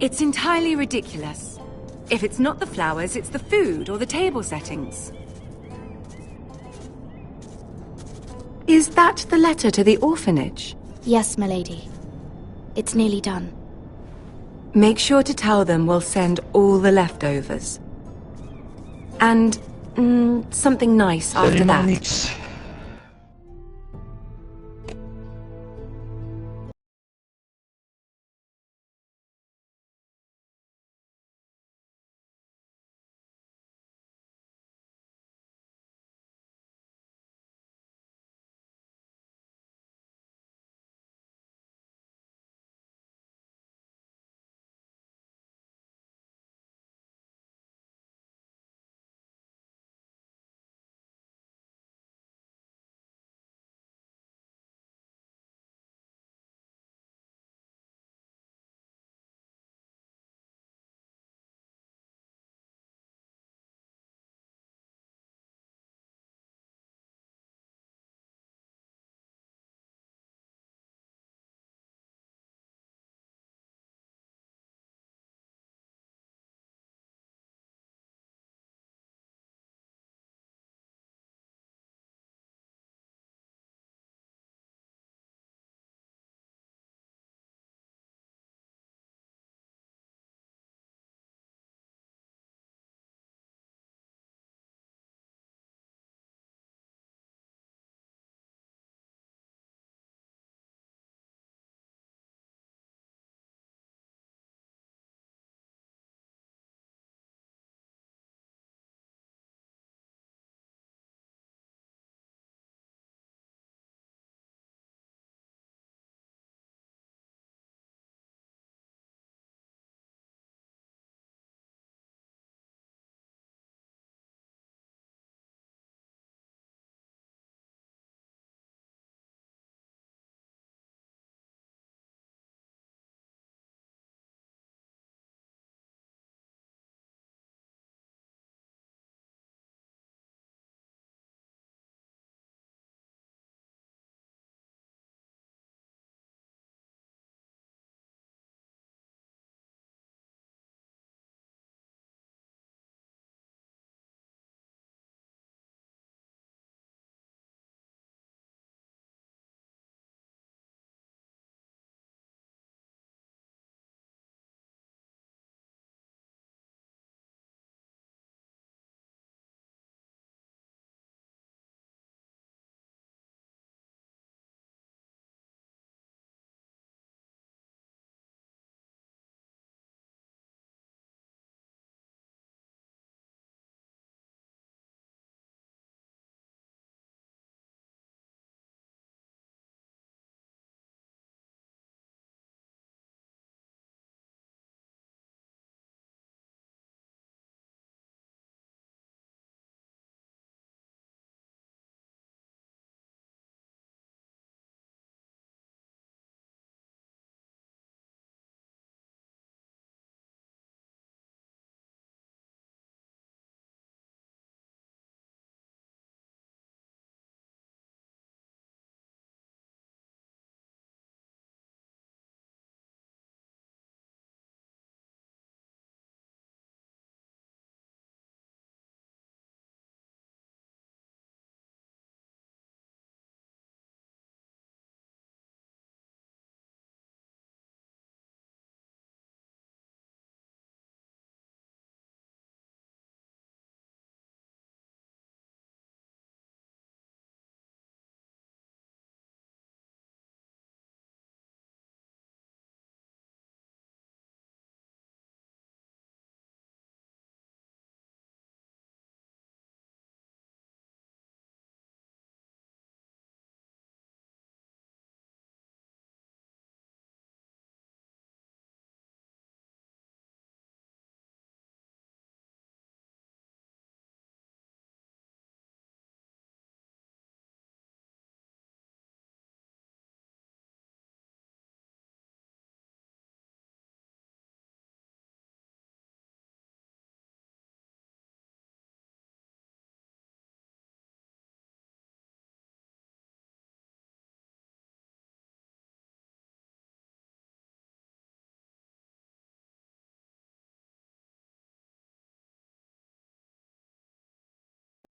It's entirely ridiculous. If it's not the flowers, it's the food or the table settings. Is that the letter to the orphanage? Yes, milady. It's nearly done. Make sure to tell them we'll send all the leftovers. And, something nice after that. Mornix.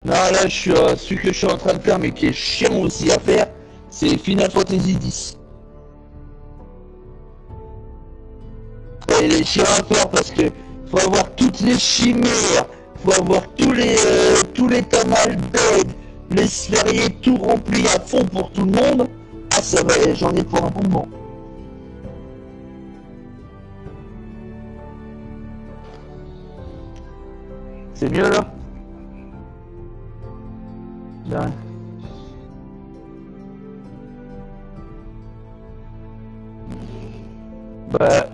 Non, là, celui que je suis en train de faire, mais qui est chiant aussi à faire, c'est Final Fantasy X. Et il est chiant à faire parce que faut avoir toutes les chimères, faut avoir tous les Optimalhd, les sphériés tout remplis à fond pour tout le monde. Ah, ça va, j'en ai pour un bon moment. C'est mieux là? Bien. Bah,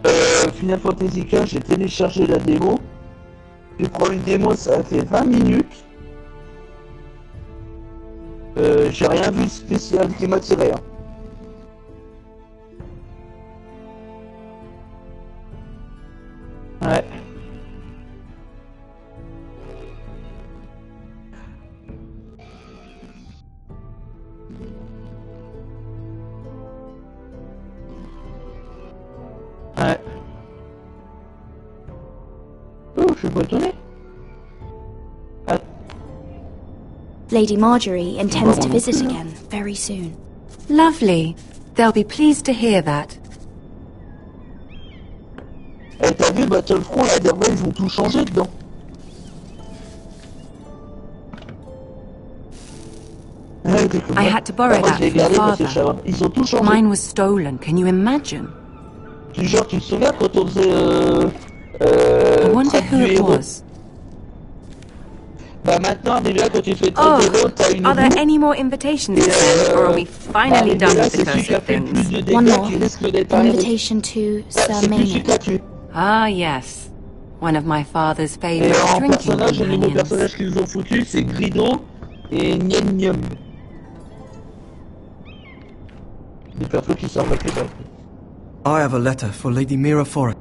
Final Fantasy XV, j'ai téléchargé la démo. J'ai pris une démo, ça a fait 20 minutes. J'ai rien vu de spécial qui m'a tiré. Hein. Ouais. Ouais. Oh, je suis pas étonné. Ah, Lady Marjorie intends to bon, visit plus, again very soon. Lovely. They'll be pleased to hear that. Eh, t'as vu Battlefront, là, derrière, ils vont tout changer dedans. Ouais, t'es comme I ça. had to Bah, borrow moi, that je l'ai from gardé parce que father. ils ont tout changé. Mine was stolen, can you imagine? Genre, tu te souviens quand on faisait I wonder traite who du it héros? was. Bah maintenant, déjà, quand tu fais traite du Oh, héros, t'as une are there roue. any more invitations Et to send, or are we bah, finally arrivé done là, with the c'est celui qui a cursive fait le plus things? de One dégâts more. qui risque d'être An un héros. invitation to Ah, Sir c'est plus celui qui Maynard. a tué. Ah, yes. One of my father's Et favorite en drinking personnage, le nouveau companions. personnage qu'ils ont foutu, c'est Grido et Nien Nien. Des persos qui sortent après. I have a letter for Lady Mira Forest.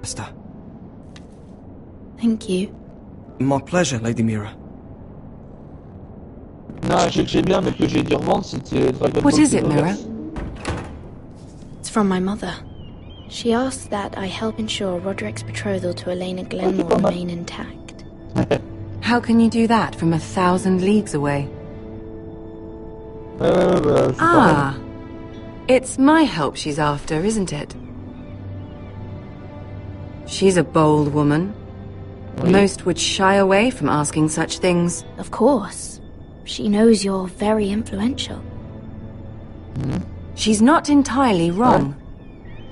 Esther. Thank you. My pleasure, Lady Mira. Non, un jeu que j'ai bien, mais que j'ai dû revendre, c'était Dragon Ball What is it, Xenoverse. Mira? It's from my mother. She asks that I help ensure Roderick's betrothal to Elena Glenmore remain intact. How can you do that from 1,000 leagues away? Bah, c'est Ah, it's my help she's after, isn't it? She's a bold woman. Oui. Most would shy away from asking such things. Of course. She knows you're very influential. She's not entirely wrong.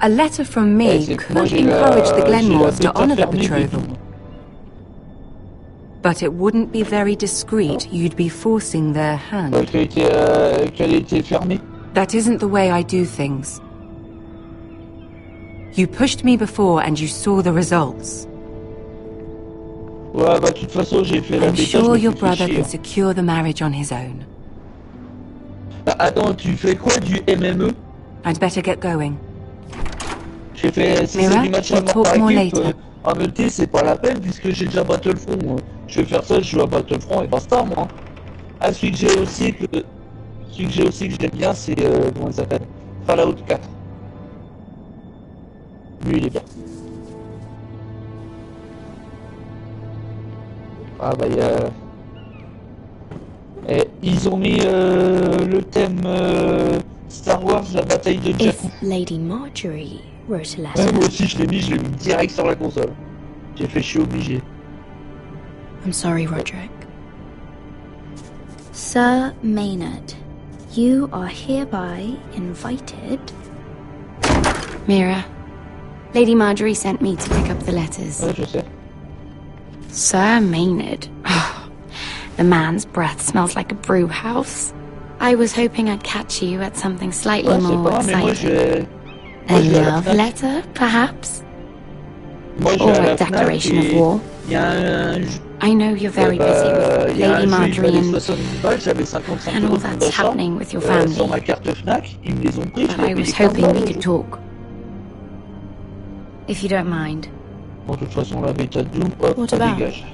A letter from me Ouais, c'est que moi, could j'ai la- encourage the j'ai la Glenmores to bêta honor the fermée du betrothal. tout. But it wouldn't be very discreet. You'd be forcing their hand. Qu'elle a été fermée. That isn't the way I do things. You pushed me before and you saw the results. Ouais, bah, de toute façon, j'ai fait la I'm bêta, sure je me your suis fait brother chier. can secure the marriage on his own. Ah, attends, tu fais quoi du MME? I'd better get going. J'ai fait, si Mira, c'est du match à we'll mort talk par more équipe, later. en ET, c'est pas la peine puisque j'ai déjà Battlefront. Je vais faire ça, je joue à Battlefront et basta, moi. Ah, celui que j'ai aussi que j'aime bien, c'est, comment il s'appelle? Fallout 4. Lui, il est bien. Ah, bah, il y a... Et ils ont mis le thème Star Wars, la bataille de Jakku. If Lady Marjorie wrote a Ouais, letter, moi aussi je l'ai mis direct sur la console. J'ai fait, je suis obligé. I'm sorry, Roderick. Sir Maynard, you are hereby invited. Mira, Lady Marjorie sent me to pick up the letters. Ouais, je sais. Sir Maynard. The man's breath smells like a brew house. I was hoping I'd catch you at something slightly Ouais, c'est more pas grave, mais moi exciting. je A vais à la love Fnac. letter, perhaps? Moi je Or vais à a la Fnac declaration of et war? il y a un jeu. I know you're very busy with Il y a Lady un jeu, il Marjorie valait and 70 balles, j'avais 55 and all euros de that's d'achat, happening with your family. sur ma carte Fnac, ils me les ont pris, but je l'ai I was payé 15 hoping we balles. could talk. If you don't mind. Bon, de toute façon, la bêta de Doom, hop, What ça about? dégage.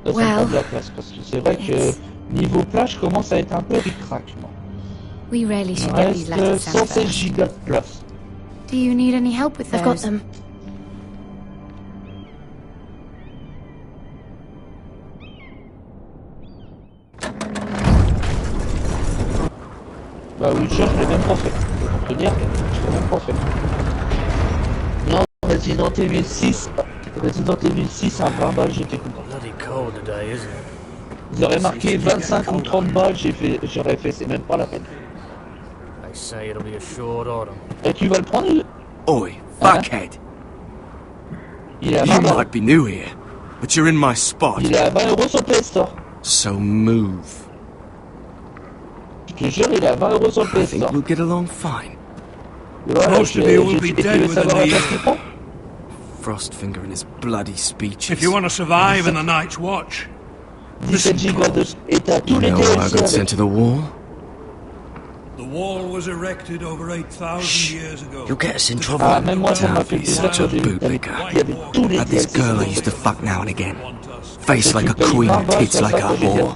Ça, ça Well, prend de la place, parce que c'est vrai que it's- niveau plage commence à être un peu ric-rac, moi. We really Il should me get these reste letters sent 116 first. gigas de place. Do you need any help with those? I've got them. Bah Witcher, je l'ai même pas fait. Pour te dire, je l'ai même pas fait. Non, Resident Evil 6, à 20 balles, j'étais content. Bloody cold today, isn't it? Ils auraient marqué 25 ou 30 balles, j'aurais fait, c'est même pas la peine. They say it'll be a short autumn. Et tu vas le prendre, Oi, fuckhead. il est à You 20 balles. might be new here, but you're in my spot. Il est à 20 euros sur Play Store. So move. Je te jure, il est à 20 euros sur Play I think Store. we'll get along fine. Voilà, Most of you will be et tu dead veux within savoir a la year. place qu'il prend? Frostfinger and his bloody speeches. If you want to survive in the Night's Watch, 17 gigas de... Et t'as tous You les know why I DLC got sent avec. to the wall? the wall was erected over 8,000 years ago. You'll get us in Ah, trouble. même moi, ça m'a fait Taffy's plaisir such a quand j'ai vu bootlicker. qu'il y avait tous les Had this DLC. girl I used to fuck now and again. Want us. Face like a queen, tits like a whore.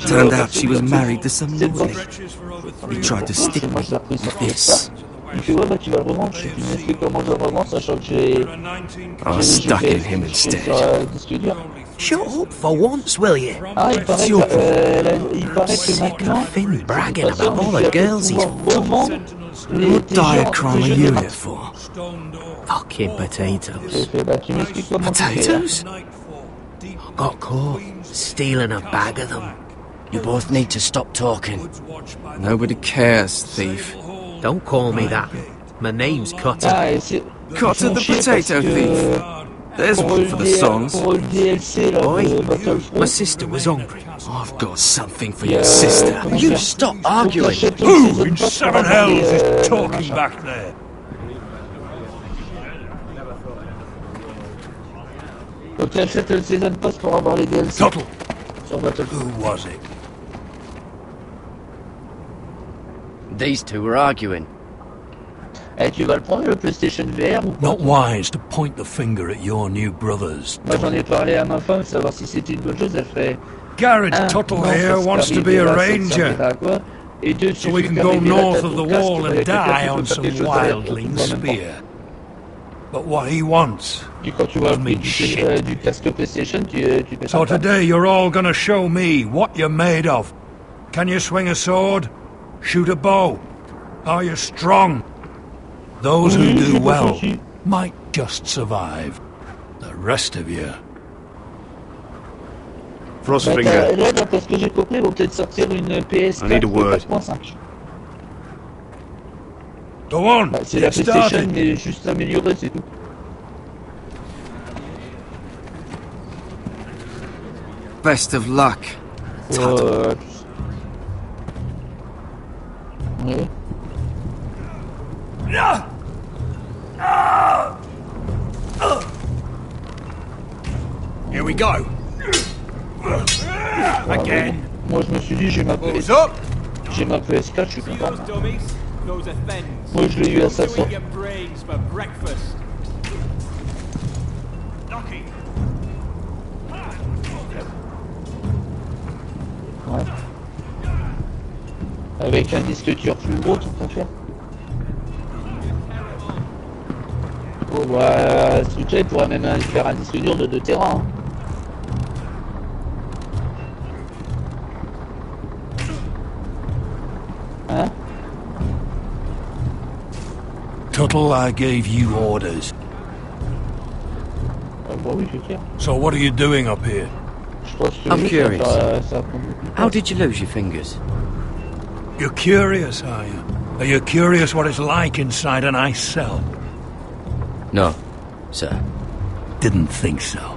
Turned out she was married to some lordly. Stretches for over He 3 tried to stick me with this. Il fait ouais bah tu vas le revendre, je sais plus m'explique comment je le revends, sachant que j'ai... I was stuck in him instead. Sur disque dur. Shut up for once, will you? Ah, il paraît your que, il paraît que maintenant... Finn bragging about all the girls he's revendre les What diachrome are you gens. here for? fucking potatoes. J'ai fait bah tu m'expliques comment tu fais. Potatoes? Got caught stealing a bag of them. You both need to stop talking. Nobody cares, thief. Don't call me that. My name's Cutter. Ah, et c'est... Cotter the potato thief. There's one for the songs. Pour le DLC là, Oi, de Battlefront. my sister was hungry. I've got something for your sister. You stop arguing. Who in seven hells is talking back there? Donc tu achètes le Season Pass pour avoir les DLC Tuttle, sur Battlefront. who was it? These two were arguing. Eh, tu vas le prendre le PlayStation VR ou pas? Not wise to point the finger at your new brothers. Moi j'en ai parlé à ma femme, savoir si c'était une bonne chose, elle ferait... Garrett Un, Tuttle non, here ça wants to be servira, a ça ranger, servira à quoi? Et deux, so we can go north of the wall and die on some wildling spear. But what he wants, Et quand tu vois le I prix mean shit. du casque PlayStation, tu fais So ça. today you're all gonna show me what you're made of. Can you swing a sword? Shoot a bow? Are you strong? Those who do well might just survive. The rest of you... Frostfinger, Là, d'après ce que j'ai compris, ils vont peut-être sortir une PS4 I need a word. 4.5. Go on, Bah, c'est la get PlayStation, started. mais juste améliorée, c'est tout. Best of luck. Ouais. Here we go. Again. Moi, je me suis dit, j'ai ma What's up? PS4, je suis content. Those dummies, those are thens. Moi, je l'ai eu à sa Doing sortie. your brains for breakfast. Ouais. Avec un disque dur plus gros, tu préfères? Oh, bah, ce truc-là, il pourrait même faire un disque dur de 2 Tera. Hein. Hein? Tuttle, I gave you orders. Bah oui, c'est clair. So what are you doing up here? Je pense que I'm juste, curious. ça va prendre beaucoup de temps. How did you lose your fingers? You're curious, are you? Are you curious what it's like inside an ice cell? No, sir. Didn't think so.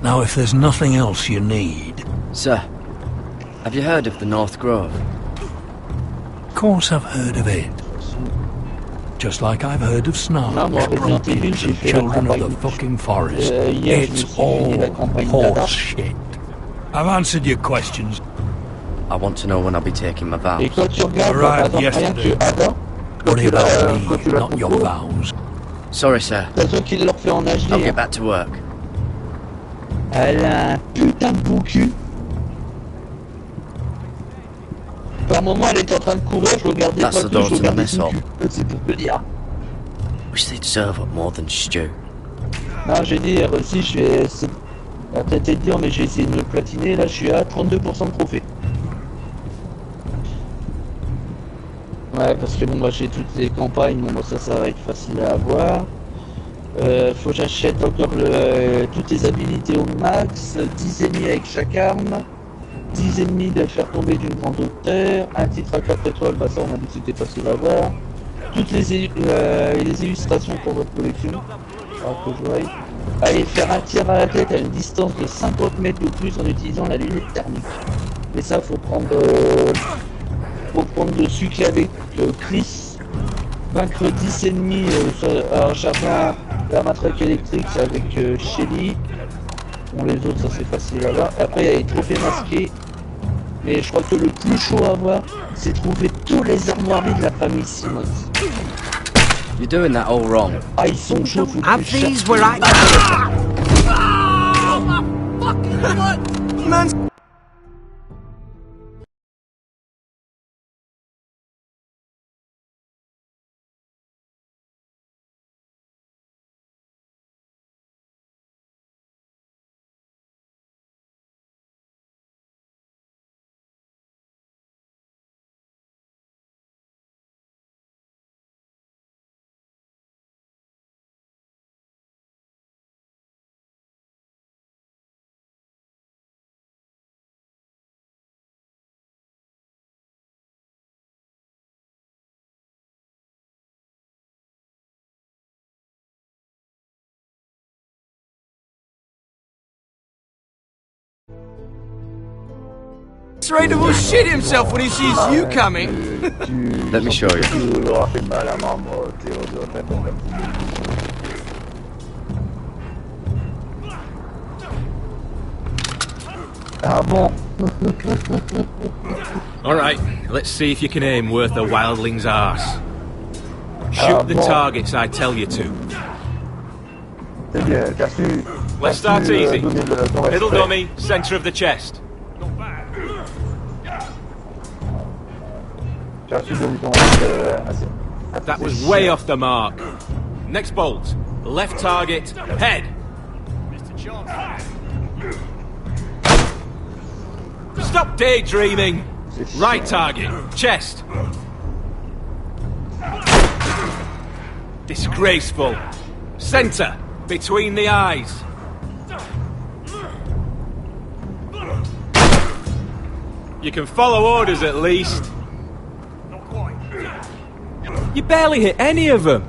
Now, if there's nothing else you need... Sir, have you heard of the North Grove? Of course I've heard of it. Just like I've heard of Snark, Non, moi, Resident Evil, Grumpies, j'ai and fait la Children of the campagne. fucking Forest. Hier, je me It's suis all fini la campagne d'Ada. horse shit. I've answered your questions. I want to know when I'll be taking my Et vows. quand tu regardes, Arrived par exemple, rien yesterday. que Ada, quand Worry tu la about me, not your contrôles, vows. Sorry, sir. t'as ceux qui leur fait en I'll HD. get back to work. Elle a un putain de beau cul. Par un moment, elle était en train de courir, je regardais That's pas the tout, door je to the regardais mess son hall. cul. C'est pour te dire. Wish they'd serve up more than stew. Non, j'ai dit, aussi, je vais... On va peut-être te dire, mais j'ai essayé de me platiner, là, je suis à 32% de trophée. Ouais, parce que bon, moi, j'ai toutes les campagnes, bon, bah, ça va être facile à avoir. Faut que j'achète encore toutes les habilités au max, 10 ennemis avec chaque arme, 10 ennemis de faire tomber d'une grande hauteur, un titre à 4 étoiles, bah ça on a dit que c'était facile à avoir. Toutes les illustrations pour votre collection. Alors que je vois. Allez, faire un tir à la tête à une distance de 50 mètres ou plus en utilisant la lunette thermique. Mais ça, faut prendre dessus qu'avec Chris. Vaincre 10 ennemis en chargeant la matraque électrique, c'est avec Shelly. Bon, les autres, ça c'est facile à voir. Après, il y a les trophées masqués. Mais je crois que le plus chaud à voir, c'est trouver tous les armoiries de la famille Simmons. You're doing that all wrong. Ah, ils sont chauds, faut que Have tu these cherches. where I... Raider will shit himself when he sees you coming. Let me show you. Tu auras fait mal à maman, Théodore. Ah bon? All right, let's see if you can aim worth a wildling's arse. Shoot the targets I tell you to. C'est bien, t'as su... Let's start easy. Middle dummy, center of the chest. T'as su donner ton... That was way off the mark. Next bolt. Left target, head. Stop daydreaming. Right target, chest. Disgraceful. Center, between the eyes. You can follow orders at least. You barely hit any of them.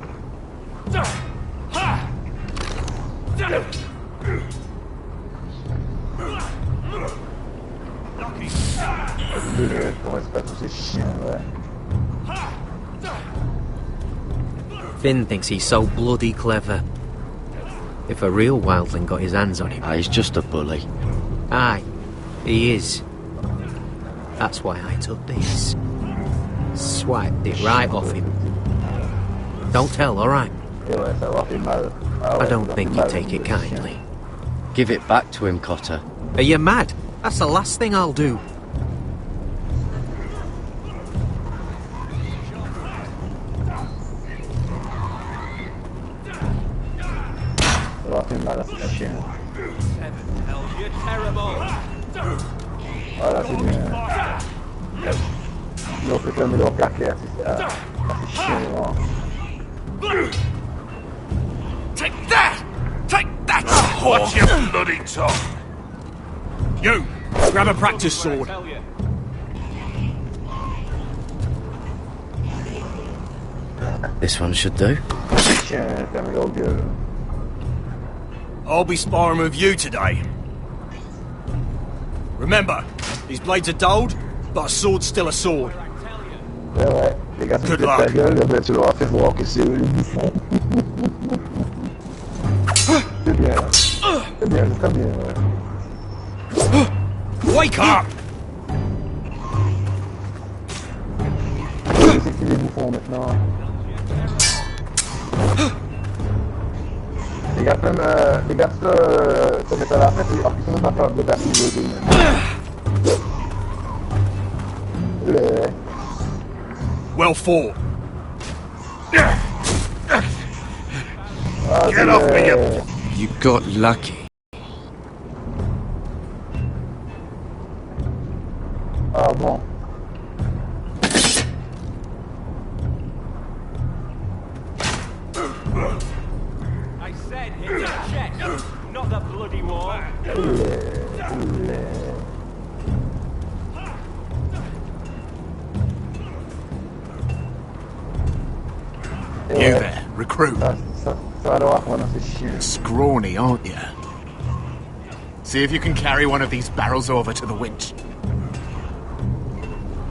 Finn thinks he's so bloody clever. If a real wildling got his hands on him... He's just a bully. Aye, he is. That's why I took this. Swiped it right off him. Don't tell, alright? I don't think you take it kindly. Give it back to him, Cotter. Are you mad? That's the last thing I'll do. You're terrible. Voilà, c'est bien. Donc, c'est comme le caractère, c'est chiant. Take that! Take that! Watch your bloody tongue! You! Grab a practice sword. This one should do. Tiens, ferme leur gueule. I'll be sparring with you today. Remember, these blades are dulled, but a sword's still a sword. Ouais, les gars, c'est ta gueule, ben, tu leur as fait voir que c'est eux les bouffons. C'est bien. C'est bien, c'est très bien, ouais. Wake up! C'est qui les bouffons maintenant? Les gars, ça met à la fête, alors qu'ils sont pas capables de passer le deux. Well fought. Get off me, you... You got lucky. Ah bon. I said hit your chest, not the bloody wall. You there, recruit. Ça va leur apprendre, c'est chiant. Scrawny, aren't you? See if you can carry one of these barrels over to the winch.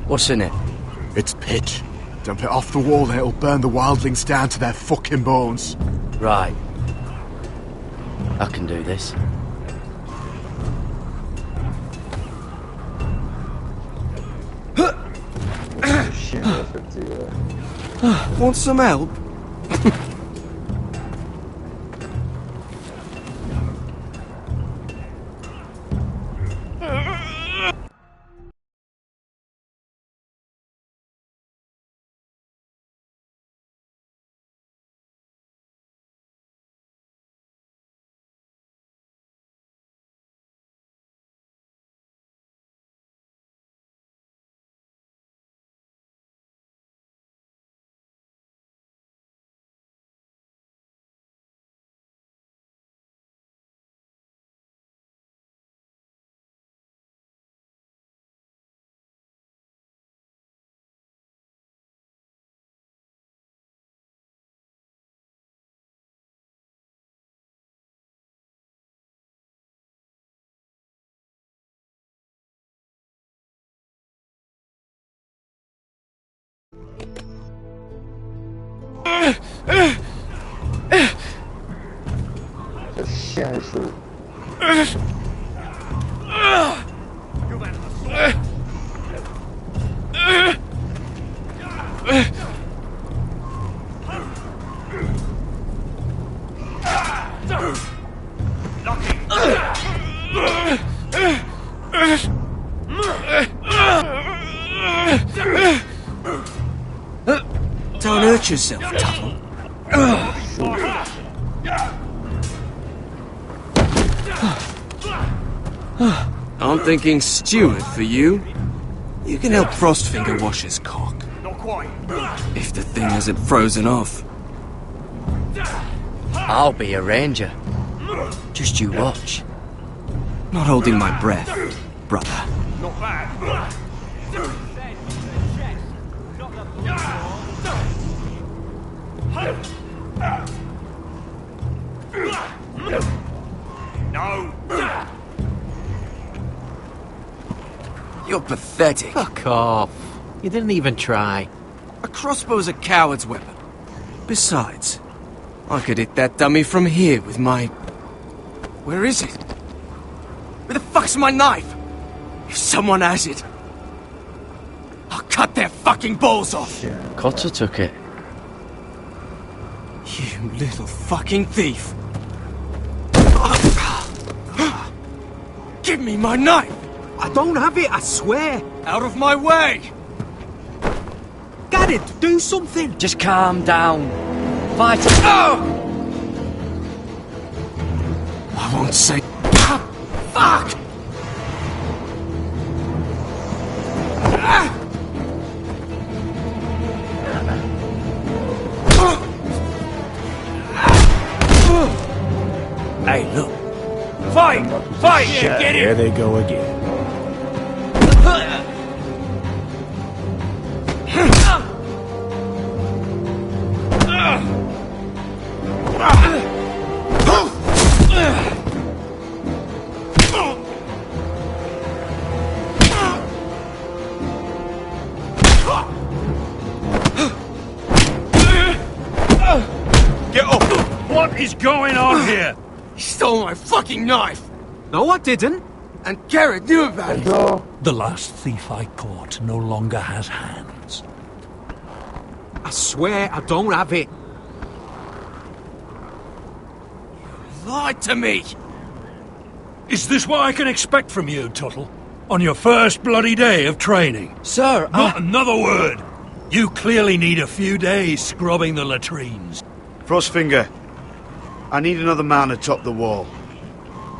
What's in it? It's pitch. Dump it off the wall and it'll burn the wildlings down to their fucking bones. Right. I can do this. Want some help? C'est chiant, les choses. Watch yourself, Tuttle. I'm thinking steward for you. You can help Frostfinger wash his cock. Not quite. If the thing hasn't frozen off. I'll be a ranger. Just you watch. Not holding my breath, brother. Not bad. No. You're pathetic. Fuck off. You didn't even try. A crossbow's a coward's weapon. Besides, I could hit that dummy from here with my... Where is it? Where the fuck's my knife? If someone has it, I'll cut their fucking balls off. Cotter took it. You little fucking thief. Give me my knife! I don't have it, I swear. Out of my way! Get it, do something. Just calm down. Fight it. Oh! I won't say... Fuck! Hey, look. Fight! Fight! Yeah, get There it! they go again. Get up! What is going on here? He stole my fucking knife! No, I didn't. And Garrett knew about it! The last thief I caught no longer has hands. I swear I don't have it. Lied to me! Is this what I can expect from you, Tuttle? On your first bloody day of training? Sir, Not another word! You clearly need a few days scrubbing the latrines. Frostfinger, I need another man atop the wall.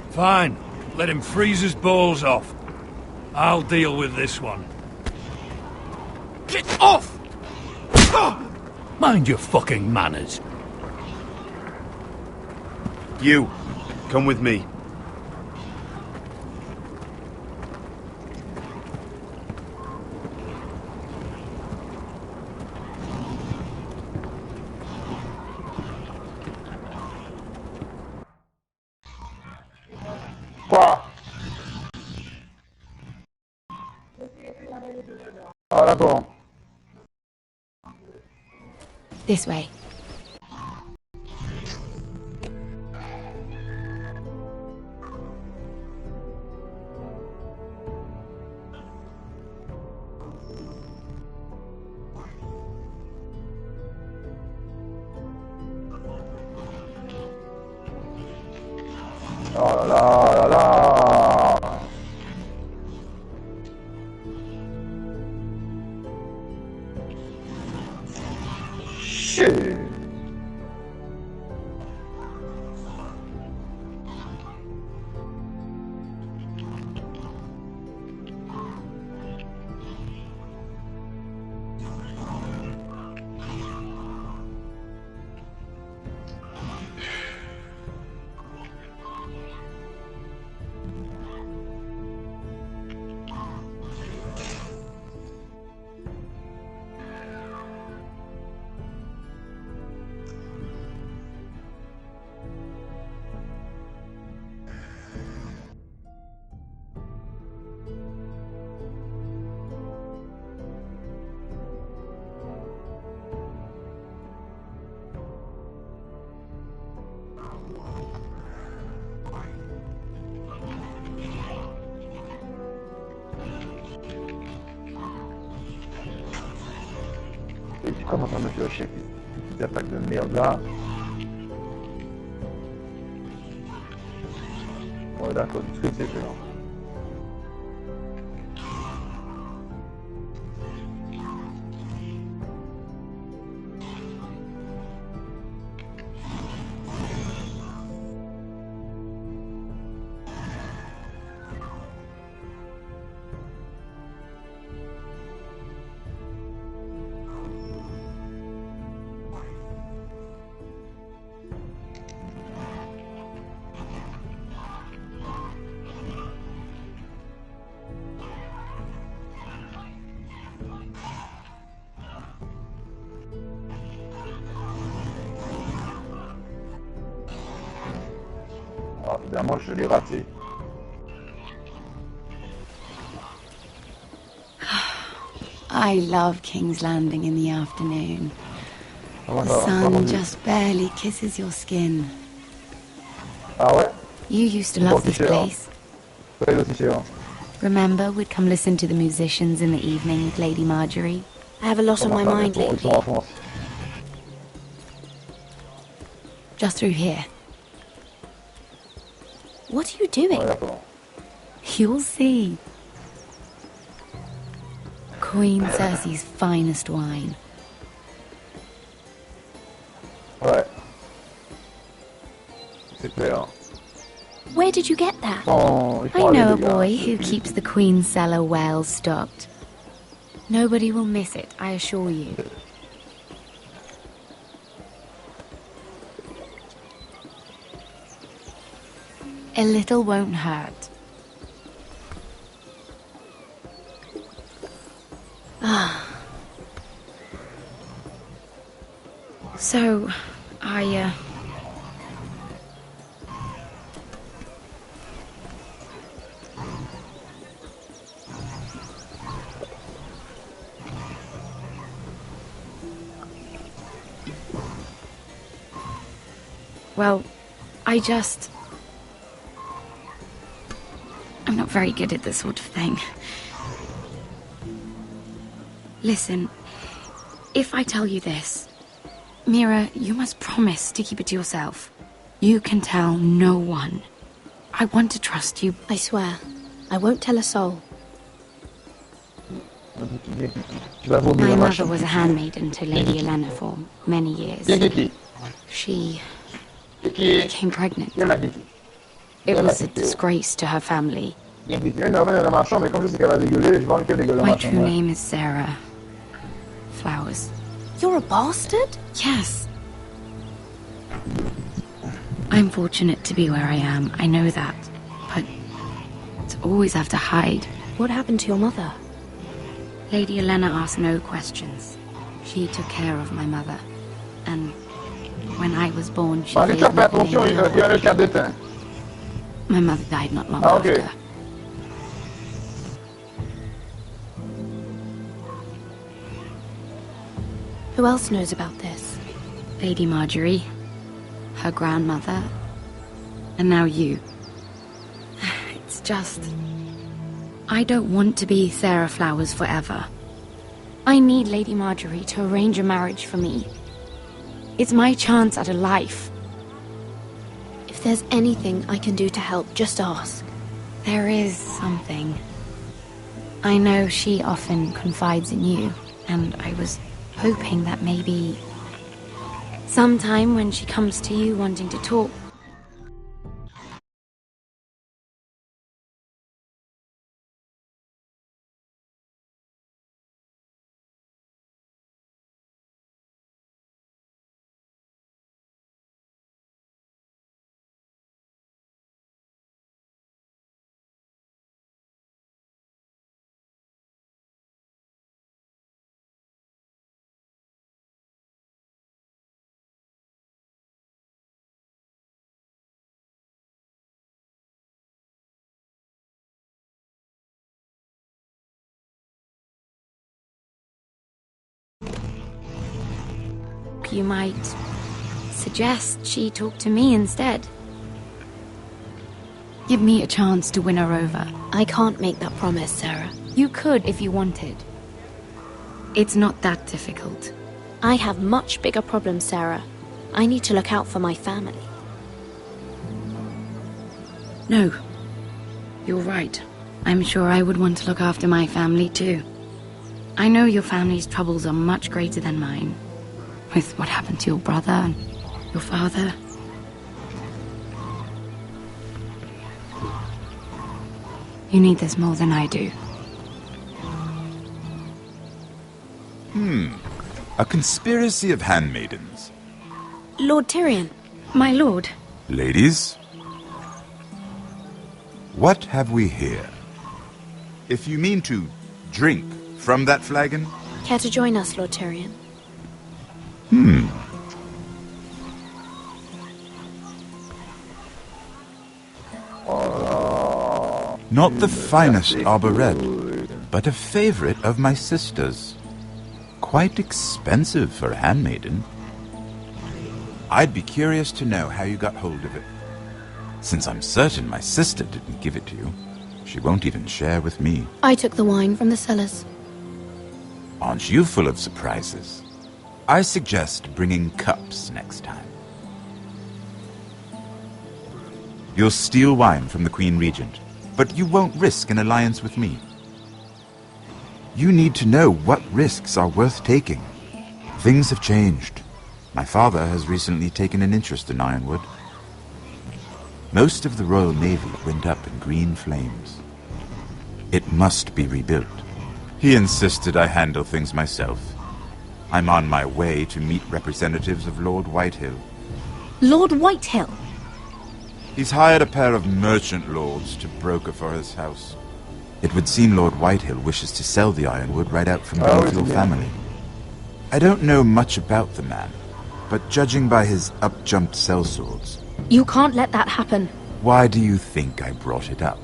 Fine. Let him freeze his balls off. I'll deal with this one. Get off! Mind your fucking manners. You, come with me. This way. Et tu commences à me piocher des attaques de merde là. Ouais, d'accord, tout ce que c'est fait là. Évidemment, je l'ai raté. I love King's Landing in the afternoon. The sun just barely kisses your skin. Ah ouais? You used to love this place. Très aussi cher. Remember, we'd come listen to the musicians in the evening with Lady Marjorie? I have a lot on my mind Ils lately. sont en France. Just through here. What are you doing? Ouais, d'accord. You'll see. Queen Cersei's finest wine. Ouais. C'est clair. Where did you get that? I know a boy who keeps the Queen's cellar well stocked. Nobody will miss it, I assure you. A little won't hurt. Ah. So, well, I'm not very good at this sort of thing. Listen, if I tell you this, Mira, you must promise to keep it to yourself. You can tell no one. I want to trust you. I swear, I won't tell a soul. My mother was a handmaiden to Lady Olenna for many years. She became pregnant. It was a disgrace to her family. My true name is Sarah Flowers. You're a bastard? Yes. I'm fortunate to be where I am, I know that. But to always have to hide. What happened to your mother? Lady Olenna asked no questions. She took care of my mother. And when I was born, she gave me the name. My mother died not long after. Who else knows about this? Lady Marjorie, her grandmother, and now you. It's just... I don't want to be Sarah Flowers forever. I need Lady Marjorie to arrange a marriage for me. It's my chance at a life. If there's anything I can do to help, just ask. There is something. I know she often confides in you, and I was hoping that maybe sometime when she comes to you wanting to talk, you might suggest she talk to me instead. Give me a chance to win her over. I can't make that promise, Sarah. You could if you wanted. It's not that difficult. I have much bigger problems, Sarah. I need to look out for my family. No. You're right. I'm sure I would want to look after my family too. I know your family's troubles are much greater than mine. With what happened to your brother and your father. You need this more than I do. A conspiracy of handmaidens. Lord Tyrion. My lord. Ladies, what have we here? If you mean to drink from that flagon... Care to join us, Lord Tyrion? Not the finest arborette, but a favorite of my sister's. Quite expensive for a handmaiden. I'd be curious to know how you got hold of it. Since I'm certain my sister didn't give it to you, she won't even share with me. I took the wine from the cellars. Aren't you full of surprises? I suggest bringing cups next time. You'll steal wine from the Queen Regent, but you won't risk an alliance with me. You need to know what risks are worth taking. Things have changed. My father has recently taken an interest in Ironwood. Most of the Royal Navy went up in green flames. It must be rebuilt. He insisted I handle things myself. I'm on my way to meet representatives of Lord Whitehill. Lord Whitehill? He's hired a pair of merchant lords to broker for his house. It would seem Lord Whitehill wishes to sell the Ironwood right out from beneath your family. I don't know much about the man, but judging by his up-jumped sellswords... You can't let that happen. Why do you think I brought it up?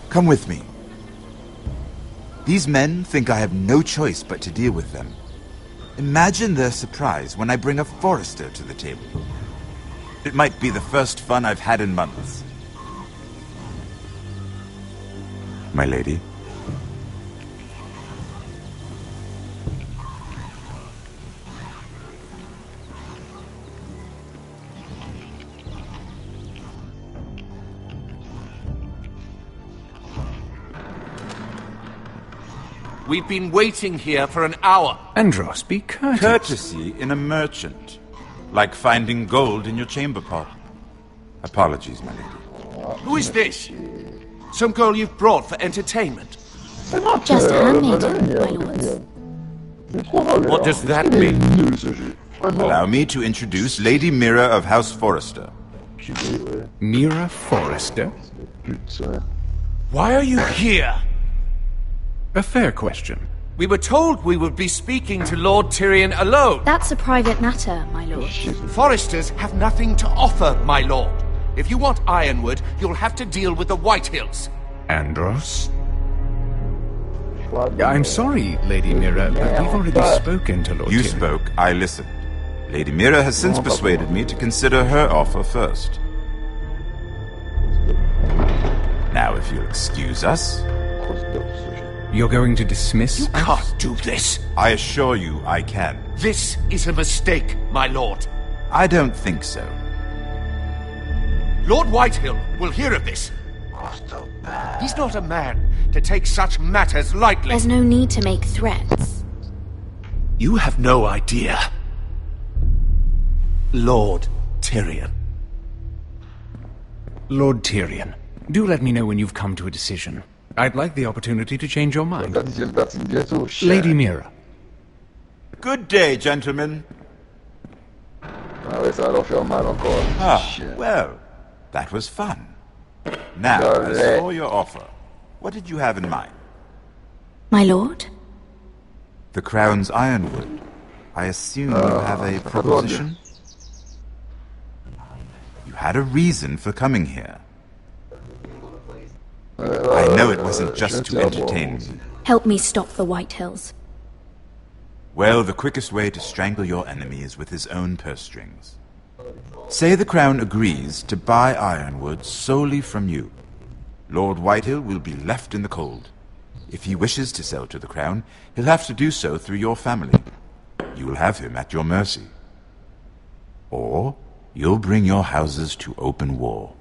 Come with me. These men think I have no choice but to deal with them. Imagine their surprise when I bring a forester to the table. It might be the first fun I've had in months. My lady. We've been waiting here for an hour. Andros, be courteous. Courtesy in a merchant. Like finding gold in your chamber pot. Apologies, my lady. Who is this? Some girl you've brought for entertainment? Just handmaiden, my lords. What does that mean? Allow me to introduce Lady Mira of House Forrester. Mira Forrester? Why are you here? A fair question. We were told we would be speaking to Lord Tyrion alone. That's a private matter, my lord. Foresters have nothing to offer, my lord. If you want Ironwood, you'll have to deal with the Whitehills. Andros? I'm sorry, Lady Mira, but we've already spoken to Lord Tyrion. You spoke, I listened. Lady Mira has since persuaded me to consider her offer first. Now, if you'll excuse us... You're going to dismiss You us? can't do this. I assure you I can. This is a mistake, my lord. I don't think so. Lord Whitehill will hear of this. He's not a man to take such matters lightly. There's no need to make threats. You have no idea. Lord Tyrion. Lord Tyrion, do let me know when you've come to a decision. I'd like the opportunity to change your mind. Lady Mira. Good day, gentlemen. Well, that was fun. Now, as for your offer, what did you have in mind? My lord? The Crown's Ironwood. I assume you have a proposition? You had a reason for coming here. I know it wasn't just to entertain me. Help me stop the Whitehills. Well, the quickest way to strangle your enemy is with his own purse strings. Say the Crown agrees to buy Ironwood solely from you. Lord Whitehill will be left in the cold. If he wishes to sell to the Crown, he'll have to do so through your family. You will have him at your mercy. Or you'll bring your houses to open war.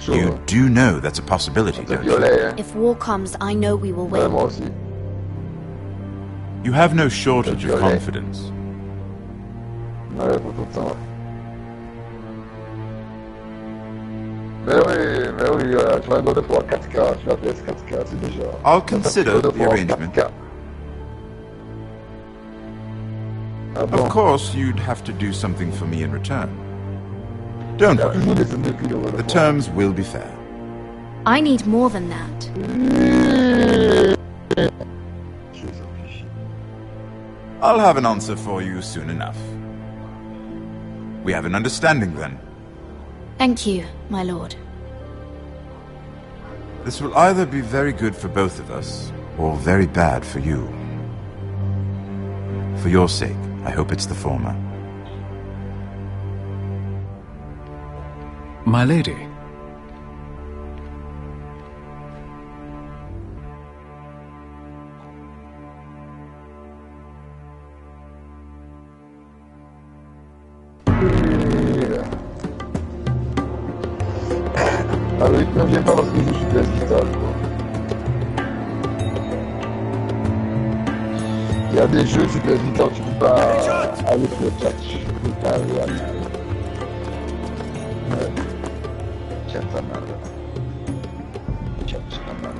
You do know that's a possibility, don't you? If war comes, I know we will win. You have no shortage of confidence. I'll consider the arrangement. Of course, you'd have to do something for me in return. Don't worry. The terms will be fair. I need more than that. I'll have an answer for you soon enough. We have an understanding then. Thank you, my lord. This will either be very good for both of us, or very bad for you. For your sake, I hope it's the former. My lady. Ah oui, ne viens pas parce que je suis place vitale, quoi. Il y a des jeux, tu place vitale, tu peux pas avec le chat, tu peux pas aller à la... Ouais. Chat pas mal. Chat pas mal.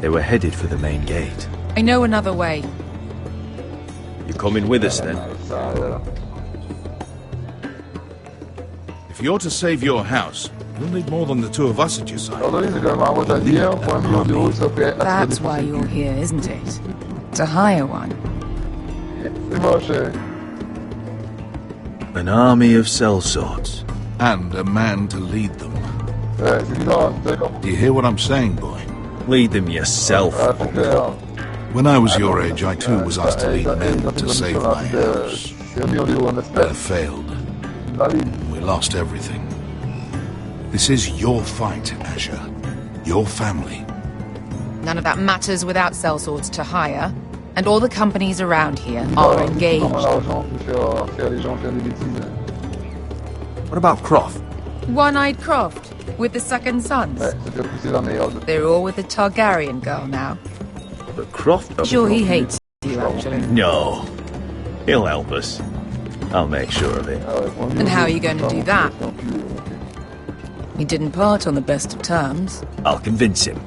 They were headed for the main gate. I know another way. You're coming with us then? If you're to save your house, you'll need more than the two of us at your side. That's why you're here, isn't it? To hire one. An army of sellswords. And a man to lead them. Do you hear what I'm saying, boy? Lead them yourself. When I was your age, I too was asked to lead men to save my house. But I failed. We lost everything. This is your fight, Asher. Your family. None of that matters without sellswords to hire. And all the companies around here are engaged. What about Croft? One-eyed Croft, with the second sons. They're all with the Targaryen girl now. But Croft... Sure he hates you, actually. No. He'll help us. I'll make sure of it. And how are you going to do that? We didn't part on the best of terms. I'll convince him.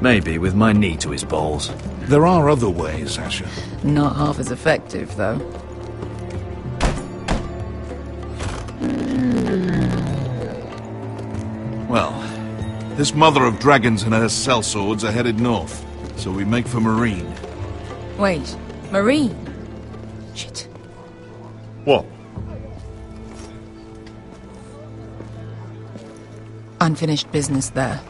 Maybe with my knee to his balls. There are other ways, Asher. Not half as effective, though. Well, this mother of dragons and her sellswords are headed north, so we make for Marine. Wait, Marine? Shit. What? Unfinished business there.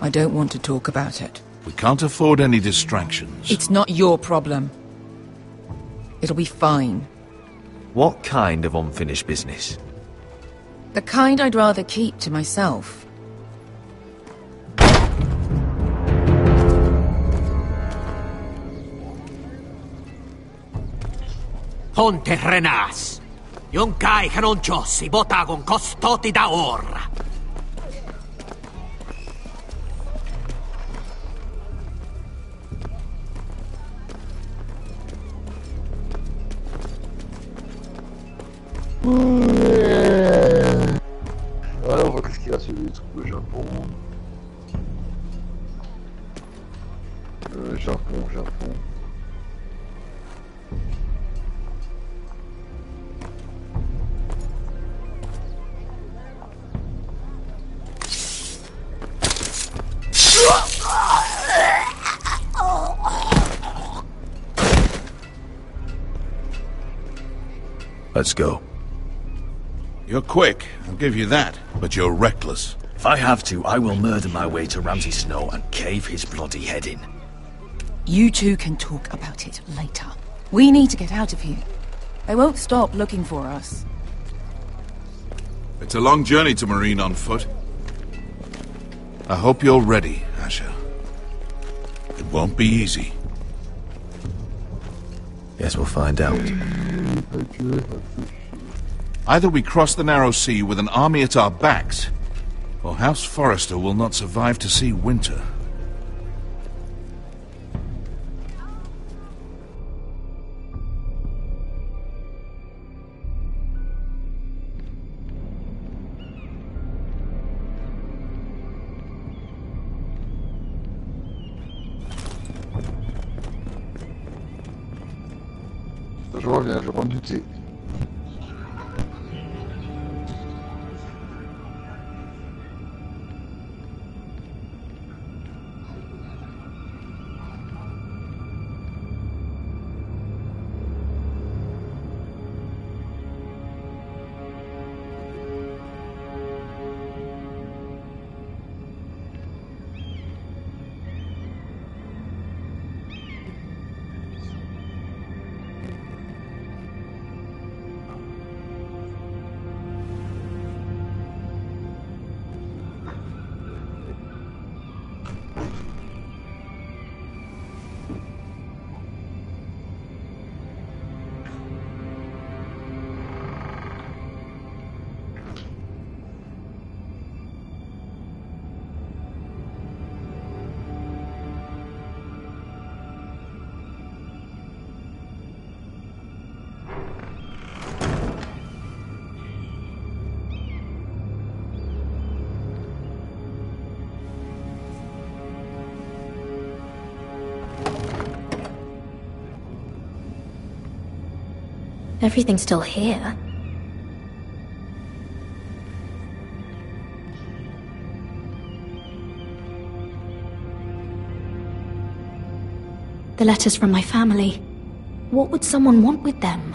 I don't want to talk about it. We can't afford any distractions. It's not your problem. It'll be fine. What kind of unfinished business? The kind I'd rather keep to myself. Ponte Renas. Yon kai kanon jossi botagon costoti da orra. Voilà, on voit qu'est-ce qu'il y a sur les trucs au Japon. Japon. Let's go. You're quick, I'll give you that, but you're reckless. If I have to, I will murder my way to Ramsay Snow and cave his bloody head in. You two can talk about it later. We need to get out of here. They won't stop looking for us. It's a long journey to Marine on foot. I hope you're ready, Asher. It won't be easy. Guess we'll find out. Either we cross the narrow sea with an army at our backs, or House Forrester will not survive to see winter. je reviens, je vais prendre du thé. Everything's still here. The letters from my family. What would someone want with them?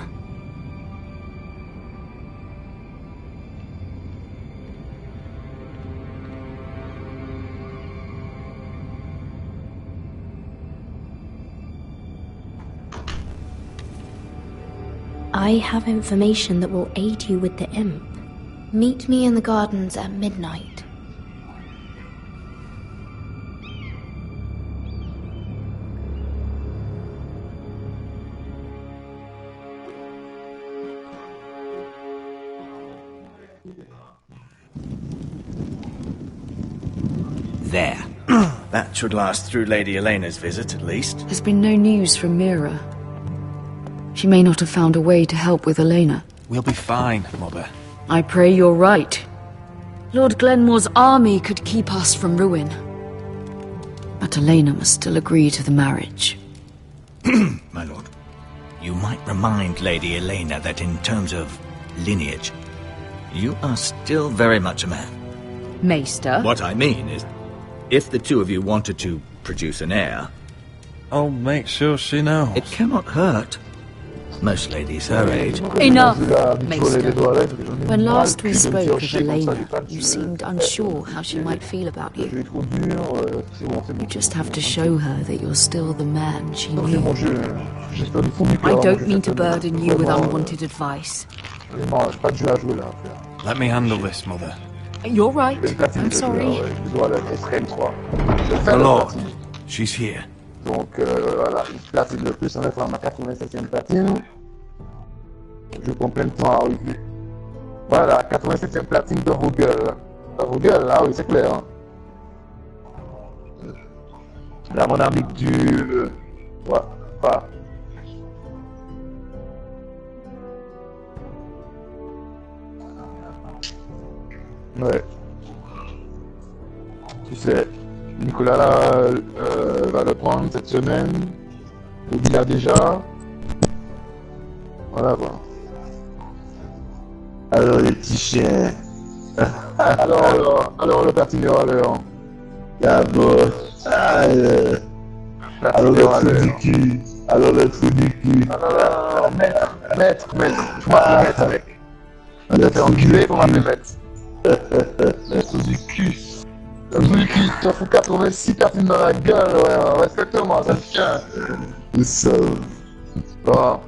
I have information that will aid you with the imp. Meet me in the gardens at midnight. There. That should last through Lady Elena's visit, at least. There's been no news from Mira. She may not have found a way to help with Elena. We'll be fine, Mother. I pray you're right. Lord Glenmore's army could keep us from ruin. But Elena must still agree to the marriage. My lord, you might remind Lady Elena that in terms of lineage, you are still very much a man. Maester? What I mean is, if the two of you wanted to produce an heir... I'll make sure she knows. It cannot hurt. Most ladies her age... Enough, Maester. When last we spoke of Elena, you seemed unsure how she might feel about you. You just have to show her that you're still the man she knew. I don't mean to burden you with unwanted advice. Let me handle this, Mother. You're right. I'm sorry. My lord, she's here. Donc voilà, une platine de plus, on est ma 87e platine. Je prends plein de temps à arriver. Voilà, 87e platine dans vos gueules. Dans vos gueules, là, oui, c'est clair. Hein. Là, mon ami du... Voilà. Ouais. Tu sais... Nicolas là, va le prendre cette semaine. Oublie là déjà. Voilà quoi. Alors les petits chiens. alors le patineur à l'heure. D'abord. Alors le trou du cul. Alors le trou du cul. Maître. Tu m'appelles maître avec. On a fait enculer pour m'appeler maître. Le trou du cul. Vu qu'il te fout 86 platines dans la gueule, ouais, respecte-moi, ça tient. Ça. Bon.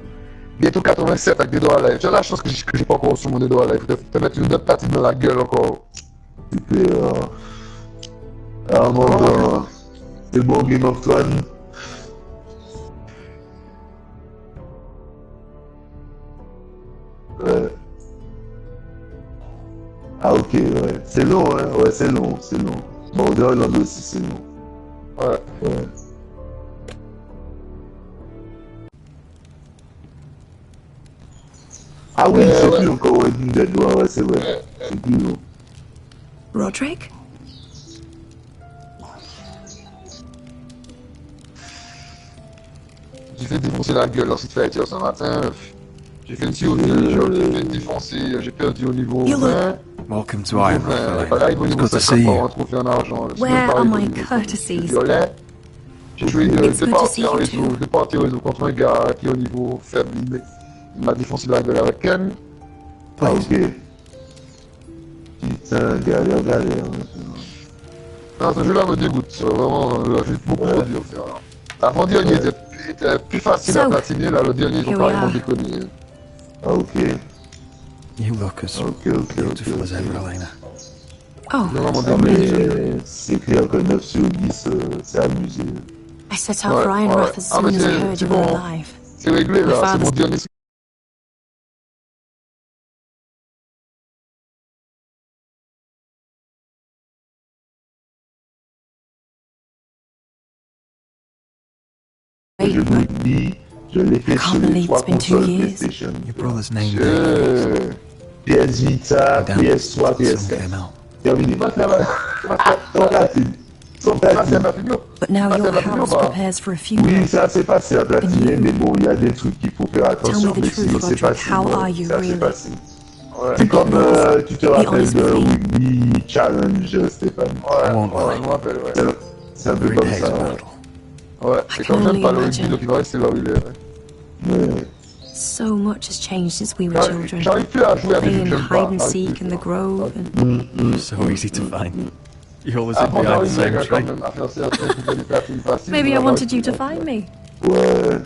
Bientôt 87 avec des doigts à lèvres. Tu as la chance que j'ai pas encore reçu mon doigts à lèvres. Te mettre une autre platine dans la gueule encore. Et puis, mon gars, c'est bon Game of Thrones. Ouais. Ah ok, ouais. C'est long, hein. Ouais, c'est long. Bon, on dirait l'autre aussi, c'est long. Ouais. Ah oui, c'est plus encore une dead, ouais, c'est vrai. C'est plus long. Roderick? J'ai fait défoncer la gueule lorsqu'il te fait tirer ce matin. J'ai fait une si haute religion, j'ai fait une défoncée, j'ai perdu au niveau 20. Welcome to Ironwood, Pareil, It's good to see you. un trophée en argent. Where are my courtesies? J'ai joué It's de good to see partie you en réseau contre un gars qui est au niveau faible. Il m'a défoncé la gueule avec Ken. Ah, ok. Putain, galère. Non, ce jeu-là me dégoûte. C'est vraiment, j'ai beaucoup trop dur à faire. L'avant-dernier était plus facile à platiner, là, le dernier, ils ont carrément déconné. Ah, ok. You look as beautiful as ever, Elena. Oh, Non, mais c'est clair que 9 sur 10, c'est amusé. I set out for Ironwrath as soon as I heard you were alive. C'est réglé, là, c'est mon dernier. Je l'ai fait sur les 3 consoles PlayStation. Your brother's name PS Vita, PS3, PS4. Terminé. But now your house prepares for a funeral. Oui, ça s'est passé à platiner, mais bon, il y a des trucs qu'il faut faire attention, mais sinon c'est passé. Ça s'est passé. C'est comme, tu te rappelles de Rugby Challenge, Stéphane. Ouais, je me rappelle, ouais. C'est un peu comme ça. Ouais, c'est comme j'aime pas le rugby, donc il va rester là où il est. So much has changed since we were children. Playing hide and seek in the grove and... So easy to find. You always hid behind the same tree. Maybe I wanted you to find me. Ouais,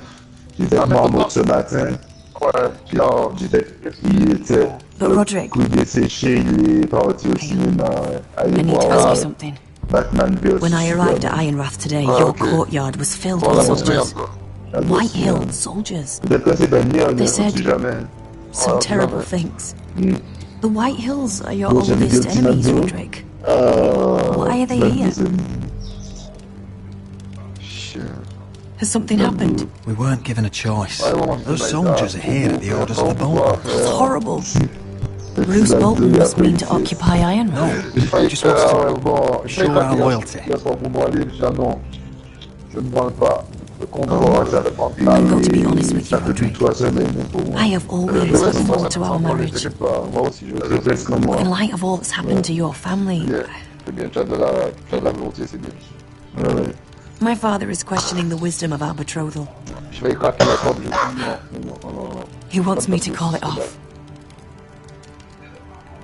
j'étais à Marmot ce matin. Ouais, puis il était... But Roderick, il est séché, il est parti au cinéma. I need to ask you something. Batman vs. When I arrived at Ironwrath today, your courtyard was filled with soldiers. White Hill soldiers. They said some terrible things. The White Hills are your oldest enemies, Roderick. Why are they here? Has something happened? We weren't given a choice. Those soldiers are here at the orders of the Bolton. That's horrible. Bruce Bolton must mean to occupy Ironwrath. No, he just wants to show our loyalty. I've got to be honest with you, Roderick. I have always looked forward to our marriage. In light of all that's happened to your family, my father is questioning the wisdom of our betrothal. He wants me to call it off.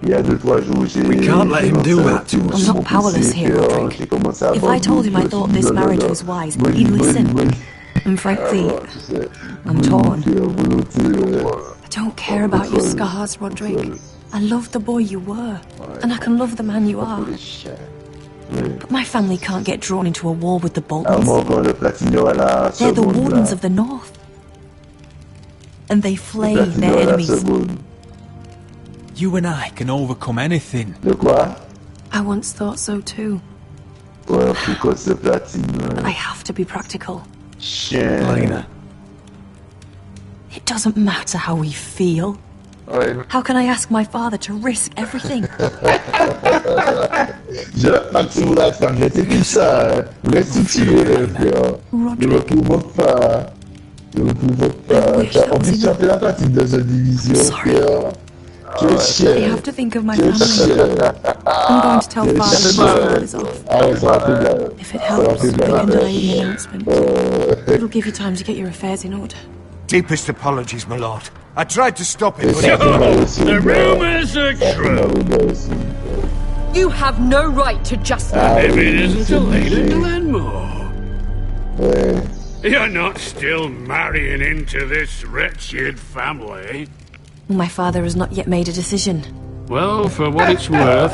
We can't let him do that to us. I'm not powerless here, Roderick. If I told him I thought this marriage was wise, he'd listen. And frankly, I'm torn. I don't care about your scars, Roderick. I love the boy you were, and I can love the man you are. But my family can't get drawn into a war with the Boltons. They're the Wardens of the North. And they flay their enemies. You and I can overcome anything. I once thought so too. But I have to be practical. Elena. It doesn't matter how we feel. How can I ask my father to risk everything? I have to think of my family. I'm going to tell Father the school is off. If it helps, we can delay the announcement. It'll give you time to get your affairs in order. Deepest apologies, my lord. I tried to stop it, but... The rumors are true. You have no right to just... If it isn't Elena Glenmore. You're not still marrying into this wretched family. My father has not yet made a decision. Well, for what it's worth,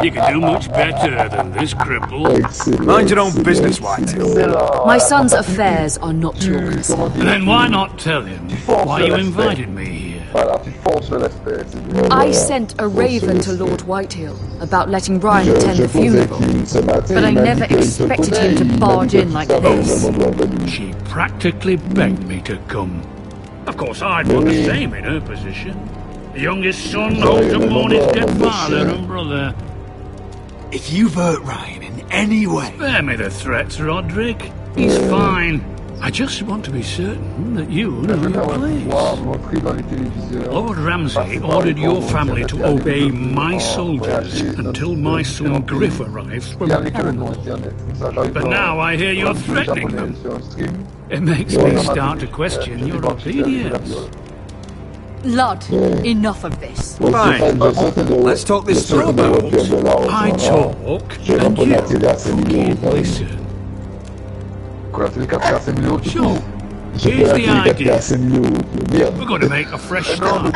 you can do much better than this cripple. Mind your own business, Whitetail. My son's affairs are not your concern. Then why not tell him why you invited me here? I sent a raven to Lord Whitehill about letting Brian attend the funeral, but I never expected him to barge in like this. She practically begged me to come. Of course, I'd want the same in her position. The youngest son holds to mourn his dead father and brother. If you've hurt Ryan in any way... Spare me the threats, Roderick. He's fine. I just want to be certain that you know your place. Lord Ramsay ordered your family to obey my soldiers until my son Griff arrives from Perron. But now I hear you're threatening them. It makes me start to question your obedience. Lord, enough of this. Fine. Let's talk this through. I talk, and you fucking listen. Sure. Here's the idea. We're going to make a fresh start.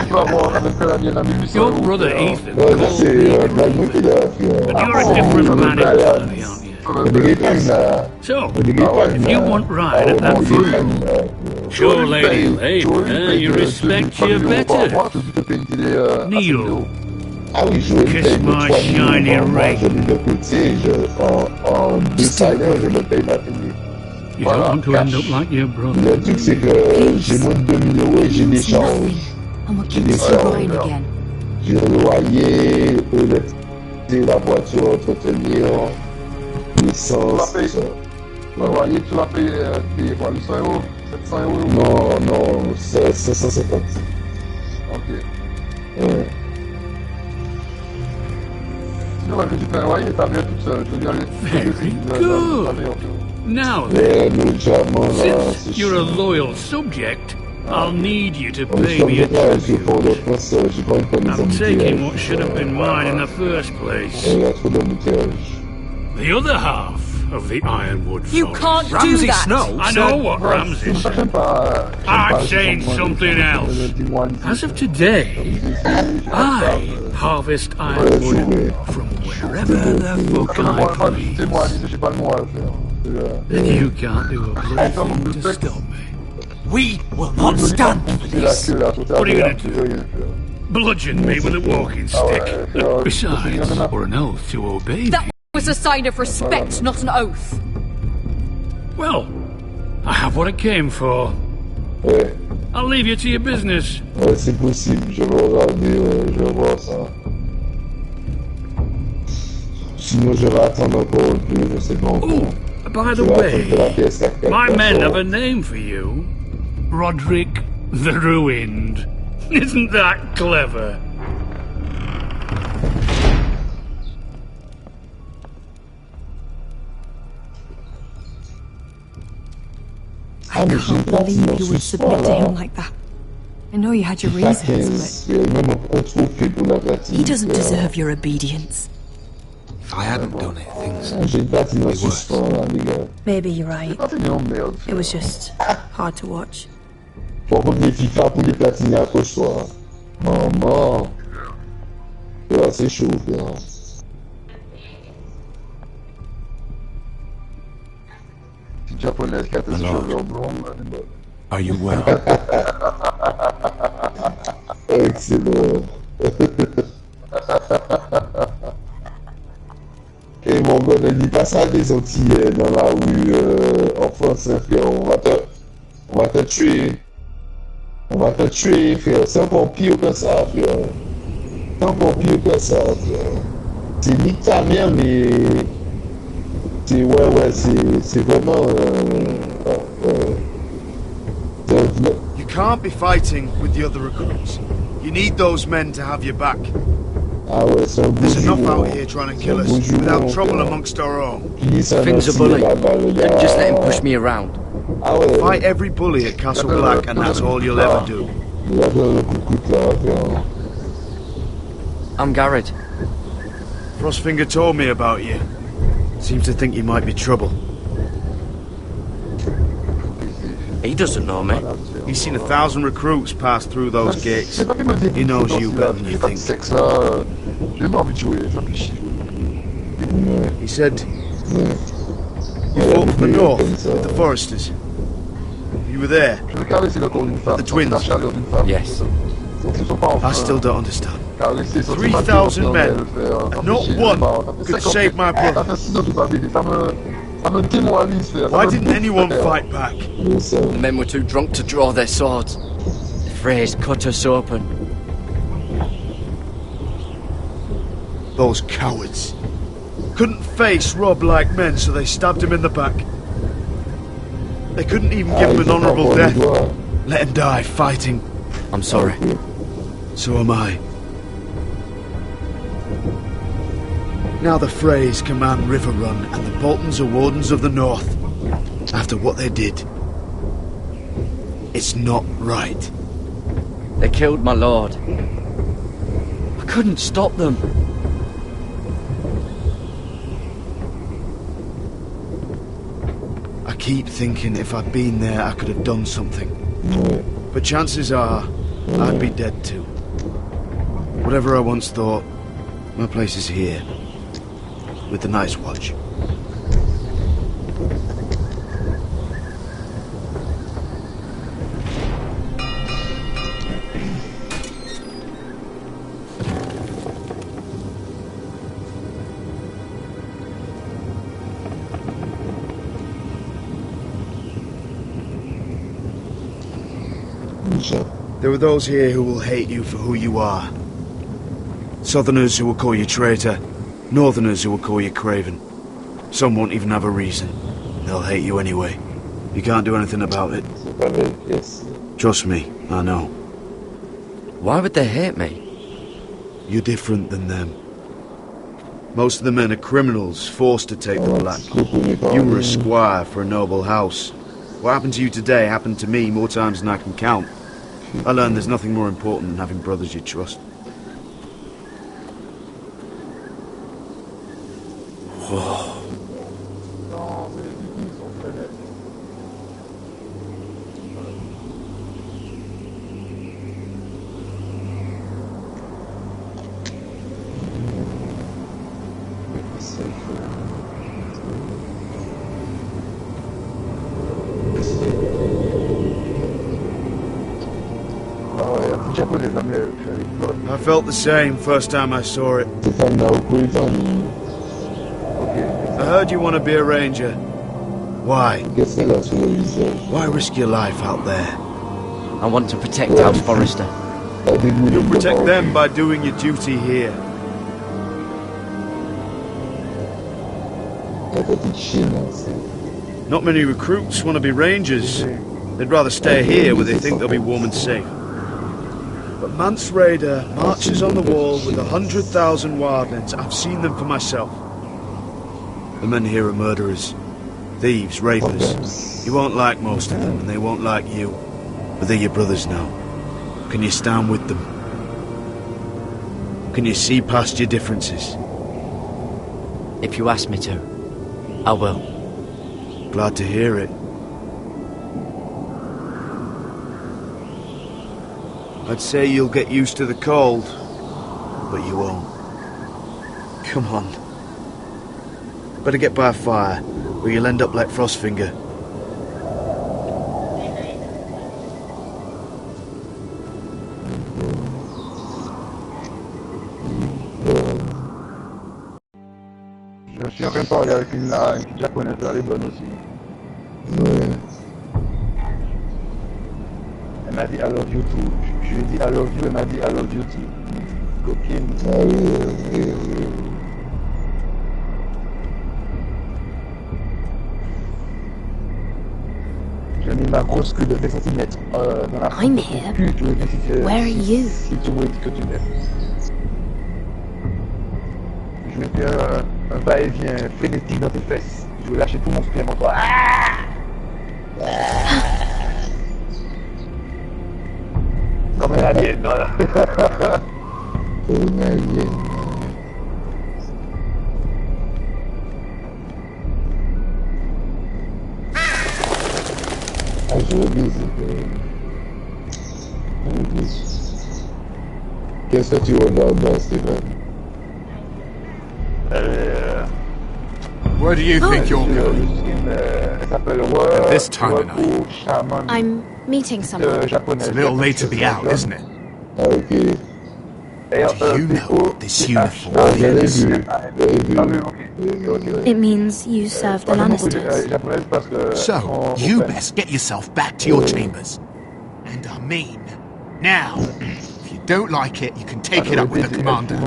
Your brother Ethan called me, but you're a different man entirely, aren't you? So, if you want right at that food, show Lady Elena you respect you better. Kneel. Kiss my shiny ring. You don't want to end up like your brother. Le truc c'est que j'ai moins de 2000 € et j'ai l'échange. J'ai le loyer, la voiture, entretenir, l'essence, tout ça. Le loyer, tu l'as payé quoi, 800 €, 700 €? Non, c'est 550. Ok. Ouais. Sinon, quand tu fais un loyer, t'as bien tout seul. Very good. Now then, since you're a loyal subject, I'll need you to pay me a tribute. I'm taking what should have been mine in the first place. The other half of the Ironwood Forest. You can't do Ramsay that! Snow I know what Ramsay said. I'm saying something else. As of today, I harvest ironwood from wherever the fuck I please. And you can't do a bloody thing to stop me. We will not stand for this. What are you going to do? Bludgeon me with a walking stick? Besides, or an oath to obey That me. was a sign of respect, not an oath. Well, I have what I came for. I'll leave you to your business. Ouais, c'est possible, je vais regarder, je vais voir ça. Sinon, je vais attendre encore un peu, je sais pas encore. By the way, my men have a name for you. Roderick the Ruined. Isn't that clever? I can't believe you would submit to him like that. I know you had your reasons, but he doesn't deserve your obedience. If I hadn't done it, things would be worse. Maybe you're right. It was just hard to watch. Pour revenir FIFA pour les platines accroche-toi. Maman. Ouais, c'est chaud, frère. Japonaise qui a tes cheveux blonds. Are you well? Excellent. Et mon gars, ne dis pas ça des Antillais dans la rue en français, frère. On va te tuer. On va te tuer, frère. C'est encore pire que ça, frère. C'est encore pire que ça, frère. C'est ni ta mère, mais... c'est vraiment... You can't be fighting with the other recruits. You need those men to have your back. There's enough out here trying to kill us without trouble amongst our own. Finn's a bully. Couldn't just let him push me around. Fight every bully at Castle Black and that's all you'll ever do. I'm Garrett. Frostfinger told me about you. Seems to think you might be trouble. He doesn't know me. He's seen 1,000 recruits pass through those gates. He knows you better than you think. He said you fought for the North with the Foresters. You were there. The twins. Yes. I still don't understand. 3,000 men, and not one could save my brother. Why didn't anyone fight back? The men were too drunk to draw their swords. The Freys cut us open. Those cowards. Couldn't face Rob like men, so they stabbed him in the back. They couldn't even give him an honourable death. Let him die fighting. I'm sorry. So am I. Now the Freys command River Run, and the Boltons are Wardens of the North. After what they did, it's not right. They killed my lord. I couldn't stop them. I keep thinking if I'd been there, I could have done something. But chances are, I'd be dead too. Whatever I once thought, my place is here. With the Night's Watch. There are those here who will hate you for who you are. Southerners who will call you traitor. Northerners who will call you craven. Some won't even have a reason. They'll hate you anyway. You can't do anything about it. Trust me, I know. Why would they hate me? You're different than them. Most of the men are criminals, forced to take the black. You were a squire for a noble house. What happened to you today happened to me more times than I can count. I learned there's nothing more important than having brothers you trust. I felt the same first time I saw it. I heard you want to be a ranger. Why? Why risk your life out there? I want to protect House Forrester. You'll protect them by doing your duty here. Not many recruits want to be rangers. They'd rather stay here where they think they'll be warm and safe. But Mance Raider marches on the wall with 100,000 wildlings. I've seen them for myself. The men here are murderers, thieves, rapers. You won't like most of them, and they won't like you. But they're your brothers now. Can you stand with them? Can you see past your differences? If you ask me to, I will. Glad to hear it. I'd say you'll get used to the cold, but you won't. Come on. Better get by a fire, or you'll end up like Frostfinger. Je suis en train de parler avec une japonaise, elle est bonne aussi. Elle m'a dit I love you too. Je lui ai dit I love you, elle m'a dit I love you too. Copine. J'ai mis ma grosse queue de 20 cm dans la I'm here. Where are you? Si tu veux que tu m'aimes. Je vais faire un va-et-vient frénétique dans tes fesses. Je vais lâcher tout mon sperme en toi. Comme un alien, voilà. Comme un alien. Ah, je l'oublie. Qu'est-ce que tu regardes, Stéphane? Where do you think you're going? At this time of night? I'm meeting someone. It's a little late to be out, isn't it? Okay. Do you know what this uniform means? It means you serve the Lannisters. So, you best get yourself back to your chambers. And I mean, now. If you don't like it, you can take it up with the commander.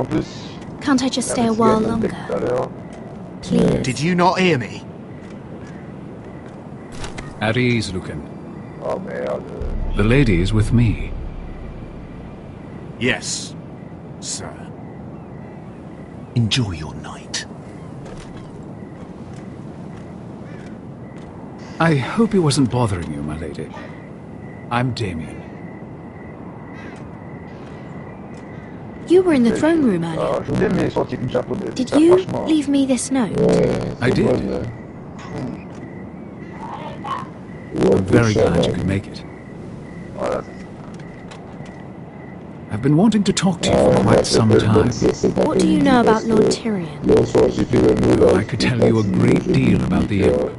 Can't I just stay a while longer? Please. Did you not hear me? At ease, Lucan. Oh merde. The lady is with me. Yes, sir. Enjoy your night. I hope he wasn't bothering you, my lady. I'm Damien. You were in the throne room earlier. Did you leave me this note? I did. I'm very glad you could make it. I've been wanting to talk to you for quite some time. What do you know about Lord Tyrion? I could tell you a great deal about the Imp.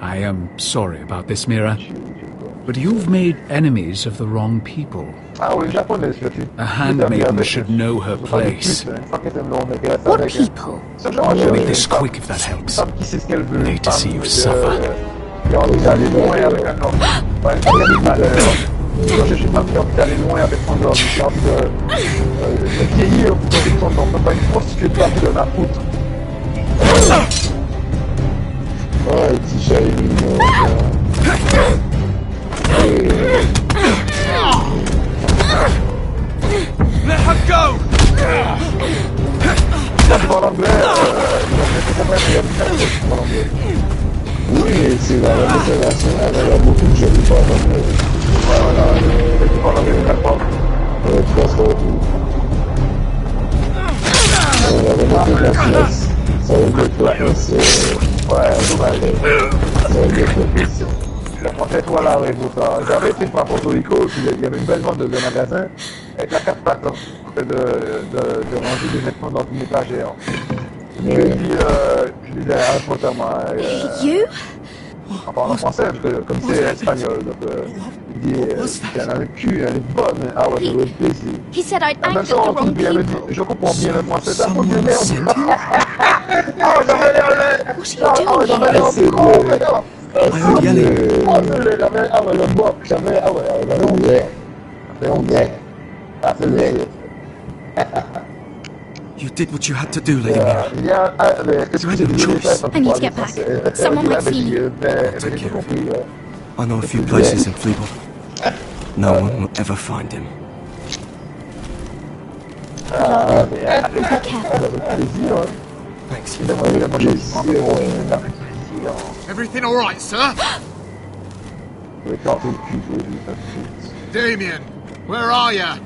I am sorry about this, Mira, but you've made enemies of the wrong people. A handmaiden should know her place. What people? Make this quick if that helps. I hate to see you suffer. Ouais, petit chat, Let her go! Oui, c'est la réservation, elle a beaucoup de jeux qui parlent anglais. Voilà, qui parlent anglais, elle parle. Tu passes par tout. Elle va mettre la place. Ça va mettre la place. Ouais, ça va mettre la place. La prochaine fois là, avec tout ça. J'avais été par Porto Rico, puis il y avait une belle vente de magasins avec la carte plateau de ranger des vêtements dans une étagère. Et puis, je disais à un moi, You? En parlant français, parce que comme c'est espagnol, donc il dit qu'elle a le cul, elle est bonne. Ah ouais, ça doit être plaisir. He said I'd En même acted temps, the wrong elle me dit, people. je comprends bien le français, c'est un peu de merde. Ah, j'avais l'air You did what you had to do, Lady Mira. You had no choice. I need to get back. Someone might see me. Take care of him. I know a few places in Fleabot. No one will ever find him. Be careful. Thanks. Everything all right, sir? Damien, where are you?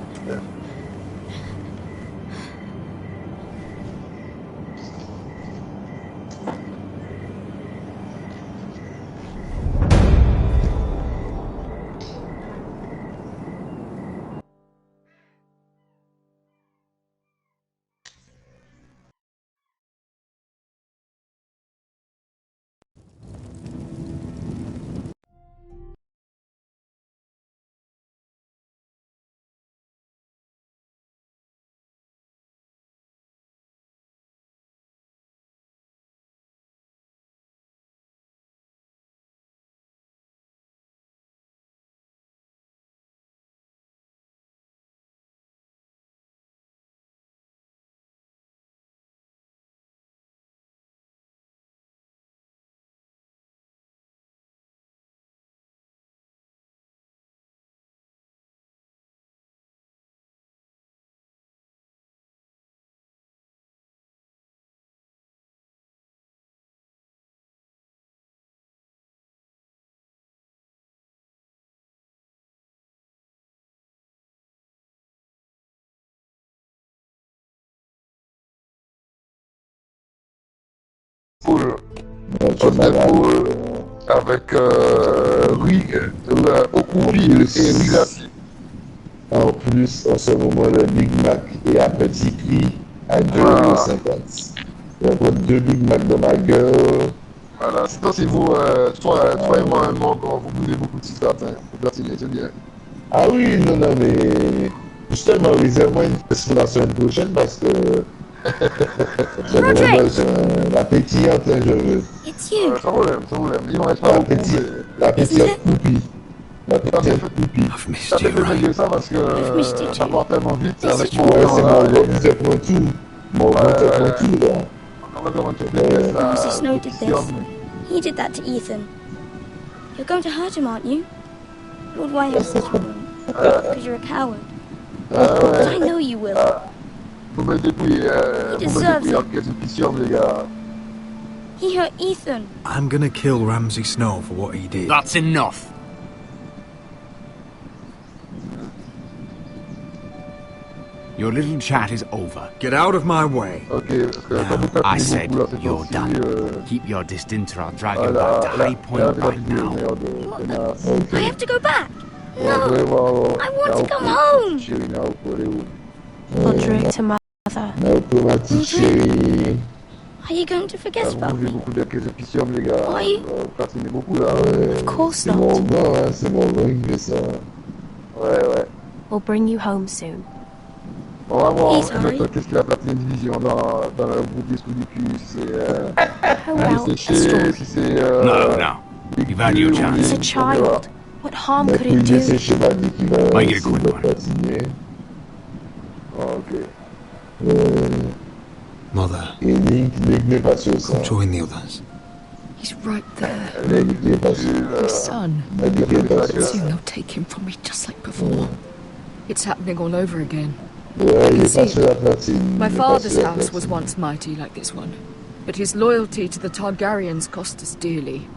Poule. Poule avec Okoubi et Rigasi. En plus, en ce moment, le Big Mac est à petit prix à 2,50 €. Il y a deux Big Mac dans ma gueule. Voilà, sinon si vous, toi et moi, vous buvez beaucoup de cigarettes, Platine, c'est bien. Ah oui, non, mais justement, réserve-moi une place pour la semaine prochaine parce que j'ai vraiment besoin l'appétillante, je veux. It's you. Sans problème, ils vont être pas beaucoup. L'appétillante poupie. L'appétillante poupie. Ça fait que je ça parce que ça part tellement vite avec mon ouais, c'est mon je prends tout. Ramsay Snow did this. He did that to Ethan. You're going to hurt him, aren't you? Lord Whitehill says you won't, because you're a coward. But I know you will. He deserves it. He hurt Ethan. I'm gonna kill Ramsay Snow for what he did. That's enough. Your little chat is over. Get out of my way. Now, I said you're done. Keep your distance or I'll drag you back to High Point right now. I have to go back. No, I want to come home. Roderick to mother. Are you going to forget about me? Are you? Of course not. We'll bring you home soon. He's sorry. How about a story? No. You've had your chance. He's a child. What harm could it do? Make it a quick one. Mother, come join the others. He's right there. My son. Soon they'll take him from me just like before. It's happening all over again. I can see it. My father's house was once mighty like this one, but his loyalty to the Targaryens cost us dearly.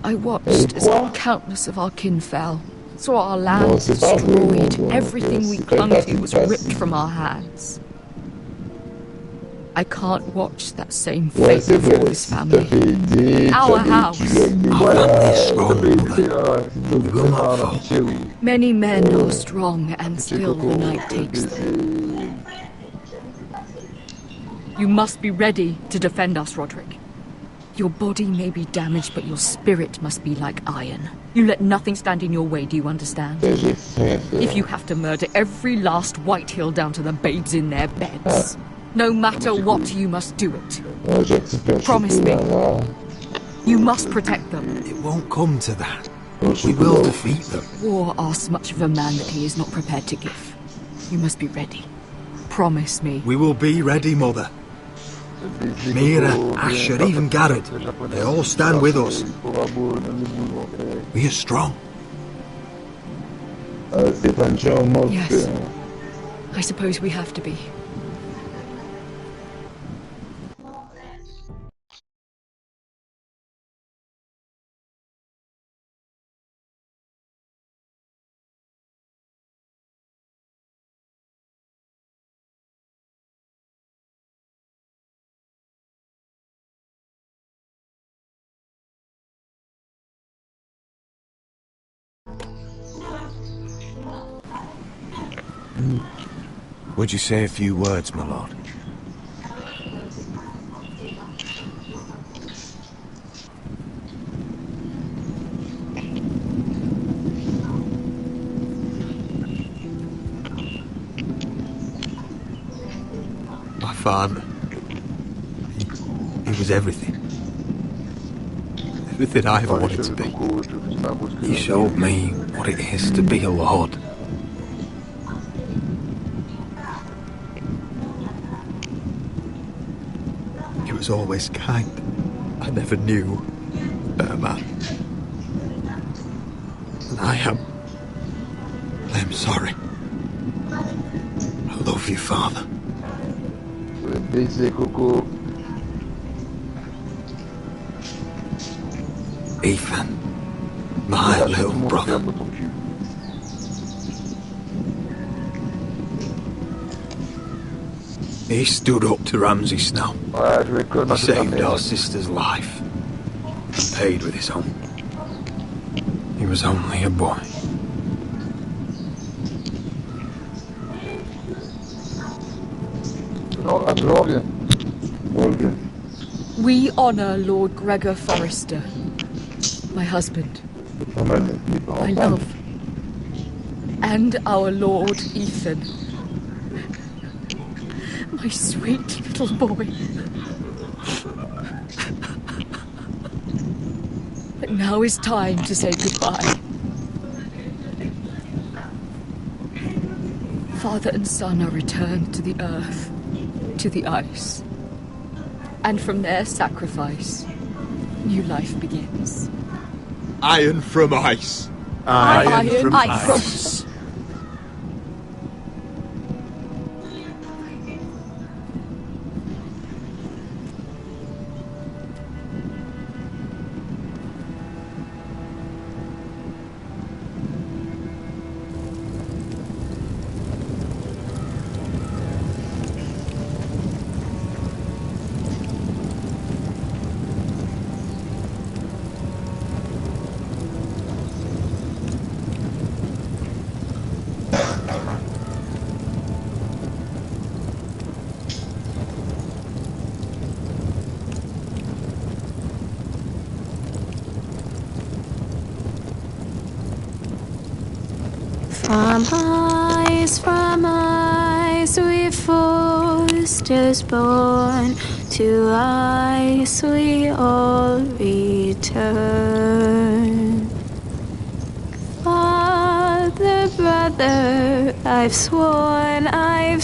I watched as countless of our kin fell, saw our lands destroyed, everything we clung to was ripped from our hands. I can't watch that same fate before this family. Our house. Our family is strong, Mother. We will not fall. Many men are strong, and still the night takes them. You must be ready to defend us, Roderick. Your body may be damaged, but your spirit must be like iron. You let nothing stand in your way, do you understand? If you have to murder every last Whitehill down to the babes in their beds, no matter what, you must do it. Promise me. You must protect them. It won't come to that. We will defeat them. War asks much of a man that he is not prepared to give. You must be ready. Promise me. We will be ready, Mother. Mira, Asher, even Garrett, they all stand with us. We are strong. Yes. I suppose we have to be. Would you say a few words, my lord? My father, he was everything. Everything I ever wanted to be. He showed me what it is to be a lord. He was always kind. I never knew a better man. And I am sorry. I love you, Father. Ethan, my little brother. He stood up to Ramsay Snow. He saved our sister's life. He paid with his own. He was only a boy. We honor Lord Gregor Forrester, my husband, my love, and our Lord Ethan, my sweet little boy. But now is time to say goodbye. Father and son are returned to the earth. to the ice. And from their sacrifice, new life begins. Iron from ice. Iron from ice. From ice we foresters born, to ice we all return. Father, brother, I've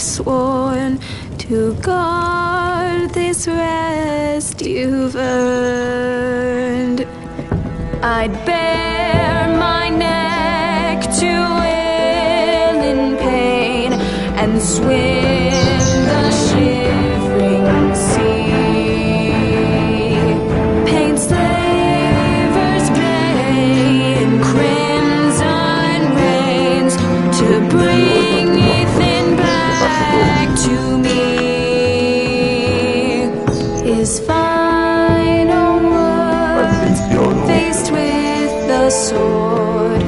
sworn to guard this rest you've earned. I'd bare my neck to will in pain and swim the shivering sea. Paint slavers play in crimson rains to bring Ethan back to me. His final words, faced with the sword,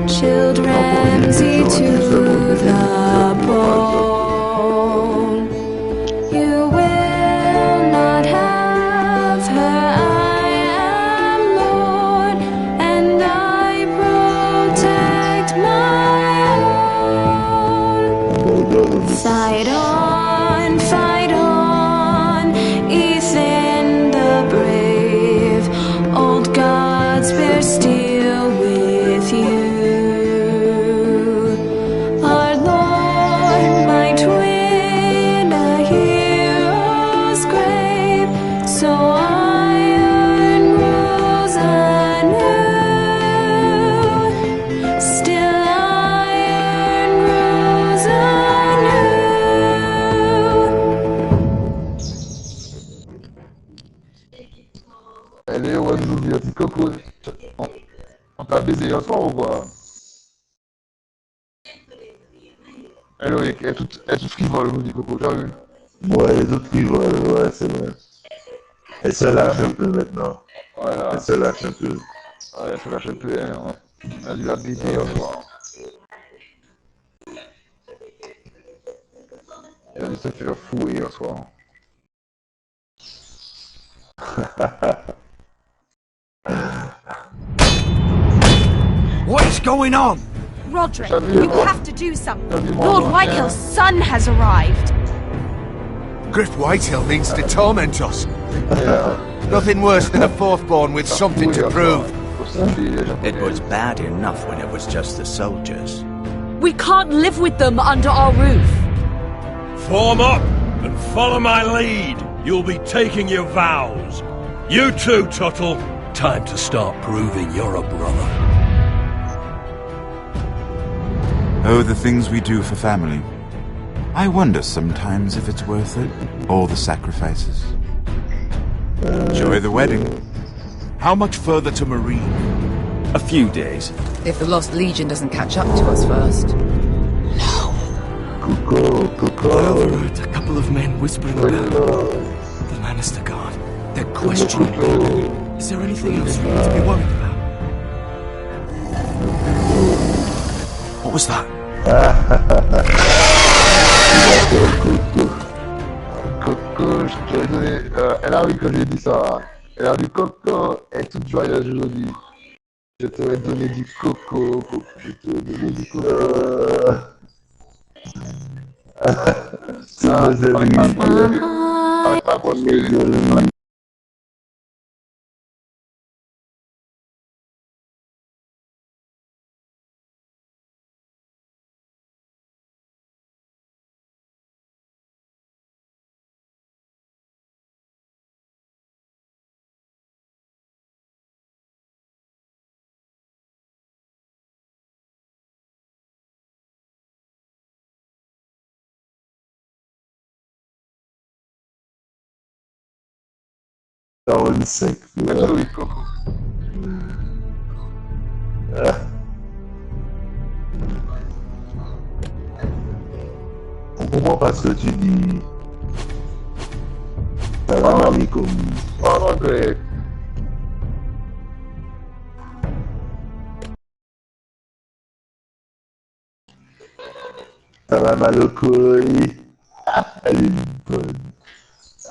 chilled Ramsay to the bone. You will not have her, I am Lord, and I protect my own. Fight on, Ethan the brave, old gods bear steel with you. Our Lord might win a hero's grave, so iron rules anew. Still iron rules anew. Elle est où, nous dire, petit coco? On t'a baisé hier soir ou quoi? Elle est toute frivole, nous dit Coco, t'as vu? Ouais, elle est toute frivole, ouais, c'est vrai. Elle se lâche un peu maintenant. Voilà. Elle se lâche un peu. Ouais, elle se lâche un peu, hein, ouais. Elle lui a baisé hier soir. Elle a dû se faire fouer hier soir. What is going on? Roderick, you have to do something. Lord Whitehill's son has arrived. Griff Whitehill means to torment us. Nothing worse than a fourth-born with something to prove. It was bad enough when it was just the soldiers. We can't live with them under our roof. Form up and follow my lead. You'll be taking your vows. You too, Tuttle. Time to start proving you're a brother. Oh, the things we do for family. I wonder sometimes if it's worth it. All the sacrifices. Enjoy the wedding. How much further to Marine? A few days. If the Lost Legion doesn't catch up to us first. I overheard a couple of men whispering about the Lannister Guard. They're questioning me. Is there anything else we need to be worried about? What was that? Coco, je te donné. Elle a vu que j'ai dit ça. Elle a vu Coco est toute joyeuse aujourd'hui. Je t'aurais donné du coco. Je t'aurais donné du coco. C'est mes amis. Avec ma grosse 45. On comprend pas ce que tu dis. Salam alaikum. Salam alaikum. Elle est bonne.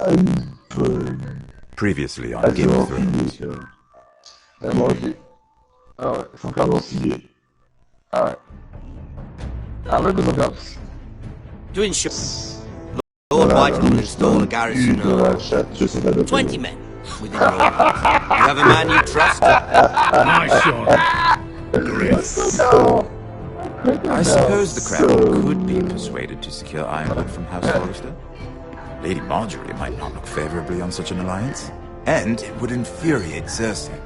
Elle est bonne. Previously on Game of Thrones. Moi aussi. Ah ouais, son cadre aussi. Ah ouais. Avec son cadre. To ensure Lord White will install a garrison of 20 men within your limits. You have a man you trust? Nice shot. I suppose the Crown could be persuaded to secure Ironwood from House Forrester. Lady Marjorie might not look favourably on such an alliance, and it would infuriate Cersei.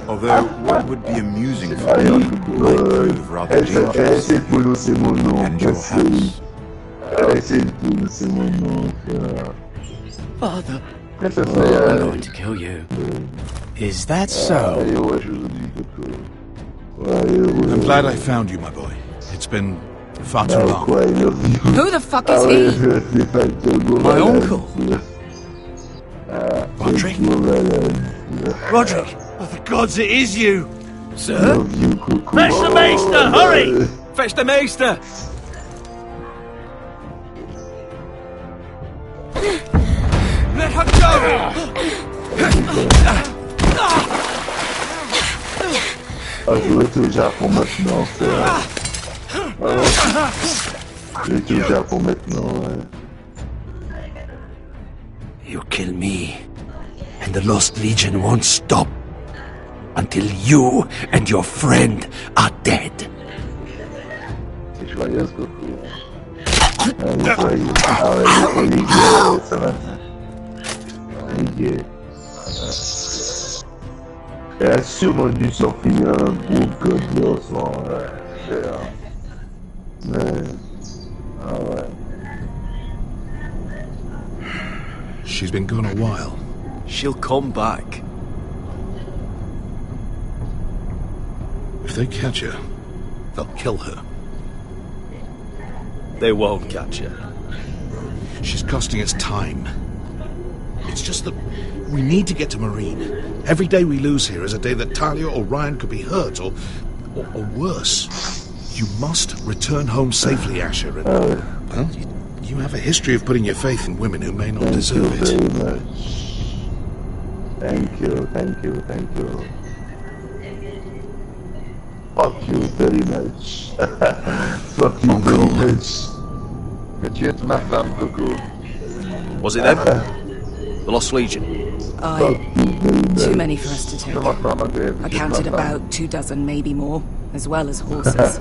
Although what would be amusing for me might prove rather dangerous. And your house. Father, I'm going to kill you. Is that so? I'm glad I found you, my boy. It's been far too long. Who the fuck is he? My uncle. Roderick? Roderick! Oh, the gods, it is you! Sir? Fetch the Maester, hurry! Fetch the Maester! Let her Je vais tout au Japon maintenant, frère. Je vais tout au Japon maintenant, ouais. You kill me, and the Lost Legion won't stop until you and your friend are dead. C'est joyeux, ce coco. Elle est joyeuse. Ah ouais, elle est gay, ça va. Elle est gay. Elle a sûrement dû sortir un gros code de son, mais... Ah ouais. She's been gone a while. She'll come back. If they catch her, they'll kill her. They won't catch her. She's costing us time. It's just that we need to get to Marine. Every day we lose here is a day that Talia or Ryan could be hurt, or worse. You must return home safely, Asher, and, well, you have a history of putting your faith in women who may not deserve it. Thank you, thank you, thank you. Fuck you very much. Fuck you very much. Que tu es ma femme, Coco. Was it them? The Lost Legion? Too many for us to take. I counted about 24, maybe more, as well as horses.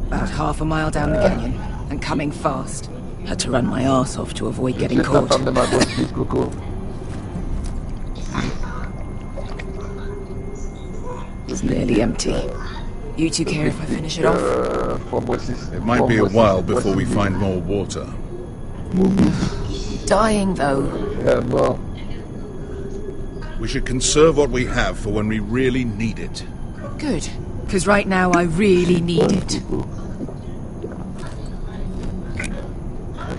About half a mile down the canyon, and coming fast. Had to run my arse off to avoid getting caught. It's nearly empty. You two care if I finish it off? It might be a while before we find more water. Dying, though. Yeah, well. We should conserve what we have for when we really need it. Good, because right now I really need it.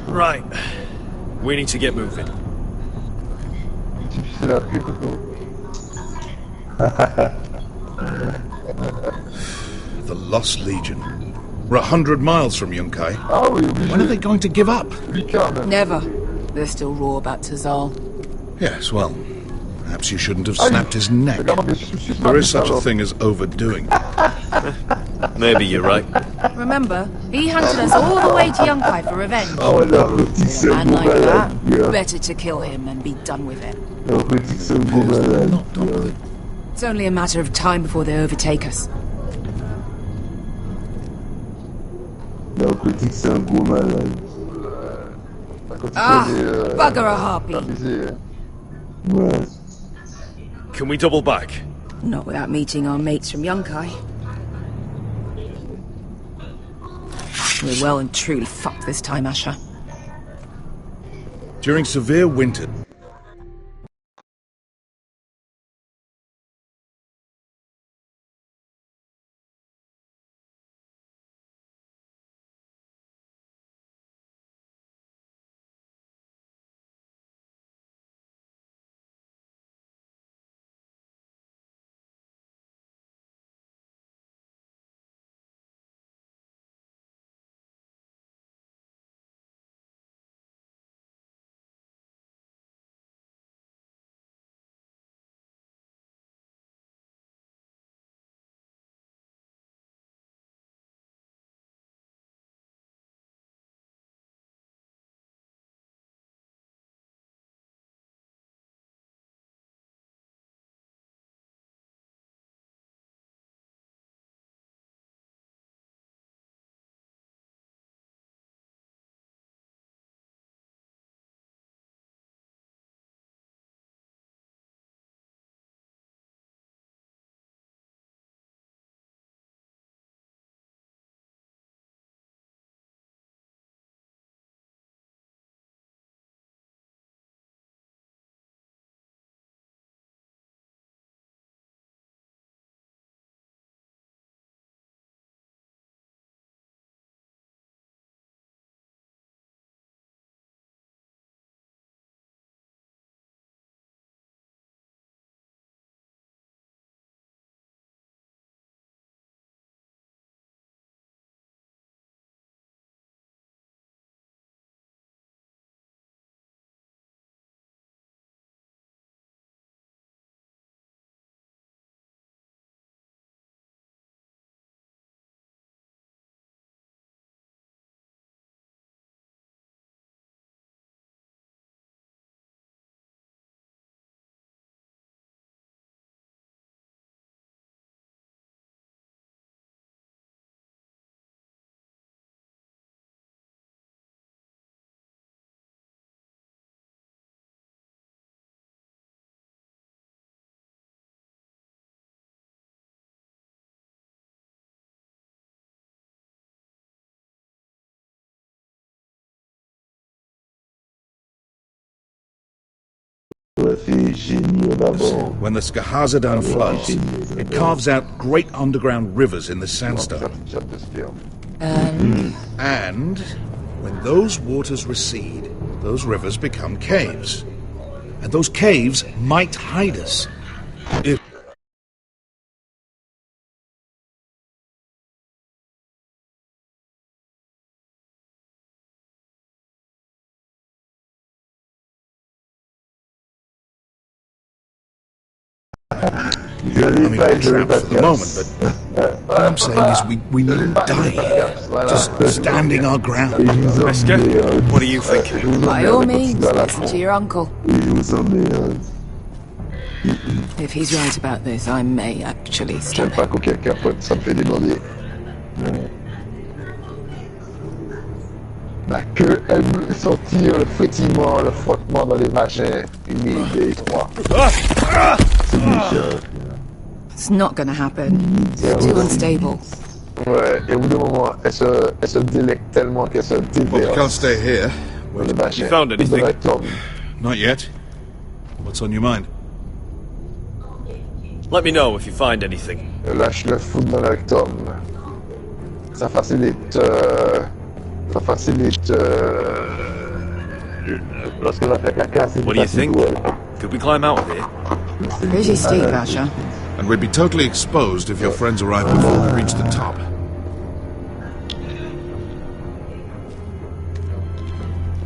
Right. We need to get moving. The Lost Legion. We're 100 miles from Yunkai. When are they going to give up? Never. They're still raw about Tazal. Yes, well, perhaps you shouldn't have snapped his neck. There is such a thing as overdoing it. Maybe you're right. Remember, he hunted us all the way to Yunkai for revenge. And like that, better to kill him and be done with it. It's only a matter of time before they overtake us. Ah, bugger a harpy. Can we double back? Not without meeting our mates from Yunkai. We're well and truly fucked this time, Asher. During severe winter, When the Skahazadam floods, it carves out great underground rivers in the sandstone. And when those waters recede, those rivers become caves. And those caves might hide us. If I mean, we're trapped for the moment, but what I'm saying is we needn't die here, just standing our ground. Wesker, what do you think? By all means, listen to your uncle. If he's right about this, I may actually stop him. La queue, elle veut sentir le frétillement, le frottement dans les vagins. Une idée, toi. C'est méchant. It's not gonna happen. It's too unstable. Ouais, et au bout d'un moment, elle se délecte tellement qu'elle se déverse. Well, we can't stay here. You found anything? Not yet. What's on your mind? Let me know if you find anything. Lâche le foot dans le rectum. Ça facilite lorsque la fait caca, c'est What do you think? Could we climb out of here? Pretty steep, Asher. And we'd be totally exposed if your friends arrived before we reached the top.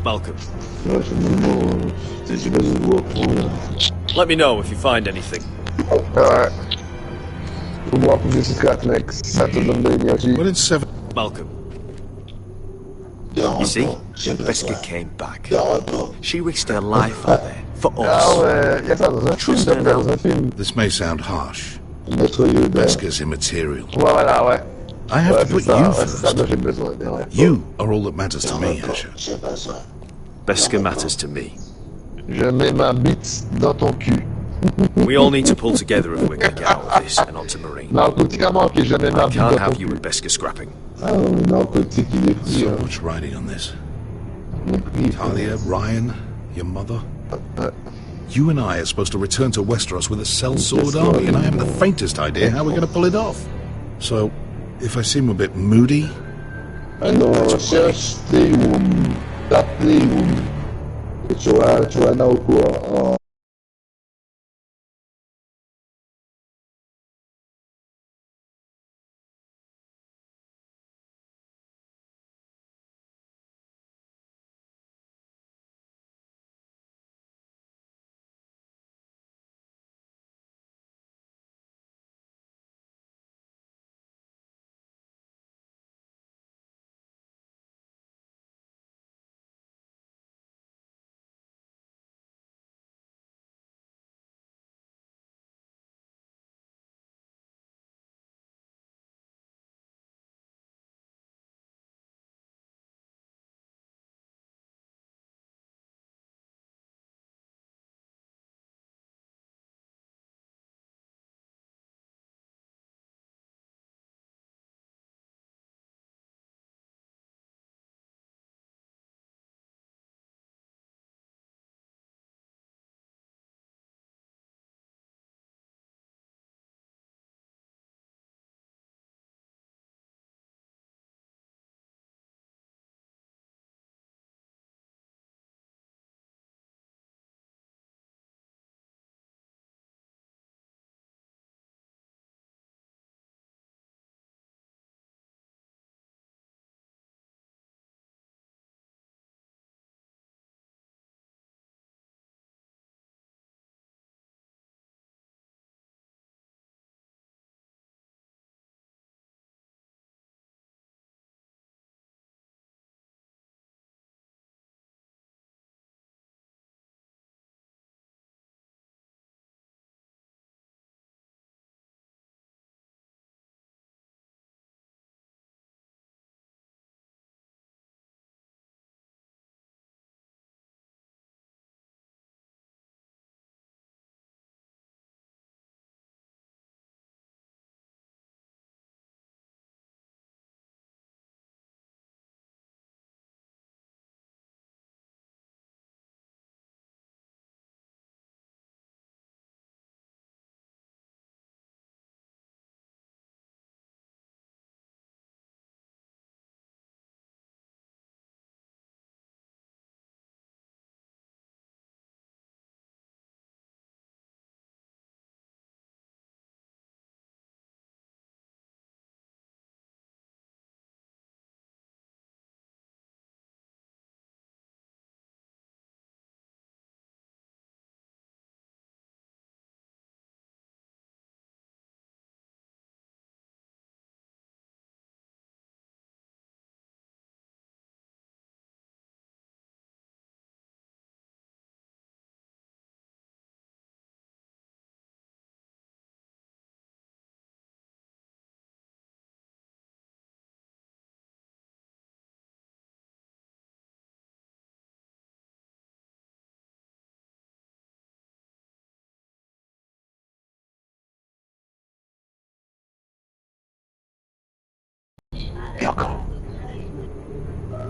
Malcolm. Let me know if you find anything. Alright. Walk jusqu'à next. Ça te donne de l'énergie. Well, it's 7. Malcolm. You see, Wesker came back. She risked her life out there for us. Trust her now. This may sound harsh. Wesker's immaterial. I have to put you first. You are all that matters to me, Asher. Wesker matters to me. Je mets ma bite dans ton cul. We all need to pull together if we're going to get out of this and onto Marine. I can't have you and Wesker scrapping. So much riding on this. Talia, Ryan, your mother. You and I are supposed to return to Westeros with a sellsword army, and I haven't the faintest idea how we're going to pull it off. So, if I seem a bit moody... Alors, cherche Playroom. La Playroom. Et tu vas là au cours.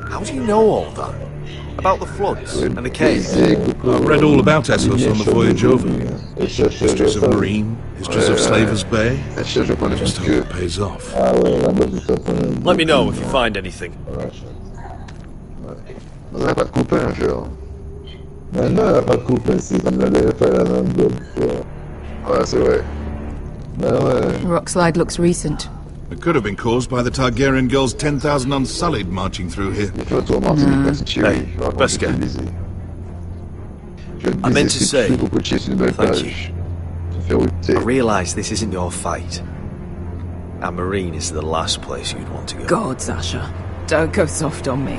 How do you know all that? About the floods and the cave? I've read all about Essos on the voyage over. Histories of Marine, histories of Slavers Bay. Just hope it pays off. Let me know if you find anything. On n'a pas de copain, genre. Maintenant, on n'a pas de copain, si on allait faire la même fois. Ouais, c'est vrai. Ben ouais. Rockslide looks recent. It could have been caused by the Targaryen girls 10,000 unsullied marching through here. Hey, Beska. I meant to say, thank you. I realise this isn't your fight. And Marine is the last place you'd want to go. God, Sasha. Don't go soft on me.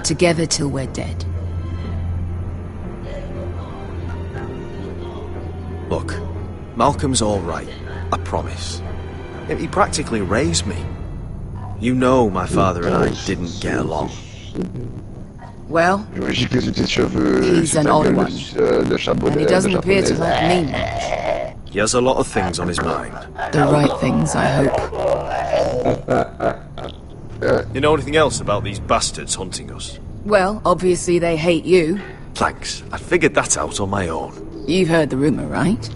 Together till we're dead. Look, Malcolm's all right, I promise. He practically raised me. You know my father and I didn't get along. Well, he's an odd one. And he doesn't appear to like me much. He has a lot of things on his mind. The right things, I hope. You know anything else about these bastards hunting us? Well, obviously they hate you. Thanks. I figured that out on my own. You've heard the rumor, right?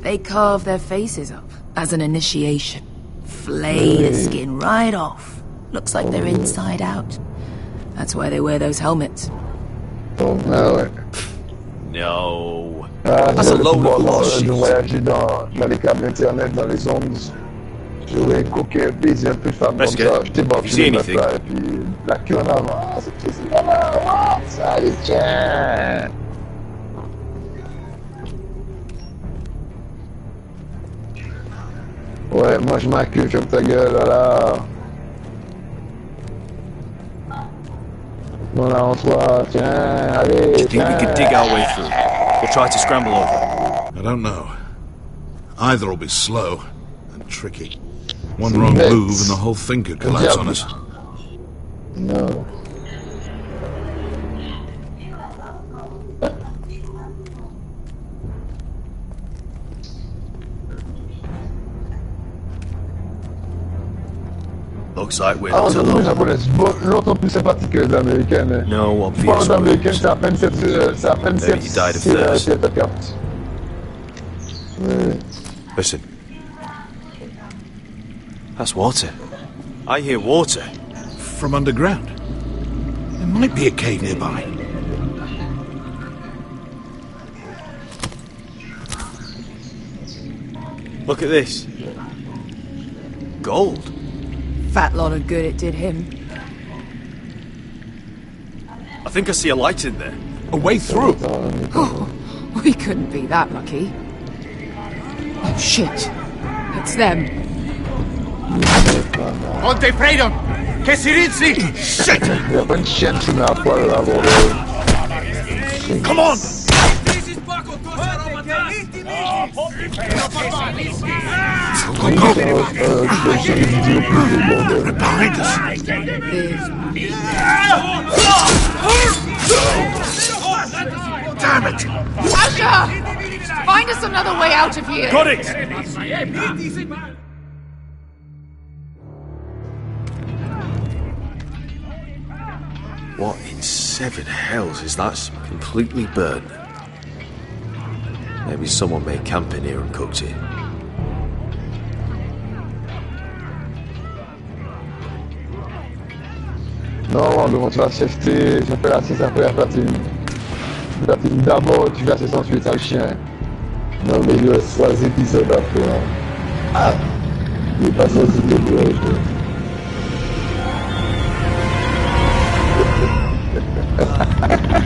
They carve their faces up as an initiation. Flay the skin right off. Looks like they're inside out. That's why they wear those helmets. No. That's a load of bullshit. Beska, if you see anything... Ouais, moi je m'accuse, ferme ta gueule, voilà. Voilà, en toi, tiens, allez, Do you think we could dig our way through? Or try to scramble over? I don't know. Either will be slow and tricky. One wrong move and the whole thing could collapse on us. No. Looks like we're not alone. L'autre plus sympathique que les Américaines. No obvious Les Américaines, c'est à peine 7 Maybe he died of thirst. Listen. That's water. I hear water. From underground. There might be a cave nearby. Look at this. Gold. Fat lot of good it did him. I think I see a light in there. A way through. Oh, we couldn't be that lucky. Oh shit. It's them. Conte Freedom! Che si rizzi! Shit! Come on! Go! Behind us! Damn it! Sasha! Find us another way out of here! Got it! What in seven hells is that completely burned? Maybe someone made camp in here and cooked it. Non, on demande la safety, je fais la cesse après la platine. Platine d'abord, tu vas ensuite un chien. Non, mais il reste 3 épisodes après. Ah! Il est pas sorti de bleu.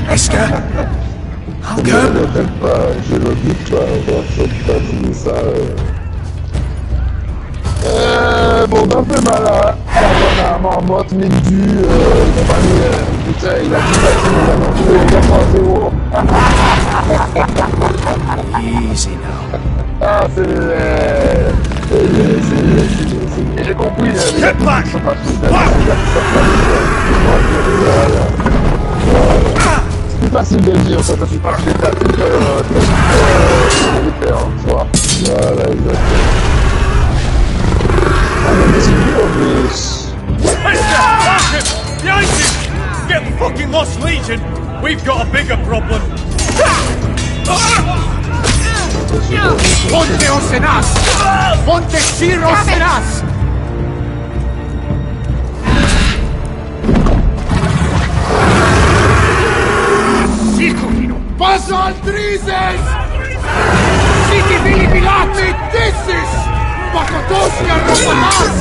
Beska? How come? Je ne doute pas, on va finir ça. Bon, d'un peu mal à la marmotte, mais du compagnie, putain, il a tout battu, il a 4-0. Easy now. Ah, c'est j'ai compris. Step back! plus facile de le dire quand je suis parti de pratique militaire en soi. Voilà, exactement. I'm a TV of this. Behind you! Get fucking lost, Legion! We've got a bigger problem. Ponteos en as! Pontesiros en as! Sikulino! Paso al Drizes! Siti Vili Pilati Dissis! Pakotosia Ropanas!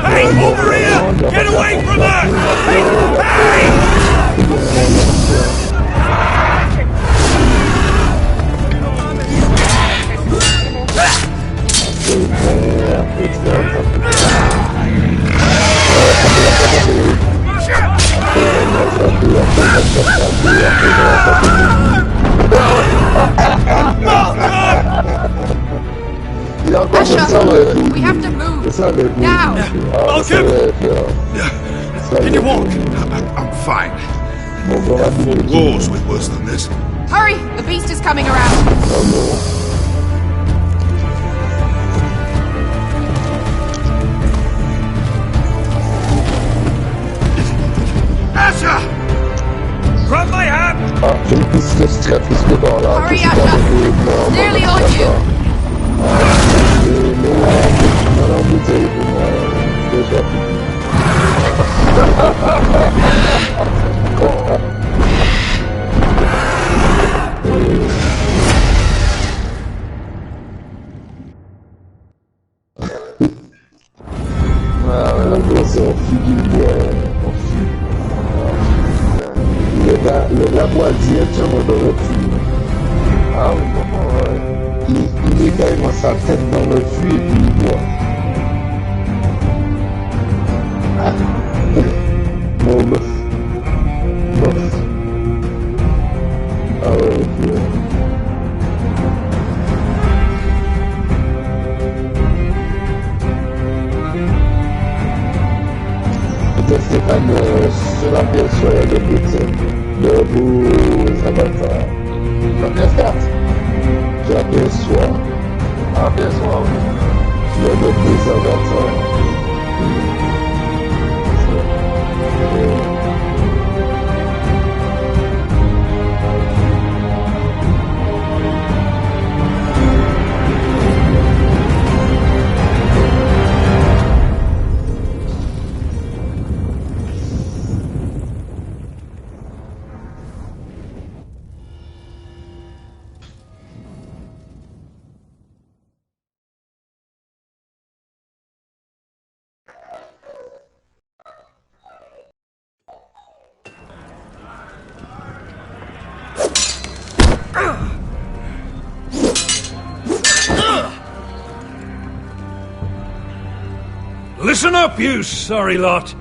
Hey! Over here! Get away from her! Hey! Asha, we have to move. Now! Malcolm! Can you walk? I'm fine. I've fought wars with worse than this. Hurry! The beast is coming around. Asha! Grab my hand! Hurry, Asha! It's nearly on you! La moitié, tu me donnes plus. Ah oui, bon, il est carrément sa tête dans le puits et puis il boit. Bon, bof. Ah ouais, ok. Peut-être Stéphane se l'aperçoit de bêtises. Debout, avatars. J'aperçois. Aperçois, oui. Le debout, avatars. Listen up, you sorry lot.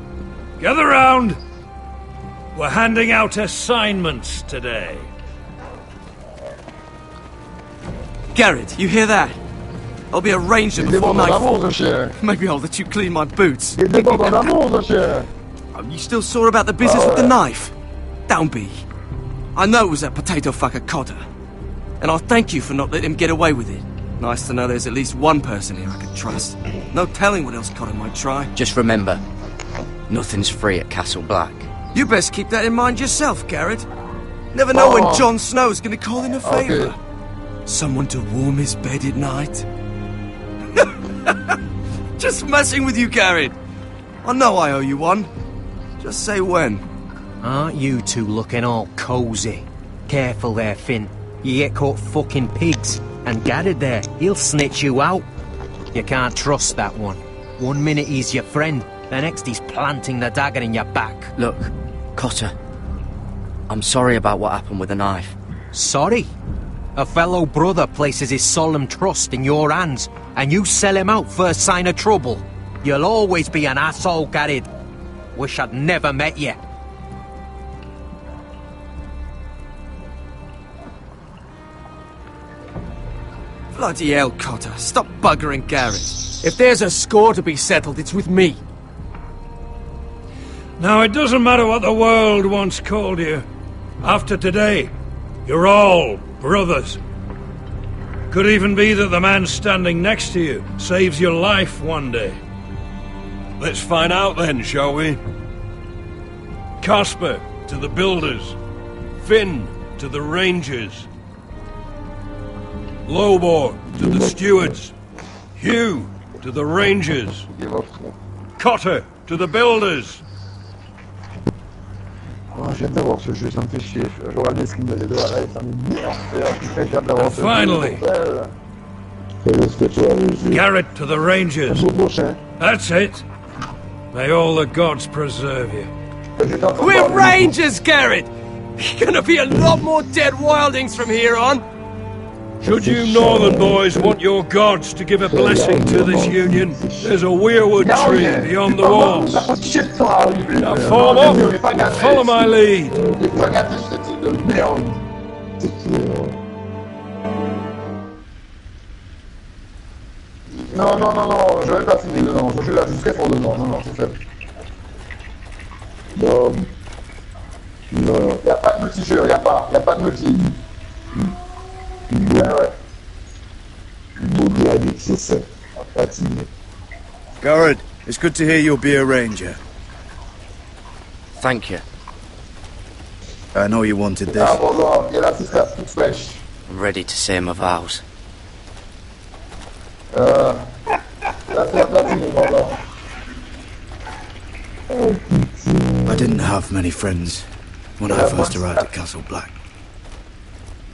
Gather round. We're handing out assignments today. Garrett, you hear that? I'll be a ranger before nightfall. Maybe I'll let you clean my boots. Oh, you still sore about the business with the knife? Don't be. I know it was that potato fucker Cotter. And I'll thank you for not letting him get away with it. Nice to know there's at least one person here I can trust. No telling what else Cotter might try. Just remember, nothing's free at Castle Black. You best keep that in mind yourself, Garrett. Never know when Jon Snow's gonna call in a favor. Okay. Someone to warm his bed at night. Just messing with you, Garrett. I know I owe you one. Just say when. Aren't you two looking all cosy? Careful there, Finn. You get caught fucking pigs. And Garrett there, he'll snitch you out. You can't trust that one. One minute he's your friend, the next he's planting the dagger in your back. Look, Cotter, I'm sorry about what happened with the knife. Sorry? A fellow brother places his solemn trust in your hands, and you sell him out first sign of trouble. You'll always be an asshole, Garrett. Wish I'd never met you. Bloody hell, Cotter. Stop buggering Garrett. If there's a score to be settled, it's with me. Now, it doesn't matter what the world once called you. After today, you're all brothers. Could even be that the man standing next to you saves your life one day. Let's find out then, shall we? Casper to the builders. Finn to the rangers. Lobor to the stewards. Hugh to the rangers. Cotter to the builders. Oh, j'aime d'avoir ce jeu, ça me fait chier. Je regarde les skins de la live, ça me fait d'avoir ce jeu. Finally, Garrett to the rangers. That's it. May all the gods preserve you. We're rangers, Garrett! Gonna be a lot more dead wildings from here on. Should you northern boys want your gods to give a blessing to this union, there's a weirwood tree beyond the walls. Now form up and follow my lead. Non, je vais pas finir dedans, je suis là jusqu'à fort dedans, non, c'est faible. Non, y'a pas de multijoueur, y'a pas de multi. Garrett, it's good to hear you'll be a ranger. Thank you. I know you wanted this. I'm ready to say my vows. I didn't have many friends when I first arrived at Castle Black.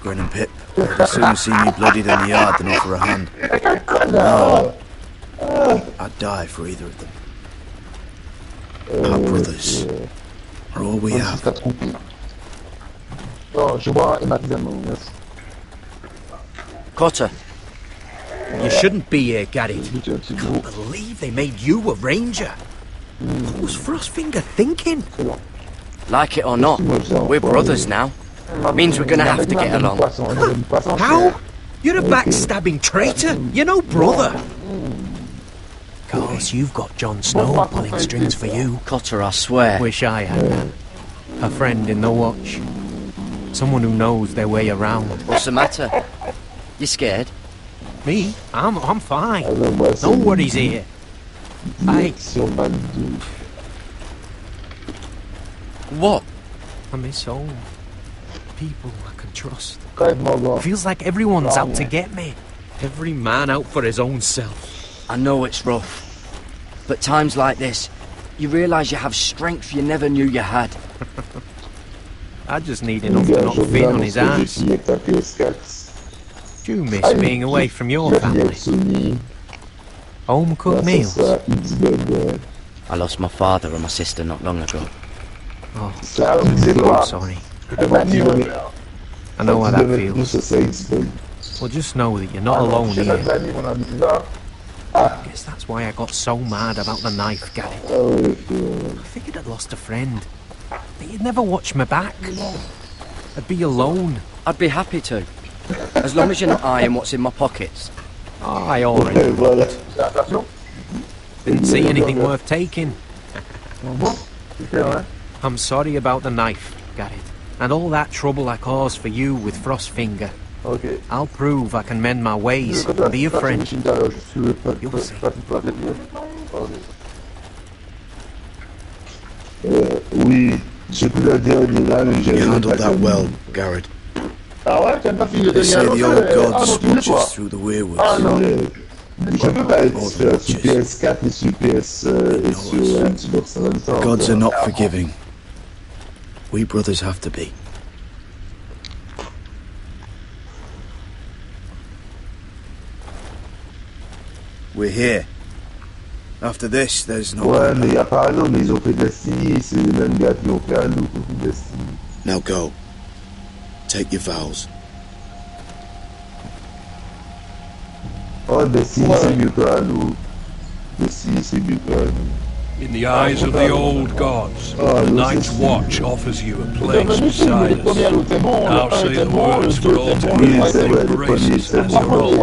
Grin and Pip would as soon see me bloodied in the yard than offer a hand. No, I'd die for either of them. Our brothers are all we have. Cotter. You shouldn't be here, Garrett. Can't believe they made you a ranger. What was Frostfinger thinking? Like it or not, we're brothers now. Means we're gonna have to get along. How? You're a backstabbing traitor. You're no brother. Course, you've got Jon Snow pulling strings for you. Cotter, I swear. Wish I had that. A friend in the watch. Someone who knows their way around. What's the matter? You scared? Me? I'm fine. No worries here. What? I miss home. People I can trust. It feels like everyone's out to get me. Every man out for his own self. I know it's rough. But times like this, you realise you have strength you never knew you had. I just need enough to not fit on his ass. Do you miss being away from your family? Home-cooked meals? I lost my father and my sister not long ago. Oh, I'm sorry. I know how that feels. Well, just know that you're not alone here. I guess that's why I got so mad about the knife, Garrett. I figured I'd lost a friend. But you'd never watch me back. I'd be alone. I'd be happy to. As long as you're not eyeing what's in my pockets. Oh, I already would. Didn't see anything worth taking. I'm sorry about the knife, Garrett. And all that trouble I caused for you with Frostfinger. Okay. I'll prove I can mend my ways and be a friend. You'll see. You handled that well, Garrett. They say the old gods watch us through the weirwoods. Je peux pas être sur PS4 et sur PS et sur Xbox en même temps. Gods are not forgiving. We brothers have to be. We're here. After this, there's no... Ouais, mais il y a pas un autre, mais ils ont fait Destiny, c'est les mêmes gars qui ont fait un autre qui fait Destiny. Now go. Take your vows. Oh, Destiny, c'est mieux que un autre. Destiny, c'est mieux que un autre. In the eyes of the old gods, the Night's Watch offers you a place beside us. Now say the words for all to hear and embrace as your own.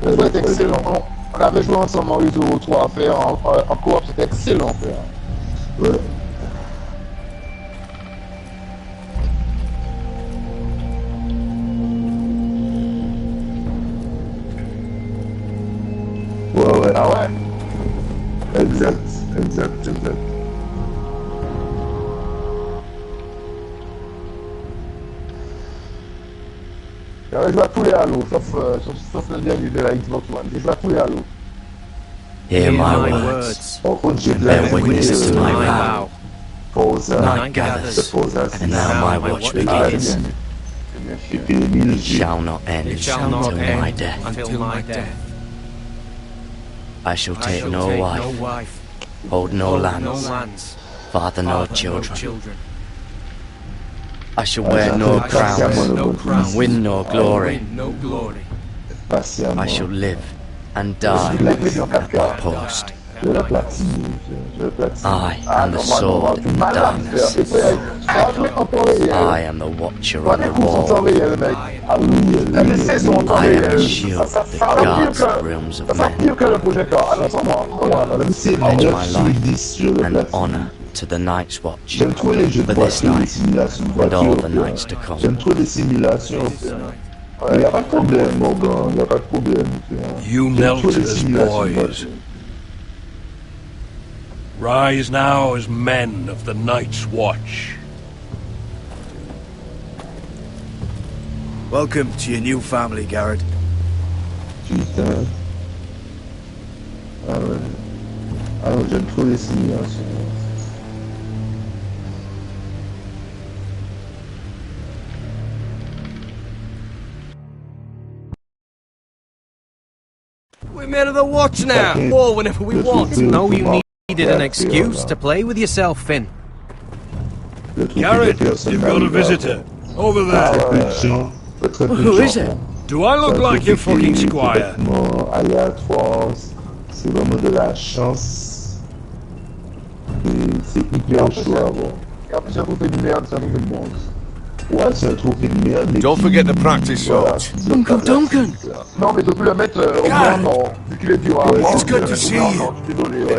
Le jeu est excellent. On avait joué ensemble en réseau 3 à faire en coop, c'était excellent. Ouais. Ouais. Ah ouais? Exact. J'avais joué à tous les Halo, sauf le dernier de la Xbox One. J'ai joué à tous les Halo. Hear my words, bear witness to my vow. Night gathers, and now my watch begins. It shall not end until my death. I shall take no wife, hold no lands, father no children. I shall wear no crown, win no glory. I shall live and die at my post. I am the sword in darkness. I am the watcher on the wall. I am the shield that guards the realms of men. Pledge my life and honour to the Night's Watch for this night and all the nights to come. J'aime trop les simulations. Il n'y a pas de problème, Morgan, il n'y a pas de problème. You melted as boys. Rise now as men of the Night's Watch. Welcome to your new family, Garrett. Putain. Ah ouais. Ah ouais, j'aime trop les simulations. We're men of the watch now. War whenever we want. No, you needed an excuse to play with yourself, Finn. Garrett, you've got a visitor. Over there. Who is it? Do I look like your fucking squire? C'est vraiment de la chance. C'est hyper chaud à voir. Et en plus, ça vous fait de merde, ça vous fait de bon. Ouais, c'est un trophée de merde. Mais don't forget the practice sword. Uncle Duncan! Non, mais tu peux le mettre au grand, vu qu'il est dur à It's good to see you.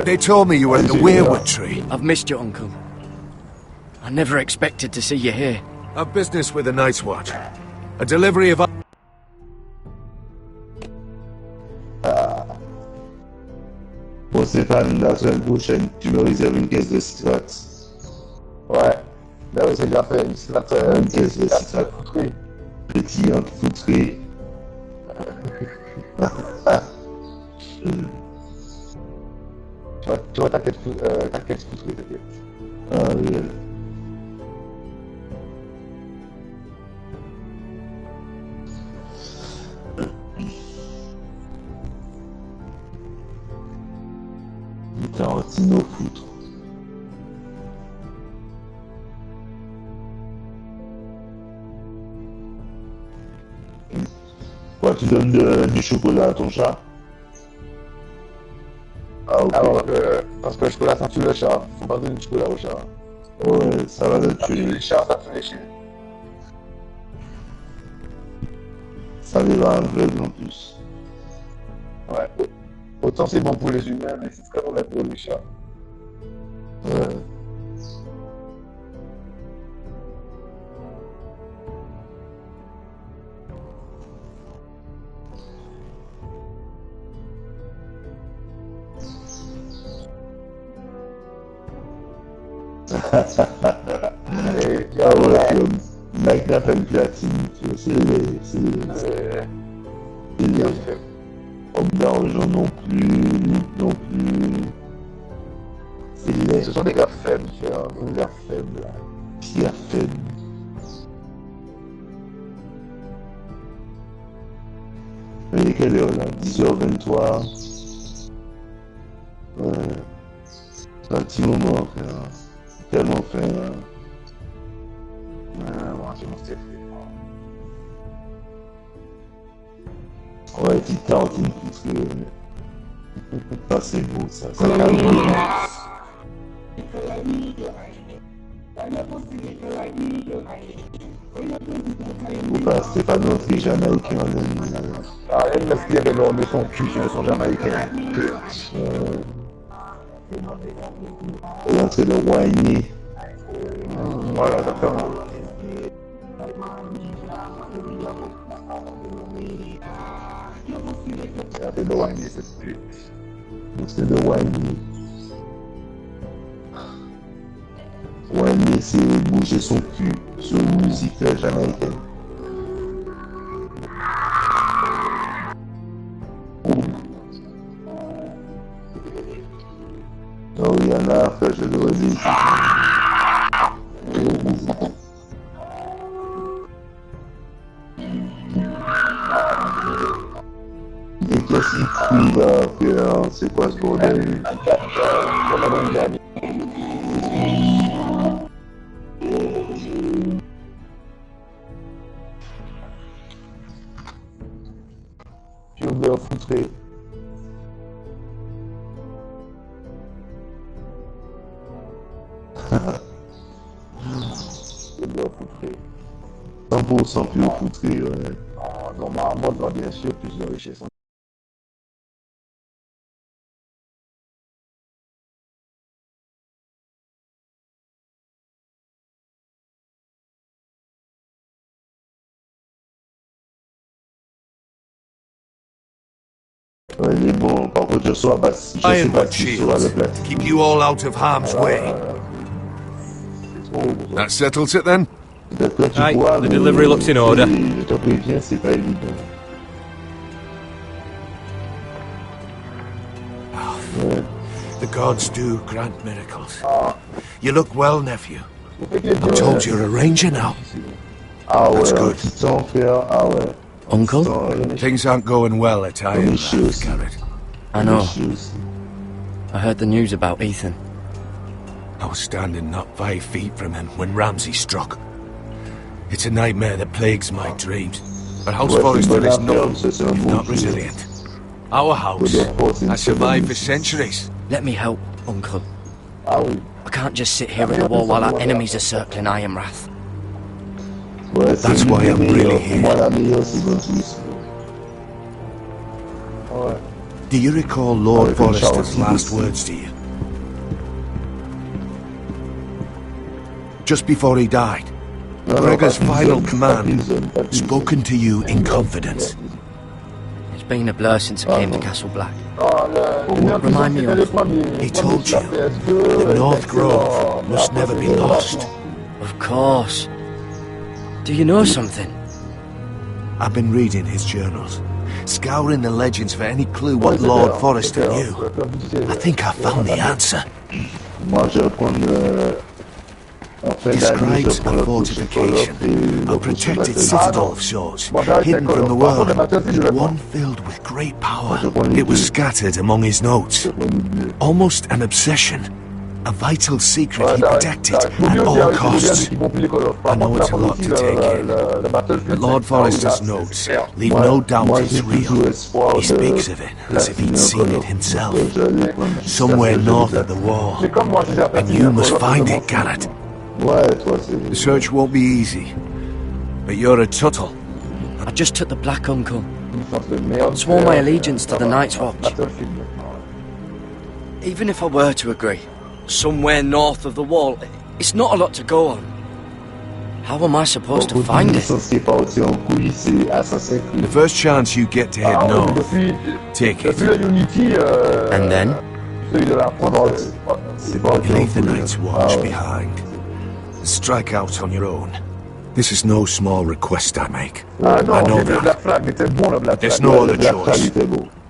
They told me you were in the weirwood tree. I've missed you, Uncle. I never expected to see you here. A business with the Night's Watch. A delivery of... Bon, Stéphane, la semaine prochaine, tu me réserves une caisse de citrate. Ouais. Là, c'est déjà fait, une citrate. Une caisse de citrate. Petit, hein, foutré. Tu vois ta caisse foutrée, t'inquiète. Ah oui. Tarantino foutre. Quoi, tu donnes du chocolat à ton chat? Ah ok. Alors, parce que le chocolat ça tue le chat. Faut pas donner du chocolat au chat. Ouais, ça va le tuer. Les chats, ça fait les chiens. Ça les rend aveugles en plus. Ouais. Autant c'est bon pour les humains, mais c'est très mauvais pour les chats. Ouais. Ah ouais, Mike n'a pas une platine, c'est Il est homme d'argent non plus, non plus. Ce sont des gars faibles, des gars faibles. Des gars faibles. Il est quelle heure là? 10h23. Ouais. C'est un petit moment, frère. Tellement fait. Ouais, petite tartine poutrée. Ça c'est beau, ça. Ça c'est pas notre jamaïcain. Ah, elle m'a dit qu'elle a son cul sur son jamaïcain. Là, c'est le whiny. Voilà, d'accord. C'est le whiny, c'est plus. C'est le whiny. Whiny, c'est bouger son cul sur une musique jamaïcaine. Oh, il y en a, frère, je le redis. Et qu'est-ce qu'il crie là, frère? C'est quoi ce bordel? Tu veux bien foutre. C'est bien foutré. 100% plus foutré, ouais. Normalement, doit bien sûr plus de richesse. Ouais, il est bon. Par contre, je sais pas si sur la platine. Keep you all out of harm's way. That settles it then? Right, the delivery looks in order. The gods do grant miracles. You look well, nephew. I'm told you're a ranger now. That's good. Uncle? Things aren't going well at Ironrath, Garrett. I know. I heard the news about Ethan. I was standing not 5 feet from him when Ramsay struck. It's a nightmare that plagues my dreams. But House Forrester is nothing if not resilient. Our house has survived for centuries. Let me help, Uncle. I can't just sit here at the wall while our enemies are circling Ironrath. That's why I'm really here. Do you recall Lord Forrester's last words to you? Just before he died, Gregor's final command, spoken to you in confidence. It's been a blur since I came to Castle Black. Remind me of... He told you that North Grove must never be lost. Of course. Do you know something? I've been reading his journals, scouring the legends for any clue what Lord Forrester knew. I think I found the answer. Describes a fortification, a protected citadel of sorts, hidden from the world, one filled with great power. It was scattered among his notes. Almost an obsession. A vital secret he protected at all costs. I know it's a lot to take in, but Lord Forrester's notes leave no doubt it's real. He speaks of it as if he'd seen it himself. Somewhere north of the wall. And you must find it, Garrett. The search won't be easy, but you're a Tuttle. I just took the Black, Uncle. Swore my allegiance to the Night's Watch. Even if I were to agree, somewhere north of the wall, it's not a lot to go on. How am I supposed to find it? The first chance you get to head north, take it. And then? You leave the Night's Watch behind. Strike out on your own. This is no small request I make. Ah non, I know le Black Flag était bon, le Black Flag. There's no other choice.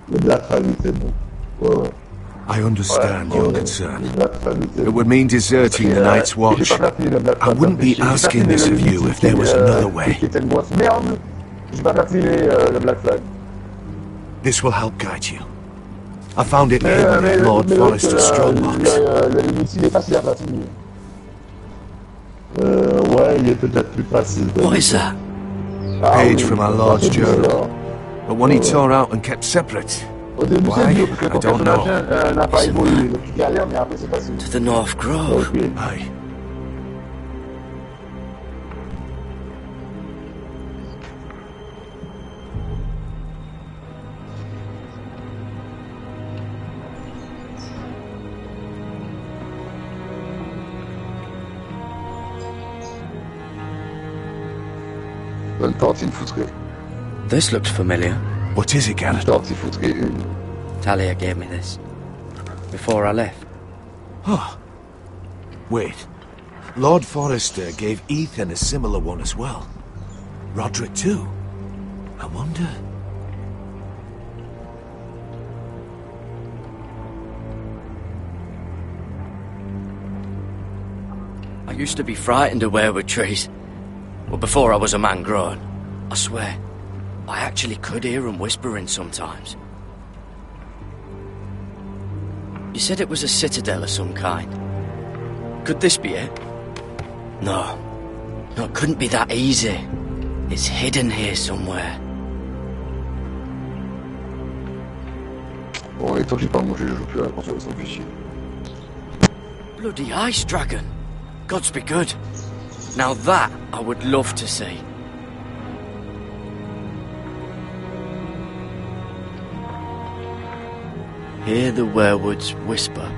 Le Black Flag était bon. Ouais. I understand your concern. It would mean deserting the Night's Watch. I wouldn't be asking this of you if there was another way. This will help guide you. I found it hidden in Lord Forrester's strongbox. Ouais, il est peut-être plus facile. What is that? A page from our Lord's journal, but one he tore out and kept separate. Why? I don't know. To the North Grove. Aye. This looks familiar. What is it, Garrett? Talia gave me this. Before I left. Oh. Wait. Lord Forrester gave Ethan a similar one as well. Roderick too. I wonder... I used to be frightened of weirwood trees. Well, before I was a man grown. I swear, I actually could hear them whispering sometimes. You said it was a citadel of some kind. Could this be it? No. No, it couldn't be that easy. It's hidden here somewhere. Bon, et tant que j'ai pas mangé, je joue plus à la console sans fichier. Bloody ice dragon. Gods be good. Now that I would love to see. Hear the werewoods whisper.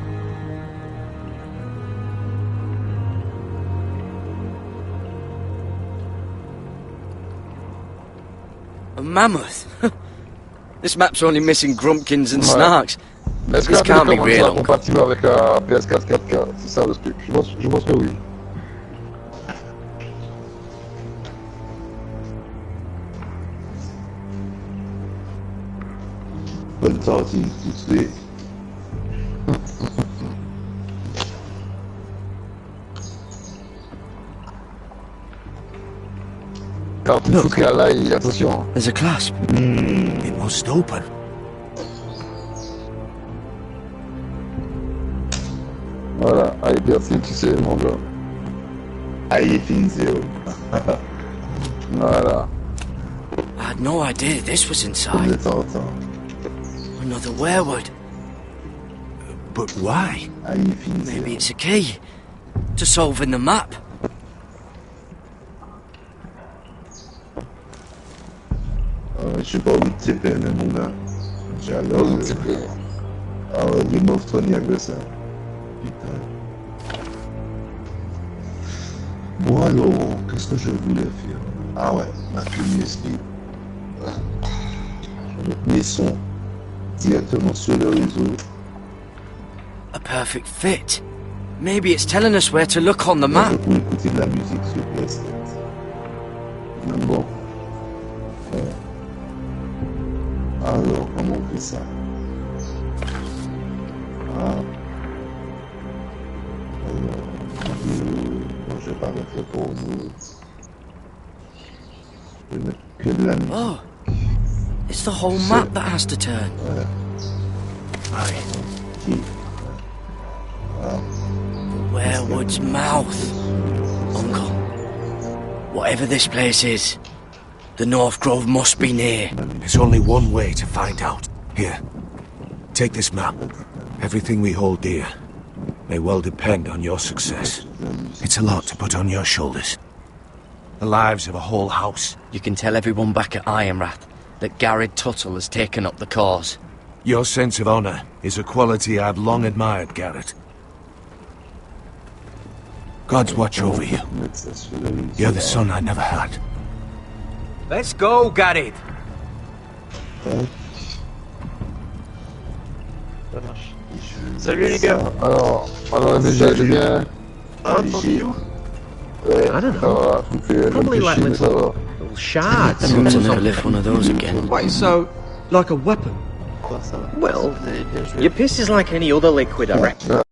A mammoth? This map's only missing grumpkins and snarks. This can't be real. Compatible avec la PS4 4K, c'est ça le truc. Je pense que oui. Bonne sortie tout de suite. Quand tu foutrais à l'ail, attention. There's a clasp. It must open. Voilà, allez, merci, tu sais, mon gars. Allez, Finzio. Voilà. I had no idea this was inside. Another werewood. But why? Maybe it's a key to solving the map. Je sais pas où te peine, mon gars. J'adore où te peine. Ah ouais, Game of Thrones avec ça. Putain. Bon alors, qu'est-ce que je voulais faire? Ah ouais, ma fille speed. Je vais mettre mes sons directement sur le réseau. A perfect fit. Maybe it's telling us where to look on the map. Pour écouter de la musique sur PS4. Bon. Alors, comment on fait ça? Ah. Alors, je vais pas mettre le pause. Je vais mettre que de la musique. Oh, it's the whole map that has to turn. Ouais. Aye. Werewood's mouth. Uncle, whatever this place is, the North Grove must be near. There's only one way to find out. Here, take this map. Everything we hold dear may well depend on your success. It's a lot to put on your shoulders. The lives of a whole house. You can tell everyone back at Ironrath that Garrett Tuttle has taken up the cause. Your sense of honor is a quality I've long admired, Garrett. God's watch over you. You're the son I never had. Let's go, Garrett. Salut les gars. Alors déjà, j'ai bien. I don't know. Probably like little shards. I want to never lift one of those again. Wait, so, like a weapon? Well, your piss is like any other liquid, I reckon.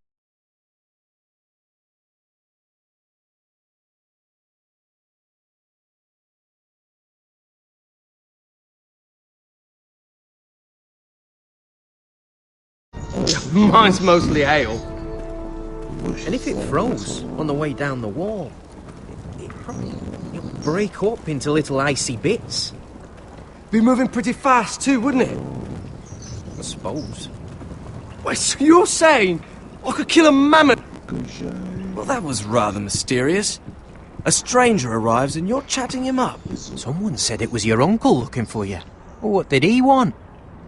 Mine's mostly ale. And if it froze on the way down the wall, it'd probably break up into little icy bits. Be moving pretty fast too, wouldn't it? I suppose. Wait, so you're saying I could kill a mammoth? Well, that was rather mysterious. A stranger arrives and you're chatting him up. Someone said it was your uncle looking for you. What did he want?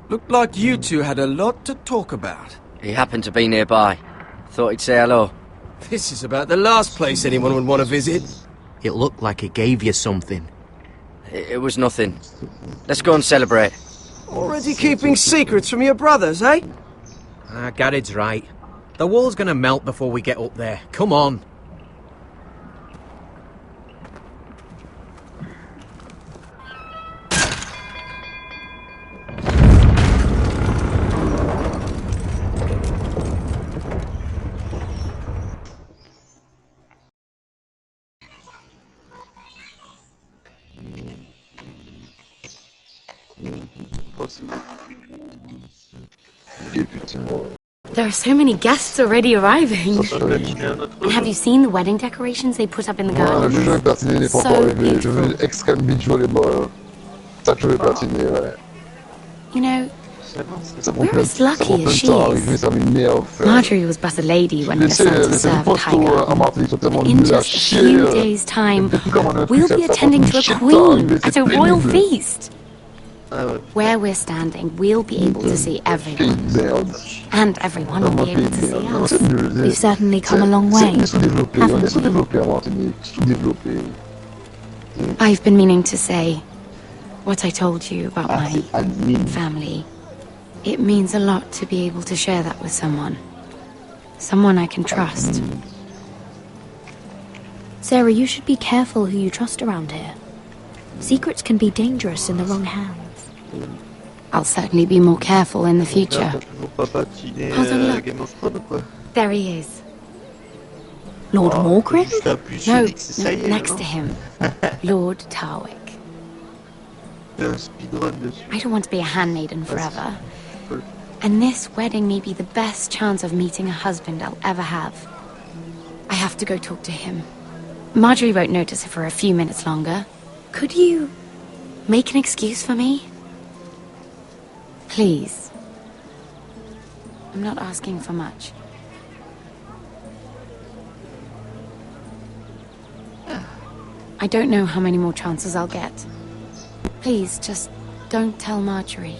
Looked like you two had a lot to talk about. He happened to be nearby. Thought he'd say hello. This is about the last place anyone would want to visit. It looked like he gave you something. It was nothing. Let's go and celebrate. Already keeping secrets from your brothers, eh? Gared's right. The wall's gonna melt before we get up there. Come on. There are so many guests already arriving. And have you seen the wedding decorations they put up in the garden? So beautiful. You know, we're as lucky as she is. Marjorie was but a lady when her son to serve at Highgarden. In just a few days' time, we'll be attending to a queen at a royal feast. Where we're standing, we'll be able to see everyone. And everyone will be able to see us. We've certainly come a long way, haven't we? I've been meaning to say what I told you about my family. It means a lot to be able to share that with someone. Someone I can trust. Sarah, you should be careful who you trust around here. Secrets can be dangerous in the wrong hands. I'll certainly be more careful in the future. Hold on, look. There he is. Lord Morgrim? No, next to him. Lord Tarwick. I don't want to be a handmaiden forever. And this wedding may be the best chance of meeting a husband I'll ever have. I have to go talk to him. Marjorie won't notice it for a few minutes longer. Could you make an excuse for me? Please. I'm not asking for much. I don't know how many more chances I'll get. Please, just don't tell Marjorie.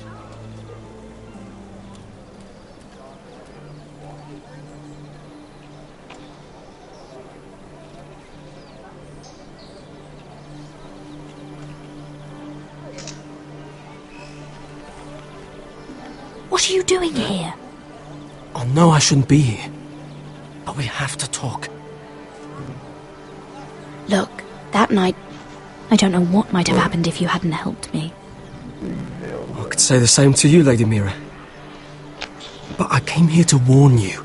What are you doing here? I know I shouldn't be here, but we have to talk. Look, that night, I don't know what might have happened if you hadn't helped me. I could say the same to you, Lady Mira. But I came here to warn you.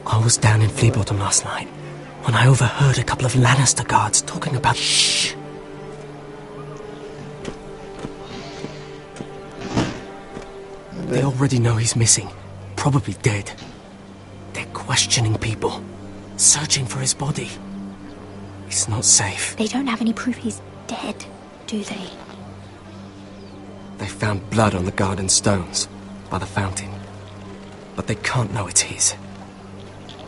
I was down in Fleabottom last night when I overheard a couple of Lannister guards talking about... Shh! They already know he's missing, probably dead. They're questioning people, searching for his body. It's not safe. They don't have any proof he's dead, do they? They found blood on the garden stones by the fountain, but they can't know it's his.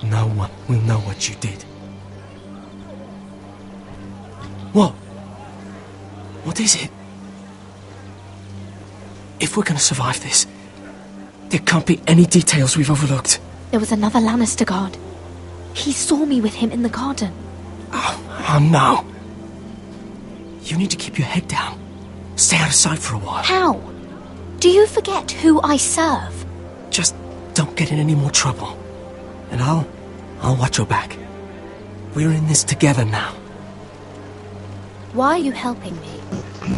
No one will know what you did. What? What is it? If we're gonna survive this, there can't be any details we've overlooked. There was another Lannister guard. He saw me with him in the garden. Oh no. You need to keep your head down. Stay out of sight for a while. How? Do you forget who I serve? Just don't get in any more trouble. And I'll watch your back. We're in this together now. Why are you helping me?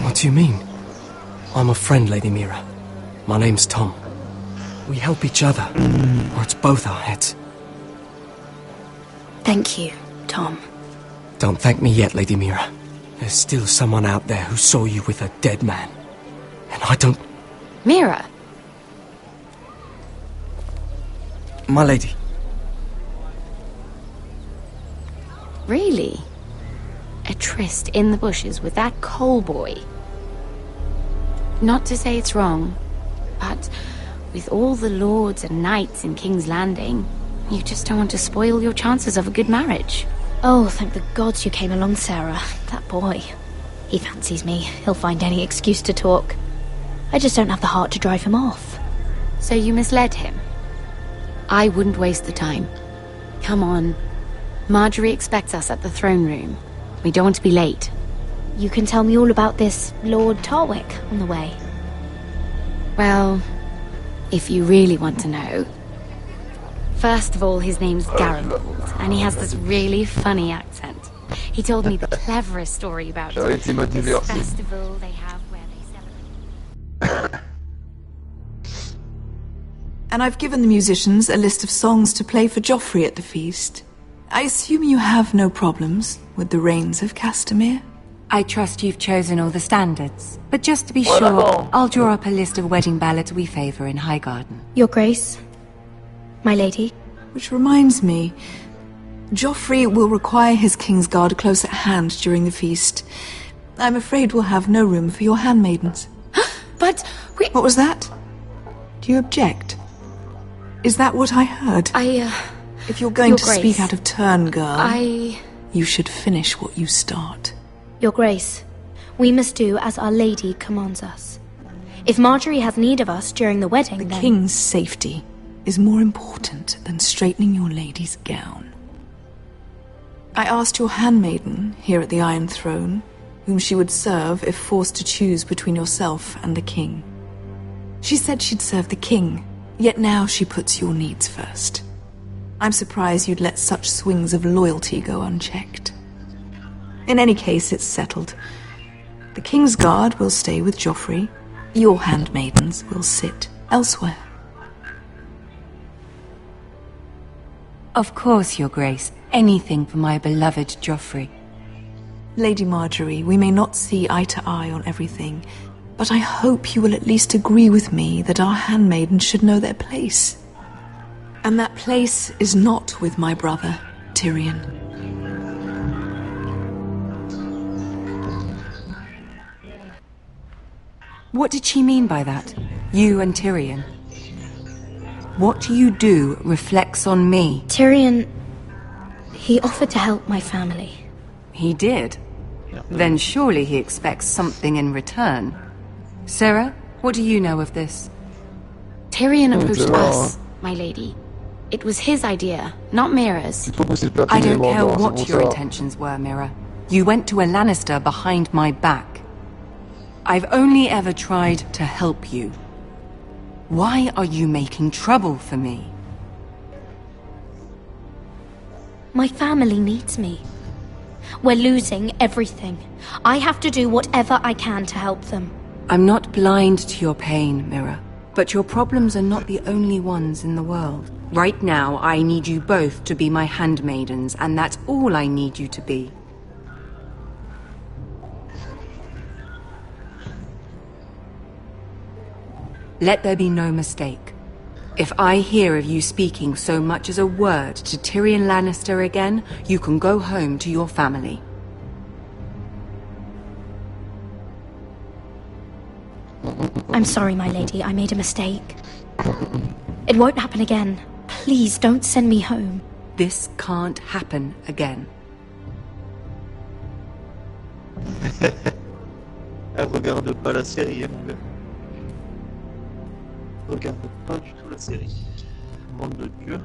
What do you mean? I'm a friend, Lady Mira. My name's Tom. We help each other, or it's both our heads. Thank you, Tom. Don't thank me yet, Lady Mira. There's still someone out there who saw you with a dead man. And I don't... Mira! My lady. Really? A tryst in the bushes with that coal boy? Not to say it's wrong, but with all the lords and knights in King's Landing, you just don't want to spoil your chances of a good marriage. Oh, thank the gods you came along, Sarah. That boy. He fancies me. He'll find any excuse to talk. I just don't have the heart to drive him off. So you misled him? I wouldn't waste the time. Come on. Marjorie expects us at the throne room. We don't want to be late. You can tell me all about this Lord Tarwick on the way. Well, if you really want to know. First of all, his name's Garibaldi, and he has this really funny accent. He told me the cleverest story about this festival they have where they celebrate. And I've given the musicians a list of songs to play for Joffrey at the feast. I assume you have no problems with the Rains of Castamere? I trust you've chosen all the standards. But just to be sure, I'll draw up a list of wedding ballads we favour in Highgarden. Your Grace, my lady. Which reminds me, Joffrey will require his Kingsguard close at hand during the feast. I'm afraid we'll have no room for your handmaidens. But we... What was that? Do you object? Is that what I heard? If you're going to speak out of turn, girl, you should finish what you start. Your Grace, we must do as Our Lady commands us. If Marjorie has need of us during the wedding, The King's safety is more important than straightening your lady's gown. I asked your handmaiden here at the Iron Throne whom she would serve if forced to choose between yourself and the King. She said she'd serve the King, yet now she puts your needs first. I'm surprised you'd let such swings of loyalty go unchecked. In any case, it's settled. The King's Guard will stay with Joffrey. Your handmaidens will sit elsewhere. Of course, Your Grace. Anything for my beloved Joffrey. Lady Marjorie, we may not see eye to eye on everything, but I hope you will at least agree with me that our handmaidens should know their place. And that place is not with my brother, Tyrion. What did she mean by that? You and Tyrion? What you do reflects on me. Tyrion... he offered to help my family. He did? Then surely he expects something in return. Sarah, what do you know of this? Tyrion approached us, my lady. It was his idea, not Mira's. I don't care what your intentions were, Mira. You went to a Lannister behind my back. I've only ever tried to help you. Why are you making trouble for me? My family needs me. We're losing everything. I have to do whatever I can to help them. I'm not blind to your pain, Mira. But your problems are not the only ones in the world. Right now, I need you both to be my handmaidens, and that's all I need you to be. Let there be no mistake. If I hear of you speaking so much as a word to Tyrion Lannister again, you can go home to your family. I'm sorry, my lady. I made a mistake. It won't happen again. Please, don't send me home. This can't happen again. Elle regarde pas la série, elle regarde pas du tout la série. Monde de Dieu.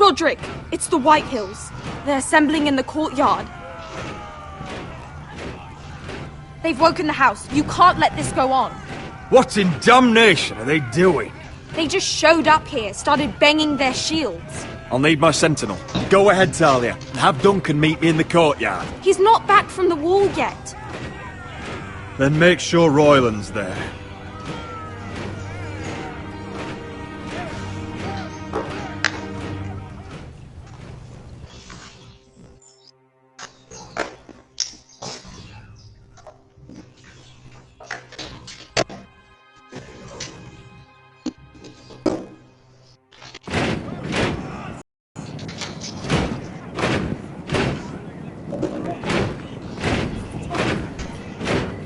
Roderick, it's the Whitehills. They're assembling in the courtyard. They've woken the house. You can't let this go on. What in damnation are they doing? They just showed up here, started banging their shields. I'll need my sentinel. Go ahead, Talia, and have Duncan meet me in the courtyard. He's not back from the wall yet. Then make sure Royland's there.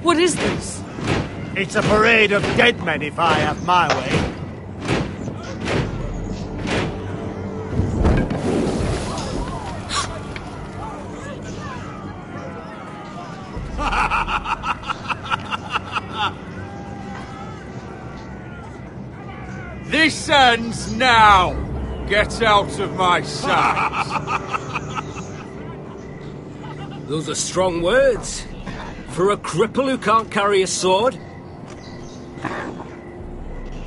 What is this? It's a parade of dead men if I have my way. This ends now! Get out of my sight! Those are strong words. For a cripple who can't carry a sword?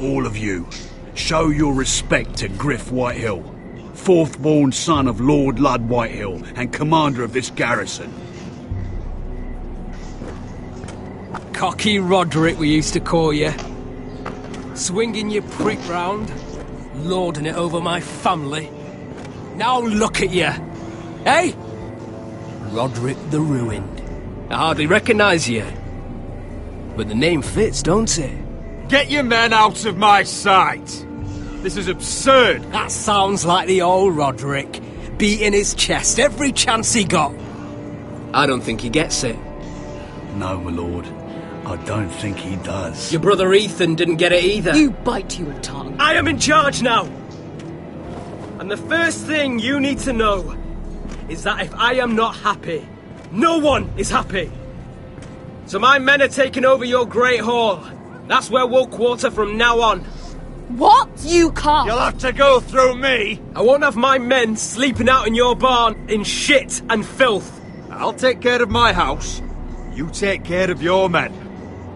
All of you, show your respect to Griff Whitehill, fourth-born son of Lord Lud Whitehill and commander of this garrison. Cocky Roderick, we used to call you. Swinging your prick round, lording it over my family. Now look at you, eh? Roderick the Ruined. I hardly recognise you. But the name fits, don't it? Get your men out of my sight! This is absurd! That sounds like the old Roderick, beating his chest every chance he got. I don't think he gets it. No, my lord. I don't think he does. Your brother Ethan didn't get it either. You bite your tongue. I am in charge now! And the first thing you need to know is that if I am not happy, no one is happy. So my men are taking over your Great Hall. That's where we'll quarter from now on. What? You can't. You'll have to go through me. I won't have my men sleeping out in your barn in shit and filth. I'll take care of my house. You take care of your men.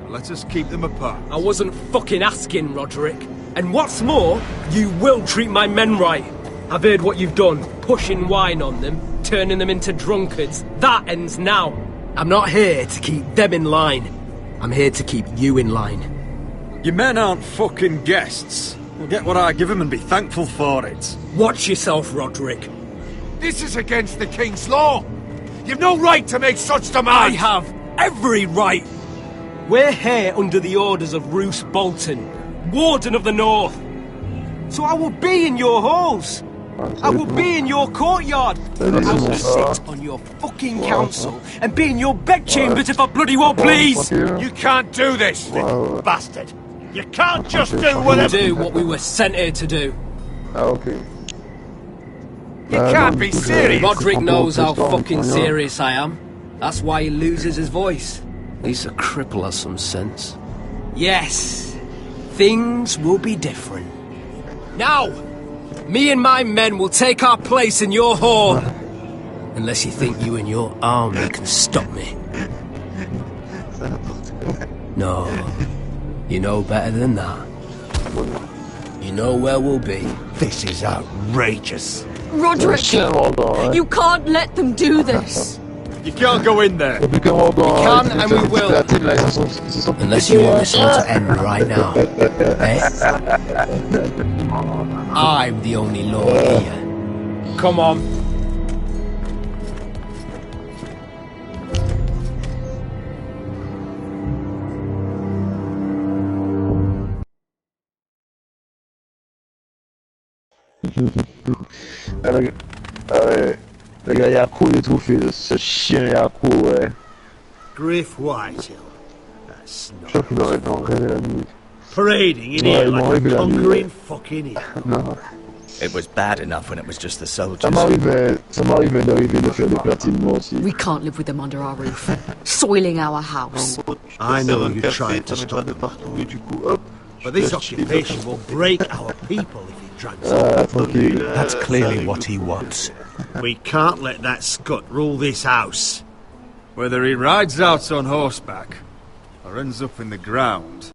Let us keep them apart. I wasn't fucking asking, Roderick. And what's more, you will treat my men right. I've heard what you've done, pushing wine on them, turning them into drunkards. That ends now. I'm not here to keep them in line. I'm here to keep you in line. Your men aren't fucking guests. We'll get what I give them and be thankful for it. Watch yourself, Roderick. This is against the King's law. You've no right to make such demands. I have every right. We're here under the orders of Roose Bolton, Warden of the North. So I will be in your halls. I will be in your courtyard. I will sit on your fucking council and be in your bedchambers if I bloody well please. You can't do this, You bastard. You can't just do whatever... Do what we were sent here to do. Okay. You can't be serious. Roderick knows how fucking serious I am. That's why he loses his voice. At least a cripple has some sense. Yes, things will be different. Now, me and my men will take our place in your hall. Unless you think you and your army can stop me. No, you know better than that. You know where we'll be. This is outrageous. Roderick, you can't let them do this. You can't go in there. We can and we will. Unless you want this one to end right now. Eh? I'm the only lord here. Come on. Le gars Yaku, il est trouvé, ce chien Yaku, ouais. Griff Whitehill. That's Je crois qu'il doit être en rêve la nuit. parading in here like a conquering fucking idiot. Non. It was bad enough when it was just the soldiers. Ça m'arrivait d'arriver de faire des platines, moi aussi. We can't live with them under our roof, soiling our house. I know you tried to stop them, but this occupation will break our people if it That's clearly what he wants. We can't let that scut rule this house. Whether he rides out on horseback or ends up in the ground.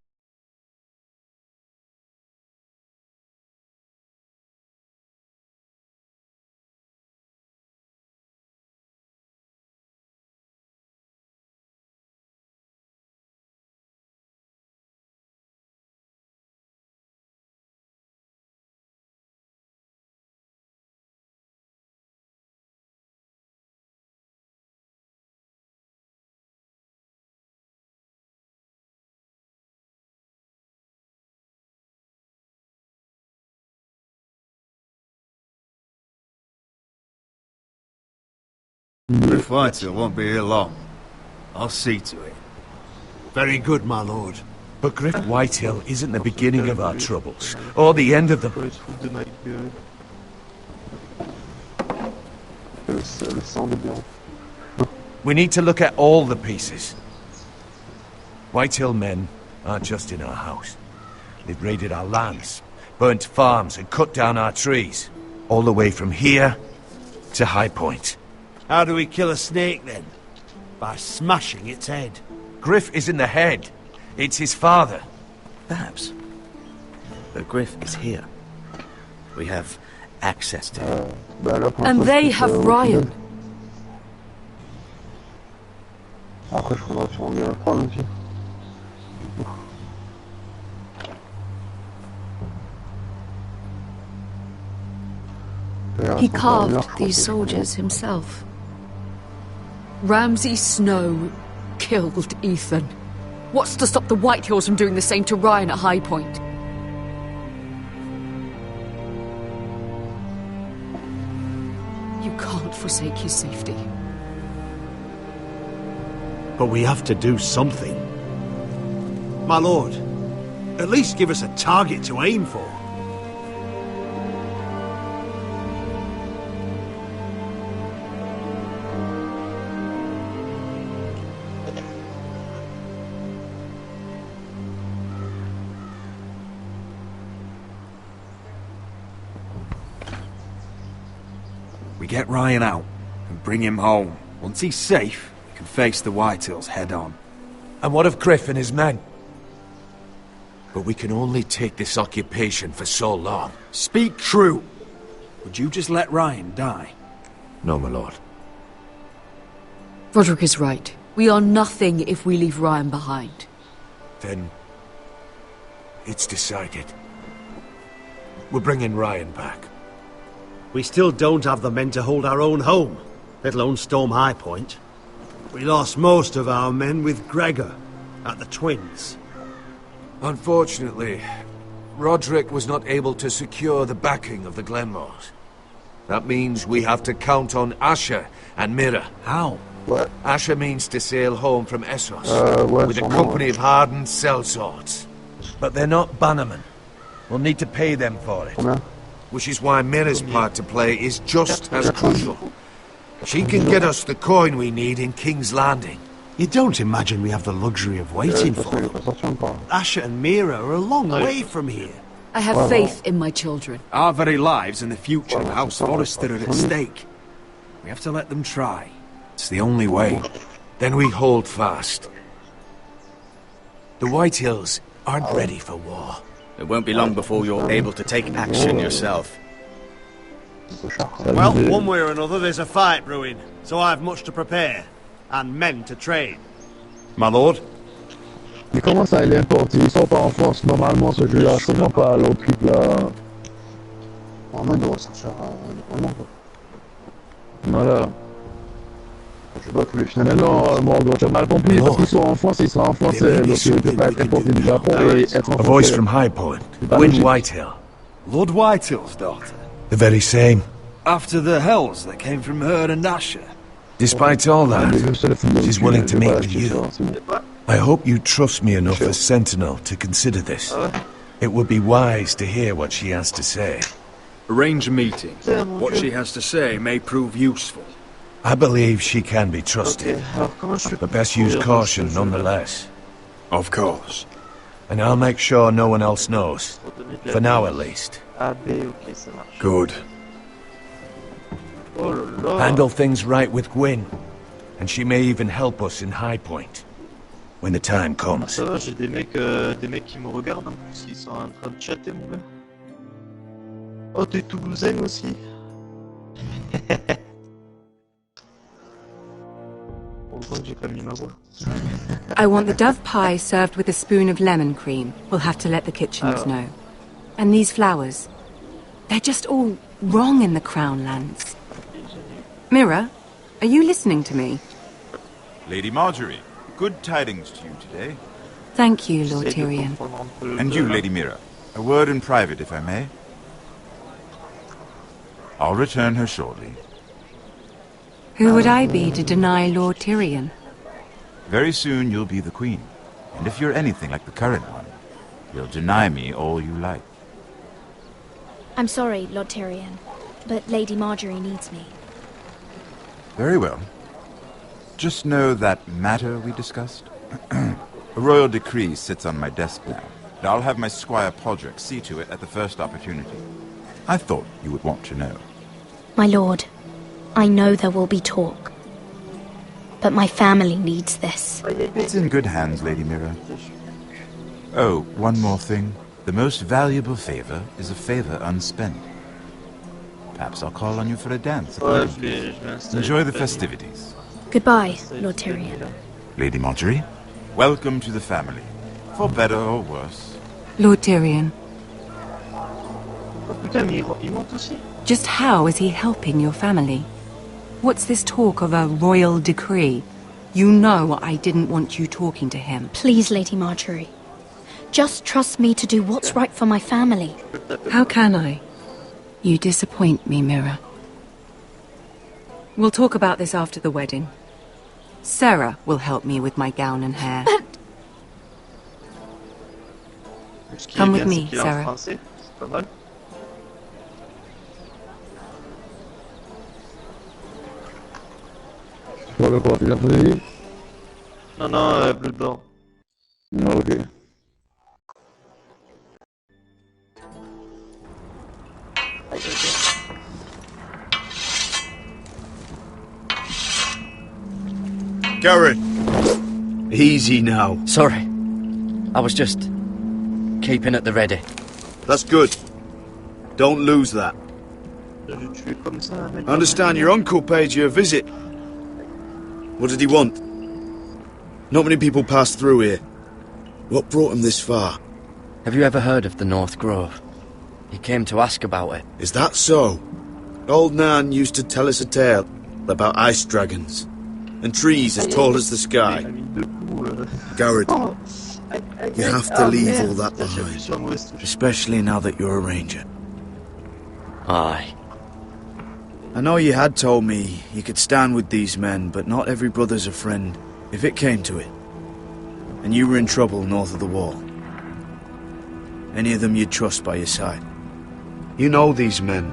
Griff Whitehill won't be here long. I'll see to it. Very good, my lord. But Griff Whitehill isn't the beginning of our troubles, or the end of them. We need to look at all the pieces. Whitehill men aren't just in our house. They've raided our lands, burnt farms and cut down our trees. All the way from here to High Point. How do we kill a snake, then? By smashing its head. Griff isn't the head. It's his father. Perhaps. But Griff is here. We have access to him. And they have Ryan. He carved these soldiers himself. Ramsay Snow killed Ethan. What's to stop the Whitehills from doing the same to Ryan at High Point? You can't forsake his safety. But we have to do something. My lord, at least give us a target to aim for. We get Ryan out and bring him home. Once he's safe, we can face the Whitehills head on. And what of Griff and his men? But we can only take this occupation for so long. Speak true. Would you just let Ryan die? No, my lord. Roderick is right. We are nothing if we leave Ryan behind. Then it's decided. We're bringing Ryan back. We still don't have the men to hold our own home, let alone storm High Point. We lost most of our men with Gregor at the Twins. Unfortunately, Roderick was not able to secure the backing of the Glenmores. That means we have to count on Asher and Mira. How? What? Asher means to sail home from Essos with a company of hardened sellswords. But they're not bannermen. We'll need to pay them for it. Which is why Mira's part to play is just as crucial. She can get us the coin we need in King's Landing. You don't imagine we have the luxury of waiting for them? Asher and Mira are a long way from here. I have faith in my children. Our very lives and the future of House Forrester are at stake. We have to let them try. It's the only way. Then we hold fast. The Whitehills aren't ready for war. It won't be long before you're able to take action yourself. Well, one way or another there's a fight brewing, so I have much to prepare, and men to train. My lord? Mais comment ça, il est importé? Ils sont pas en France, normalement, ce jeu-là, c'est non pas l'autre truc là. Oh, mais non, ça sert à rien. Voilà. Je sais pas tous les finales. Non, Morgon, j'ai mal compris, parce qu'ils sont en France, ils sont en français, donc ils ne peuvent pas être importés du Japon et être en français. A voice from High Point, Win Whitehill. Lord Whitehill's daughter? The very same. After the hells that came from her and Asher? Despite all that, she's willing to meet with you. I hope you trust me enough as Sentinel to consider this. It would be wise to hear what she has to say. Arrange a meeting. What she has to say may prove useful. I believe she can be trusted, but best use caution nonetheless. Of course. And I'll make sure no one else knows. For now, at least. Good. Handle things right with Gwyn. And she may even help us in High Point. When the time comes. Ça va, j'ai des mecs qui me regardent en plus, ils sont en train de chatter, mon gars. Oh, t'es toulousain aussi. I want the dove pie served with a spoon of lemon cream. We'll have to let the kitchens know. And these flowers. They're just all wrong in the Crown lands. Mira, are you listening to me? Lady Marjorie, good tidings to you today. Thank you, Lord Tyrion. And you, Lady Mira. A word in private, if I may. I'll return her shortly. Who would I be to deny Lord Tyrion? Very soon you'll be the queen. And if you're anything like the current one, you'll deny me all you like. I'm sorry, Lord Tyrion, but Lady Marjorie needs me. Very well. Just know that matter we discussed? A royal decree sits on my desk now, and I'll have my squire Podrick see to it at the first opportunity. I thought you would want to know. My lord, I know there will be talk, but my family needs this. It's in good hands, Lady Mira. Oh, one more thing. The most valuable favor is a favor unspent. Perhaps I'll call on you for a dance. Enjoy the festivities. Goodbye, Lord Tyrion. Lady Marjorie, welcome to the family. For better or worse. Lord Tyrion. Just how is he helping your family? What's this talk of a royal decree? You know I didn't want you talking to him. Please, Lady Marjorie. Just trust me to do what's right for my family. How can I? You disappoint me, Mira. We'll talk about this after the wedding. Sarah will help me with my gown and hair. Come with me, Sarah. Voilà pour la pris. Non, bleu blanc. Ok. Garrett! Easy now. Sorry. I was just keeping at the ready. That's good. Don't lose that. I understand your uncle paid you a visit. What did he want? Not many people pass through here. What brought him this far? Have you ever heard of the North Grove? He came to ask about it. Is that so? Old Nan used to tell us a tale about ice dragons and trees as tall as the sky. Garrett, you have to leave all that behind, especially now that you're a ranger. Aye. I know you had told me you could stand with these men, but not every brother's a friend, if it came to it. And you were in trouble north of the wall. Any of them you'd trust by your side. You know these men.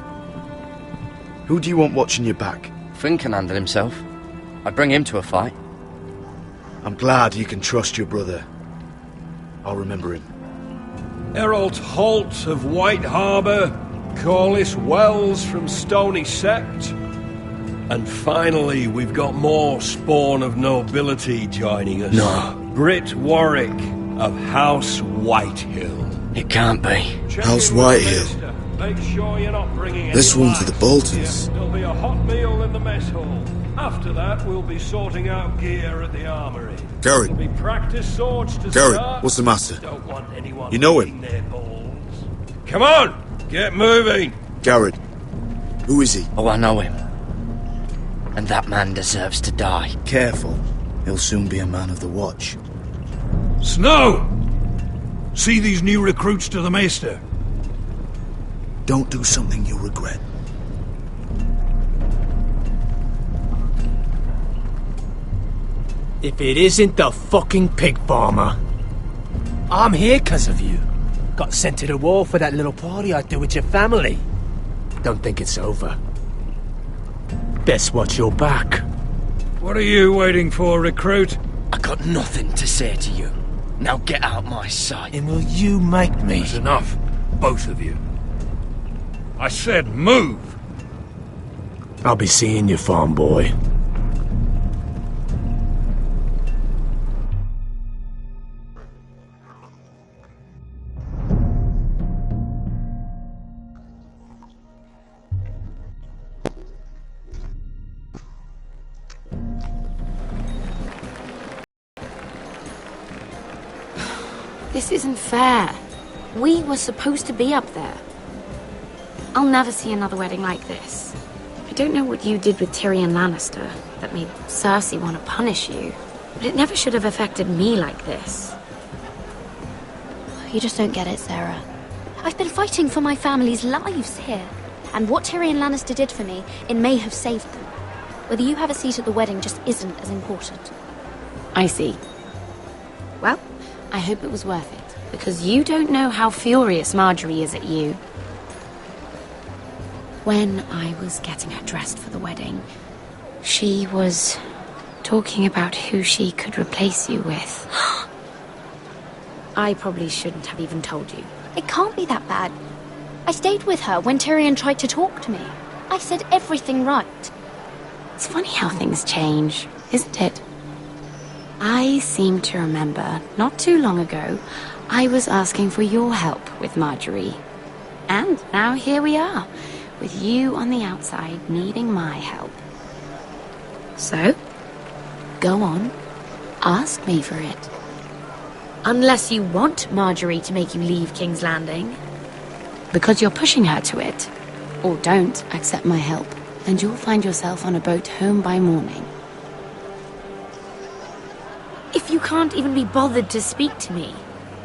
Who do you want watching your back? Finn can handle himself. I'd bring him to a fight. I'm glad you can trust your brother. I'll remember him. Errol Holt of White Harbour, Corliss Wells from Stony Sept. And finally, we've got more spawn of nobility joining us. No. Britt Warwick of House Whitehill. It can't be. House Whitehill. Make sure you're not bringing This one's for the Boltons. There'll be a hot meal in the mess hall. After that, we'll be sorting out gear at the armory. Garrett. There'll be practice swords to Garrett, start. what's the matter? Don't want anyone You know eating him? their balls. Come on! Get moving! Garrett. Who is he? Oh, I know him. And that man deserves to die. Careful. He'll soon be a man of the watch. Snow! See these new recruits to the Maester. Don't do something you'll regret. If it isn't the fucking pig farmer. I'm here 'cause of you. Got sent to the war for that little party I did with your family. Don't think it's over. Best watch your back. What are you waiting for, recruit? I got nothing to say to you. Now get out my sight. And will you make me? That's enough, both of you. I said move! I'll be seeing you, farm boy. This isn't fair. We were supposed to be up there. I'll never see another wedding like this. I don't know what you did with Tyrion Lannister that made Cersei want to punish you, but it never should have affected me like this. You just don't get it, Sarah. I've been fighting for my family's lives here, and what Tyrion Lannister did for me, it may have saved them. Whether you have a seat at the wedding just isn't as important. I see. Well, I hope it was worth it, because you don't know how furious Marjorie is at you. When I was getting her dressed for the wedding, she was talking about who she could replace you with. I probably shouldn't have even told you. It can't be that bad. I stayed with her when Tyrion tried to talk to me. I said everything right. It's funny how things change, isn't it? I seem to remember, not too long ago, I was asking for your help with Marjorie. And now here we are, with you on the outside needing my help. So, go on, ask me for it. Unless you want Marjorie to make you leave King's Landing. Because you're pushing her to it. Or don't accept my help, and you'll find yourself on a boat home by morning. If you can't even be bothered to speak to me,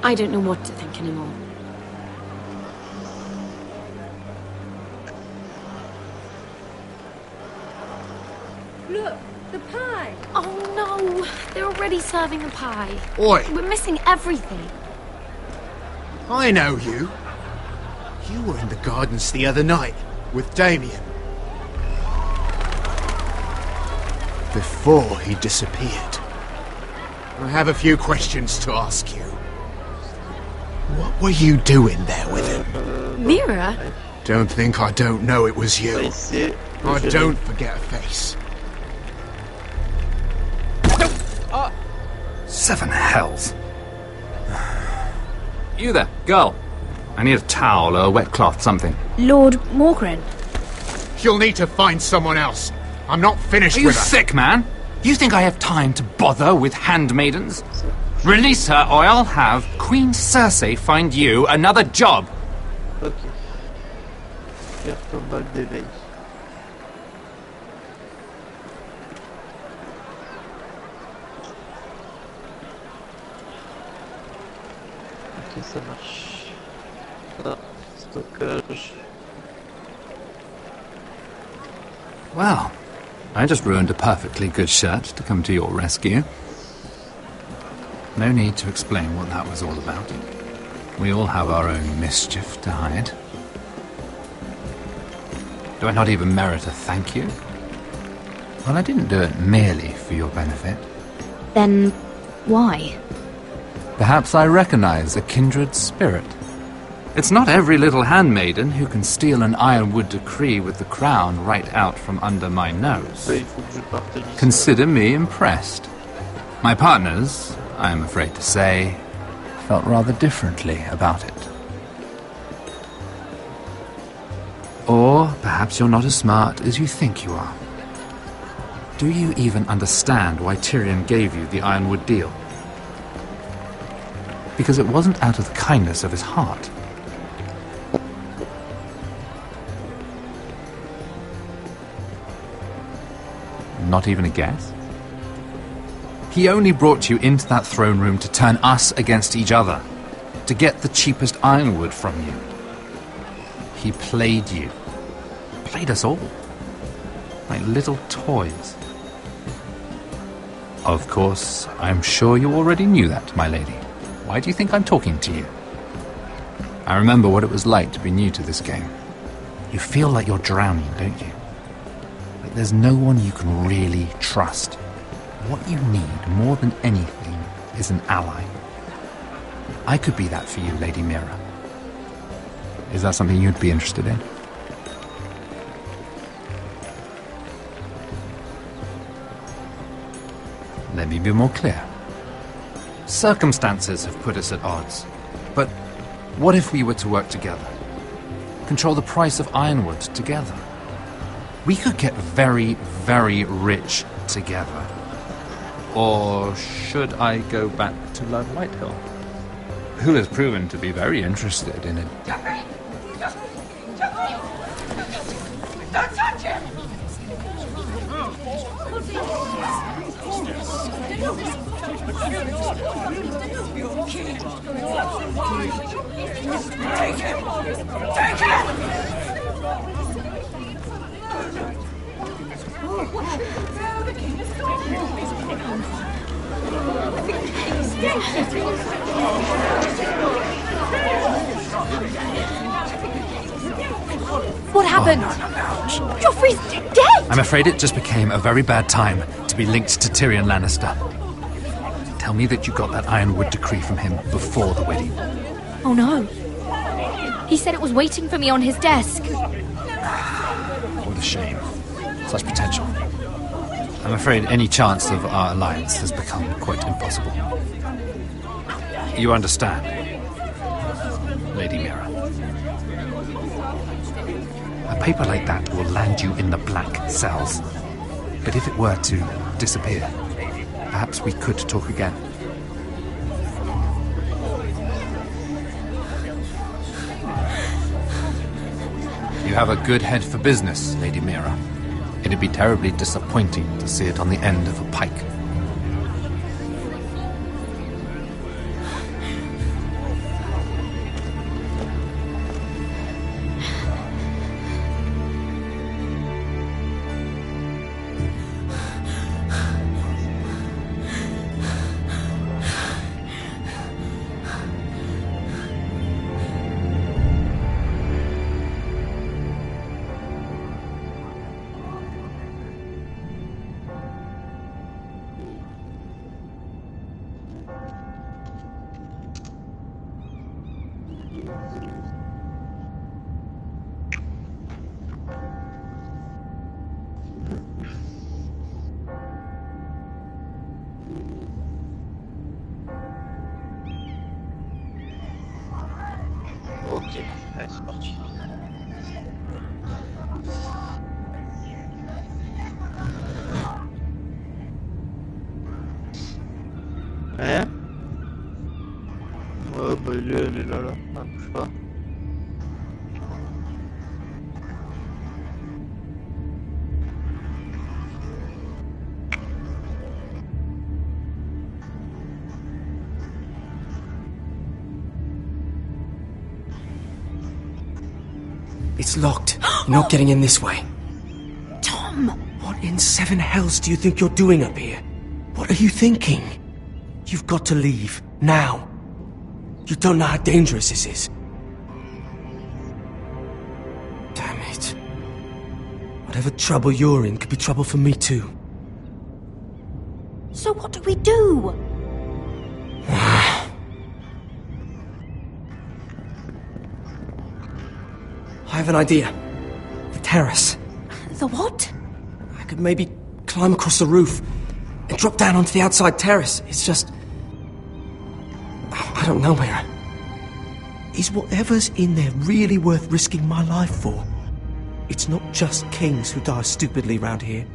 I don't know what to think anymore. Look, the pie! Oh no, they're already serving the pie. Oi! We're missing everything. I know you. You were in the gardens the other night with Damien. Before he disappeared. I have a few questions to ask you. What were you doing there with him? Mira? Don't think I don't know it was you. I don't forget a face. Seven hells. You there, girl. I need a towel or a wet cloth, something. Lord Morgren. You'll need to find someone else. I'm not finished Are you with her. sick, man? You think I have time to bother with handmaidens? Release her, or I'll have Queen Cersei find you another job. Ok. Carte au bac d'éveil. Ok, ça marche. Ah, stockage. Well, I just ruined a perfectly good shirt to come to your rescue. No need to explain what that was all about. We all have our own mischief to hide. Do I not even merit a thank you? Well, I didn't do it merely for your benefit. Then why? Perhaps I recognize a kindred spirit. It's not every little handmaiden who can steal an ironwood decree with the crown right out from under my nose. Consider me impressed. My partners, I am afraid to say, felt rather differently about it. Or perhaps you're not as smart as you think you are. Do you even understand why Tyrion gave you the ironwood deal? Because it wasn't out of the kindness of his heart. Not even a guess? He only brought you into that throne room to turn us against each other, to get the cheapest ironwood from you. He played you. Played us all. Like little toys. Of course, I'm sure you already knew that, my lady. Why do you think I'm talking to you? I remember what it was like to be new to this game. You feel like you're drowning, don't you? Like there's no one you can really trust. What you need more than anything is an ally. I could be that for you, Lady Mira. Is that something you'd be interested in? Let me be more clear. Circumstances have put us at odds. But what if we were to work together? Control the price of ironwood together? We could get very, very rich together. Or should I go back to Lord Whitehill, who has proven to be very interested in it? Don't touch him! Take him! Take him! What happened? Joffrey's dead! I'm afraid it just became a very bad time to be linked to Tyrion Lannister. Tell me that you got that Ironwood decree from him before the wedding. Oh no. He said it was waiting for me on his desk. What a shame. Such potential. I'm afraid any chance of our alliance has become quite impossible. You understand, Lady Mira? A paper like that will land you in the black cells. But if it were to disappear, perhaps we could talk again. You have a good head for business, Lady Mira. It'd be terribly disappointing to see it on the end of a pike. Ok, allez, c'est parti. Hein? Ouais, bah elle est là, là, je sais pas. It's locked. You're not getting in this way. Tom! What in seven hells do you think you're doing up here? What are you thinking? You've got to leave. Now. You don't know how dangerous this is. Damn it. Whatever trouble you're in could be trouble for me too. So what do we do? I have an idea. The terrace. The what? I could maybe climb across the roof and drop down onto the outside terrace. It's just... I don't know, Mira. Is whatever's in there really worth risking my life for? It's not just kings who die stupidly round here.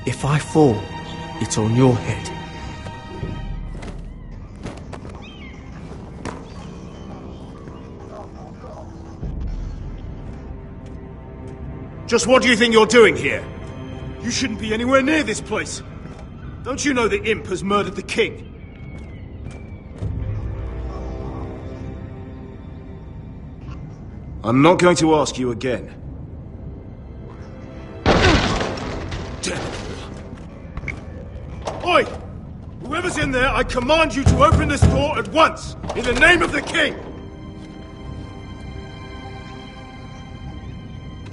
If I fall, it's on your head. Just what do you think you're doing here? You shouldn't be anywhere near this place. Don't you know the imp has murdered the king? I'm not going to ask you again. Oi! Whoever's in there, I command you to open this door at once, in the name of the king!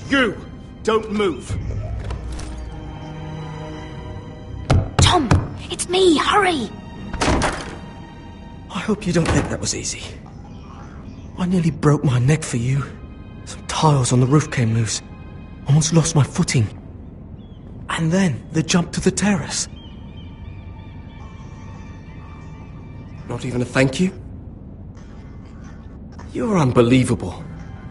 You! Don't move. Tom! It's me! Hurry! I hope you don't think that was easy. I nearly broke my neck for you. Some tiles on the roof came loose. Almost lost my footing. And then the jump to the terrace. Not even a thank you? You're unbelievable.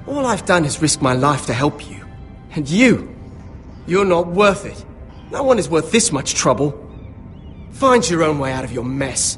All I've done is risk my life to help you. And you're not worth it. No one is worth this much trouble. Find your own way out of your mess.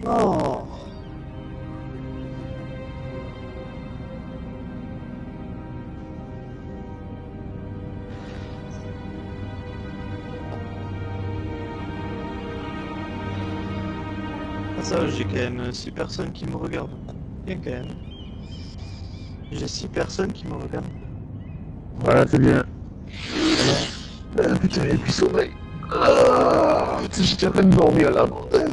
Oh. Ça, j'ai quand même 6 personnes qui me regardent. Bien quand même. J'ai 6 personnes qui me regardent. Voilà, c'est bien. Putain, j'ai plus sommeil. Ah, j'étais en train de dormir là, bordel.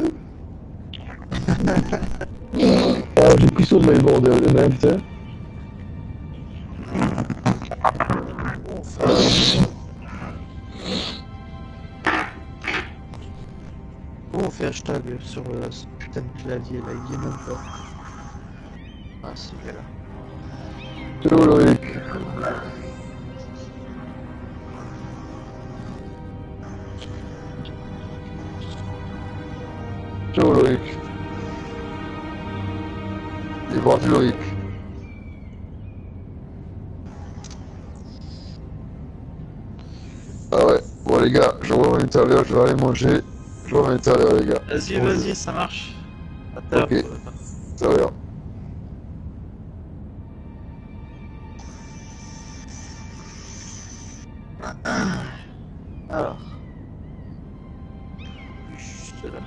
Ah, j'ai plus sommeil, bordel, le même, putain. Comment on fait hashtag sur ce putain de clavier là, il y est même pas. Ah, c'est là. Ciao, Loïc. Ciao, Loïc. Il est parti, Loïc. Ah ouais, bon les gars, je reviens à l'intérieur, je vais aller manger. Je reviens à l'intérieur, les gars. Vas-y, vas-y, ça marche. À Ok, ça va. Alors. Juste là.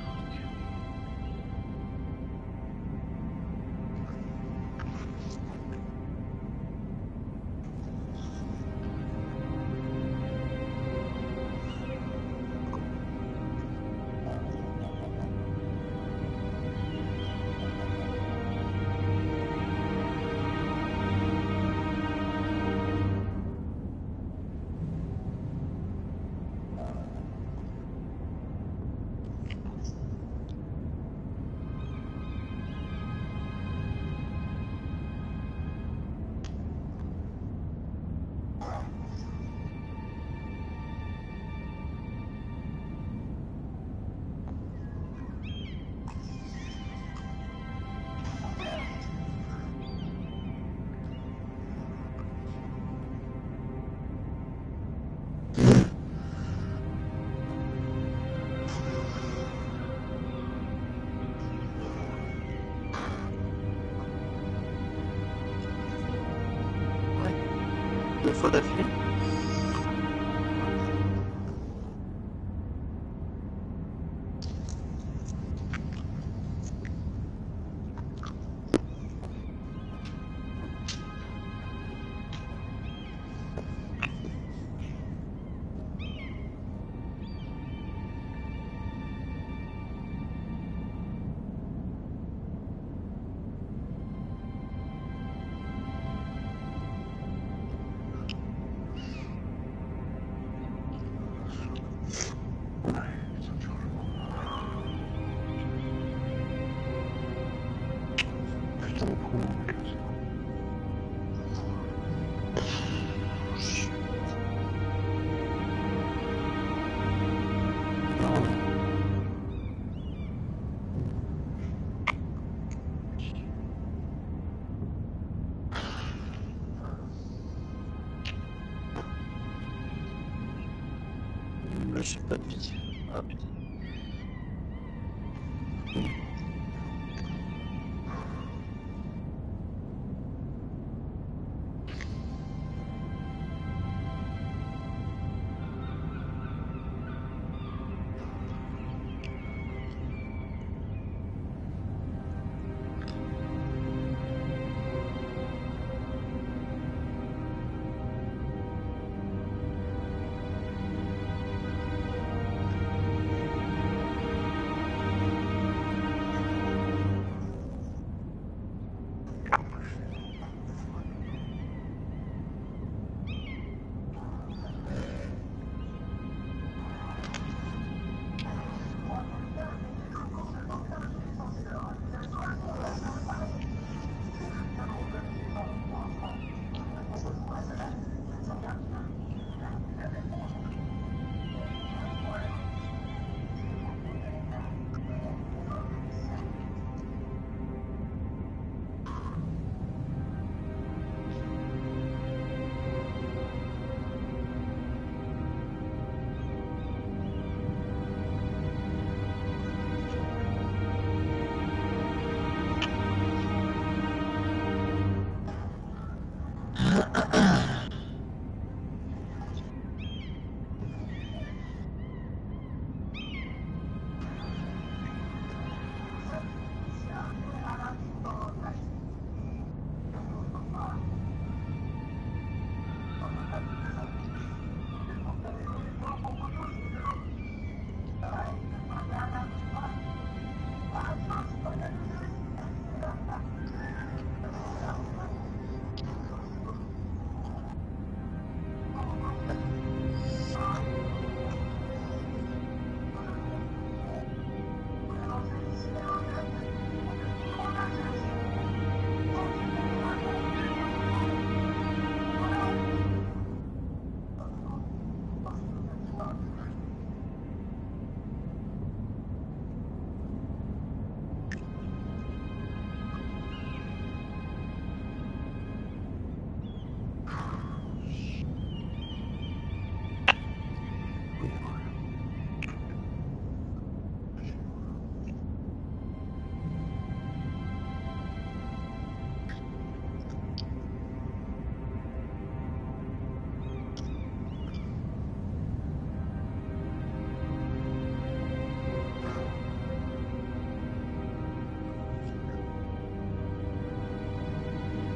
fois d'affilée. Là, j'ai pas de vie. Ah.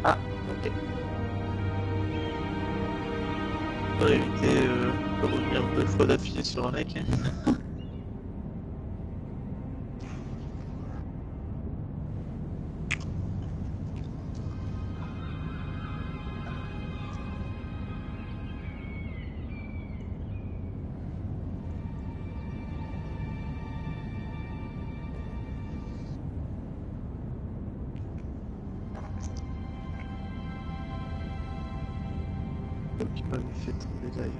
Ah, ok. On va éviter de revenir 2 fois d'affilée sur un mec. Qui m'avait fait tomber d'ailleurs.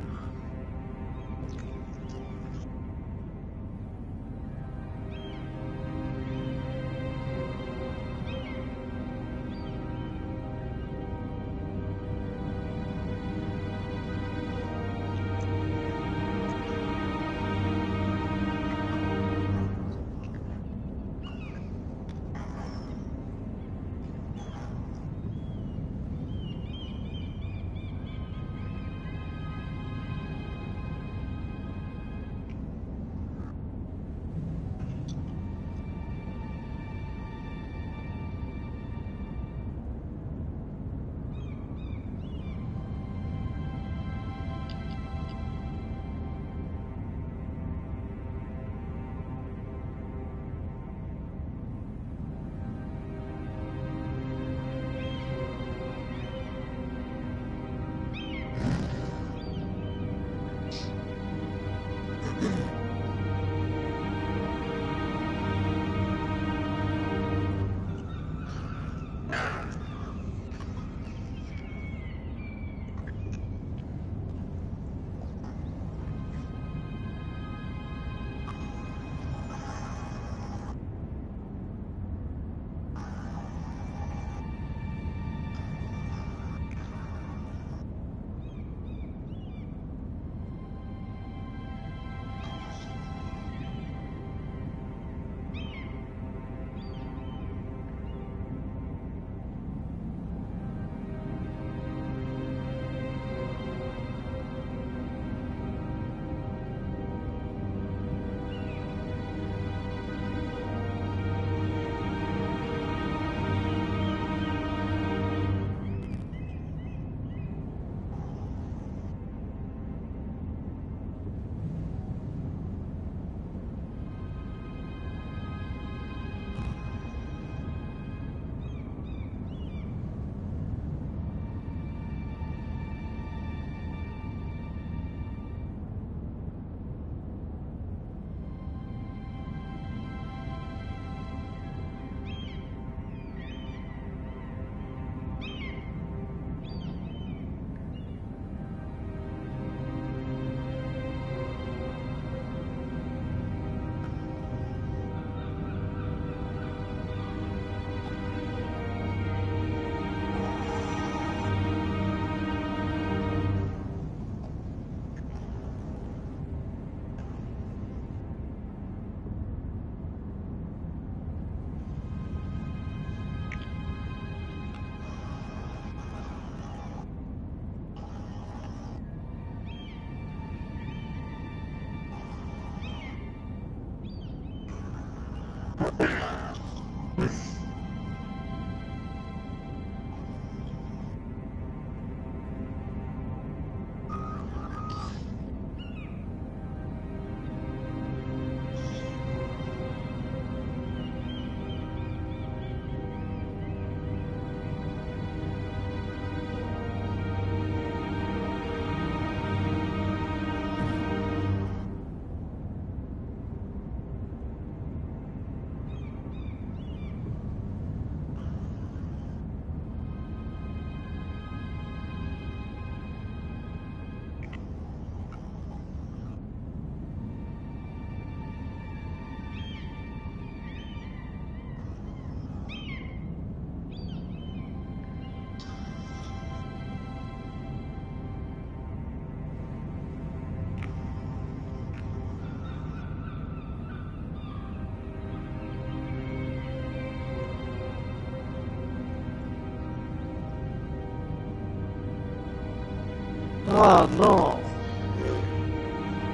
Ah non.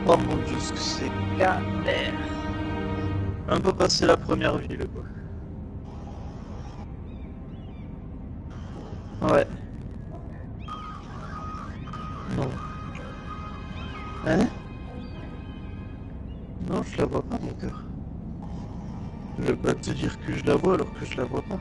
Oh mon dieu, ce que c'est galère. Un peu passer la première ville, quoi. Ouais. Non. Hein? Non, je la vois pas, mon cœur. Je vais pas te dire que je la vois alors que je la vois pas.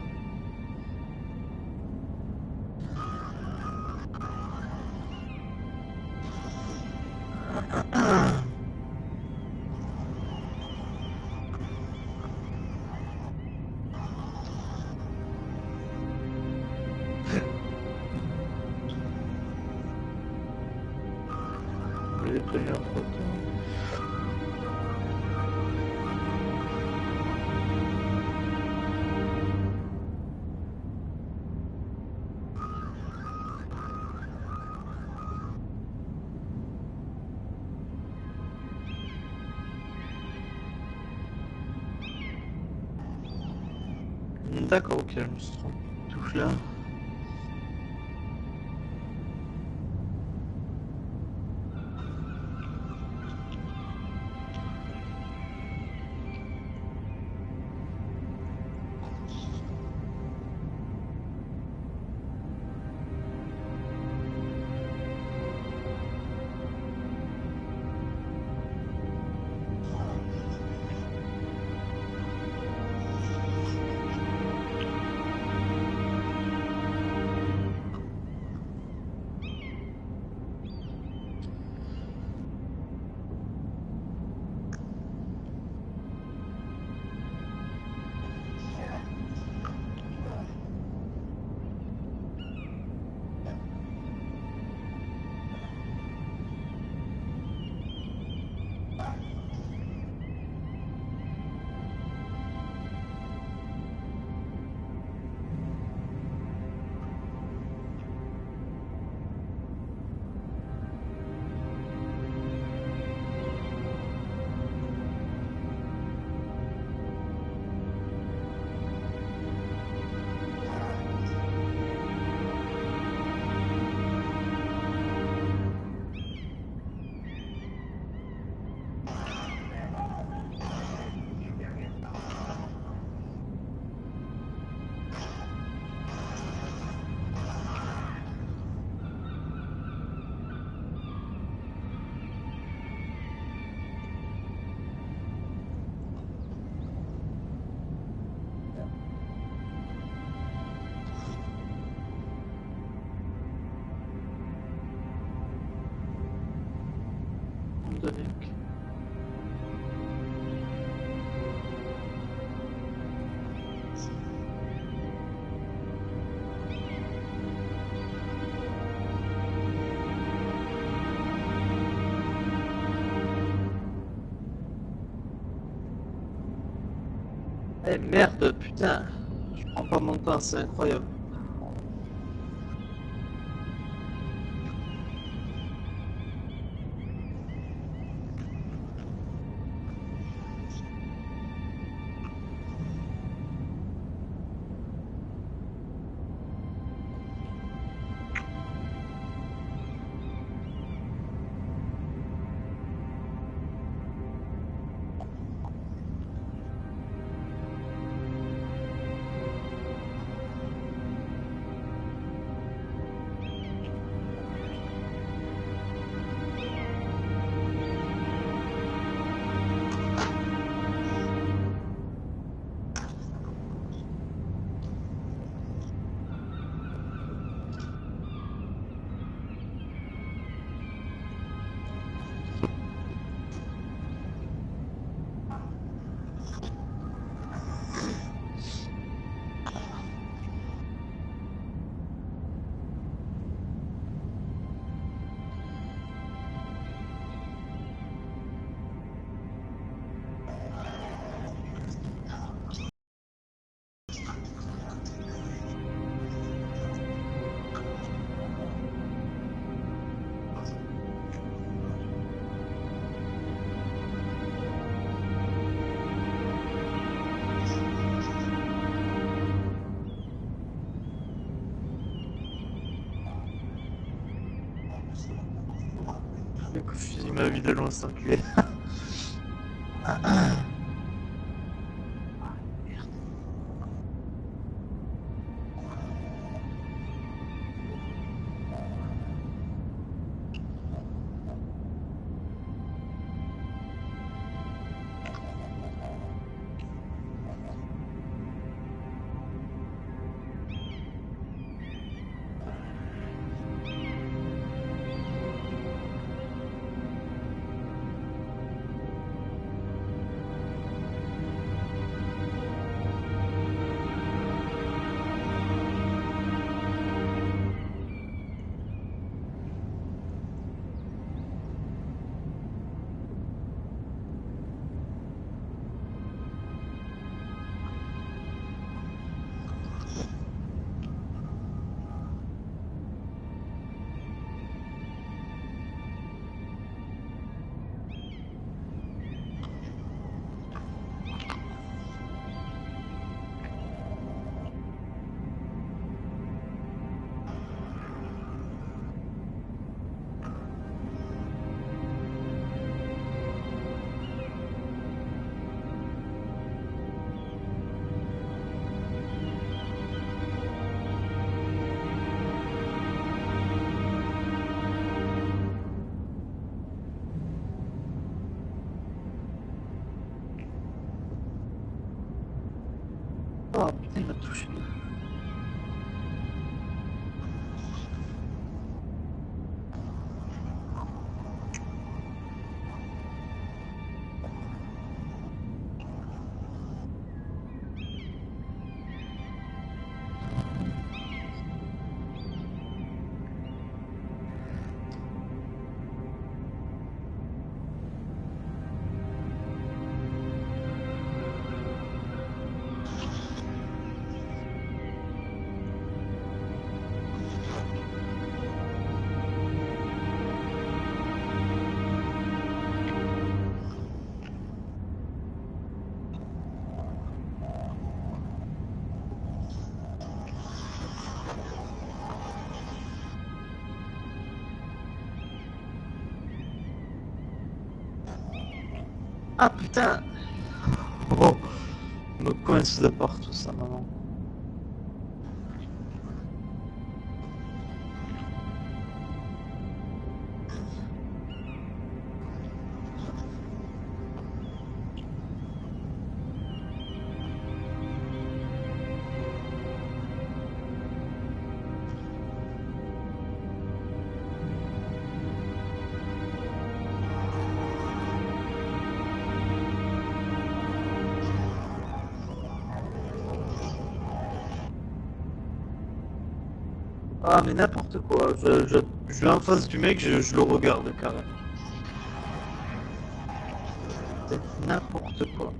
J'ai prévu un proton. D'accord, ok, je me suis trompé. Touche là. Eh merde, putain. Je prends pas mon temps, c'est incroyable. Le coup de fusil m'a vu de loin s'enculer. Oh putain, il m'a touché. Ah putain. Oh, me coince de partout ça maintenant. Ah mais n'importe quoi, je vais en face du mec, je le regarde carrément. C'est n'importe quoi.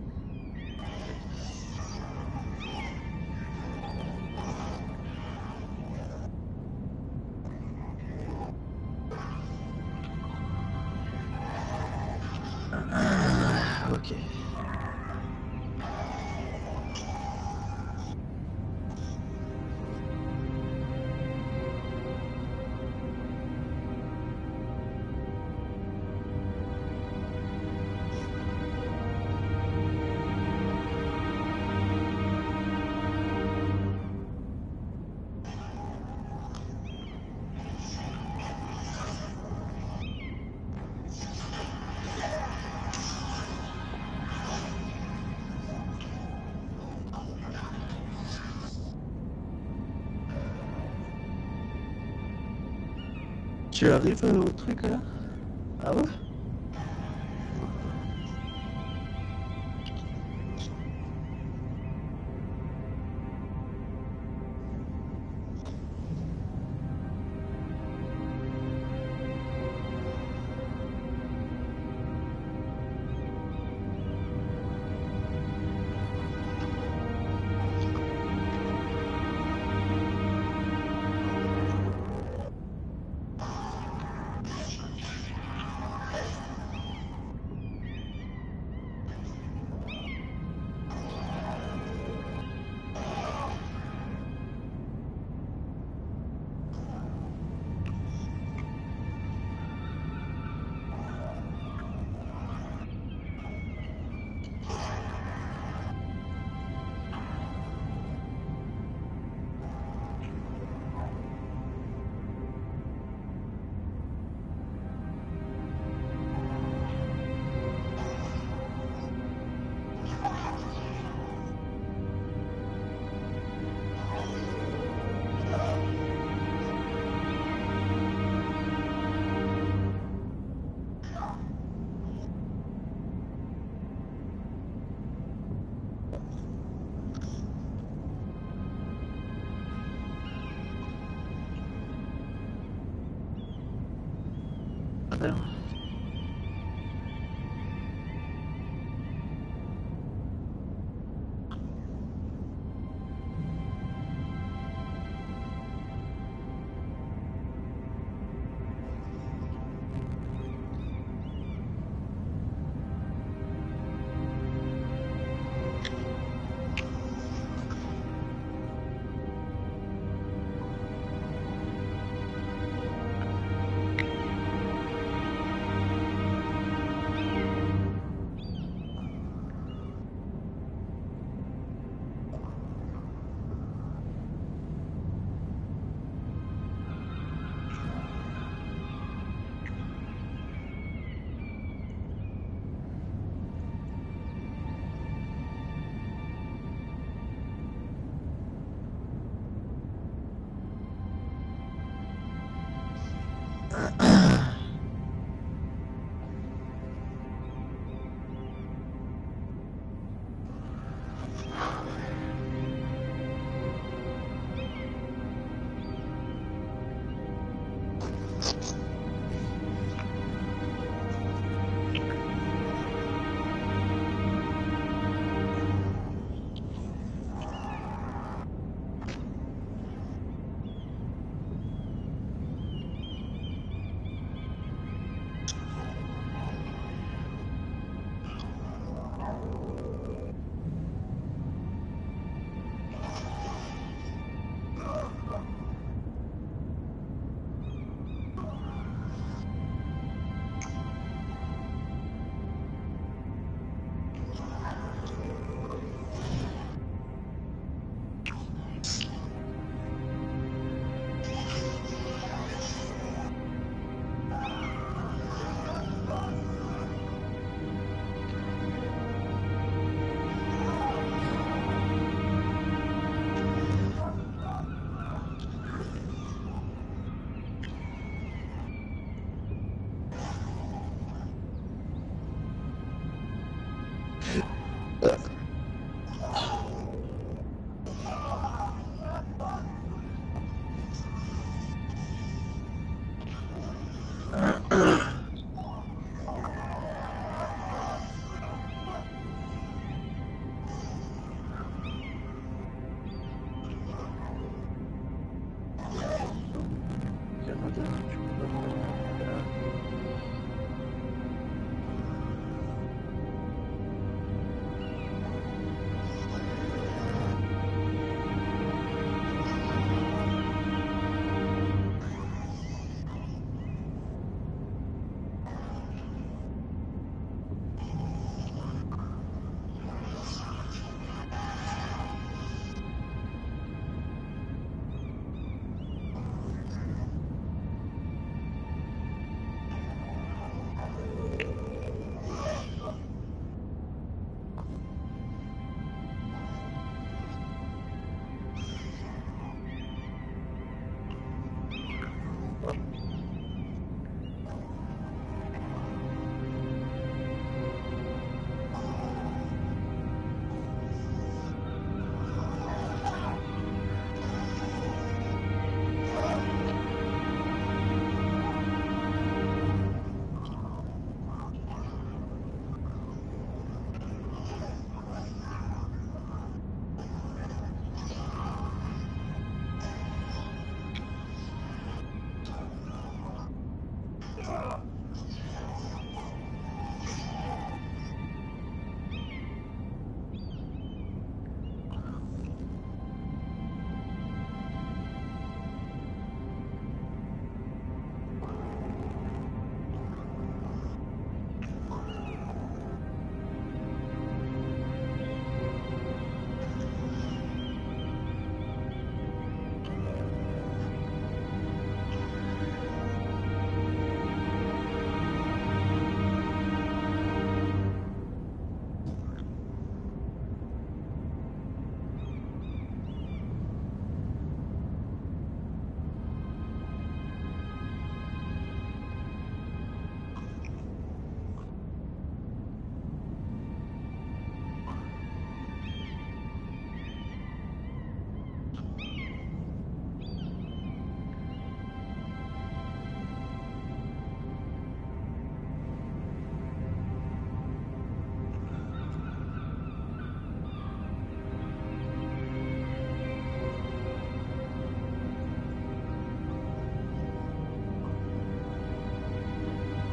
Ok. Tu arrives au truc là? Ah ouais?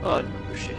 Oh, no shit.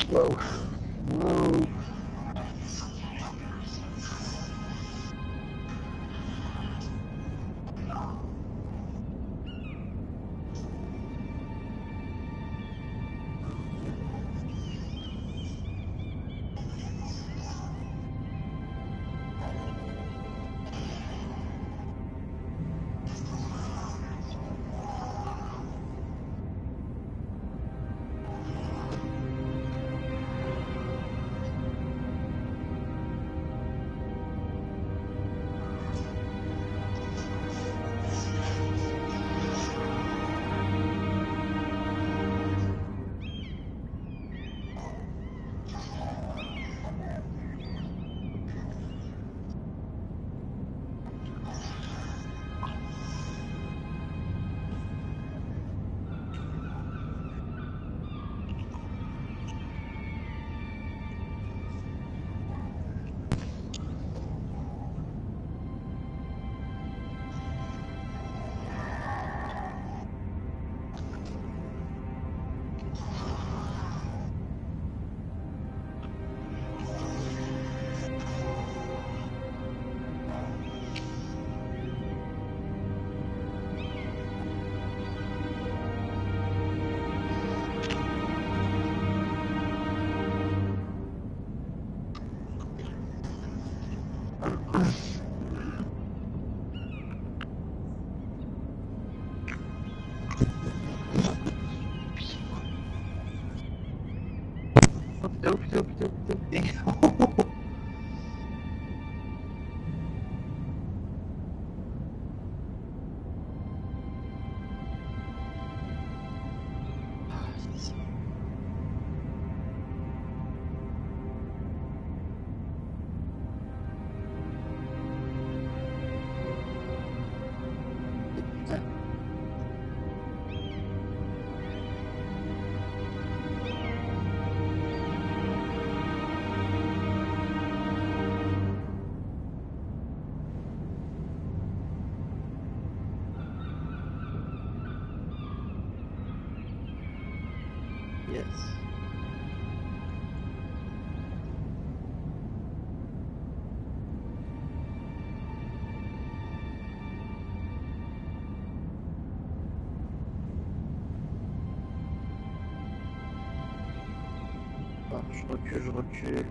Whoa. Whoa. Yes. Ah, je recule.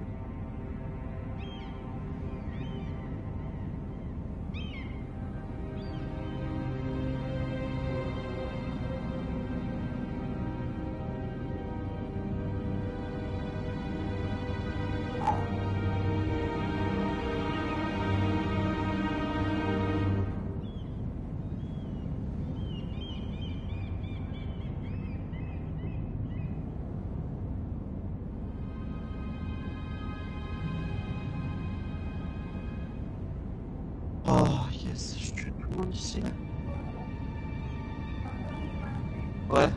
Oh yes, je tue tout le monde ici. Ouais.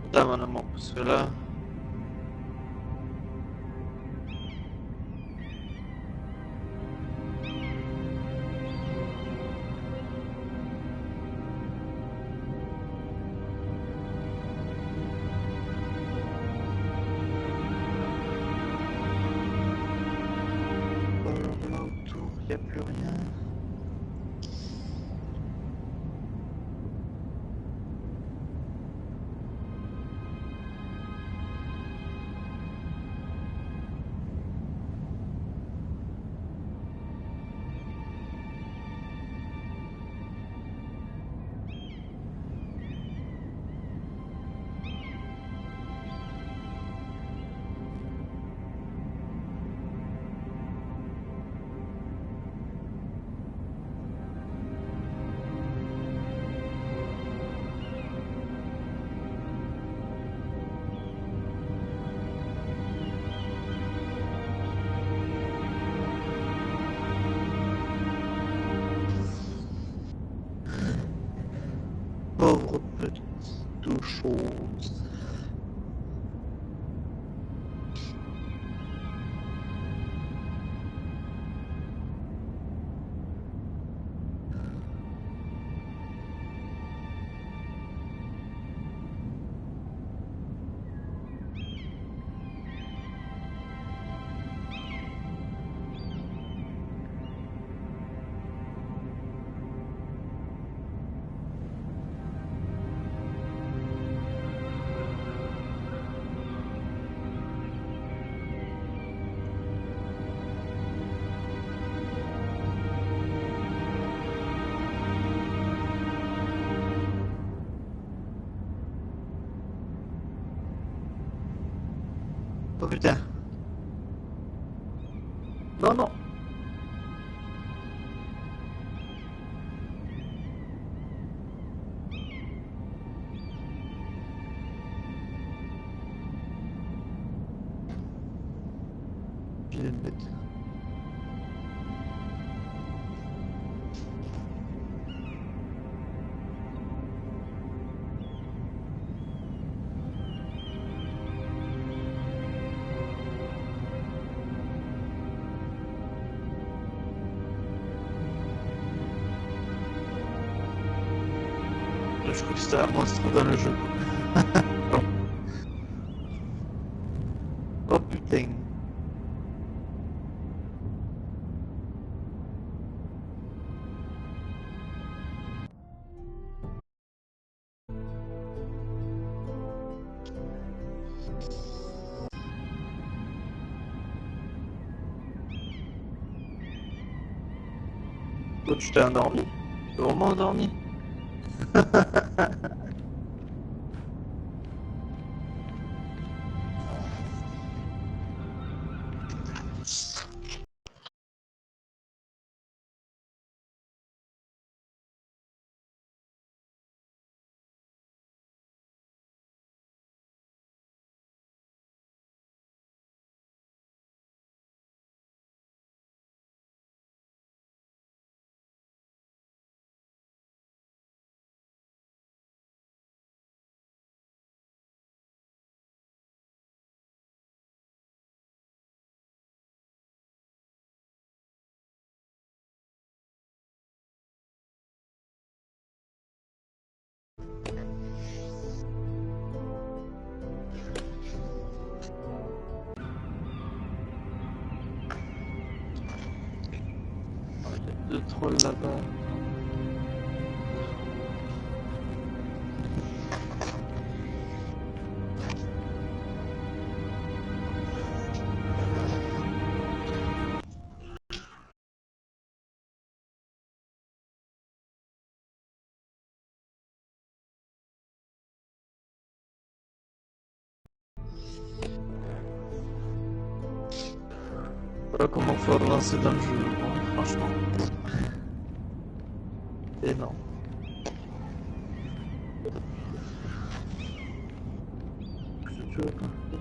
Putain mon amour, parce que là... Là autour, il n'y a plus rien. Pauvre petite chose. Oh putain. Non, non. Je vais le mettre. Je crois que c'était un monstre dans le jeu. Oh putain. Oh, tu t'es endormi? Tu t'es vraiment endormi? Deux trolls là-bas. Voilà comment faut avancer dans le jeu, bon, franchement. Et non.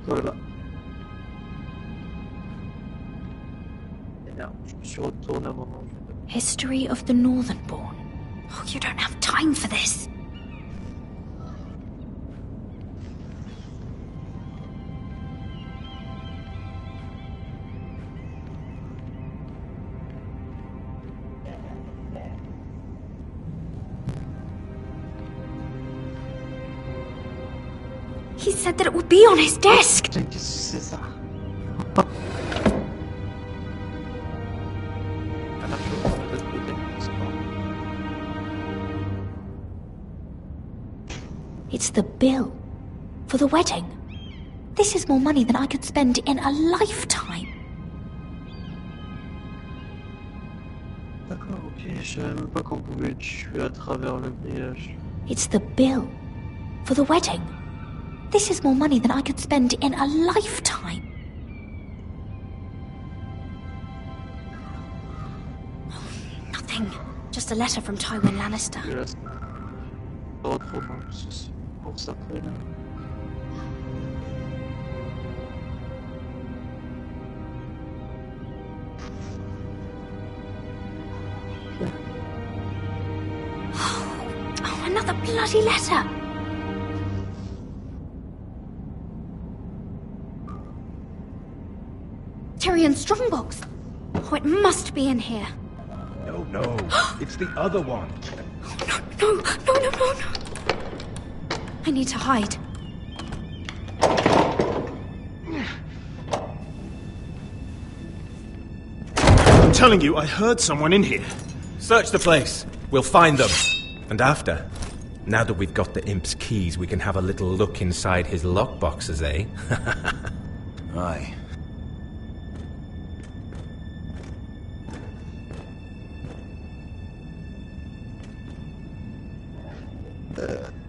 Voilà. History of the Northernborn. Oh, you don't have time for this. He said that it would be on his desk. It's the bill for the wedding. This is more money than I could spend in a lifetime. D'accord, ok, je savais même pas qu'on pouvait tuer à travers le grillage. It's the bill for the wedding. This is more money than I could spend in a lifetime. Nothing. Just a letter from Tywin Lannister. Oh, another bloody letter. Tyrion's strongbox. Oh, it must be in here. No, it's the other one. No. I need to hide. I'm telling you, I heard someone in here. Search the place. We'll find them. And after, now that we've got the imp's keys, we can have a little look inside his lockboxes, eh? Aye.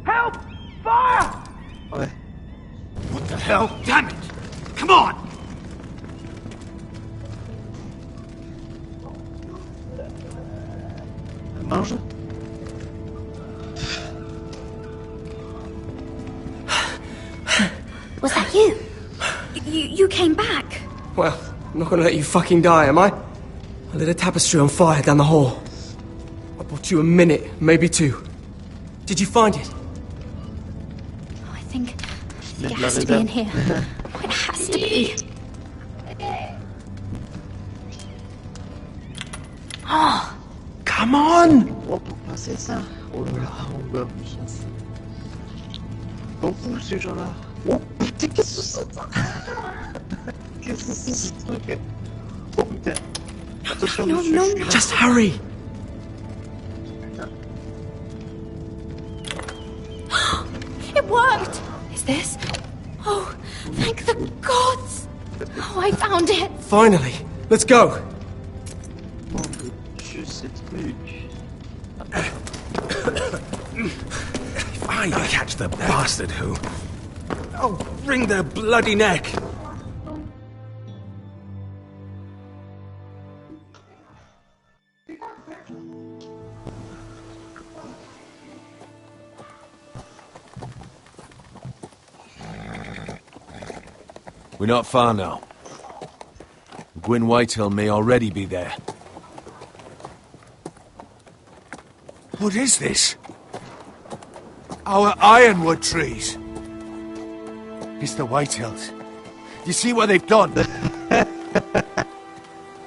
Help! Fire! What the hell? Damn it! Come on! Mange. Was that you? You came back. Well, I'm not gonna let you fucking die, am I? I lit a tapestry on fire down the hall. I bought you a minute, maybe two. Did you find it? Oh, I think it has to be in here. Oh, it has to be. Oh. Come on! C'est ça. Oh là là, on meurt. Beaucoup ces gens-là. Oh putain, qu'est-ce que c'est ça? Qu'est-ce que c'est ce truc? Oh putain. Attention, No. Just hurry! It worked! Is this? Oh, thank the gods! Oh, I found it! Finally! Let's go! If I catch the bastard who... I'll wring their bloody neck! We're not far now. Gwyn Whitehill may already be there. What is this? Our ironwood trees. It's the Whitehills. You see what they've done?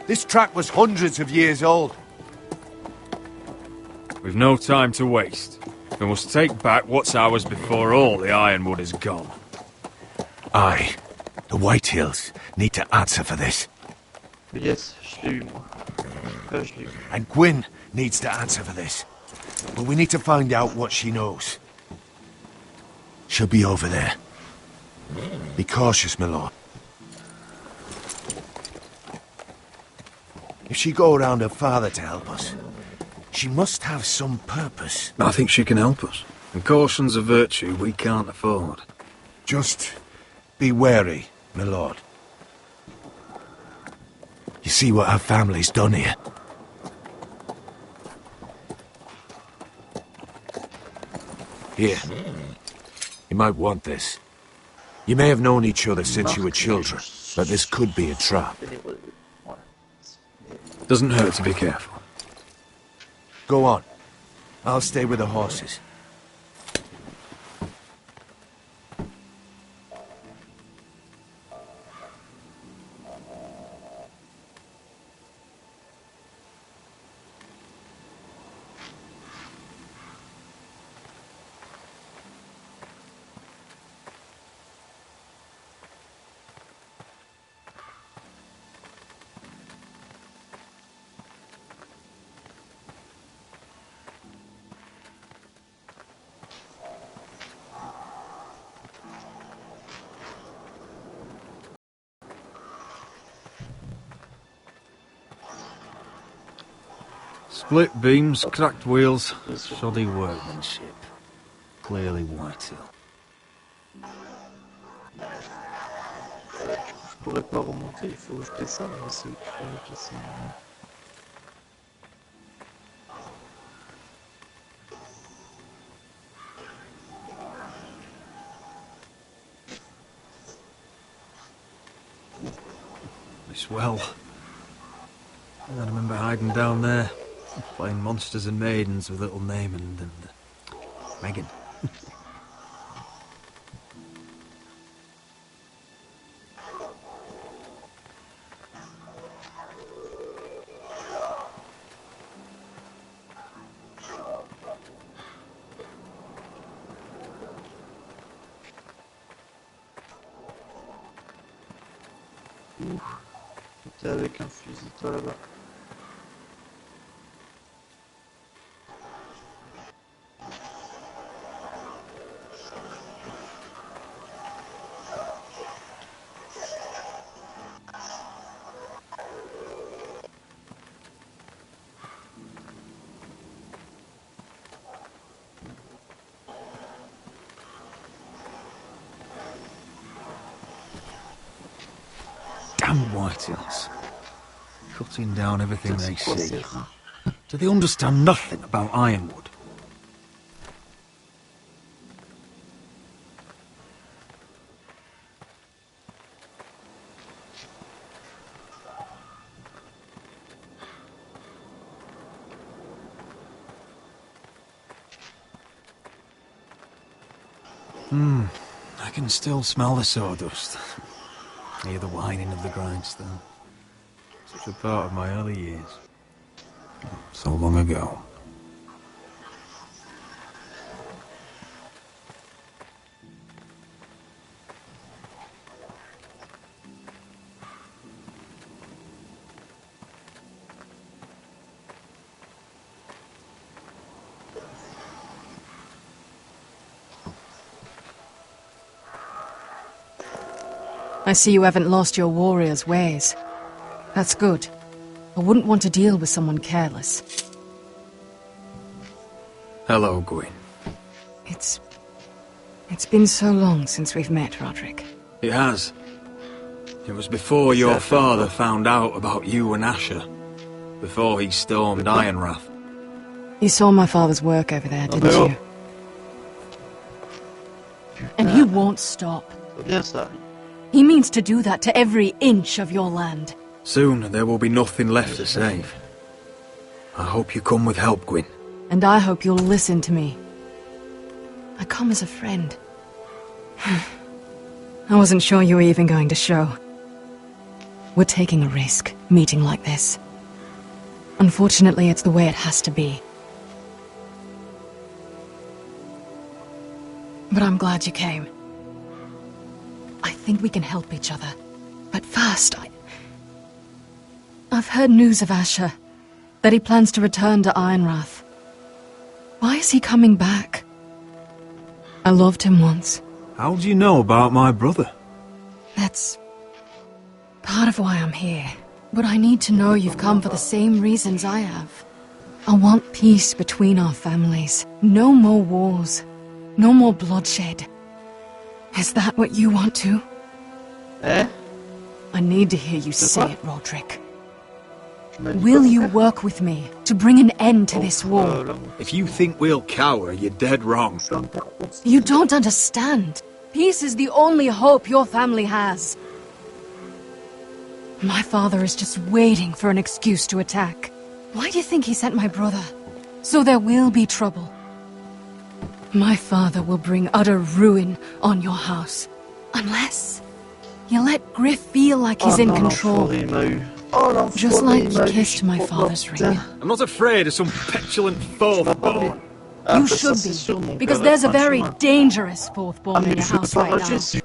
This track was hundreds of years old. We've no time to waste. We must take back what's ours before all the ironwood is gone. Aye. The Whitehills need to answer for this. Yes, je l'ai eu, moi. And Gwyn needs to answer for this. But we need to find out what she knows. She'll be over there. Be cautious, my lord. If she go around her father to help us, she must have some purpose. I think she can help us. And caution's a virtue we can't afford. Just be wary, my lord. You see what our family's done here? Here. You might want this. You may have known each other since you were children, but this could be a trap. Doesn't hurt to be careful. Go on. I'll stay with the horses. Split beams, cracked wheels, shoddy workmanship. Clearly Whitehill. Je pourrais pas remonter, il faut que je descende aussi. Je descends. This well. I remember hiding down there, playing monsters and maidens with little Naaman and Megan. T'es avec un fusil toi là-bas. Damn Whitehills. Cutting down everything they see. Do they understand nothing about Ironwood? I can still smell the sawdust. Hear the whining of the grindstone. Such a part of my early years. So long ago. I see you haven't lost your warrior's ways. That's good. I wouldn't want to deal with someone careless. Hello, Gwyn. It's been so long since we've met, Roderick. It has. It was before your father found out about you and Asher. Before he stormed Ironrath. You saw my father's work over there, didn't you? And he won't stop. He means to do that to every inch of your land. Soon there will be nothing left to save. I hope you come with help, Gwyn. And I hope you'll listen to me. I come as a friend. I wasn't sure you were even going to show. We're taking a risk, meeting like this. Unfortunately, it's the way it has to be. But I'm glad you came. I think we can help each other. But first, I've heard news of Asher. That he plans to return to Ironrath. Why is he coming back? I loved him once. How do you know about my brother? That's part of why I'm here. But I need to know you've come for the same reasons I have. I want peace between our families. No more wars. No more bloodshed. Is that what you want too? I need to hear you say it, Roderick. Will you work with me to bring an end to this war? If you think we'll cower, you're dead wrong. You don't understand. Peace is the only hope your family has. My father is just waiting for an excuse to attack. Why do you think he sent my brother? So there will be trouble. My father will bring utter ruin on your house. Unless you let Griff feel like he's in control. Just like you kissed my father's ring. I'm not afraid of some petulant fourth-born. You should be, because there's a very dangerous fourth-born in your house right now.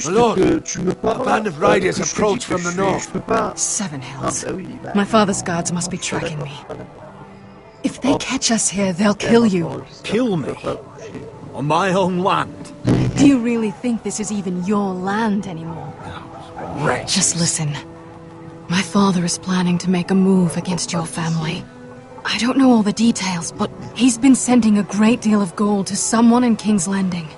My lord, a band of riders approach from the north. 7 Hills. My father's guards must be tracking me. If they catch us here, they'll kill you. Kill me? On my own land? Do you really think this is even your land anymore? Wretches. Just listen. My father is planning to make a move against your family. I don't know all the details, but he's been sending a great deal of gold to someone in King's Landing.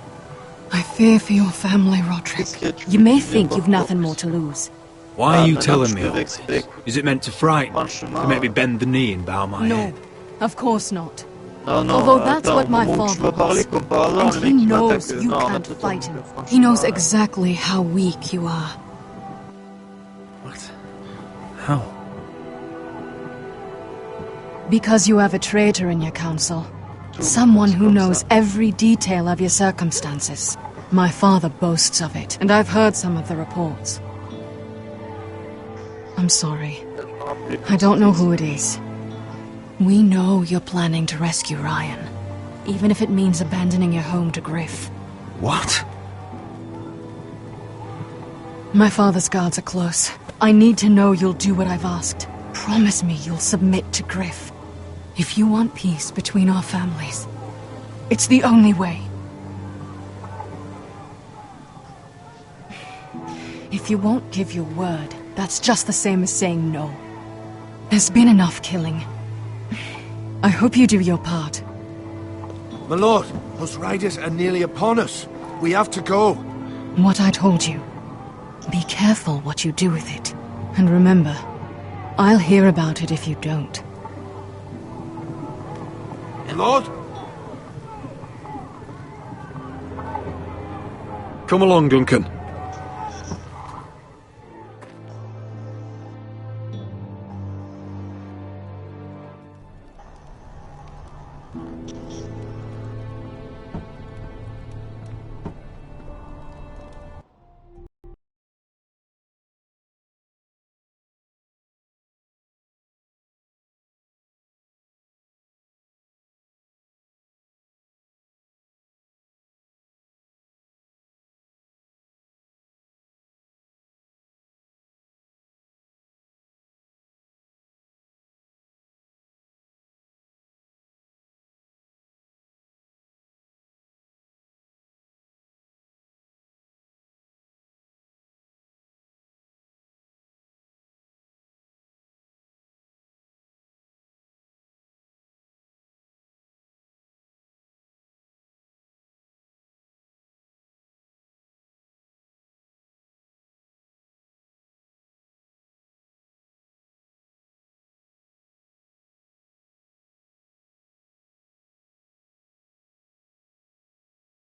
I fear for your family, Roderick. You may think you've nothing more to lose. Why are you telling me all this? Is it meant to frighten? To make me bend the knee and bow my head? No, of course not. Although that's what my father was. And he knows you can't fight him. He knows exactly how weak you are. What? How? Because you have a traitor in your council. Someone who knows every detail of your circumstances. My father boasts of it, and I've heard some of the reports. I'm sorry. I don't know who it is. We know you're planning to rescue Ryan, even if it means abandoning your home to Griff. What? My father's guards are close. I need to know you'll do what I've asked. Promise me you'll submit to Griff. If you want peace between our families, it's the only way. If you won't give your word, that's just the same as saying no. There's been enough killing. I hope you do your part. My lord, those riders are nearly upon us. We have to go. What I told you. Be careful what you do with it. And remember, I'll hear about it if you don't. Lord? Come along, Duncan.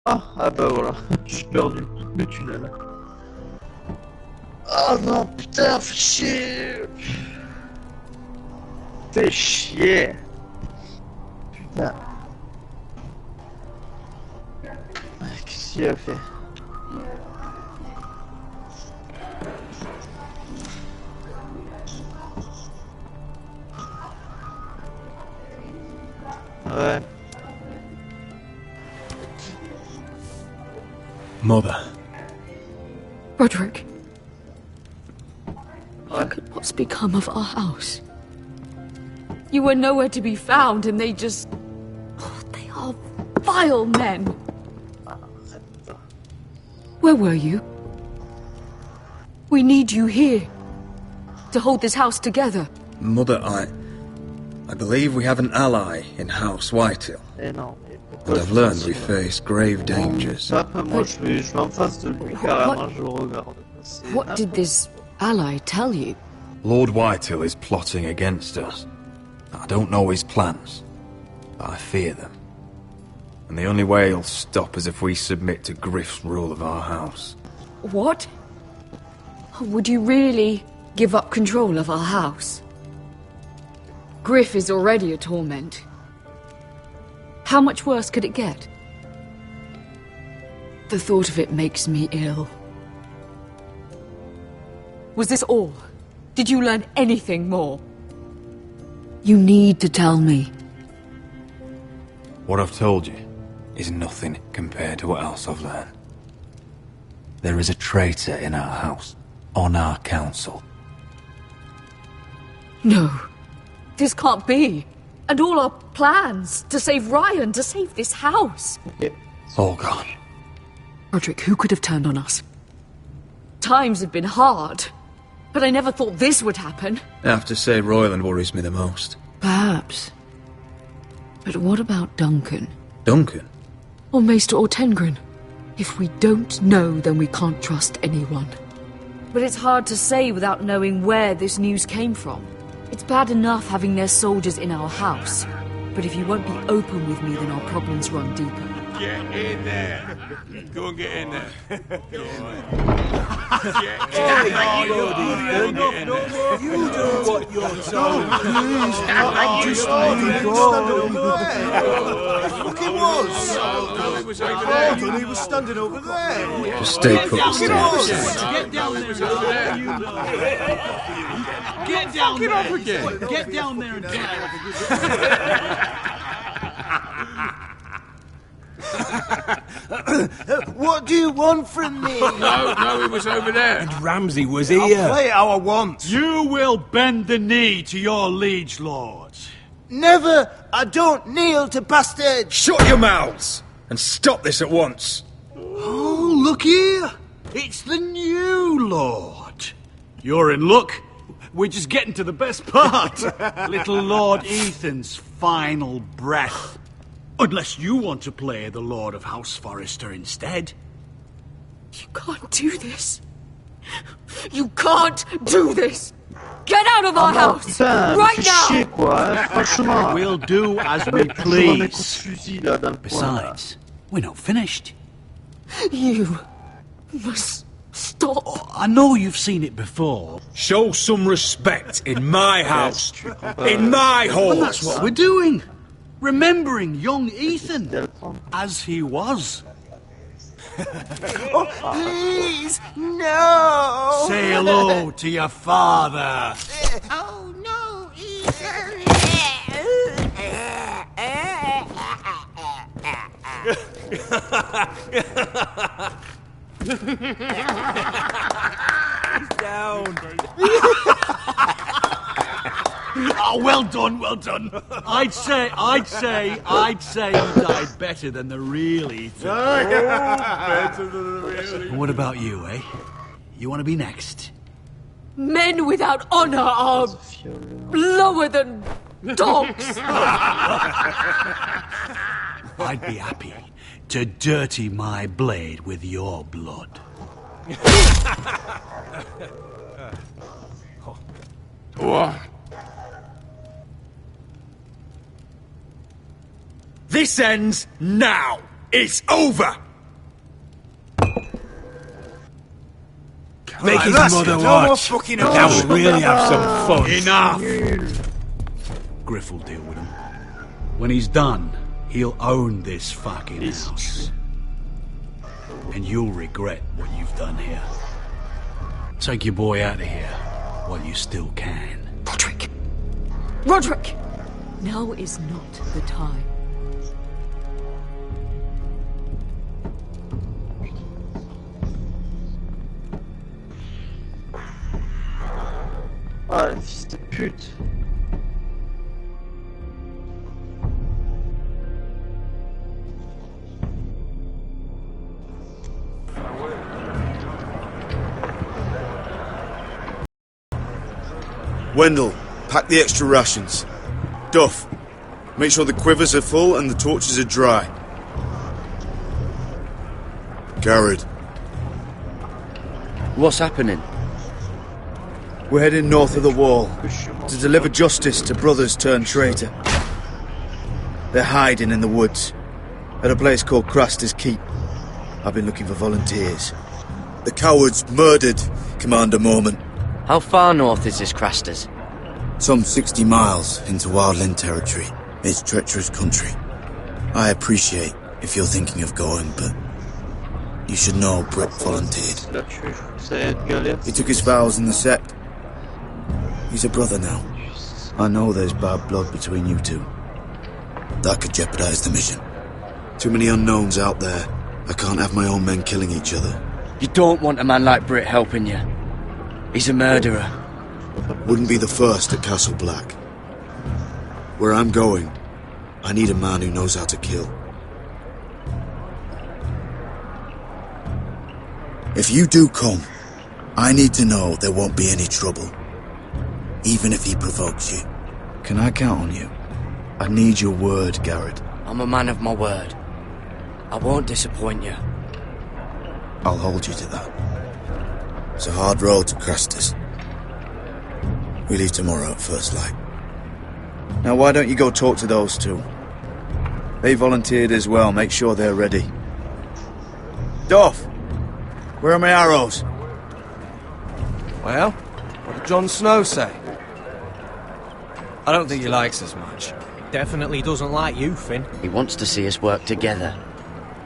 Ah bah voilà, j'ai perdu mes tunnels. Ah non, putain, fais chier. Fais chier. Putain. Qu'est-ce qu'il a fait? Ouais. Mother. Roderick. Look at what's become of our house. You were nowhere to be found, and they just... Oh, they are vile men. Where were you? We need you here. To hold this house together. Mother, I believe we have an ally in House Whitehill. And I've learned we face grave dangers. What did this ally tell you? Lord Whitehill is plotting against us. I don't know his plans, but I fear them. And the only way he'll stop is if we submit to Griff's rule of our house. What? Would you really Give up control of our house? Griff is already a torment. How much worse could it get? The thought of it makes me ill. Was this all? Did you learn anything more? You need to tell me. What I've told you is nothing compared to what else I've learned. There is a traitor in our house, on our council. No. This can't be. And all our plans to save Ryan, to save this house. All gone. Roderick, who could have turned on us? Times have been hard, but I never thought this would happen. I have to say Royland worries me the most. Perhaps. But what about Duncan? Duncan? Or Maester or Tengrin? If we don't know, then we can't trust anyone. But it's hard to say without knowing where this news came from. It's bad enough having their soldiers in our house. But if you won't be open with me, then our problems run deeper. Get in there. Go and get in there. Go on. You do what you're told. Just Look, it was. He was standing over there. Just stay put and stay outside. Get down there. Get down there. Up again. Get down there and try. What do you want from me? No, he was over there. And Ramsay was here. I'll play how I want. You will bend the knee to your liege lord. Never! I don't kneel to bastards! Shut your mouths! And stop this at once! Oh, look here! It's the new lord. You're in luck. We're just getting to the best part. Little Lord Ethan's final breath. Unless you want to play the Lord of House Forrester instead. You can't do this. You can't do this. Get out of our house! Right now! We'll do as we please. Besides, we're not finished. You must stop. I know you've seen it before. Show some respect in my house. In my home. And that's what we're doing. Remembering young Ethan as he was. Oh, please, no! Say hello to your father. Oh, no, Ethan! Down. Oh, well done, well done. I'd say he died better than the real Ethan. Better than the real. What about you, eh? You want to be next? Men without honor are lower than dogs. I'd be happy to dirty my blade with your blood. What? This ends now. It's over. Make his mother watch. Now we'll really have some fun. Enough. Griff will deal with him. When he's done, he'll own this fucking house. And you'll regret what you've done here. Take your boy out of here while you still can. Roderick! Roderick! Now is not the time. Ah, fils de pute. Wendell, pack the extra rations. Duff, make sure the quivers are full and the torches are dry. Garrett. What's happening? We're heading north of the wall to deliver justice to brothers turned traitor. They're hiding in the woods at a place called Craster's Keep. I've been looking for volunteers. The cowards murdered Commander Mormon. How far north is this Crasters? Some 60 miles into wildland territory. It's treacherous country. I appreciate if you're thinking of going, but you should know Britt volunteered. He took his vows in the sect. He's a brother now. I know there's bad blood between you two. That could jeopardize the mission. Too many unknowns out there. I can't have my own men killing each other. You don't want a man like Britt helping you. He's a murderer. Wouldn't be the first at Castle Black. Where I'm going, I need a man who knows how to kill. If you do come, I need to know there won't be any trouble. Even if he provokes you. Can I count on you? I need your word, Garrett. I'm a man of my word. I won't disappoint you. I'll hold you to that. It's a hard road to Crasters. We leave tomorrow at first light. Now why don't you go talk to those two? They volunteered as well, make sure they're ready. Duff! Where are my arrows? Well, what did Jon Snow say? I don't think he likes us much. Definitely doesn't like you, Finn. He wants to see us work together.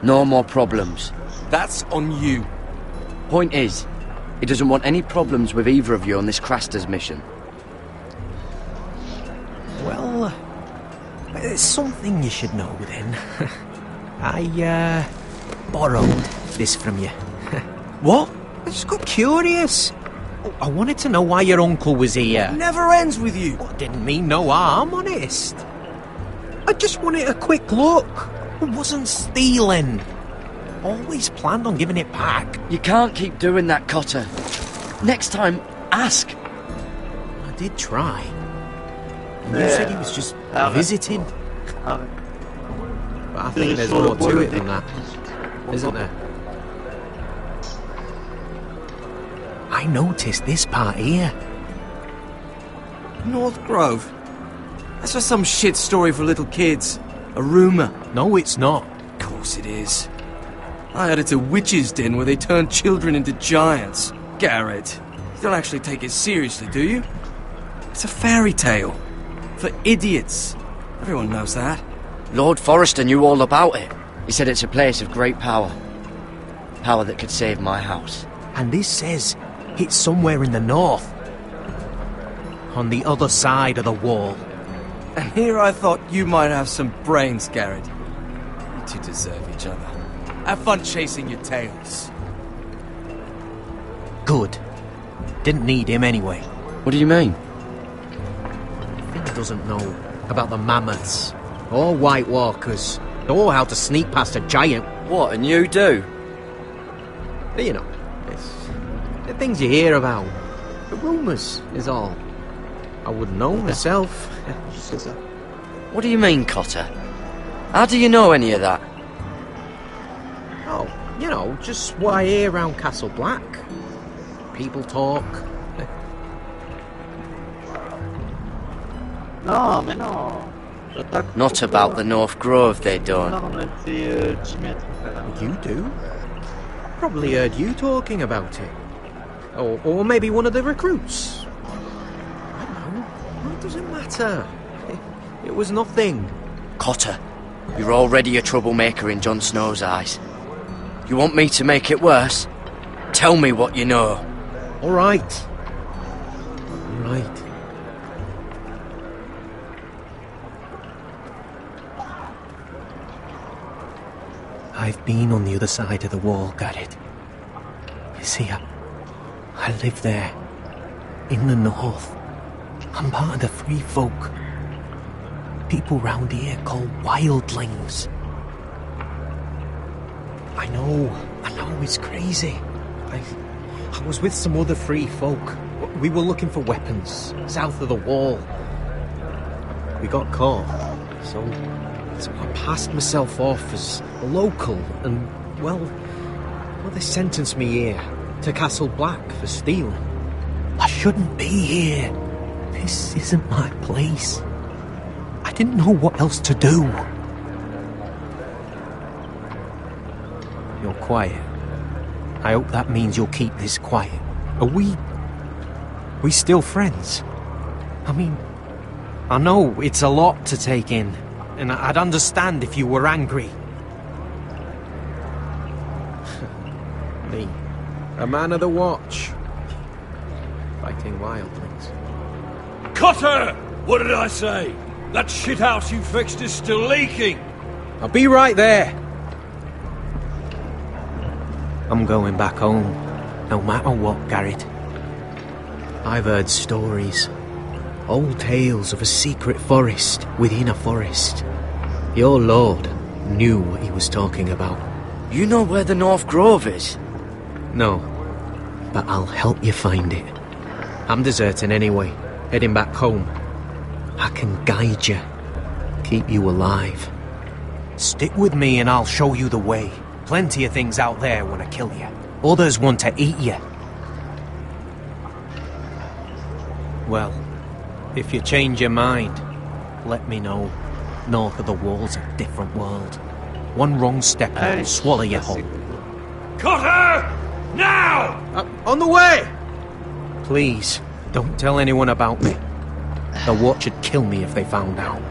No more problems. That's on you. Point is, he doesn't want any problems with either of you on this Crasters mission. Well, there's something you should know then. I, borrowed this from you. What? I just got curious. I wanted to know why your uncle was here. It never ends with you. I didn't mean no harm, honest. I just wanted a quick look. I wasn't stealing. Always planned on giving it back. You can't keep doing that, Cotter. Next time, ask. I did try. You said he was just visiting. But I think there's more to it than that, isn't there? I noticed this part here. North Grove? That's just some shit story for little kids. A rumour. No, it's not. Of course it is. I heard it's a witch's den where they turn children into giants. Garrett, you don't actually take it seriously, do you? It's a fairy tale. For idiots. Everyone knows that. Lord Forrester knew all about it. He said it's a place of great power. Power that could save my house. And this says it's somewhere in the north. On the other side of the wall. And here I thought you might have some brains, Garrett. You two deserve each other. Have fun chasing your tails. Good. Didn't need him anyway. What do you mean? Finn doesn't know about the mammoths, or White Walkers, or how to sneak past a giant. What, and you do? But you know, it's the things you hear about. The rumours is all. I wouldn't know myself. What do you mean, Cotter? How do you know any of that? Oh, you know, just what I hear around Castle Black. People talk. Non, mais non. Not about the North Grove, they don't. You do? Probably heard you talking about it. Or maybe one of the recruits. I don't know. It doesn't matter. It was nothing. Cotter, you're already a troublemaker in Jon Snow's eyes. You want me to make it worse? Tell me what you know. All right. All right. I've been on the other side of the wall, Garrett. You see, I live there, in the north. I'm part of the free folk. People round here call wildlings. I know, it's crazy. I was with some other free folk. We were looking for weapons, south of the wall. We got caught, so I passed myself off as a local, and, well, they sentenced me here, to Castle Black, for stealing. I shouldn't be here. This isn't my place. I didn't know what else to do. You're quiet. I hope that means you'll keep this quiet. Are we we still friends? I mean, I know it's a lot to take in, and I'd understand if you were angry. Me, a man of the watch. Fighting wildlings. Cutter! What did I say? That shithouse you fixed is still leaking! I'll be right there. I'm going back home, no matter what, Garrett. I've heard stories. Old tales of a secret forest within a forest. Your lord knew what he was talking about. You know where the North Grove is? No, but I'll help you find it. I'm deserting anyway, heading back home. I can guide you, keep you alive. Stick with me and I'll show you the way. Plenty of things out there want to kill you. Others want to eat you. Well, if you change your mind, let me know. North of the wall's a different world. One wrong step and it'll swallow you whole. Cutter! Now! On the way! Please, don't tell anyone about me. The watch would kill me if they found out.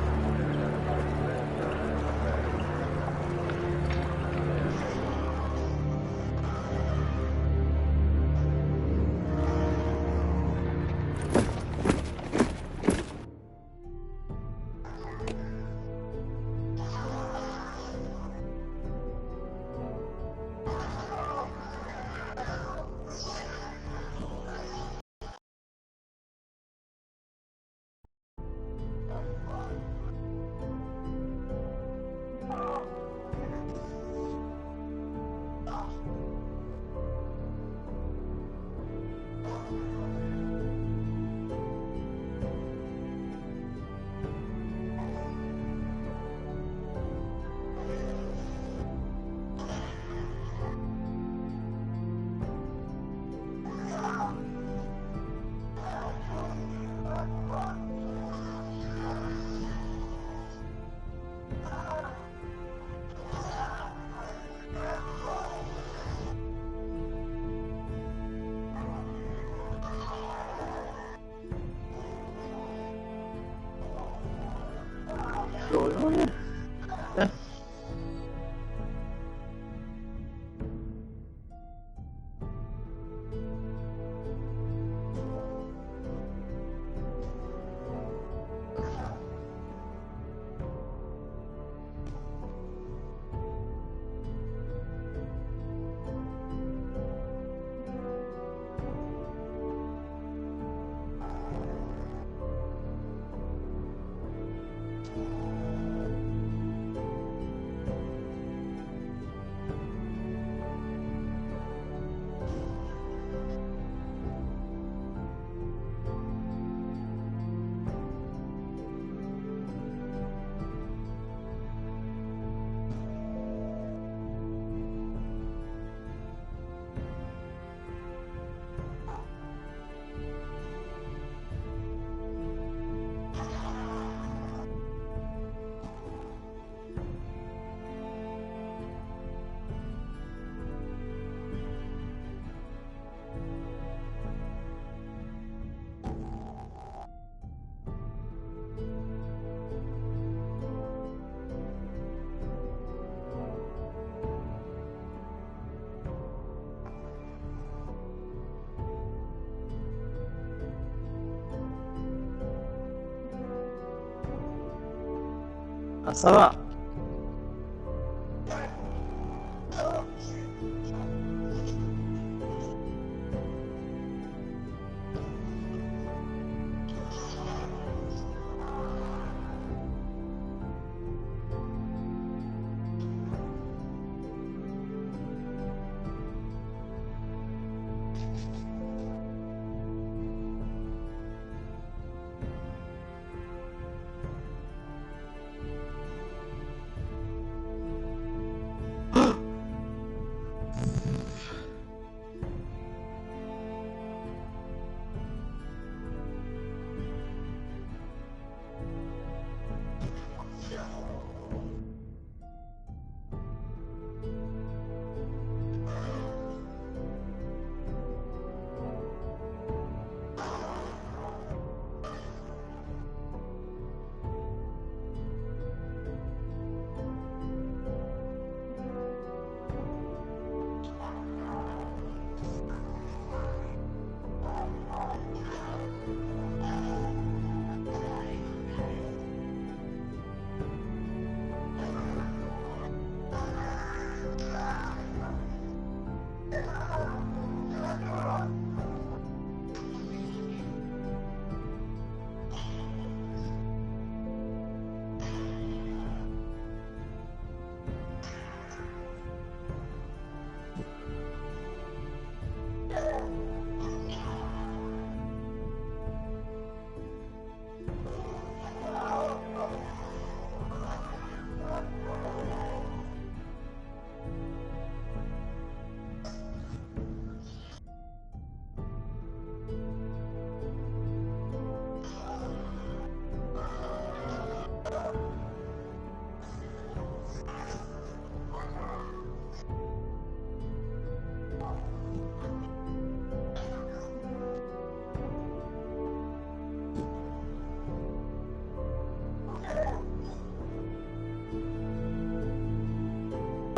Ah, ça va.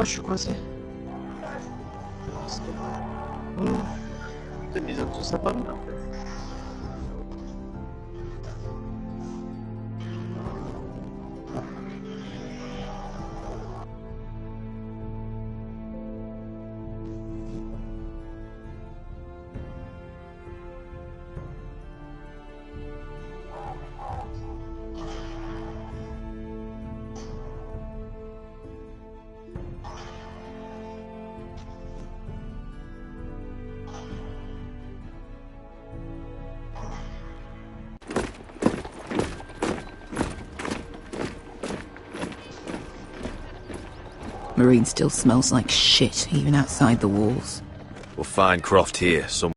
je suis coincé. Cet épisode, tout ça pas mal. Marine still smells like shit, even outside the walls. We'll find Croft here, somewhere.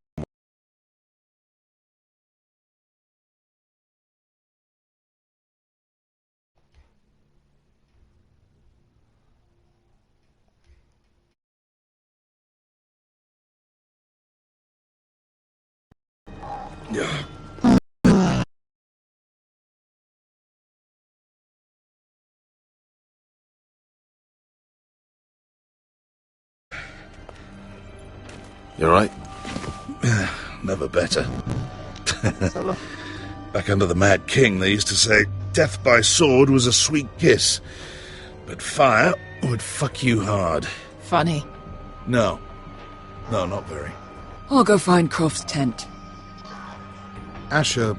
You alright? Never better. Back under the Mad King, they used to say death by sword was a sweet kiss, but fire would fuck you hard. Funny. No, not very. I'll go find Croft's tent. Asher,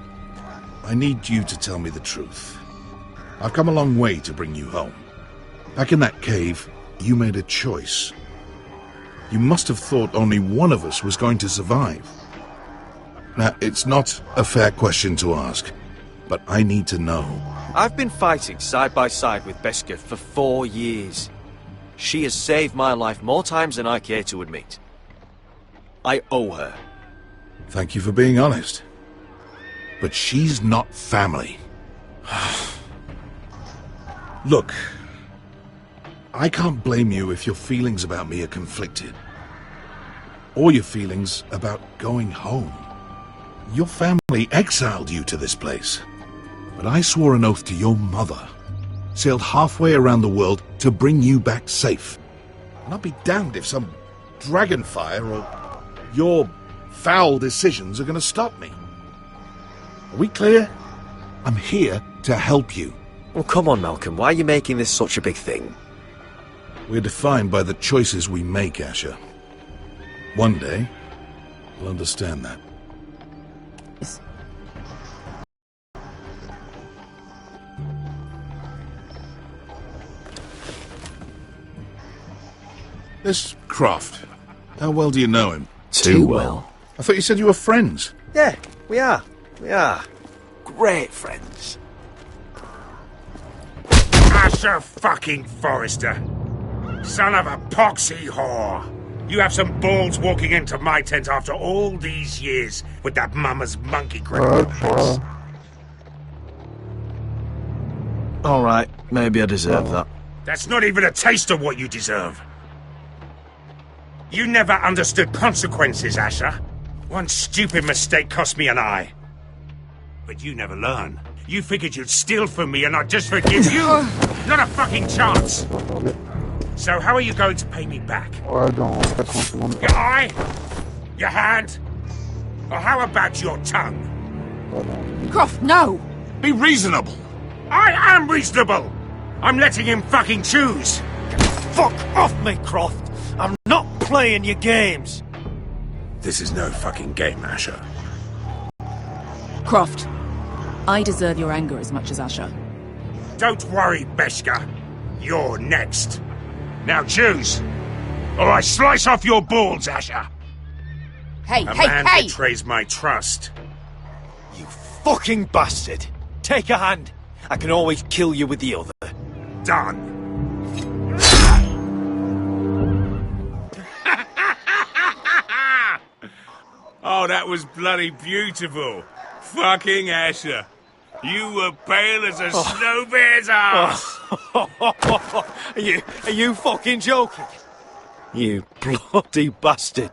I need you to tell me the truth. I've come a long way to bring you home. Back in that cave, you made a choice. You must have thought only one of us was going to survive. Now, it's not a fair question to ask, but I need to know. I've been fighting side by side with Beskha for 4 years. She has saved my life more times than I care to admit. I owe her. Thank you for being honest. But she's not family. Look, I can't blame you if your feelings about me are conflicted. Or your feelings about going home. Your family exiled you to this place. But I swore an oath to your mother. Sailed halfway around the world to bring you back safe. And I'll be damned if some dragonfire or your foul decisions are going to stop me. Are we clear? I'm here to help you. Well, come on, Malcolm. Why are you making this such a big thing? We're defined by the choices we make, Asher. One day, you'll understand that. This Croft, how well do you know him? Too well. I thought you said you were friends. Yeah, we are. We are. Great friends. Asher fucking Forrester. Son of a poxy whore. You have some balls walking into my tent after all these years with that mama's monkey grip. Alright, maybe I deserve that. That's not even a taste of what you deserve. You never understood consequences, Asher. One stupid mistake cost me an eye. But you never learn. You figured you'd steal from me and I'd just forgive you? Not a fucking chance. So how are you going to pay me back? Your eye? Your hand? Or how about your tongue? Croft, no! Be reasonable. I am reasonable. I'm letting him fucking choose. Fuck off me, Croft. I'm not playing your games. This is no fucking game, Asher. Croft, I deserve your anger as much as Asher. Don't worry, Beskha. You're next. Now choose, or I slice off your balls, Asher. Hey, A man betrays my trust. You fucking bastard. Take a hand. I can always kill you with the other. Done. Oh, that was bloody beautiful. Fucking Asher. You were pale as a snow bear's ass. Are you fucking joking? You bloody bastard.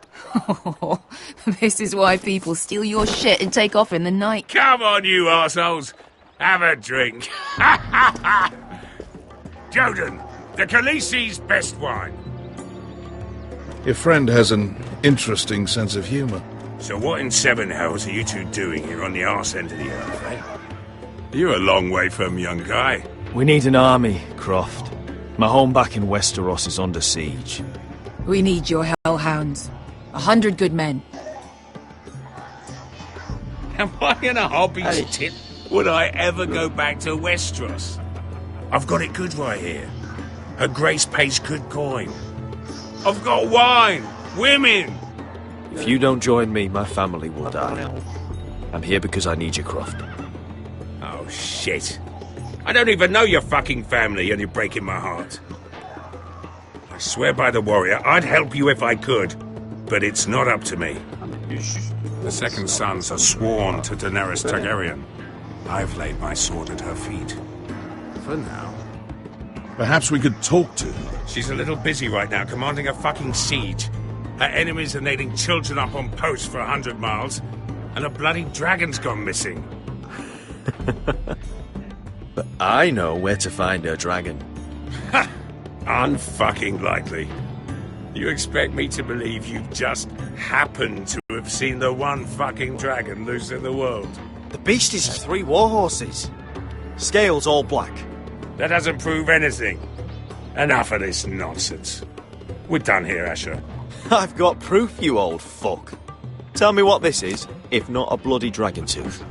This is why people steal your shit and take off in the night. Come on, you arseholes. Have a drink. Joden, the Khaleesi's best wine. Your friend has an interesting sense of humor. So what in seven hells are you two doing here on the arse end of the earth, eh? You're a long way from, young guy. We need an army, Croft. My home back in Westeros is under siege. We need your hellhounds. 100 good men. Am I in a hobby's tit? Would I ever go back to Westeros? I've got it good right here. Her Grace pays good coin. I've got wine, women. If you don't join me, my family will die. I'm here because I need you, Croft. Oh, shit. I don't even know your fucking family and you're breaking my heart. I swear by the warrior, I'd help you if I could, but it's not up to me. The second sons are sworn to Daenerys Targaryen. I've laid my sword at her feet. For now. Perhaps we could talk to her. She's a little busy right now, commanding a fucking siege. Her enemies are nailing children up on posts for 100 miles, and a bloody dragon's gone missing. But I know where to find her dragon. Ha! Unfucking likely. You expect me to believe you just happened to have seen the one fucking dragon loose in the world? The beast is 3 warhorses. Scales all black. That doesn't prove anything. Enough of this nonsense. We're done here, Asher. I've got proof, you old fuck. Tell me what this is, if not a bloody dragon tooth.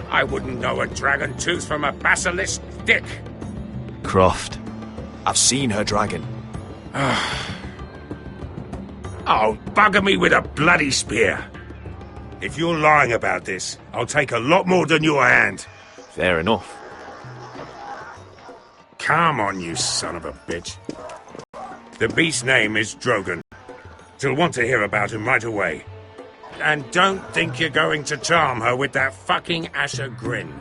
I wouldn't know a dragon tooth from a basilisk dick. Croft, I've seen her dragon. Oh, bugger me with a bloody spear. If you're lying about this, I'll take a lot more than your hand. Fair enough. Come on, you son of a bitch. The beast's name is Drogon. She'll want to hear about him right away. And don't think you're going to charm her with that fucking Asher grin.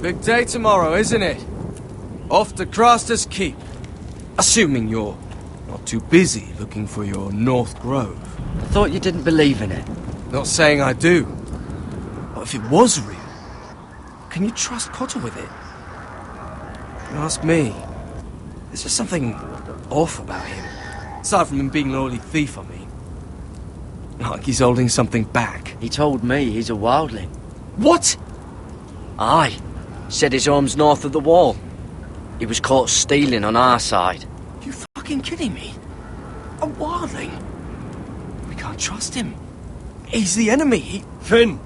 Big day tomorrow, isn't it? Off to Craster's Keep. Assuming you're not too busy looking for your North Grove. I thought you didn't believe in it. Not saying I do. But if it was real, can you trust Potter with it? If you ask me, there's just something off about him. Aside from him being an early thief, I mean. Like he's holding something back. He told me he's a wildling. What? Aye. Said his home's north of the wall. He was caught stealing on our side. You fucking kidding me? A wildling? We can't trust him. He's the enemy. Finn,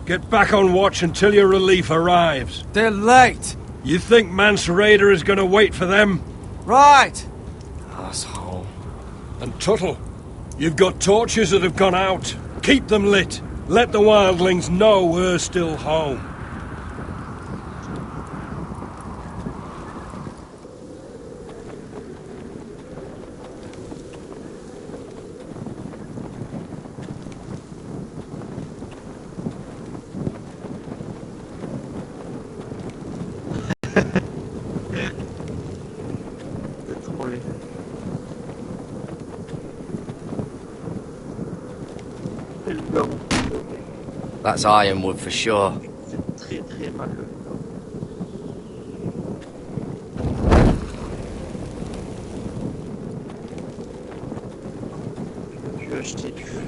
get back on watch until your relief arrives. They're late. You think Mance Rayder is going to wait for them? Right. Asshole. And Tuttle, you've got torches that have gone out. Keep them lit. Let the wildlings know we're still home. That's ironwood for sure. Très très malheureux. Je vais acheter du feu.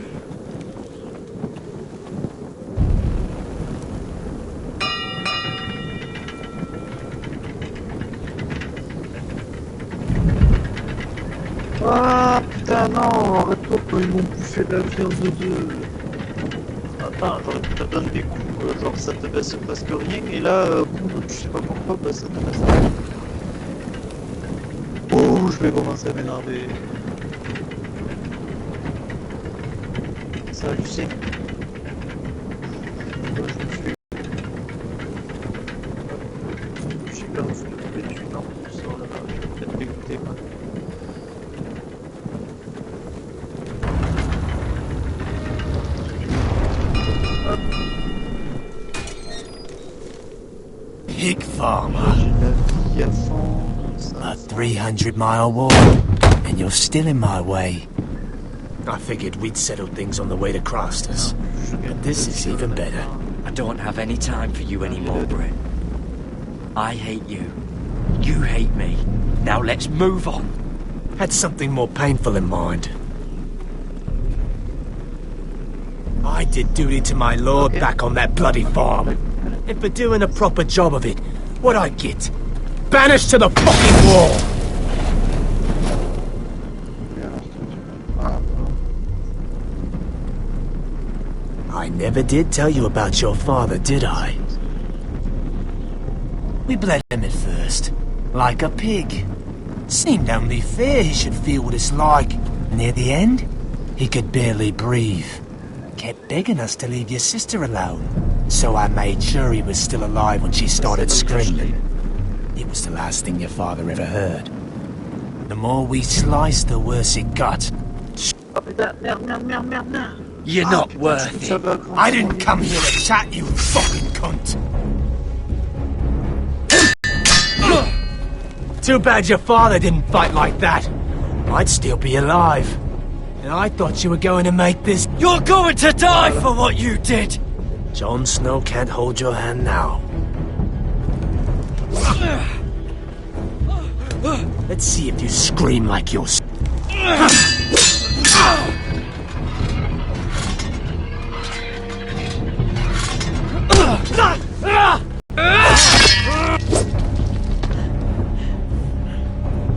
Ah putain non, retour quand ils m'ont bouffé la viande de... Attends, j'aurais pu te donner des coups, genre ça te baisse presque rien, et là, je sais pas pourquoi, bah ça te baisse rien. Oh, je vais commencer à m'énerver. Ça, je sais. J'ai perdu le truc, non, ça, là, je vais peut-être l'écouter, quoi. Pig farmer. A 300-mile walk, and you're still in my way. I figured we'd settled things on the way to Crossters, but this is even better. I don't have any time for you anymore, Britt. I hate you. You hate me. Now let's move on. Had something more painful in mind. I did duty to my lord back on that bloody farm. And for doing a proper job of it, what'd I get? Banished to the fucking wall! I never did tell you about your father, did I? We bled him at first, like a pig. Seemed only fair he should feel what it's like. Near the end, he could barely breathe. Kept begging us to leave your sister alone, so I made sure he was still alive when she started screaming. It was the last thing your father ever heard. The more we sliced, the worse it got. You're not worth it. I didn't come here to chat, you fucking cunt. Too bad your father didn't fight like that. I'd still be alive. And I thought you were going to make this... You're going to die for what you did! Jon Snow can't hold your hand now. Let's see if you scream like you're...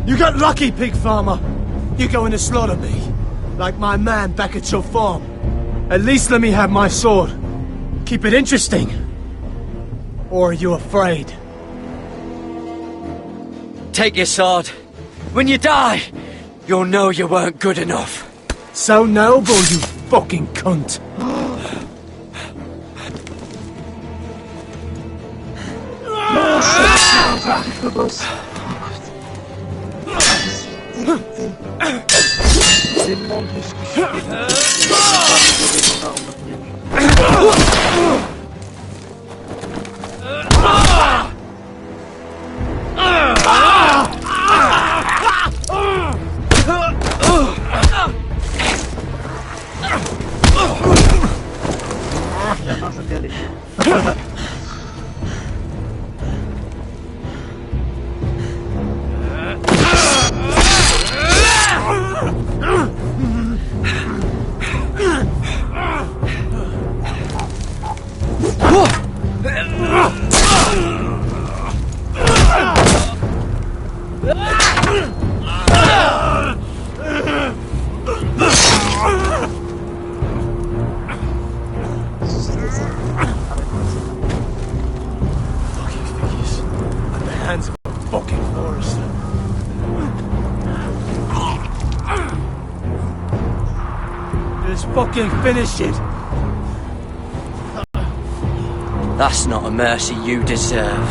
You got lucky, pig farmer. You're going to slaughter me, like my man back at your farm. At least let me have my sword. Keep it interesting. Or are you afraid? Take your sword. When you die, you'll know you weren't good enough. So noble, you fucking cunt. Finish it. That's not a mercy you deserve.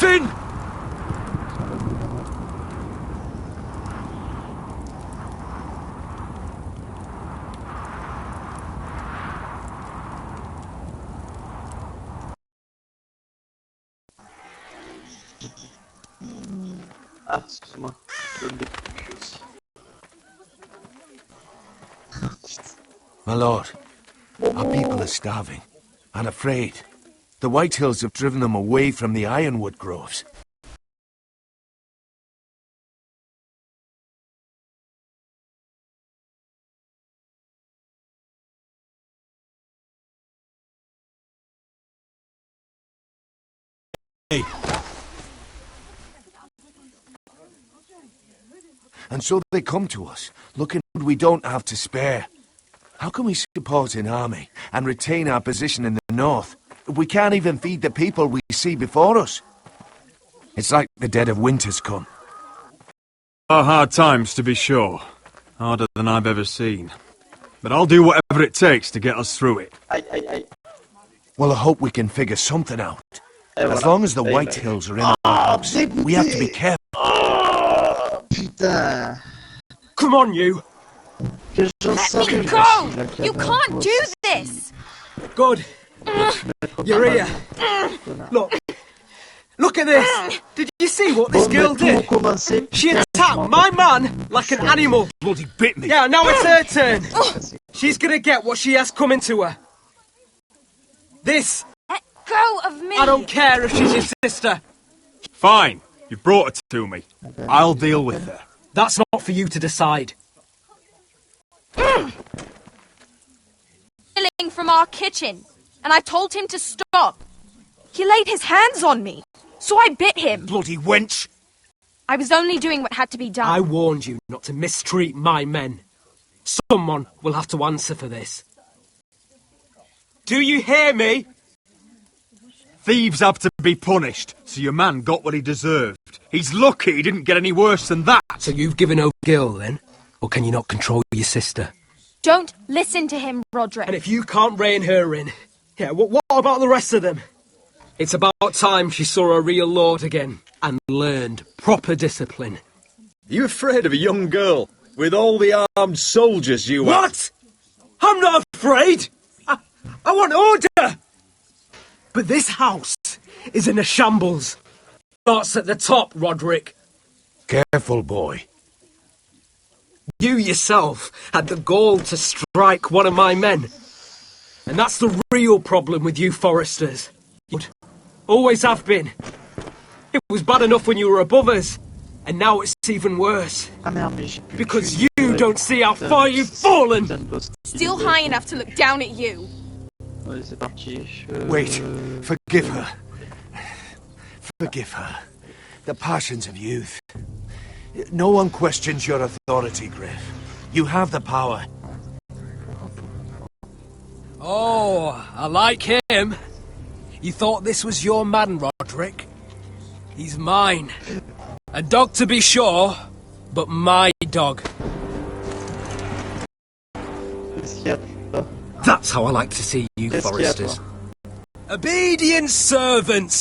Finn! My lord, our people are starving and afraid. The Whitehills have driven them away from the ironwood groves. And so they come to us, looking what we don't have to spare. How can we support an army and retain our position in the north We can't even feed the people we see before us. It's like the dead of winter's come. Hard times, to be sure. Harder than I've ever seen. But I'll do whatever it takes to get us through it. Well, I hope we can figure something out. As long as the White Hills are in our house, we have to be careful. Putain. Come on, you! Let me go! You can't do this! Good. You're here. Look at this! Did you see what this girl did? She attacked my man like an animal. Bloody bit me. Yeah, now it's her turn. She's gonna get what she has coming to her. This. Let go of me! I don't care if she's your sister. Fine. You've brought her to me. I'll deal with her. That's not for you to decide. Stealing from our kitchen, and I told him to stop. He laid his hands on me, so I bit him. Bloody wench! I was only doing what had to be done. I warned you not to mistreat my men. Someone will have to answer for this. Do you hear me? Thieves have to be punished, so your man got what he deserved. He's lucky he didn't get any worse than that. So you've given over Gil, then? Or can you not control your sister? Don't listen to him, Roderick. And if you can't rein her in, yeah, what about the rest of them? It's about time she saw a real lord again and learned proper discipline. Are you afraid of a young girl with all the armed soldiers you have? What? I'm not afraid! I want order! But this house is in a shambles. Starts at the top, Roderick. Careful, boy. You yourself had the gall to strike one of my men. And that's the real problem with you Foresters. You always have been. It was bad enough when you were above us, and now it's even worse. Because you don't see how far you've fallen! Still high enough to look down at you. Wait, forgive her. Forgive her. The passions of youth. No one questions your authority, Griff. You have the power. Oh, I like him. You thought this was your man, Roderick? He's mine. A dog to be sure, but my dog. That's how I like to see you, Foresters. Obedient servants!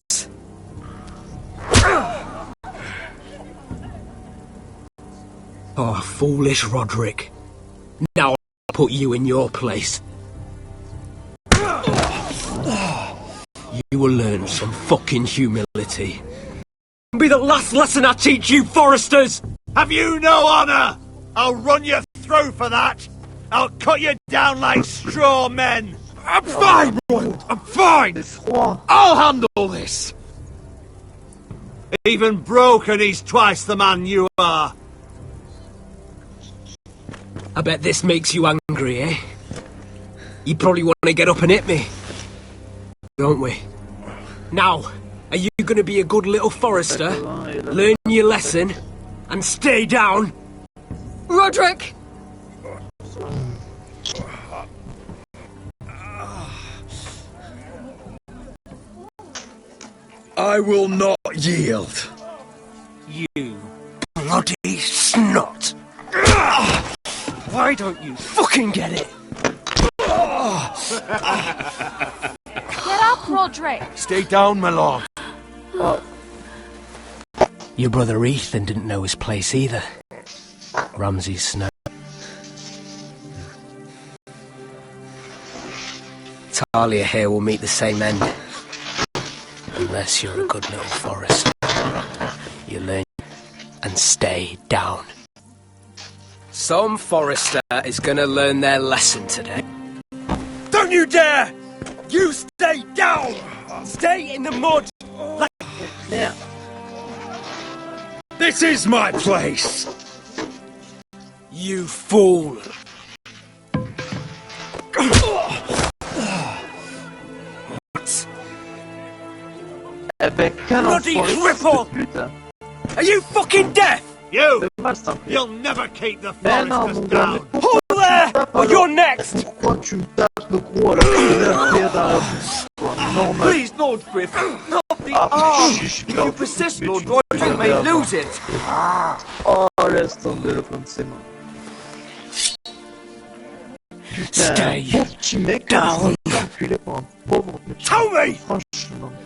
Oh, foolish Roderick. Now I'll put you in your place. You will learn some fucking humility. It'll be the last lesson I teach you, Foresters! Have you no honour? I'll run you through for that! I'll cut you down like straw men! I'm fine, Royal! I'm fine! I'll handle this! Even broken, he's twice the man you are. I bet this makes you angry, eh? You probably want to get up and hit me. Don't we? Now, are you going to be a good little Forester, learn your lesson, and stay down? Roderick! I will not yield. You bloody snot! Why don't you fucking get it? Get up, Roderick! Stay down, my lord. Your brother Ethan didn't know his place either. Ramsay's Snow. Talia here will meet the same end. Unless you're a good little forester. You learn and stay down. Some Forester is gonna learn their lesson today. Don't you dare! You stay down! Stay in the mud! Yeah. This is my place! You fool! Bloody cripple! Are you fucking deaf? You'll never keep the Foresters down! Hold there! Or you're next! Please, Lord Griff, not the arm! If you persist, Lord Roderick may lose it! Oh, laisse tomber le fond de ses mains. Stay down. Tell me!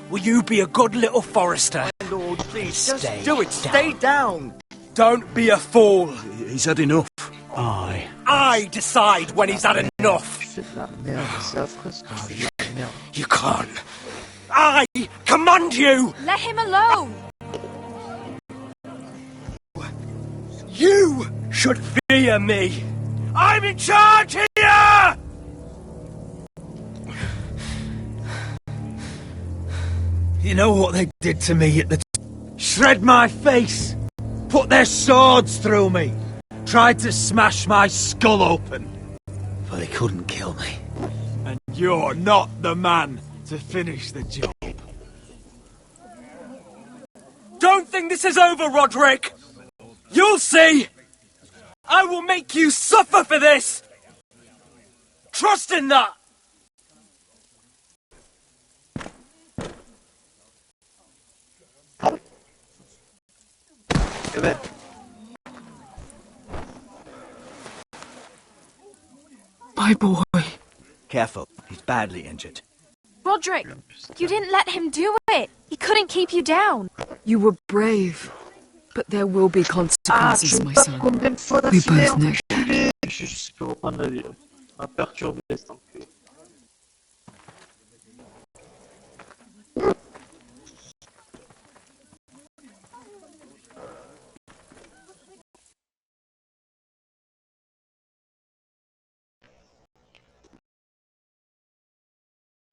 Will you be a good little Forrester? My lord, please, Stay just do it. Stay down. Don't be a fool. He's had enough. I decide when he's had enough. You can't. I command you! Let him alone! You should fear me! I'm in charge here! You know what they did to me at the shred my face, put their swords through me, tried to smash my skull open. But they couldn't kill me. And you're not the man to finish the job. Don't think this is over, Roderick! You'll see! I will make you suffer for this! Trust in that! My boy. Careful, he's badly injured. Roderick, you didn't let him do it. He couldn't keep you down. You were brave, but there will be consequences, my son. We both know.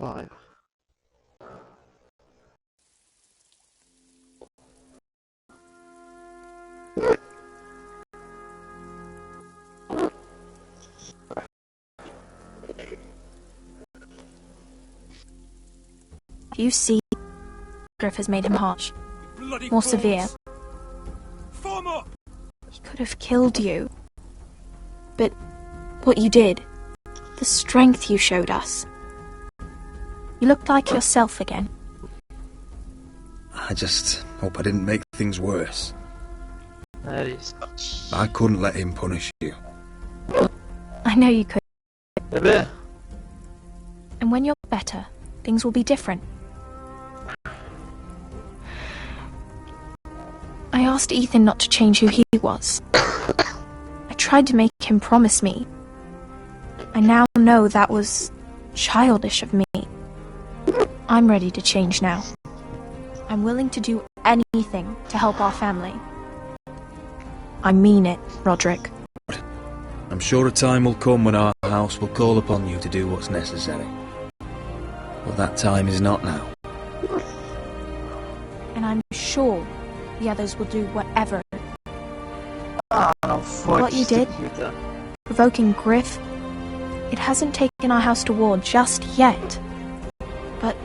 Five. You see, Griff has made him harsh, more severe. He could have killed you. But what you did, the strength you showed us, you looked like yourself again. I just hope I didn't make things worse. I couldn't let him punish you. I know you could. And when you're better, things will be different. I asked Ethan not to change who he was. I tried to make him promise me. I now know that was childish of me. I'm ready to change now. I'm willing to do anything to help our family. I mean it, Roderick. I'm sure a time will come when our house will call upon you to do what's necessary. But that time is not now. And I'm sure the others will do whatever. What you did, provoking Griff, it hasn't taken our house to war just yet. But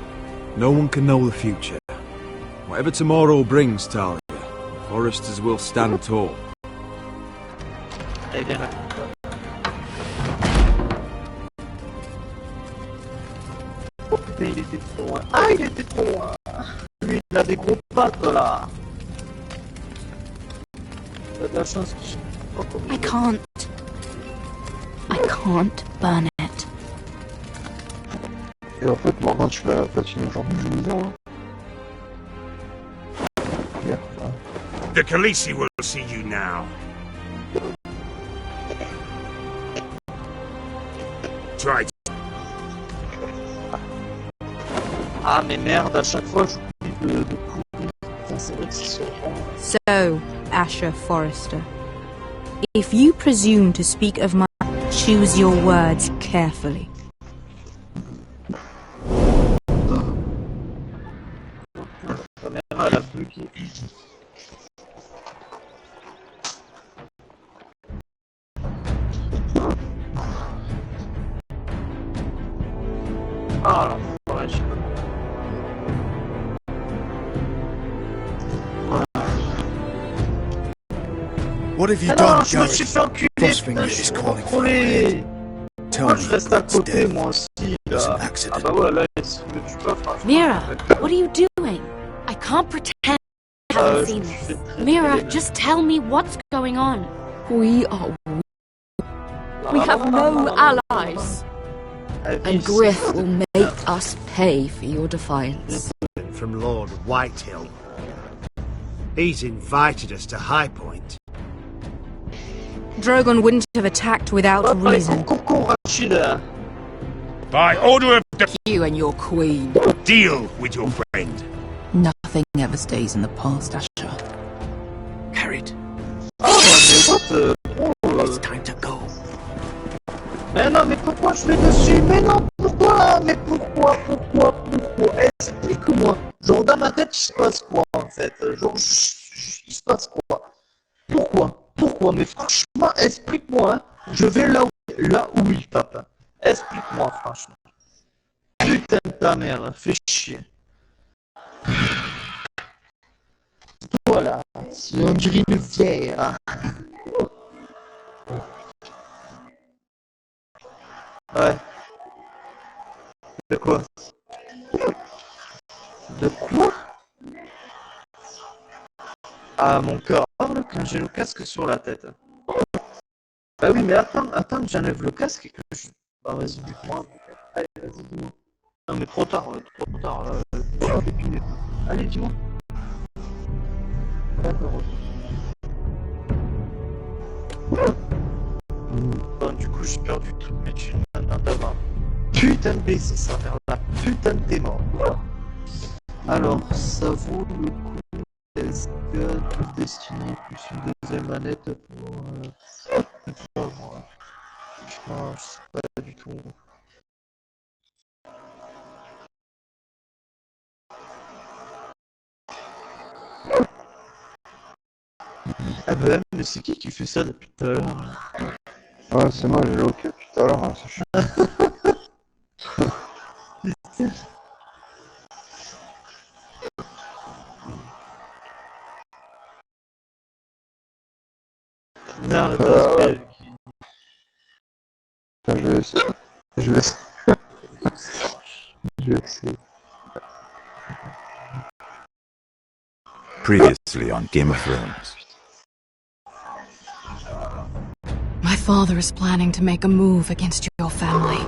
no one can know the future. Whatever tomorrow brings, Talia, Forresters will stand tall. Il était trop loin. Ah, il était trop loin. Lui, il a des gros pattes là. La chance que I can't burn it. Et en fait, maintenant, tu vas platiner aujourd'hui, je veux dire. The Khaleesi will see you now. Try. Ah, mais merde, à chaque fois, j'oublie de courir. C'est vrai que c'est So, Asher Forrester, if you presume to speak of my... choose your words carefully. Ah, ouais, je... What have you done, je me suis fait enculer, Frostfinger is calling for contrôler. tell me je reste à Brett's côté, death moi aussi, was là? an Ah accident? bah ouais, là, s'il me tue pas, franchement... Mira, what are you doing? I can't pretend I haven't seen this. Mira, just tell me what's going on. We are weak. We have no allies. And Griff will make us pay for your defiance. From Lord Whitehill. He's invited us to High Point. Drogon wouldn't have attacked without reason. By order of the... You and your queen. Deal with your friend. Nothing ever stays in the past, Asher. Carried. It's time to go. Mais non, mais pourquoi je vais dessus? Mais non, pourquoi? Mais pourquoi? Explique-moi. Genre, dans ma tête, il se passe quoi, en fait? Genre, il se passe quoi? Pourquoi? Mais franchement, explique-moi. Hein. Je vais là où il tape. Explique-moi, franchement. Putain de ta mère, fais chier. Voilà, on dirait une vieille. Hein. Ouais. De quoi? De quoi? Ah, mon corps, quand j'ai le casque sur la tête. Bah oui, mais attends, j'enlève le casque et que je... Bah vas-y, dis-moi. Allez, vas-y, dis-moi. Non mais trop tard. Allez, dis-moi. D'accord. Bon, du coup, j'ai perdu toutes mes thunes maintenant d'avant. Putain de baiser, ça vers la putain de démon. Alors, ça vaut le coup. Est-ce que toute destinée plus une deuxième manette pour moi? Franchement, je sais pas du tout. Ah ben, mais c'est qui fait ça depuis tout à l'heure? Ouais, c'est moi, j'ai le hockey tout à l'heure, hein, c'est chiant. Non, attends, je vais essayer. Je vais essayer. Previously on Game of Thrones. My father is planning to make a move against your family.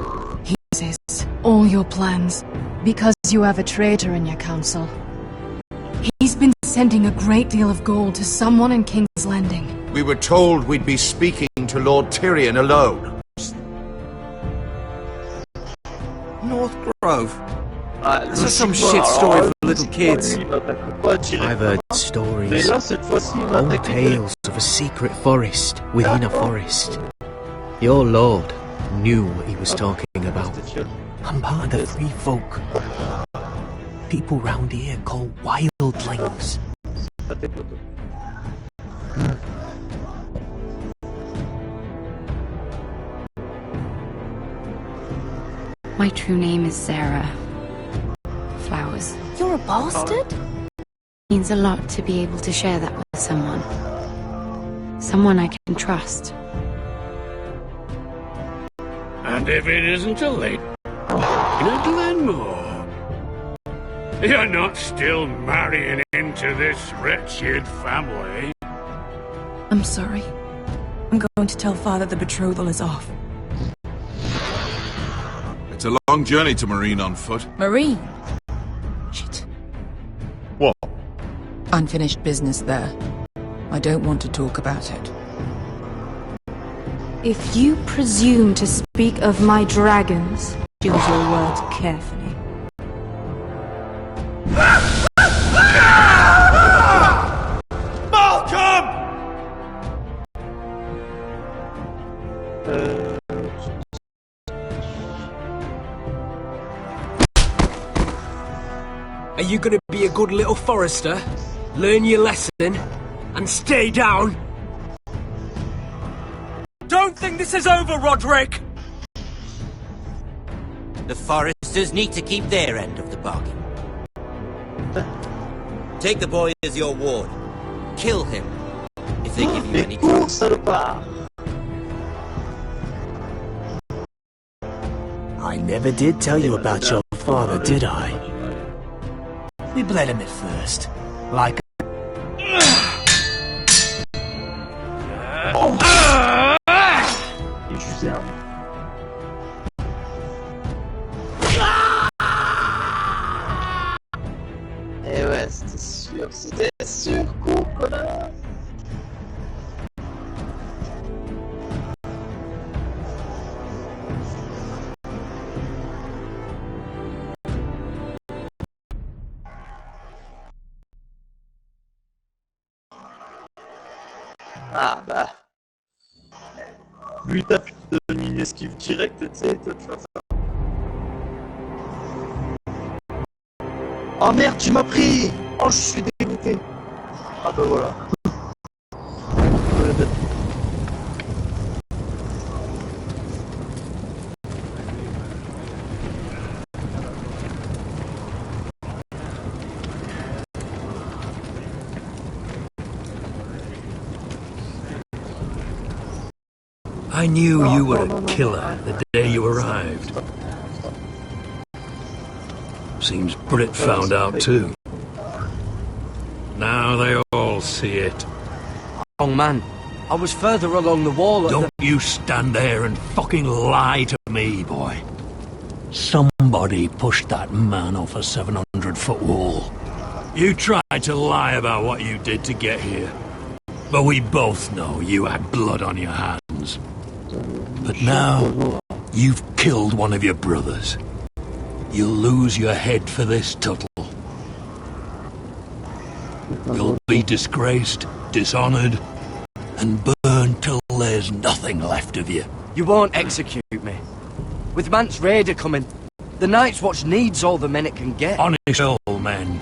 He uses all your plans because you have a traitor in your council. He's been sending a great deal of gold to someone in King's Landing. We were told we'd be speaking to Lord Tyrion alone. North Grove? That's just some shit story for little kids. I've heard stories, old tales of a secret forest within a forest. Your lord knew what he was talking about. I'm part of the free folk. People round here call wildlings. My true name is Sarah. Flowers. You're a bastard? It means a lot to be able to share that with someone. Someone I can trust. And if it isn't too late, in a Glenmore, you're not still marrying into this wretched family. I'm sorry. I'm going to tell Father the betrothal is off. It's a long journey to Marine on foot. Marine? Shit. What? Unfinished business there. I don't want to talk about it. If you presume to speak of my dragons, choose your words carefully. Malcolm! Are you gonna be a good little forester? Learn your lesson? And stay down? Don't think this is over, Roderick! The foresters need to keep their end of the bargain. Take the boy as your ward. Kill him, if they give you any trouble. never did tell you about your father, did I? We bled him at first. Like Eh ouais, c'était sûr, cool, connard. Ah bah. Lui, t'as pu te donner une esquive directe, tu sais, de toute façon. Oh merde, tu m'as pris! Oh, je suis dégoûté. Ah bah voilà. I knew you were a killer the day you arrived. Seems Britt found out too. Now they all see it. Wrong man. I was further along the wall at Don't you stand there and fucking lie to me, boy. Somebody pushed that man off a 700-foot wall. You tried to lie about what you did to get here. But we both know you had blood on your hands. But now, you've killed one of your brothers. You'll lose your head for this, Tuttle. You'll be disgraced, dishonoured, and burned till there's nothing left of you. You won't execute me. With Mance Raider coming, the Night's Watch needs all the men it can get. Honest old men,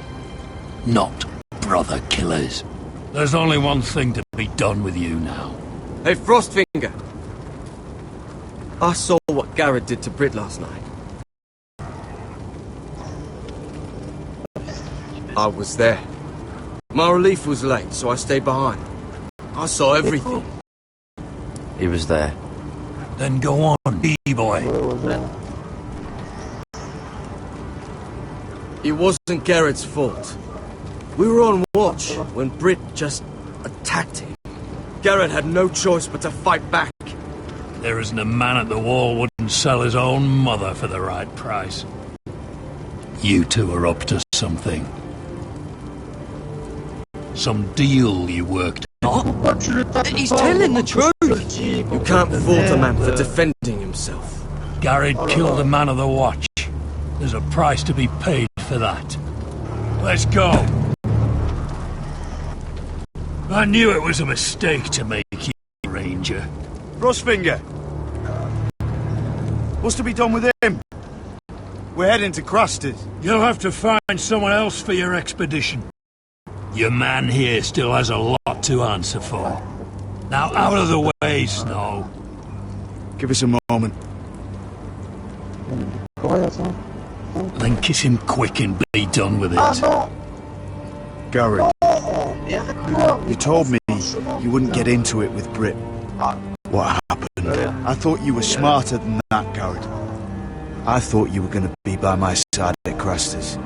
not brother killers. There's only one thing to be done with you now. Hey, Frostfinger. I saw what Garrett did to Britt last night. I was there. My relief was late, so I stayed behind. I saw everything. He was there. Then go on, B-boy. It wasn't Garrett's fault. We were on watch when Britt just attacked him. Garrett had no choice but to fight back. There isn't a man at the wall wouldn't sell his own mother for the right price. You two are up to something. Some deal you worked out. He's telling the truth. You can't fault a man for defending himself. Garrett killed a man of the watch. There's a price to be paid for that. Let's go. I knew it was a mistake to make you a ranger. Frostfinger! What's to be done with him? We're heading to Cruster's. You'll have to find someone else for your expedition. Your man here still has a lot to answer for. Now out of the way, Snow. Give us a moment. Then kiss him quick and be done with it. Garrett, you told me you wouldn't get into it with Britt. What happened? I thought you were smarter than that, Garrett. I thought you were going to be by my side at Cruster's.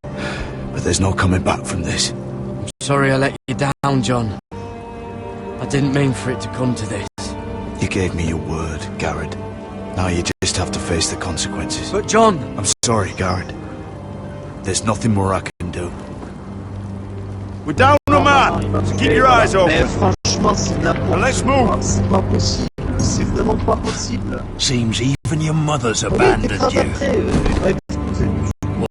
But there's no coming back from this. I'm sorry I let you down, John. I didn't mean for it to come to this. You gave me your word, Garrett. Now you just have to face the consequences. But John... I'm sorry, Garrett. There's nothing more I can do. We're down a man! So keep your eyes open. And let's move! Seems even your mother's abandoned you.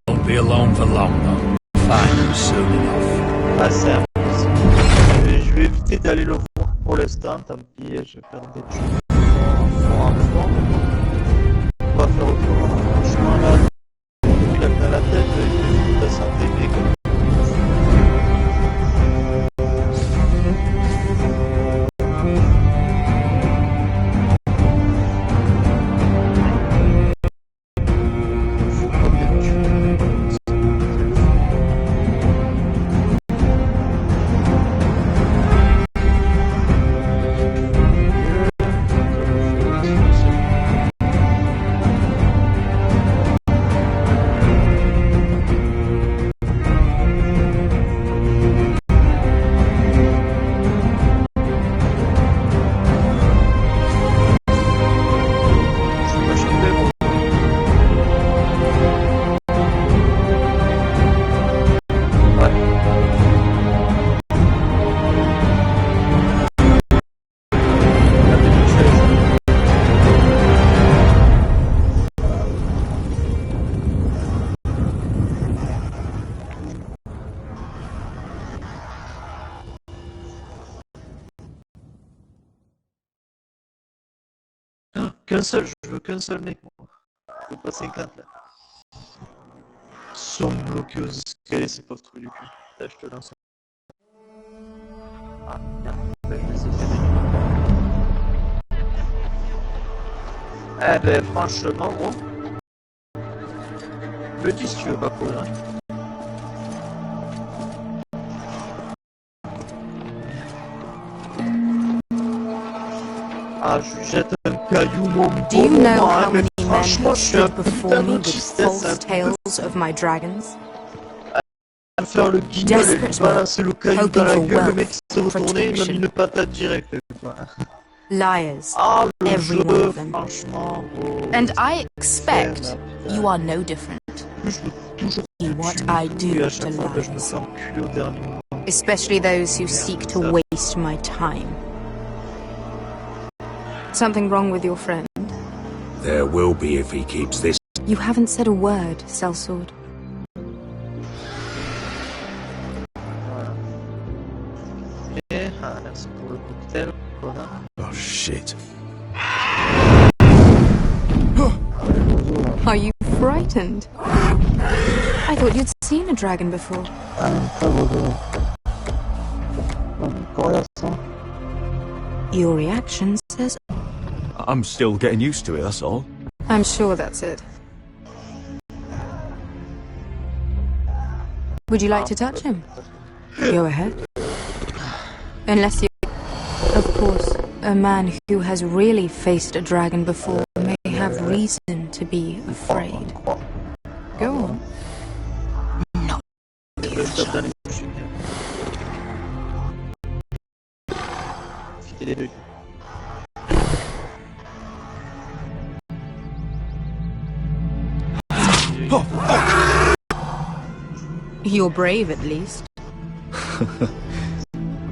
Won't be alone for long, though. Find him soon enough. Ah, c'est impossible. Je vais éviter d'aller le voir pour l'instant, tant pis, je vais faire des choses. On va faire autre chose. Franchement, là, il a plein la tête, il fait toute la santé, mais comme... qu'un seul, je veux qu'un seul mec. Je veux pas 50 là. Ils sont bloqués aux escaliers, ces pauvres trucs du cul. Là, je te lance. Ah, merde, je vais laisser faire. Eh ben, franchement, gros. Le dis si tu veux pas courir. Ah, je lui jette un caillou, mon Do you know moment, how many men franchement, have je suis un stood before me with tristesse, false un tales of my dragons? À faire le guignol et lui balancer le caillou dans la gueule, le mec s'est retourné, il m'a mis une patate directe, quoi. Liars, Ah, le every jeu, one of them. franchement, oh, And I expect you are no different. In what I do to liars, especially those who seek to waste my time. Something wrong with your friend? There will be if he keeps this. You haven't said a word, Sellsword. Oh, shit. Are you frightened? I thought you'd seen a dragon before. Your reaction says... I'm still getting used to it, that's all. I'm sure that's it. Would you like to touch him? Go ahead. Unless you... Of course, a man who has really faced a dragon before may have reason to be afraid. Go on. No. You're brave, at least.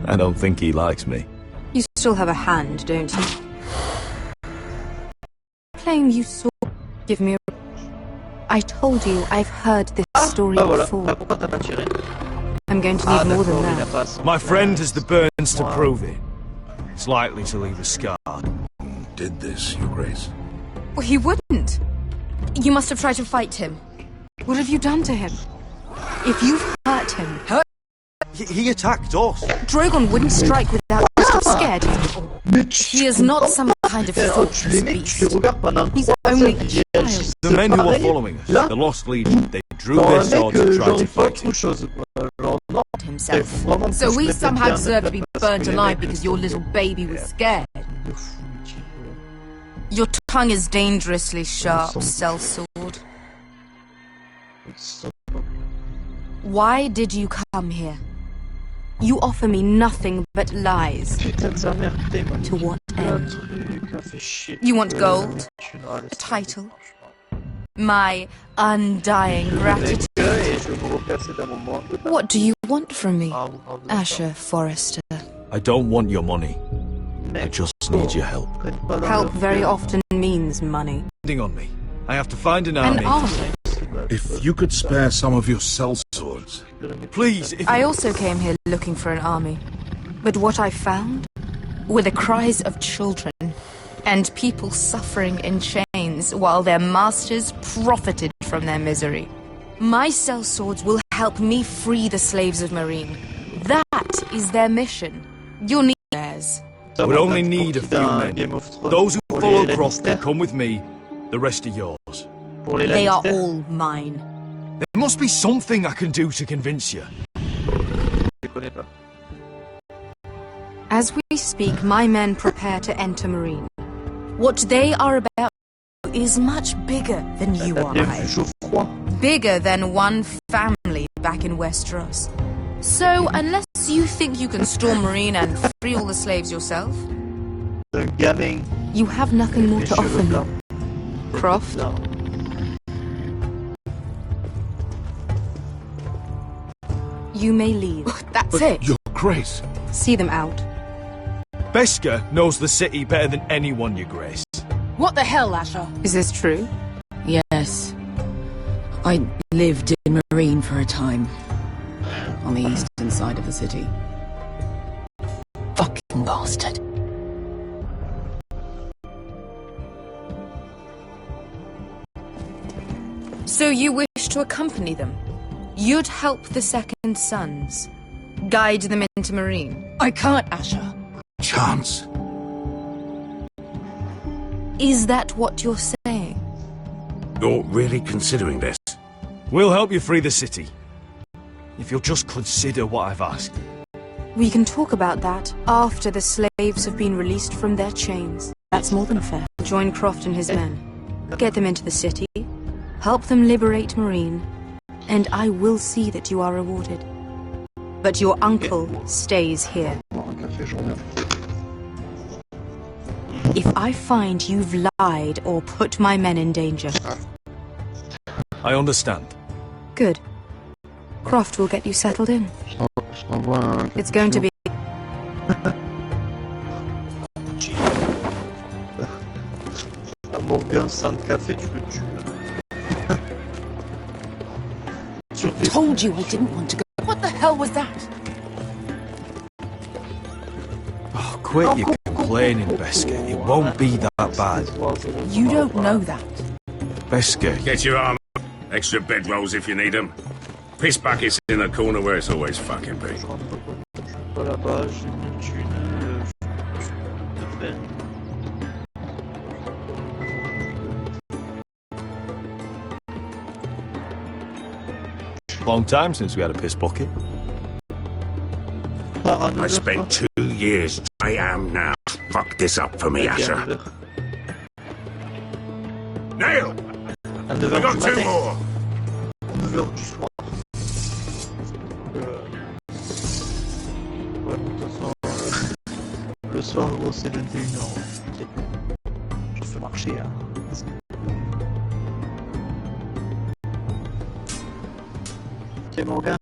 I don't think he likes me. You still have a hand, don't you? Claim you saw... Give me a... I told you I've heard this story before. I'm going to need more than that. My friend has the burns to prove it. It's likely to leave a scar. Did this, Your Grace? Well, he wouldn't. You must have tried to fight him. What have you done to him? If you've hurt him... He attacked us. Drogon wouldn't strike without must have scared him. He is not some kind of thoughtless beast. He's only a child. The men who are following us, the Lost Legion, they drew their swords and tried to fight him. Himself. So we somehow deserve to be burnt alive because your little baby was scared. Your tongue is dangerously sharp, Sellsword. Why did you come here? You offer me nothing but lies. To what end? You want gold? A title? My undying gratitude? What do you want from me, Asher Forrester? I don't want your money. I just need your help. Help very often means money. Depending on me. I have to find an army. An army? If you could spare some of your sellswords. Please, I also came here looking for an army. But what I found were the cries of children and people suffering in chains while their masters profited from their misery. My sellswords will help me free the slaves of Meereen. That is their mission. You'll need theirs. I would only need a few men. Those who follow Croft can come with me. The rest are yours. They are all mine. There must be something I can do to convince you. As we speak, my men prepare to enter Meereen. What they are about is much bigger than you or I. Bigger than one family back in Westeros. So, unless you think you can storm Meereen and free all the slaves yourself, you have nothing more to offer me. Croft? You may leave. That's it. Your Grace. See them out. Beskha knows the city better than anyone, Your Grace. What the hell, Asher? Is this true? Yes. I lived in Meereen for a time. On the eastern side of the city. Fucking bastard. So you wish to accompany them? You'd help the Second Sons? Guide them into Marine? I can't, Asher. Chance. Is that what you're saying? You're really considering this? We'll help you free the city. If you'll just consider what I've asked. We can talk about that after the slaves have been released from their chains. That's more than fair. Join Croft and his men. Get them into the city. Help them liberate Marine. And I will see that you are rewarded. But your uncle stays here. If I find you've lied or put my men in danger... I understand. Good. Croft will get you settled in. It's going to be... Hamburger sans café, tu le tues. Told you I didn't want to go. What the hell was that? Oh, quit your complaining, Beskar. It won't be that bad. You don't know that. Beskar. Get your arm. Extra bedrolls if you need them. Piss buckets in the corner where it's always fucking been. Long time since we had a piss bucket. I spent 2 years. I am now. Fuck this up for me, Asher. Nail! We got 2 more. 9h du soir. Ouais, de toute façon, le soir, gros, c'est 21h. Je fais marcher, hein. Ok, mon gars.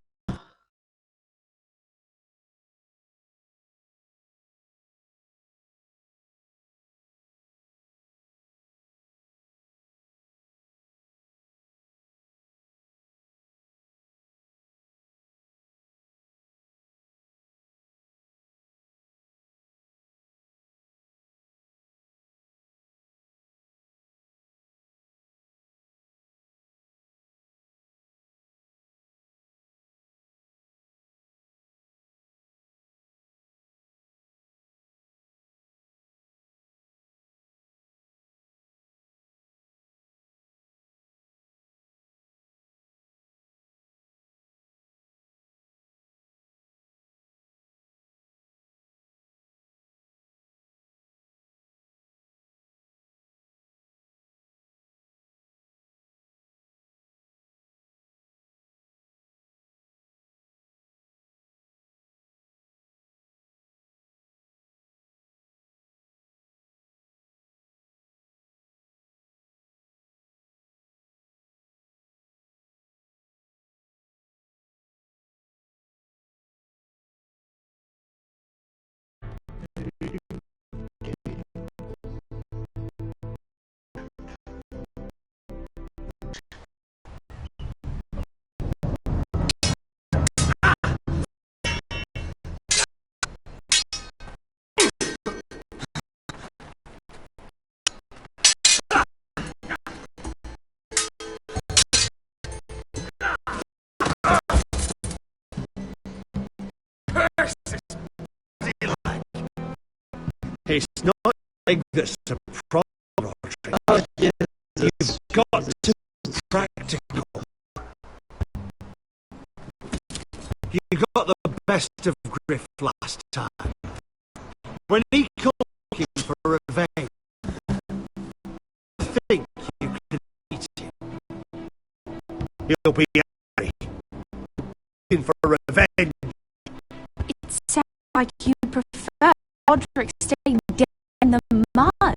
It's not like this a problem, Roderick. You've got to be practical. You got the best of Griff last time. When he called looking for revenge, I think you can beat him. He'll be angry. Looking for revenge. It sounds like you prefer Roderick staying dead in the mud.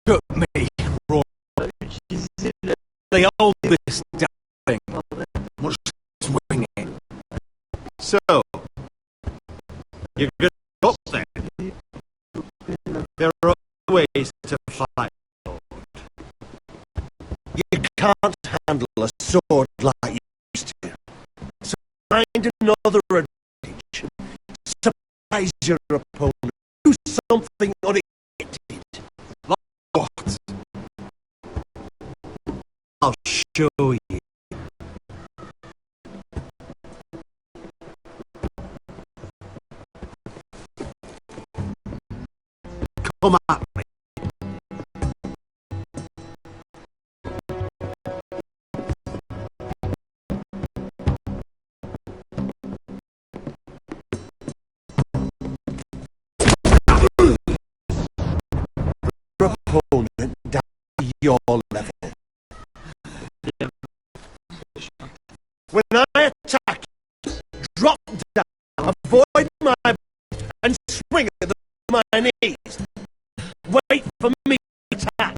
Look at me, Roy. They hold this thing. We'll swing it. So, you're good up then. There are ways to fight, Lord. You can't handle a sword like you used to. So find another advantage. Surprise your opponent. Do something unexpected. Like what? I'll show you. Come at me. Opponent down to your level. When I attack, drop down, avoid my and swing at my knees. Wait for me to attack.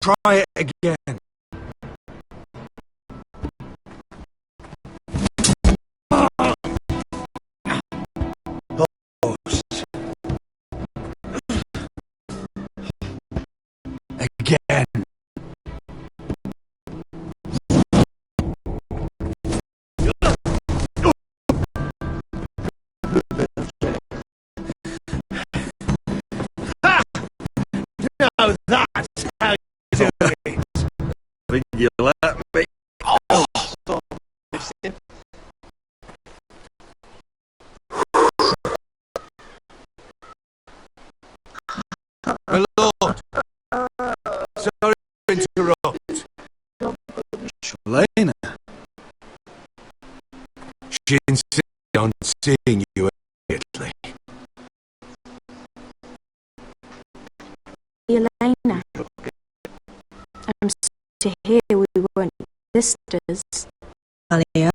Try it again. Post. Again. Now that's how you do it. Think you let me? Oh. My lord. Sorry to interrupt. Lena. She insisted on seeing you immediately. Elena. I'm sorry to hear we weren't sisters. Alia.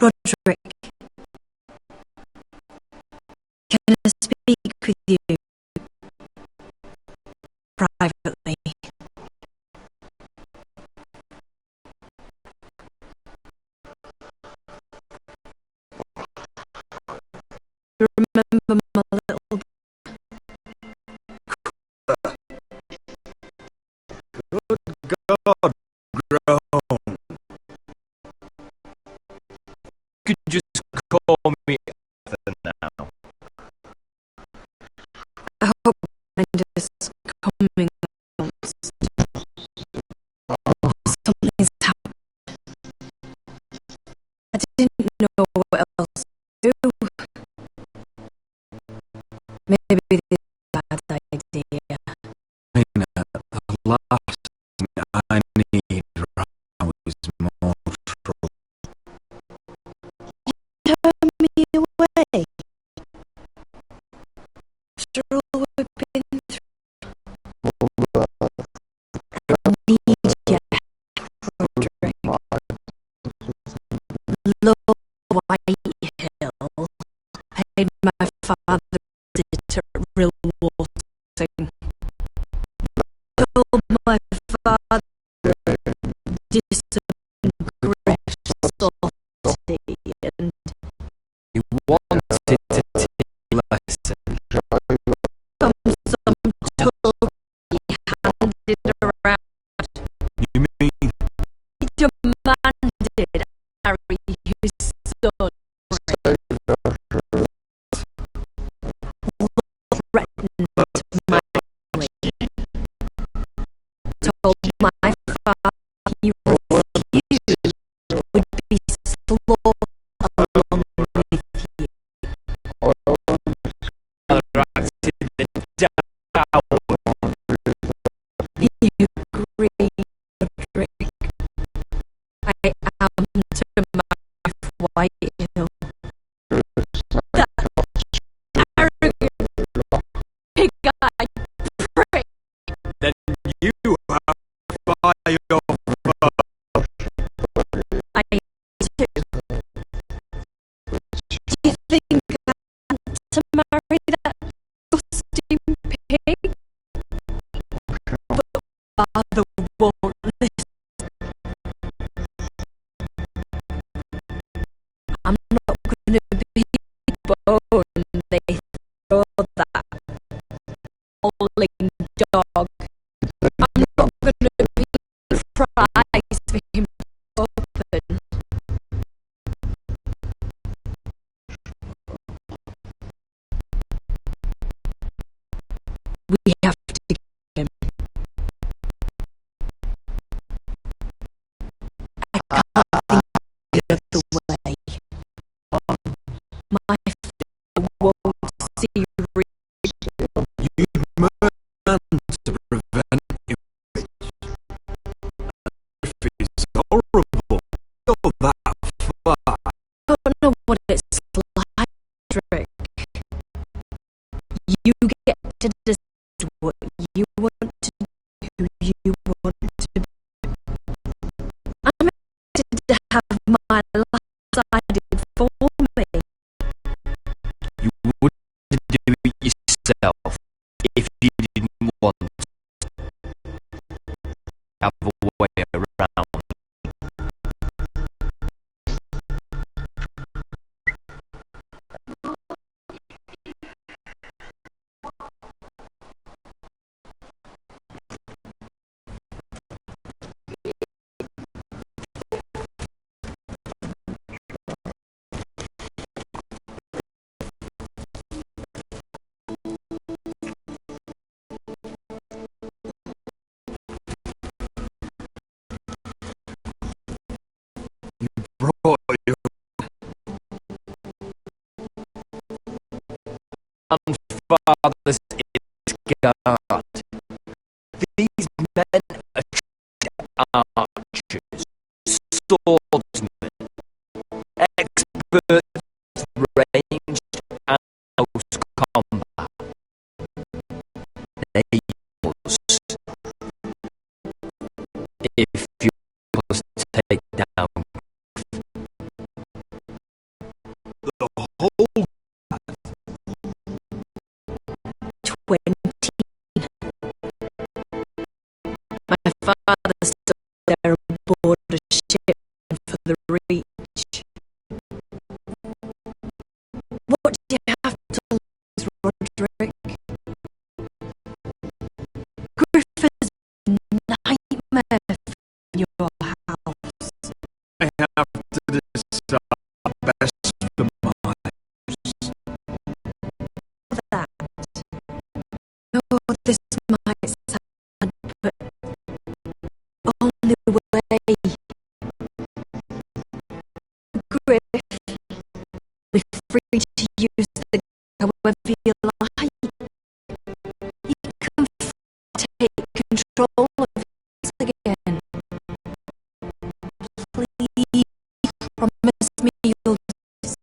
Roderick, can I speak with you privately? You remember my little Good God, grown. You could just call me Arthur now. I hope I'm just coming amongst. Something's happened. I didn't know what else to do. Maybe this is a bad idea. Lena, the last thing I need right now is more trouble. Turn me away. After all we've been through. I need you, Roderick. Lord Whitehill paid my father a visit at Rillwater. Told my father discipline Griff's authority and He wanted to take a lesson. from some talk he handed around. You mean He demanded I marry his son. Threatened my family. Told my father he refused would be slaughtered along with you. right to the down? You agree, Roderick. I am to marry Whitehill. That arrogant, pig-eyed prick. Then you have to buy your I do. Do you think I want to marry that disgusting pig? But father won't listen. I'm not going to be the bone they throw that howling dog. I'm not going to be the prize for him to open. We have to get him. I can't think of the way. My father won't see Rick. You man to prevent him. If it's horrible, you're that far. I don't know what it's like, Rick. You get to decide what you want to do, who you want to be. I'm excited to have my life decided for me. You wouldn't do it yourself if you didn't want to. Have a way around. Brought your grandfather's guard. These men are archers, swordsmen, experts ranged and close combat. They us. If you was to take down, stood there aboard a ship for the Reach. What do you have to lose, Roderick? Griffith's nightmare for your house. I have to decide best for Miles. That. Oh, this might sound, but only way. Griff, be free to use the however you like. You can take control of this again. Please promise me you'll do this.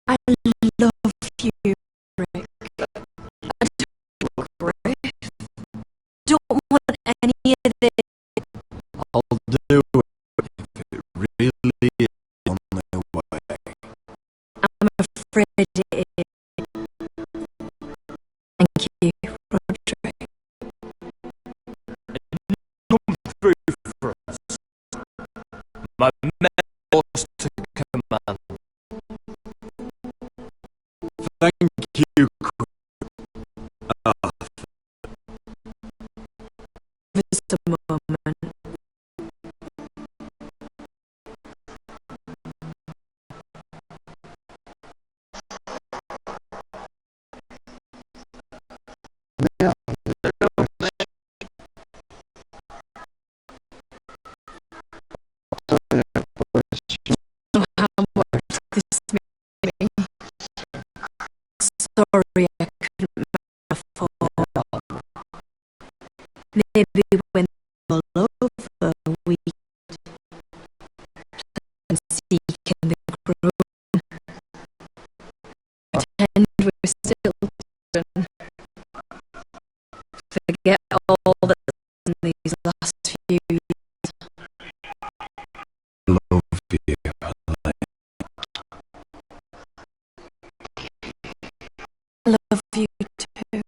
I love you, Rick. I don't, Griff. Don't want any of this. I'll do it if it really is on my way. I'm afraid it is. Thank you, Roderick. Come through for us. My men lost to command. Thank you, Arthur. Just a moment. How much this made me. Sorry I couldn't afford. Maybe when all over we and seek in the groom. Pretend we're still children. Forget all that's in these last few years. Love you, Love you too.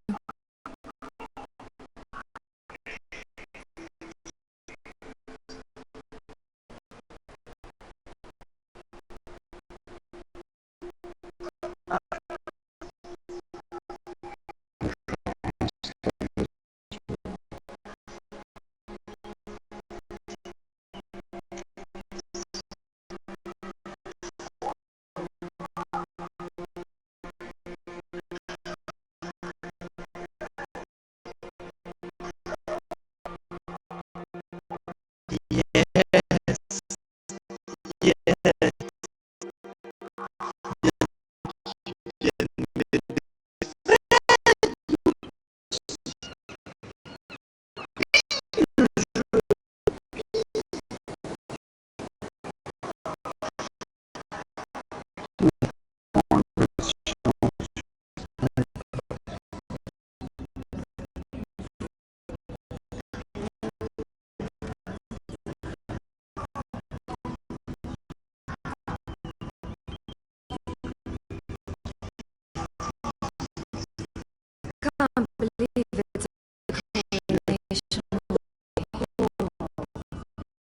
Can't believe it's a combination of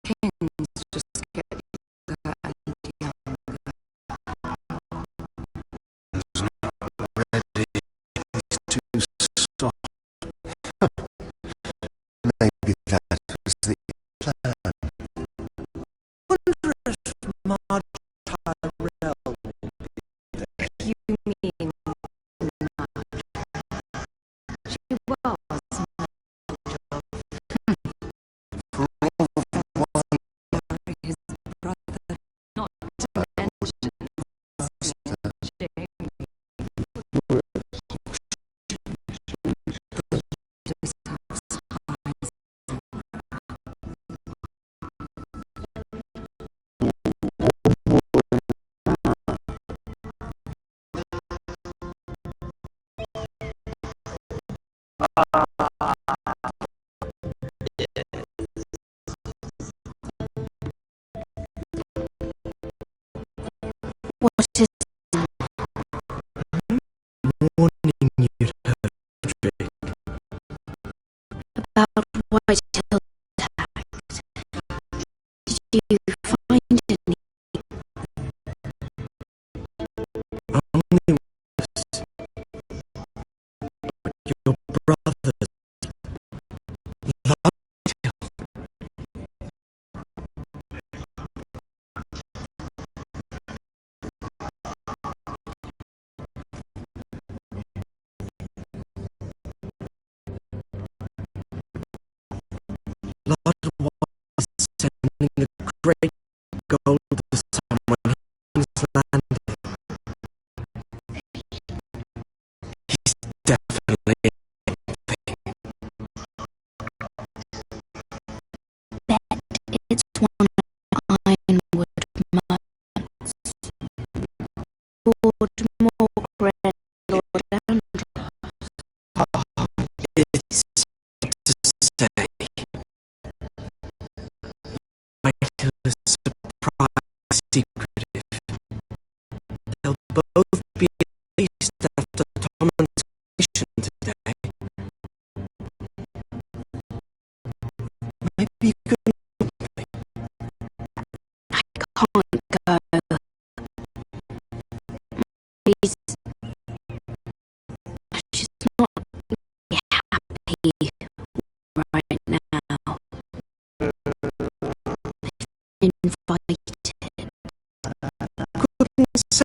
kings just get younger and younger. It's not ready. It's too soft. Maybe that was the plan. Wonder if Marge Tyrell will be there. You mean Marge? She was For all of one, his brother, not to mention Jamie. Just have size. What is Warning you'd heard, Roderick. Blood was sending a great gold to someone who's landed. He's definitely Bet it's one of Ironwood merchants. Lord Morgred, Lord Andros. It's to say. Michael is surprised secretive. They'll both be released after Tommen's mission today. Maybe you could help me. I can't go. She's not happy right now. Invited. Couldn't say.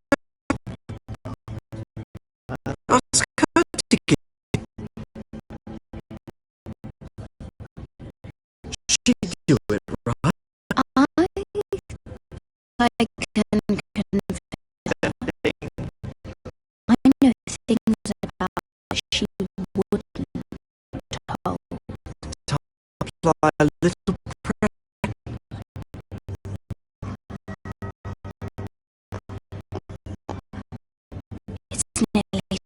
Ask her to get. She'd do it, right? I can confess. I know things about her she wouldn't tell. To apply a little pressure. It's nearly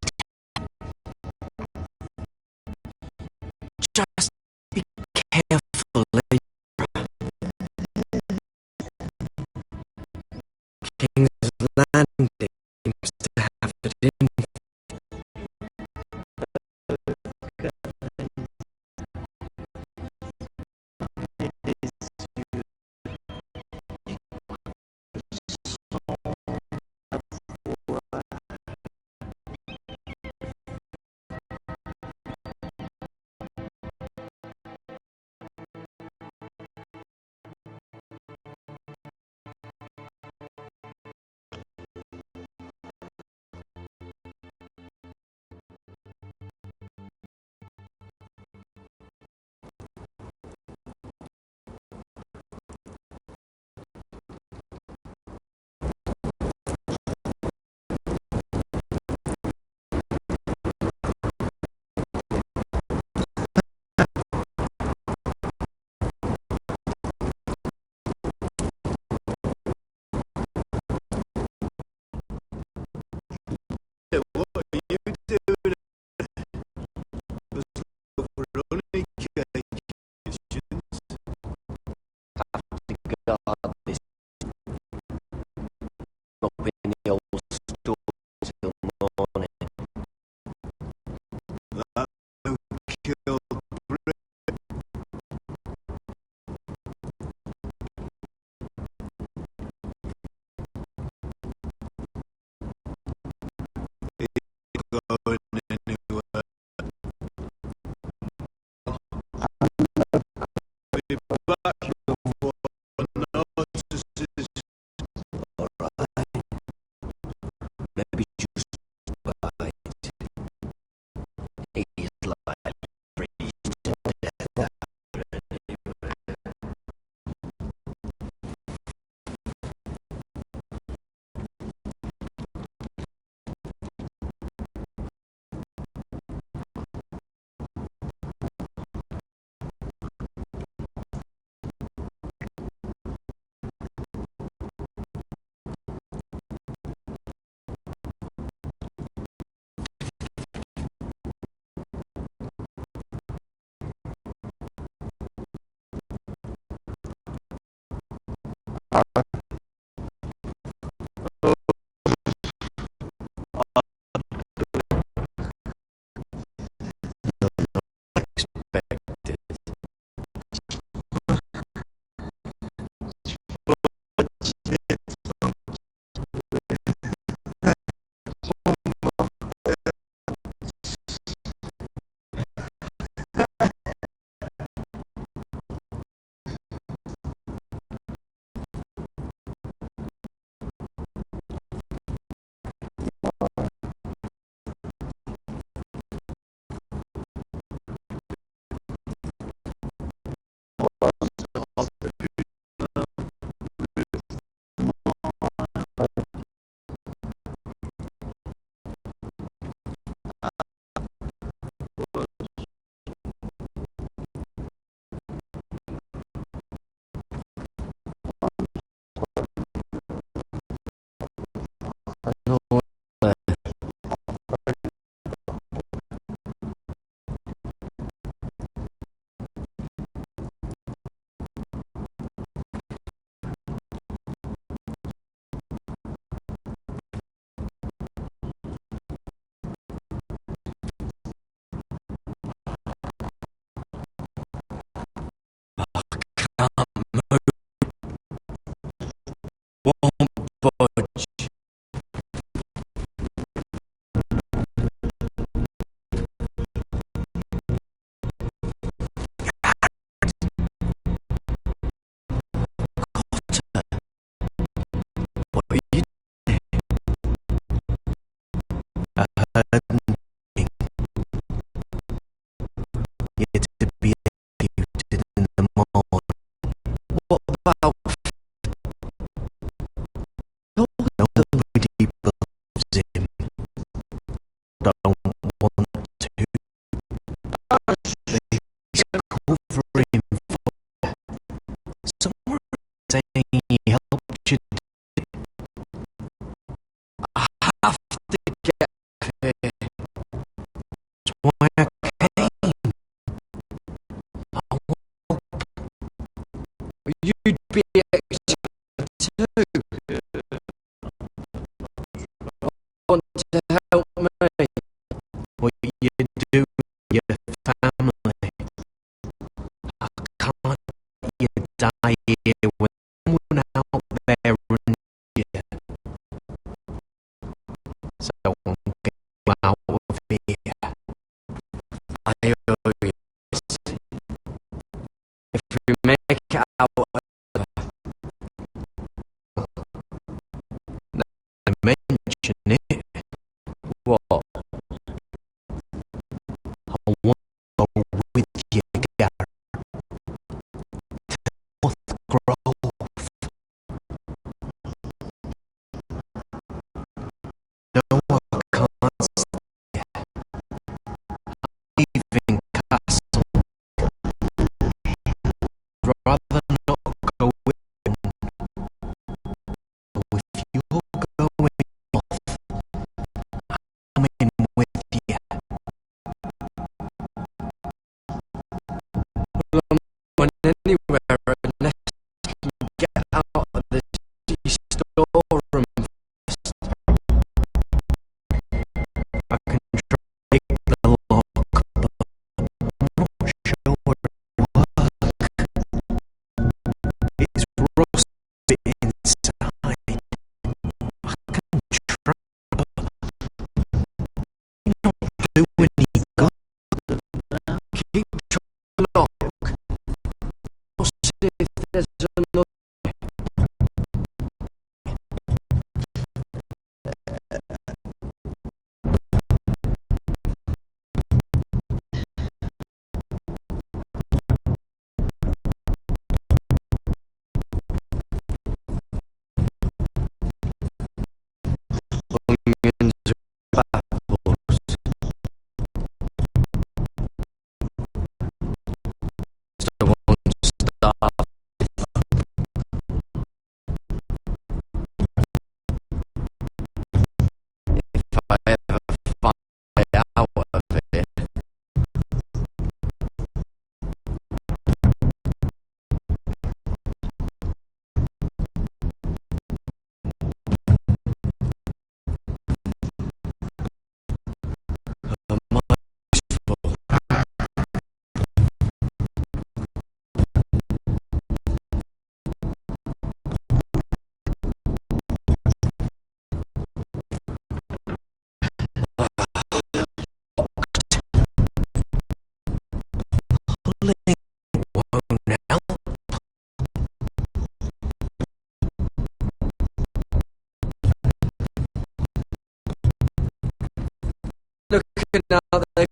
Just be careful later. King's Landing seems to have it in. What are you doing? We're only Christians. Have to guard this. Up in the old store till morning. That will kill Brit. Going anywhere. Be back before notices. Alright. Maybe just bite. He's like freezed to death anyway. looking out there.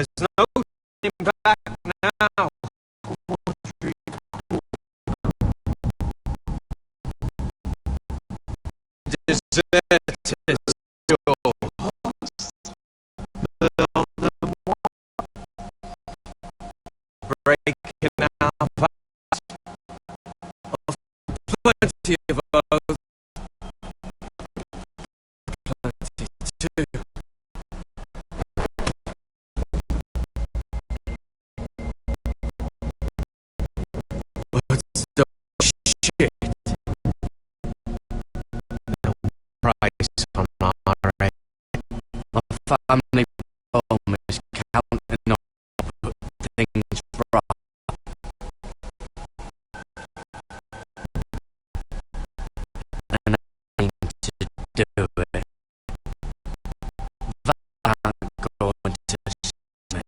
There's no turning back now. Deserters, breaking our paths of plenty of oaths, plenty too. But the shit, no price on our end. A family home is counting up things right. And I need to do it. That ain't going to stop me.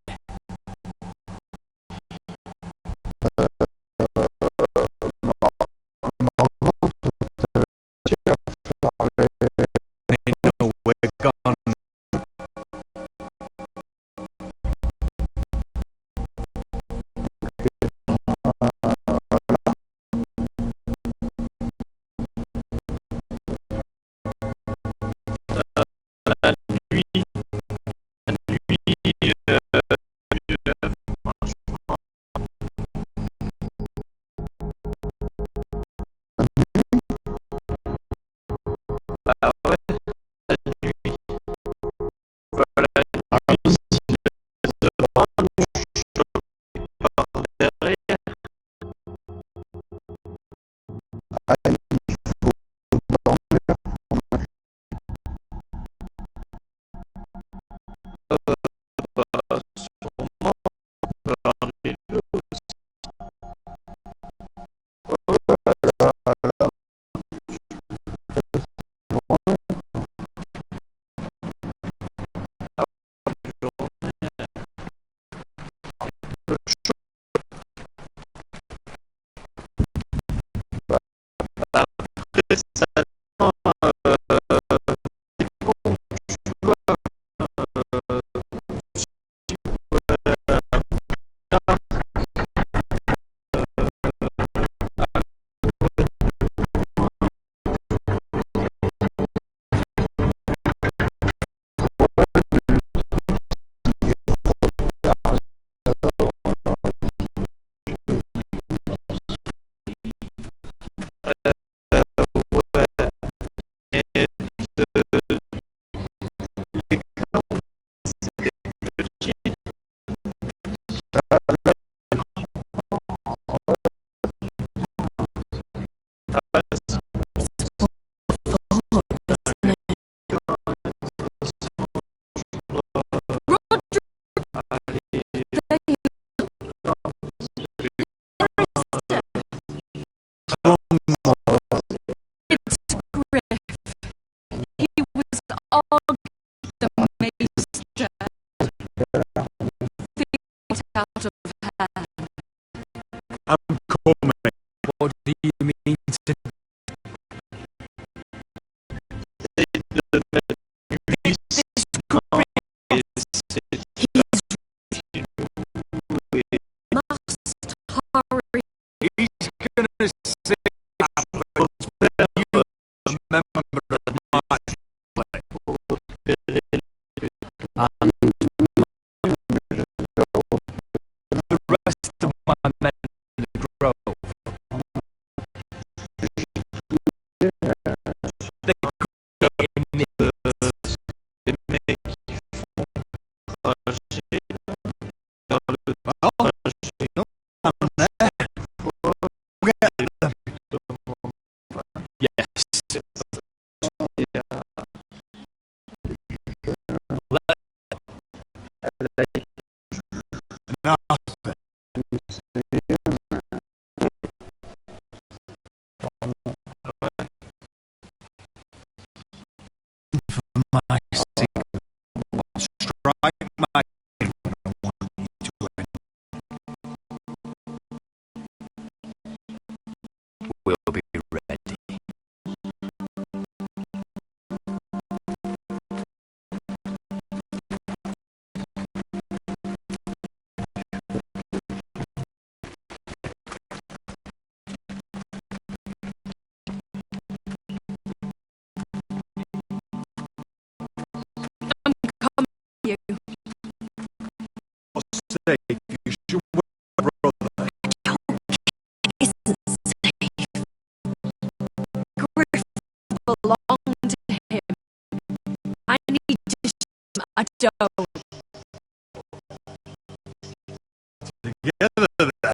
They know we're gone. Out of hand. I'm coming. What do you mean to He's gonna say you remember my the rest of my men in the grove. They could in it. Yes. Nothing. For my sake, strike my when I want you to end. We'll be ready. safe, you should wait for your brother. Isn't safe. Griff belonged to him. I need to show him I don't. Together then.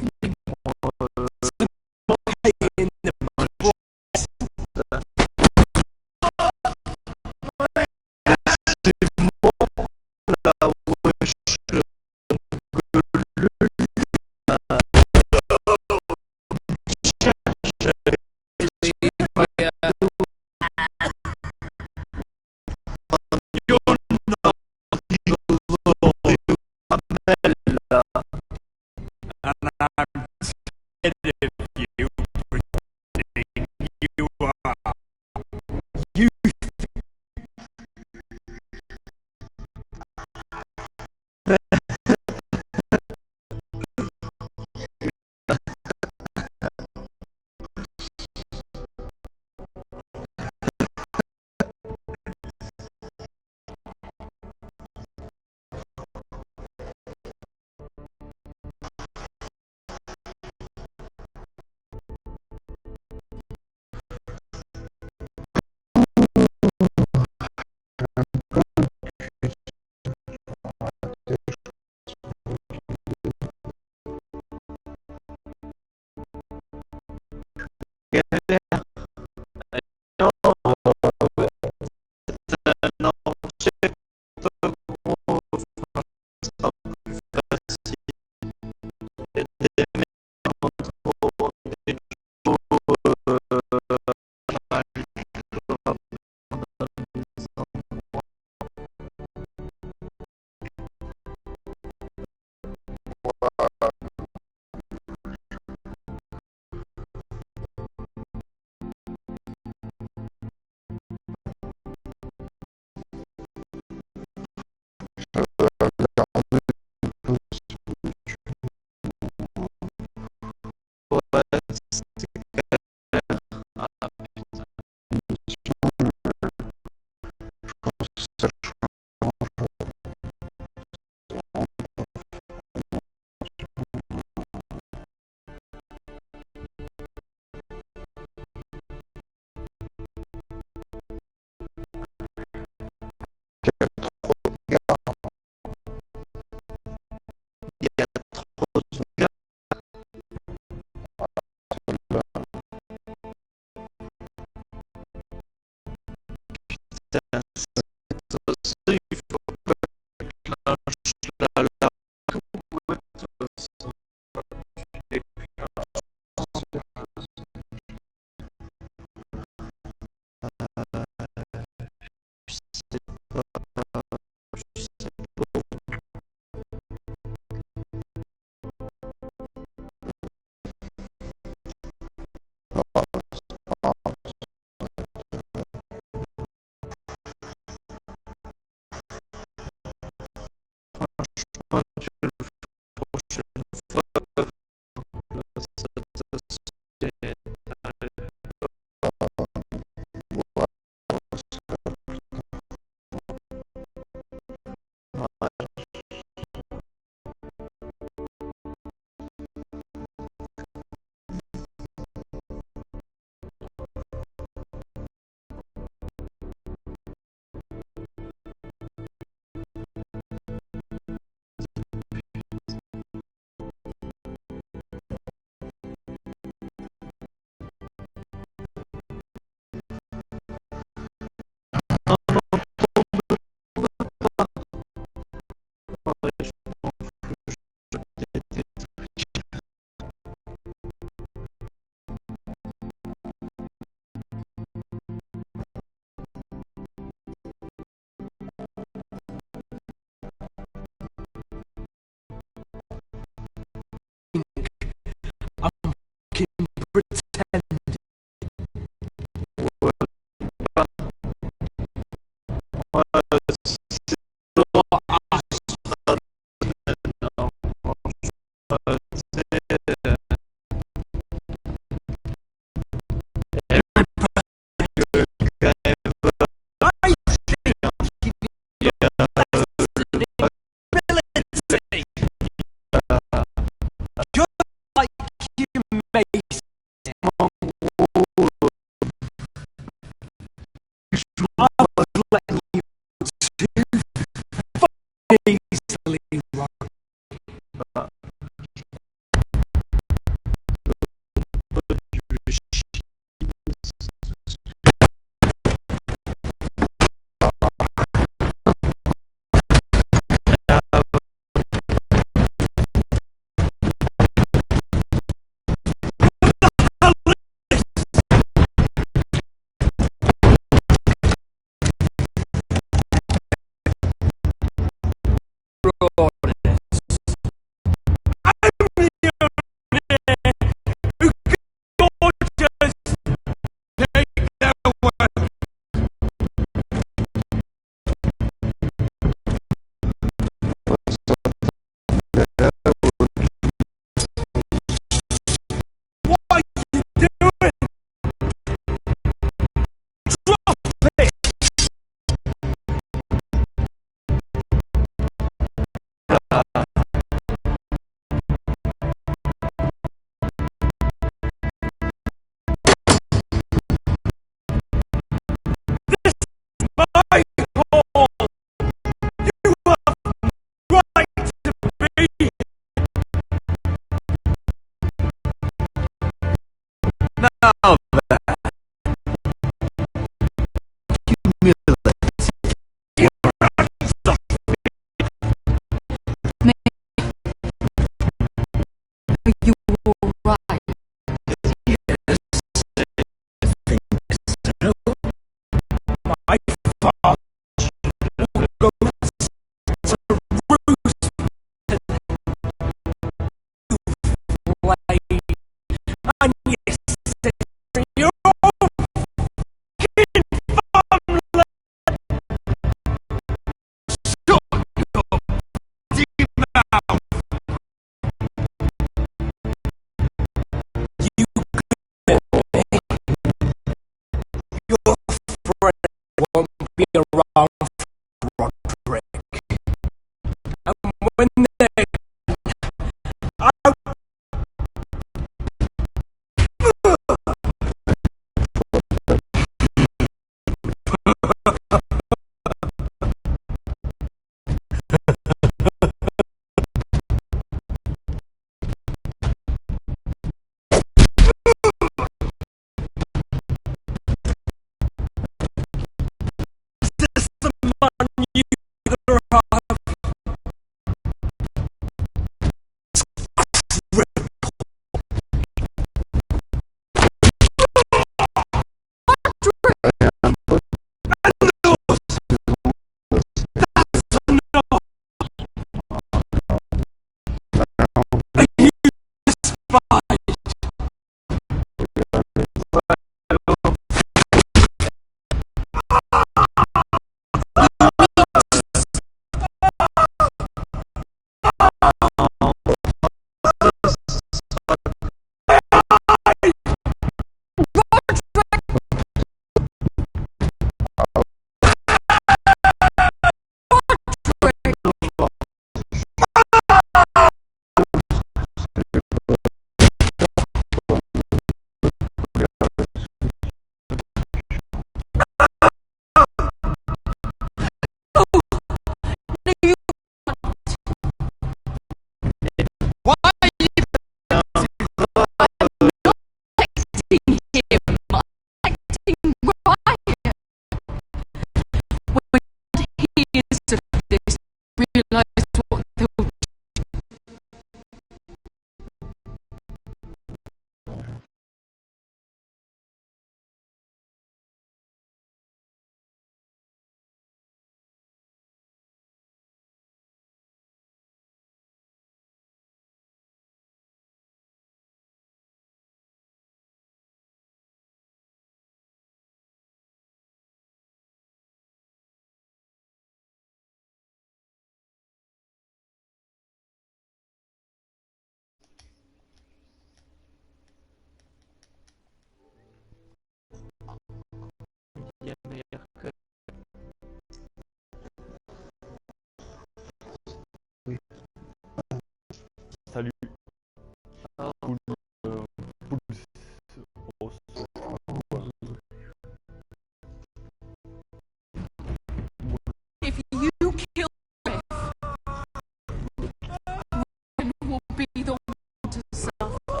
be the one to suffer.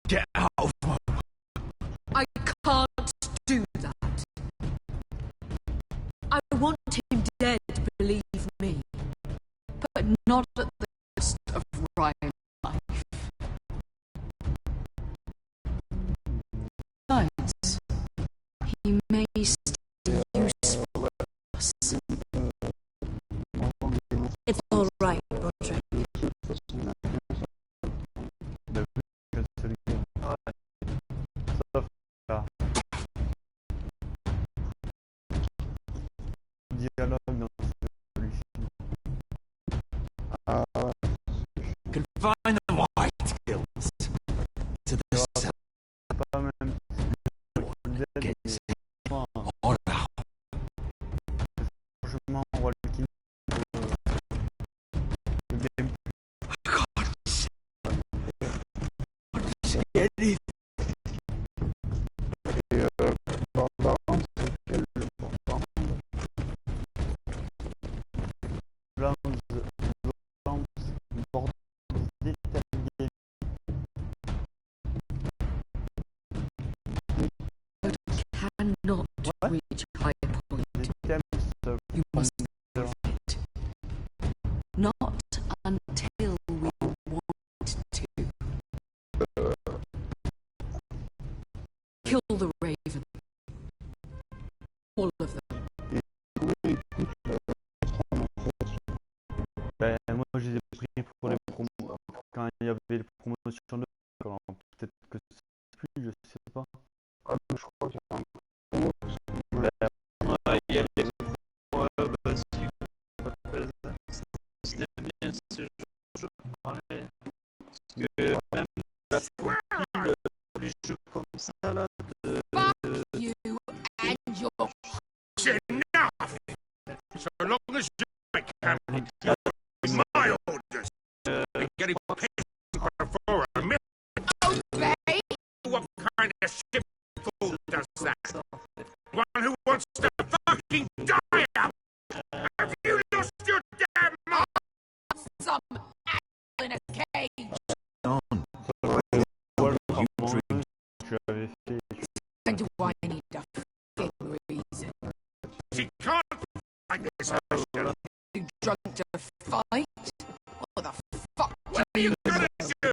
Get out of my... I can't do that. I want him dead, believe me. But not at the cost of Ryan's life. Besides, he may still be useful to us. It's all right, Roderick. Confine the white hills to the south. Cannot reach high point. You must leave it. Not until we want to. Kill the raven. All of them. Ben, moi je les ai pris pour les promos quand il y avait les promotions de peut-être que c'est plus, je sais pas. Ah, je crois qu'il y a un promo. Ouais, il y a les promos, bah si c'était bien ce jeu, je parlais. Parce que même la profil, les jeux comme ça là de... You and your... Enough! So long as you make camping, you're my orders. We're getting pissed before a minute. Okay. What kind of shit fool does that? One who wants to fucking die up! Have you lost your damn mind? Some animal in a cage. And do I need a fucking reason? She can't fight this Asher. You drunk to fight? What the fuck? What are you gonna do?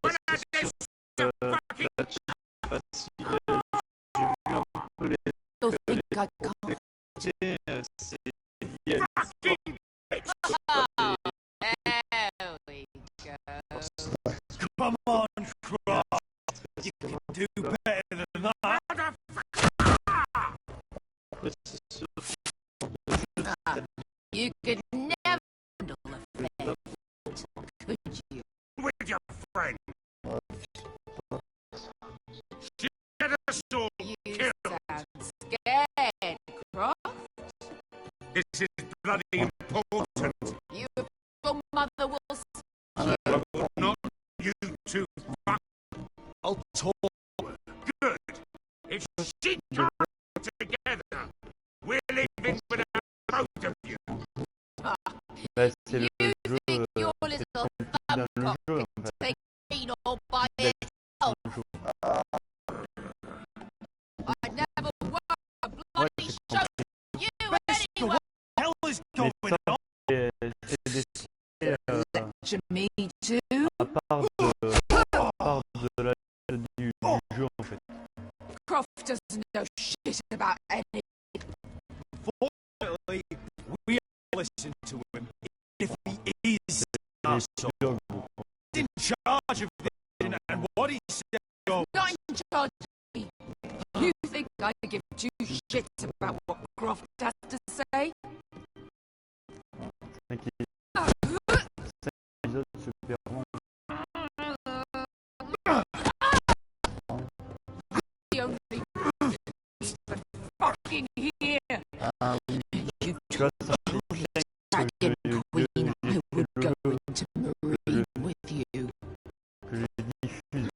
When I say the fucking... You think I can't? Fucking bitch! Oh, there we go. Come on, Croft. You can do better than that. You could never handle a fate, could you? With your friend. She had us all You killed. sound scared, Croft. This is bloody important. Your mother will Not you two fuck. I'll talk. Good. If she can't put together, we're leaving without both of you. Bah, c'est le You jeu, think your little thumb dans le cock jeu, en can fait. take it all by itself? I never were a bloody show you anyway. What the hell is going on? Lecture me too. À part de la du jeu en fait. Croft doesn't know shit about any. Fortunately, we listen to him. If he is an asshole, in charge of this, and what he said goes. Not in charge of me. You think I give two shits about what Croft has to say? 5 épisodes super bons. The only reason for fucking here. You Tu vois, ça dragon queen, I would go into Marine with you. que je diffuse.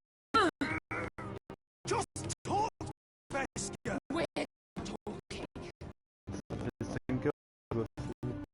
Just talk, Vesca. We're talking. Ça fait 5 heures que je dois finir.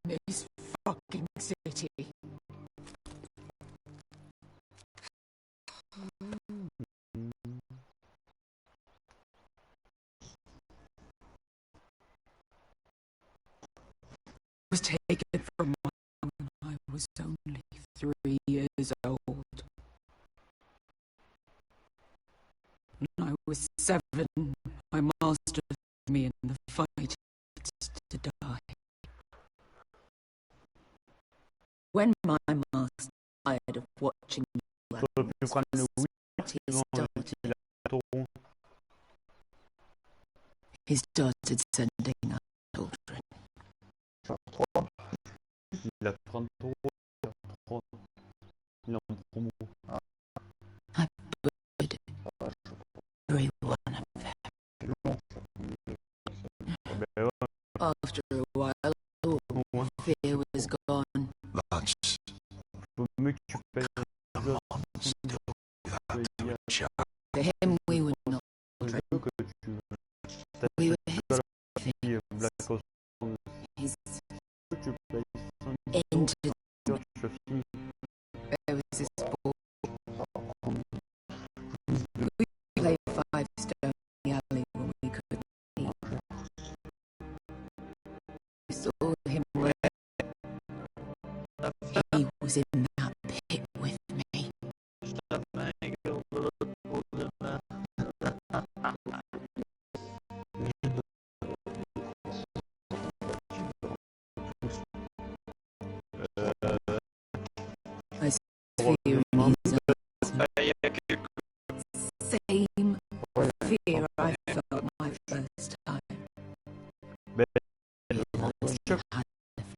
this fucking city. Was taken from my mum when I was only 3 years old. When I was 7, my master left me in the fight to die. When my master tired of watching me, he started sending out children. Il a 33, il est en promo. I buried every one of them. After a while, all fear was gone. For him, we were not children. We were his He's entered. There was this ball. We played 5 stone in the alley when we couldn't eat. We saw him where he was in that pit with me. I fear in his eyes. Same fear I felt my first time.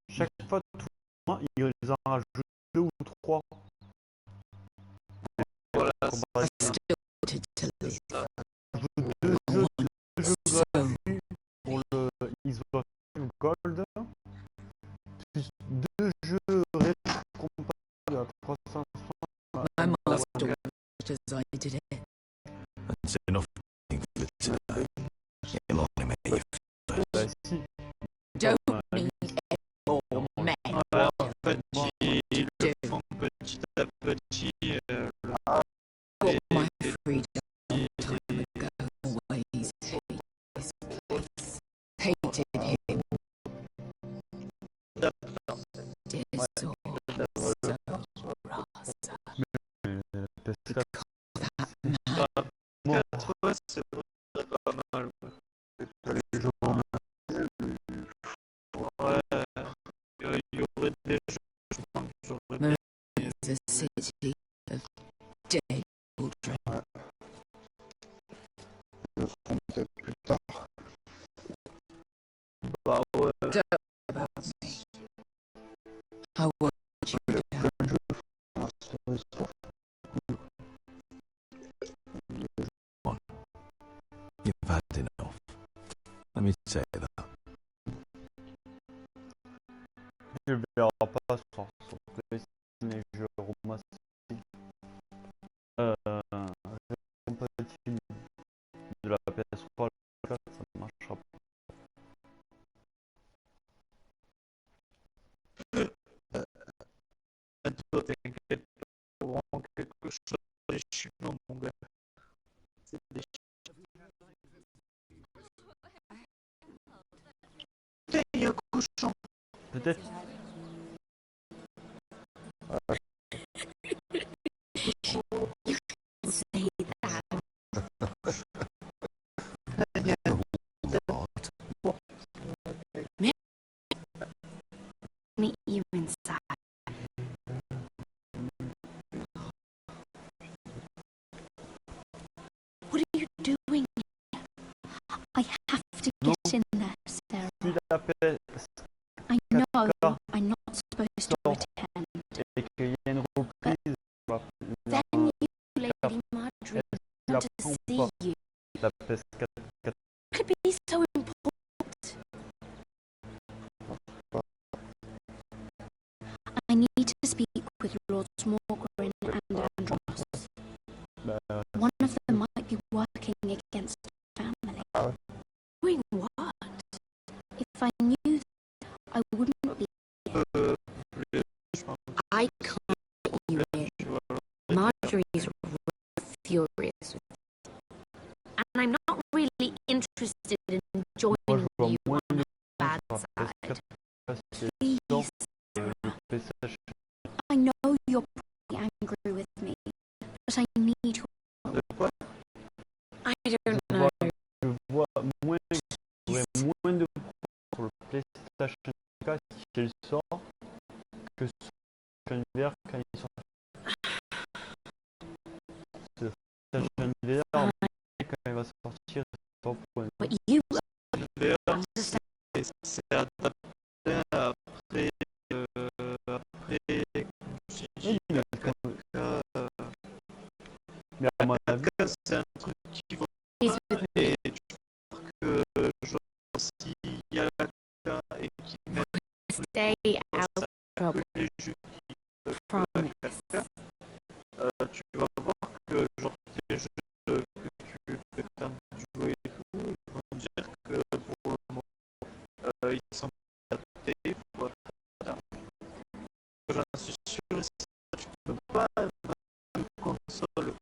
Chaque fois, ils en rajoutent 2 ou 3. I still wanted to live. Deux jeux gratuits pour le Xbox Gold, plus 2 jeux compatibles à 360. My master watched as I did it. That's enough for today. It'll only make you feel Don't need any more men. Got my freedom some time ago. Always hated this place. Hated him. It's a city of dead children. Don't about me. I want you down. You've had enough. Let me say that. Je ne verrai pas sur PlayStation les jeux remastered. Platine de la PS3 à la 4, ça ne marchera pas. Toi, t'inquiète pas, pour quelque chose de chiant, mon gars. C'est des Putain, il y a un cochon. Peut-être. Say that. Meet you inside. What are you doing? I have to get in there, Sarah. I know I'm not supposed to attend. But then you, Lady Marjorie, want to see you. Could be so important. I need to speak with Lords Morgrin and Andros. One of them might be working against family. Doing what? If I knew, I wouldn't be Please, I know you're probably angry with me, but I need your help. I don't know. Je vois moins de pour le PlayStation 4 si elle sort que sur PlayStation VR quand il sort. Ce PlayStation VR, quand il va sortir, c'est pas pour But you c'est adapté après mais à mon avis, c'est un truc qui va et tu vois que genre s'il y a la caméra et qui met stay out of trouble. les jeux qui Promise. tu vas voir que genre les jeux que tu as joué et tout, ils vont dire que pour le moment ils sont adaptés pour j'en suis sûr et certain, tu peux pas une console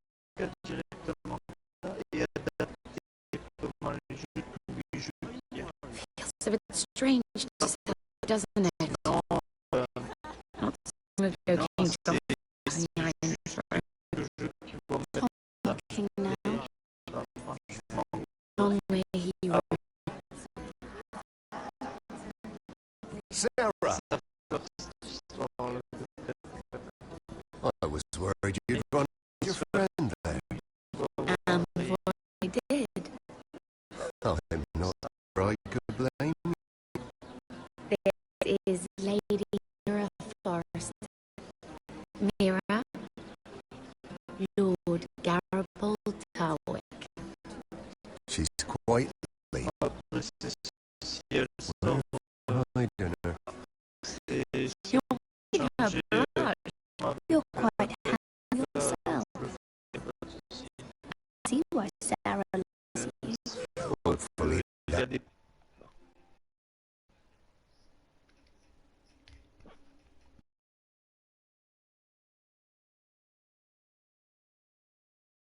directement et adapter comment les jeux tous les jeux qu'il y a. Feels a bit strange to say, doesn't it? Non, Not some of your kings of le jeu qui va mettre talking now. Only he will. Sarah! I was worried you'd run with your friend there. And what I did, I'm not right to blame you. there is Lady Mira Forrest. Mira, Lord Garibaldi Tarwick. She's quite late. I don't know. You're her blood. You're quite handsome yourself. See why Sarah loves you. Hopefully that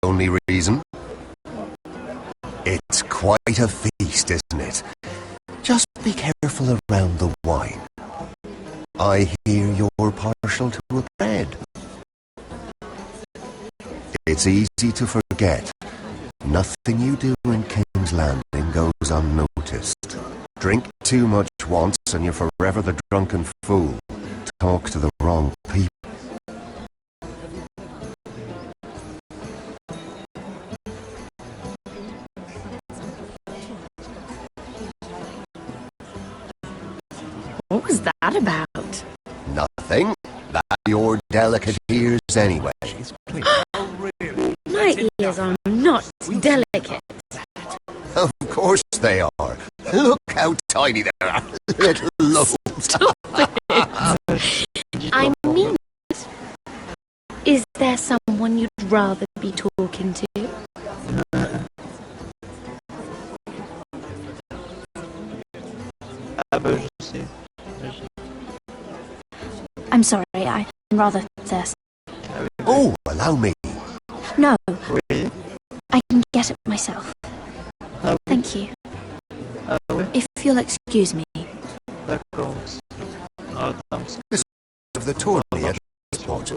only reason? It's quite a feast, isn't it? Just be careful around the wine. I hear you're partial to a bread. It's easy to forget. Nothing you do in King's Landing goes unnoticed. Drink too much once and you're forever the drunken fool. Talk to the wrong people. What was that about? Nothing. That's your delicate ears anyway. My ears are not delicate. Of course they are. Look how tiny they are. Little lobes. Stop it. I mean it. Is there someone you'd rather be talking to? Je sais. I'm sorry, I'm rather thirsty. Oh, allow me. No, I can get it myself. Thank you. If you'll excuse me. This of the tourney at Sport.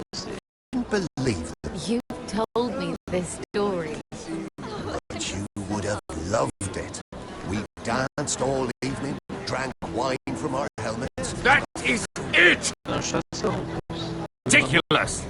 Believe them. You told me this story. But you would have loved it. We danced all evening, drank wine from our helmets. That is it! Ridiculous!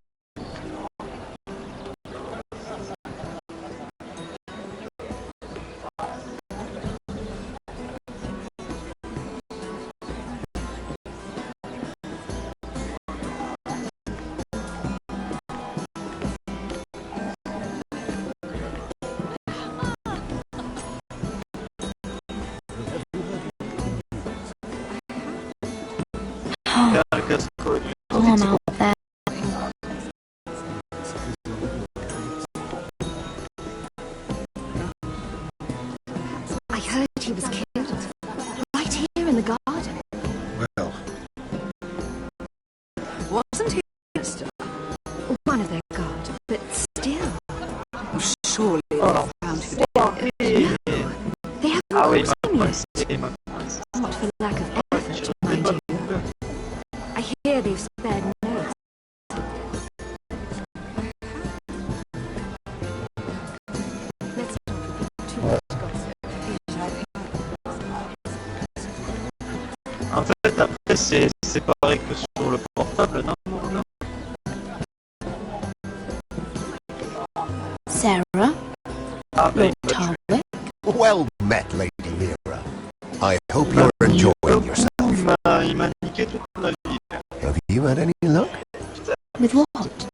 On out there. I heard he was killed. Right here in the garden. Well, Wasn't he One of their guard, but still. surely found who did it? No, they haven't caught him yet. Not for lack of effort, mind you. they've spared no. Let's not too much gossip. En fait, après, c'est pareil que sur le portable, non? Sarah? Lord Tarwick? Well met, Lady Lyra. I hope you're enjoying yourself. Have you had any luck? With what?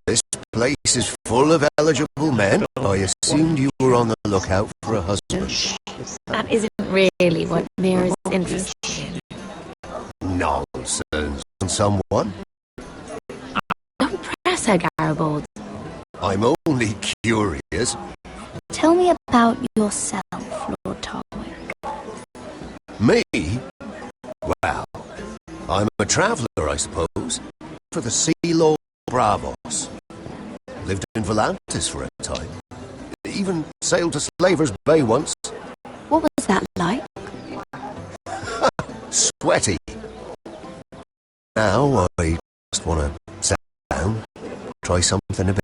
This place is full of eligible men. I assumed you were on the lookout for a husband. That isn't really what Mira's interested in. Nonsense. Someone? Don't press her, Garibaldi. I'm only curious. Tell me about yourself, Lord Tarwick. Me? Well, I'm a traveller, I suppose, for the Sea Lord Bravos. Lived in Volantis for a time. Even sailed to Slaver's Bay once. What was that like? Sweaty. Now I just want to sit down, try something a bit.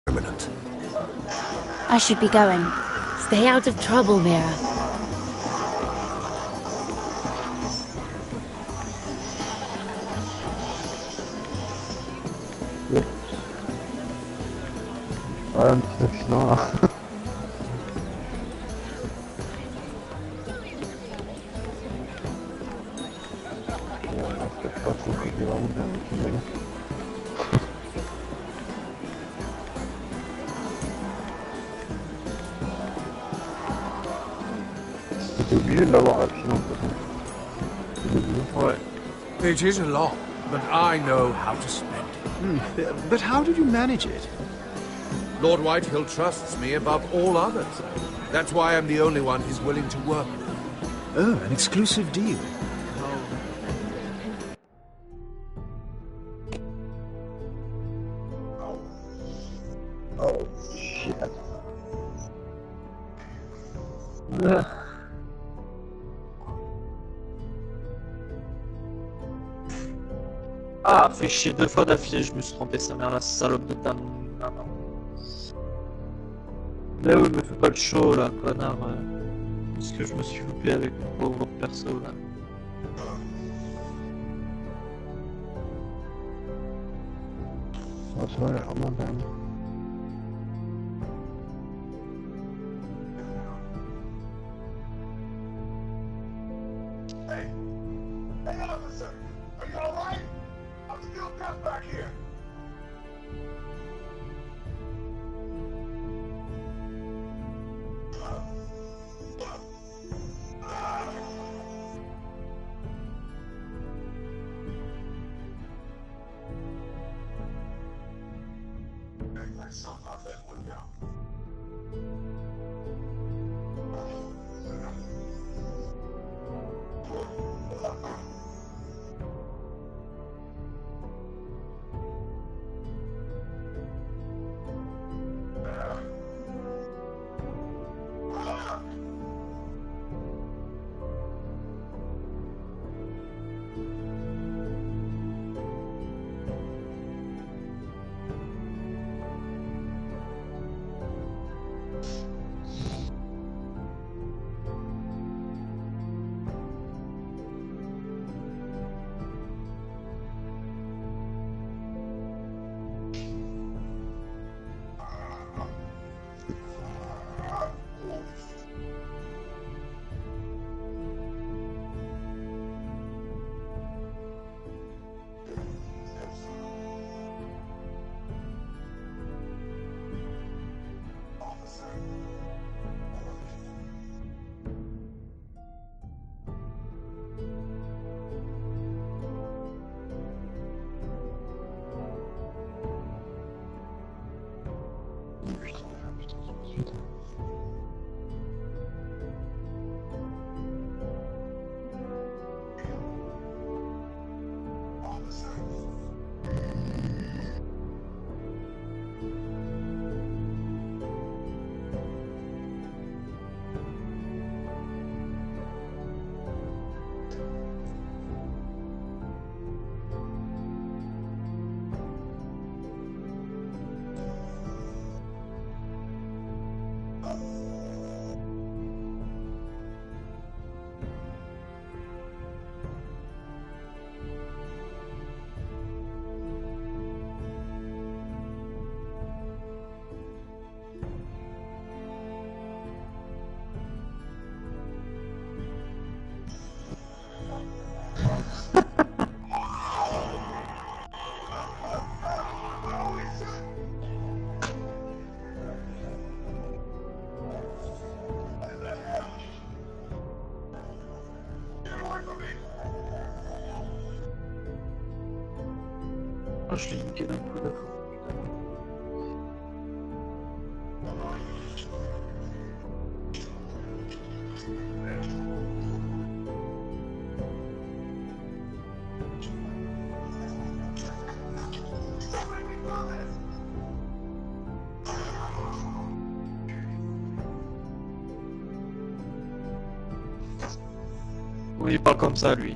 Permanent. I should be going. Stay out of trouble, Mira. Ouais, un petit accident là. Pas trop que j'ai vraiment bien. T'es obligé de l'avoir l'accident de toute façon. Ouais. It is a lot, but I know how to spend it. But how did you manage it? Lord Whitehill trusts me above all others. That's why I'm the only one he's willing to work with. Oh, an exclusive deal. Oh, shit. Ah, fait chier 2 fois d'affilée, je me suis trompé, sa mère, la salope de dame. Non, non. Là où je me fais pas le show, là, connard. Parce que je me suis loupé avec mon pauvre perso, là. Ça va, vraiment dingue. Hey, officer, are you alright? I'm still cut back here. Myself out that window. Ah, je l'ai niqué d'un coup, d'accord. Oui, il parle comme ça, lui.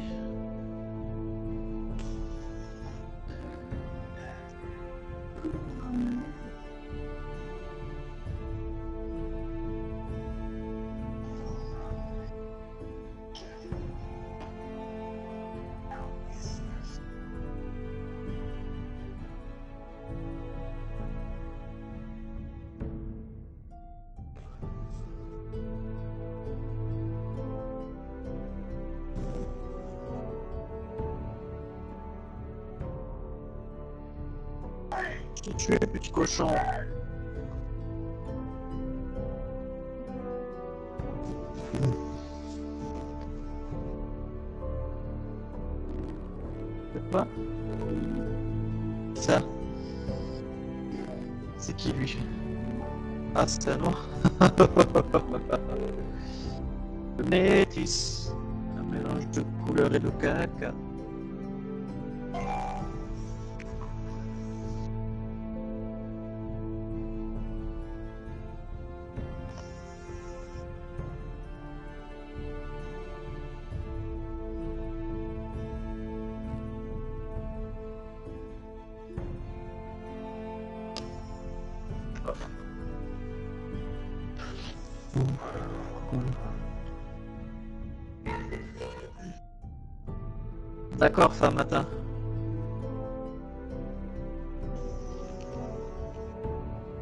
J'ai tué, petit cochon. C'est quoi? Ça. C'est qui lui? Ah, c'est un noir. Le métis. Un mélange de couleurs et de caca. D'accord, femme matin.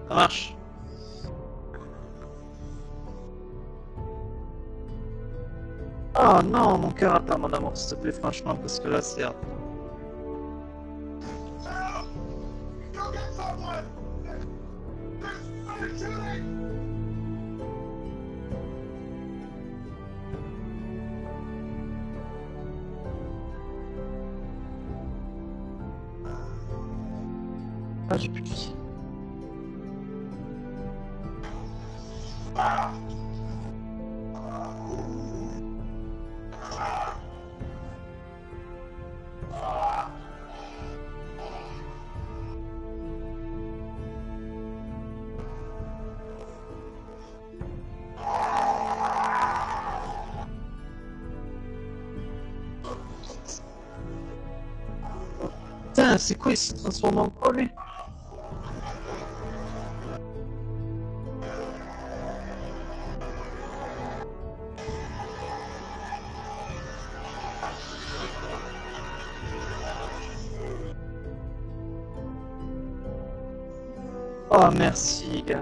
Ça marche. Oh non, mon cœur attend mon amour, s'il te plaît, franchement, parce que là, c'est hard. Ah, j'ai plus de vie. Putain, c'est quoi, il s'est transformé en quoi, lui? Oh, merci, gars.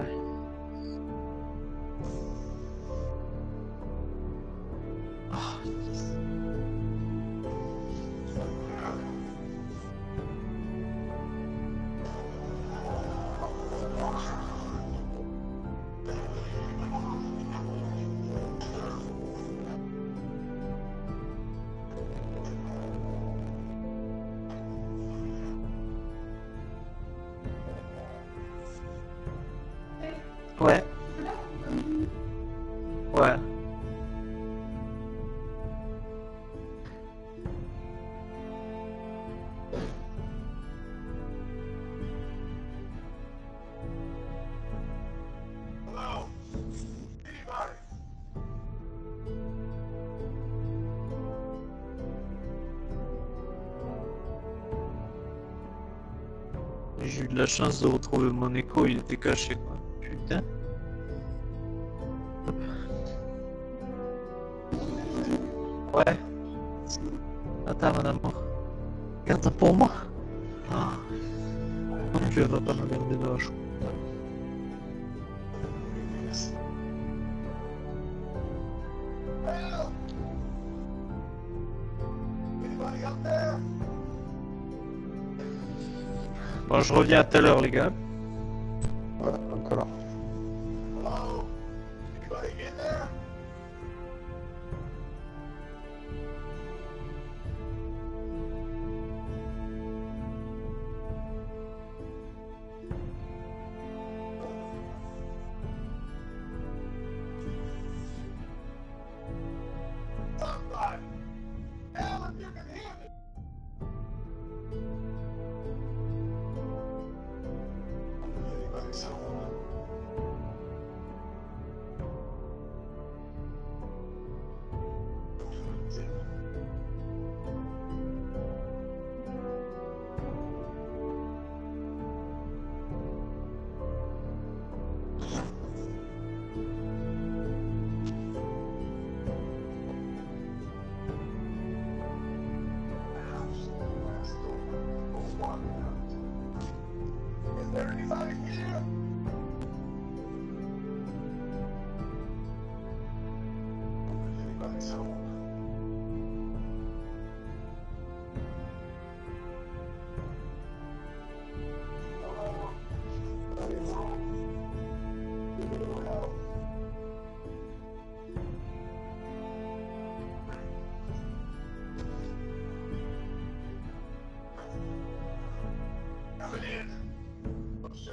Ouais. Ouais. J'ai eu de la chance de retrouver mon écho, il était caché, quoi. Putain. Ouais. Attends, mon amour. Garde ça pour moi. Ah. Non, tu vas pas me garder de la chou. Bon, je reviens à tout à l'heure, les gars. Ouais, encore.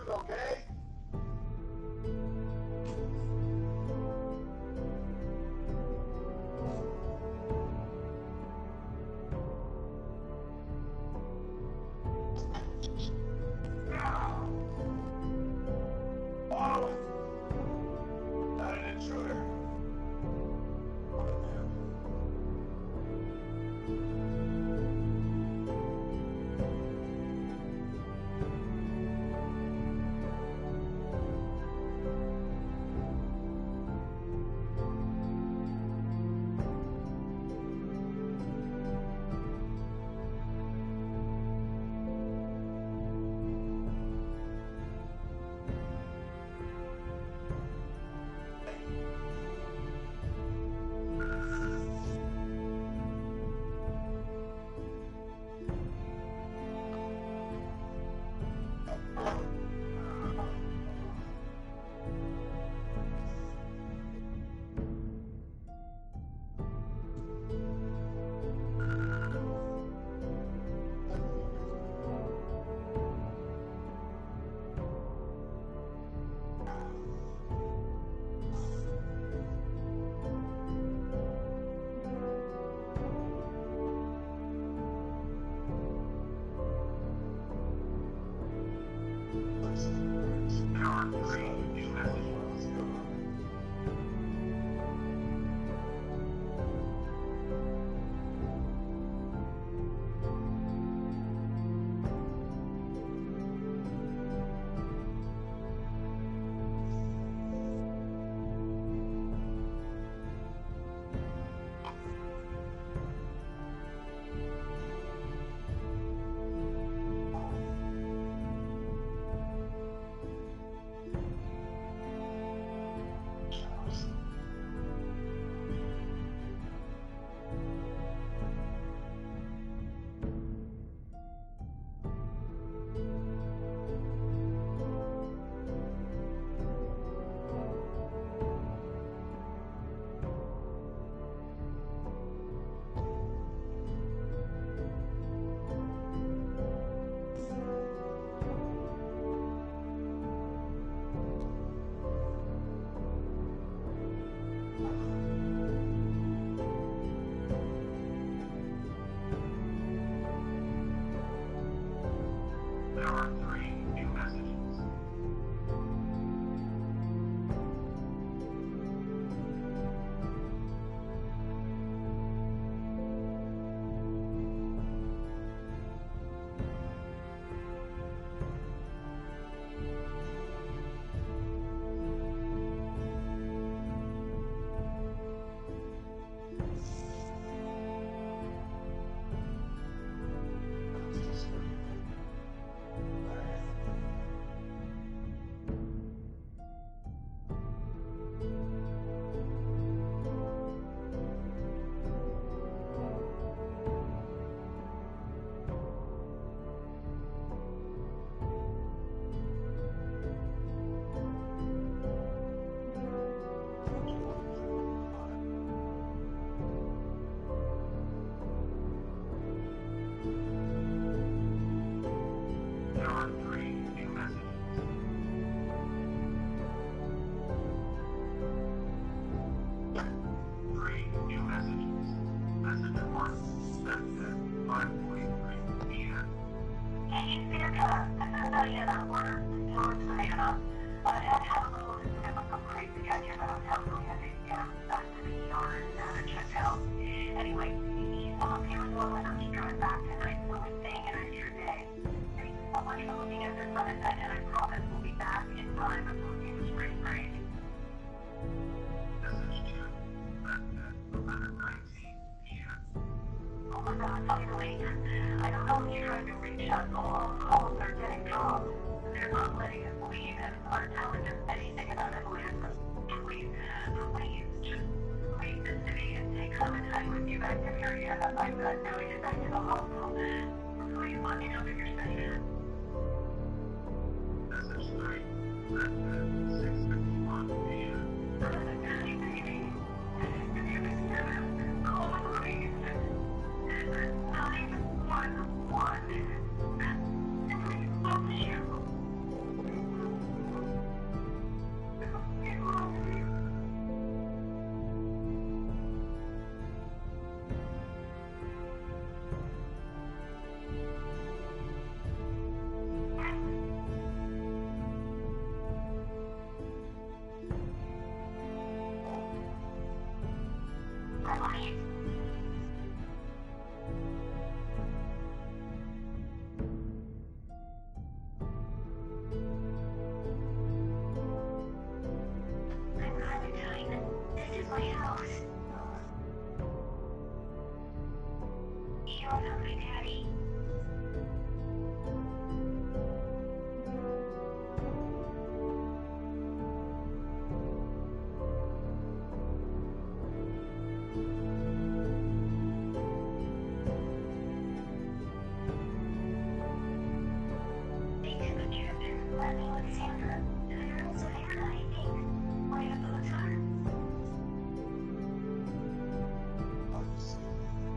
okay? Not an intruder.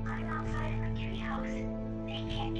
I'm outside of the treehouse. They can't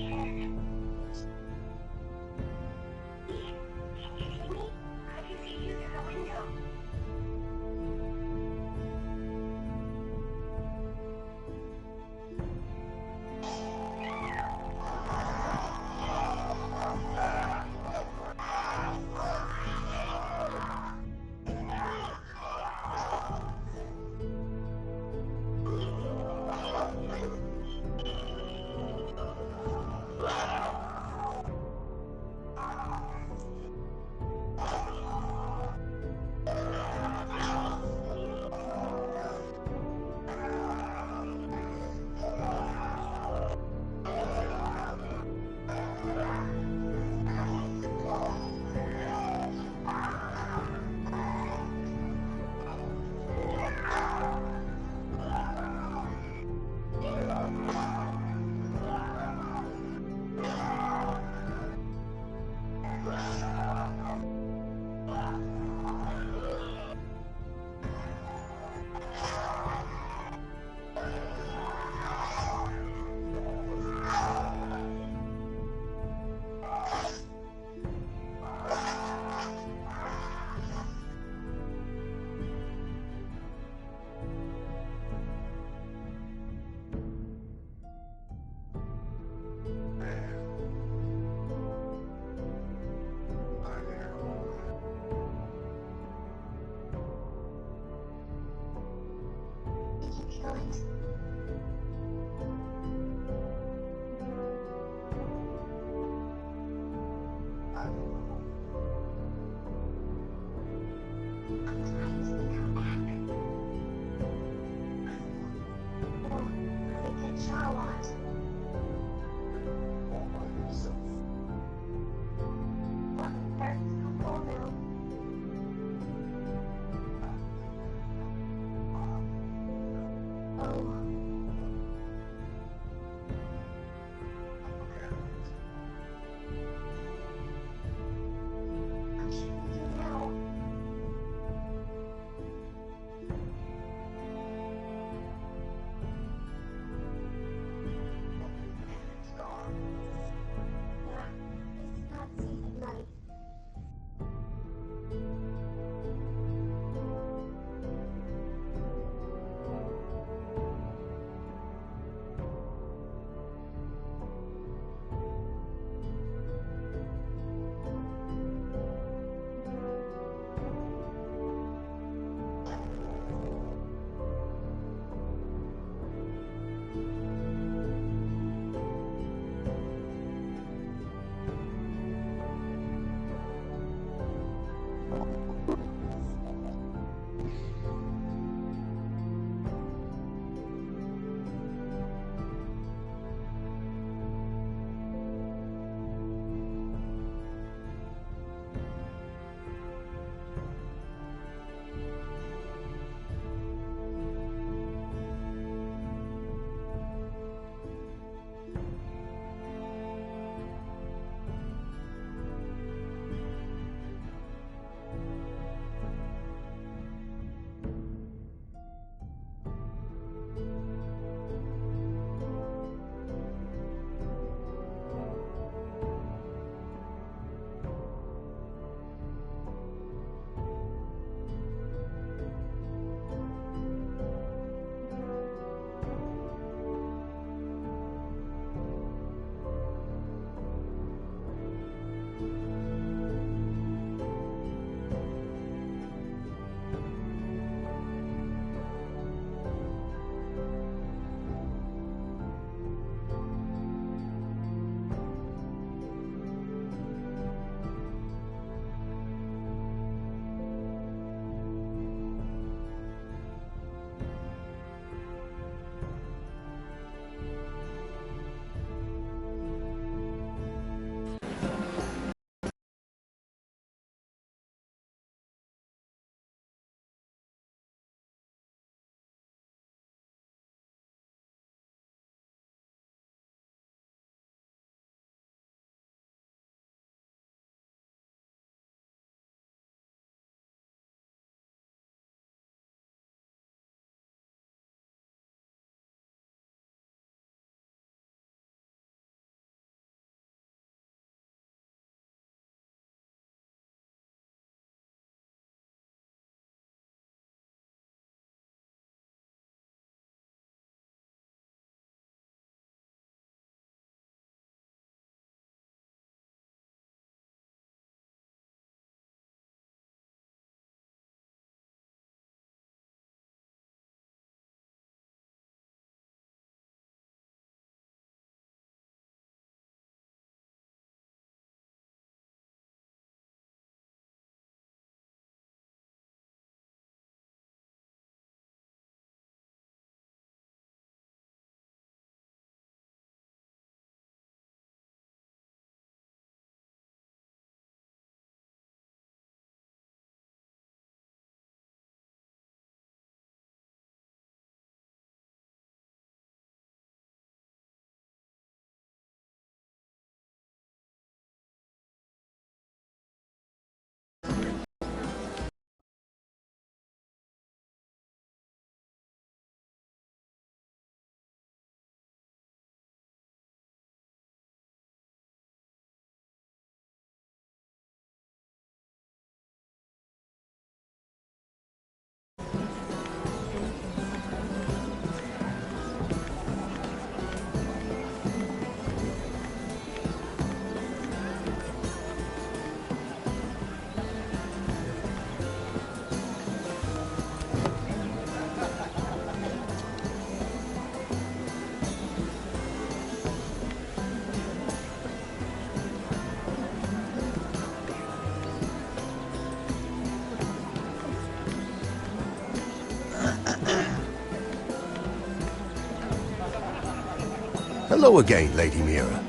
Hello again, Lady Mira.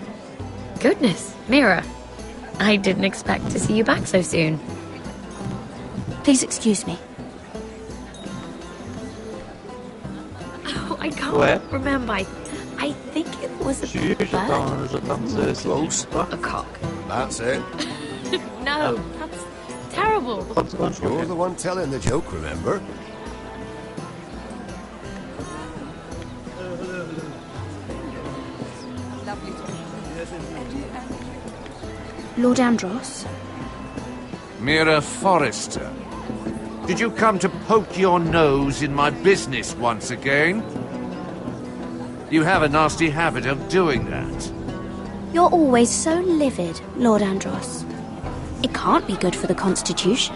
Goodness, Mira. I didn't expect to see you back so soon. Please excuse me. Oh, I can't Ouais. remember. I think it was a Si, bird. Close. A cock. That's it. No, that's terrible. You're the one telling the joke, remember? Lord Andros? Mira Forrester. Did you come to poke your nose in my business once again? You have a nasty habit of doing that. You're always so livid, Lord Andros. It can't be good for the Constitution.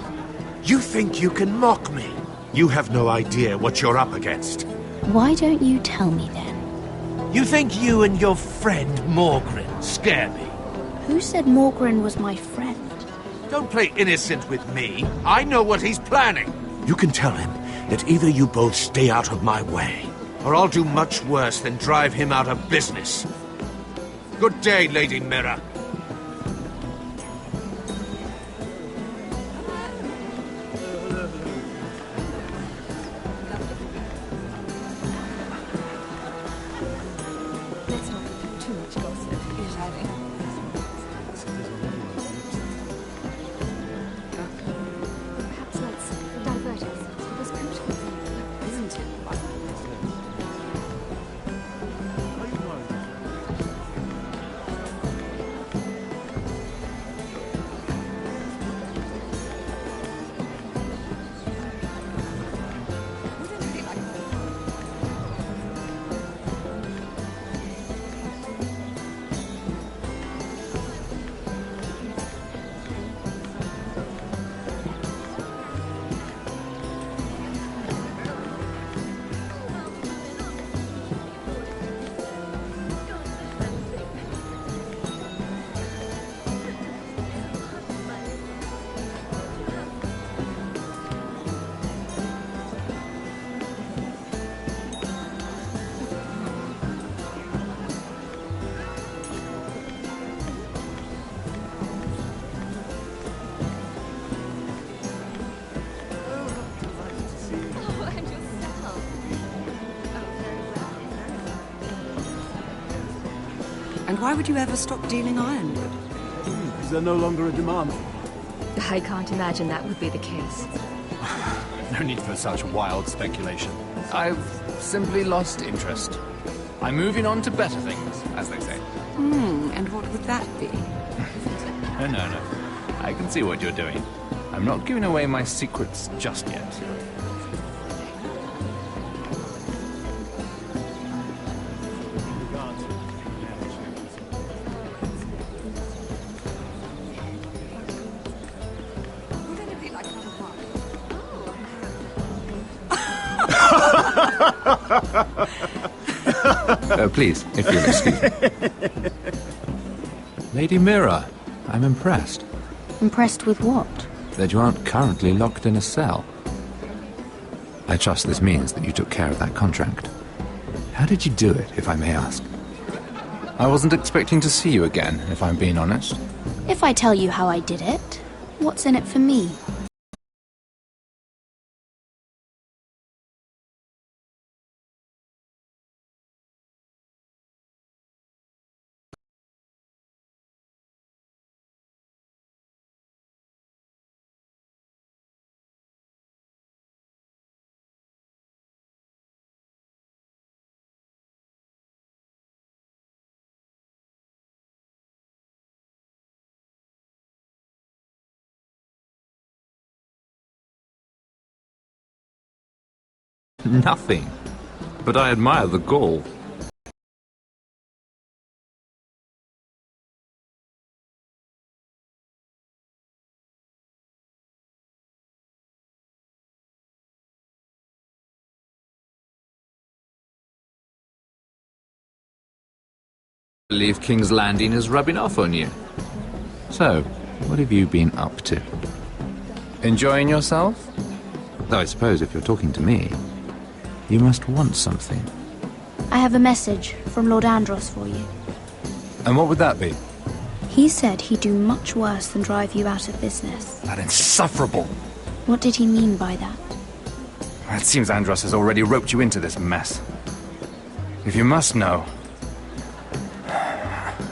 You think you can mock me? You have no idea what you're up against. Why don't you tell me then? You think you and your friend Morgrin scare me? Who said Morgrin was my friend? Don't play innocent with me. I know what he's planning. You can tell him that either you both stay out of my way, or I'll do much worse than drive him out of business. Good day, Lady Mira. And why would you ever stop dealing ironwood? Is there no longer a demand? I can't imagine that would be the case. No need for such wild speculation. I've simply lost interest. I'm moving on to better things, as they say. And what would that be? No. I can see what you're doing. I'm not giving away my secrets just yet. Please, if you'll excuse me. Lady Mira, I'm impressed. Impressed with what? That you aren't currently locked in a cell. I trust this means that you took care of that contract. How did you do it, if I may ask? I wasn't expecting to see you again, if I'm being honest. If I tell you how I did it, what's in it for me? Nothing. But I admire the gall. I believe King's Landing is rubbing off on you. So, what have you been up to? Enjoying yourself? Though I suppose if you're talking to me, you must want something. I have a message from Lord Andros for you. And what would that be? He said he'd do much worse than drive you out of business. That insufferable! What did he mean by that? It seems Andros has already roped you into this mess. If you must know,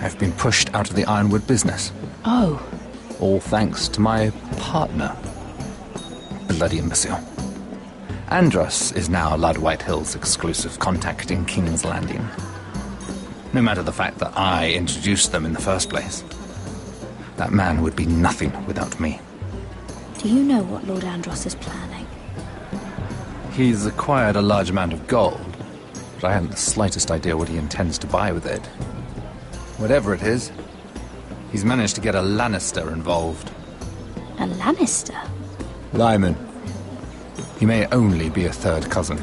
I've been pushed out of the ironwood business. Oh. All thanks to my partner. Bloody imbecile. Andros is now Lud Whitehill's exclusive contact in King's Landing. No matter the fact that I introduced them in the first place. That man would be nothing without me. Do you know what Lord Andros is planning? He's acquired a large amount of gold, but I haven't the slightest idea what he intends to buy with it. Whatever it is, he's managed to get a Lannister involved. A Lannister? Lyman. He may only be a third cousin,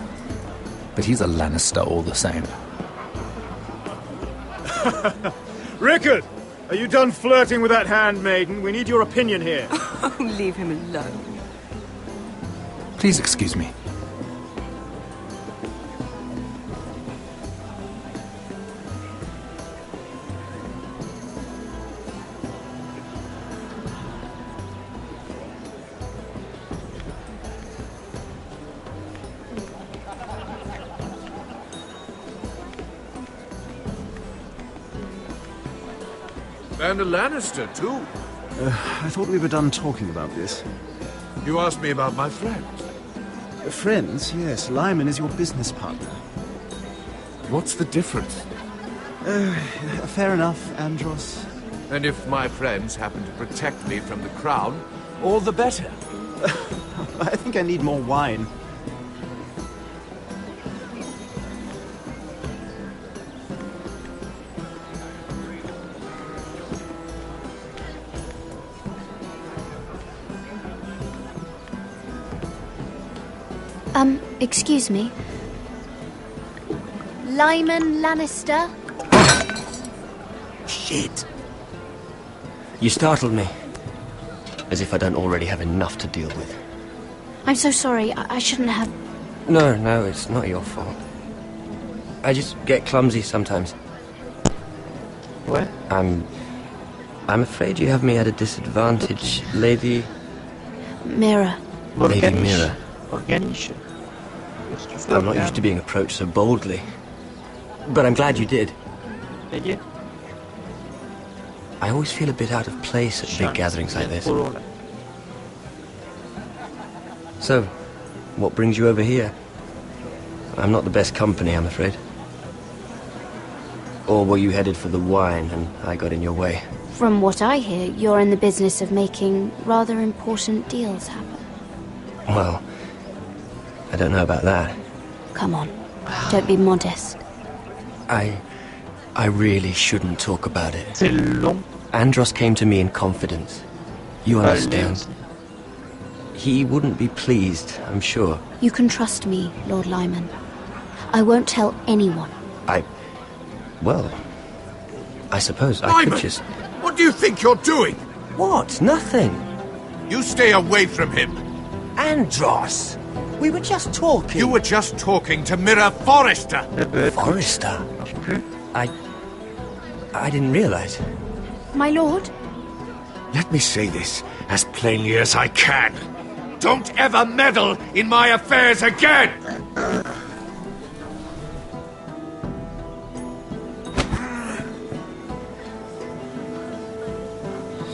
but he's a Lannister all the same. Rickard! Are you done flirting with that handmaiden? We need your opinion here. Oh, leave him alone. Please excuse me. And a Lannister, too. I thought we were done talking about this. You asked me about my friends. Friends? Yes. Lyman is your business partner. What's the difference? Fair enough, Andros. And if my friends happen to protect me from the crown, all the better. I think I need more wine. Excuse me. Lyman Lannister? Shit. You startled me. As if I don't already have enough to deal with. I'm so sorry. I shouldn't have... No, it's not your fault. I just get clumsy sometimes. What? I'm afraid you have me at a disadvantage, Lady... Mira. Lady Mira. Organisch. I'm not used to being approached so boldly. But I'm glad you did. Did you? I always feel a bit out of place at big gatherings like this. So, what brings you over here? I'm not the best company, I'm afraid. Or were you headed for the wine and I got in your way? From what I hear, you're in the business of making rather important deals happen. Well, I don't know about that. Come on, don't be modest. I really shouldn't talk about it. Andros came to me in confidence. You understand? He wouldn't be pleased, I'm sure. You can trust me, Lord Lyman. I won't tell anyone. Well, I suppose I Lyman, could just... what do you think you're doing? What? Nothing. You stay away from him. Andros! We were just talking. You were just talking to Mira Forrester. Forrester? I didn't realize. My lord? Let me say this as plainly as I can. Don't ever meddle in my affairs again!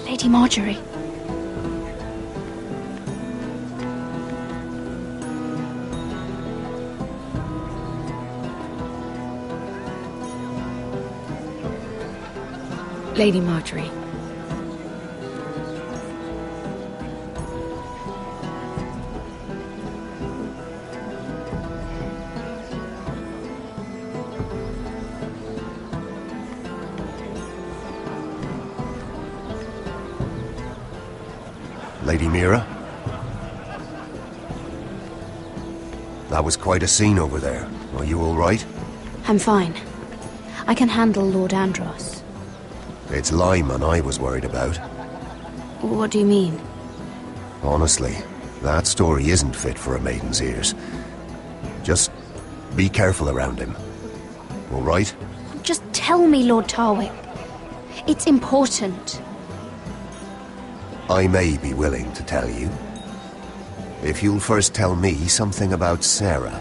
Lady Marjorie. Lady Marjorie. Lady Mira? That was quite a scene over there. Are you all right? I'm fine. I can handle Lord Andros. It's Lyman I was worried about. What do you mean? Honestly, that story isn't fit for a maiden's ears. Just be careful around him. all right? Just tell me, Lord Tarwick. It's important. I may be willing to tell you. If you'll first tell me something about Sarah.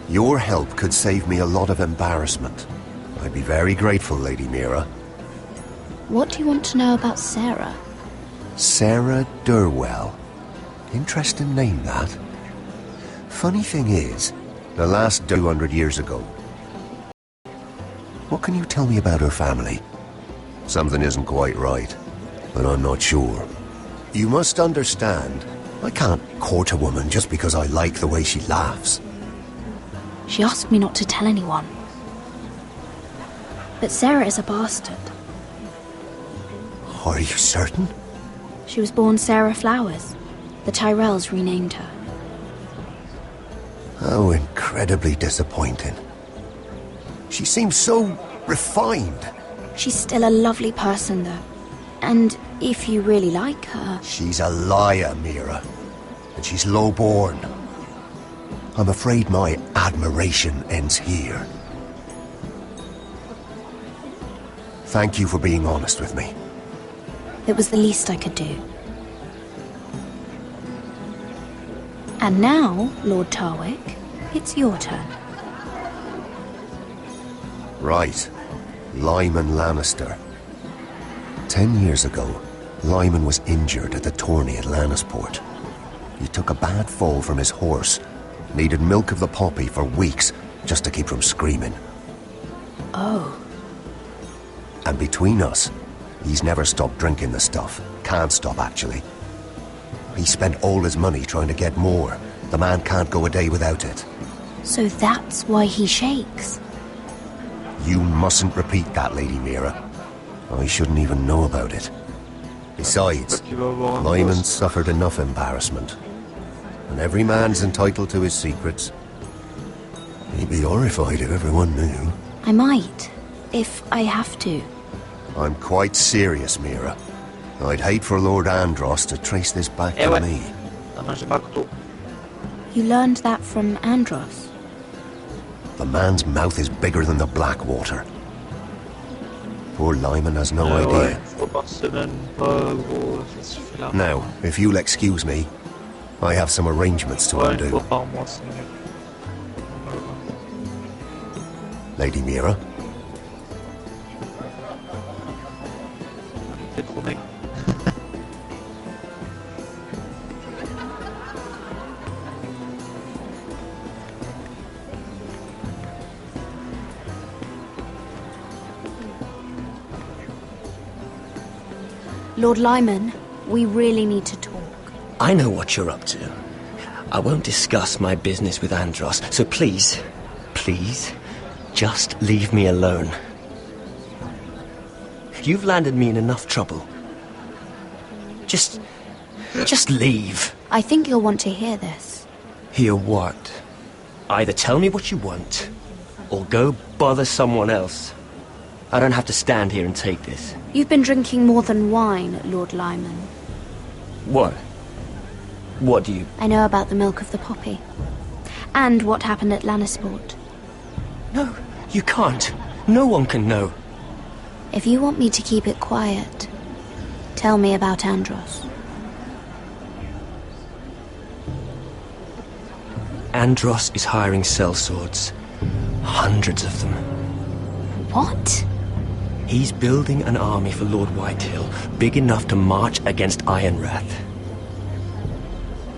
Your help could save me a lot of embarrassment. I'd be very grateful, Lady Mira. What do you want to know about Sarah? Sarah Durwell. Interesting name, that. Funny thing is, the last 200 years ago. What can you tell me about her family? Something isn't quite right, but I'm not sure. You must understand, I can't court a woman just because I like the way she laughs. She asked me not to tell anyone. But Sarah is a bastard. Are you certain? She was born Sarah Flowers. The Tyrells renamed her. How incredibly disappointing. She seems so refined. She's still a lovely person, though. And if you really like her... She's a liar, Mira. And she's low-born. I'm afraid my admiration ends here. Thank you for being honest with me. It was the least I could do. And now, Lord Tarwick, it's your turn. Right. Lyman Lannister. 10 years ago, Lyman was injured at the tourney at Lannisport. He took a bad fall from his horse. Needed milk of the poppy for weeks just to keep from screaming. Oh. And between us, he's never stopped drinking the stuff. Can't stop, actually. He spent all his money trying to get more. The man can't go a day without it. So that's why he shakes. You mustn't repeat that, Lady Mira. I shouldn't even know about it. Besides, Lyman suffered enough embarrassment. And every man's entitled to his secrets. He'd be horrified if everyone knew. I might, if I have to. I'm quite serious, Mira. I'd hate for Lord Andros to trace this back to me. You learned that from Andros? The man's mouth is bigger than the Blackwater. Poor Lyman has no idea. Now, if you'll excuse me, I have some arrangements to undo. Lady Mira? Lord Lyman, we really need to talk. I know what you're up to. I won't discuss my business with Andros, so please, just leave me alone. You've landed me in enough trouble. Just leave. I think you'll want to hear this. Hear what? Either tell me what you want, or go bother someone else. I don't have to stand here and take this. You've been drinking more than wine, Lord Lyman. What? What do you... I know about the milk of the poppy. And what happened at Lannisport. No, you can't. No one can know. If you want me to keep it quiet, tell me about Andros. Andros is hiring sellswords. Hundreds of them. What? He's building an army for Lord Whitehill, big enough to march against Ironrath.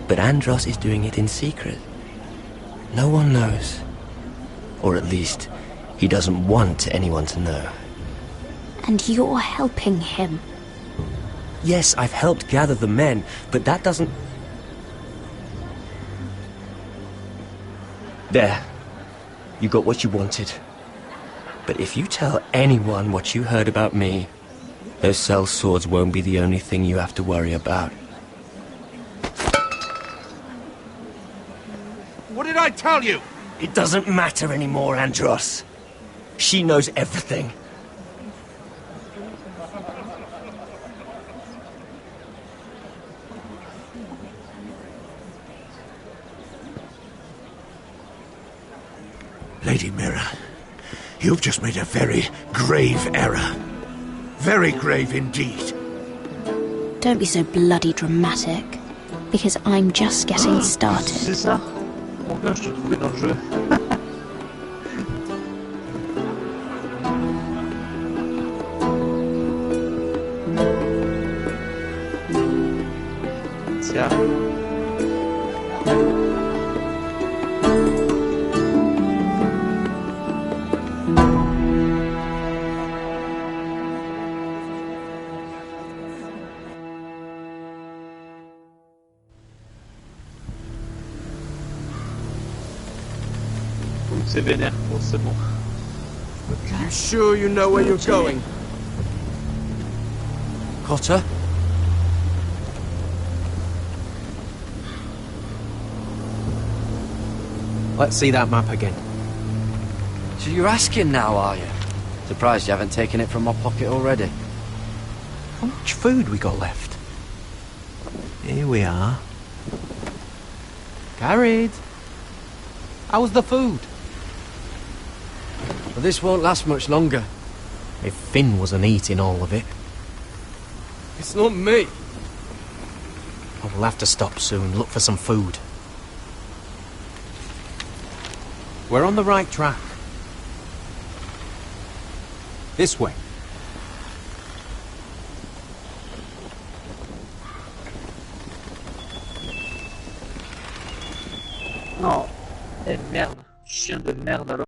But Andros is doing it in secret. No one knows. Or at least, he doesn't want anyone to know. And you're helping him? Yes, I've helped gather the men, but that doesn't... There. You got what you wanted. But if you tell anyone what you heard about me, those sellswords won't be the only thing you have to worry about. What did I tell you? It doesn't matter anymore, Andros. She knows everything. You've just made a very grave error. Very grave indeed. Don't be so bloody dramatic, because I'm just getting started. C'est ça. Enfin, je te trouvais dans le jeu. Tiens. C'est vénère, bon, c'est bon. You sure you know where you're going? Cotter? Let's see that map again. So you're asking now, are you? Surprised you haven't taken it from my pocket already. How much food we got left? Here we are. Carried. How's the food? Well, this won't last much longer. If Finn wasn't eating all of it. It's not me. Oh, we'll have to stop soon, look for some food. We're on the right track. This way. Non. Eh merde. Chien de merde alors.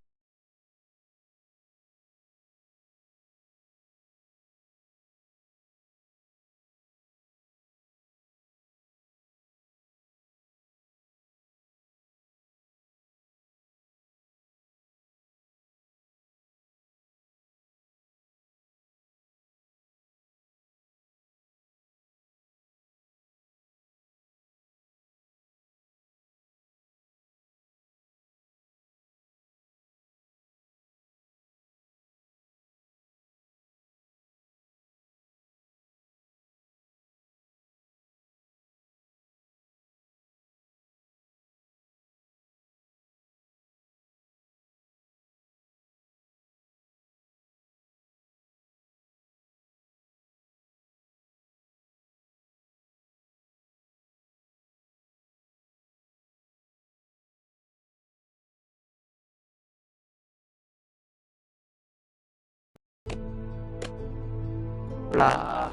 Là.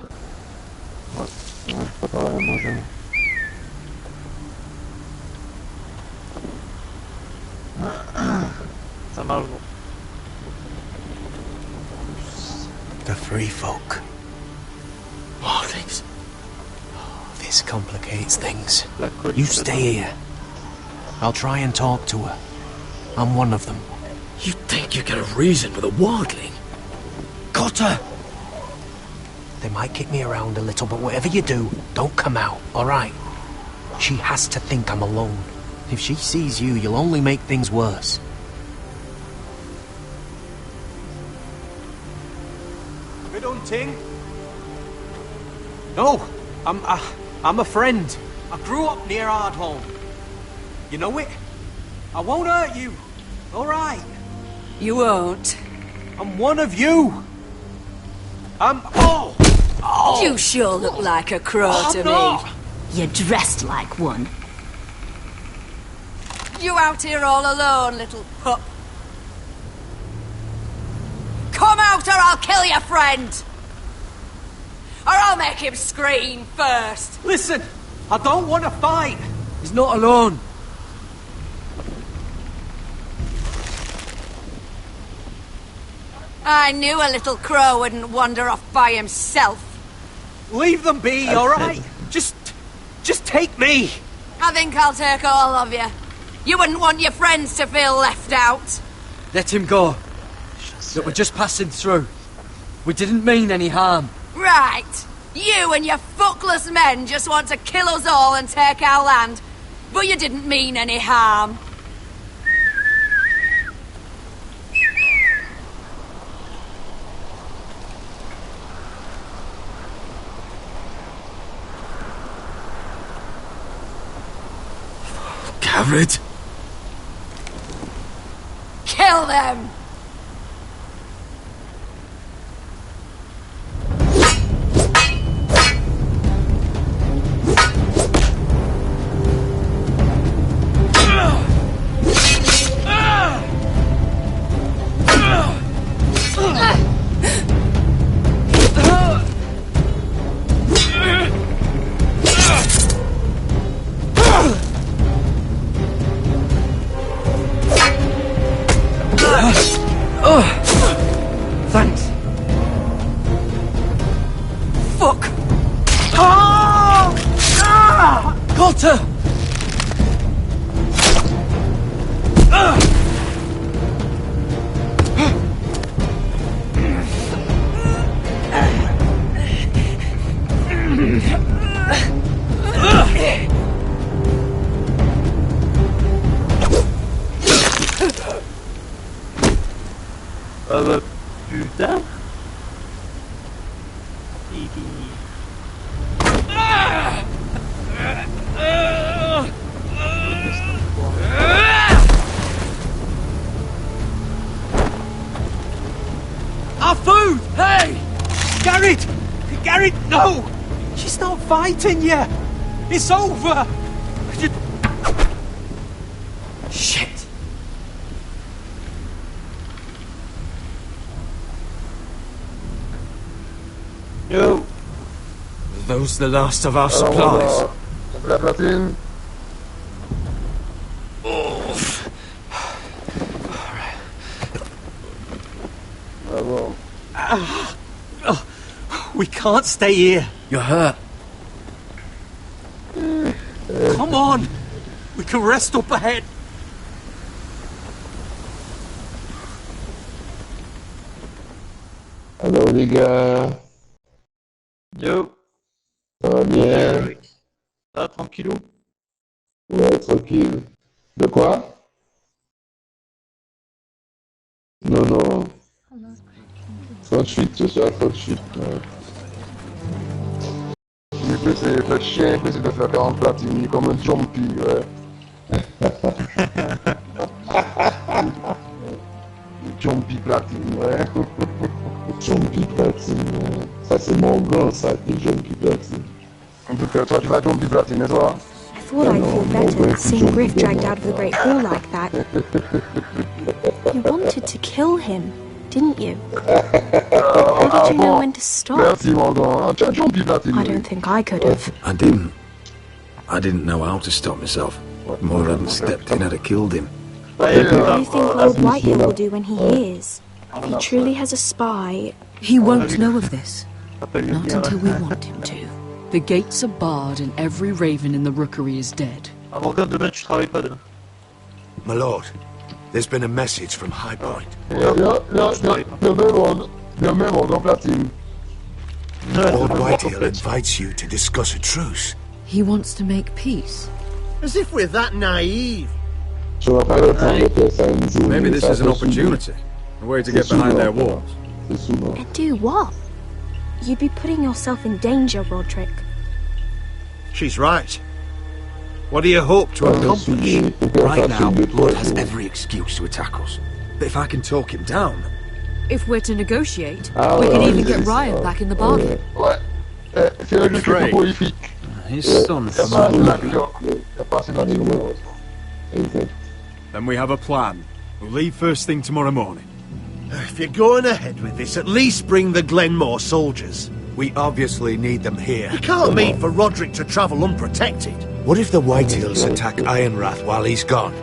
Ouais, je peux pas manger. Ça marche bon. The free folk. Mornix. Oh, this complicates things. You stay here. I'll try and talk to her. I'm one of them. You think you got a reason with a wardling? Cotter! They might kick me around a little, but whatever you do, don't come out, alright? She has to think I'm alone. If she sees you, you'll only make things worse. Good hunting? No, I'm a friend. I grew up near Ardholm. You know it? I won't hurt you. Alright. You won't. I'm one of you. Oh! You sure look like a crow to not. me. You're dressed like one. You out here all alone, little pup? Come out or I'll kill your friend! Or I'll make him scream first! Listen, I don't want to fight. He's not alone. I knew a little crow wouldn't wander off by himself. Leave them be, alright? Just take me. I think I'll take all of you. You wouldn't want your friends to feel left out. Let him go. Look, we're just passing through. We didn't mean any harm. Right. You and your fuckless men just want to kill us all and take our land. But you didn't mean any harm. Garrett? Kill them! Thanks. Fuck! Oh! Ah! Got her! Ah bah putain. Our food! Hey! Garrett! Garrett, no! She's not fighting yet! It's over! Shit! Yo! Are those the last of our supplies? La platine. Bravo. We can't stay here. You're hurt. Come on! We can rest up ahead. Alors les gars. Yo! Ça va bien? Ah, tranquillou? Ouais, tranquille. De quoi? Non, non. 38, c'est ça, 38. Ouais. Il peut essayer de faire chien, il peut essayer de faire 40 platines, comme un jumpy, ouais. Jumpy platine, ouais. Jumpy platine, ouais. Ça c'est mon grand, ça, c'est jumpy platine. En tout cas, toi tu vas jumpy platine, et toi? I thought I'd feel better seeing Griff dragged out of the Great Hall like that. You wanted to kill him, didn't you? How did you know when to stop? Merci, mon grand. Tu as jumpy platine. I don't think I could have. I didn't know how to stop myself. More hadn't stepped in, I'd have killed him. What do you think Lord Whitehill will do when he hears? If he truly has a spy... He won't know of this. Not until we want him to. The gates are barred and every raven in the rookery is dead. My lord, there's been a message from High Point. Lord Whitehill invites you to discuss a truce. He wants to make peace. As if we're that naive. Maybe this is an opportunity. A way to get behind their walls. And do what? You'd be putting yourself in danger, Roderick. She's right. What do you hope to accomplish? Right now, Lord has every excuse to attack us. But if I can talk him down... If we're to negotiate, we can even get Ryan back in the bargain. His son. Then we have a plan. We'll leave first thing tomorrow morning. If you're going ahead with this, at least bring the Glenmore soldiers. We obviously need them here. You can't mean for Roderick to travel unprotected. What if the Whitehills attack Ironrath while he's gone?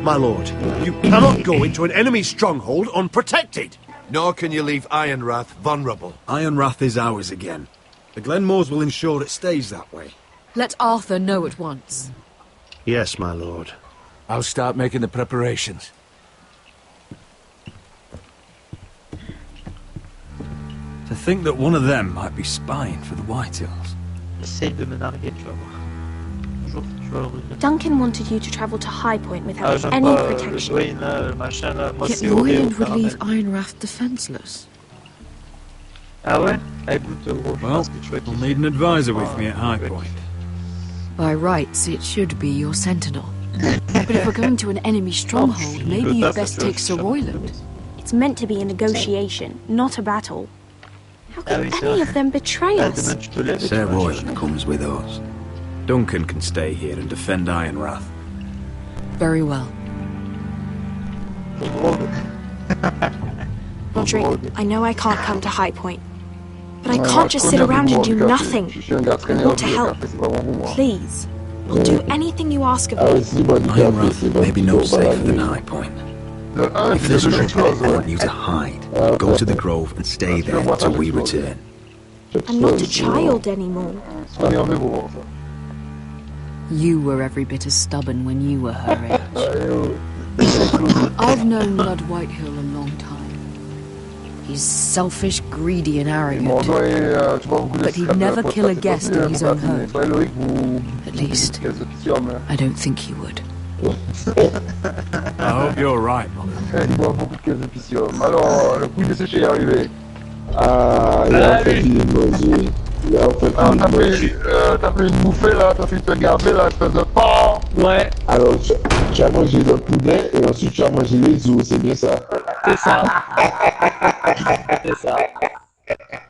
My lord, you cannot go into an enemy stronghold unprotected. Nor can you leave Ironrath vulnerable. Ironrath is ours again. The Glenmores will ensure it stays that way. Let Arthur know at once. Yes, my lord. I'll start making the preparations. To think that one of them might be spying for the Whitehills. Essaye de me narguer, tu vas voir. Duncan wanted you to travel to High Point without any protection. Yet Royland would leave Ironrath defenseless. Ah ouais? Écoute, well, we'll need an advisor with me at High Point. By rights, it should be your sentinel. But if we're going to an enemy stronghold, maybe you'd best take Sir Royland. It's meant to be a negotiation, not a battle. How can any of them betray us? Sir Royland comes with us. Duncan can stay here and defend Ironrath. Very well. Roderick, I know I can't come to High Point, but I can't just sit around and do nothing. I want to help. Please. I'll do anything you ask of me. Ironrath may be no safer than High Point, If there's trouble, I want you to hide. Go to the grove and stay there till we return. I'm not a child anymore. You were every bit as stubborn when you were her age. I've known Lord Whitehill a long time. He's selfish, greedy, and arrogant. But he'd never kill a guest in his own home. At least, I don't think he would. I hope you're right, Mom. Alors, le coup de séché est arrivé. Ah, il a fait une manger. Il a fait t'as fait une bouffée là, t'as fait te gaver là, espèce de porc. Ouais. Alors, tu as mangé le poulet et ensuite tu as mangé les os, c'est bien ça. C'est ça. C'est ça.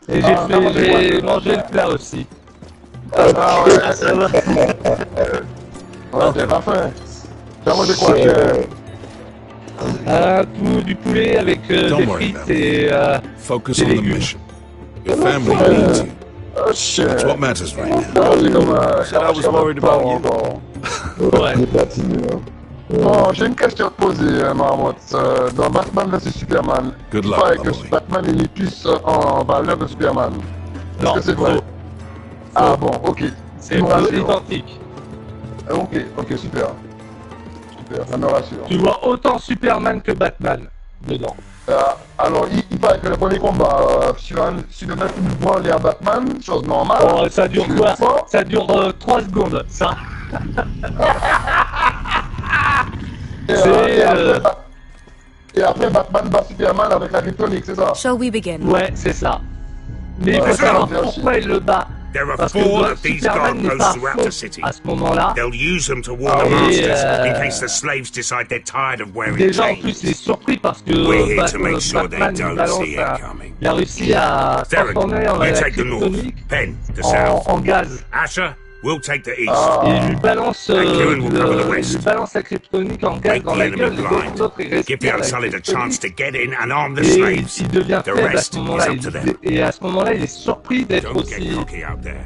Et j'ai mangé le plat aussi. Ah ouais, ça va. Ouais, t'es pas faim. Tu as mangé quoi? Du poulet avec des frites et Focus on the mission. Your family needs you. Oh shit. That's what matters right now. I was worried about you. Ouais. Bon, j'ai une question à te poser, Marmotte. Dans Batman vs Superman, Good il luck, paraît my que boy. Batman est plus en valeur que Superman. Est-ce que c'est vrai? Ah bon, ok. C'est identique. Ok, super. Super, ça me rassure. Tu vois autant Superman que Batman dedans. Alors, il paraît que le premier combat, Superman prend les à Batman, chose normale. Oh, ça dure quoi? Ça dure 3 secondes, ça. Et après, Batman bat Superman avec la kryptonique, c'est ça? Shall we begin? Ouais, c'est ça. Mais il faut savoir pourquoi il le bat. There are Parce que 4 of these Superman n'est gargoyles pas throughout faux the city. à ce moment-là. They'll use them to warn the masters in case the slaves decide they're tired of wearing Déjà en chains. plus il est surpris parce que We're here to make sure they Batman don't balance see it coming. il a réussi à transformer en you take the north. kryptonique Pen, the south. en gaz. Asher, we'll take the east. Et il lui balance, Kieran will cover the il west. lui balance la kryptonique en gaz Make dans the la enemy gueule, les blind. deux autres ils Give the respirent la Unsullied a chance kryptonique. to get in and arm the Et slaves. il devient The faible à rest ce is moment-là. up to them. Et à ce moment-là, il est surpris d'être Don't get aussi cocky out there.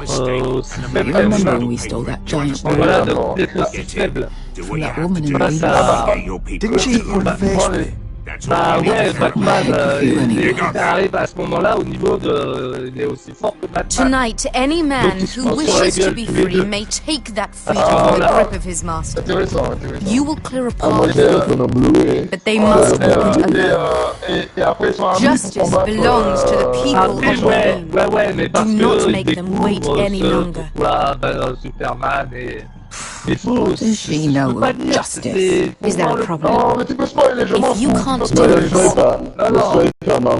aussi You faible. remember when we stole that giant Voilà, bird d'être aussi faible. from that woman in the Face à... Didn't she invest me? Bah ouais, Batman, il arrive à ce moment-là au niveau de... Il est aussi fort que Batman. Tonight, any man who wishes to be free may take that freedom from the grip of his master. You will clear a path, but they must walk it alone. Justice belongs to the people of the ouais, mais parce Do not que make them wait any longer. Superman et... Il faut... Does she know of justice? Is there a problem? Mais tu peux spoiler, je m'en If you fous. can't Tu do peux spoiler, this, je vais pas. Non, non. Je vais pas, non.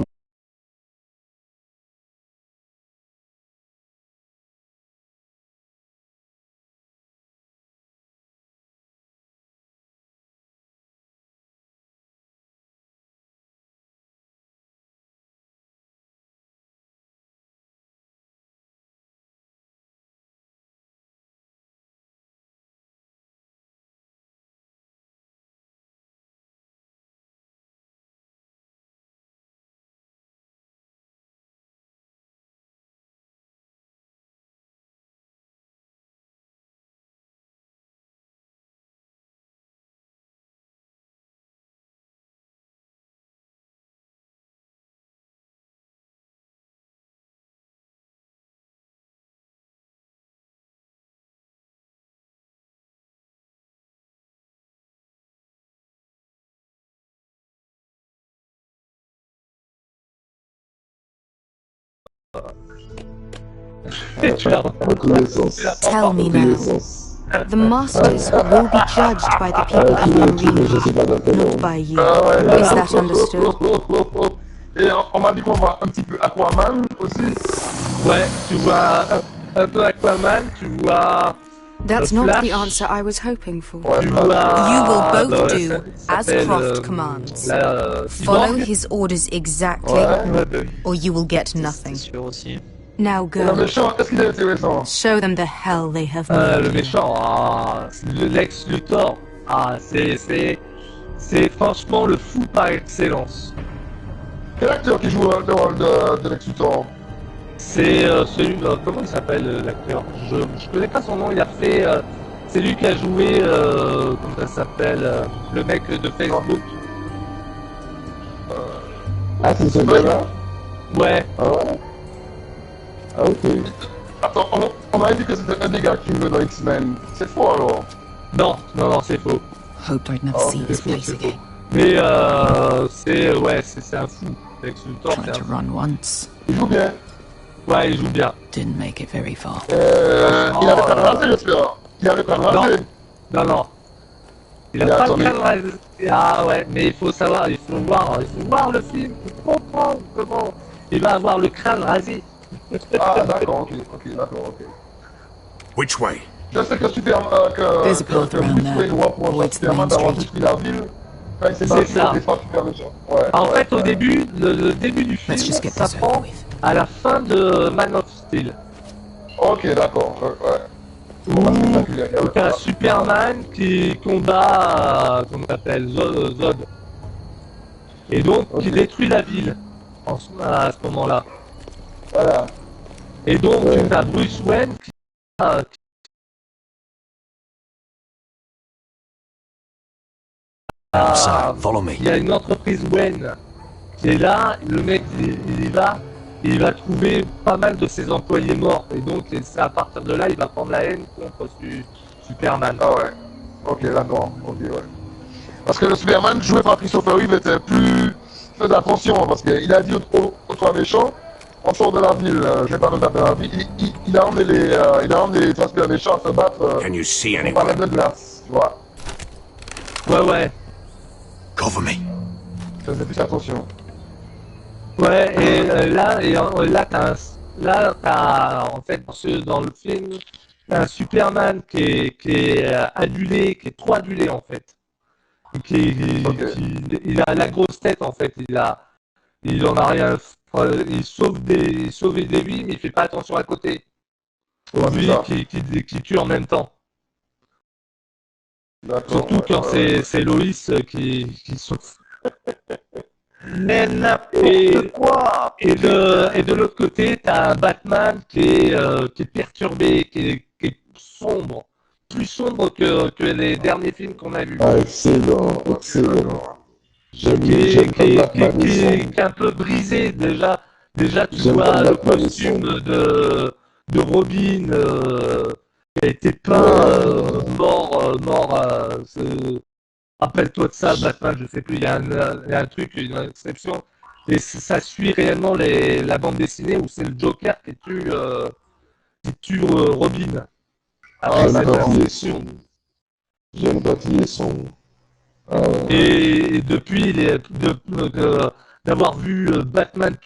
Tell me now. The masters will be judged by the people of Marine, not by you. Is that understood? Et on m'a dit qu'on voit un petit peu Aquaman aussi. Ouais, tu vois un peu Aquaman, tu vois... That's le not Flash. the answer I was hoping for. Tu vois... You will both non, do ça as s'appelle, Croft commands. Follow his orders exactly, or you will get nothing. Now Le go. méchant, est-ce qu'il est intéressant? Show them the hell they have le made. méchant, le Lex Luthor, c'est franchement le fou par excellence. Quel acteur qui joue le rôle de Lex Luthor? C'est celui, comment il s'appelle l'acteur? Je connais pas son nom, il a fait C'est lui qui a joué, comment ça s'appelle, le mec de Facebook. Ah, c'est ce gars-là? Ouais. Ah ouais? Ah, ok. Attends, on m'a dit que c'était un des gars qui jouait dans X-Men. C'est faux alors? Non, c'est faux. Hoped I'd never see his face again. Mais c'est un fou. Tried to run once. Il joue bien. Ouais, il joue bien. Didn't make it very far. Il avait pas de rasé, j'espère. Il avait pas de rasé. Non. Il a pas de crâne rasé. Ah ouais, mais il faut savoir, il faut voir le film pour comprendre comment il va avoir le crâne rasé. Ah d'accord, ok. Which way? Je sais que There's a path around there. Avoids the main street. C'est ça. En fait, au début, le début du film, ça prend à la fin de Man of Steel. Ok, d'accord, ouais. Où t'as Superman qui combat, comment ça s'appelle, Zod. Et donc, qui détruit la ville à ce moment-là. Voilà. Et donc, t'as Bruce Wayne qui... Il y a une entreprise Wayne qui est là, le mec il y va, il va trouver pas mal de ses employés morts, et donc c'est à partir de là il va prendre la haine contre Superman. Ah ouais, ok d'accord, ok ouais. Parce que le Superman joué par Christopher Reeve était plus... Fais attention, parce qu'il a dit aux trois méchants, on sort de la ville, je vais pas me taper dans la ville, il a emmené les trois super méchants à se battre Can you see par la de glace, tu vois. Ouais. Cover me. Faisais plus attention. Ouais, et là t'as en fait dans le film t'as un Superman qui est adulé, qui est trop adulé en fait. Il a la grosse tête en fait, il en a rien, il sauve des vies mais il fait pas attention à côté. Lui qui tue en même temps. Surtout quand c'est Loïs qui sauve. Mais n'importe quoi. Et de l'autre côté, t'as un Batman qui est perturbé, qui est sombre, plus sombre que les derniers films qu'on a vus. Ah, excellent. Qui est un peu brisé déjà. Déjà tu vois le costume de Robin qui a été peint mort. Rappelle-toi de ça, Batman, je sais plus, il y a un truc, une exception, et ça suit réellement la bande dessinée où c'est le Joker qui tue Robin. Avec cette exception. J'aime pas qu'il est son. Et depuis, d'avoir vu Batman,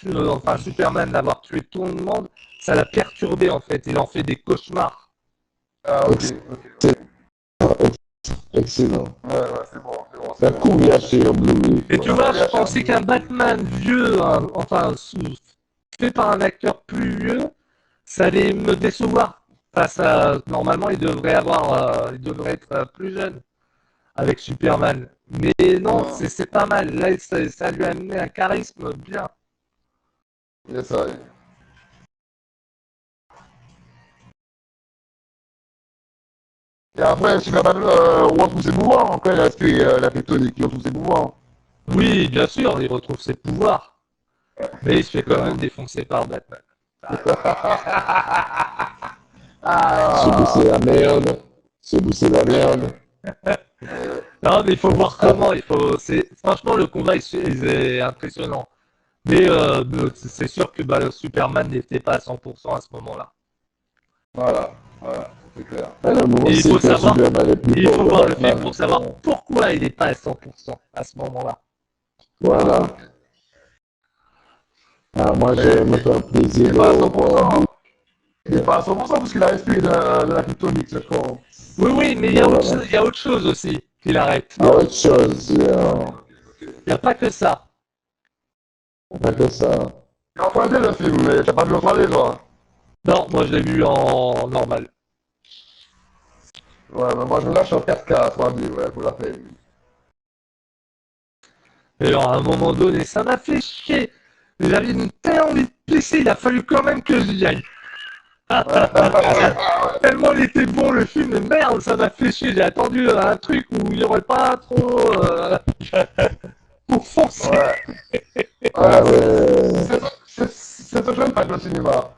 Superman l'avoir tué tout le monde, ça l'a perturbé en fait, il en fait des cauchemars. Ah ok. Excellent. Ouais, c'est bon. La couille hachée en bleu. Et tu vois, je pensais qu'un Batman vieux, fait par un acteur plus vieux, ça allait me décevoir. Normalement, il devrait être plus jeune avec Superman. Mais non, c'est pas mal. Là, ça lui a amené un charisme bien. C'est ça. Et après, Superman retrouve ses pouvoirs. Après, il a aspiré la kryptonite, il retrouve ses pouvoirs. Oui, bien sûr, il retrouve ses pouvoirs. Mais il se fait quand même défoncer par Batman. C'est la merde. C'est la merde. Non, mais il faut voir comment. Franchement, le combat est impressionnant. Mais c'est sûr que Superman n'était pas à 100% à ce moment-là. Voilà. C'est clair. Et il faut voir le film pour savoir pourquoi il n'est pas à 100% à ce moment-là. Voilà. Moi, je me fais un plaisir. Il n'est pas à 100% parce qu'il a inspiré de la kryptonite, je crois. Oui, mais il y a autre chose aussi qu'il arrête. Il y a autre chose. Il n'y a pas que ça. Il a entendu le film, mais t'as pas vu en 3D, toi? Non, moi je l'ai vu en normal. Ouais, mais moi je me lâche en 4K, 3D, ouais, pour la peine. Et alors, à un moment donné, ça m'a fait chier. J'avais une telle envie de pisser, il a fallu quand même que j'y aille. Tellement il était bon le film, mais merde, ça m'a fait chier. J'ai attendu un truc où il n'y aurait pas trop pour forcer. C'est ce jeune pas le cinéma.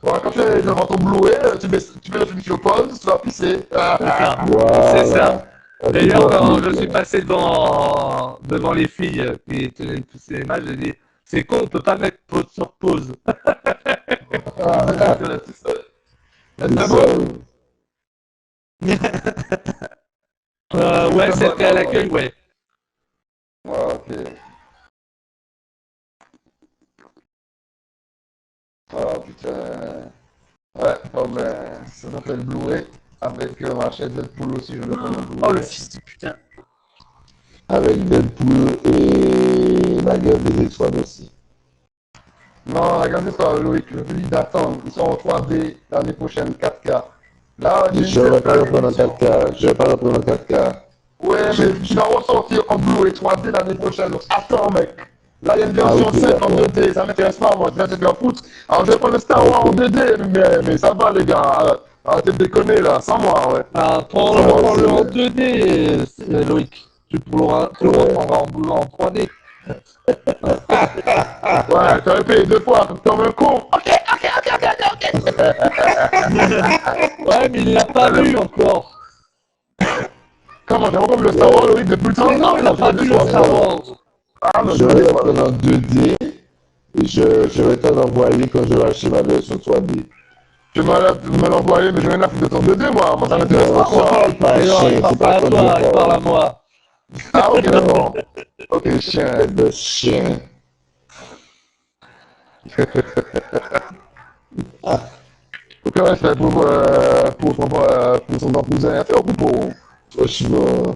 Voilà, quand tu es devant ton Blu-ray, tu mets le film sur pause, tu vas pisser. C'est ça. D'ailleurs, quand je suis passé devant les filles qui tenaient le cinéma, j'ai dit c'est con, on peut pas mettre pause sur pause. Ouais, c'était à l'accueil, ouais. Ok. Oh putain. Ouais, bon ben, ça s'appelle Blu-ray. Avec Rachel Deadpool aussi, je le connais. Oh le fils du putain. Avec Deadpool et la guerre des étoiles aussi. Non, regardez ça, Loïc, je te dis d'attendre. Ils sont en 3D l'année prochaine, 4K. Là, Je vais pas le prendre en 4K. Je vais pas le prendre en 4K. Ouais, mais tu vas ressortir en Blu-ray 3D l'année prochaine. Donc attends, mec. Là, il y a une version 7 en 2D. Ça m'intéresse pas, moi. Je viens de faire foutre. Alors, je vais prendre le Star Wars en 2D. Mais ça va, les gars. Arrêtez de déconner, là. Sans moi, ouais. Prends-le en 2D, Loïc. Tu pourras le reprendre en 3D. Ouais, tu aurais payé 2 fois comme un con. Ok. Ouais, mais il l'a pas vu encore. Comment, j'ai encore vu le Star Wars, Loïc, depuis le temps? Non, il a pas vu le Star Wars. Je vais le prendre en 2D et je vais t'en envoyer quand je vais acheter ma version 3D. Tu me l'envoyer, mais je viens de la foutre de ton 2D, moi. Moi, ça m'intéresse pas, moi. Il parle à toi, il parle à moi. Ah, ok, d'accord. Ok, chien. De chien. Aucun respect pour son cousin. Il fait au pour. Franchement.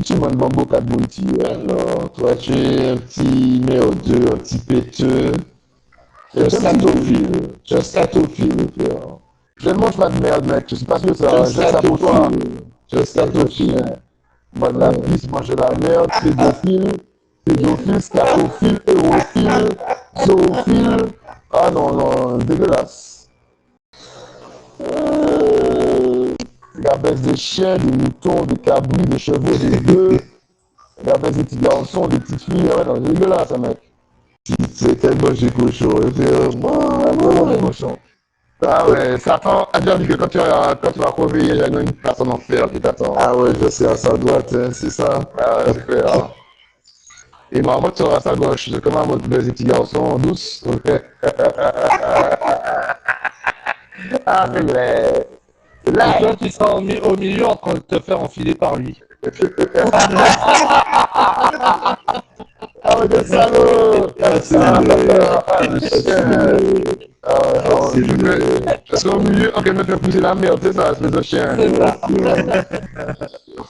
Tu m'as demandé beaucoup de bon petit. Alors, toi, tu es un petit merdeux, un petit péteux. Un scatophile. Tu es un scatophile, frère. Je ne mange pas de merde, mec. Je suis pas sûr que ça. Je ça pour toi. Tu es un scatophile. Moi, de la pisse, manger la merde, pédophile, scatophile, hérophile, zoophile. Ah non, dégueulasse. La baisse des chiens, des moutons, des cabris, des chevaux, des bœufs. La baisse des petits garçons, des petites filles. Ouais, non, dégueulasse, ça, mec. C'est tellement j'ai cochon. Vraiment cochon. Ah ouais, Satan a bien dit que quand tu vas crever, il y a une personne en fer qui t'attend. Ah ouais, je sais à sa droite, hein, c'est ça. Ah ouais, c'est clair. Et ma moto sera à sa gauche. C'est comme un mot de petits garçons, douce. Ah, c'est vrai. Et toi, tu seras au milieu en train de te faire enfiler par lui. Ah ouais, quel salaud! Ah, c'est je serai au milieu en train de me faire pousser la merde, c'est ça, espèce de chien.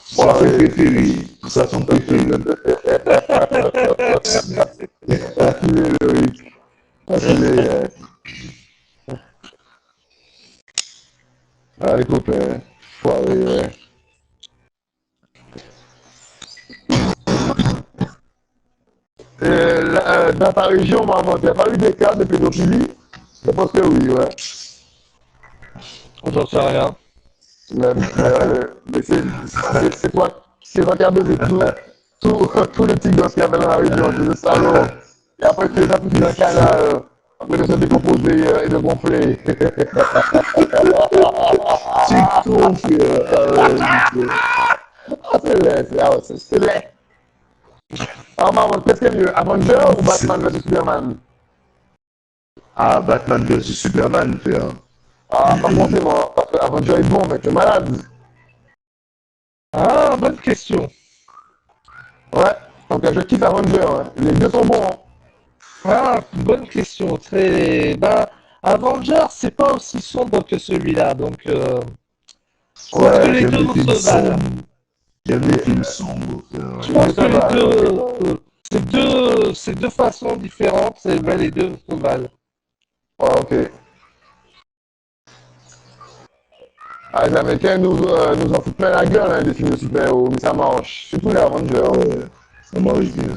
Ça fait préféré. Ça son préféré. Affilé, Loïc. Affilé. Ah, les copains. Foiré, ouais. Dans ta région, maman, tu n'as pas eu des cas de pédophilie? Je pense que oui, ouais. J'en sais rien. Mais c'est toi qui as baisé tous les petits gosses qu'il y avait dans la région, c'est le salon. Et après, tu les as foutus dans le canal, après de se décomposer et de gonfler. C'est con, frère. Ah, c'est laid, c'est laid. Ah, maman, qu'est-ce qu'il y a mieux, Avenger ou Batman vs Superman? Ah, Batman vs Superman, frère. Ah, pas forcément, parce que Avenger est bon, mec, le malade. Ah, bonne question. Ouais, donc je kiffe Avenger, hein. Les deux sont bons. Hein. Ah, bonne question. Très. Ben, Avengers, c'est pas aussi sombre que celui-là, donc. Je pense que les deux se valent. Il y a des films sombres. Je pense que les deux, c'est deux façons différentes, ben, les deux se valent. Ouais, ok. Ah, les Américains nous en foutent plein la gueule, hein, des films de super-héros, mais ça marche. Surtout les Avengers. Ouais, ça marche bien.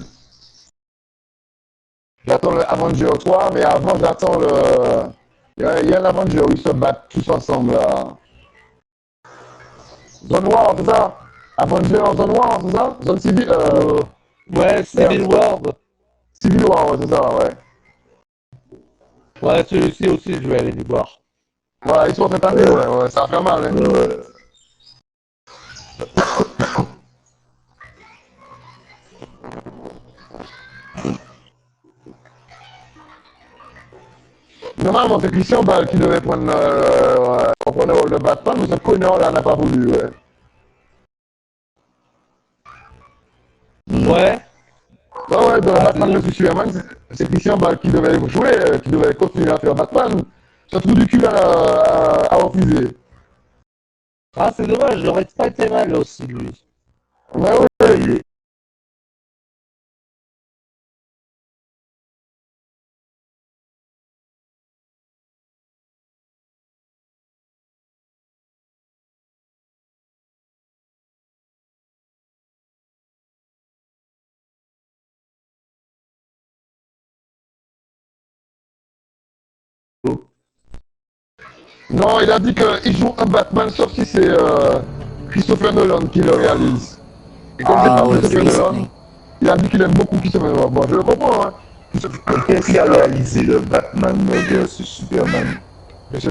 J'attends le Avenger 3, mais avant j'attends le... Il y a un Avenger où ils se battent tous ensemble là. Zone War, c'est ça? Avenger Zone War, c'est ça? Zone Civil... Ouais, Civil War. Civil War, ouais, c'est ça, ouais. Ouais, celui-ci aussi, je vais aller le voir. Voilà, ils sont cette année, ouais, ça va faire mal, hein. Ouais. Normalement, c'est Christian Bale qui devait prendre le rôle de Batman, mais ce connard là n'a pas voulu, ouais. Ouais. Ouais, dans Batman vs Superman, c'est Christian Bale qui devait jouer, qui devait continuer à faire Batman. Ce trou du cul a refusé. Ah, c'est dommage, j'aurais pas été mal aussi, lui. Ouais, il est... Non, il a dit qu'il joue un Batman, sauf si c'est Christopher Nolan qui le réalise. Et comme c'est pas Christopher Nolan, il a dit qu'il aime beaucoup Christopher Nolan. Bon, je le comprends, hein. Qu'est-ce qui a réalisé le Batman vs Superman? Je sais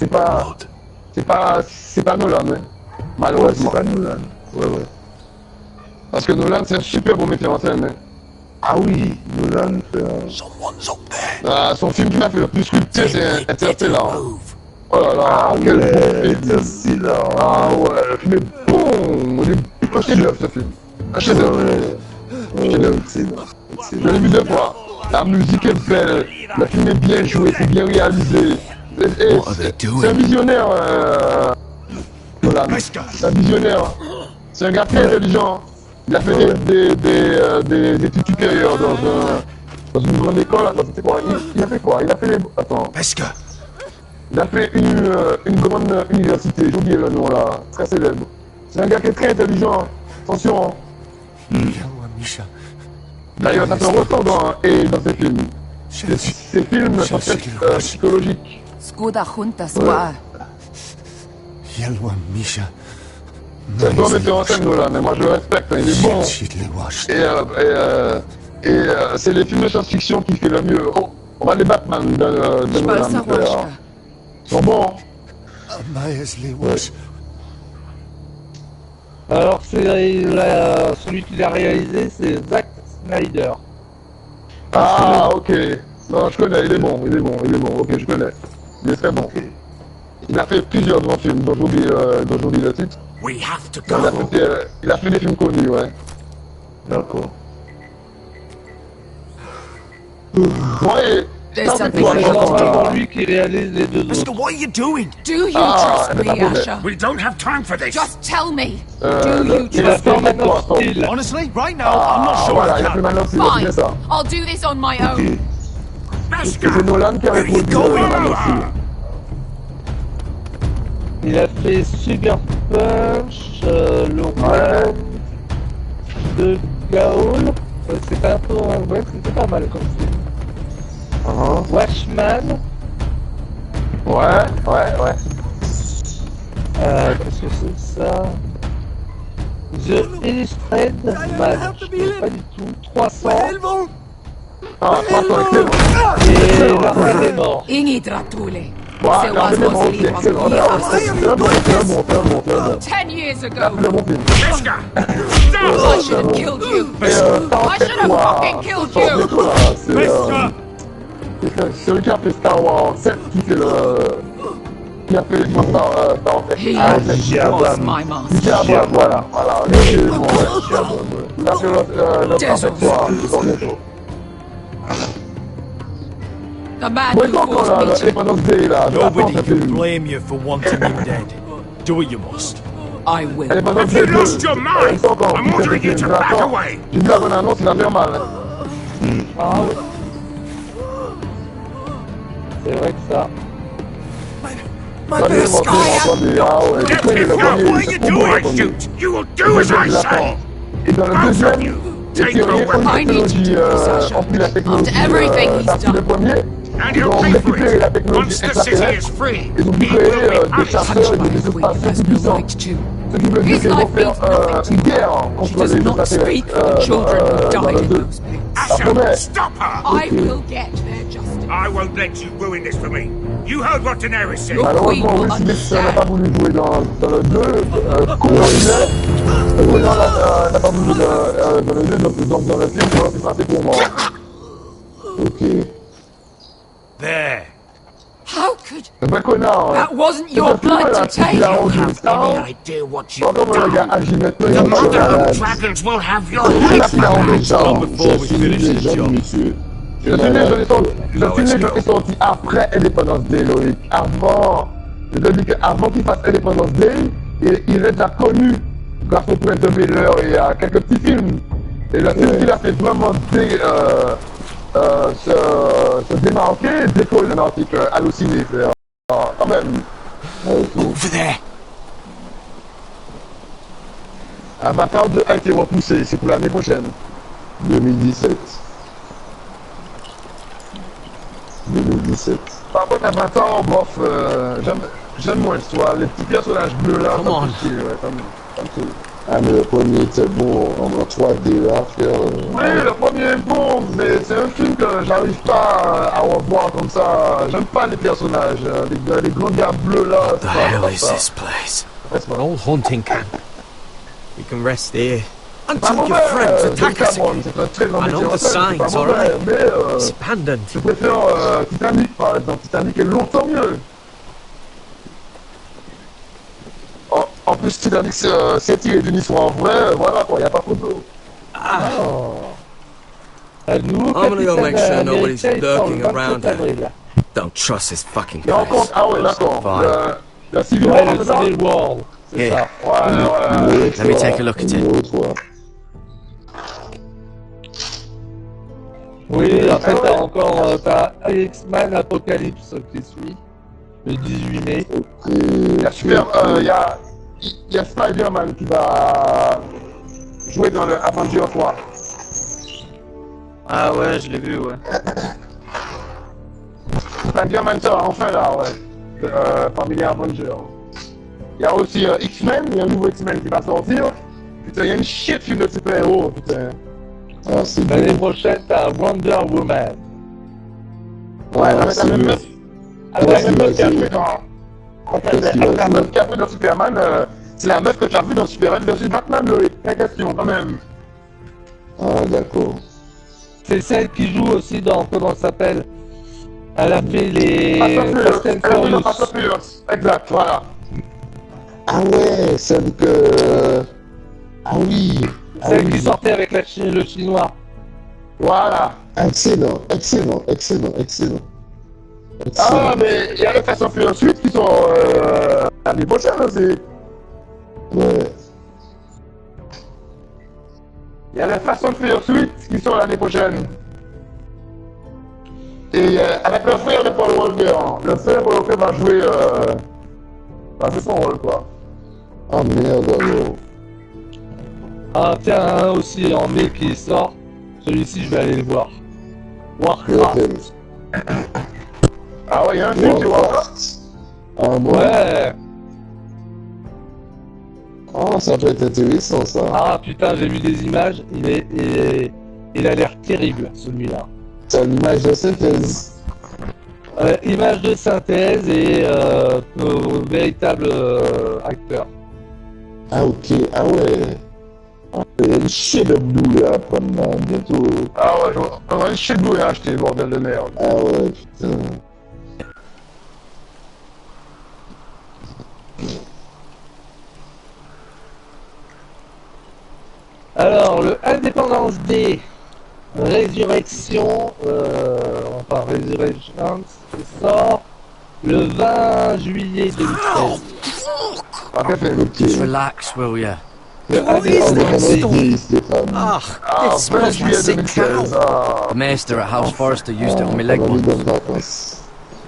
pas. C'est pas Nolan, hein. Malheureusement. C'est pas Nolan. Ouais. Parce que Nolan, c'est un super bon metteur en scène, hein. Ah oui, Nolan fait son film qui m'a fait le plus sculpter, c'est Interstellar. Oh là là, quel bon film. Interstellar. Ah ouais, le film est bon. Il est un chef-d'œuvre, ce film. Un chef-d'œuvre. Je l'ai vu 2 fois. La musique est belle, le film est bien joué, c'est bien réalisé. C'est un visionnaire, Nolan. C'est un visionnaire. C'est un gars très intelligent. Il a fait des études supérieures dans une grande école. Attends, c'était quoi? Il a fait quoi? Il a fait les... Attends. Il a fait une grande université, j'ai oublié le nom là, très célèbre. C'est un gars qui est très intelligent. Attention. D'ailleurs, ça se ressent dans ces films. Ces films sont psychologiques. C'est un bon metteur en scène, Nolan, mais moi je le respecte, hein, il est bon. Et c'est les films de science-fiction qui fait le mieux. Oh, on va les Batman de Nolan. Ils sont bons. Ouais. Alors, celui qui l'a réalisé, c'est Zack Snyder. Ah, ok. Non, je connais, il est bon. Ok, je connais. Il est très bon. Il a fait plusieurs grands films dont j'oublie le titre. Il a fait des films connus, ouais. D'accord. Ouais. C'est lui qui réalise les 2 autres. Mister, what are you doing? Do you trust me, Asher? We don't have time for this. Just tell me. Do you trust me? Honestly, right now, I'm not sure I can. Fine. I'll do this on my own. C'est Nolan qui a répondu. Il a fait Super Punch, le roi de Gaul. C'était un peu... Ouais, c'était pas mal comme film. Watchman. Ouais. Qu'est-ce que c'est ça? The Illustrated Man, je sais pas du tout. 300. Ah, 300, excellent. Et la reine des morts. Ouais, la reine des morts, c'est excellent. C'est bon. 10 years ago. Le bon film. I should have killed you. I should have fucking killed you. C'est celui qui a fait Star Wars 7 qui fait le... Qui a fait les Star Wars 7. He was my master. Diable, voilà. Il a fait le Star Wars. The man who forced me to... Nobody can blame you for wanting him dead. Do what you must. I will. Have you lost your mind? I'm ordering you to back away. Une bonne annonce, il a fait mal. Ah oui. C'est vrai que ça. My best guy! What are you doing? I shoot! You will do as I say! Et dans le deuxième, Take your weapon. I need to do this, Asher. After everything he's done. And he'll pay for it. Once the city is free, he will be punished. Touched by a queen has no right to. His life means nothing to her. She does not speak for the children who died in those pits. Asher, stop her! I will get their justice. I won't let you ruin this for me. You heard what Daenerys said. Your queen will understand. N'a pas voulu jouer dans le 2, n'a pas voulu dans le 2, donc dans le film, c'est passé pour moi. Ok. There. How could... That That wasn't your blood to take. You don't have any idea what you've done. The mother of dragons will have your head. Not before we finish the job. Le film est sorti après Independence Day, Loïc. Avant, je te dis qu'avant qu'il fasse Independence Day, il est déjà connu grâce au Prince of Miller et à quelques petits films. Et le film qu'il a fait vraiment se démarquer, décoller un article halluciné. Quand même. Over there. Avatar 2 a été repoussé, c'est pour l'année prochaine. 2017. 2017. Par contre, Avatar, bof, j'aime moins l'histoire. Les petits personnages bleus là, Come on. Comme ça. Ah, mais le premier était bon en 3D là, frère. Oui, le premier est bon, mais c'est un film que j'arrive pas à revoir comme ça. J'aime pas les personnages, les grands gars bleus là. What the hell is this place? An old hunting camp. We can rest here. Until your friends attack us again. I know the signs, alright. It's abandoned. Je préfère Titanic par exemple. Titanic est longtemps mieux. En plus, Titanic c'est tiré d'une histoire vraie, voilà quoi, y a pas photo. I'm gonna go make sure nobody's lurking around here. Don't trust this fucking place. Ah ouais, d'accord. Fine. Le Civil War, c'est ça? C'est ça. Ouais. Let me take a look at it. Oui, après t'as encore X-Men Apocalypse qui suit, le 18 mai. Il y a Spider-Man qui va jouer dans le Avenger 3. Ah ouais, je l'ai vu, ouais. Spider-Man sort enfin là, ouais. Parmi les Avengers. Il y a aussi X-Men, il y a un nouveau X-Men qui va sortir. Putain, il y a une shit film de super-héros, putain. Ah, c'est L'année bon. prochaine, t'as Wonder Woman. Ouais, Ah, avec la même meuf. Avec la même meuf qui a fait dans... La meuf qui a fait dans Superman, c'est la meuf que tu as vue dans Superman versus Batman, la question quand même. Ah, d'accord. C'est celle qui joue aussi dans, comment ça s'appelle? Elle a fait les Fast and Furious. Exact, voilà. Ah ouais, celle que... Ah oui. Celle qui sortait avec le chinois. Voilà. Excellent, excellent, excellent, excellent. Ah, mais il y a les Fast and Furious 8 qui sont l'année prochaine aussi. Ouais. Il y a les Fast and Furious 8 qui sont l'année prochaine. Et avec le frère de Paul Walker. Le frère de Paul Walker va jouer... va jouer son rôle, quoi. Ah merde, alors. Ah tiens, un aussi en mai qui sort. Celui-ci, je vais aller le voir. Warcraft. Ah ouais, il y a un film sur Warcraft. Ah bon. Ouais. Oh, ça peut être intéressant, ça. Ah putain, j'ai vu des images. Il a l'air terrible, celui-là. C'est une image de synthèse. Image de synthèse et véritable acteur. Ah ok, ah ouais. Ah, il y a une shit de boule à prendre là, bientôt. Ah ouais, on a une shit de boule à acheter, bordel de merde. Ah ouais, putain. Alors, le Independence Day, Résurrection, enfin Résurrection, sort le 20 juillet 2013. Just relax, will ya? What is this? It smells like sick cow. The maester at House Forrester used it on my leg once.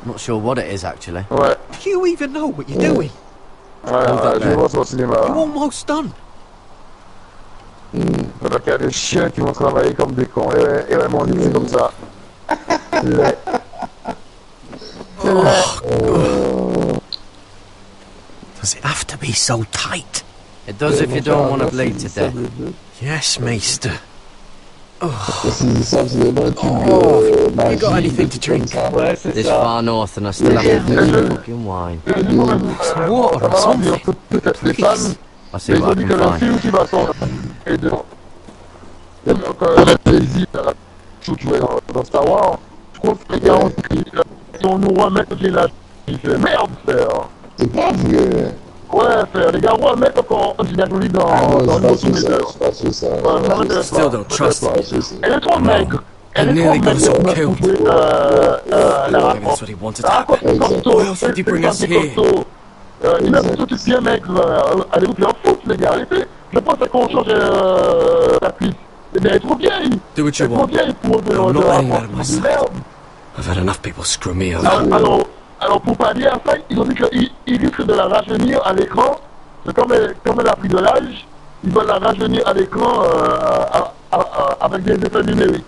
Not sure what it is, actually. Ouais. Do you even know what you're doing? Ouais, je vois ça au cinéma. You're almost done. Faudrait Donc il y a des chiens qui vont travailler comme des cons. Et ouais, mon c'est comme ça. Does it have to be so tight? It does if you don't want to bleed to death. Yes, Maester. Oh, you got anything to drink? This far north and I still haven't had some fucking wine. Some water or something? Please. I'll see what I can find. Dans Star Wars, je trouve que les gars on nous remettre les lâches. Il fait merde, frère. C'est pas vrai. Ouais, frère, les gars remettent encore Angelina Jolie dans le motométeur. Still don't trust him. Elle est trop maigre. I nearly got us all killed. Maybe that's what he wanted to happen. Why else would he bring us here? Il a tout est bien maigre. Allez vous faire foutre, les gars, arrêtez. Je pense qu'on change la cuisse. Mais elle est trop vieille. Do what you want. I'm not letting out of myself. I've had enough people screw me over. Alors pour pallier à ça, ils ont dit qu'ils risquent de la rajeunir à l'écran. C'est comme elle a pris de l'âge, ils veulent la rajeunir à l'écran avec des effets numériques.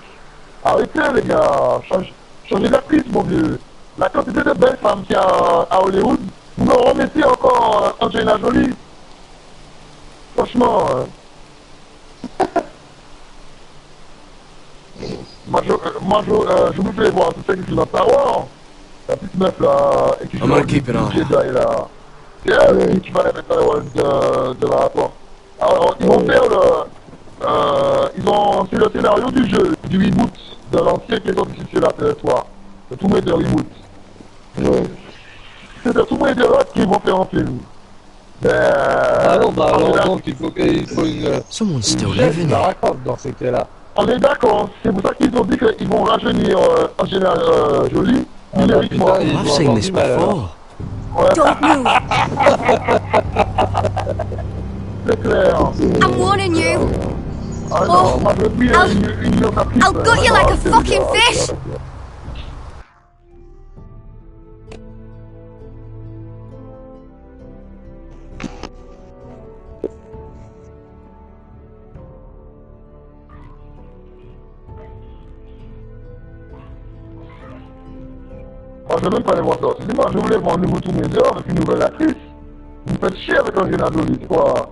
Arrêtez les gars, changez d'actrice mon vieux. La quantité de belles femmes qu'il y a à Hollywood, vous me remettez encore Angelina Jolie. Franchement... Moi je vous fais voir tout ça qui est dans Star Wars. La petite meuf là, et qui joue le Jedi là. C'est elle qui va la mettre de la rapport. Alors ils vont faire c'est le scénario du jeu, du reboot, de l'ancien qui est sorti sur la territoire. De tout mettre de reboot. C'est de tout mettre de l'autre qu'ils vont faire en film. Ah non, bah alors donc il faut une... Someone's still living la raconte dans ces cas-là. On est d'accord, c'est pour ça qu'ils ont dit qu'ils vont rajeunir en général Jolie. I've seen this before. Don't move. I'm warning you. Oh, I'll gut you like a fucking fish. Moi, je ne veux pas les voir sortir. Moi, je voulais voir un nouveau tournédeur avec une nouvelle actrice. Vous me faites chier avec Angelina Jolie, quoi.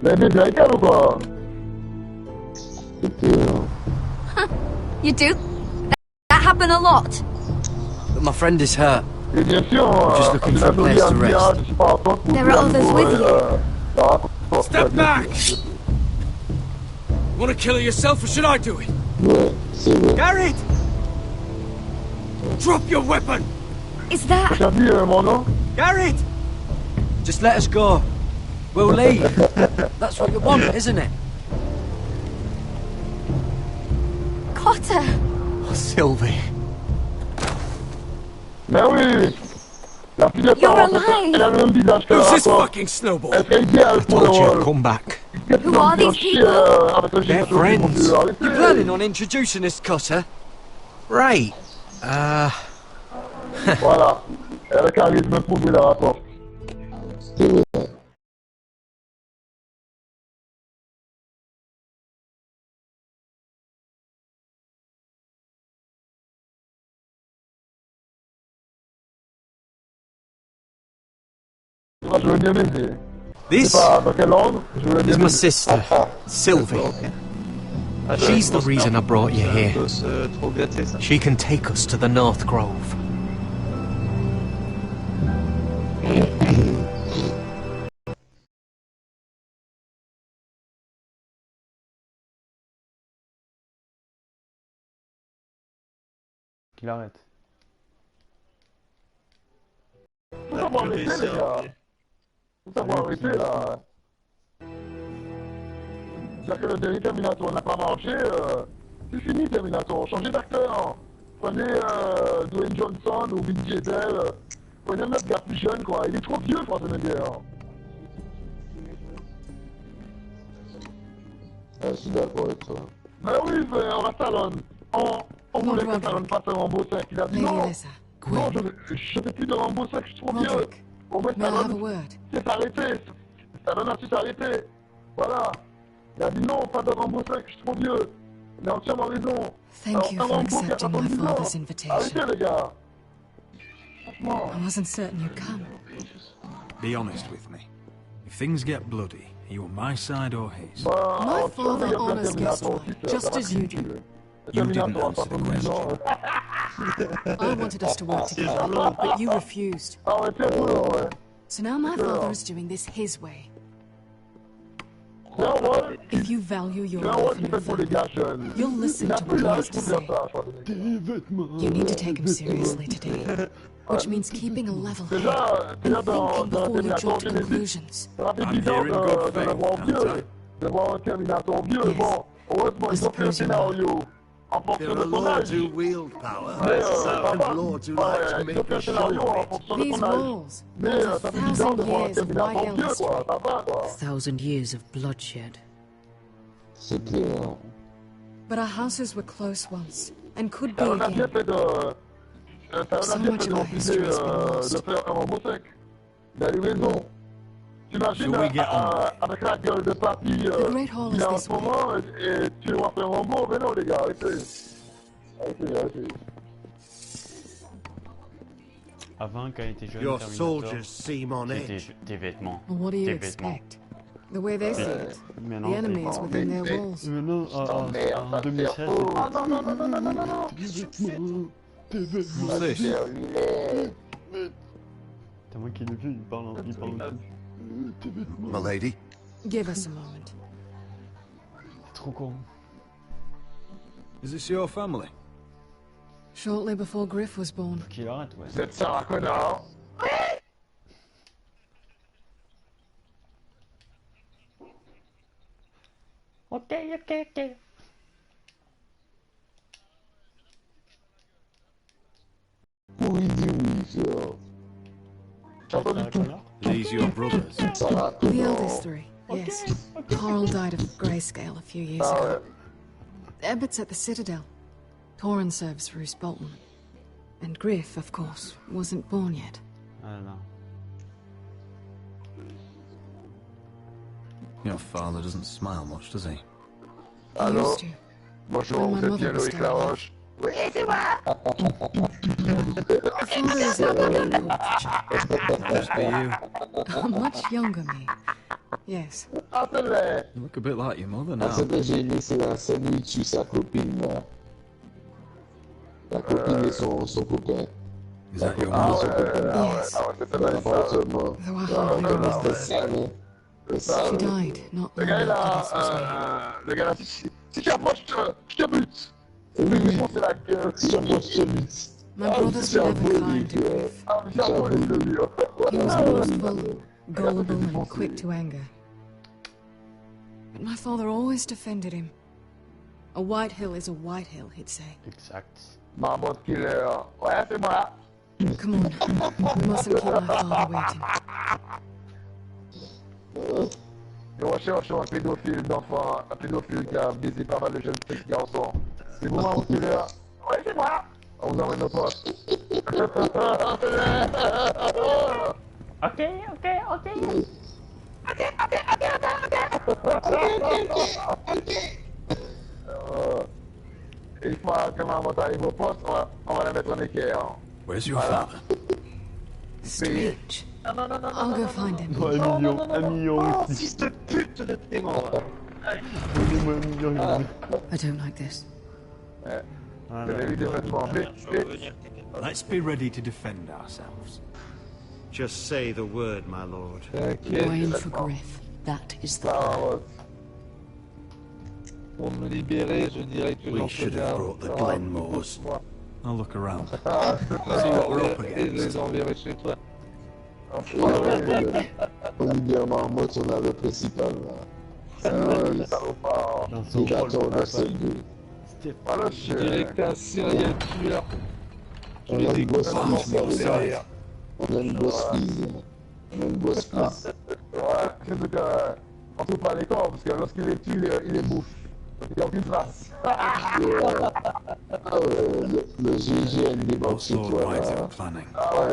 Mais elle est américaine ou quoi? You do? That happen a lot? But my friend is hurt. Et bien sûr, I'm just looking for a place to rest. There are others with you. Step back! You want to kill her yourself, or should I do it? Garrett! Drop your weapon! Is that... Garrett! Just let us go. We'll leave. That's what you want, isn't it? Cotter! Oh, Sylvie. Mais oui! La fille de You're alive! Elle a le même visage que Who's this la fucking snowball? Elle serait idéale pour le Told you rôle. to come back. Who are these people? They're friends. You planning on introducing this cutter? Right. Voilà. Elle a le charisme pour jouer la rapport. Je veux bien baiser. This Dans quelle langue? Je veux is bien my baiser. sister, Sylvie. She's the reason I brought you here. She can take us to the North Grove. Qu'il arrête. Faut savoir arrêter, les gars. Faut savoir arrêter, là. C'est-à-dire que le dernier Terminator n'a pas marché. C'est fini, Terminator. Changez d'acteur. Prenez Dwayne Johnson ou Vin Diesel. Prenez un autre gars plus jeune, quoi. Il est trop vieux, Schwarzenegger. Je suis d'accord avec toi. Mais oui, on va Stallone. On voulait que Stallone fasse un Rambo 5. Il a dit non. Non, je fais plus de Rambo 5, je suis trop vieux. Au moins, Stallone s'est arrêté. Stallone a su s'arrêter. Voilà. Il a dit non, pas de Rambo 5, je suis trop vieux. Il a entièrement raison. Thank you for accepting my father's invitation. Arrêtez, les gars. I wasn't certain you'd come. Be honest with me. If things get bloody, are you on my side or his? My father honors Gaston, just as you do. You didn't answer the question. I wanted us to work together, but you refused. So now my father is doing this his way. If you value your life and your family, you'll listen to what he has to say. You need to take him seriously today, which means keeping a level head and thinking before you jump to conclusions. I'm here in good faith, There are lords who wield power, and lords who like to make a show of it. These walls, there's 1,000 years of white hill history. 1,000 years of bloodshed. But our houses were close once, and could be again. So much of our history has been lost. T'imagines avec la gueule de papy, il est en ce moment et tu vas faire un mot, mais non les gars, arrêtez. Avant, quand il était jeune, Your soldiers seem on edge. Des vêtements. Well, what do you expect? The way they see it, the enemy is within their walls. En 2016, Who's this? c'est moi qui l'ai vu, il parle tout. Milady? Give us a moment. Trop con. Is this your family? Shortly before Griff was born. Qu'il arrête, ouais. Vous êtes ça, connard. Ok. Oui, These your brothers? The eldest three, yes. Carl died of grayscale a few years ago. Ebbett's at the Citadel. Torin serves for Roose Bolton. And Griff, of course, wasn't born yet. I don't know. Your father doesn't smile much, does he? He used to. Bonjour, When my vous êtes mother bien was Loïc still alive. Laroche. Oui, c'est moi. Father is a really cool Must be you. A much younger me. Yes. You look a bit like your mother now. J'ai aimé, c'est la scène où il tue sa copine. La copine et son copain. Is that your mother? Yes. Though I hardly remember. She died not Le long gars after this was made. là, le gars là, si tu approches, je te bute. Oui, c'est la gueule. Si j'approche, je te bute. My brothers were never kind to Griff. He was boastful, gullible, and quick to anger. But my father always defended him. A white hill is a white hill, he'd say. Exact. Maman killer. Ouais, c'est moi. Come on, we mustn't keep my father waiting. Je recherche un pédophile d'enfant, un pédophile qui a baisé pas mal de jeunes filles garçons. C'est vous, maman killer. Ouais, c'est moi. On vous emmène nos potes. Ok. Une fois que maman t'arrive au poste, on va la mettre en équerre. Where's your father? Strange. I'll go find him. Un million. Fils de pute de démon. I don't like this. Let's be ready to defend ourselves. Just say the word, my lord. Go in for Griff. That is the plan. Pour me libérer, je dirais que We should have brought the Glenmores. I'll look around. See what we're up against. Et les enverrai chez toi. On libère Marmotte, on a le principal là. Les gâteaux, on a seul deux. Je dirais que t'es un serial killer. On a une grosse fille derrière. On a une grosse fille. On a une grosse fille. Ouais, c'est ce que. On trouve pas les corps, parce que lorsqu'il les tue, il les bouffe. Il n'y a aucune trace. Le GGN débarque chez toi là.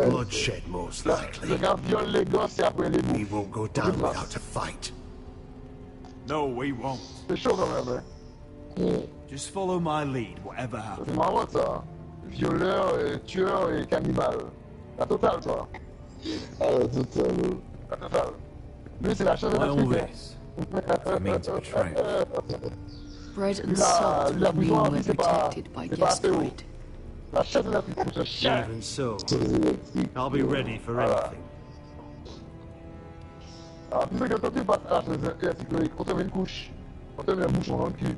Bloodshed, most likely. Le gars viole les gosses et après les bouffe. We won't go down without a fight. No, we won't. C'est chaud quand même, hein. Just follow my lead, whatever C'est happens. marrant ça. Violeur, et tueur et cannibale. La totale, toi. Ah, la totale. La totale. Lui, c'est la chaîne de Why all l'Afrique. this? I mean to betray me. Bread and salt would mean we're protected by guest right. La chaîne de l'Afrique, c'est cher. Even so, I'll be ready for anything. Alors, tu sais que quand tu passes à la chaîne de l'Afrique, on te met une couche. On te met un bouchon dans le cul.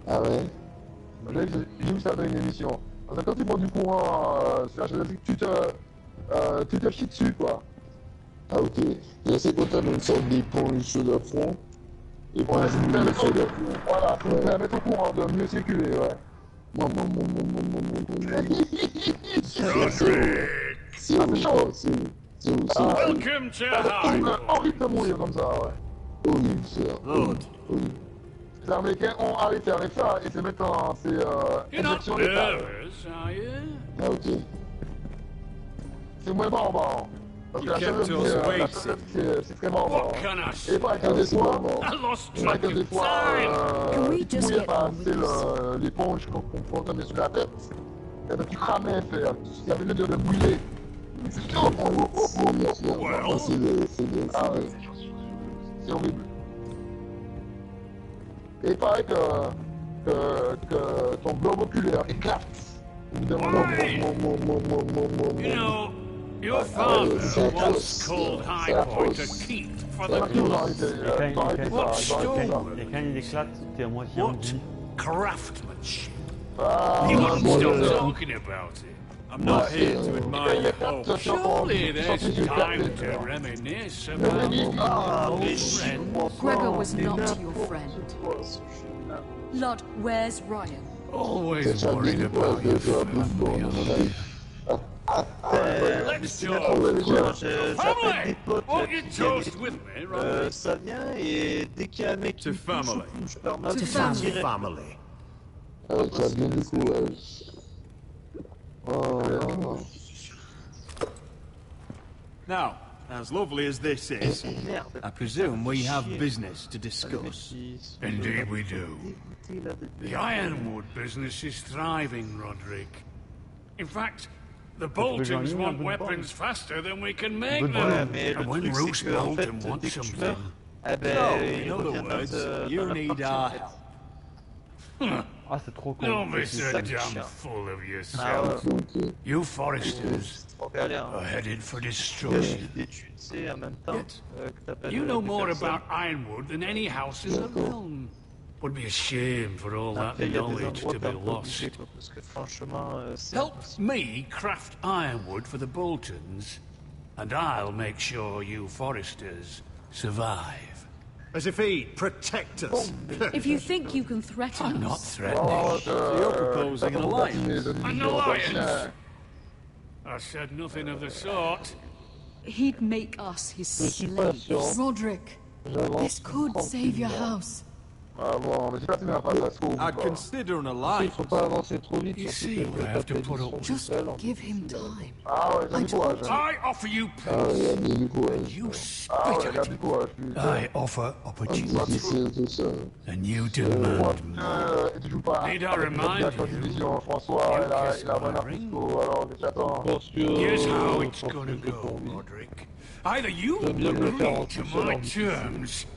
Ah ouais? J'ai vu ça dans une émission. Parce que quand tu prends du courant sur la chaîne de l'Afrique, tu te chies dessus, quoi. Ah ok. Et c'est quand t'as une sorte d'éponge sur le front. Et puis Ouais, tu mets le feu de voilà, pour permettre au courant de mieux circuler, ouais. C'est chaud. Welcome to High. Horrible de mourir comme ça, ouais. Horrible, c'est Lord. Les Américains ont arrêté avec ça et c'est maintenant, c'est You're not injection létale. nervous, are you? Ah ok. C'est moins barbare. Parce que You la chaîne de kept us waiting. c'est très barbare. What can I say? Et pas que des fois, I lost pas track que des of fois, time. Can we tu just mouillais get pas on with assez l'éponge qu'on te met sur la tête. Et donc tu cramais, frère. Il y avait l'odeur de brûler. C'est C'est bien. Ah ouais, c'est horrible. Et il paraît que ton globe oculaire éclate. Évidemment. You know, your father once called Highport a keep for the What story? Et quand il éclate, t'es à moitié en What vie. craftsmanship? Ah, You wouldn't stop talking about it. I'm not here to admire your hopes. Surely there's time to reminisce about old friends. Gregor was not your friend. Lord, where's Ryan? Always worried about your family. Let's talk. Family! Won't you toast with me, Robert? Ça vient et dès qu'il y a un mec To family. je leur note To de family. tirer. Family. Ah, tu as bien du courage. Oh. Now, as lovely as this is, Merde. I presume we have business to discuss. Indeed we do. The ironwood business is thriving, Roderick. In fact, the Boltons want weapons faster than we can make Ouais, them. mais le And when truc Roose c'est que en fait, Bolton wants dès que je something... meurs, eh ben, No, in il other revient dans words, le- you dans la need partie, our en fait. help. Ah, c'est trop con. Don't be c'est so ça qui est damn chiant. full of Ah yourself. ouais, You Foresters trop galère. are headed for Gagner destruction. des études, c'est en même temps que t'appelles You know des more personnes. about ironwood than any house in the realm. Would be a shame for all that Après, il y a des knowledge endroits to be un peu lost. obligés, quoi, parce que franchement, c'est Help impossible. me craft ironwood for the Boltons, and I'll make sure you Foresters survive. As if he'd protect us. If you think you can threaten I'm not us, threatening. So you're proposing an alliance? An alliance? I said nothing of the sort. he'd make us his slaves. Roderick, this could save your house. Ah bon, mais j'ai pas tenu à passer à ce coup. I'd consider an Il alliance. faut pas avancer trop vite. You surtout see, que we have to put up. Just give him time. Ah ouais, j'ai du courage. Hein. I offer you Ah, il y a peace. bien du courage. You Ah spit ouais, at j'ai du it. courage. I offer C'est opportunity, difficile tout ça. and you demand Et tu joues pas. Need I remind La you? constitution, François, il a un article, alors j'attends. Parce que, Here's how it's parce gonna que go, j'ai Roderick. Either you J'aime bien me le faire en agree to tout seul, my en difficile. terms,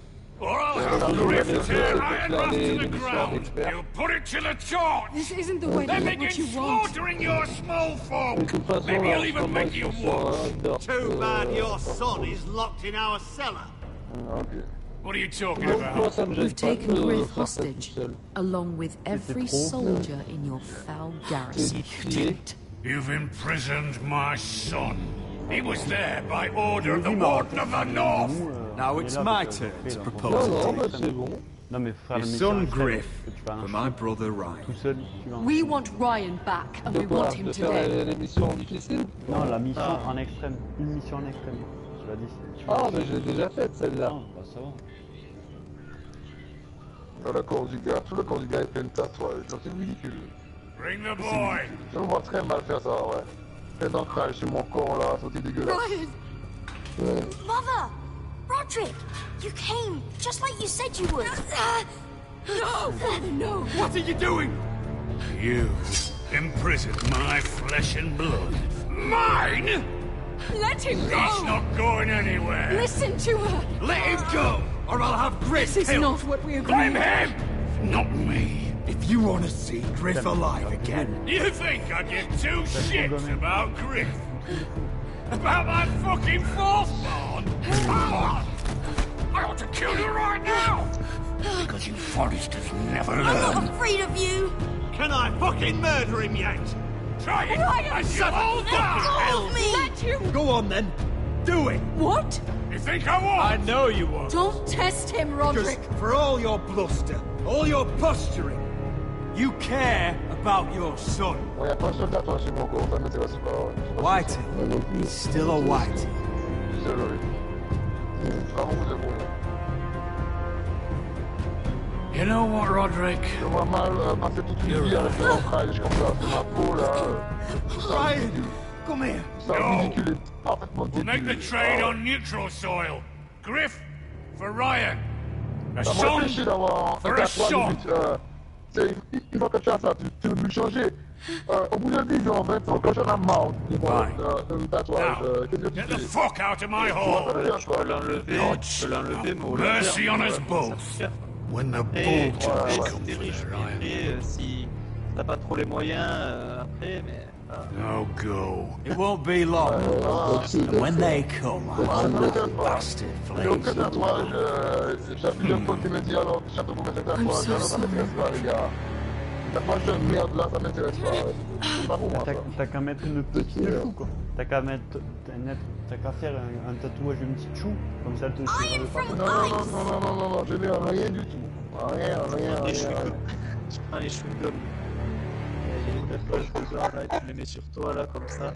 or I'll have Griff tear Iron Rough to the ground. You'll put it to the torch. This isn't the way to Then get what begin you want. slaughtering your small De folk. toute façon, Maybe là, he'll even comment make you ils sont worse. under. Too bad your son is locked in our cellar. What are you talking Moi, about? ça me gêne we've pas taken de Griff faire ça tout hostage, seul. along with every trop. soldier in your foul garrison. C'est stylé. You've imprisoned my son. He was there by order of the Warden of the North. Now it's my turn to propose Non, a non, deal. bah c'est bon. Non, mais frère, Your le son métier Griff que tu vas for un my brother tout Ryan. seul, tu vas un We want Ryan back, and we De quoi want him De faire today. l'émission difficile Non, la mission en extrême. Une mission en extrême. Tu l'as dit. Ah, mais j'ai déjà fait celle-là. Ah, bah ça va. Le corps du gars, tout le corps du gars est plein de tatouages, c'est ridicule. Bring the boy. Je me vois très mal faire ça, ouais. Plein d'ancrage sur mon corps là, sauter dégueulasse. Ryan! Ouais. Mother! Roderick! You came, just like you said you would. No! No! What are you doing? You imprisoned my flesh and blood. Mine? Let him go! He's not going anywhere. Listen to her! Let him go, or I'll have Griff This is killed. not what we agreed. Blame him, not me. If you want to see Griff alive again... You think I give two shits about Griff? About my fucking fourthborn? I ought to kill you right now! Because you Forresters never learn. I'm not afraid of you! Can I fucking murder him yet? Try it! Ryan, and shut you all up! die! Let go of me! Let him! Go on then. Do it. What? You think I won't? I know you won't. Don't test him, Roderick! Because for all your bluster, all your posturing, you care about your son. Whitey. He's still a Whitey. You know what, Roderick? You're right. Ryan, come here. No! We'll make the trade on neutral soil. Griff for Ryan. A son for a son. Il faut que tu fasses ça, tu veux plus changer. Au bout de 10 ans, 20 ans, quand j'en ai marre de tatouage, Get the fuck out of my hall! Mercy on us both! When the bull comes there, si t'as pas trop les moyens après, mais... No go. It won't be long. And when they come, I'll bastard Il n'y a aucun tatouage. J'ai plusieurs potes qui me disent alors, chapeau pour mettre un tatouage, alors ça m'intéresse pas, les gars. Tatouage de merde là, ça m'intéresse pas. C'est pas pour moi. T'as qu'à mettre une petite chou, quoi. T'as qu'à faire un tatouage, une petite chou, comme ça te tire pas. Non, je n'ai rien du tout. Rien. Tu prends les chewing gums. Il y a une tatouage de là, et tu les mets sur toi là, comme ça.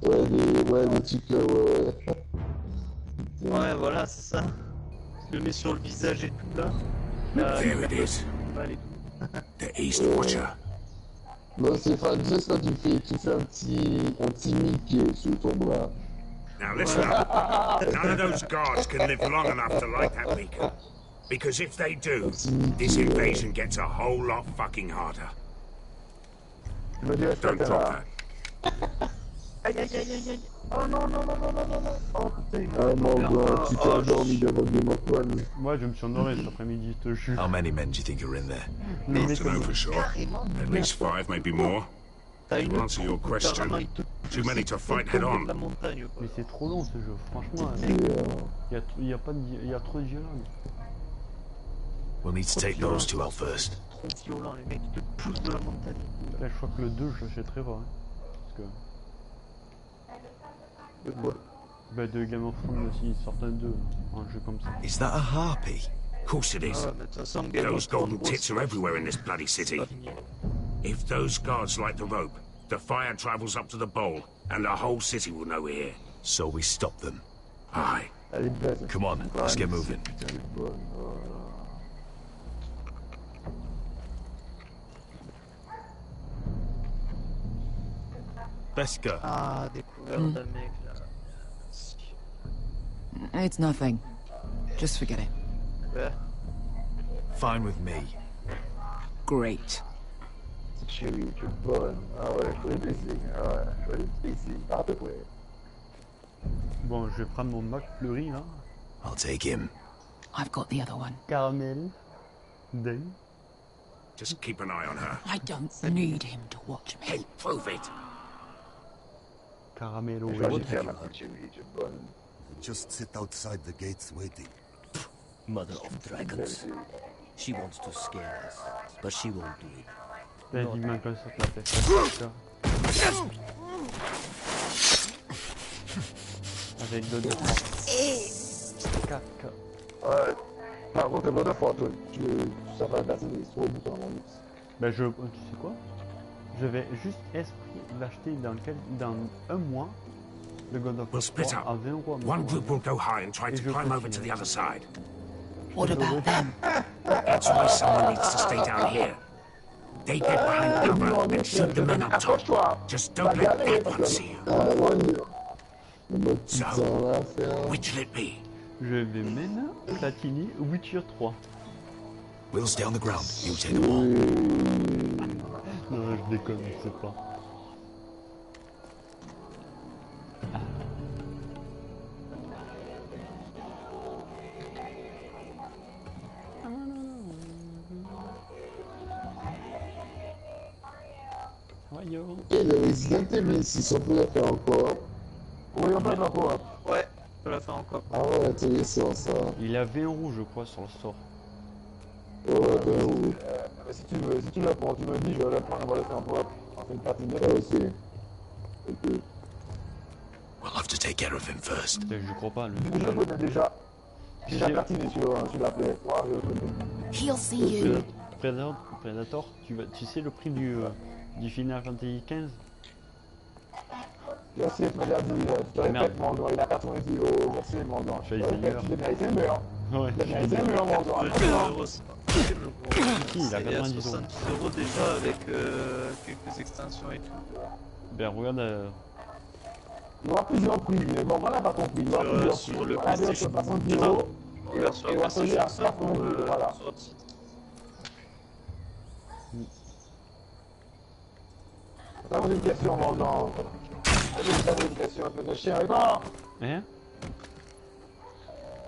Ouais, des trucs, ouais. Ouais, voilà, c'est ça. Tu le mets sur le visage et tout là. There it is. The East Watcher. Non, c'est juste quand tu fais un petit Mickey sous ton bras. Now listen up. None of those guards can live long enough to light that beacon. Because if they do, this invasion gets a whole lot fucking harder. Don't drop that. Aïe. Oh non. Oh putain. Ah mon gars, tu t'es endormi devant Game of Thrones. Moi, je me suis endormi cet après-midi, je te jure. How many men do you think are in there? Not to know for sure. At least 5, maybe more. To answer your question, too many to fight head on. Mais c'est trop long ce jeu, franchement. Il y a trop de dialogue. We'll need to take those two out first. Trop violent, les mecs qui te poussent de la montagne. Là, je crois que le 2, je l'achèterai pas. Hein, parce que... De quoi? Bah, de Game of Thrones aussi, ils sortent un 2, un jeu comme ça. Is that a harpy? Of course it is. Those golden tits are everywhere in this bloody city. If those guards light the rope, the fire travels up to the bowl, and the whole city will know we're here. So we stop them. Aye. Come on, let's get moving. Beska. Ah, découvert d'un mec là. It's nothing. Just forget it. Ouais. Fine with me. Great. Chérie, tu es bonne. Ah ouais, je fais des signes. Ah ouais, je fais des signes. À peu près. Bon, je vais prendre mon McFlurry là. I'll take him. I've got the other one. Caramel. Then. Just keep an eye on her. I don't need him to watch me. Hey, prove it. Caramel. Just sit outside the gates waiting. Mother of dragons. She wants to scare us, but she won't do it. Là, il dit même sur la tête. Avec d'autres. Caca. Ouais. Par contre, la dernière fois, ça va passer sur le bouton en luxe. Bah, tu sais quoi? Je vais juste l'acheter dans un mois. Le God of We'll split up. à 20 euros. One group will go high and try to climb over to the other side. What about them? That's why someone needs to stay down here. They get behind cover and shoot the men up top. Just don't let that one see you. So, which will it be? Je vais maintenant platiner Witcher 3. We'll stay on the ground. You take the ball. Non, je déconne, je sais pas. Voyons. Et le Resident Evil 6, on peut la faire encore. Oui, on peut la faire encore. Ouais, on peut la faire encore. Ah ouais, intéressant ça. Il a 20 €, je crois, sur le store. Ouais, ben oui. Si tu la prends, tu me dis, je vais la prendre, on va la faire encore. On fait une partie de ok. Ok. We'll have to take care of him first. Je crois pas, le. Je le connais déjà. J'ai déjà platiné sur la plaie. Ouais, je le connais. He'll see you. Predator, tu sais le prix du Final Fantasy XV? Merci, tu m'as dit, tu te répètes, mon gars, il a 90 €. Merci, mon gars. Je vais essayer. Tu l'as mérité, mais ouais. Tu l'as mérité, mais mon gars. Il a 90 €. 70 € déjà avec quelques extensions et tout. Ben regarde. Il y aura plusieurs prix, mais bon, voilà, pas compris. Il y aura plusieurs prix. Sur le PlayStation 70 €. Et sur la PlayStation 5, voilà. T'as posé une question, mon gars. T'as posé une question un peu de chien, d'accord? Hein?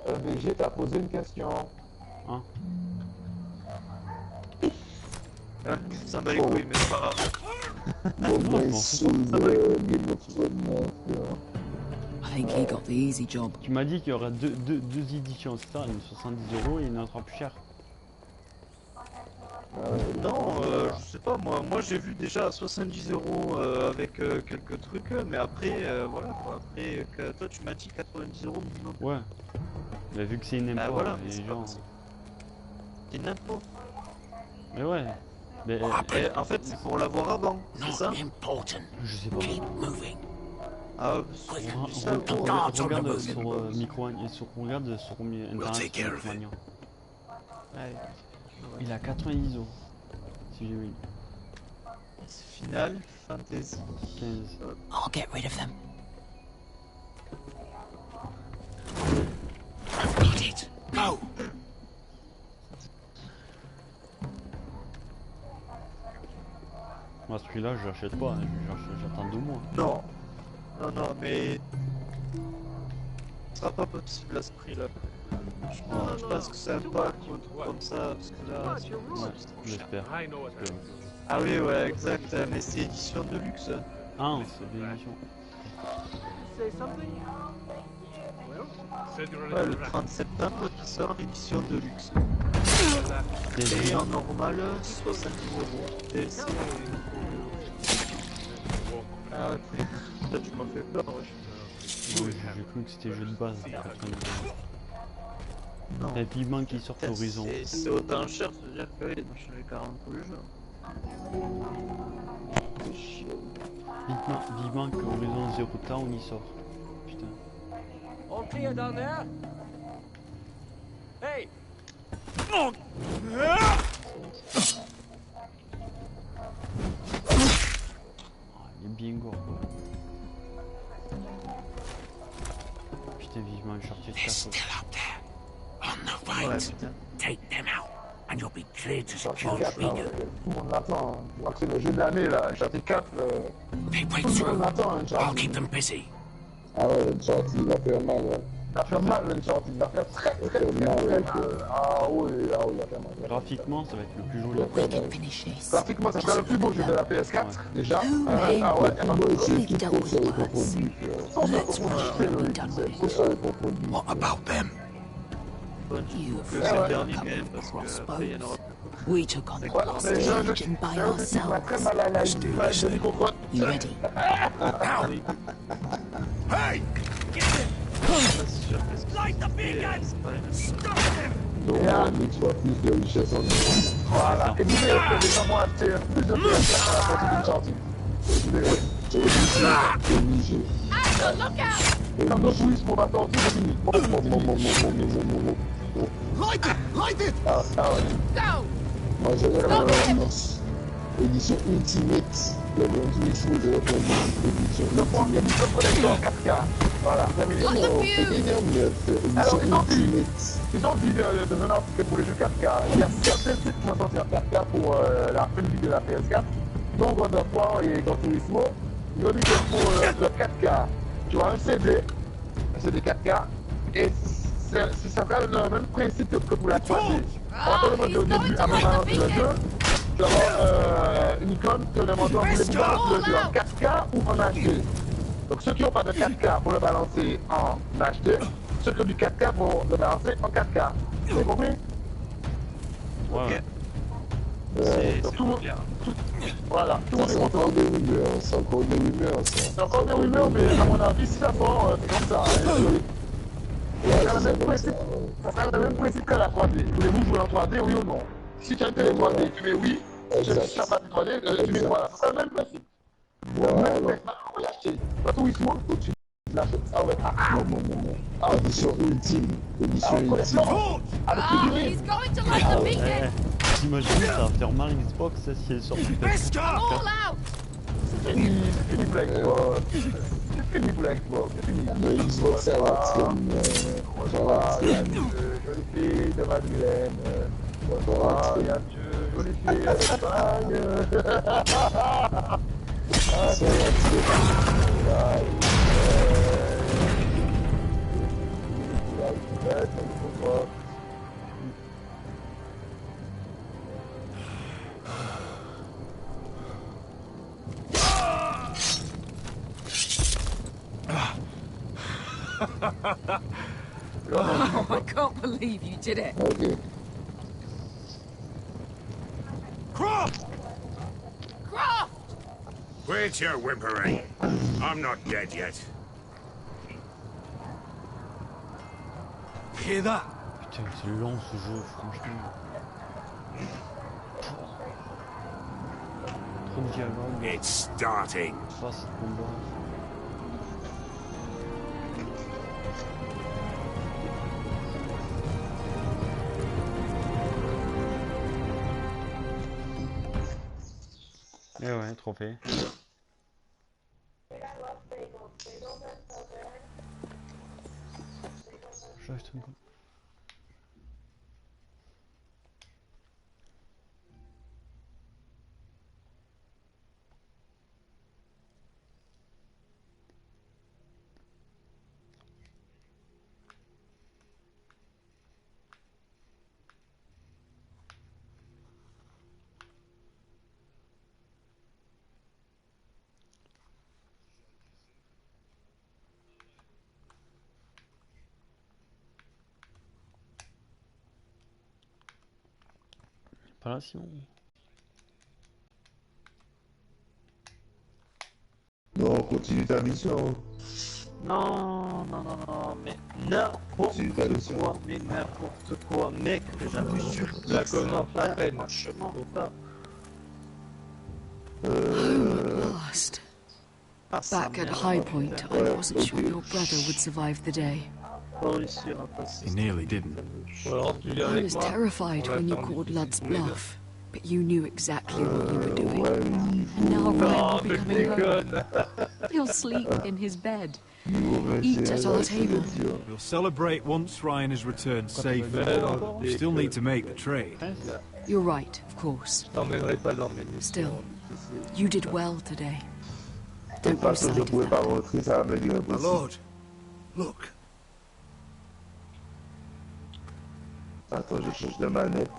VG t'a posé une question. Hein? Ça va les couilles, mais c'est pas grave. I think he got the easy job. Tu m'as dit qu'il y aurait deux éditions, c'est ça, une 70 € et une autre plus chère. Non, je sais pas, moi j'ai vu déjà à 70 € avec quelques trucs, mais après, voilà quoi, après, toi tu m'as dit 90 € minimum. Ouais, mais vu que c'est une impôt, voilà, les gens... C'est une impôt. Mais ouais, mais... en fait c'est pour l'avoir avant, c'est ça? Je sais pas. Ah, regarde sur micro, regarde sur internet. Il a 90 €. Si j'ai vu. Final Fantasy 15. I'll get rid of them. Got it. Go. Moi, celui-là, je l'achète pas, hein. J'attends 2 mois. Non, mais... Ce sera pas possible à ce prix-là. Je pense que c'est un pack ou un truc comme ça, parce que là... Ouais, j'espère. Ah oui, ouais, exact, mais c'est édition de luxe. Ah, c'est des éditions. Ouais, le 30 septembre qui sort édition de luxe. Et en normal, 70 €. Et c'est... Ah ouais, là tu m'as fait peur, wesh. Oui, j'ai cru que c'était jeu de base. Non. Et puis il manque qu'il sorte Horizon. C'est autant cher, c'est-à-dire que oui, je l'ai 40 pour le jeu. Vivement que Horizon Zero Dawn y sort. Putain. All clear down there? Hey! Il est bien gore quoi. Putain, vivement le chartier de Still up there. On the right. Take them out, and you'll be cleared to secure the region. Tout le monde l'attend. Je crois que c'est le jeu de l'année là. Uncharted 4. They break Tout le through. monde l'attend, Uncharted. I'll keep them busy. Ah ouais, Uncharted, il va faire mal. Ouais. Il va faire mal, Uncharted. Il va faire très mal. Ah oui, il va faire mal. Graphiquement, ça va être le plus joli. Graphiquement, ça sera le plus beau jeu de la PS4, déjà. Ah ouais, What about them? We took on the legion by ourselves. You ready? Hey! Light the beacon! Stop them! Voilà, et vous verrez que les gens vont acheter plus de PS4 à la sortie d'Uncharted. Obligé. Et comme le jouisse pour m'attendre, c'est fini. Light it! Light it! Ah ouais. Moi je vais la édition Ultimate. Le bon du show de la édition. Le premier collector 4K. Voilà, alors, ils ont dit de maintenant que pour les jeux 4K, il y a certains sites qui vont sortir 4K pour la fin de vie de la PS4, dont God of War et Gran Turismo. Ils ont dit que pour le 4K, tu as un CD 4K, et ça sera le même principe que pour la 3D. On va te demander au début, avant de lancer le jeu, tu vas avoir une icône te demandant si vous balancer le jeu en 4K ou en HD. Donc ceux qui n'ont pas de 4K vont le balancer en HD, ceux qui ont du 4K vont le balancer en 4K. Vous avez compris? Ouais. Donc tout le monde... Voilà, tout le monde est content. C'est encore des rumeurs, ça. C'est encore des rumeurs, mais à mon avis, si ça sort, c'est comme ça. Ça sera le même principe que la 3D. Voulez-vous jouer en 3D, oui ou non? Si tu as une télé 3D, tu mets oui. Si tu n'as pas de 3D, tu mets voilà. C'est le même principe. Même maintenant, on l'a acheté. Pas tout, il se montre tout de suite. Ah ouais, non. Édition ultime. T'imagines, ça va faire mal Xbox si elle sort plus tard. C'est fini pour Xbox. C'est fini pour Xbox. C'est fini. Le Xbox, ça va voilà, il y a jolie fille de Madeleine. Voilà, il y a jolie fille d'Espagne. Oh, I can't believe you did it. Okay. Croft! Croft! Quit your whimpering. I'm not dead yet. Hear that? Putain, c'est long ce jeu, franchement. Trop de dialogue. It's starting. Face de combat. Eh ouais, trophée. Juste un coup. Pas là, Simon. Non, continue ta mission. Non, mais n'importe quoi, mec, j'appuie sur La commence à peine. At last. Back at High Point, I wasn't sure your brother would survive the day. He nearly didn't. I was terrified when you called Ludd's bluff, but you knew exactly what you were doing. And now Ryan will be coming home. He'll sleep in his bed, eat at our table. We'll celebrate once Ryan has returned safely. We still need to make the trade. You're right, of course. Still, you did well today. Don't lose sight of that. My lord, look. Attends, je change de manette.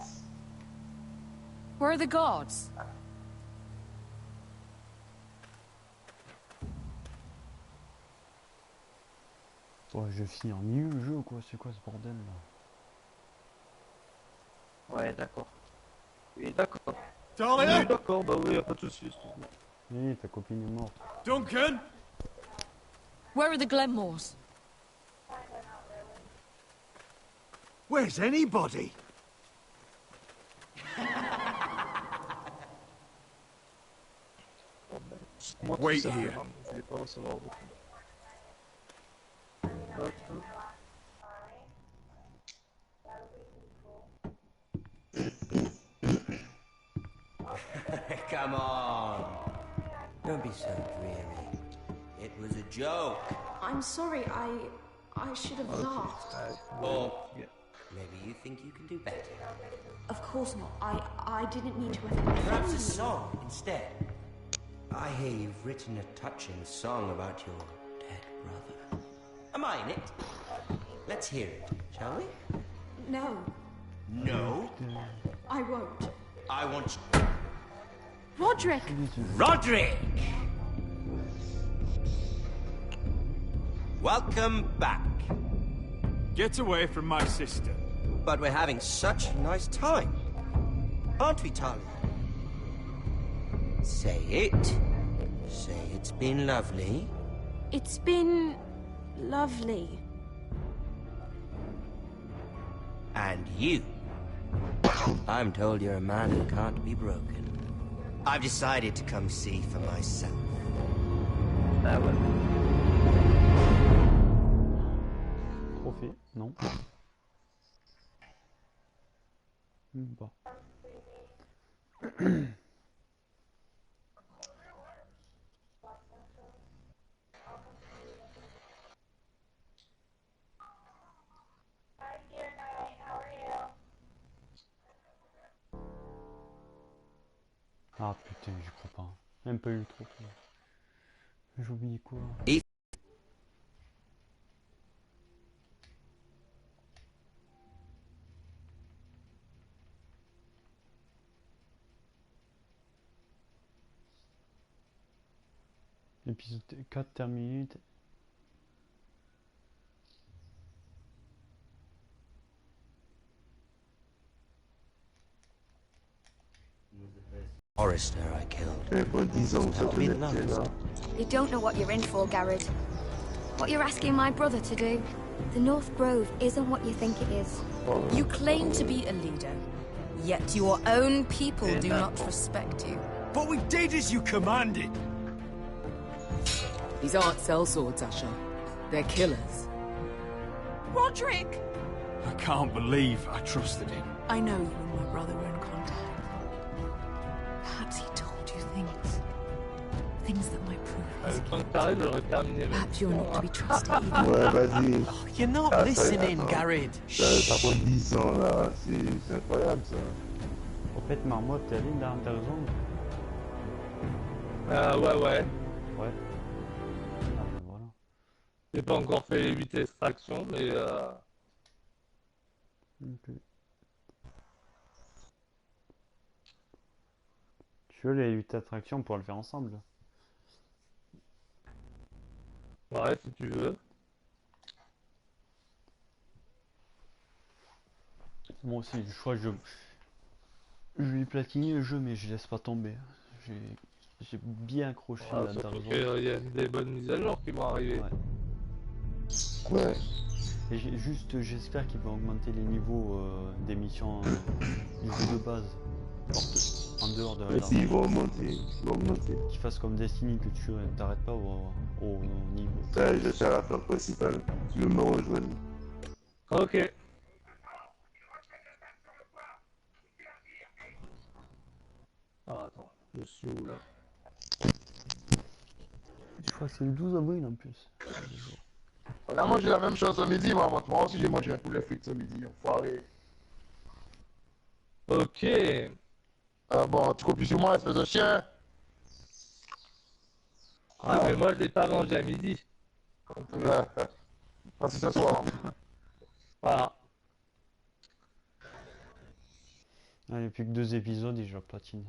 Where are the gods? Ouais, je finis en milieu le jeu ou quoi? C'est quoi ce bordel là? Ouais, d'accord. Oui, d'accord. Talia! Oui, d'accord, bah oui, y'a pas de soucis. Oui, ta copine est morte. Duncan! Where are the Glenmores? Where's anybody? Wait here. Come on. Don't be so dreary. It was a joke. I'm sorry. I should have laughed. Or maybe you think you can do better. Of course not. I didn't mean to offend you. Perhaps a song instead. I hear you've written a touching song about your dead brother. Am I in it? Let's hear it, shall we? No, No? I won't. I want... Roderick! Roderick! Welcome back. Get away from my sister. But we're having such a nice time. Aren't we, Talia? Say it. Say it's been lovely. It's been lovely. And you. I'm told you're a man who can't be broken. I've decided to come see for myself. Trophée? Non. Bon. Ah putain, j'y crois pas. Même pas eu le trophée. J'ai oublié quoi? Épisode 4 terminé. Forester I killed. You don't know what you're in for, Garrett. What you're asking my brother to do. The North Grove isn't what you think it is. You claim to be a leader, yet your own people do not respect you. But we did as you commanded. These aren't sellswords, Asher. They're killers. Roderick! I can't believe I trusted him. I know you and my brother were in contact. Perhaps he told you things. Things that might prove his guilt. Perhaps you're not to be trusted either. Ouais, vas-y. Oh, you're not listening, Garrett. Ça prend 10 ans là, c'est incroyable ça. Au fait, Marmotte, t'es allé dans ta zone? Ouais. Ouais. Ah, ben voilà. J'ai pas encore fait les 8 extractions, mais Ok. Tu veux les 8 attractions pour le faire ensemble? ouais, si tu veux. Moi aussi, je crois que je vais platiner le jeu, mais je laisse pas tomber. J'ai bien accroché la Surtout Tarzan. qu'il y a des bonnes mises à jour qui vont arriver. Ouais. Et j'espère qu'il va augmenter les niveaux des missions du jeu de base. En dehors de la Mais si, ils vont augmenter. Qu'il fasse comme Destiny, que tu t'arrêtes pas au niveau. Ça, je suis à la fin principale. Tu veux me rejoindre? Ok. Ah, attends, je suis où là? Je crois que c'est le 12 avril en plus. On a mangé la même chose ce midi, moi aussi j'ai mangé un poulet frites ce midi, enfoiré. Ok. Bon, tu copies sur moi, espèce de chien. Ah, mais moi je l'ai pas mangé à midi. Pas si ce soir. Voilà. Ah, il n'y a plus que 2 épisodes et je platine.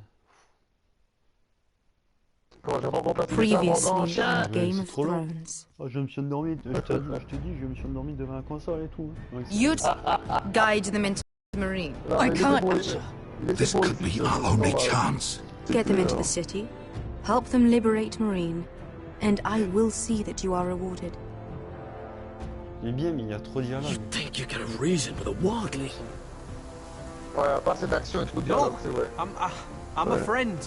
Previously on Game of Thrones. Oh, je me suis endormi, je te dis, je me suis endormi devant la console et tout. You'd guide them into the Marine. I can't, Asher. This could be our only chance. Get them into the city, help them liberate Marine, and I will see that you are rewarded. Il est bien, mais il y a trop de dialogue. You think you can reason with a wildling? Ouais, pas assez d'action et trop de dialogue, c'est vrai. I'm a friend.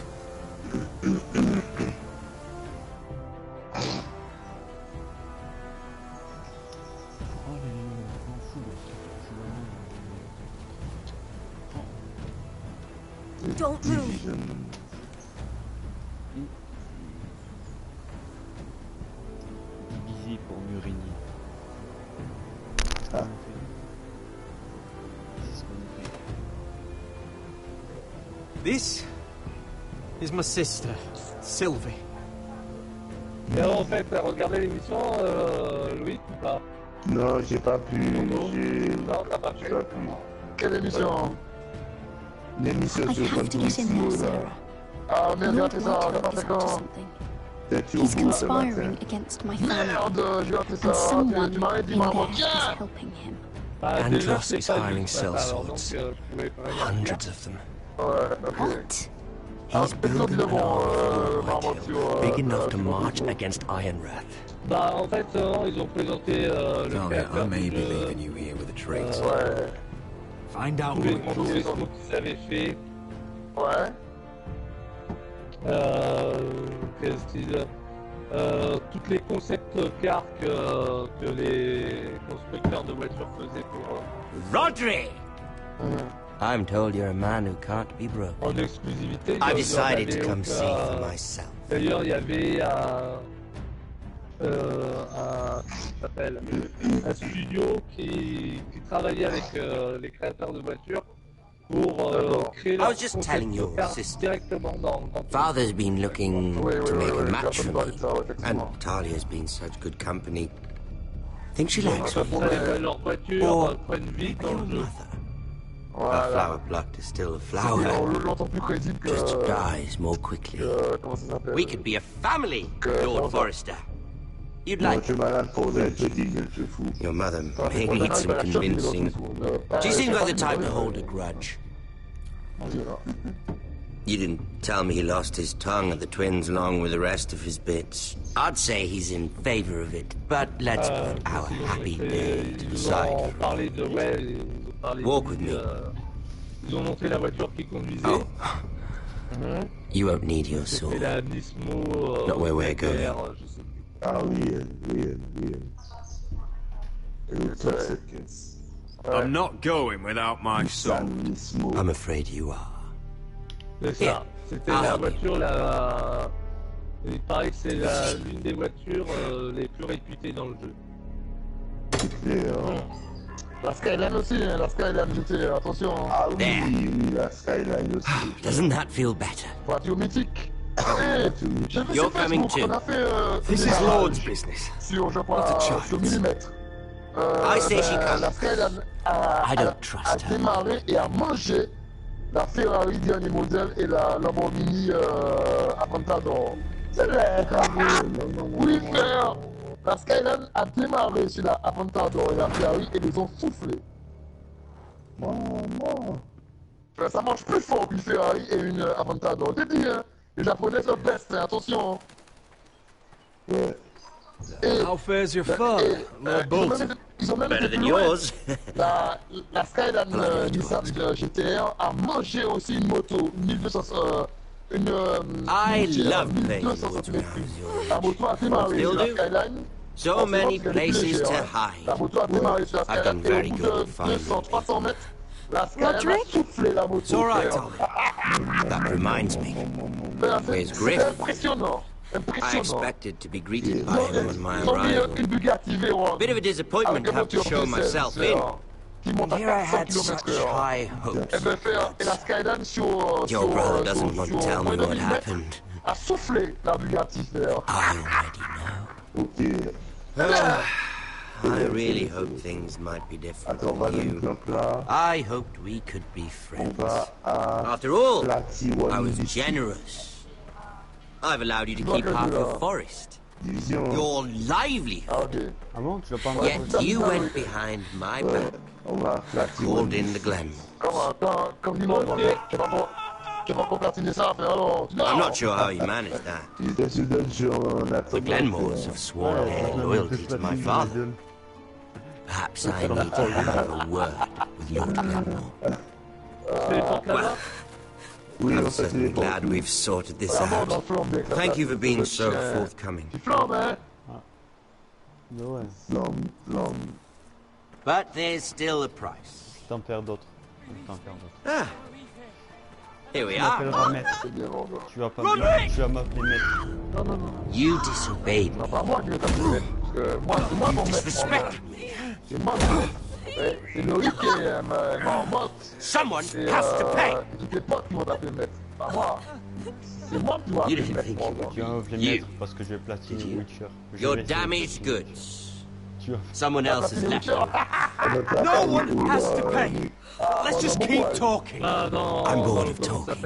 Don't move. Viser pour mieux This is my sister, Sylvie. Et alors, en fait, t'as regardé l'émission, Louis, ou pas? Non, j'ai pas pu. Non, t'as pas pu. Quelle émission? L'émission I sur have to get in there, Sarah. Ah, merde, Lord j'ai raté ça, Walter j'ai is raté up to ça. something. T'es-tu au He's bout ce matin? conspiring against my family. Merde, j'ai raté ça. And someone Tu m'avais dit, in maman, there is tiens! helping him. Andros is hiring cell swords. Hundreds of them. What? He's building an army for Whitehill, big enough to march against Ironwrath. Bah, en fait, ils ont présenté le I may be leaving you here with a traitor. Find out tous les what contours it is. qu'ils avaient fait. Ouais. Qu'est-ce qu'ils disent toutes les concept cars que les constructeurs de voitures faisaient pour... Rodri! I'm told you're a man who can't be broken. En exclusivité. I decided to come see for myself. D'ailleurs, il y avait un studio qui travaillait avec les créateurs de voitures pour créer I leur was just telling concept your car sister. directement dans Father's been looking to make a match for me, and effectivement. Talia's been such good company. Think she likes Comme me. ça, leur voiture Or prennent vie dans le jeu. a Voilà. flower plucked is still a On flower. l'entend plus crédible que... Just dies more quickly. Comment ça s'appelle? We could be a family, Lord Forrester. You'd Non, like tu es malade pour des petits, je suis fou. your mother may need some convincing. She seems like the type to hold a grudge. You didn't tell me he lost his tongue at the twins along with the rest of his bits. I'd say he's in favor of it, but let's put our happy day to the side. Walk with me. Ils ont montré la voiture qui conduisait. Oh. You won't need your sword. C'était la Nismo. Not where we're going. Je sais plus. Ah oui, oui. I'm not going without my sword. I'm afraid you are. C'est ça. C'était la voiture, il paraît que c'est l'une des voitures les plus réputées dans le jeu. La Skyline aussi, la Skyline GT, attention. Ah oui, la Skyline aussi. Doesn't that feel better? Voiture mythique. You're coming too. This is Lord's business. Sur, je crois, sur millimètre. I say she comes. La Skyline I don't trust her. a démarré et a mangé la Ferrari dernier modèle et la Lamborghini Aventador. C'est vrai. Oui, frère. La Skyline a démarré sur la Aventador et la Ferrari et les ont soufflés. Ça marche plus fort qu'une Ferrari et une Aventador. J'ai dit, hein. Les Japonais se baissent, hein, attention. How fares your father, Lord Bolton? Ils ont même Better été than plus loin. yours. La Skyline Nissan GT-R a mangé aussi une moto 1200. I love playing 1200 with cm. you. La moto a démarré Still sur la do. Skyline. So many places to hide. La moto a démarré sur la I've done Skyline. very Et au bout good de at finding 200-300 mètres, la Skyline a soufflé la moto. It's all right, frère. Ollie. That reminds me. Where's C'est Griff? impressionnant. I expected to be greeted by him on my arrival. Une Bugatti Veyron. Bit of a disappointment to have to show myself in. And here I had such high hopes. Et la Skyline sur... Your brother doesn't want to tell me what happened. A soufflé la Bugatti, frère. I already know. I really hoped things might be different with you. I hoped we could be friends. After all, I was generous. I've allowed you to keep half your forest, your livelihood. Yet you went behind my back, called in the Glen. I'm not sure how you managed that. The Glenmores have sworn their loyalty to my father. Perhaps I need to have a word with Lord Glenmore. Well, I'm certainly glad we've sorted this out. Thank you for being so forthcoming. But there's still a price. Ah, here we are. You disobeyed me. You disrespected me. C'est Laurie qui est morte. Someone has to pay. C'est tes potes qui vont t'appeler maître, pas moi. C'est moi qui dois appeler maître. Tu vas m'appeler maître parce que je vais platiner Witcher. Your damaged goods. Someone else has left them. No one has to pay. Let's just keep talking. I'm bored of talking.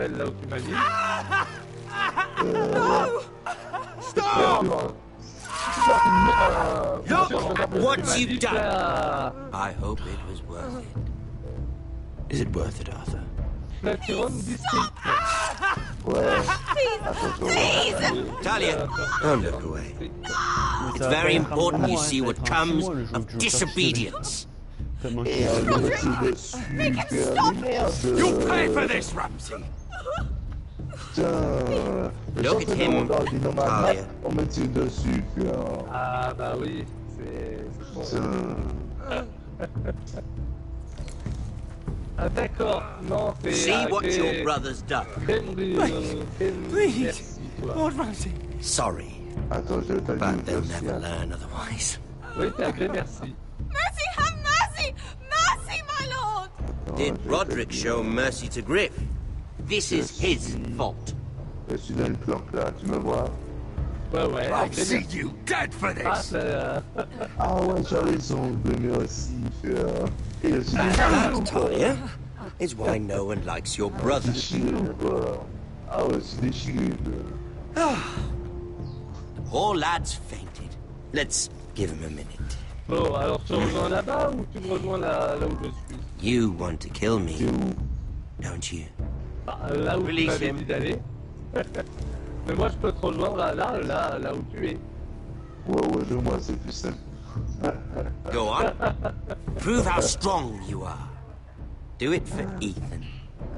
No! Stop! Look what you've done. I hope it was worth it. Is it worth it, Arthur? Please! Talia, don't look away. It's very important you see what comes of disobedience. Make it stop! You'll pay for this, Ramsay! Look at him, Talia. On me tire dessus, puis Ah bah oui, c'est... Ah d'accord, non, c'est... See what your brother's done. Please, Lord Ramsay. Sorry, but they'll never learn otherwise. Oui, t'as agré, merci. Mercy, have mercy! Mercy, my lord! Did Roderick show mercy to Griff? This is his fault. Je suis dans une planque là, tu me vois? Ouais. I'll see you dead for this! Ah ouais, j'ai raison, je me aussi faire... Et je suis That, Talia, is why no one likes your brother. Ah ouais, c'est déchiré. The poor lad's fainted. Let's give him a minute. Bon, alors tu rejoins là-bas ou tu me rejoins là où je suis? You want to kill me, don't you? Là où tu m'avais dit d'aller. Mais moi je peux te rejoindre là où tu es. Ouais, je vois, c'est plus simple. Go on. Prove how strong you are. Do it for Ethan.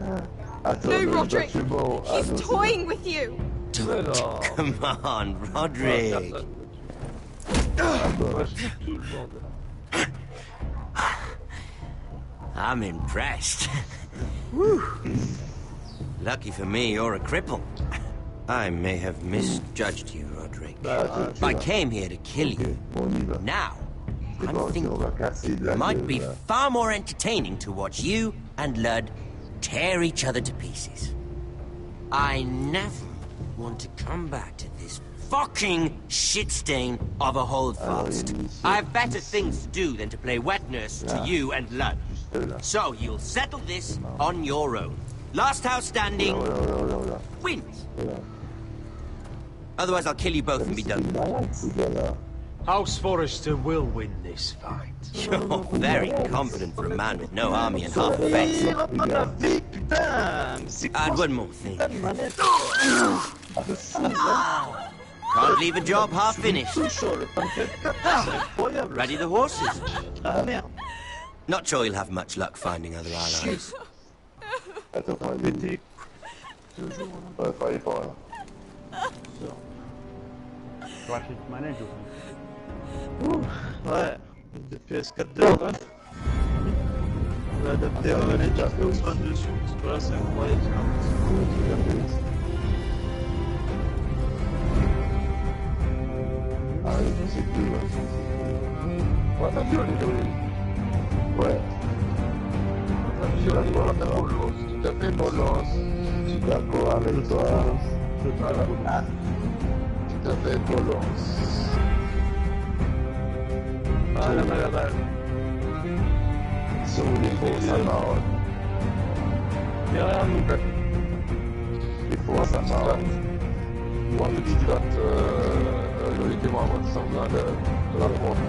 No, Roderick! He's toying with you! Come on, Roderick. I'm impressed. Lucky for me, you're a cripple. I may have misjudged you, Roderick. I came here to kill you. Now, I'm thinking it might be far more entertaining to watch you and Ludd tear each other to pieces. I never want to come back to this fucking shit stain of a holdfast. I've better things to do than to play wet nurse to you and Ludd. So you'll settle this on your own. Last house standing wins. Otherwise I'll kill you both and be done. House Forrester will win this fight. You're very confident for a man with no army and half a face. And one more thing. Can't leave a job half finished. Ready the horses? Not sure you'll have much luck finding other allies. Ouais, depuis S4 on va adapter un Platine dessus, parce que là c'est incroyable. Ah oui, c'est cool. Ouais, t'as vu les deux. Ouais. Tout à fait mollos. Je suis d'accord avec toi. Tout à fait mollos. Ah, la balle. Sur les faux, ça marre. Derrière nous. Les faux, ça marre. Moi, je dis que le léguement va ressembler à la porte.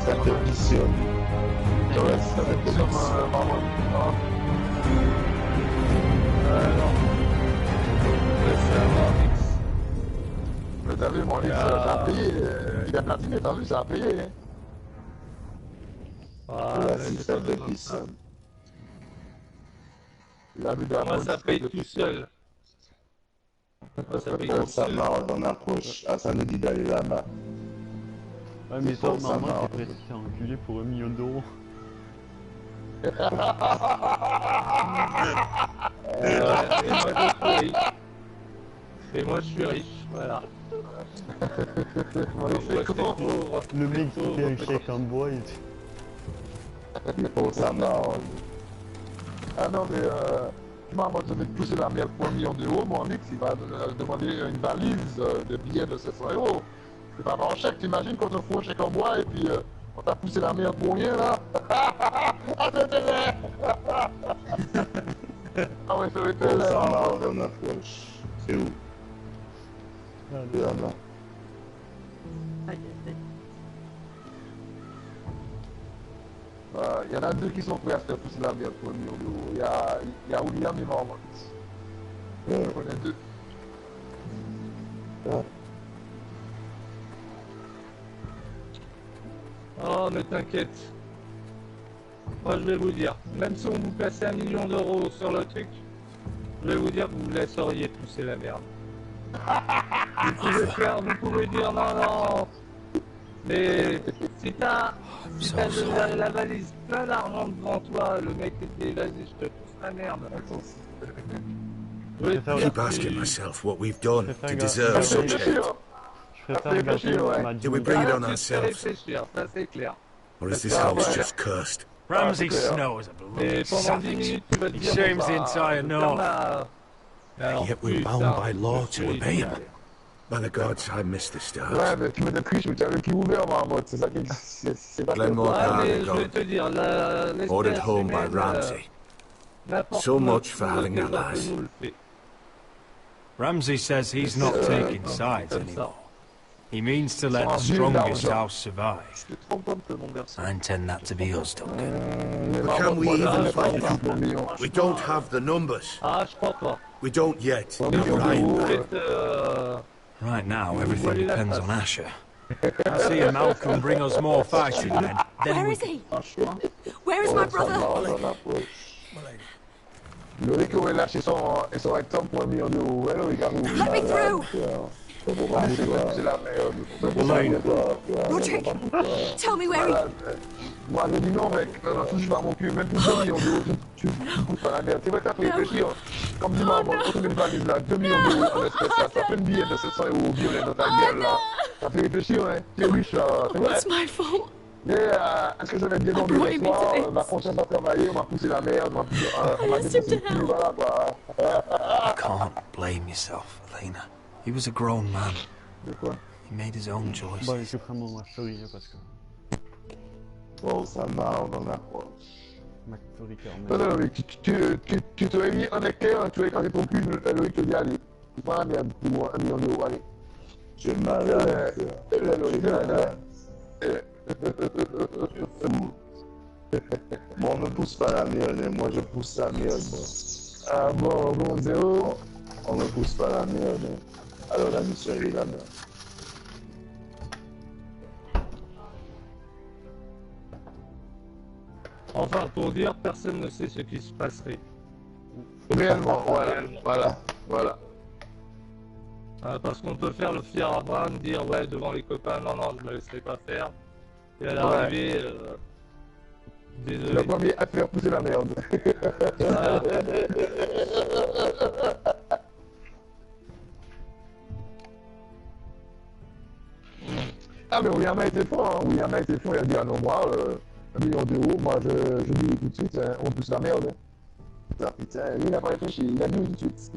Ça te missionne. Ça te mais t'as vu, Mornix, ça a payé. Il a platiné, t'as vu, ça a payé. Ah, ça te missionne. Moi, ça paye tout seul. Ça marche, on approche. Ah, ça nous dit d'aller là-bas. Ouais, mais toi, normalement, t'es prêt à te faire enculer pour 1 million d'euros. Et moi je suis riche, voilà. Le mec qui fait un chèque en bois et... Oh, ça marche. Ah non, mais moi, je vais pousser la merde pour 1 million d'euros. Mornix, il va demander une valise de billets de 700 euros. C'est pas un chèque, t'imagines quand on fout un chèque en bois et puis on t'a poussé la merde pour rien là. Ah, c'était vrai. Ah ouais, ça va être là. Ça marche, on approche. C'est où? C'est là-bas. Il y en a 2 qui sont prêts à se faire pousser la merde pour 1 million d'euros. Il y a William et Mormont. Je connais 2. Oh, mais t'inquiète. Moi, je vais vous dire, même si on vous plaçait 1 million d'euros sur le truc, je vais vous dire que vous laisseriez pousser la merde. Vous pouvez dire non, non. Mais si t'as la valise plein d'argent devant toi, le mec te dit vas-y, je te pousse la merde. I keep asking myself what we've done to deserve such hate. Did we bring it on ourselves? Or is this house just cursed? Ramsay Snow is a bloody savage. He shames the entire North. And yet we're bound by law to obey him. By the gods, I missed the start. Ouais, mais tu me décris, je me tiens le cul ouvert, Marmot. C'est ça qui c'est pas Glenmore je vais te dire, ordered home by Ramsay. So much for having allies. Ramsay says he's not taking sides anymore. He means to let the strongest house survive. I intend that to be us, Duncan. But can we even fight it? We don't have the numbers. We don't yet. Right now, everything depends on Asher. I see Malcolm bring us more fighting men. Where is he? Where is my brother? Lorik aurait lâché son rectum pour 1 million d'euros. Ouais, Lorik a roulé. Let me through! C'est la merde. Roderick, tell me where he... Moi, je dis non, mec. Non, touche pas mon cul. Même pour 2 millions d'euros, tu pousses pas la merde. C'est vrai que t'as fait réfléchir. Comme dit maman, quand on est une valise là, 2 millions d'euros en espèces, ça fait une billet de 700 euros violet dans ta gueule là. Ça fait réfléchir, hein. T'es riche là. C'est vrai. It's my fault. Mais est-ce que je vais bien dormir avec toi? Ma conscience a travaillé, on m'a poussé la merde, on m'a défoncé le cul, voilà quoi. You can't blame yourself, Elena. He was a grown man. De quoi? He made his own choice. Bon, je prends mon McFlurry parce que... Oh, ça marche dans l'approche. McFlurry Non, mais tu t'aurais mis un hectare, tu aurais écrasé ton cul, Loïc te dit allez, tu prends la merde pour 1 million d'euros, allez. Je suis malade. Bon, on ne pousse pas la merde, moi je pousse la merde. Ah bon, zéro, on ne pousse pas la merde. Alors la mission est la merde. Enfin, pour dire, personne ne sait ce qui se passerait. Réellement, voilà. Parce qu'on peut faire le fier à Bran, dire ouais devant les copains, non, je me laisserai pas faire. Et à l'arrivée, désolé. Le premier à faire pousser la merde. Ah mais William a été fort, il a dit ah non moi, 1 million d'euros, moi je dis tout de suite, on pousse la merde. Putain, lui il n'a pas réfléchi, il a dit tout de suite.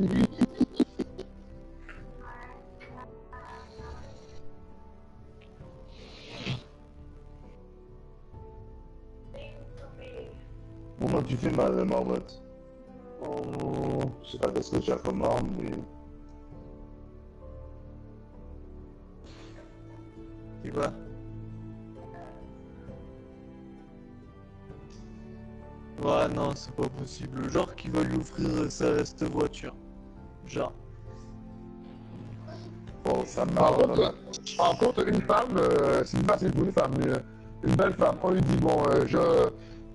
Comment tu fais mal, Marmotte? Oh, je sais pas qu'est-ce que tu as comme arme, mais... Tu vois? Ouais, non, c'est pas possible. Genre qui va lui offrir cette voiture. Genre. Bon, ça marche. Par contre, une femme, c'est une facile pour une femme. Une belle femme, on lui dit bon,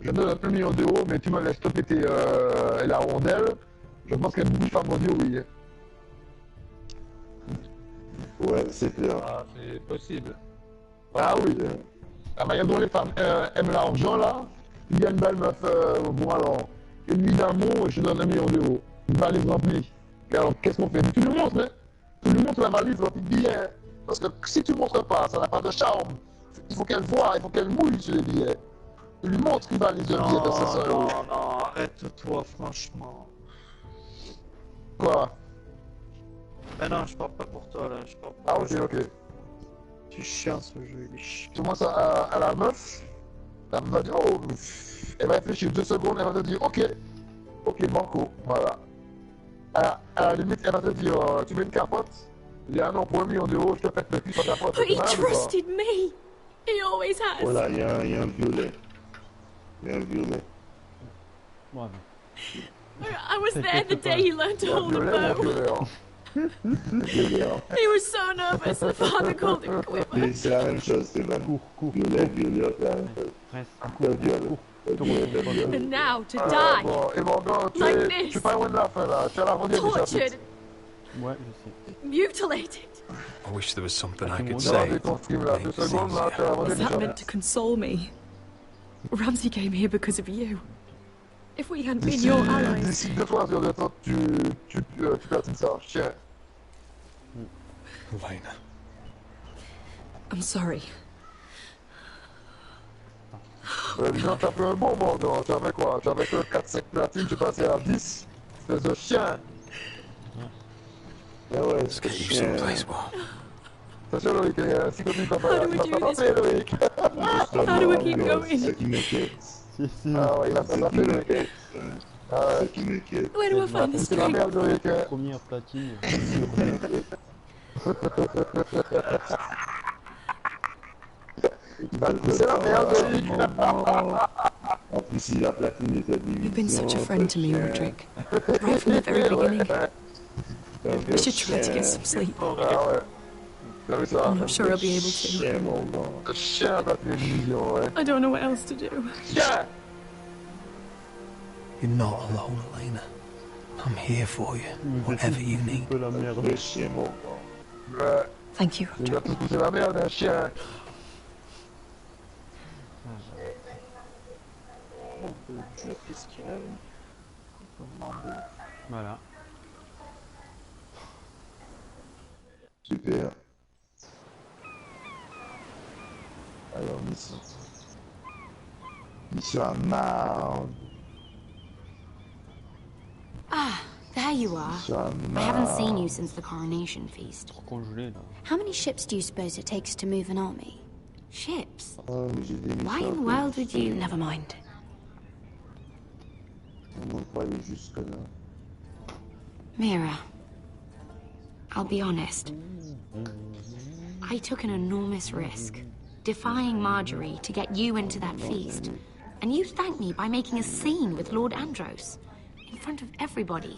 je donne 1 million d'euros, mais tu me laisses te péter la rondelle. Je pense qu'il y a beaucoup de femmes qui vont dire oui. Ouais, c'est clair. Ah, c'est possible. Ah oui. La manière dont les femmes aiment l'argent là, il y a une belle meuf, bon alors, une nuit d'amour, je donne 1 million d'euros. Une valise remplie. Et alors, qu'est-ce qu'on fait? Tu nous montres, hein? Tu lui montres la valise remplie de billets. Parce que si tu ne montres pas, ça n'a pas de charme. Il faut qu'elle voie, il faut qu'elle mouille sur les billets. Tu lui montres une valise de billets de 500 €. Non, arrête-toi, franchement. Quoi? Mais non, je parle pas pour toi, là, je parle pour Ah, le ok, jeu. ok. C'est chiant, ce jeu, il est chiant. Tu montres ça à la meuf. La meuf va dire, oh, elle va réfléchir 2 secondes, elle va te dire, ok, banco, voilà. À la limite, elle va te dire, tu veux une capote? Il y a un an pour 1 million d'euros, je te pète le cul sur la capote. But he trusted me. He always has. Voilà, il y a un violet. Il y a un violet. Bravo. I was there the day he learned to hold a bow. He was so nervous. The father called him Quiver. C'est la même chose, c'est la violet, c'est la même chose. And now to die. Et mon gars, Like this. tu fais loin de la fin là, tu as la rendu Tortured. Ouais, je sais. Mutilated. I wish there was something I could Non, say. mais ton film là, 2 secondes là, tu as la rendu Was that meant to console me? Ramsay came here because of you. If we hadn't been your allies. D'ici 2 fois sur 2 temps, tu platines ça, chien. Elena. I'm sorry. Disons, tu as fait un bon mordant, tu avais quoi? Tu avais que 4-5 platines, tu passais à 10. Espèce de chien. Ah ouais, Let's get you someplace warm. Attention Loïc, si tu ne vas pas taper Loïc. How do we keep going? C'est qui m'inquiète. Ah ouais, il a pas tapé Loïc. Ah ouais. C'est qui m'inquiète. Where do I find the C'est la strength? merde Loïc. Première platine. C'est la merde Loïc. En plus, si la platine était divisée. You've been such a friend to me, Roderick. Right from the very beginning. We should try to get some sleep. Ah ouais. T'as vu ça? I'm not sure I'll be able to. Chien mon gars. Chien dans tes visions, ouais. I don't know what else to do. Chien! You're not alone, Elena. I'm here for you, whatever you need. Un peu la merde. Le chien mon gars. Ouais. Thank you, Tu vas te pousser la merde, un chien. Qu'est-ce qu'il y a? Voilà. Super. Alors, mission à marde. Ah, there you are. I haven't seen you since the coronation feast. Congelé là. How many ships do you suppose it takes to move an army? Ships? Oh, mais j'ai des Why missions in the world would you? Never mind. On va aller jusque là. Mira, I'll be honest. I took an enormous risk, defying Marjorie to get you into that feast. And you thanked me by making a scene with Lord Andros, in front of everybody.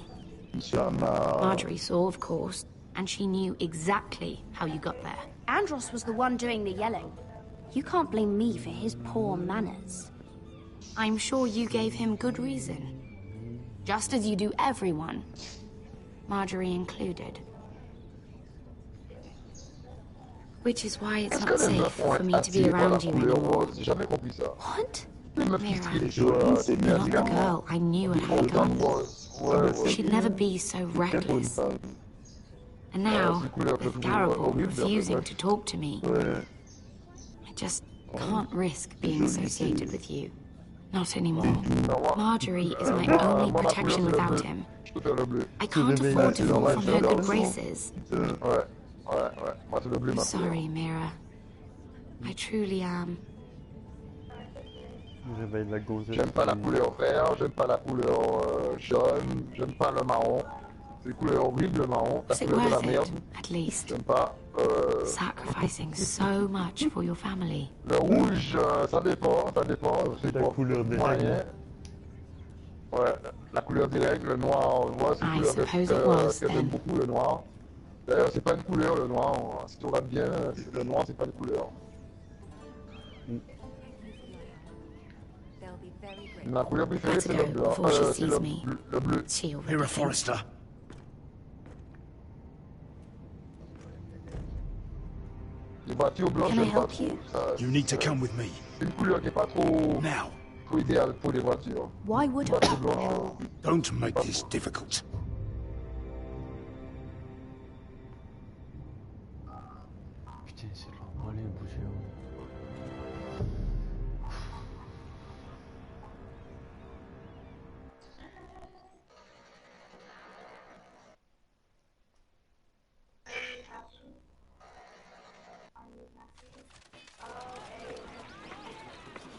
Marjorie saw, of course, and she knew exactly how you got there. Andros was the one doing the yelling. You can't blame me for his poor manners. I'm sure you gave him good reason. Just as you do everyone, Marjorie included. Which is why it's not safe for me to be around you anymore. What? Mira, you're not the girl I knew at her guns. She'd never be so reckless. And now, with Garable refusing to talk to me, I just can't risk being associated with you. Not anymore. Marjorie is my only protection without him. I can't afford to fall from her good graces. I'm sorry, Mira. I truly am. J'aime pas la couleur vert, j'aime pas la couleur jaune, j'aime pas le marron. C'est une couleur horrible, le marron, la Is it couleur de la worth merde. it, at least? J'aime pas. Sacrificing so much for your family. Le rouge, ça dépend. C'est la couleur des règles. Ouais, la couleur des règles, le noir, moi c'est une couleur que j'aime beaucoup, le noir. D'ailleurs, c'est pas une couleur, le noir. Si tu regardes bien, le noir, c'est pas une couleur. Ma couleur préférée, c'est le blanc. C'est le bleu. Mira Forrester. Les voitures blanches, j'aime pas trop. You need to come with me. C'est une couleur qui est pas trop idéale pour les voitures. Why would I? Don't make this difficult. Putain, c'est loin. Allez, bougez.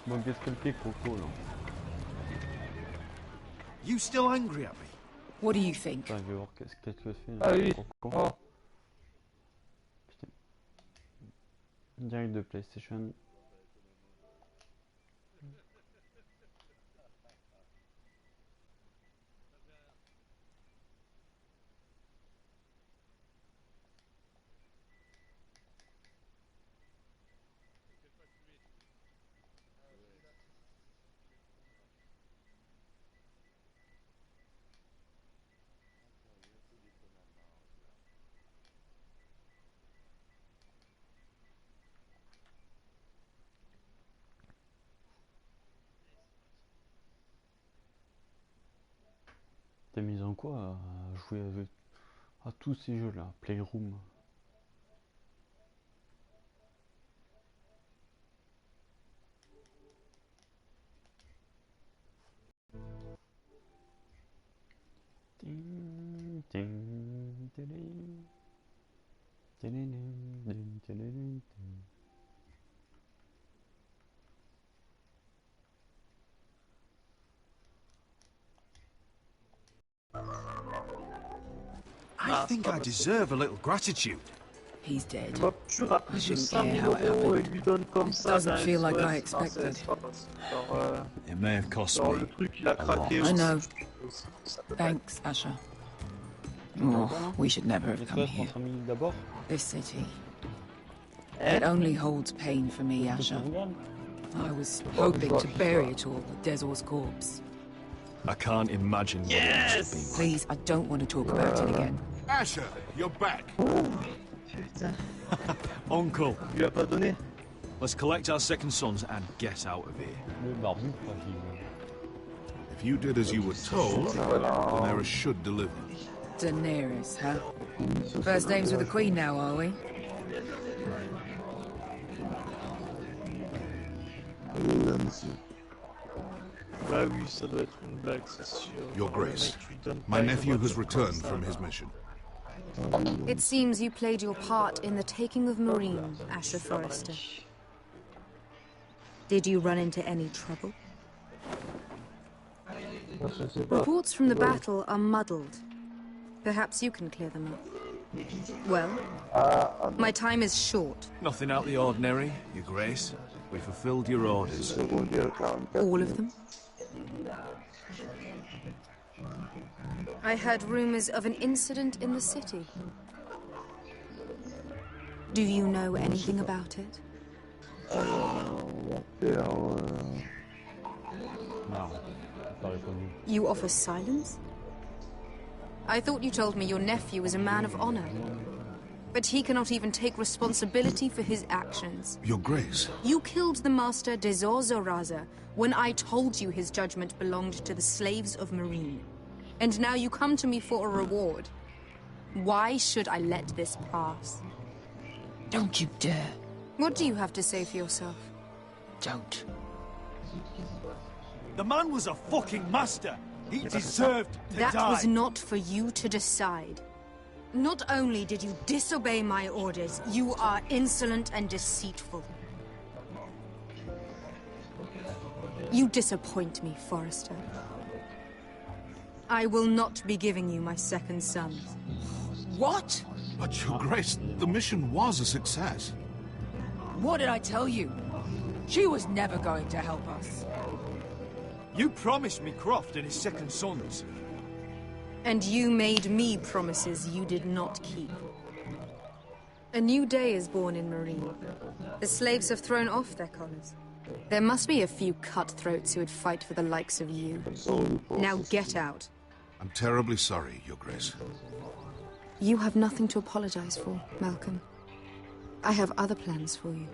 Bon, qu'est-ce qu'elle fait, Coco, là? You still angry at me? What do you think? Putain, je vais voir qu'est-ce qu'elle fait. Ah oui. Coco. Oh. Putain. Direct de PlayStation. T'es mise en quoi à jouer avec à tous ces jeux là, Playroom? I think I deserve a little gratitude. He's dead. I shouldn't care how it happened. Doesn't feel like I expected. It may have cost me a lot. I know. Thanks, Asher. Oh, we should never have come here. This city. It only holds pain for me, Asher. I was hoping to bury it all with Dezor's corpse. I can't imagine what it must have been. Please, I don't want to talk about it again. Asher, you're back. Uncle. Tu lui as pas donné? Let's collect our second sons and get out of here. If you did as you were told, Daenerys should deliver. Daenerys, huh? First names with the Queen now, are we? Bah oui, ça doit être une blague, c'est sûr. Your Grace, my nephew has returned from his mission. It seems you played your part in the taking of Marine, Asher Forrester. Did you run into any trouble? Reports from the battle are muddled. Perhaps you can clear them up. Well, my time is short. Nothing out of the ordinary, Your Grace. We fulfilled your orders. All of them? I heard rumors of an incident in the city. Do you know anything about it? You offer silence? I thought you told me your nephew was a man of honor. But he cannot even take responsibility for his actions. Your Grace. You killed the master Dezor Zoraza when I told you his judgment belonged to the slaves of Marine. And now you come to me for a reward. Why should I let this pass? Don't you dare. What do you have to say for yourself? Don't. The man was a fucking master. He deserved to die. That was not for you to decide. Not only did you disobey my orders, you are insolent and deceitful. You disappoint me, Forrester. I will not be giving you my second sons. What? But Your Grace, the mission was a success. What did I tell you? She was never going to help us. You promised me Croft and his second sons. And you made me promises you did not keep. A new day is born in Marine. The slaves have thrown off their collars. There must be a few cutthroats who would fight for the likes of you. Now get out. I'm terribly sorry, Your Grace. You have nothing to apologize for, Malcolm. I have other plans for you.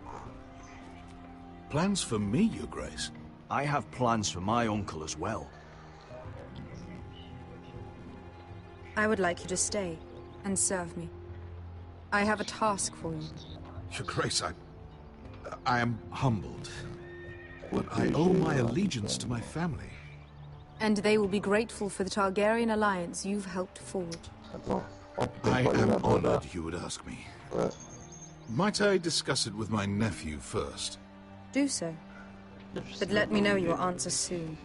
Plans for me, Your Grace? I have plans for my uncle as well. I would like you to stay and serve me. I have a task for you. Your Grace, I am humbled. But I owe my allegiance to my family. And they will be grateful for the Targaryen alliance you've helped forge. I am honored you would ask me. Might I discuss it with my nephew first? Do so. But let me know your answer soon.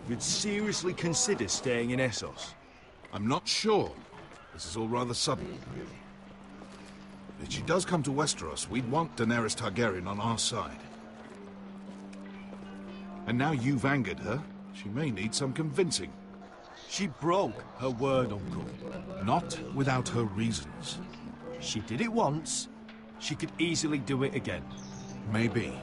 You'd seriously consider staying in Essos? I'm not sure. This is all rather sudden. If she does come to Westeros, we'd want Daenerys Targaryen on our side. And now you've angered her, she may need some convincing. She broke her word, Uncle. Not without her reasons. She did it once. She could easily do it again. Maybe.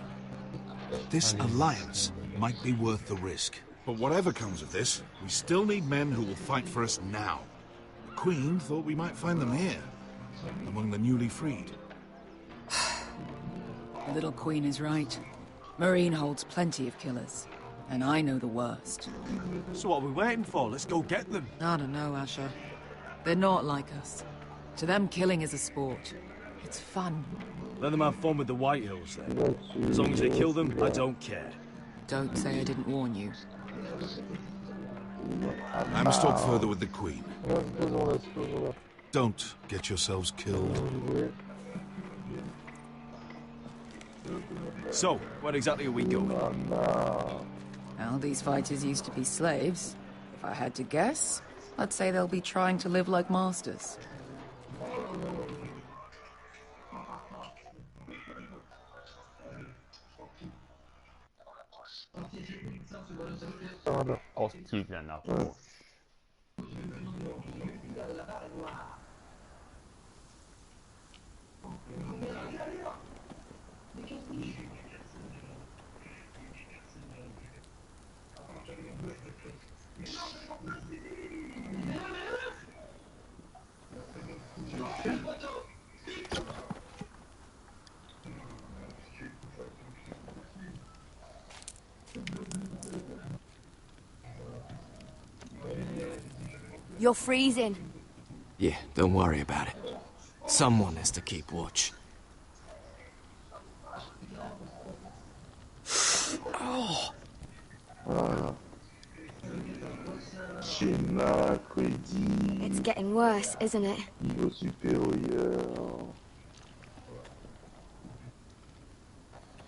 This alliance might be worth the risk. But whatever comes of this, we still need men who will fight for us now. The Queen thought we might find them here, among the newly freed. The little Queen is right. Marine holds plenty of killers, and I know the worst. So what are we waiting for? Let's go get them. I don't know, Asher. They're not like us. To them, killing is a sport. It's fun. Let them have fun with the White Hills, then. As long as they kill them, I don't care. Don't say I didn't warn you. I must talk further with the Queen. Don't get yourselves killed. So, where exactly are we going? Well, these fighters used to be slaves. If I had to guess, I'd say they'll be trying to live like masters. You're freezing. Yeah, don't worry about it. Someone has to keep watch. Oh. It's getting worse, isn't it?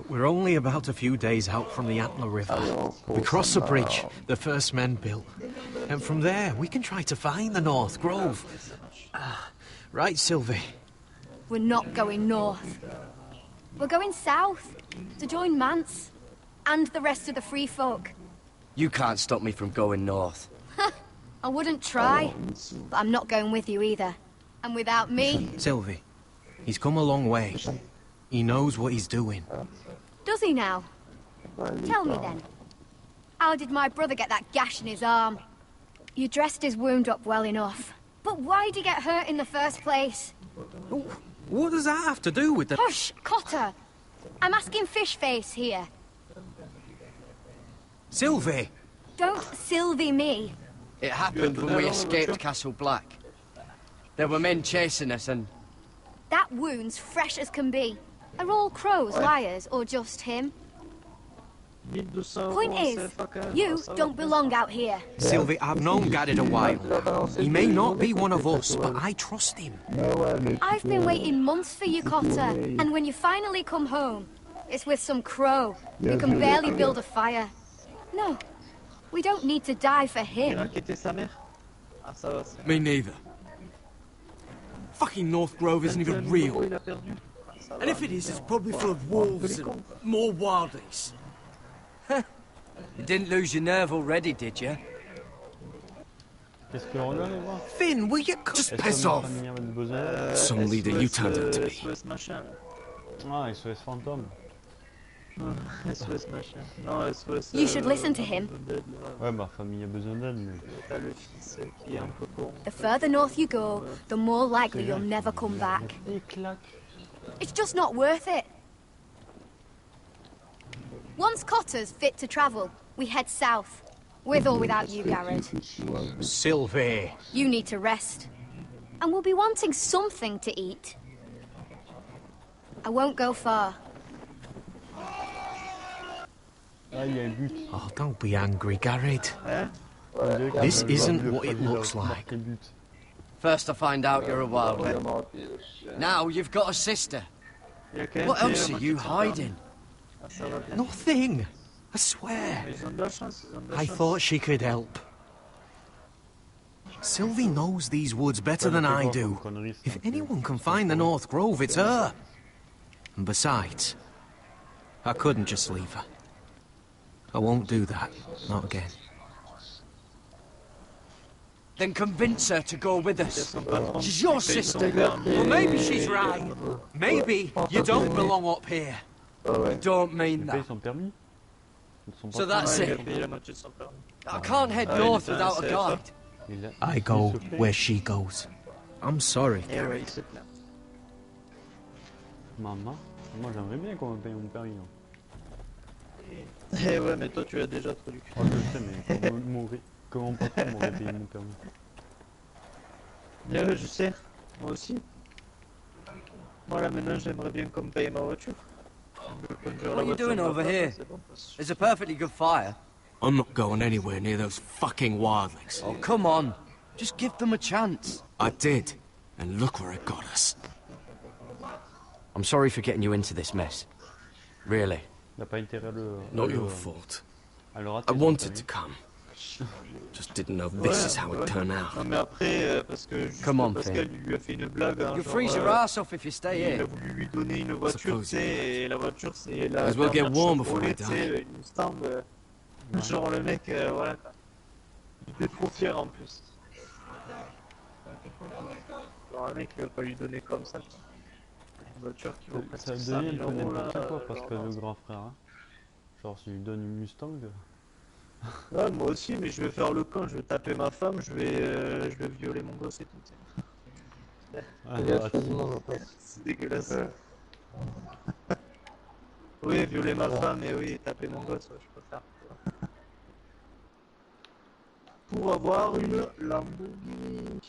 We're only about a few days out from the Antler River. We cross the bridge the first men built. And from there, we can try to find the North Grove. Right, Sylvie? We're not going north. We're going south, to join Mance, and the rest of the free folk. You can't stop me from going north. I wouldn't try, but I'm not going with you either. And without me... Sylvie, he's come a long way. He knows what he's doing. Does he now? Tell me then. How did my brother get that gash in his arm? You dressed his wound up well enough. But why'd he get hurt in the first place? What does that have to do with the... Hush, Cotter! I'm asking Fishface here. Sylvie! Don't Sylvie me. It happened when we escaped Castle Black. There were men chasing us and... That wound's fresh as can be. Are all crows liars, or just him? Point is, you don't belong out here. Sylvie, I've known Gadded a while. He may not be one of us, but I trust him. I've been waiting months for you, Cotter, and when you finally come home, it's with some crow who can barely build a fire. No, we don't need to die for him. Me neither. Fucking North Grove isn't even real. And if it is, it's probably full of wolves and more wildlings. You didn't lose your nerve already, did you? Finn, will you just piss off? Some leader you turned out to be. Ah, SOS fantôme. You should listen to him. Ouais, ma famille a besoin d'aide, mais... The further north you go, the more likely you'll never come back. It's just not worth it. Once Cotter's fit to travel, we head south. With or without you, Garrett. Sylvie. You need to rest. and we'll be wanting something to eat. I won't go far. Oh, don't be angry, Garrett. This isn't what it looks like. First I find out you're a wildling. Now you've got a sister. What else are you hiding? Nothing. I swear. I thought she could help. Sylvie knows these woods better than I do. If anyone can find the North Grove, it's her. And besides, I couldn't just leave her. I won't do that. Not again. Then convince her to go with us. She's your sister. Well, maybe she's right. Maybe you don't belong up here. I don't mean that. So that's it. I can't head north without a guide. I go where she goes. I'm sorry. Maman, moi j'aimerais bien qu'on me paye mon permis. Eh ouais, mais toi tu as déjà trop du cul. Oh, je sais, mais comment mon patron m'aurait payé mon permis? Ouais, je sais. Moi aussi. Voilà, maintenant j'aimerais bien qu'on me paye ma voiture. What are you doing over here? There's a perfectly good fire. I'm not going anywhere near those fucking wildlings. Oh, come on. Just give them a chance. I did, and look where it got us. I'm sorry for getting you into this mess. Really. Not your fault. I wanted to come. Just didn't know this is how it turned out. Non mais après, parce que Come on, Pascal lui a fait une blague. You'll freeze your ass off if you stay Il here. a voulu lui donner une voiture, tu sais, et la voiture c'est la. As well get warm before I tu sais, une Mustang. Genre le mec, voilà quoi. Il était trop fier en plus. Genre un mec qui va pas lui donner comme ça. Une voiture qui vaut presque 5 000 euros là. C'est quoi Pascal le grand frère, hein? Genre si lui donne une Mustang. Ouais, moi aussi, mais je vais faire le con, je vais taper ma femme, je vais violer mon gosse et tout. C'est dégueulasse. Oui, violer ma femme et oui, taper mon gosse, ouais, je peux faire. Pour avoir une Lamborghini.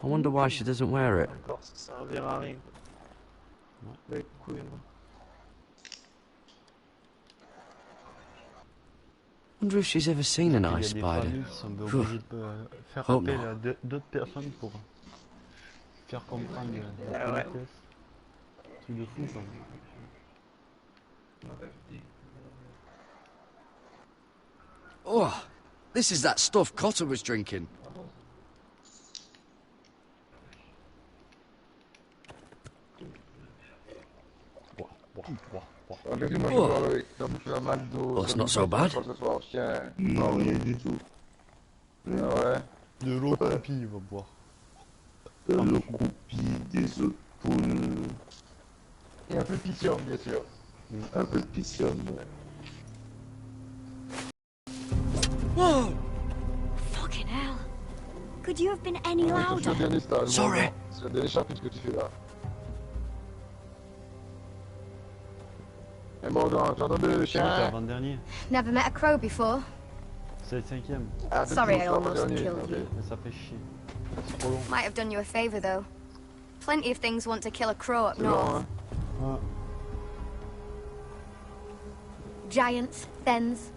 I wonder why she doesn't wear it. Encore, ça servira à rien. Les couilles, moi. Wonder if she's ever seen an ice spider. Faire Hope appel not. à d'autres personnes pour faire comprendre la politesse. Truc de fou, quoi. Oh, this is that stuff Cotter was drinking. Well, it's not so bad. Non, rien du tout. Ouais. De l'eau croupie, il va boire. De l'eau croupie, des œufs de poule. Et un peu de piscium, bien sûr. Un peu de piscium, ouais. Whoa! Fucking hell. Could you have been any louder? Sorry. C'est le dernier chapitre que tu fais là. Et bon, tu entends le chien? C'est l'avant-dernier. Never met a crow before. C'est le 5ème. Sorry, I almost killed you. Mais ça fait chier. C'est trop long. Might have done you a favor, though. Plenty of things want to kill a crow up north. Giants, thens,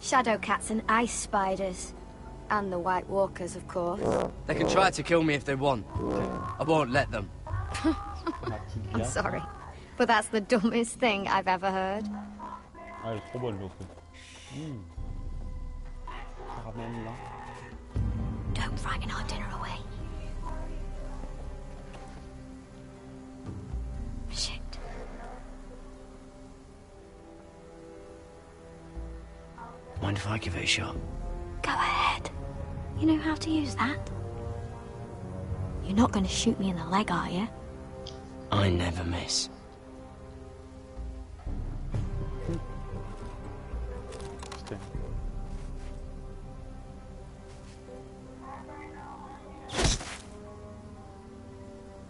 shadow cats and ice spiders. And the White Walkers, of course. They can try to kill me if they want. I won't let them. I'm sorry, but that's the dumbest thing I've ever heard. Ah, elle est trop bonne l'autre. Caramel là. Don't frighten our dinner away. Shit. Mind if I give it a shot? Go ahead. You know how to use that? You're not going to shoot me in the leg, are you? I never miss.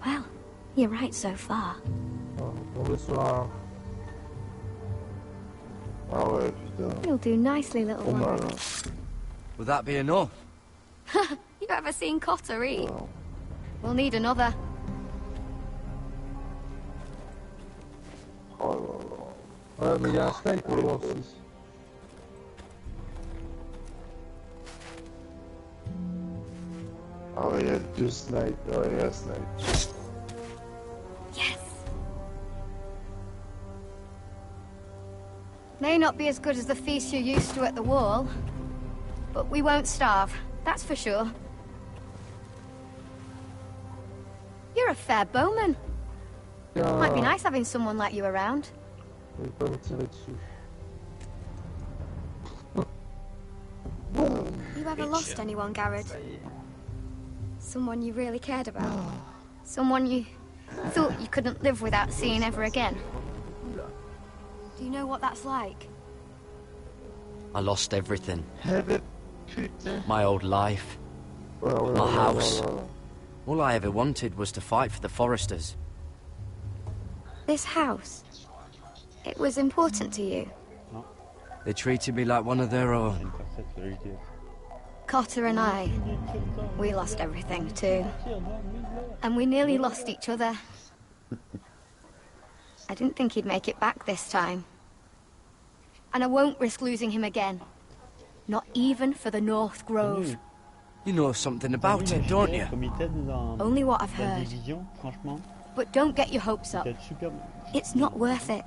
Well, you're right so far. Bonsoir. Ah ouais, putain. You'll do nicely, little one. Would that be enough? You ever seen Cotter eat? We'll need another. Oh là là. Ouais, mais il y a un steak pour le voir aussi. Oh, il y a 2 snipes. Oh, il y a un snipe. Yes! May not be as good as the feast you're used to at the wall, but we won't starve, that's for sure. You're a fair bowman. Might be nice having someone like you around. You ever lost anyone, Garrett? Someone you really cared about? Someone you thought you couldn't live without seeing ever again? Do you know what that's like? I lost everything. My old life. My house. All I ever wanted was to fight for the Foresters. This house, it was important to you? They treated me like one of their own. Cotter and I, we lost everything too. And we nearly lost each other. I didn't think he'd make it back this time. And I won't risk losing him again. Not even for the North Grove. You know something about it, don't you? Only what I've heard. But don't get your hopes up. It's not worth it.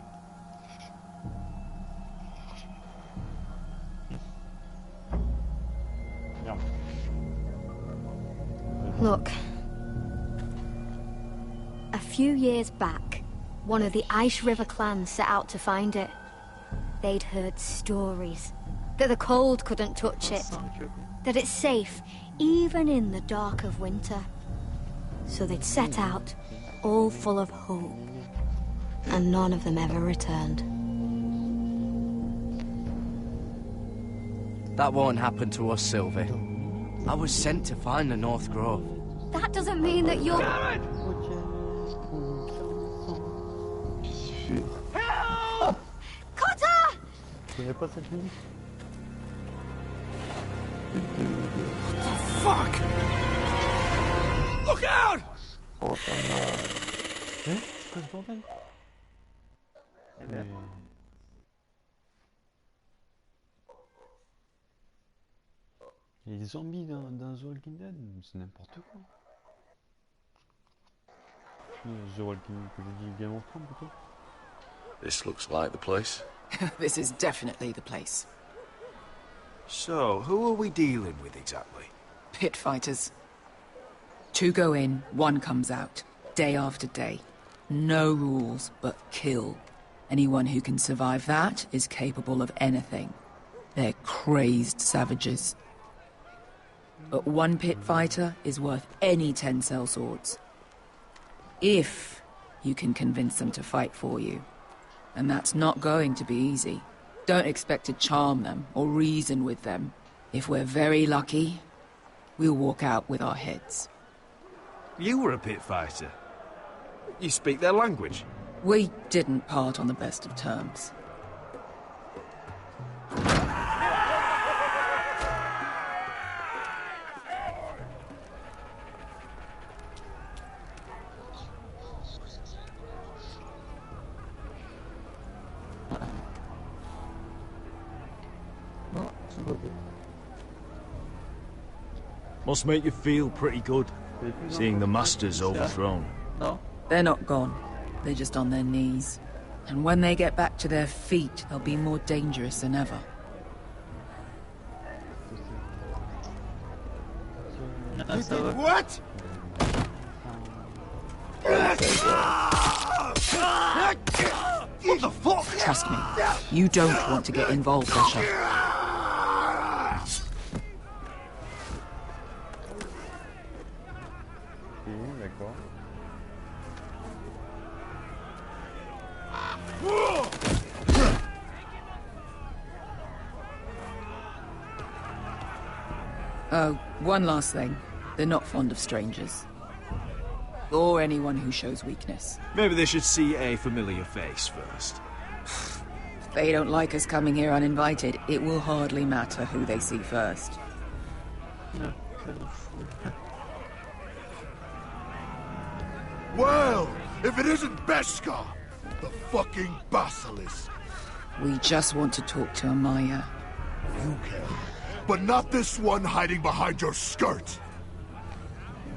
Look. A few years back, one of the Ice River clans set out to find it. They'd heard stories that the cold couldn't touch it, that it's safe even in the dark of winter. So they'd set out, all full of hope, and none of them ever returned. That won't happen to us, Sylvie. I was sent to find the North Grove. That doesn't mean that you'll... Help! Cotter! What the fuck? Look out! Il y a des zombies dans The Walking Dead, c'est n'importe quoi. The Walking que j'ai dit Game of Thrones plutôt. This looks like the place. This is definitely the place. So, who are we dealing with exactly? Pit fighters. 2 go in, 1 comes out. Day after day. No rules, but kill. Anyone who can survive that is capable of anything. They're crazed savages. But 1 pit fighter is worth any 10 sellswords. If you can convince them to fight for you. And that's not going to be easy. Don't expect to charm them or reason with them. If we're very lucky, we'll walk out with our heads. You were a pit fighter. You speak their language. We didn't part on the best of terms. Must make you feel pretty good, seeing the Masters overthrown. No. They're not gone. They're just on their knees. And when they get back to their feet, they'll be more dangerous than ever. What? What the fuck? Trust me, you don't want to get involved, Asher. Oh, one last thing. They're not fond of strangers. Or anyone who shows weakness. Maybe they should see a familiar face first. If they don't like us coming here uninvited, it will hardly matter who they see first. Well, if it isn't Beskar, the fucking basilisk. We just want to talk to Amaya. You can, but not this one hiding behind your skirt.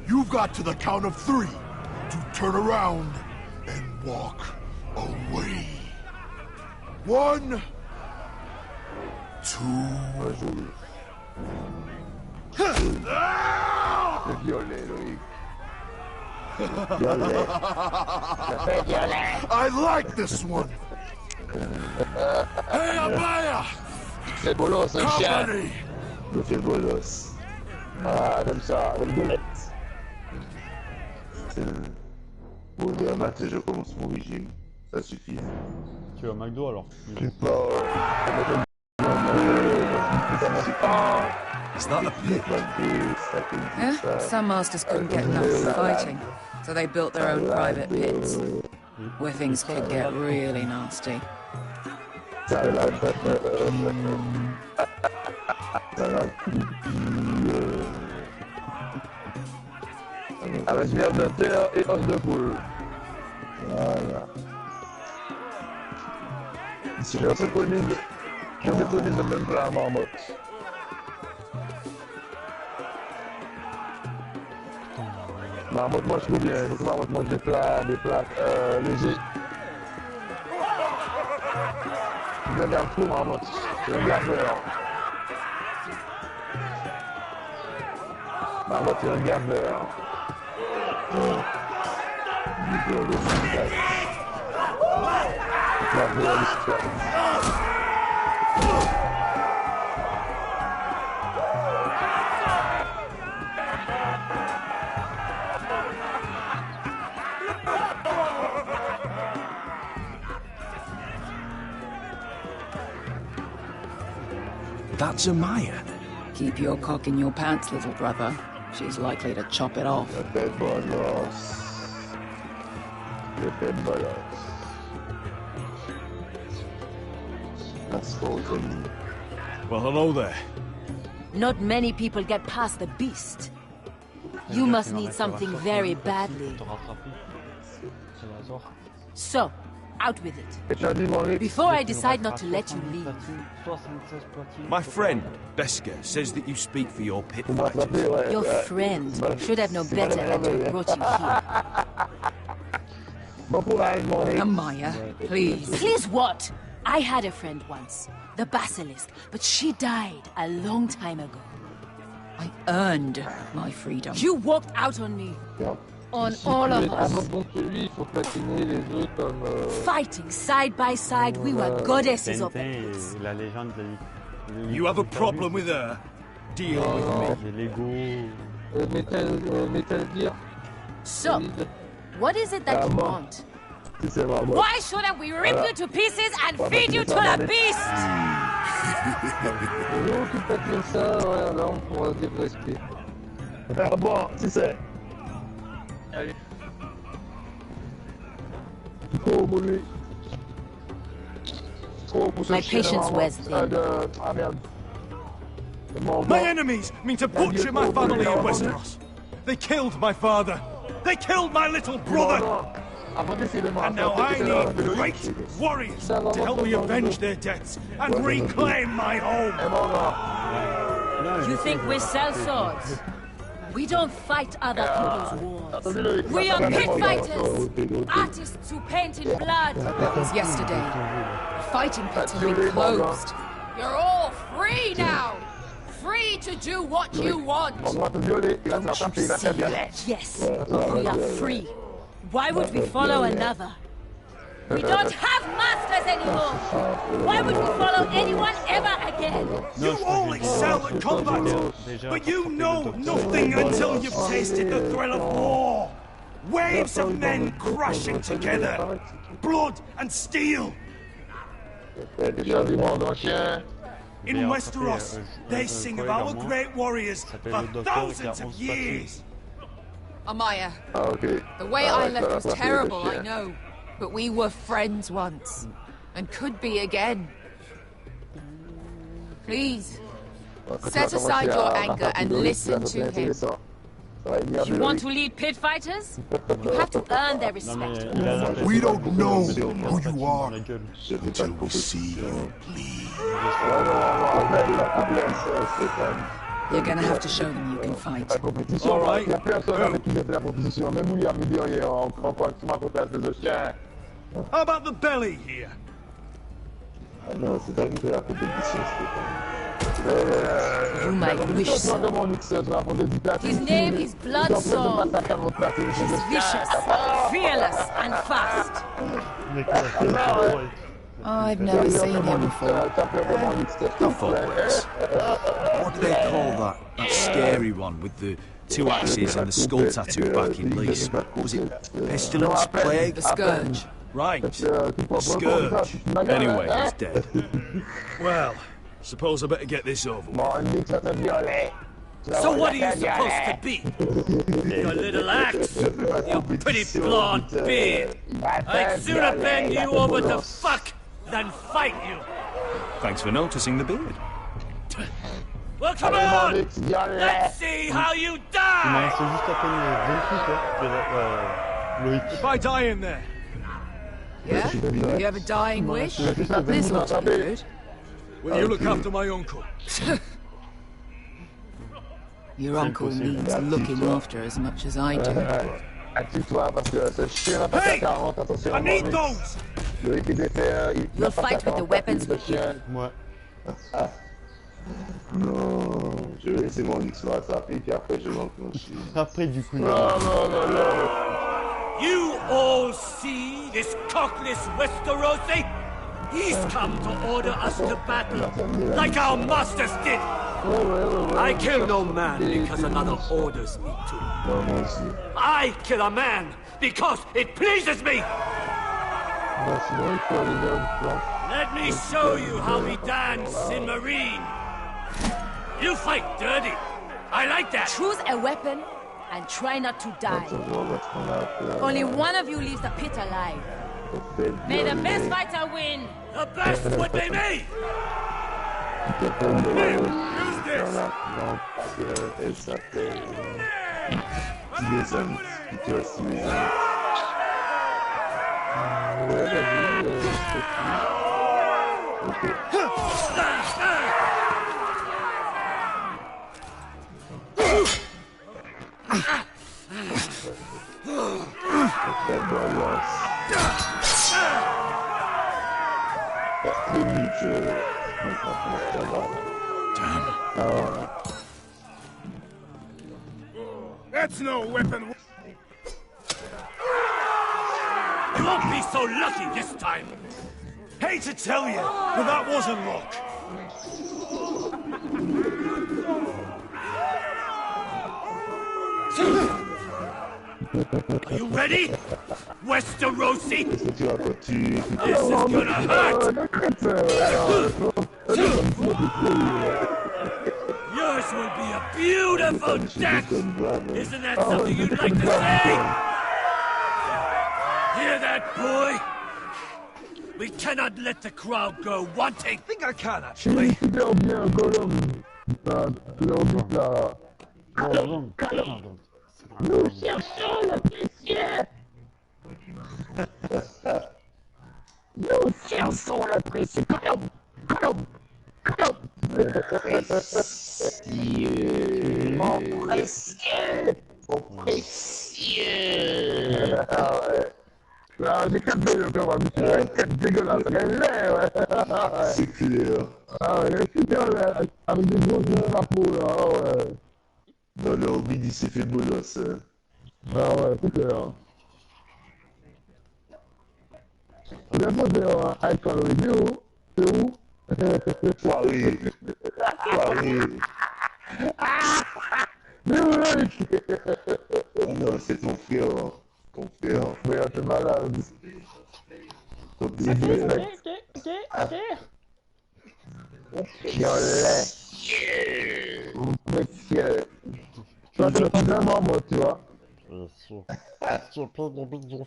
You've got to the count of 3 to turn around and walk away. 1, 2. I like this one. Hey, Amaya! C'est bolos, un chien. Company! Le fait bolos. Ah, comme ça, avec bolette. Bon, demain matin, je commence mon régime. Ça suffit. Tu vas au McDo alors? Je sais pas. Is that a pit? Some masters couldn't get enough fighting, so they built their own private pits, where things could get really nasty. Avec viande de terre et os de poule. Voilà. Si je préconise le même plat à marmotte. Marmotte mange trop bien, donc marmotte mange des plats légers. Je regarde trop marmotte, je regarde l'heure. Marmotte, je regarde l'heure. That's Amaya. Keep your cock in your pants, little brother. She's likely to chop it off. Well, hello there. Not many people get past the beast. You must need something very badly. So, out with it. Before I decide not to let you leave. My friend, Beskar, says that you speak for your pit fighters. Your friend should have known better than to have brought you here. Amaya, please. Please what? I had a friend once, the Basilisk, but she died a long time ago. I earned my freedom. You walked out on me. On all of us. Fighting side by side, we were goddesses of the place. You have a problem with her? Deal with me. So, what is it that you want? Why shouldn't we rip you to pieces and feed you to the beast? My patience wears thin. My enemies mean to butcher my family in Westeros. They killed my father. They killed my little brother. And now I need great warriors to help me avenge their deaths and reclaim my home. You think we sell swords? We don't fight other people's wars. We are pit fighters! Artists who paint in blood! That was yesterday. The fighting pits have been closed. You're all free now! Free to do what you want! Yes, we are free. Why would we follow another? We don't have masters anymore! Why would we follow anyone ever again? You all excel at combat, but you know nothing until you've tasted the thrill of war! Waves of men crashing together! Blood and steel! In Westeros, they sing of our great warriors for thousands of years! Amaya, the way I left was terrible, I know. But we were friends once, and could be again. Please, Set aside your anger and listen to him. You want to lead pit fighters? You have to earn their respect. We don't know who you are until we see you bleed. You're gonna have to show them you can fight. All right. How about the belly here? You might wish so. His name is Bloodsword. He's vicious, fearless, and fast. I've never seen him before. Not thought worse. What do they call that scary one with the two axes and the skull tattoo back in Lease? Was it Pestilence? Plague? The Scourge. Right. The Scourge. Anyway, he's dead. Well, suppose I better get this over with. So what are you supposed to be? Your little axe? Your pretty blonde beard? I'd sooner bend you over to fuck than fight you. Thanks for noticing the beard. Well, come on! Let's see how you die! If I die in there. Yeah? You have a dying wish? This looks good. Will you look after my uncle? Your uncle needs looking after as much as I do. Hey! I need those! You'll fight with the weapons we keep. Non, je vais laisser mon X sur attraper, puis après je m'enclenche. Après, du coup. You all see this cockless Westerosi? He's come to order us to battle, like our masters did. I kill no man because another orders me to. I kill a man because it pleases me. Let me show you how we dance in Marine. You fight dirty. I like that. Choose a weapon and try not to die. Only one of you leaves the pit alive. May the best fighter win. The best would be me. Here, use this. That's no weapon. You won't be so lucky this time. Hate to tell you, but that wasn't luck. Are you ready? Westerosi? This is gonna hurt! Yours will be a beautiful death! Isn't that something you'd like to say? Hear that, boy? We cannot let the crowd go wanting. I think I can, actually. Nous cherchons le précieux. Nous cherchons le précieux. Précieux. Mon précieux. Mon précieux. Ah ouais. Ah, j'ai capté le corps, monsieur. C'est dégueulasse. C'est clair. Ah ouais, il est super avec des grosses drapeaux là. Ah ouais. Non, non, Midi s'est fait bolos. Ah ouais, c'est clair. La fois, c'est un icon de vidéo. C'est où? Soirée. Soirée. Non, c'est ton frère. Ton frère. Frère, t'es malade. Ton petit frère. Violet. Mon précieux. Toi, tu le fais vraiment, moi, tu vois.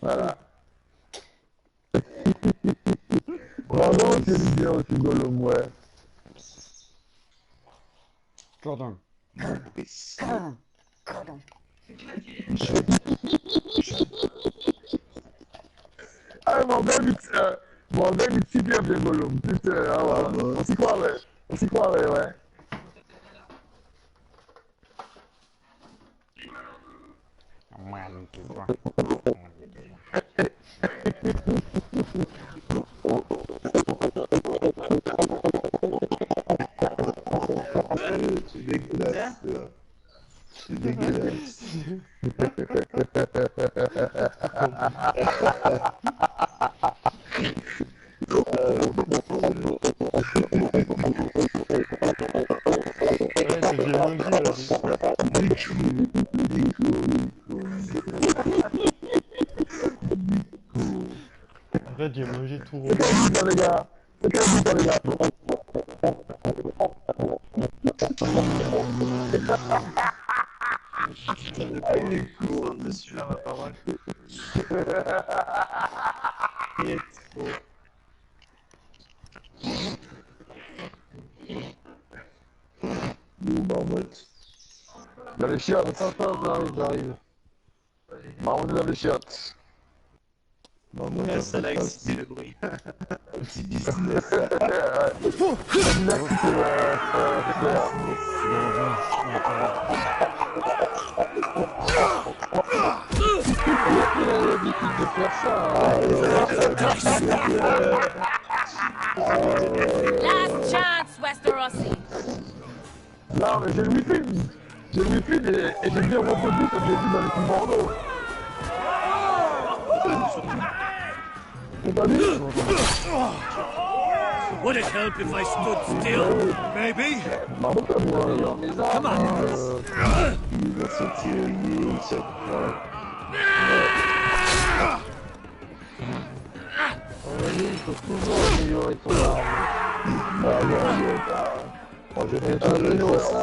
Voilà. Vraiment, c'est bien aussi, Gollum, ouais. Cordon. Cordon. Ah, Morgan, il est super bien Gollum. Putain, on s'y croirait. On s'y croirait, ouais. C'est dégueulasse. C'est dégueulasse. Arrête, j'ai mangé tout rond. Les gars. C'est quel bout, les gars. Ah, il est court, monsieur, la parole. Il est trop. Marmotte. Dans les chiottes. J'arrive. Marmotte dans les chiottes. Ouais, ça l'a excité le bruit. Petit business. Last chance, Westerosi. Non, mais j'ai le wifi. J'ai le wifi et j'ai bien reproduit ce que j'ai vu dans les films Bordeaux. C'est pas dit? Would it help if I stood still? Maybe? Come on. Il va sortir une chaque fois. Il faut toujours améliorer ton arme. J'ai fait un genou, ça.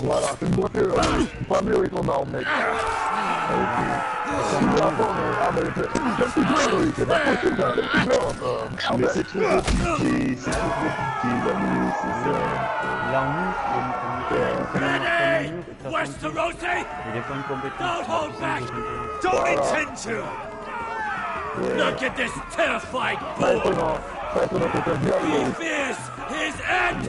Voilà, c'est une voiture. Il faut améliorer ton arme, mec. Mais c'est trop compliqué, l'ami, c'est ça. L'armure, Westerosi! il est pas une compétence. Don't hold back! Don't intend to! Look at this terrified boy! He fears his end!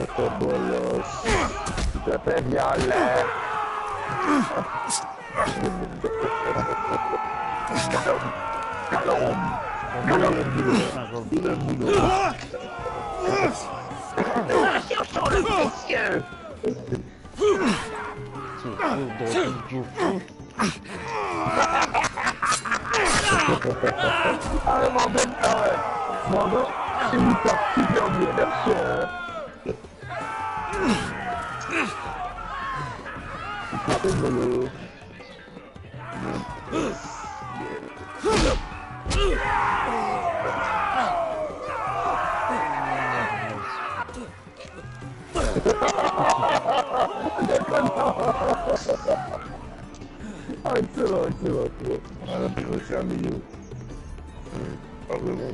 Allez, Morgan, Morgan, c'est une super bien version. Excellent. Voilà, je vais faire mieux. Pas vraiment.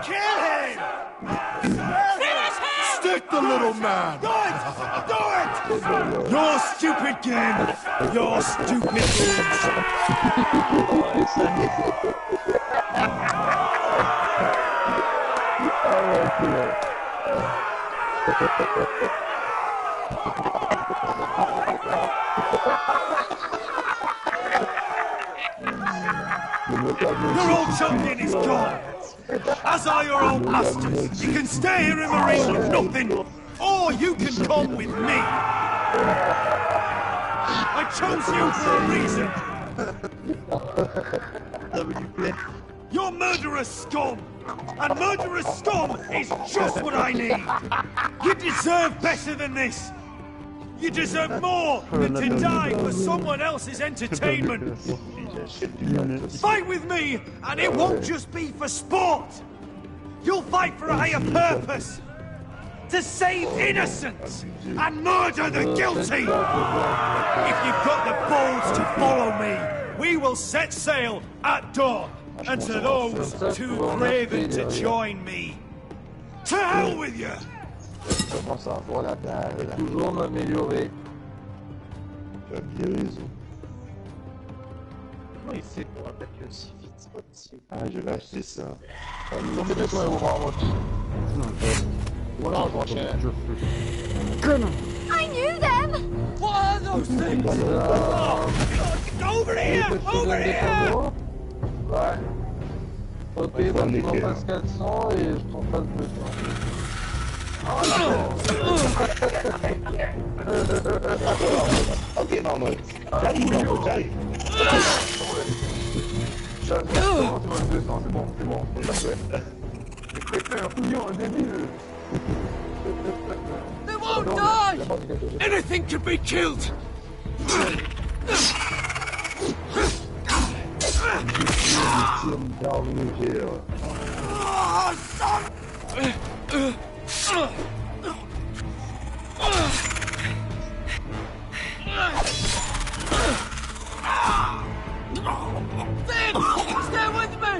Kill him! Finish him! Stick the little man! Do it! Do it! Your stupid game! Your stupid games! Your old champion is gone! As are your old masters! You can stay here in Marine with nothing! Or you can come with me! I chose you for a reason! You're murderous scum! And murderous scum is just what I need! You deserve better than this! You deserve more than to die for someone else's entertainment! Fight with me, and it won't just be for sport! You'll fight for a higher purpose! to save innocents and murder the guilty! If you've got the balls to follow me, we will set sail at dawn. And to those too craven to join me, to hell with you! Je commence à avoir la dalle. Toujours m'améliorer. Tu as bien raison. Comment il fait pour attaquer aussi vite, c'est pas possible. Ah, je vais acheter ça. Non mais laisse-moi voir moi. Voilà, je fais. Comment? I knew them! What are those things? Oh, God. Over here! Over here! Ouais. Ok, donc je m'en passe 400 et je t'en passe 200. Ok, maman. J'arrive, j'arrive. J'arrive, c'est bon, c'est bon. C'est un couillon, un débile. They won't die! Anything can be killed! Finn! Stay with me!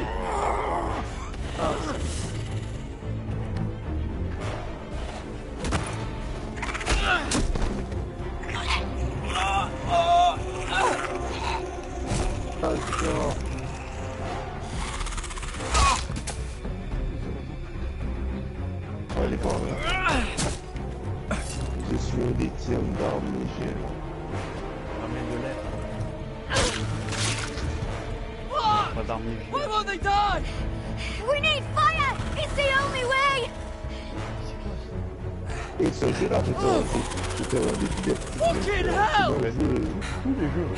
Allez, par là. Je suis un des tirs d'armes légères. Why won't they die? We need fire! It's the only way! Et ça, j'ai là, c'était un des pires. Fucking hell! Tous les jeux.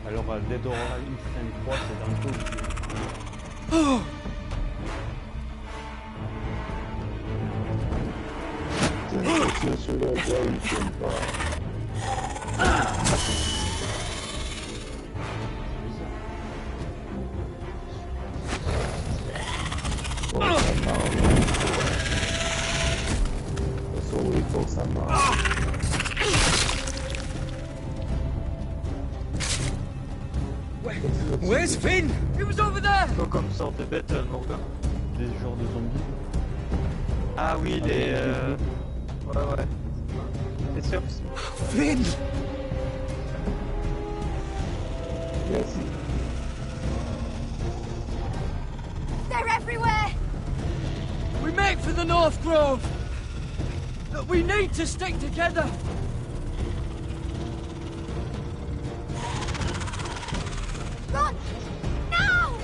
Alors, Dead or Alive 3, c'est dans le coup. Celui-là, il tient pas. Ça marche. Where's Finn? He was over there! Pas comme ça, t'es bête, Morgan. Des genres de zombies. Ah oui, les... Ouais. T'es sûr? Finn! Merci. They're everywhere! We make for the North Grove! But we need to stick together! Run! Now!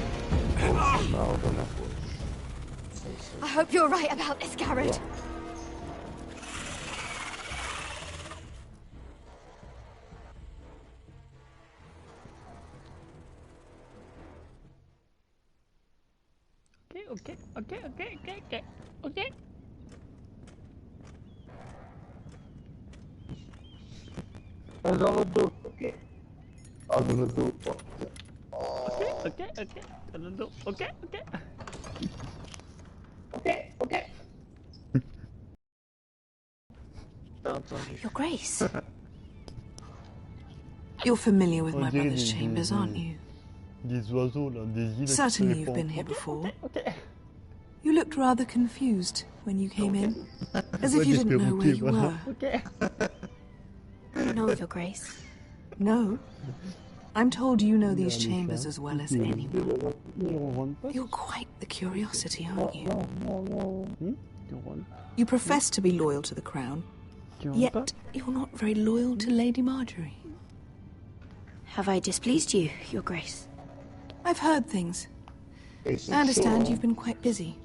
I hope you're right about this, Garrett. Okay. Dans le dos, ok. Ah, dans le dos. Ok. Dans le dos, ok. Your Grace. You're familiar with my brother's chambers, aren't you? Des oiseaux là, des îles. Certainly you've been here before. You looked rather confused when you came in, as if you didn't know where you were. No, Your Grace. No? I'm told you know these chambers as well as anyone. You're quite the curiosity, aren't you? You profess to be loyal to the crown, yet you're not very loyal to Lady Marjorie. Have I displeased you, Your Grace? I've heard things. I understand you've been quite busy.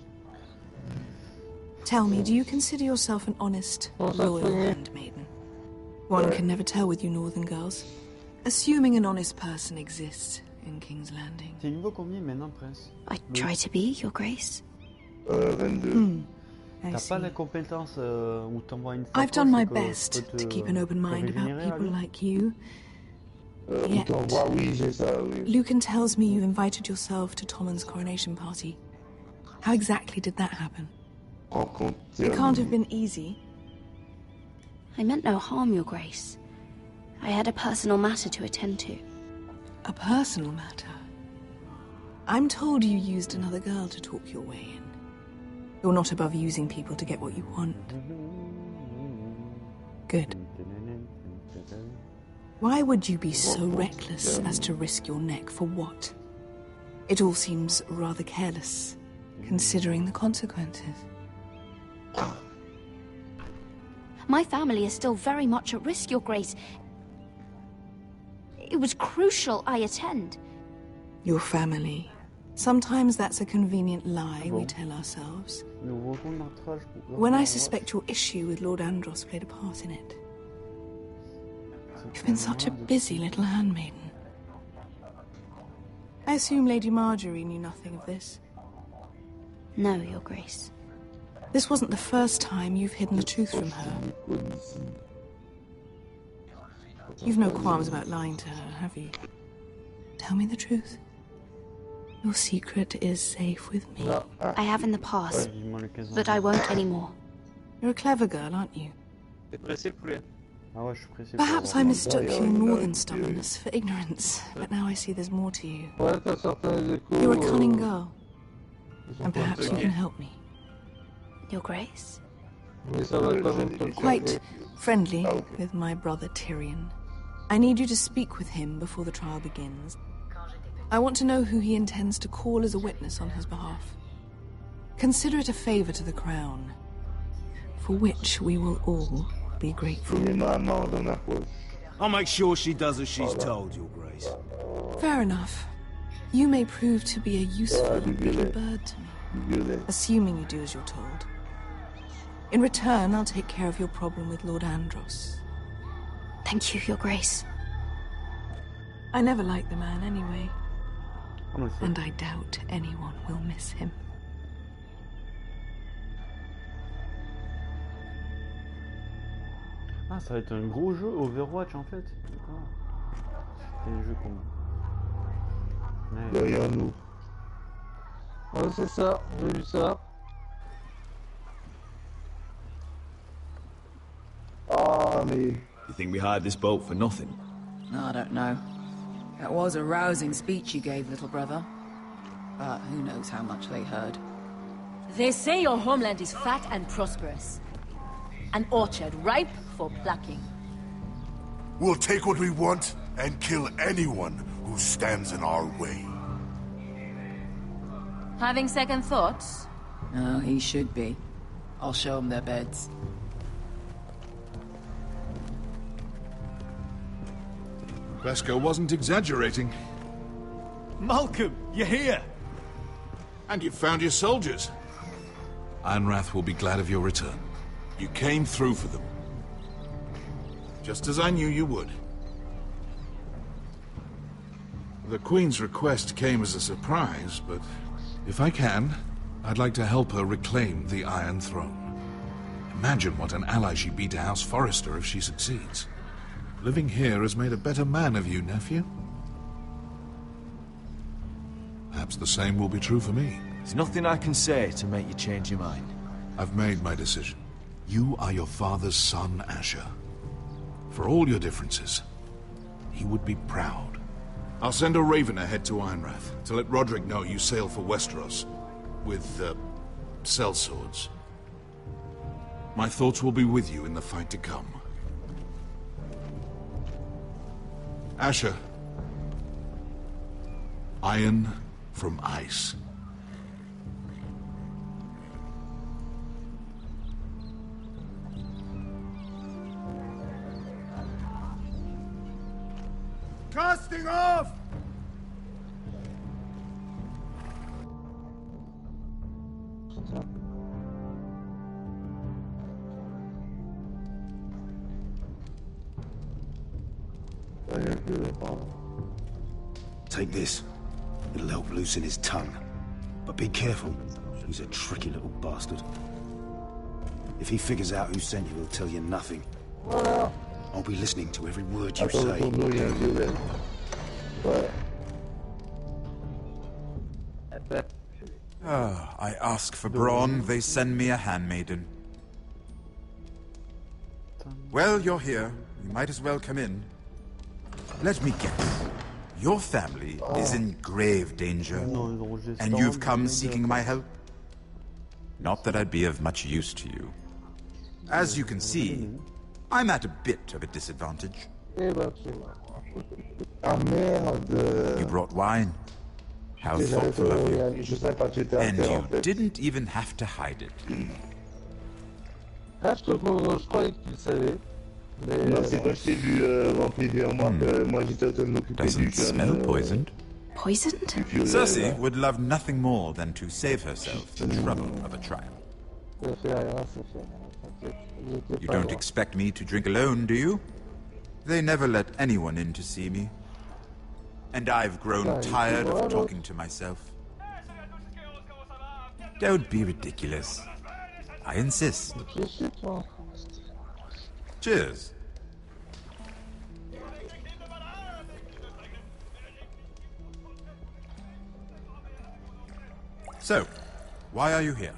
Tell me, do you consider yourself an honest, loyal handmaiden? One can never tell with you northern girls. Assuming an honest person exists in King's Landing. T'es niveau combien maintenant, Prince? I try to be, Your Grace. 22. T'as pas la compétence où t'envoies une I've done my best to keep an open mind about people like you. Yet, oui, j'ai ça, oui. Lucan tells me you invited yourself to Tommen's coronation party. How exactly did that happen? It can't have been easy. I meant no harm, Your Grace. I had a personal matter to attend to. A personal matter? I'm told you used another girl to talk your way in. You're not above using people to get what you want. Good. Why would you be so reckless as to risk your neck for what? It all seems rather careless, considering the consequences. My family is still very much at risk, Your Grace. It was crucial I attend. Your family. Sometimes that's a convenient lie we tell ourselves. When I suspect your issue with Lord Andros played a part in it. You've been such a busy little handmaiden. I assume Lady Marjorie knew nothing of this. No, Your Grace. This wasn't the first time you've hidden the truth from her. You've no qualms about lying to her, have you? Tell me the truth. Your secret is safe with me. I have in the past, but I won't anymore. You're a clever girl, aren't you? Perhaps I mistook your northern stubbornness for ignorance, but now I see there's more to you. You're a cunning girl, and perhaps you can help me. Your Grace? Quite friendly with my brother Tyrion. I need you to speak with him before the trial begins. I want to know who he intends to call as a witness on his behalf. Consider it a favor to the crown, for which we will all be grateful. I'll make sure she does as she's told, Your Grace. Fair enough. You may prove to be a useful little bird to me, assuming you do as you're told. In return, I'll take care of your problem with Lord Andros. Thank you, Your Grace. I never liked the man anyway. And I doubt anyone will miss him. Ah, ça va être un gros jeu Overwatch en fait. C'est un jeu comme... Derrière nous. Ouais, c'est ça, j'ai vu ça. Ah, mais... You think we hired this boat for nothing? I don't know. That was a rousing speech you gave, little brother. But who knows how much they heard. They say your homeland is fat and prosperous. An orchard ripe for plucking. We'll take what we want and kill anyone who stands in our way. Having second thoughts? Oh, he should be. I'll show them their beds. Vesco wasn't exaggerating. Malcolm, you're here! And you've found your soldiers. Ironrath will be glad of your return. You came through for them. Just as I knew you would. The Queen's request came as a surprise, but if I can, I'd like to help her reclaim the Iron Throne. Imagine what an ally she'd be to House Forrester if she succeeds. Living here has made a better man of you, nephew. Perhaps the same will be true for me. There's nothing I can say to make you change your mind. I've made my decision. You are your father's son, Asher. For all your differences, he would be proud. I'll send a raven ahead to Ironrath to let Roderick know you sail for Westeros with, sellswords. My thoughts will be with you in the fight to come. Asher. Iron from ice. Casting off! Take this. It'll help loosen his tongue. But be careful. He's a tricky little bastard. If he figures out who sent you, he'll tell you nothing. I'll be listening to every word you Attends, say. autour de nous, il y a un vieux Ouais. I ask for brawn, they send me a handmaiden. Well, you're here. You might as well come in. Let me guess. Your family is in grave danger, and you've come seeking my help? Not that I'd be of much use to you. As you can see, I'm at a bit of a disadvantage. You brought wine. How thoughtful of you. And you didn't even have to hide it. Ah, je croyais que tu le savais. Non, c'est quand je t'ai vu remplir des remarques, moi j'étais en train de m'occuper du Doesn't smell poisoned. Poisoned? Cersei would love nothing more than to save herself the trouble of a trial. You don't expect me to drink alone, do you? They never let anyone in to see me. And I've grown tired of talking to myself. Don't be ridiculous. I insist. Cheers. So, why are you here?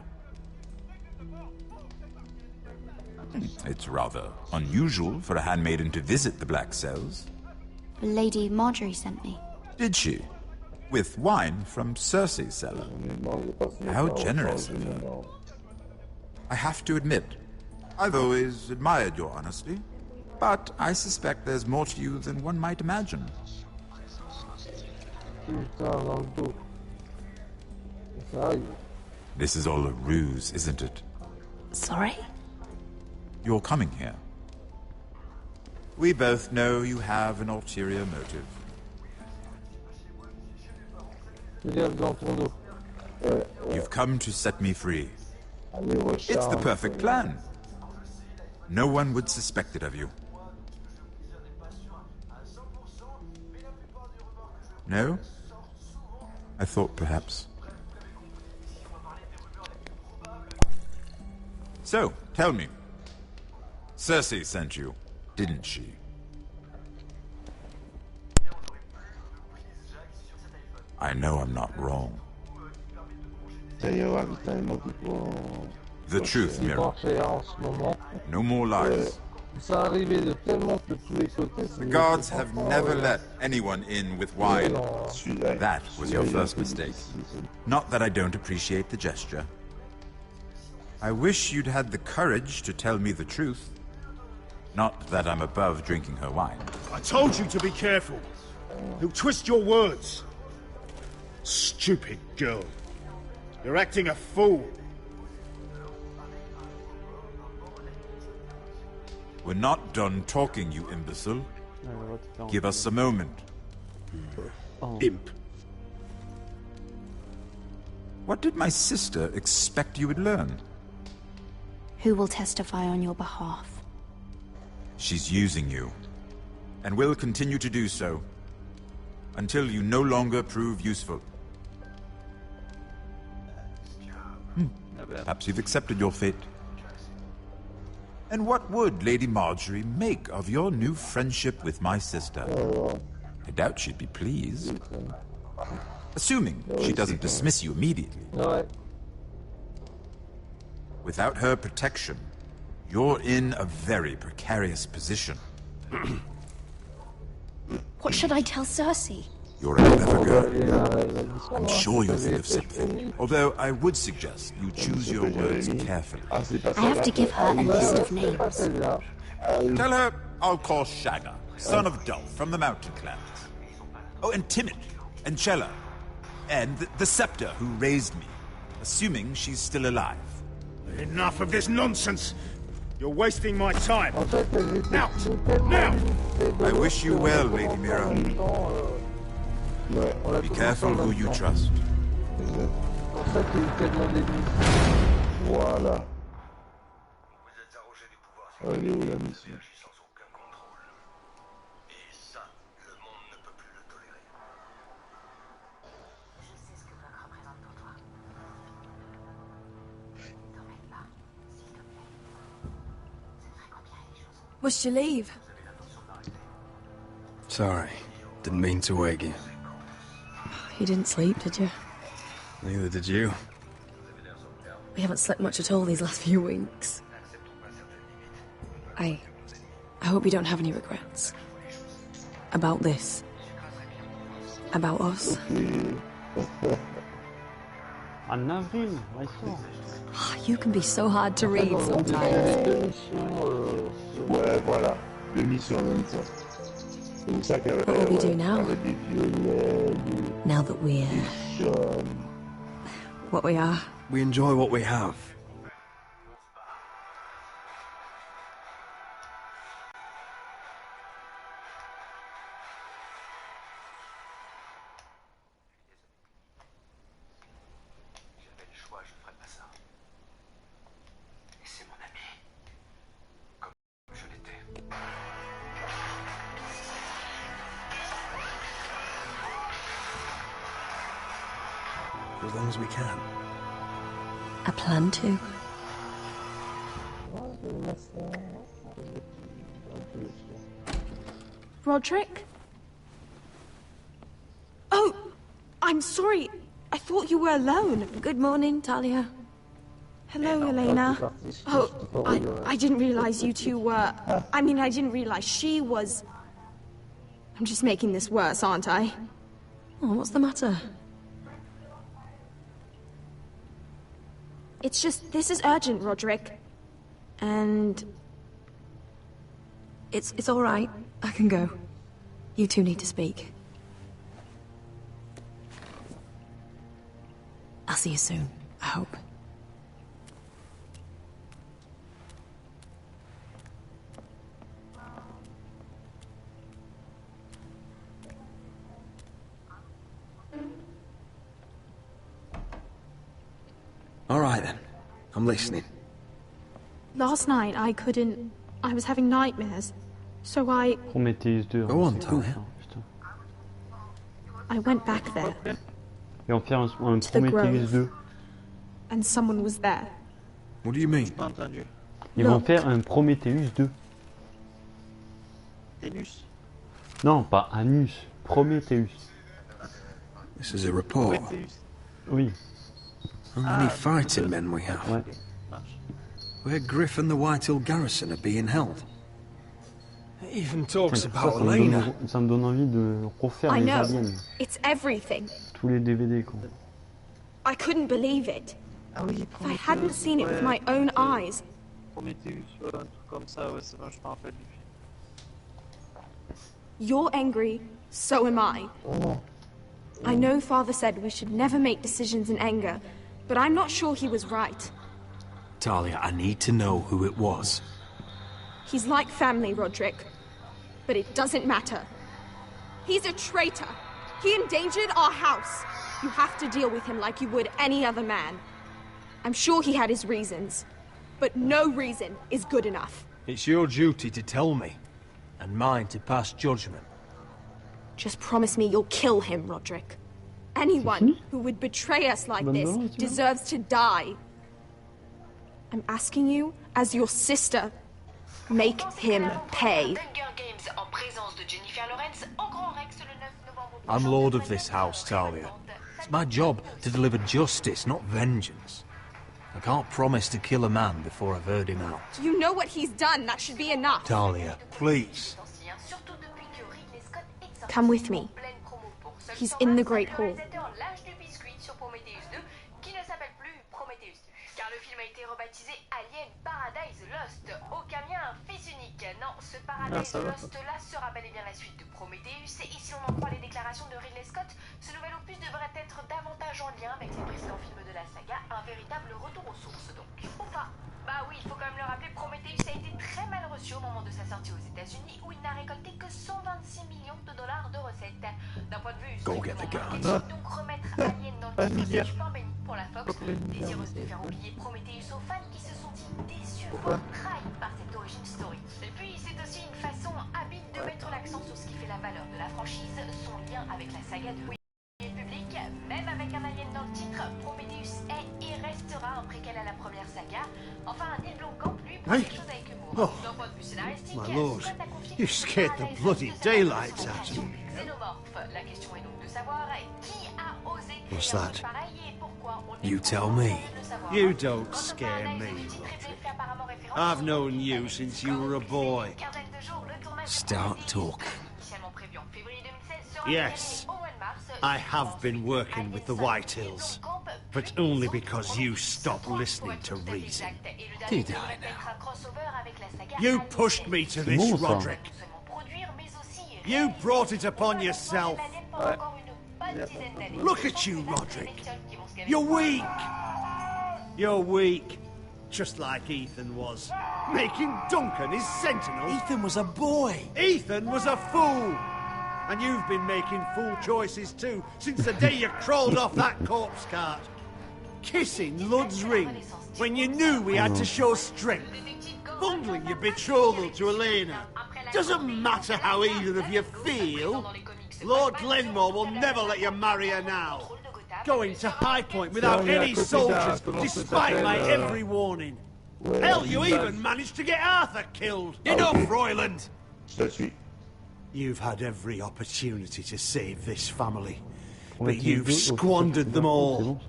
It's rather unusual for a handmaiden to visit the Black Cells. Lady Marjorie sent me. Did she? With wine from Cersei's cellar. How generous of her. I have to admit, I've always admired your honesty, but I suspect there's more to you than one might imagine. This is all a ruse, isn't it? Sorry? You're coming here. We both know you have an ulterior motive. You've come to set me free. It's the perfect plan. No one would suspect it of you. No? I thought perhaps. So, tell me. Cersei sent you, didn't she? I know I'm not wrong. The truth, Mira. No more lies. The guards have never let anyone in with wine. That was your first mistake. Not that I don't appreciate the gesture. I wish you'd had the courage to tell me the truth. Not that I'm above drinking her wine. I told you to be careful. He'll twist your words. Stupid girl. You're acting a fool. We're not done talking, you imbecile. Give us a moment. Imp. What did my sister expect you would learn? Who will testify on your behalf? She's using you, and will continue to do so, until you no longer prove useful. Perhaps you've accepted your fate. And what would Lady Marjorie make of your new friendship with my sister? I doubt she'd be pleased. Assuming she doesn't dismiss you immediately. Without her protection, you're in a very precarious position. What should I tell Cersei? You're a clever girl. I'm sure you'll think of something. Although I would suggest you choose your words carefully. I have to give her a list of names. Tell her I'll call Shagga, son of Dolph from the Mountain Clans. Oh, and Timid, and Chella, and the Scepter who raised me, assuming she's still alive. Enough of this nonsense! You're wasting my time! Now! Now! I wish you well, Lady Mira. Be careful who you trust. Voilà. Elle est où la mission? Must you leave? Sorry. Didn't mean to wake you. You didn't sleep, did you? Neither did you. We haven't slept much at all these last few weeks. I hope you don't have any regrets. About this. About us. En avril, I saw. You can be so hard to read sometimes. Ouais, voilà. L'émission comme ça. Comme ça qu'elle What will we do now? avec des violets, Now that we're what we are. We enjoy what we have. As long as we can. I plan to. Roderick? Oh, I'm sorry. I thought you were alone. Good morning, Talia. Hello, Elena. Oh, I didn't realize you two were... I mean, I didn't realize she was... I'm just making this worse, aren't I? Oh, what's the matter? It's just, this is urgent, Roderick. And... It's all right. I can go. You two need to speak. I'll see you soon, I hope. All right then. I'm listening. Last night, I couldn't... I was having nightmares. So I... Prometheus 2. Go on, Talia. I went back there. Et on fait un To the Prometheus grove. 2. And someone was there. What do you mean? Ils vont faire un Prometheus 2. Non, pas Anus. Prometheus. This is a report. Oui. How many fighting men we have? Ouais. Where Griff and the Whitehill garrison are being held. It even talks Ça, about ça me Elena. donne, ça me donne envie de refaire I les know. aliens. It's everything. Tous les DVD quoi. I couldn't believe it. If I hadn't seen it with my own eyes. Prometheus, un truc comme ça, ouais, c'est vrai, je m'en rappelle. You're angry, so am I. I know Father said we should never make decisions in anger, but I'm not sure he was right. Talia, I need to know who it was. He's like family, Roderick. But it doesn't matter. He's a traitor. He endangered our house. You have to deal with him like you would any other man. I'm sure he had his reasons. But no reason is good enough. It's your duty to tell me, and mine to pass judgment. Just promise me you'll kill him, Roderick. Anyone who would betray us like this deserves to die. I'm asking you, as your sister, make him pay. I'm lord of this house, Talia. It's my job to deliver justice, not vengeance. I can't promise to kill a man before I've heard him out. You know what he's done. That should be enough. Talia, please. Come with me. He's in the Great Hall. Non, ce Paradise Lost-là sera bel et bien la suite de Prometheus, et si l'on en croit les déclarations de Ridley Scott, ce nouvel opus devrait être davantage en lien avec les précédents films de la saga, un véritable retour aux sources donc. Enfin, bah oui, il faut quand même le rappeler, Prometheus a été très mal reçu au moment de sa sortie aux États-Unis, où il n'a récolté que 126 millions de dollars de recettes. D'un point de vue marketing, donc remettre Alien dans le titre, c'est pain béni pour la Fox, désireuse de faire oublier Prometheus aux fans qui se sont dit déçus, voire trahis par cette origin story. Et puis, c'est aussi une façon habile de mettre l'accent sur ce qui fait la valeur de la franchise, son lien avec la saga de public. Même avec un alien dans le titre, Prometheus est et restera un préquel à la première saga. Enfin, Neil Blomkamp, lui, prend les choses avec humour. D'un point de My lord, you scared the bloody daylights out of me. What's that? You tell me. You don't scare me, Roderick. I've known you since you were a boy. Start talking. Yes, I have been working with the Whitehills, but only because you stopped listening to reason. Did I now? You pushed me to this, Roderick. You brought it upon yourself. Look at you, Roderick. You're weak. You're weak. Just like Ethan was. Making Duncan his sentinel. Ethan was a boy. Ethan was a fool. And you've been making fool choices too, since the day you crawled off that corpse cart. Kissing Lud's ring, when you knew we had to show strength. Bungling your betrothal to Elena. Doesn't matter how either of you feel. Lord Glenmore will never let you marry her now. Going to High Point without any soldiers, despite my every warning. Hell, you even managed to get Arthur killed. Enough, Royland! You've had every opportunity to save this family, but you've squandered them all.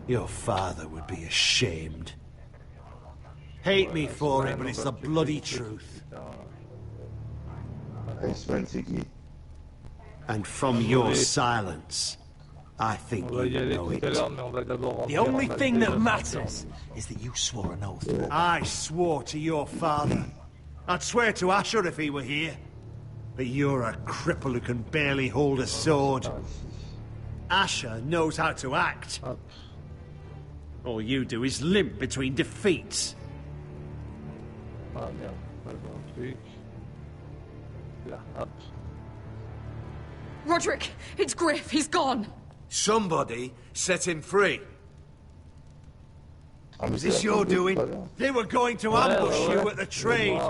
Your father would be ashamed. Hate me for it, but it's the bloody truth. And from your silence, I think you know it. The only thing that matters is that you swore an oath. I swore to your father. I'd swear to Asher if he were here. But you're a cripple who can barely hold a sword. Asher knows how to act. All you do is limp between defeats. Roderick, it's Griff. He's gone. Somebody set him free. Was this your doing? They were going to ambush you at the trade.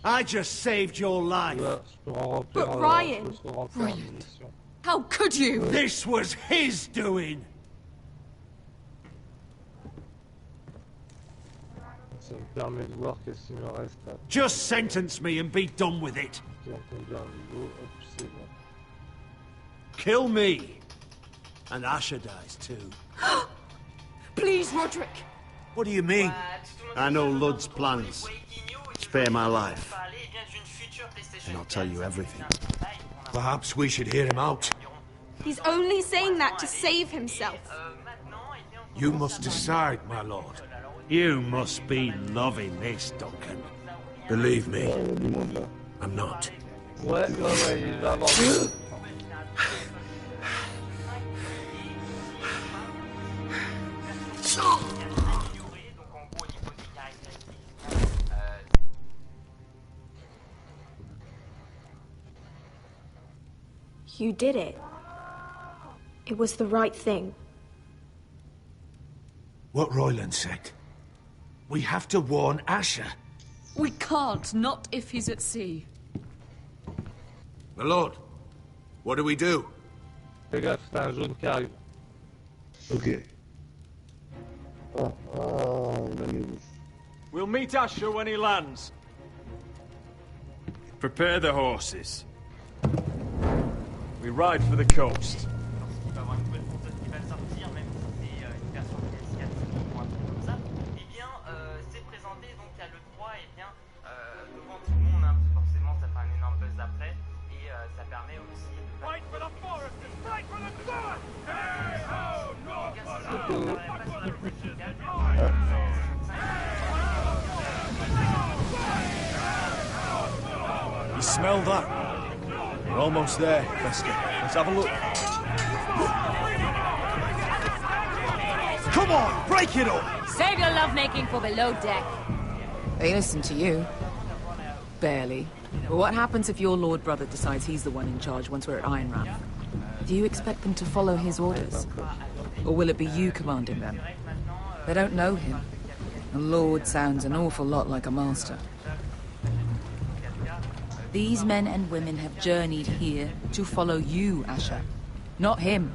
I just saved your life. But Ryan... Roland, how could you? This was his doing. Just sentence me and be done with it. Kill me. And Asher dies too. Please, Roderick. What do you mean? I know Lud's plans. Spare my life. And I'll tell you everything. Perhaps we should hear him out. He's only saying that to save himself. You must decide, my lord. You must be loving this, Duncan. Believe me, I'm not. You did it. It was the right thing. What Royland said. We have to warn Asher. We can't, not if he's at sea. My lord, what do we do? Okay. We'll meet Asher when he lands. Prepare the horses. We ride for the coast. Fight for the foresters! Fight for the sword! Hey ho, Norfolk! You smell that? We're almost there, Fesca. Let's have a look. Come on, break it up! Save your lovemaking for below deck. They listen to you. Barely. But what happens if your lord brother decides he's the one in charge once we're at Iron Rath? Do you expect them to follow his orders? Or will it be you commanding them? They don't know him. A lord sounds an awful lot like a master. These men and women have journeyed here to follow you, Asher. Not him.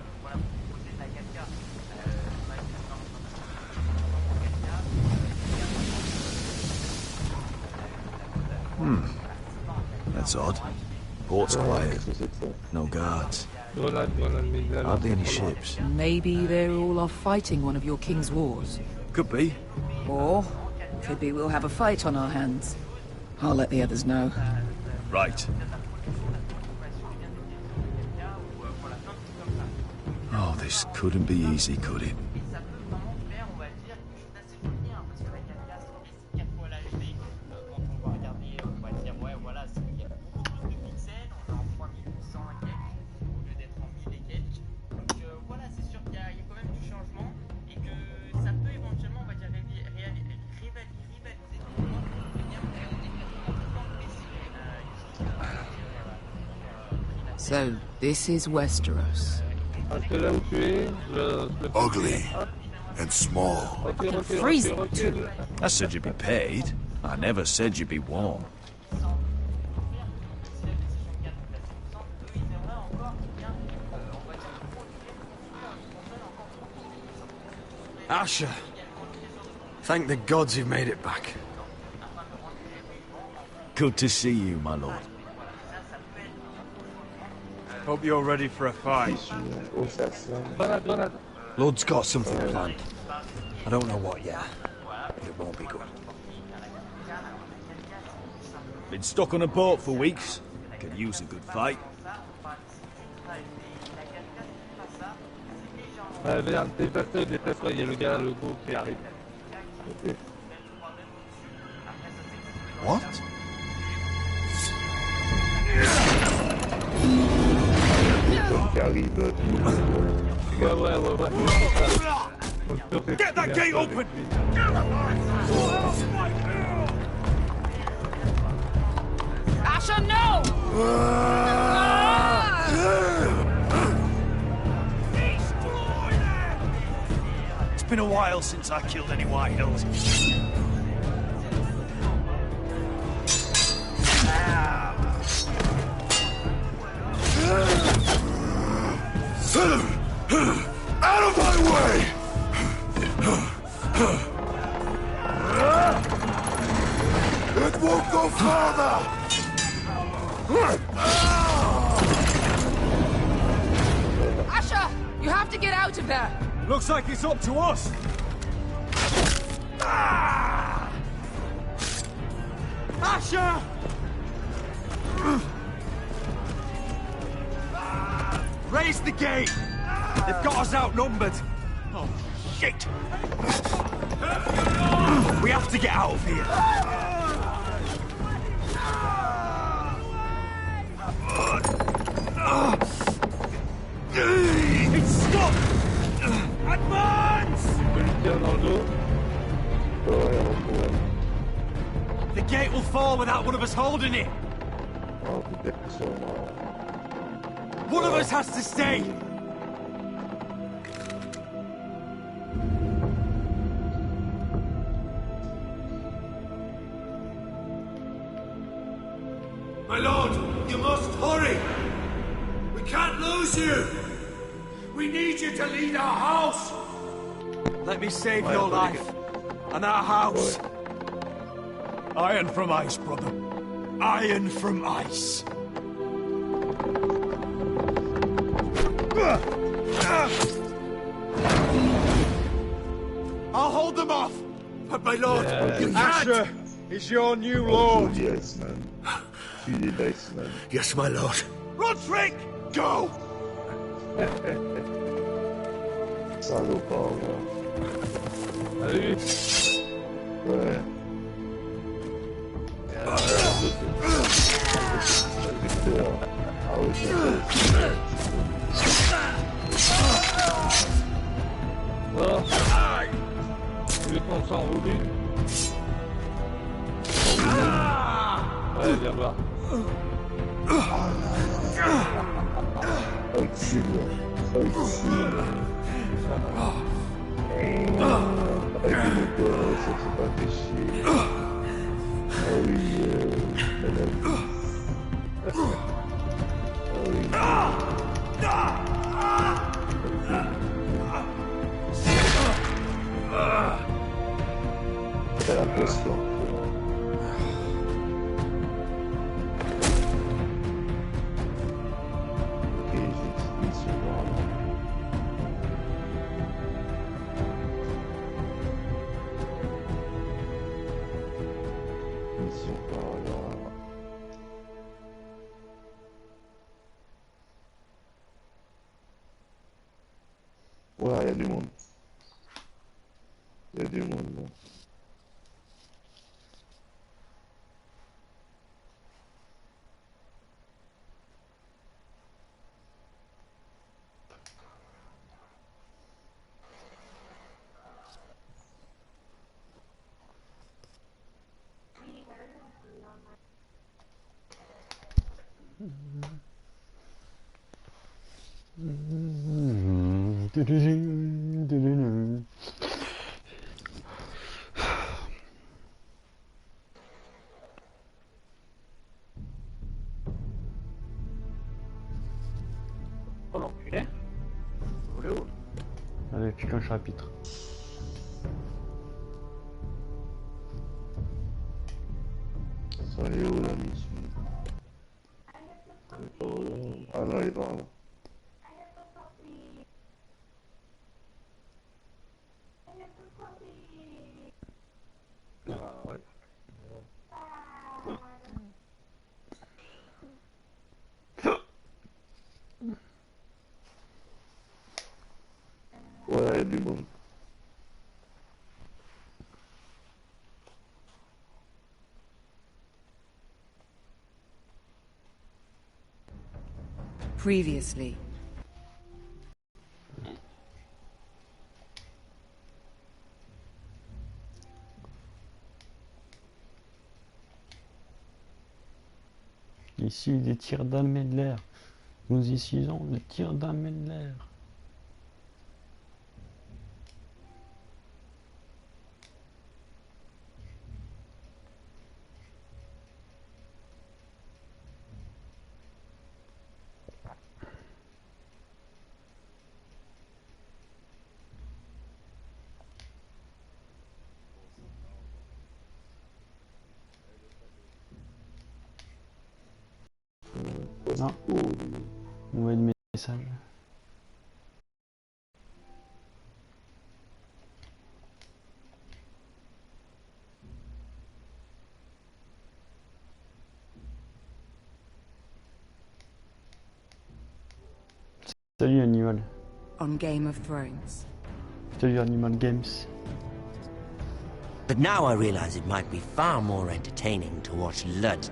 That's odd. Port's quiet. No guards. Hardly any ships. Maybe they're all off fighting one of your king's wars. Could be. Or could be we'll have a fight on our hands. I'll let the others know. Right. Oh, this couldn't be easy, could it? So, this is Westeros. Ugly and small. Freezing, too. I said you'd be paid. I never said you'd be warm. Asher! Thank the gods you've made it back. Good to see you, my lord. Hope you're ready for a fight. Lord's got something planned. I don't know what yet, but it won't be good. Been stuck on a boat for weeks. Could use a good fight. Déplace-toi, il y a le gars, le gros qui arrive. What? Qui arrive. Ouais. Get that gate open! Asher, no! It's been a while since I killed any White Hills. Out of my way! It won't go farther! Asher, you have to get out of there! Looks like it's up to us! Asher! Raise the gate! They've got us outnumbered! Oh, shit! We have to get out of here! It's stopped! Advance! The gate will fall without one of us holding it! One of us has to stay! My lord, you must hurry! We can't lose you! We need you to lead our house! Let me save your life and our house. Iron from ice, brother. Iron from ice. I'll hold them off. But my lord, you can't. Asher is your new lord. Yes, man. Yes, my lord. Roderick, go! Salopard, là. Allez. Ouais. Je vais prendre ça en roulis. Ouais, viens voir. Ça s'est pas fait chier. Ah oui, C'est l'impression. mission par là. Ouais, il y a du monde. Il y a du monde là. Oh l'enculé. Allez, plus qu'un chapitre. Ça est où la mission? Ah non, il est par là. Ah ouais. Ouais, il y a du monde. Previously. Ici, des tirs d'armée de l'air. Nous y suivons le tir d'armée de l'air. Non. Où est le message? Salut Animal. On Game of Thrones. Salut Animal Games. But now I realize it might be far more entertaining to watch Lud.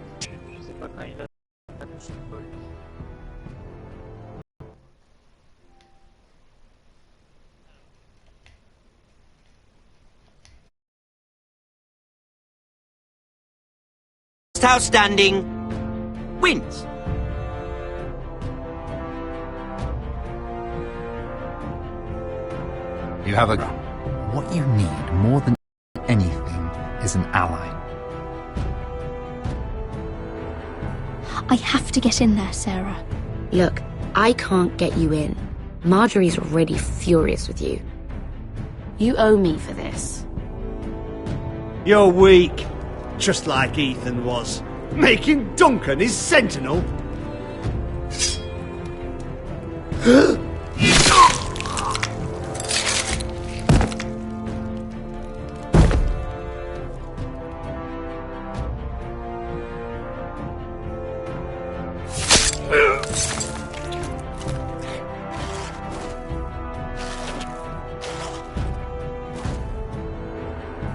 House standing wins. You have a... What you need more than anything is an ally. I have to get in there, Sarah. Look, I can't get you in. Marjorie's already furious with you. You owe me for this. You're weak. Just like Ethan was. Making Duncan his sentinel.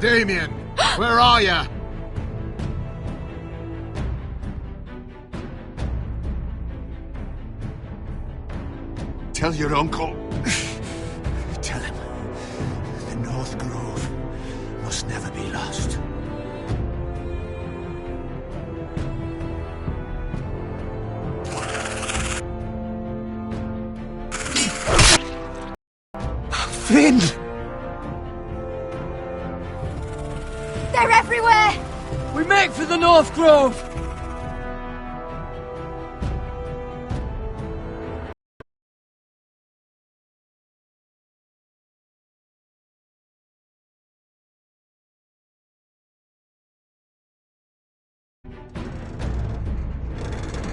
Damien, where are you? Tell your uncle. Tell him the North Grove must never be lost. Finn! They're everywhere! We make for the North Grove!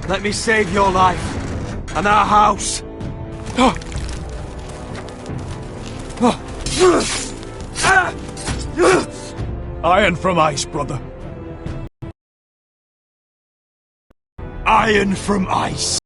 Let me save your life and our house. Iron from ice, brother. iron from ice.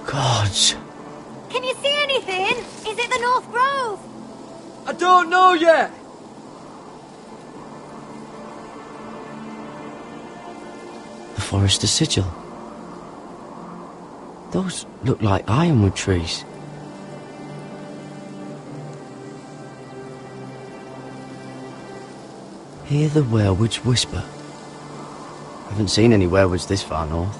Gods. Can you see anything? Is it the North Grove? I don't know yet. The Forester Sigil. Those look like ironwood trees. Hear the werewolves whisper. Haven't seen any werewolves this far north.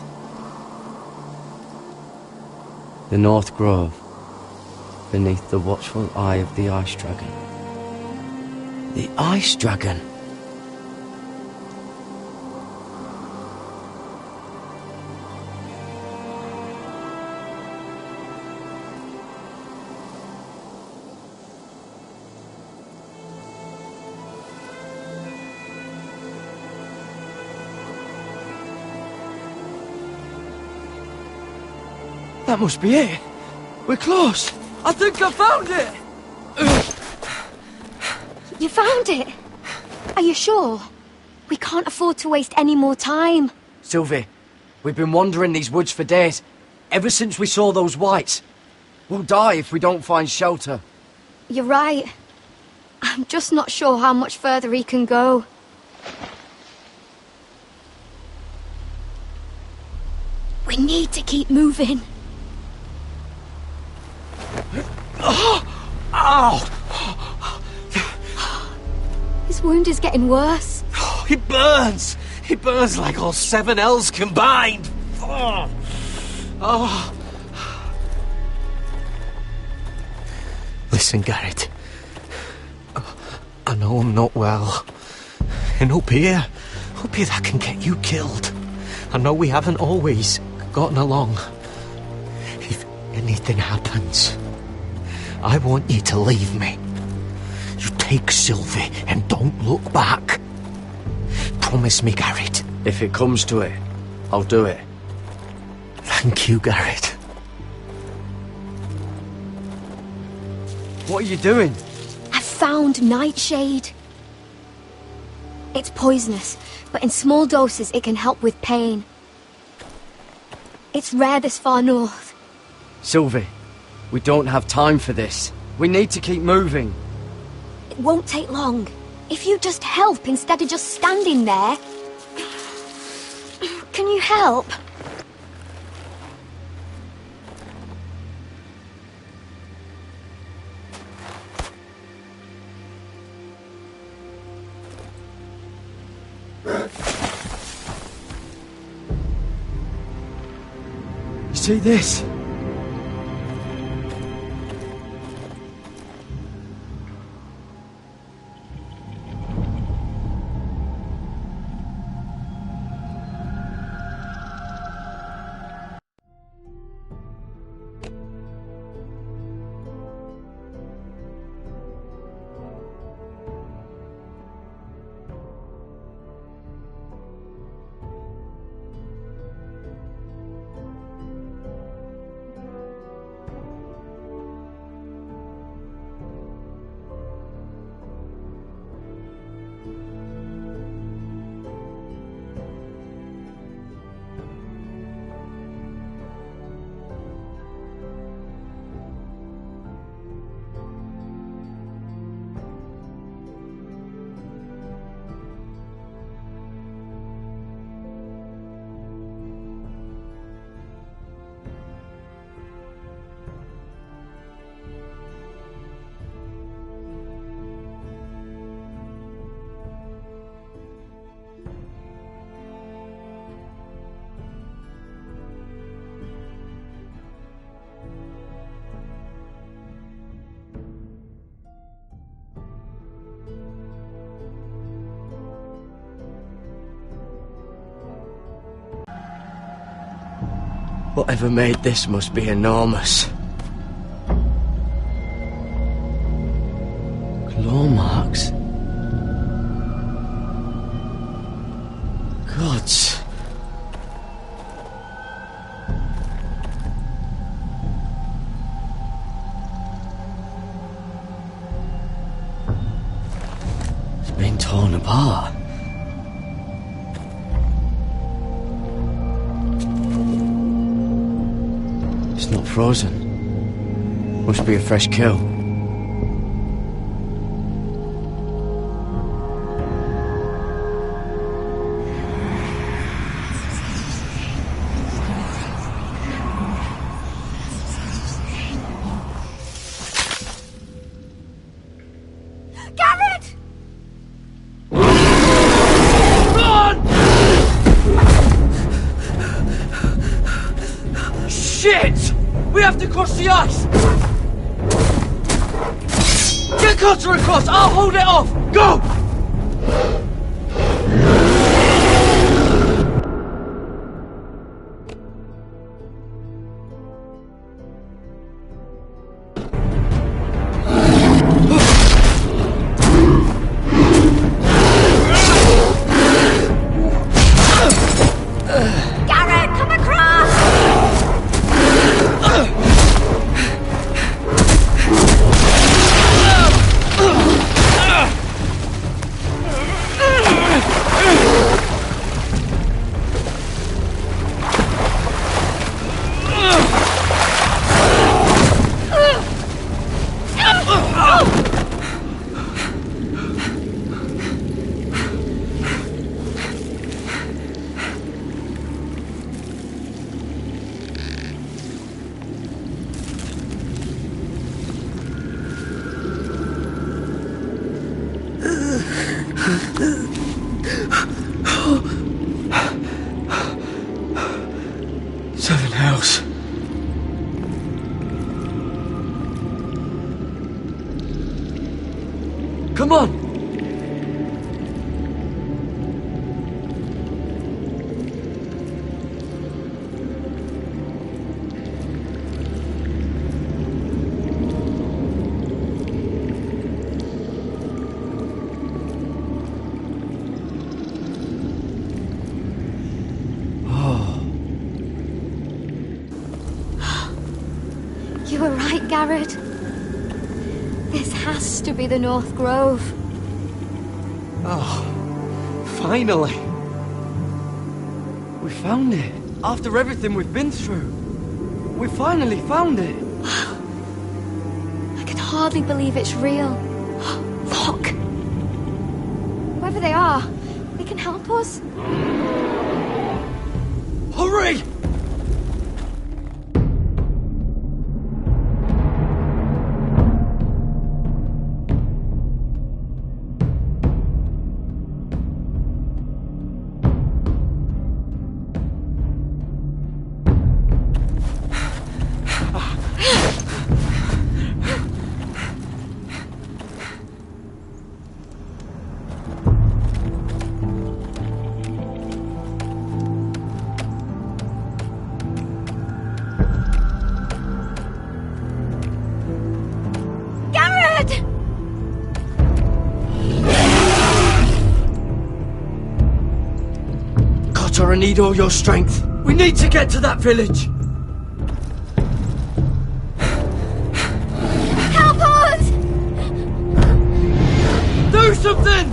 The North Grove, beneath the watchful eye of the Ice Dragon. The Ice Dragon! That must be it. We're close. I think I found it. You found it? Are you sure? We can't afford to waste any more time. Sylvie, we've been wandering these woods for days. Ever since we saw those whites. We'll die if we don't find shelter. You're right. I'm just not sure how much further he can go. We need to keep moving. Ow! His wound is getting worse. He burns! He burns like all 7 L's combined! Oh. Oh. Listen, Garrett. I know I'm not well. And up here that can get you killed. I know we haven't always gotten along. If anything happens, I want you to leave me. You take Sylvie and don't look back. Promise me, Garrett. If it comes to it, I'll do it. Thank you, Garrett. What are you doing? I found Nightshade. It's poisonous, but in small doses it can help with pain. It's rare this far north. Sylvie, we don't have time for this. We need to keep moving. It won't take long. If you just help instead of just standing there. Can you help? You see this? Whatever made this must be enormous. Claw marks? Gods. It's been torn apart. It's not frozen. Must be a fresh kill. Garrett! Shit! We have to cross the ice! Get Cutter across! I'll hold it off! Go! Garrett, come across! Seven hells. Come on! You were right, Garrett. This has to be the North Grove. Oh, finally. We found it. After everything we've been through. We finally found it. I can hardly believe it's real. Look! Whoever they are, they can help us. Hurry! I need all your strength. We need to get to that village. Help us! Do something!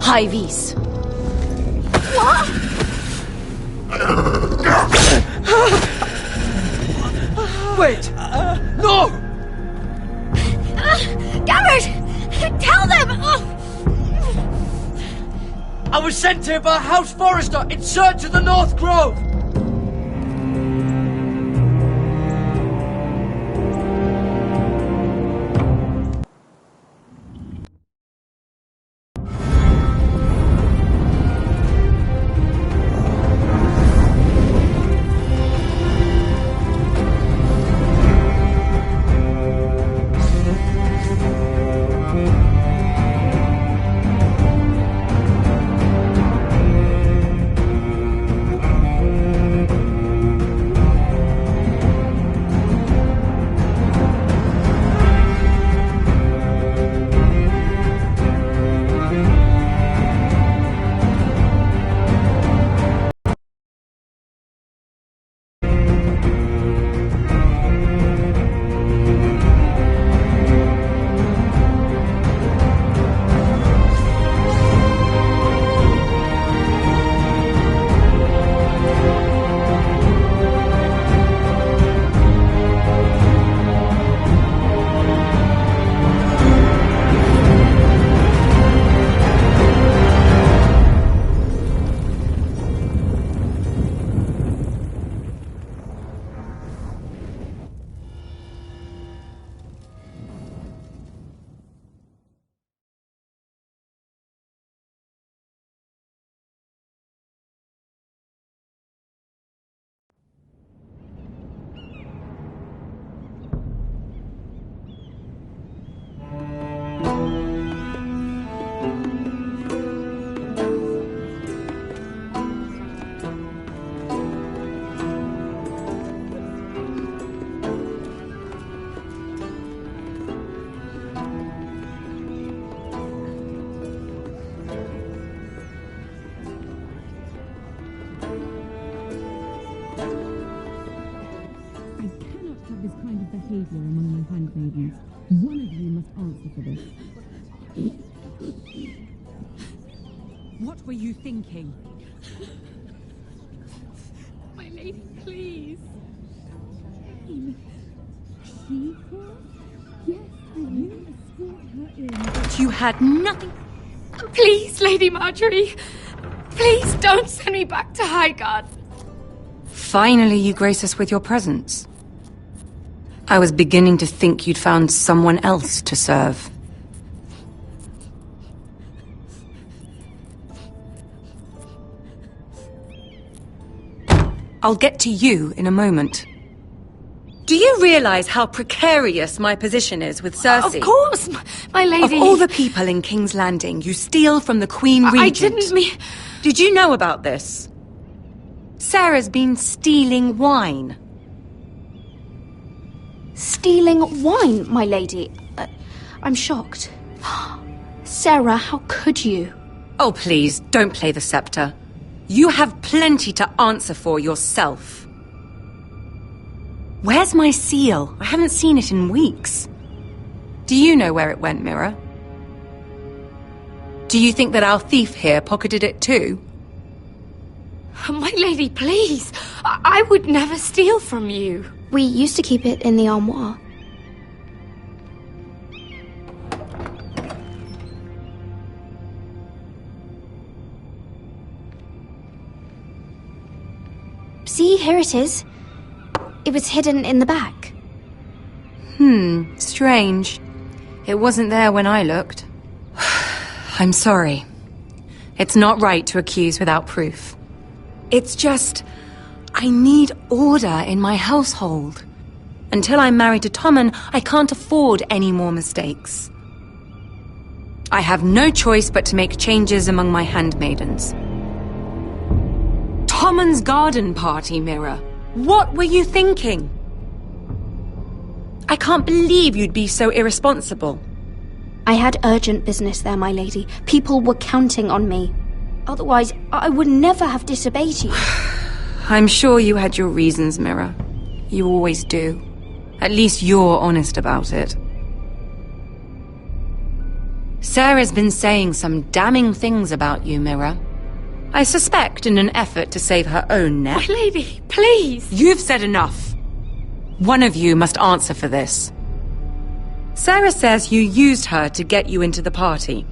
High vis. What? Wait! No! Garrett! Tell them! I was sent here by a house forester in search of the North Grove! behavior among my handmaidens. One of you must answer for this. What were you thinking? My lady, please. She was? Yes, you escort her in. But you had nothing... Please, Lady Marjorie. Please don't send me back to Highgarden. Finally, you grace us with your presence. I was beginning to think you'd found someone else to serve. I'll get to you in a moment. Do you realize how precarious my position is with Cersei? Of course, my lady. Of all the people in King's Landing, you steal from the Queen Regent. I didn't mean... Did you know about this? Sarah's been stealing wine. Stealing wine, my lady? I'm shocked. Sarah, how could you? Oh, please, don't play the scepter. You have plenty to answer for yourself. Where's my seal? I haven't seen it in weeks. Do you know where it went, Mirror? Do you think that our thief here pocketed it too? My lady, please. I would never steal from you. We used to keep it in the armoire. See, here it is. It was hidden in the back. Strange. It wasn't there when I looked. I'm sorry. It's not right to accuse without proof. It's just... I need order in my household. Until I'm married to Tommen, I can't afford any more mistakes. I have no choice but to make changes among my handmaidens. Tommen's garden party, Mirror. What were you thinking? I can't believe you'd be so irresponsible. I had urgent business there, my lady. People were counting on me. Otherwise, I would never have disobeyed you. I'm sure you had your reasons, Mirror. You always do. At least you're honest about it. Sarah's been saying some damning things about you, Mirror. I suspect in an effort to save her own neck. My lady, please! You've said enough. One of you must answer for this. Sarah says you used her to get you into the party.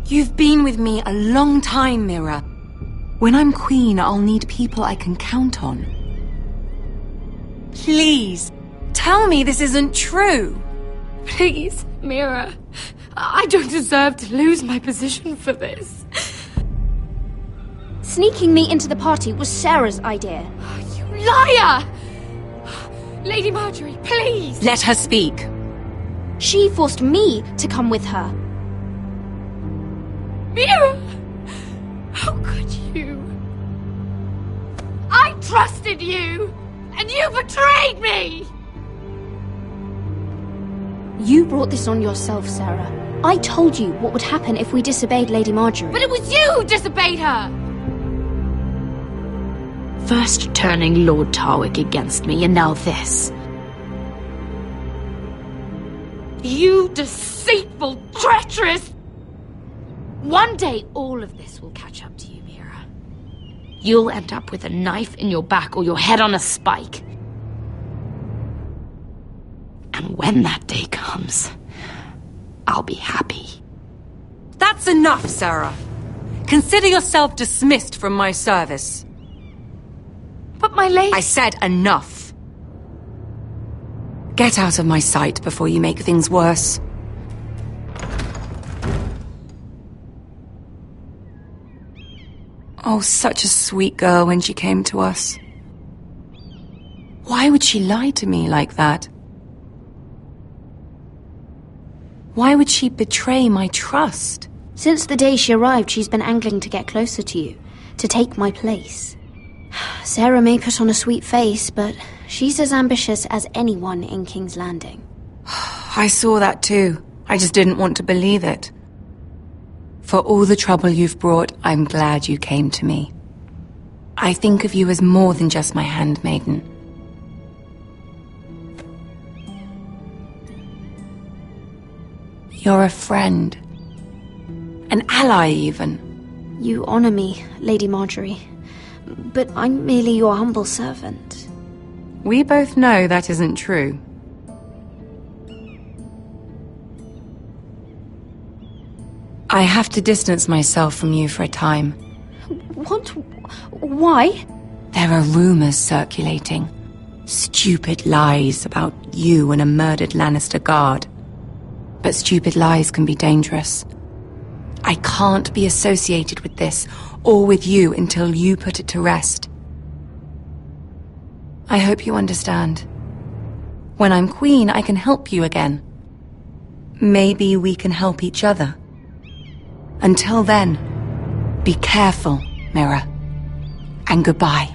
You've been with me a long time, Mirror. When I'm queen, I'll need people I can count on. Please, tell me this isn't true. Please, Mirror. I don't deserve to lose my position for this. Sneaking me into the party was Sarah's idea. You liar! Lady Marjorie, please! Let her speak. She forced me to come with her. Mirror! How could you? I trusted you! And you betrayed me! You brought this on yourself, Sarah. I told you what would happen if we disobeyed Lady Marjorie. But it was you who disobeyed her! First turning Lord Tarwick against me, and now this. You deceitful, treacherous... One day, all of this will catch up to you, Mira. You'll end up with a knife in your back or your head on a spike. And when that day comes, I'll be happy. That's enough, Sarah. Consider yourself dismissed from my service. But my lady... I said enough. Get out of my sight before you make things worse. Oh, such a sweet girl when she came to us. Why would she lie to me like that? Why would she betray my trust? Since the day she arrived, she's been angling to get closer to you, to take my place. Sarah may put on a sweet face, but she's as ambitious as anyone in King's Landing. I saw that too. I just didn't want to believe it. For all the trouble you've brought, I'm glad you came to me. I think of you as more than just my handmaiden. You're a friend. An ally, even. You honor me, Lady Marjorie. But I'm merely your humble servant. We both know that isn't true. I have to distance myself from you for a time. What? Why? There are rumors circulating. Stupid lies about you and a murdered Lannister guard. But stupid lies can be dangerous. I can't be associated with this, or with you, until you put it to rest. I hope you understand. When I'm queen, I can help you again. Maybe we can help each other. Until then, be careful, Mira. And goodbye.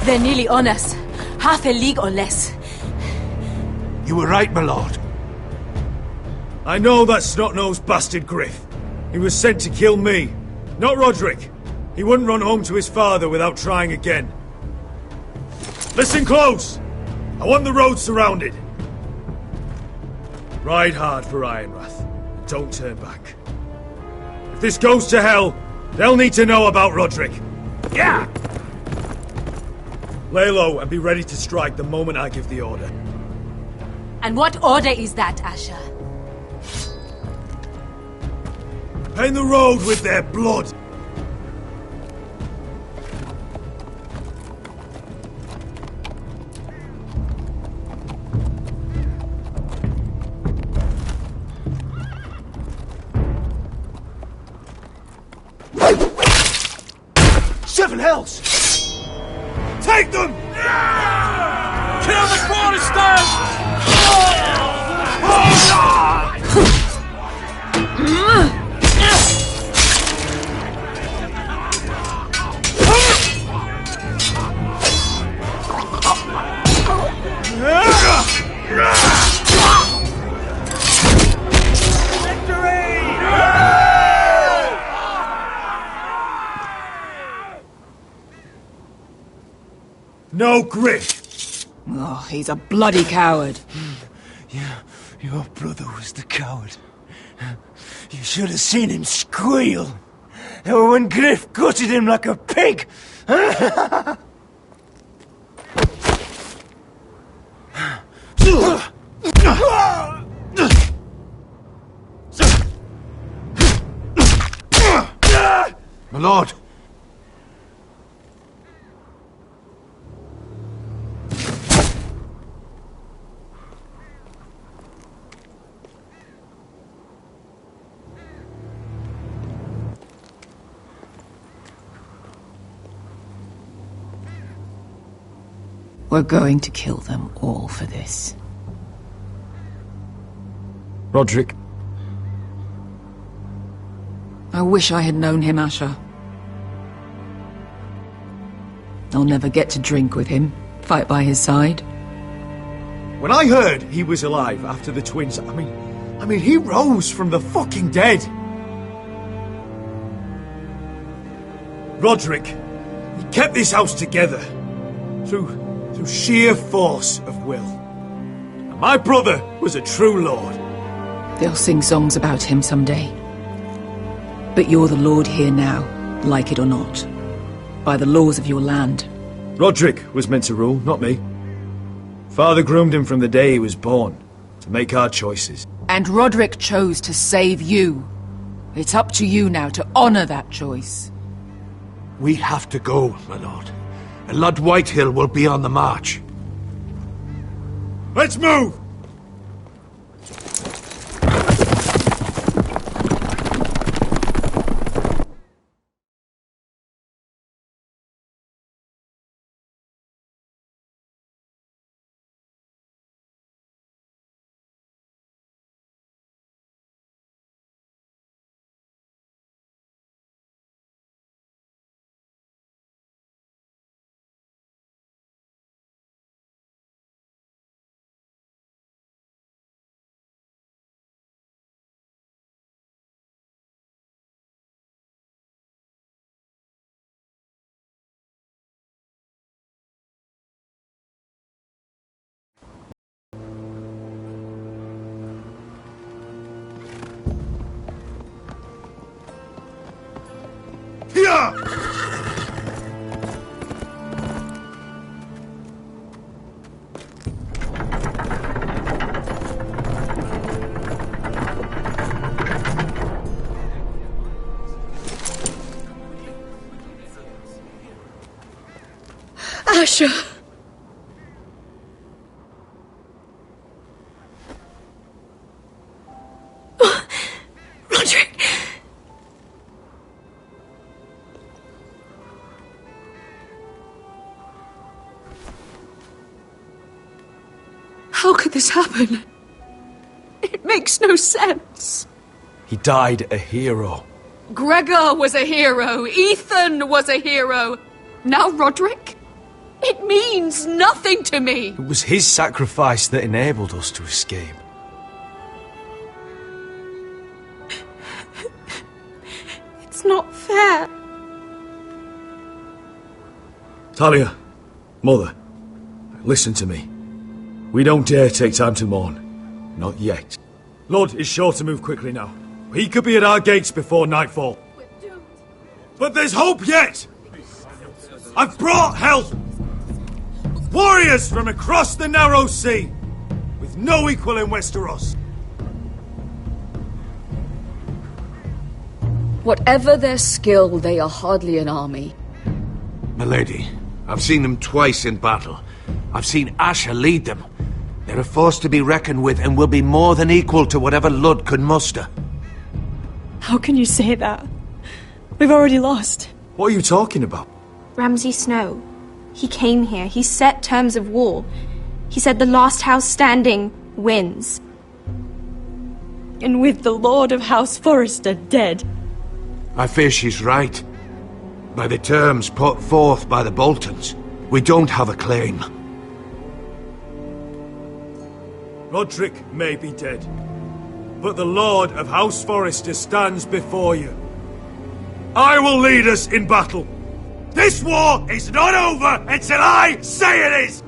They're nearly on us. Half a league or less. You were right, my lord. I know that snot-nosed bastard Griff. He was sent to kill me, not Roderick. He wouldn't run home to his father without trying again. Listen close! I want the road surrounded. Ride hard for Ironrath. Don't turn back. If this goes to hell, they'll need to know about Roderick. Yeah! Lay low and be ready to strike the moment I give the order. And what order is that, Asher? Paint the road with their blood! Seven hells! Take them! Kill the Foresters! No Griff! Oh, he's a bloody coward. Yeah, your brother was the coward. You should have seen him squeal. Or when Griff gutted him like a pig. My lord! We're going to kill them all for this. Roderick. I wish I had known him, Asher. I'll never get to drink with him, fight by his side. When I heard he was alive after the twins, I mean, he rose from the fucking dead. Roderick, he kept this house together through sheer force of will. And my brother was a true lord. They'll sing songs about him someday. But you're the lord here now, like it or not. By the laws of your land. Roderick was meant to rule, not me. Father groomed him from the day he was born, to make our choices. And Roderick chose to save you. It's up to you now to honor that choice. We have to go, my lord. And Lord Whitehill will be on the march. Let's move! Here! Asher! Roderick! How could this happen? It makes no sense. He died a hero. Gregor was a hero. Ethan was a hero. Now Roderick? It means nothing to me. It was his sacrifice that enabled us to escape. It's not fair. Talia, Mother, listen to me. We don't dare take time to mourn. Not yet. Lord is sure to move quickly now. He could be at our gates before nightfall. But there's hope yet! I've brought help! Warriors from across the narrow sea, with no equal in Westeros. Whatever their skill, they are hardly an army. Milady, I've seen them twice in battle. I've seen Asher lead them. They're a force to be reckoned with and will be more than equal to whatever Lud could muster. How can you say that? We've already lost. What are you talking about? Ramsay Snow. He came here. He set terms of war. He said the last house standing wins. And with the Lord of House Forrester dead. I fear she's right. By the terms put forth by the Boltons, we don't have a claim. Roderick may be dead, but the Lord of House Forrester stands before you. I will lead us in battle. This war is not over until I say it is!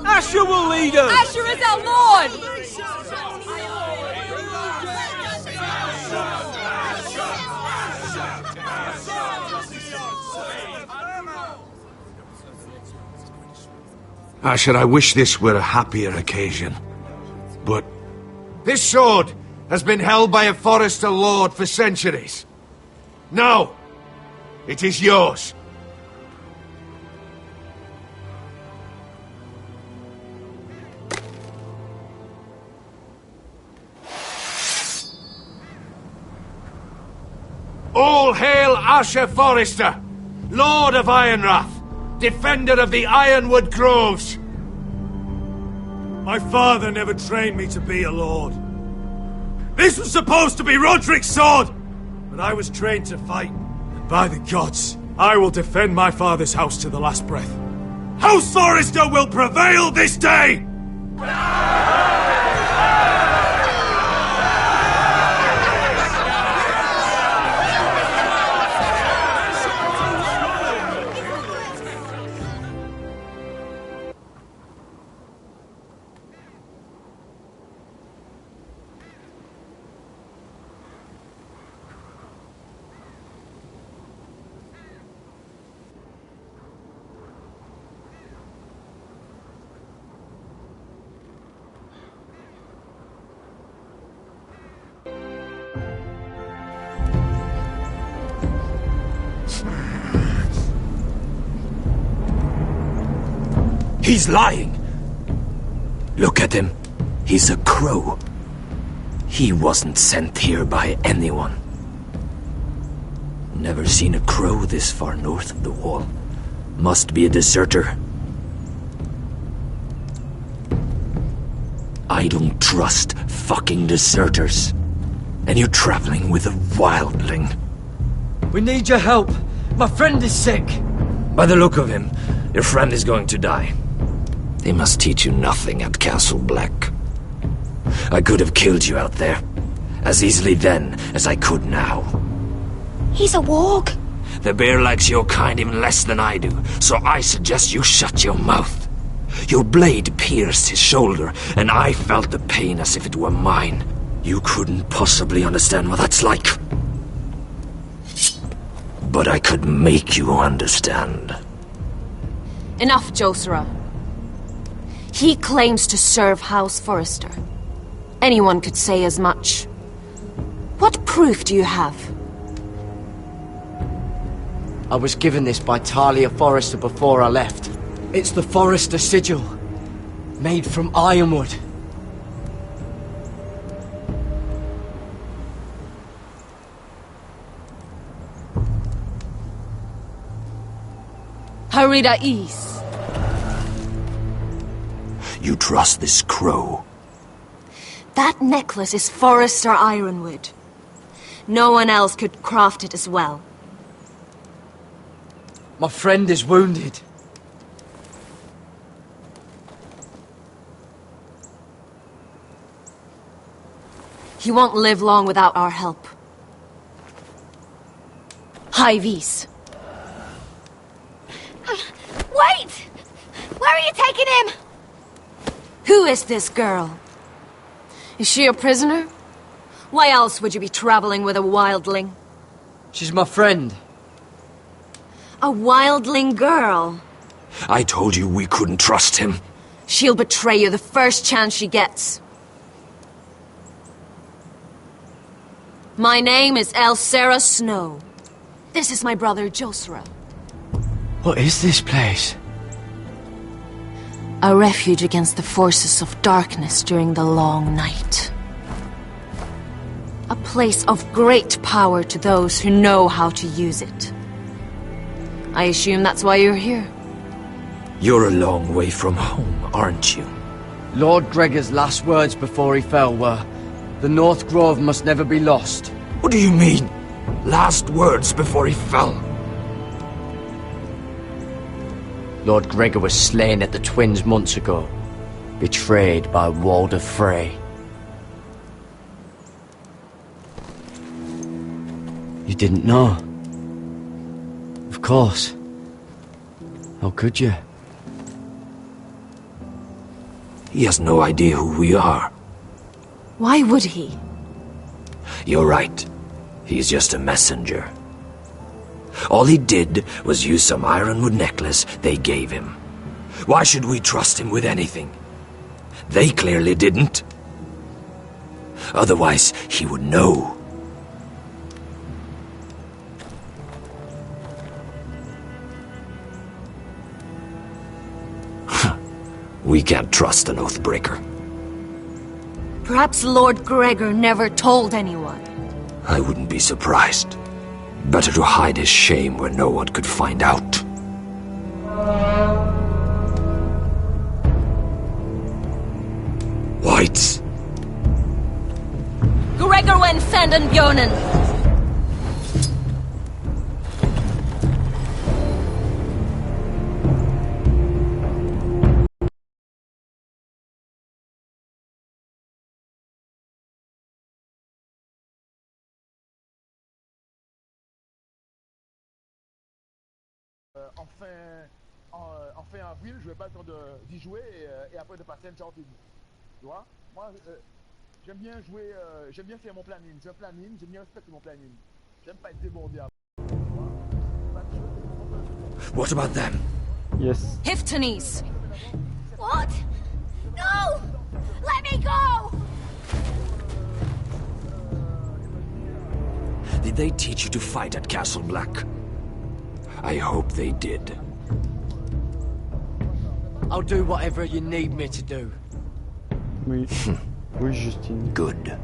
Asher will lead us! Asher is our Lord! Asher, I wish this were a happier occasion. But this sword has been held by a Forrester Lord for centuries. Now, it is yours. All hail Asher Forrester, Lord of Ironrath, defender of the Ironwood Groves. My father never trained me to be a lord. This was supposed to be Roderick's sword, but I was trained to fight. And by the gods, I will defend my father's house to the last breath. House Forrester will prevail this day! He's lying! Look at him. He's a crow. He wasn't sent here by anyone. Never seen a crow this far north of the wall. Must be a deserter. I don't trust fucking deserters. And you're traveling with a wildling. We need your help. My friend is sick. By the look of him, your friend is going to die. They must teach you nothing at Castle Black. I could have killed you out there, as easily then as I could now. He's a warg. The bear likes your kind even less than I do, so I suggest you shut your mouth. Your blade pierced his shoulder, and I felt the pain as if it were mine. You couldn't possibly understand what that's like. But I could make you understand. Enough, Josera. He claims to serve House Forrester. Anyone could say as much. What proof do you have? I was given this by Talia Forrester before I left. It's the Forrester sigil, made from ironwood. Harida East. You trust this crow? That necklace is Forrester ironwood. No one else could craft it as well. My friend is wounded. He won't live long without our help. High Vis. Wait! Where are you taking him? Who is this girl? Is she a prisoner? Why else would you be traveling with a wildling? She's my friend. A wildling girl? I told you we couldn't trust him. She'll betray you the first chance she gets. My name is Elsera Snow. This is my brother Josera. What is this place? A refuge against the forces of darkness during the long night. A place of great power to those who know how to use it. I assume that's why you're here. You're a long way from home, aren't you? Lord Gregor's last words before he fell were, "The North Grove must never be lost." What do you mean? Last words before he fell? Lord Gregor was slain at the Twins months ago, betrayed by Walder Frey. You didn't know? Of course. How could you? He has no idea who we are. Why would he? You're right. He's just a messenger. All he did was use some ironwood necklace they gave him. Why should we trust him with anything? They clearly didn't. Otherwise, he would know. We can't trust an Oathbreaker. Perhaps Lord Gregor never told anyone. I wouldn't be surprised. Better to hide his shame where no one could find out. Whites. Gregor wen senden björnen. En fin avril, je vais pas le temps d'y jouer et après de passer une sortie. Tu vois? Moi, j'aime bien jouer, j'aime bien faire mon planning. Je planning, j'aime bien respecter mon planning. J'aime pas être débordé. What about them? Yes. Hiftanes. What? No! Let me go! Did they teach you to fight at Castle Black? I hope they did. I'll do whatever you need me to do. Oui. Oui, Justine. Good.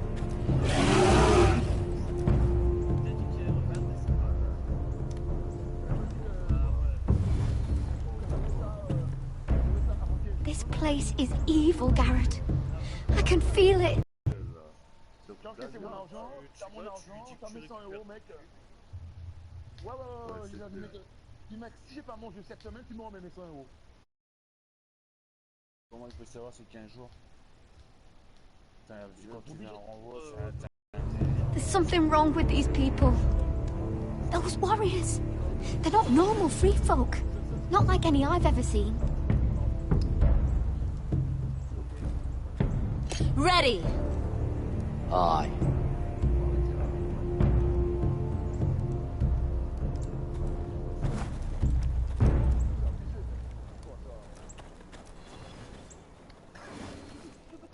This place is evil, Garrett. I can feel it. Comment il peut savoir c'est 15 jours? There's something wrong with these people. Those warriors. They're not normal free folk. Not like any I've ever seen. Ready! Aye.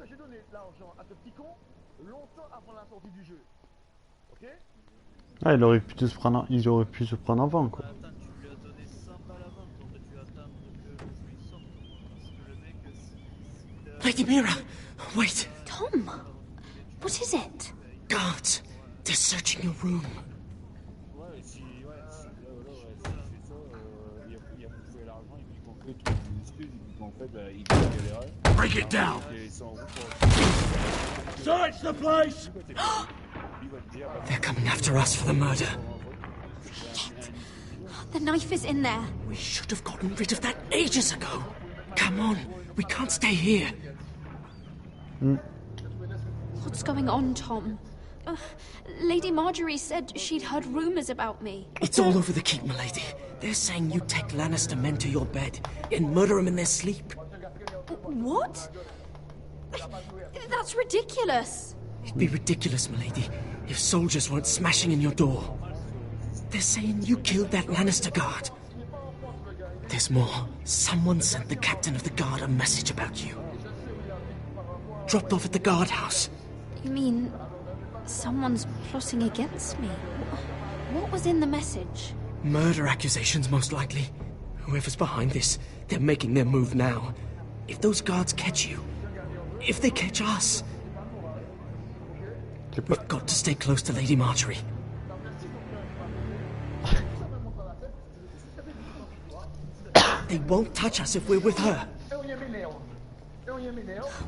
J'ai donné l'argent à ce petit con longtemps avant la sortie du jeu. Ok? Ah, il aurait pu se prendre, ils auraient pu se prendre avant, quoi. Lady Mira, wait. Tom, what is it? Guards, they're searching your room. Ouais, si c'est ça, il a bouffé l'argent et puis qu'on fait toutes les excuses et puis qu'en fait, il galérait. Break it down! Search the place! They're coming after us for the murder. The knife is in there. We should have gotten rid of that ages ago. Come on, we can't stay here. What's going on, Tom? Lady Marjorie said she'd heard rumors about me. It's all over the keep, milady. They're saying you take Lannister men to your bed and murder them in their sleep. What? That's ridiculous. It'd be ridiculous, milady, if soldiers weren't smashing in your door. They're saying you killed that Lannister guard. There's more. Someone sent the captain of the guard a message about you. Dropped off at the guardhouse. You mean someone's plotting against me? What was in the message? Murder accusations, most likely. Whoever's behind this, they're making their move now. If those guards catch you, if they catch us, we've got to stay close to Lady Marjorie. They won't touch us if we're with her.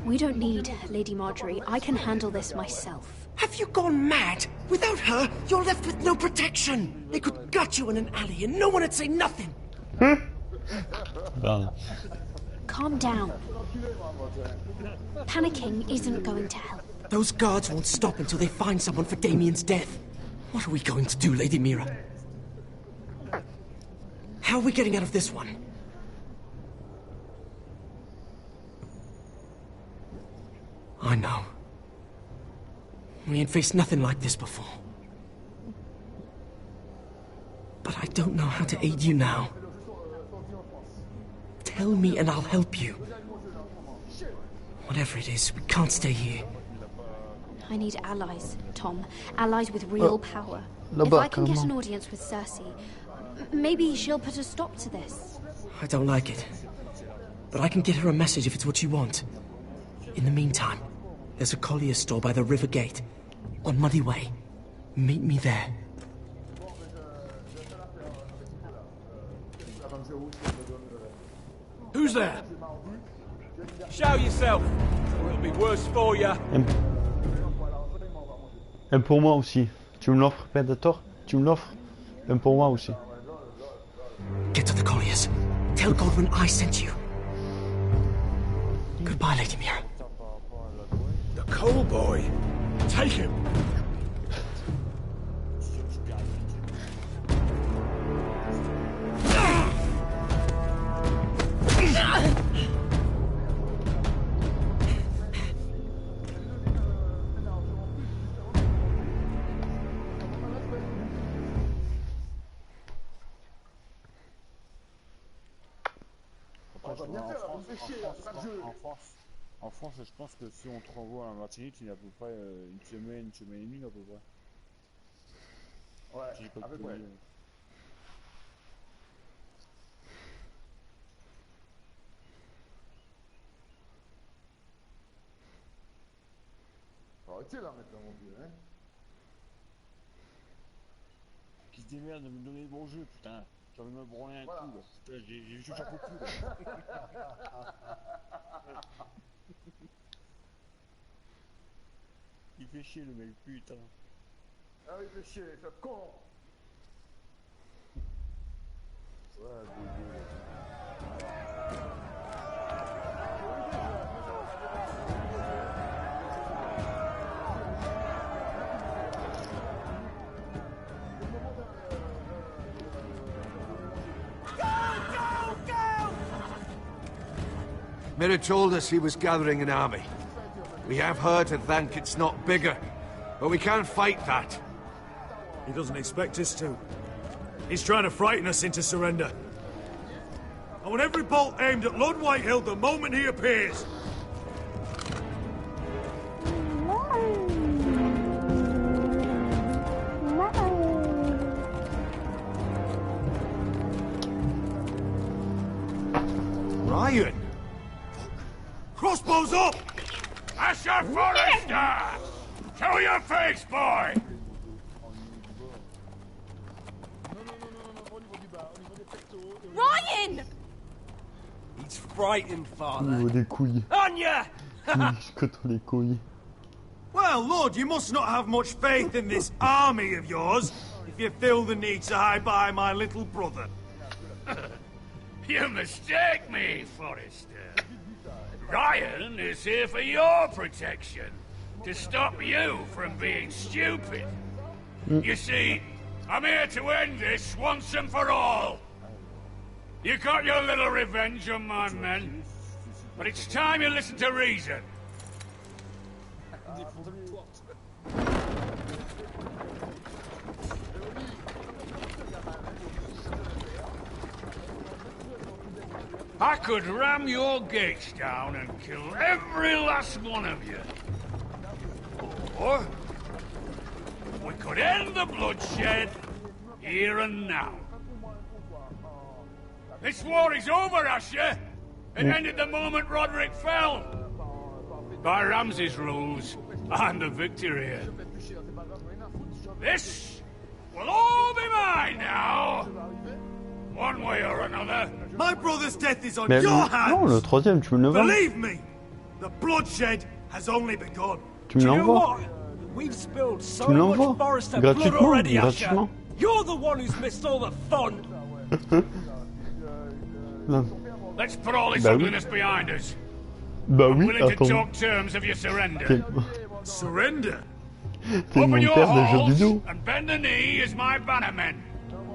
We don't need Lady Marjorie. I can handle this myself. Have you gone mad? Without her, you're left with no protection. They could gut you in an alley and no one would say nothing. Calm down. Panicking isn't going to help. Those guards won't stop until they find someone for Damien's death. What are we going to do, Lady Mira? How are we getting out of this one? I know. We ain't faced nothing like this before. But I don't know how to aid you now. Tell me and I'll help you. Whatever it is, we can't stay here. I need allies, Tom. Allies with real power. If I can get an audience with Cersei, maybe she'll put a stop to this. I don't like it. But I can get her a message if it's what you want. In the meantime, there's a collier's store by the river gate. On Muddy Way. Meet me there. Who's there? Show yourself, or it'll be worse for you. Et pour moi aussi. Tu me l'offres, Predator? Tu me l'offres? Et pour moi aussi. Get to the colliers. Tell Godwin I sent you. Goodbye, Lady Mira. The coal boy. Take him. En France, je pense que si on te renvoie à Martinique, il y a à peu près une semaine et demie à peu près. Ouais, à peu près. Faut arrêter là maintenant, mon vieux, hein. Qui se démerde de me donner mon jeu, putain. Tu vas me branler un coup, là. Putain, j'ai juste un peu plus, là. Il fait chier, le mec, putain. Ah oui, il fait chier, ce con. Ouais, bébé. Mirror told us he was gathering an army. We have her to thank it's not bigger, but we can't fight that. He doesn't expect us to. He's trying to frighten us into surrender. I want every bolt aimed at Lord Whitehill the moment he appears. Ryan! Crossbows up! Asher Forrester! Show your face, boy! Ryan! He's frightened, Au father. niveau des couilles. Anya! Jusque dans les couilles. Well, Lord, you must not have much faith in this army of yours if you feel the need to hide behind my little brother. You mistake me, Forrester. Ryan is here for your protection, to stop you from being stupid. You see, I'm here to end this once and for all. You got your little revenge on my men, but it's time you listen to reason. I could ram your gates down and kill every last one of you. Or we could end the bloodshed here and now. This war is over, Asher. It ended the moment Roderick fell. By Ramsay's rules, I'm the victor here. This will all be mine now. One way or another. My brother's death is on Mais your non, hands. le troisième, tu me le vends. Believe me, the bloodshed has only begun. Tu me l'envoies. We've spilled so Tu me much l'envoies. Forrester blood Gratuitement, already, Asher. gratuitement. You're the one who's missed all the fun. Non. Let's put all this Bah oui. ugliness behind us. Bah I'm oui, willing to attends. talk terms of your surrender. T'es Surrender? t'es mon Open your père des jeux halls vidéo. and bend the knee as my bannermen.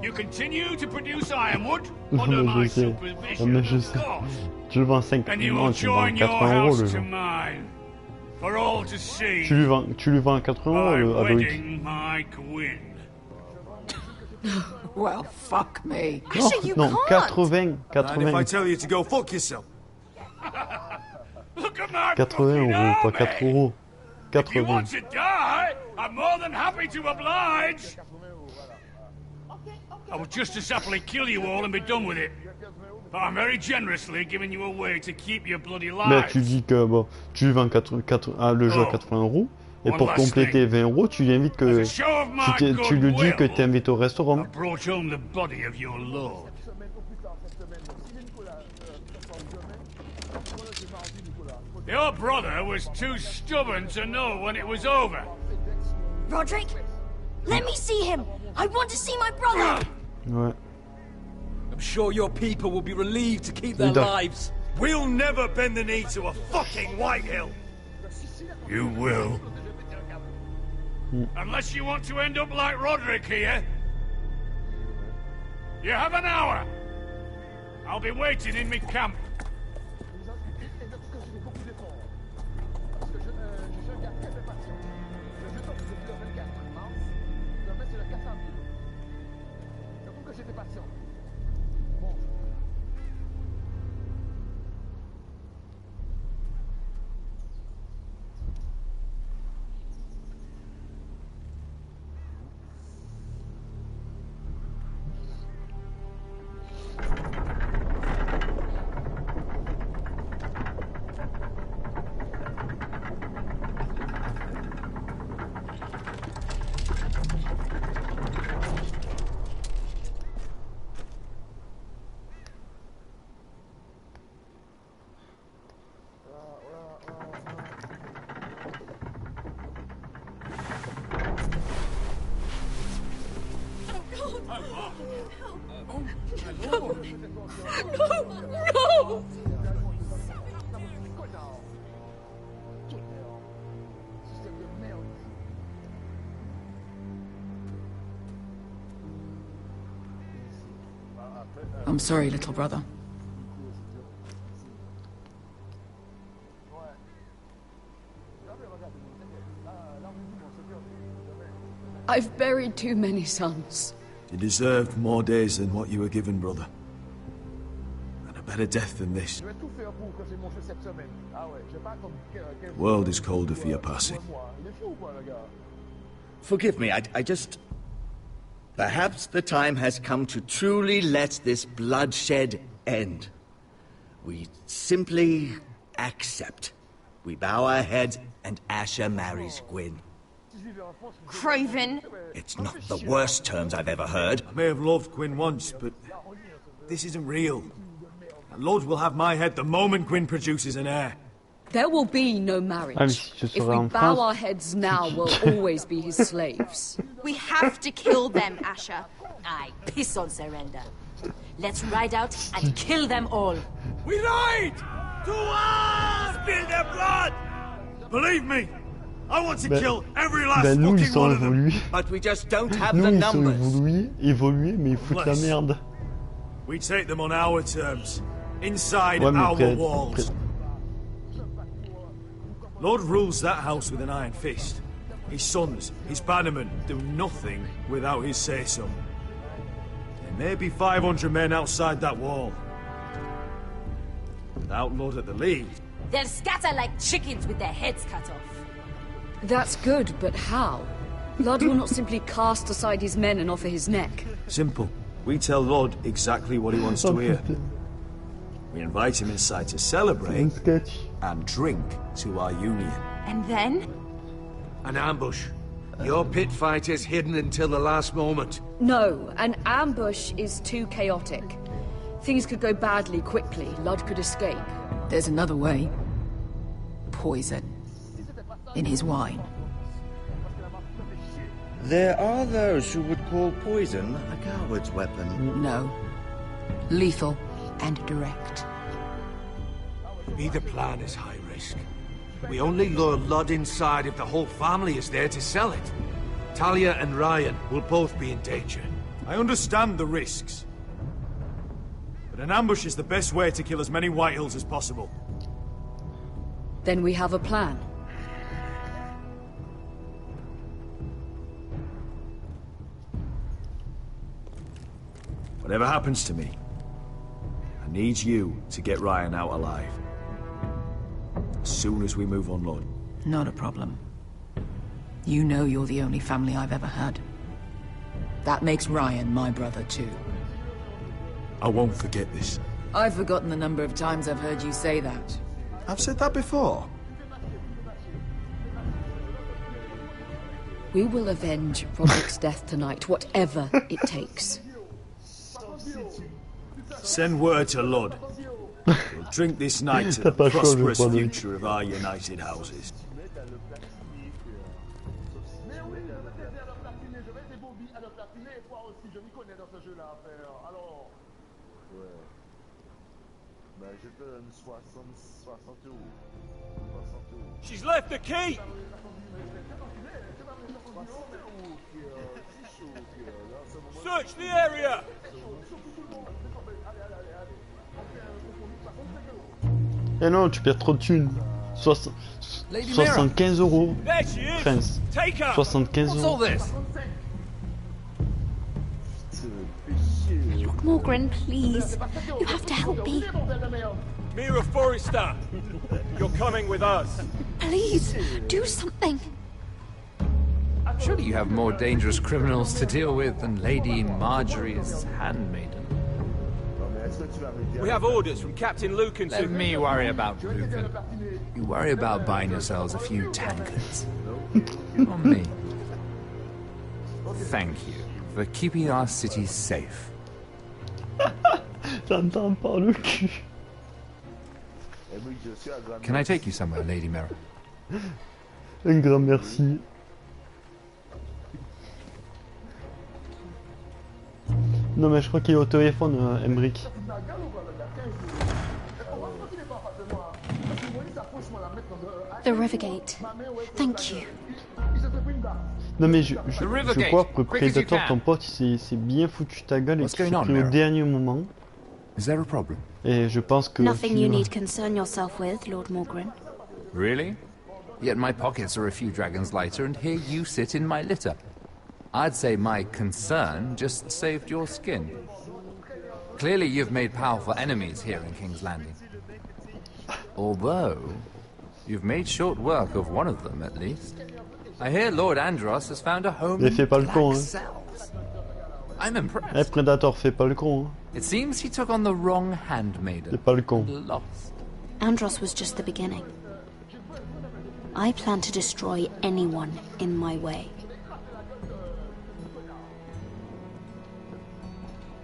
You continue to produce ironwood Non, under mais my je sais. supervision, Non, mais je of sais. course. Tu le vends 5 And you non, will tu le vends join your 80 € house le to jeu. mine for all to see. Tu lui vends à 80 € by le à Loïc. wedding my queen. Well, fuck me. Non, 80, And if I 80, tell you to go fuck yourself. Look at my 80 fucking €, pas army. 4 €. If you 80. want to die, I'm more than happy to oblige. I would just as happily kill you all and be done with it. But I'm very generously giving you a way to keep your bloody Là, lives. tu dis que bon, tu lui vends le jeu à 80 €. Et pour compléter 20 €, tu lui invites que. Tu lui dis que tu invites au restaurant. I brought home the body of your lord. Your brother was too stubborn to know when it was over. Roderick, let me see him. I want to see my brother. Ouais. I'm sure your people will be relieved to keep their lives. We'll never bend the knee to a fucking Whitehill. You will. Unless you want to end up like Roderick here. You have an hour. I'll be waiting in my camp. No! I'm sorry, little brother. I've buried too many sons. You deserved more days than what you were given, brother. And a better death than this. The world is colder for your passing. Forgive me, I just... Perhaps the time has come to truly let this bloodshed end. We simply accept. We bow our heads and Asher marries Gwyn. Craven! It's not the worst terms I've ever heard. I may have loved Gwyn once, but this isn't real. And Lord will have my head the moment Gwyn produces an heir. There will be no marriage. If we bow our heads now, we'll always be his slaves. We have to kill them, Asher. I piss on surrender. Let's ride out and kill them all. We ride! To arms! Spill their blood! Believe me, I want to kill every last Ben nous, ils fucking sont one of them. évolués. But we just don't have Nous, the ils sont numbers. évolués, mais ils foutent la merde. We take them on our terms, inside Ouais, mais our walls. Lord rules that house with an iron fist. His sons, his bannermen, do nothing without his say-so. There may be 500 men outside that wall. Without Lord at the lead. They'll scatter like chickens with their heads cut off. That's good, but how? Lud will not simply cast aside his men and offer his neck. Simple. We tell Lord exactly what he wants to hear. We invite him inside to celebrate and drink to our union. And then? An ambush. Your pit fight is hidden until the last moment. No, an ambush is too chaotic. Things could go badly quickly. Lud could escape. There's another way. Poison. In his wine. There are those who would call poison a coward's weapon. No. Lethal and direct. Either plan is high risk. We only lure Lud inside if the whole family is there to sell it. Talia and Ryan will both be in danger. I understand the risks. But an ambush is the best way to kill as many Whitehills as possible. Then we have a plan. Whatever happens to me, I need you to get Ryan out alive. As soon as we move on, Lord. Not a problem. You know you're the only family I've ever had. That makes Ryan my brother too. I won't forget this. I've forgotten the number of times I've heard you say that. I've said that before. We will avenge Roderick's death tonight, whatever it takes. Send word to Lud. We'll drink this night to the prosperous future of our united houses. She's left the key! Search the area! Eh non, tu perds trop de thunes. 75 euros. Prince. 75 euros. Lord Morgren, please. You have to help me. Mira Forrester, you're coming with us. Please, do something. Surely you have more dangerous criminals to deal with than Lady Marjorie's handmaiden. We have orders from Captain Lucan to... Let me worry about Lucan. You worry about buying yourselves a few tankards. On me. Thank you for keeping our city safe. J'entends par le cul. Can I take you somewhere, Lady Mira? Un grand merci. Non mais je crois qu'il est au téléphone, Emmerich. The Rivergate. Thank you. Non mais je crois que Predator, ton pote, il s'est bien foutu ta gueule et qu'il s'est pris au dernier moment. Et je pense que... Nothing you need concern yourself with, Lord Morgren. Really? Yet my pockets are a few dragons lighter, and here you sit in my litter. I'd say my concern just saved your skin. Clearly you've made powerful enemies here in King's Landing. Although, you've made short work of one of them, at least. I hear Lord Andros has found a home in black cells. I'm impressed. Eh, Predator, fais pas le con, hein. It seems he took on the wrong handmaiden. Fais pas le con. And lost. Andros was just the beginning. I plan to destroy anyone in my way.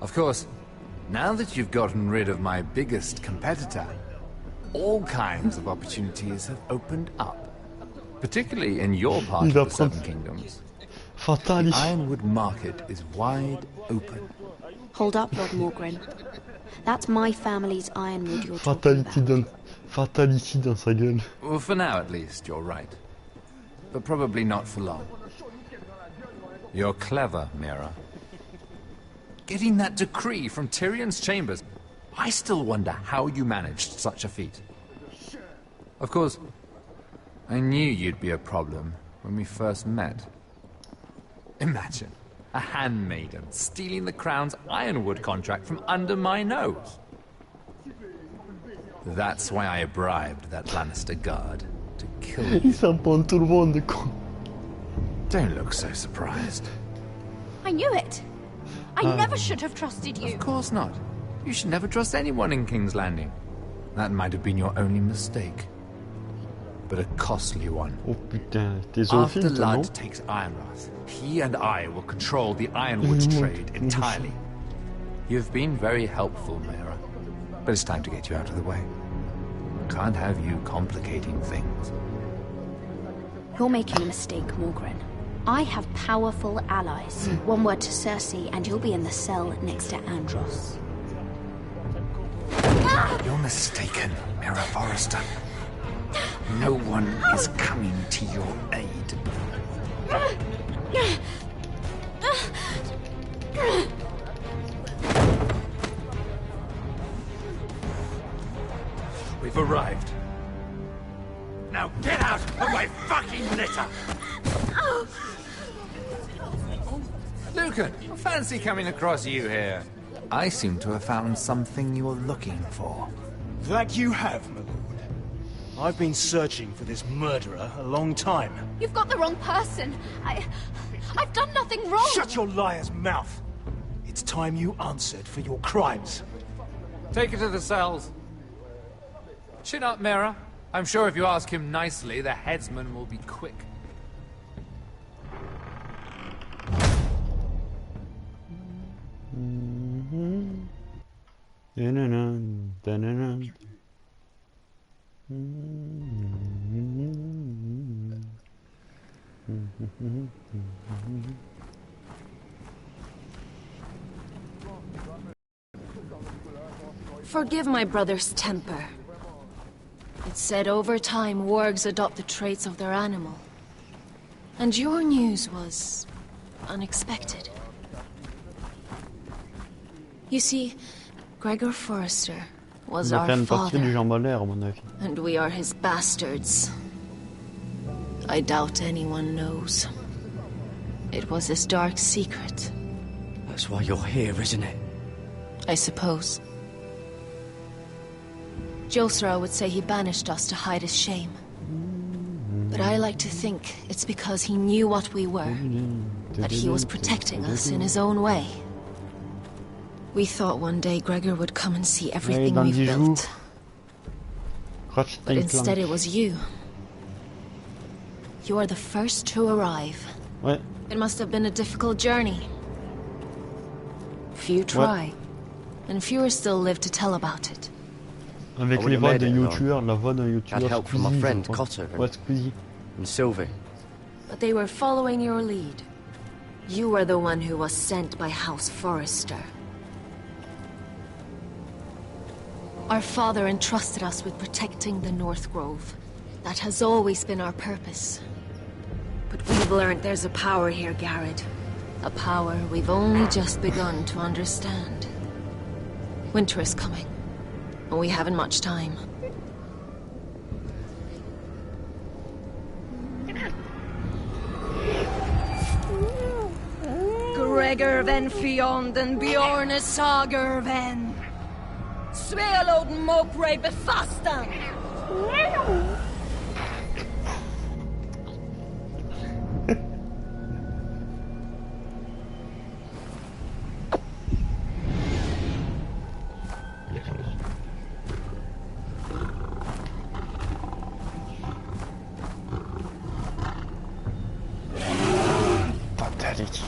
Of course, now that you've gotten rid of my biggest competitor, all kinds of opportunities have opened up. Particularly in your part of the Seven Kingdoms. The Ironwood market is wide open. Hold up, Lord Morgren. That's my family's Ironwood you're talking about. Fatality dans sa gueule. Well, for now at least, you're right. But probably not for long. You're clever, Mira. Getting that decree from Tyrion's chambers, I still wonder how you managed such a feat. Of course, I knew you'd be a problem when we first met. Imagine, a handmaiden stealing the crown's Ironwood contract from under my nose. That's why I bribed that Lannister guard to kill you. Il s'en prend tout le monde, quoi. Don't look so surprised. I knew it. I never should have trusted you. Of course not. You should never trust anyone in King's Landing. That might have been your only mistake. But a costly one. Oh putain, t'es After zoophile, toi, non? Lud takes Ironrath, he and I will control the Ironwood trade entirely. You've been very helpful, Mira. But it's time to get you out of the way. Can't have you complicating things. You're making a mistake, Morgren. I have powerful allies. One word to Cersei and you'll be in the cell next to Andros. You're mistaken, Mira Forrester. No one is coming to your aid. We've arrived. Now get out of my fucking litter! Lucan, I fancy coming across you here. I seem to have found something you're looking for. That you have, my lord. I've been searching for this murderer a long time. You've got the wrong person. I've done nothing wrong. Shut your liar's mouth. It's time you answered for your crimes. Take her to the cells. Chin up, Mira. I'm sure if you ask him nicely, the headsman will be quick. Forgive my brother's temper. It's said over time wargs adopt the traits of their animal. And your news was unexpected. You see, Gregor Forrester was Il a fait our une partie du father, jambe à l'air, à mon avis. and we are his bastards. I doubt anyone knows. It was his dark secret. That's why you're here, isn't it? I suppose. Josra would say he banished us to hide his shame. But I like to think it's because he knew what we were, that he was protecting us in his own way. We thought one day Gregor would come and see everything we've built. But instead it was you. You are the first to arrive. Ouais. It must have been a difficult journey. Few try, and fewer still live to tell about it. Avec les voix d'un youtubeur, la voix d'un youtubeur. Had help from my friend Cotter and Sylvie. But they were following your lead. You were the one who was sent by House Forrester. Our father entrusted us with protecting the North Grove. That has always been our purpose. But we've learned there's a power here, Garrett. A power we've only just begun to understand. Winter is coming, and we haven't much time. Gregor ven fionden Bjorne sager ven. Sveloden mokre befastan. Pathetic.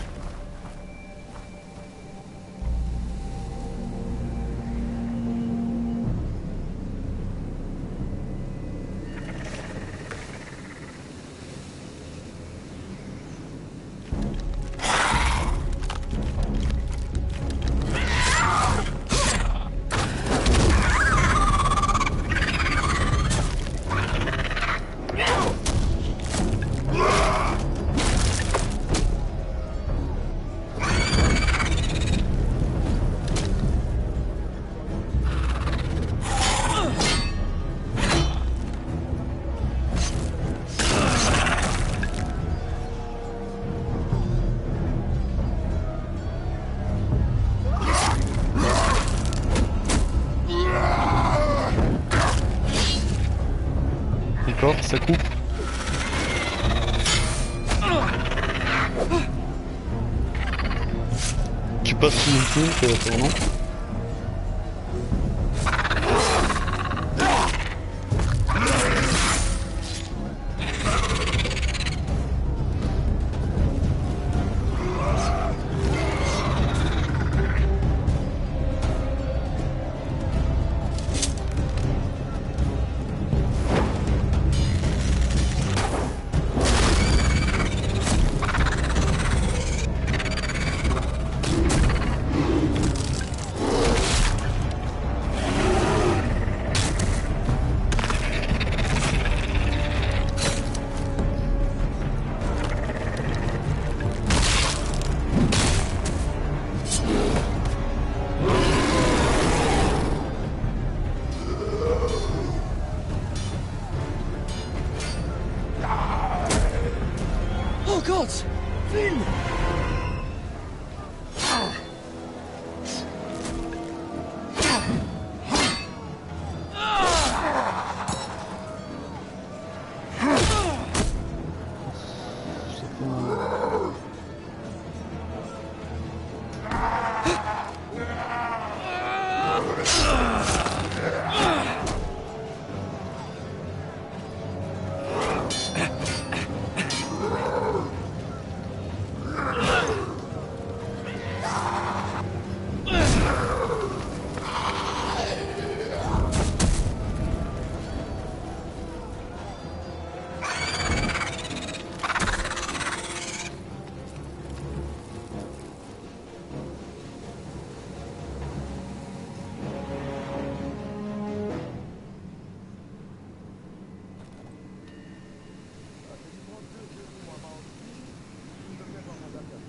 D'accord, ça coupe. Tu passes sous le film, ça va faire non? Oh God! Finn!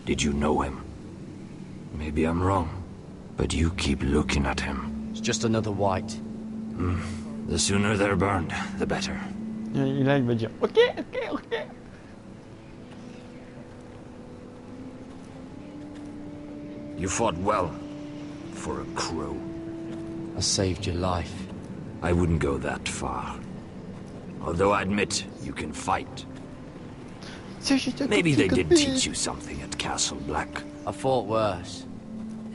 Did you know him? Maybe I'm wrong, but you keep looking at him. It's just another white. The sooner they're burned, the better. Et là, il va dire OK, OK, OK. You fought well, for a crow. I saved your life. I wouldn't go that far. Although I admit, you can fight. Maybe they did teach you something at Castle Black. I fought worse.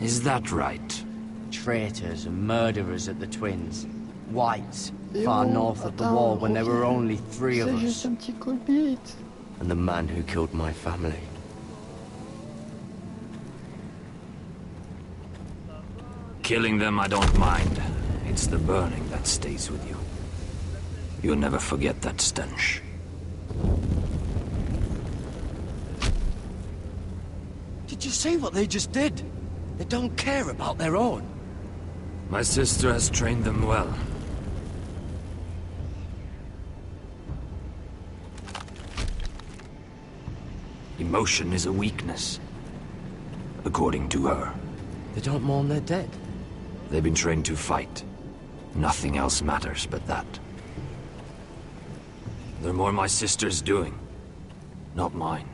Is that right? Traitors and murderers at the Twins. Whites, far north of the wall when there were only 3 of us. And the man who killed my family. Killing them I don't mind. It's the burning that stays with you. You'll never forget that stench. Did you see what they just did? They don't care about their own. My sister has trained them well. Emotion is a weakness, according to her. They don't mourn their dead? They've been trained to fight. Nothing else matters but that. They're more my sister's doing, not mine.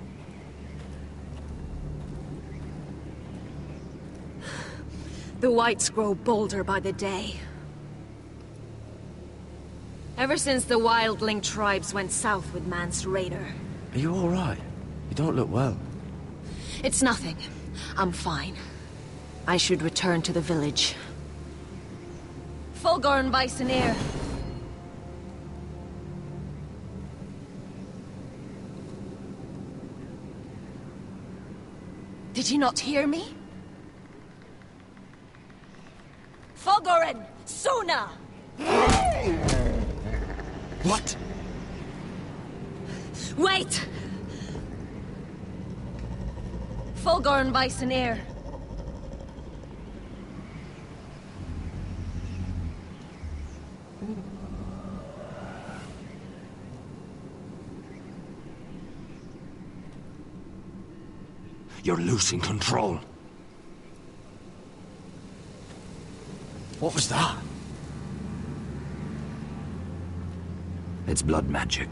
The whites grow bolder by the day. Ever since the wildling tribes went south with Mance Raider. Are you all right? You don't look well. It's nothing. I'm fine. I should return to the village. Fulgorn Bysonir. Did you not hear me? Fulgorn! Suna! What? Wait! Fulgorn Bysonir. You're losing control. What was that? It's blood magic.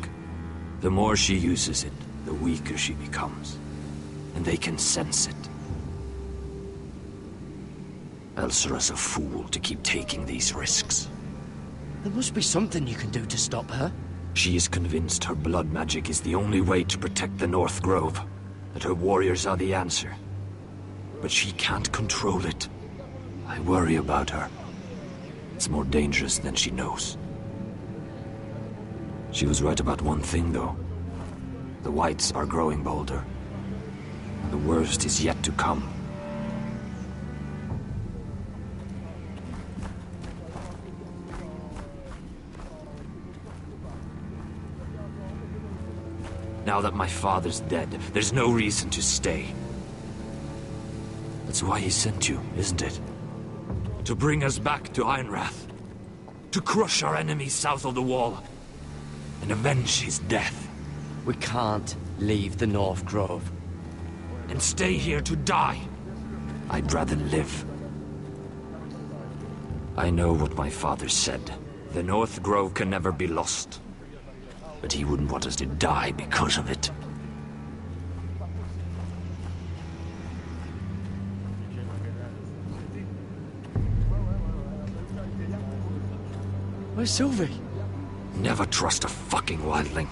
The more she uses it, the weaker she becomes. And they can sense it. Elsera's a fool to keep taking these risks. There must be something you can do to stop her. She is convinced her blood magic is the only way to protect the North Grove. That her warriors are the answer. But she can't control it. I worry about her. It's more dangerous than she knows. She was right about one thing, though. The whites are growing bolder. And the worst is yet to come. Now that my father's dead, there's no reason to stay. That's why he sent you, isn't it? To bring us back to Ironrath. To crush our enemies south of the Wall. And avenge his death. We can't leave the North Grove. And stay here to die. I'd rather live. I know what my father said. The North Grove can never be lost. But he wouldn't want us to die because of it. Where's Sylvie? Never trust a fucking wildling.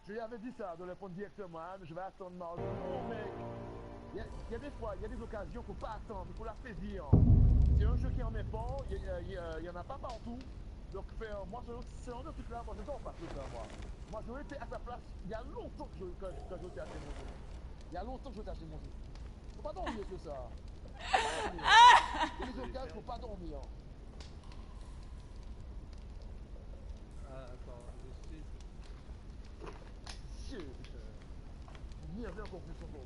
Je lui avais dit ça, de répondre directement, mais je vais attendre mardi. Non, mec, il y a des fois, il y a des occasions, faut pas attendre, il faut la saisir. C'est un jeu qui en est bon, il y en a pas partout. Donc, moi, ce genre de truc-là, moi, je dors pas tout ça, moi. Moi, j'aurais été à sa place, il y a longtemps que j'aurais été acheté mon jeu. Il y a longtemps que j'aurais acheté mon jeu. Faut pas dormir que ça. Il y a des occasions, faut pas dormir. Attends, je sais. Ni rien compris son nom.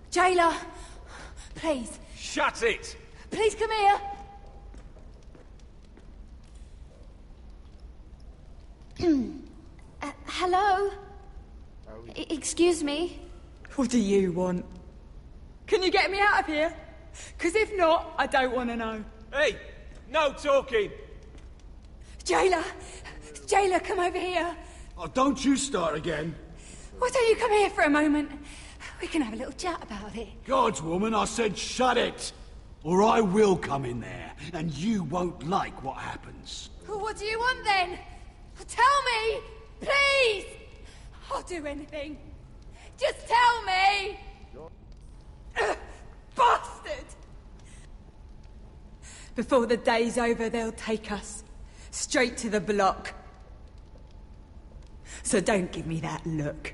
Jailer, please. Shut it! Please come here. Hello? Excuse me? What do you want? Can you get me out of here? Because if not, I don't want to know. Hey, no talking! Jailer! Jailer, come over here. Oh, don't you start again. Why don't you come here for a moment? We can have a little chat about it. God's woman, I said shut it. Or I will come in there, and you won't like what happens. Well, what do you want then? Tell me! Please! I'll do anything. Just tell me! Bastard! Before the day's over, they'll take us. Straight to the block. So don't give me that look.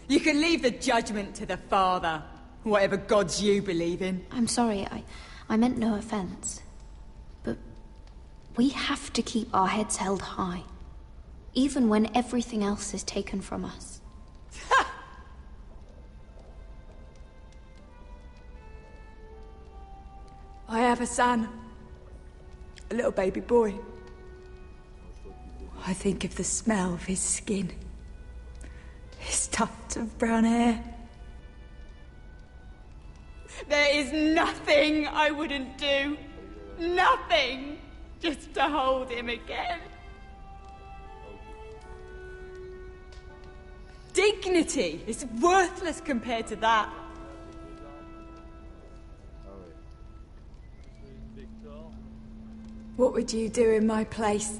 You can leave the judgment to the Father. Whatever gods you believe in. I'm sorry, I meant no offense. But We have to keep our heads held high, even when everything else is taken from us. I have a son. A little baby boy. I think of the smell of his skin. His tufts of brown hair. There is nothing I wouldn't do. Nothing. Just to hold him again. Dignity is worthless compared to that. What would you do in my place?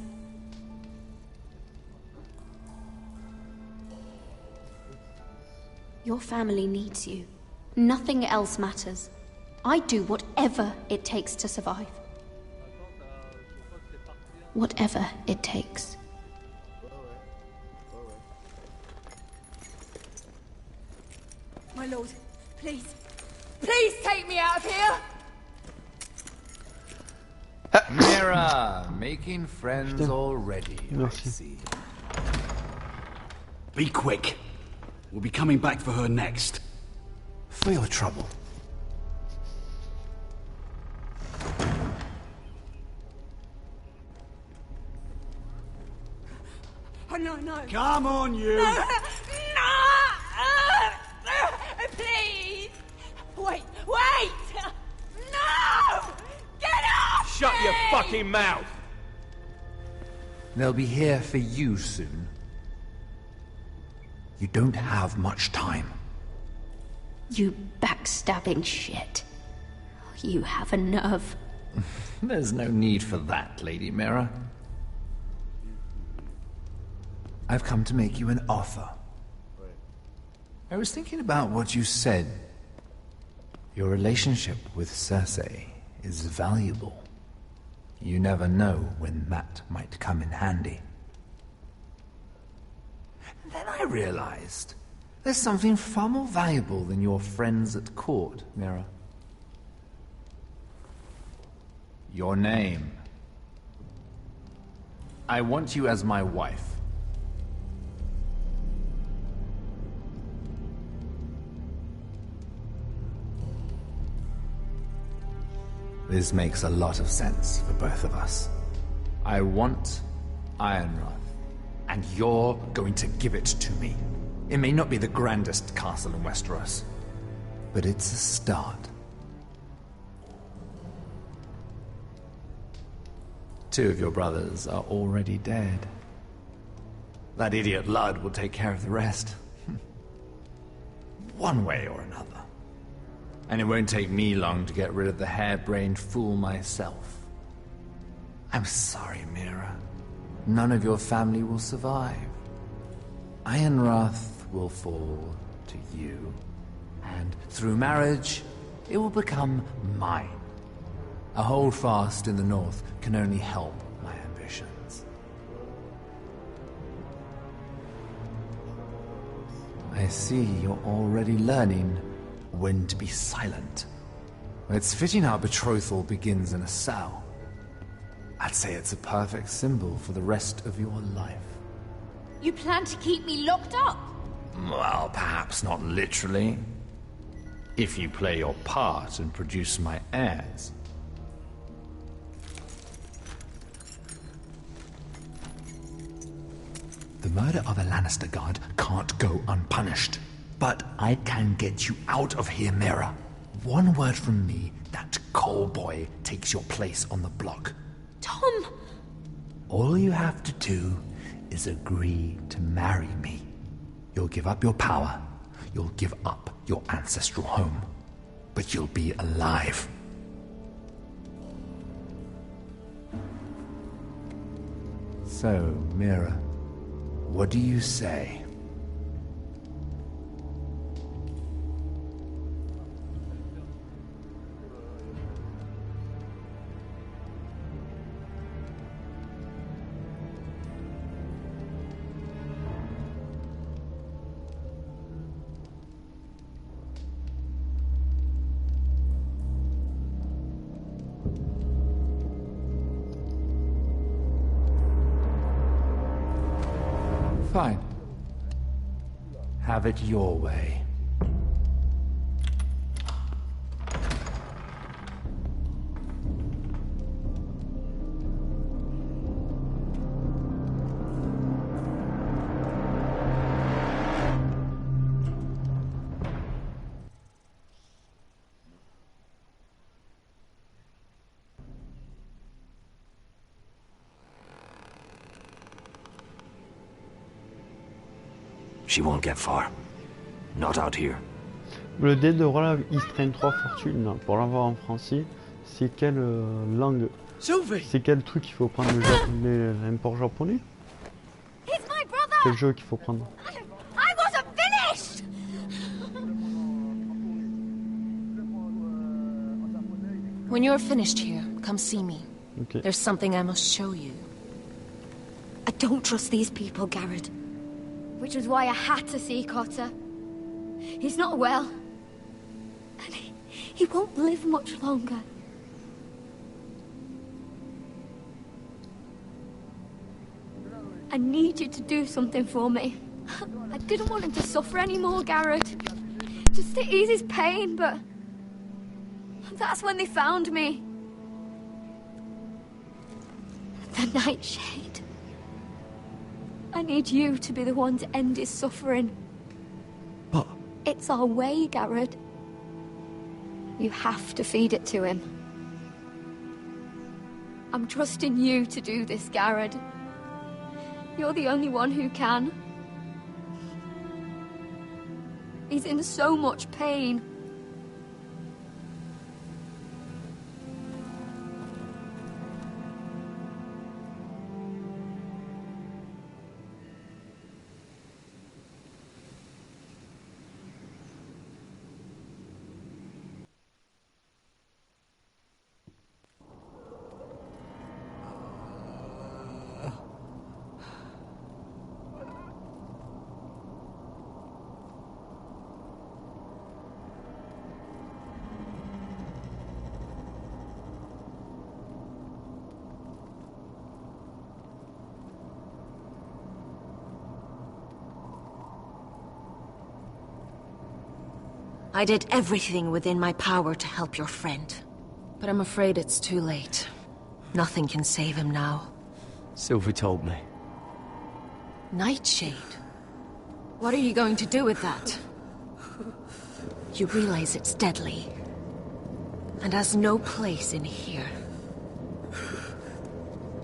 Your family needs you. Nothing else matters. I'd do whatever it takes to survive. Whatever it takes. My lord, please. Please take me out of here! Mira, making friends already, I see. Be quick. We'll be coming back for her next. For your trouble. Oh, no, no. Come on, you! No! Please! Wait! No! Get off! Shut your fucking mouth! They'll be here for you soon. You don't have much time. You backstabbing shit. You have a nerve. There's no need for that, Lady Mira. I've come to make you an offer. I was thinking about what you said. Your relationship with Cersei is valuable. You never know when that might come in handy. And then I realized there's something far more valuable than your friends at court, Mira. Your name. I want you as my wife. This makes a lot of sense for both of us. I want Ironrath, and you're going to give it to me. It may not be the grandest castle in Westeros, but it's a start. Two of your brothers are already dead. That idiot Ludd will take care of the rest. One way or another. And it won't take me long to get rid of the harebrained fool myself. I'm sorry, Mira. None of your family will survive. Ironrath will fall to you, and through marriage, it will become mine. A holdfast in the north can only help my ambitions. I see you're already learning when to be silent. It's fitting our betrothal begins in a cell. I'd say it's a perfect symbol for the rest of your life. You plan to keep me locked up? Well, perhaps not literally. If you play your part and produce my heirs. The murder of a Lannister guard can't go unpunished. But I can get you out of here, Mira. One word from me, that coal boy takes your place on the block. Tom! All you have to do is agree to marry me. You'll give up your power. You'll give up your ancestral home. But you'll be alive. So, Mira, what do you say? Fine. Have it your way. She won't get far. Not out here. Le dé de rôle, il se traîne 3 fortunes. Pour l'avoir en français, c'est quelle langue? C'est quel truc qu'il faut prendre? L'import japonais? Quel jeu qu'il faut prendre? I wasn't finished! When you're finished here, come see me. Okay. There's something I must show you. I don't trust these people, Garrett. Which was why I had to see Cotter. He's not well. And he won't live much longer. I need you to do something for me. I didn't want him to suffer anymore, Garrett. Just to ease his pain, but... that's when they found me. The Nightshade. I need you to be the one to end his suffering. But... it's our way, Garrett. You have to feed it to him. I'm trusting you to do this, Garrett. You're the only one who can. He's in so much pain. I did everything within my power to help your friend. But I'm afraid it's too late. Nothing can save him now. Sylvie told me. Nightshade? What are you going to do with that? You realize it's deadly. And has no place in here.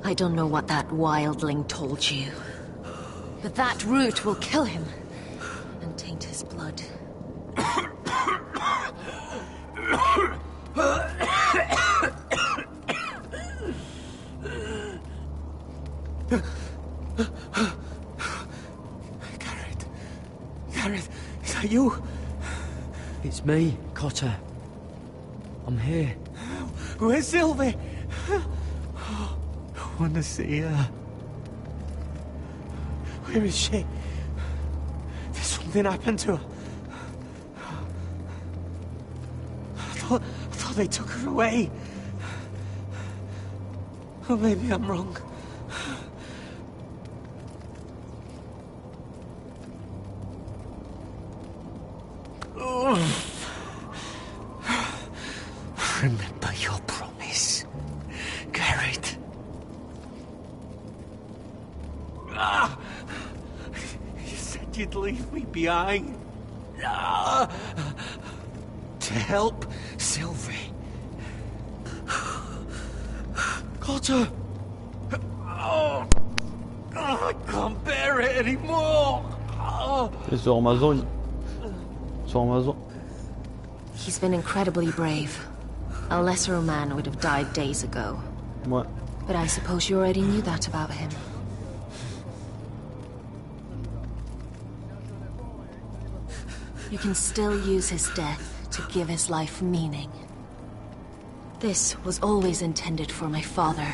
I don't know what that wildling told you. But that root will kill him. And taint his blood. Garrett, is that you? It's me, Cotter. I'm here. Where's Sylvie? Oh, I want to see her. Where is she? Did something happen to her? I thought they took her away. Oh, maybe I'm wrong. Remember your promise, Garrett. You said you'd leave me behind. To help Sylvie. Cotter! I can't bear it anymore! Sur Amazon. Sur Amazon. He's been incredibly brave. A lesser man would have died days ago. Ouais. But I suppose you already knew that about him. You can still use his death to give his life meaning. This was always intended for my father.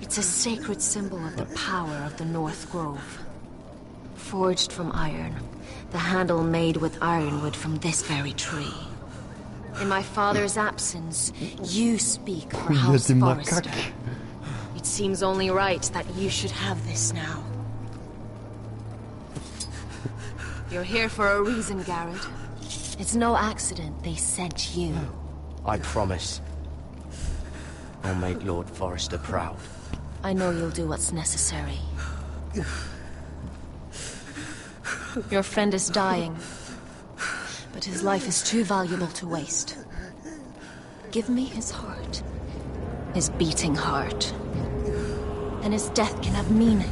It's a sacred symbol of the power of the North Grove. Forged from iron, the handle made with ironwood from this very tree. In my father's absence, you speak for House Forrester. It seems only right that you should have this now. You're here for a reason, Garrett. It's no accident they sent you. I promise. I'll make Lord Forrester proud. I know you'll do what's necessary. Your friend is dying, but his life is too valuable to waste. Give me his heart. His beating heart. And his death can have meaning.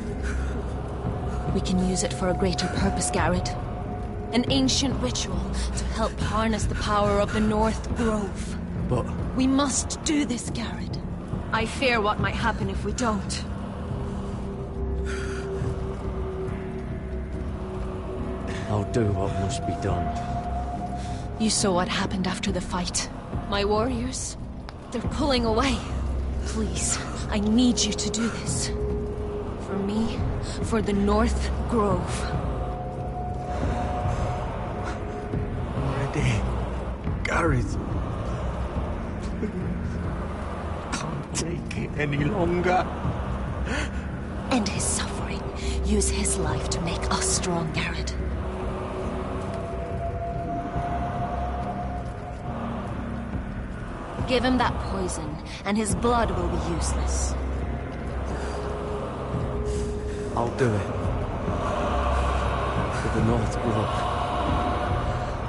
We can use it for a greater purpose, Garrett. An ancient ritual to help harness the power of the North Grove. But... we must do this, Garrett. I fear what might happen if we don't. I'll do what must be done. You saw what happened after the fight. My warriors, they're pulling away. Please, I need you to do this. For me, for the North Grove. Already. Gareth. Can't take it any longer. End his suffering. Use his life to make us strong, Garrett. Give him that poison, and his blood will be useless. I'll do it. For the North Grove.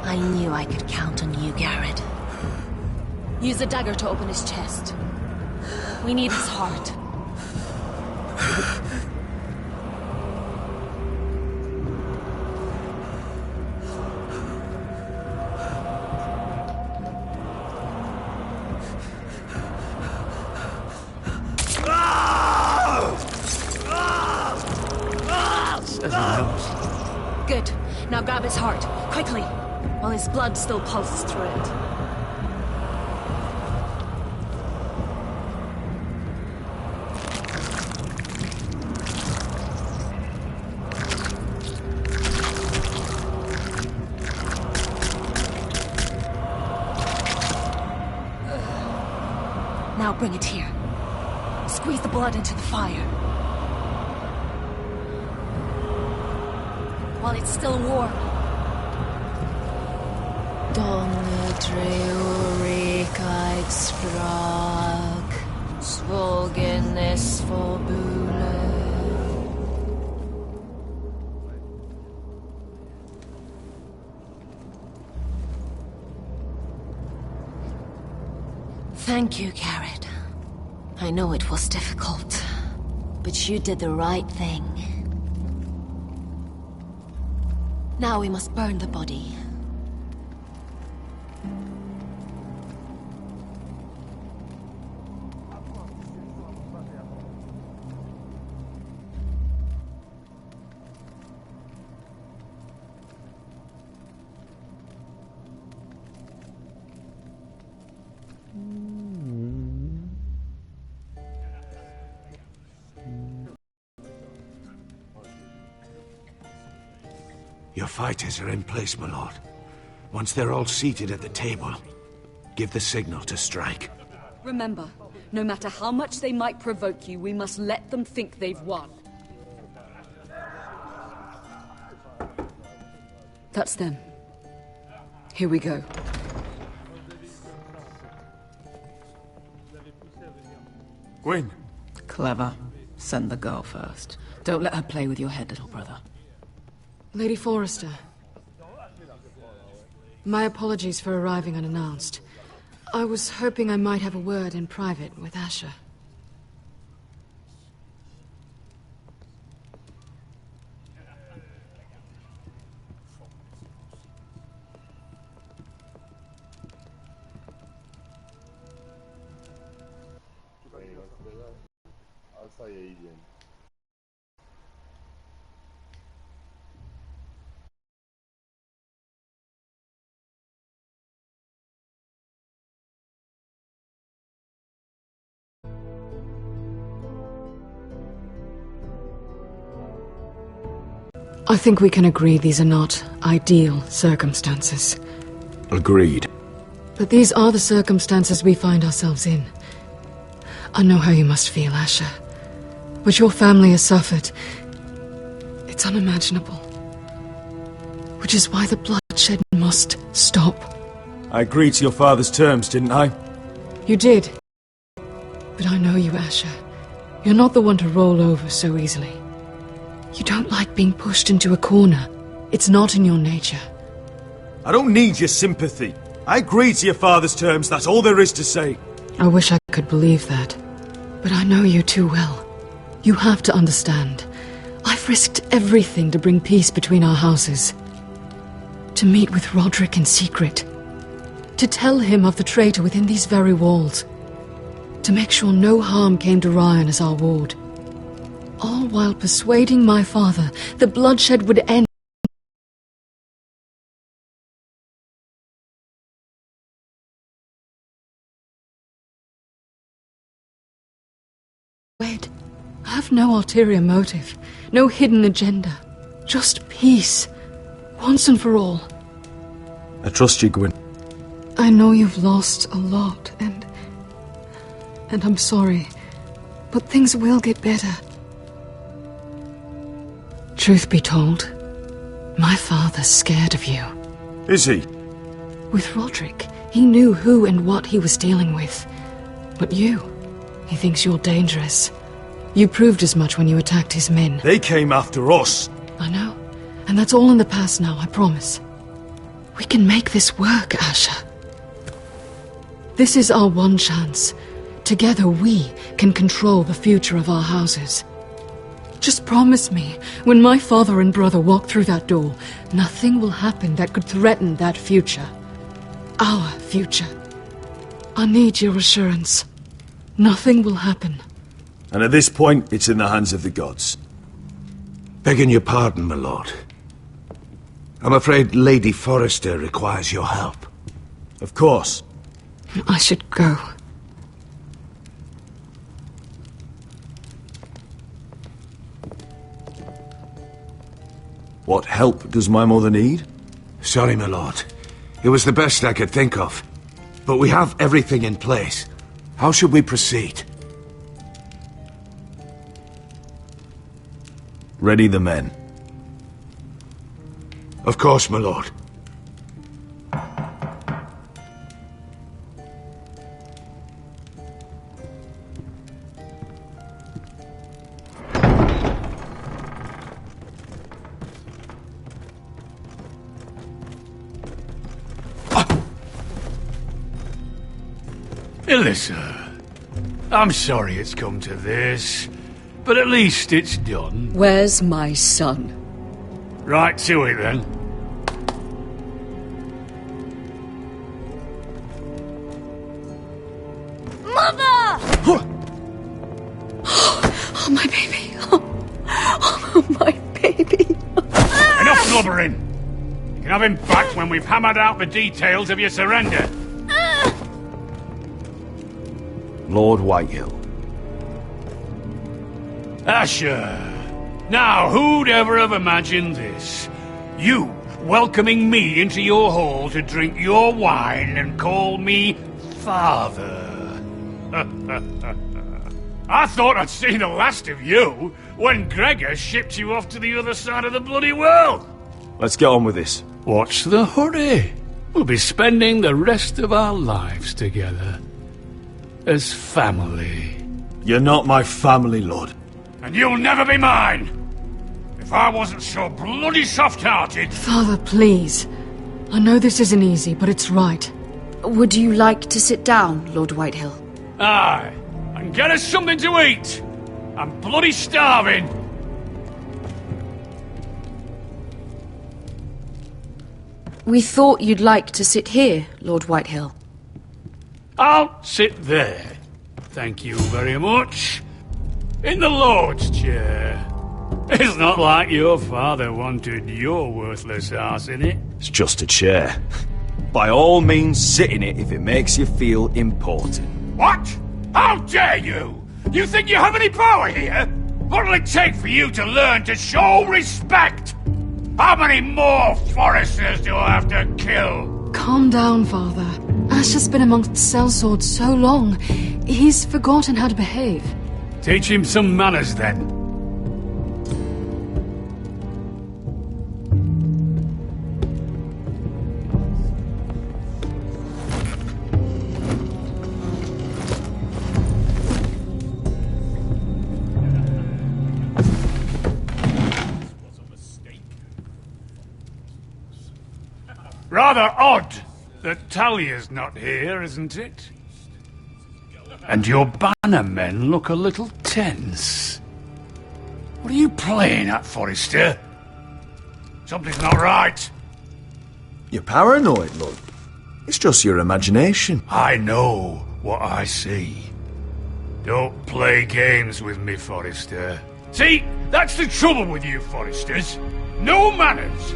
I knew I could count on you, Garrett. Use a dagger to open his chest. We need his heart. Good. Now grab his heart, quickly, while his blood still pulses through it. Now bring it here. Squeeze the blood into the fire. While it's still warm. Donne treurigheid sprak, svogenes forbule. Thank you, Garrett. I know it was difficult, but you did the right thing. Now we must burn the body. Your fighters are in place, my lord. Once they're all seated at the table, give the signal to strike. Remember, no matter how much they might provoke you, we must let them think they've won. That's them. Here we go. Gwyn. Clever. Send the girl first. Don't let her play with your head, little brother. Lady Forrester. My apologies for arriving unannounced. I was hoping I might have a word in private with Asher. I think we can agree these are not ideal circumstances. Agreed. But these are the circumstances we find ourselves in. I know how you must feel, Asher. What your family has suffered, it's unimaginable. Which is why the bloodshed must stop. I agreed to your father's terms, didn't I? You did. But I know you, Asher. You're not the one to roll over so easily. You don't like being pushed into a corner. It's not in your nature. I don't need your sympathy. I agreed to your father's terms, that's all there is to say. I wish I could believe that. But I know you too well. You have to understand. I've risked everything to bring peace between our houses. To meet with Roderick in secret. To tell him of the traitor within these very walls. To make sure no harm came to Ryan as our ward. All while persuading my father the bloodshed would end. I have no ulterior motive, no hidden agenda. Just peace, once and for all. I trust you, Gwyn. I know you've lost a lot, and I'm sorry, but things will get better. Truth be told, my father's scared of you. Is he? With Roderick, he knew who and what he was dealing with. But you, he thinks you're dangerous. You proved as much when you attacked his men. They came after us. I know, and that's all in the past now, I promise. We can make this work, Asher. This is our one chance. Together we can control the future of our houses. Just promise me, when my father and brother walk through that door, nothing will happen that could threaten that future. Our future. I need your assurance. Nothing will happen. And at this point, it's in the hands of the gods. Begging your pardon, my lord. I'm afraid Lady Forrester requires your help. Of course. I should go. What help does my mother need? Sorry, my lord. It was the best I could think of. But we have everything in place. How should we proceed? Ready the men. Of course, my lord. Alyssa, I'm sorry it's come to this, but at least it's done. Where's my son? Right to it, then. Mother! Oh, my baby. Oh, my baby. Enough blubbering! You can have him back when we've hammered out the details of your surrender. Lord Whitehill. Asher. Now, who'd ever have imagined this? You welcoming me into your hall to drink your wine and call me father. I thought I'd seen the last of you when Gregor shipped you off to the other side of the bloody world. Let's get on with this. What's the hurry? We'll be spending the rest of our lives together. As family. You're not my family, Lord. And you'll never be mine! If I wasn't so bloody soft-hearted... Father, please. I know this isn't easy, but it's right. Would you like to sit down, Lord Whitehill? Aye, and get us something to eat! I'm bloody starving! We thought you'd like to sit here, Lord Whitehill. I'll sit there. Thank you very much. In the Lord's chair. It's not like your father wanted your worthless arse in it. It's just a chair. By all means, sit in it if it makes you feel important. What? How dare you? You think you have any power here? What'll it take for you to learn to show respect? How many more Foresters do I have to kill? Calm down, Father. Ash has been amongst sellswords so long, he's forgotten how to behave. Teach him some manners, then. Rather odd that Talia's not here, isn't it? And your banner men look a little tense. What are you playing at, Forrester? Something's not right. You're paranoid, love. It's just your imagination. I know what I see. Don't play games with me, Forrester. See, that's the trouble with you, Forresters. No manners.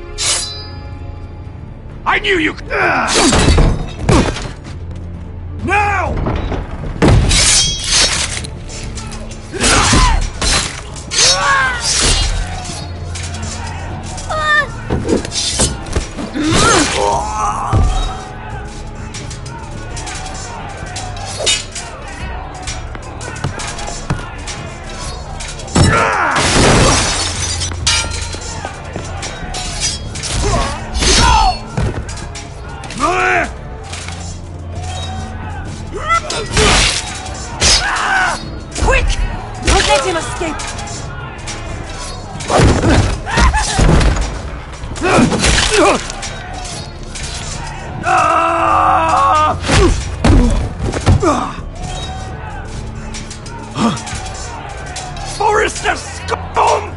I knew you could... Now! Quick! Don't let him escape! Forrester scum!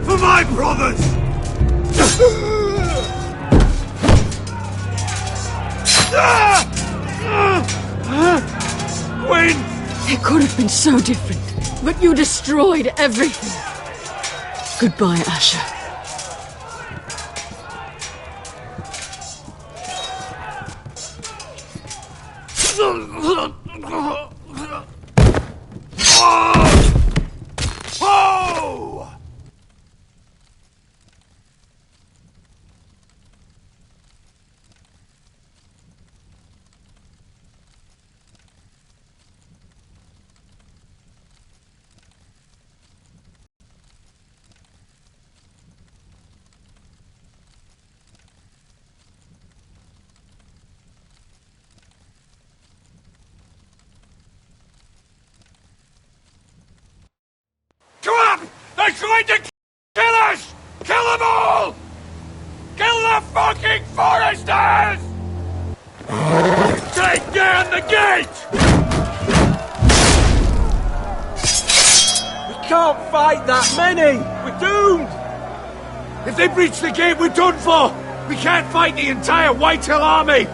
For my brothers! Gwen! It could have been so different, but you destroyed everything. Goodbye, Asher. Oh! Come on! They're trying to kill us! Kill them all! Kill the fucking Foresters! Take down the gate! We can't fight that many! We're doomed! If they breach the gate, we're done for! We can't fight the entire Whitehill army!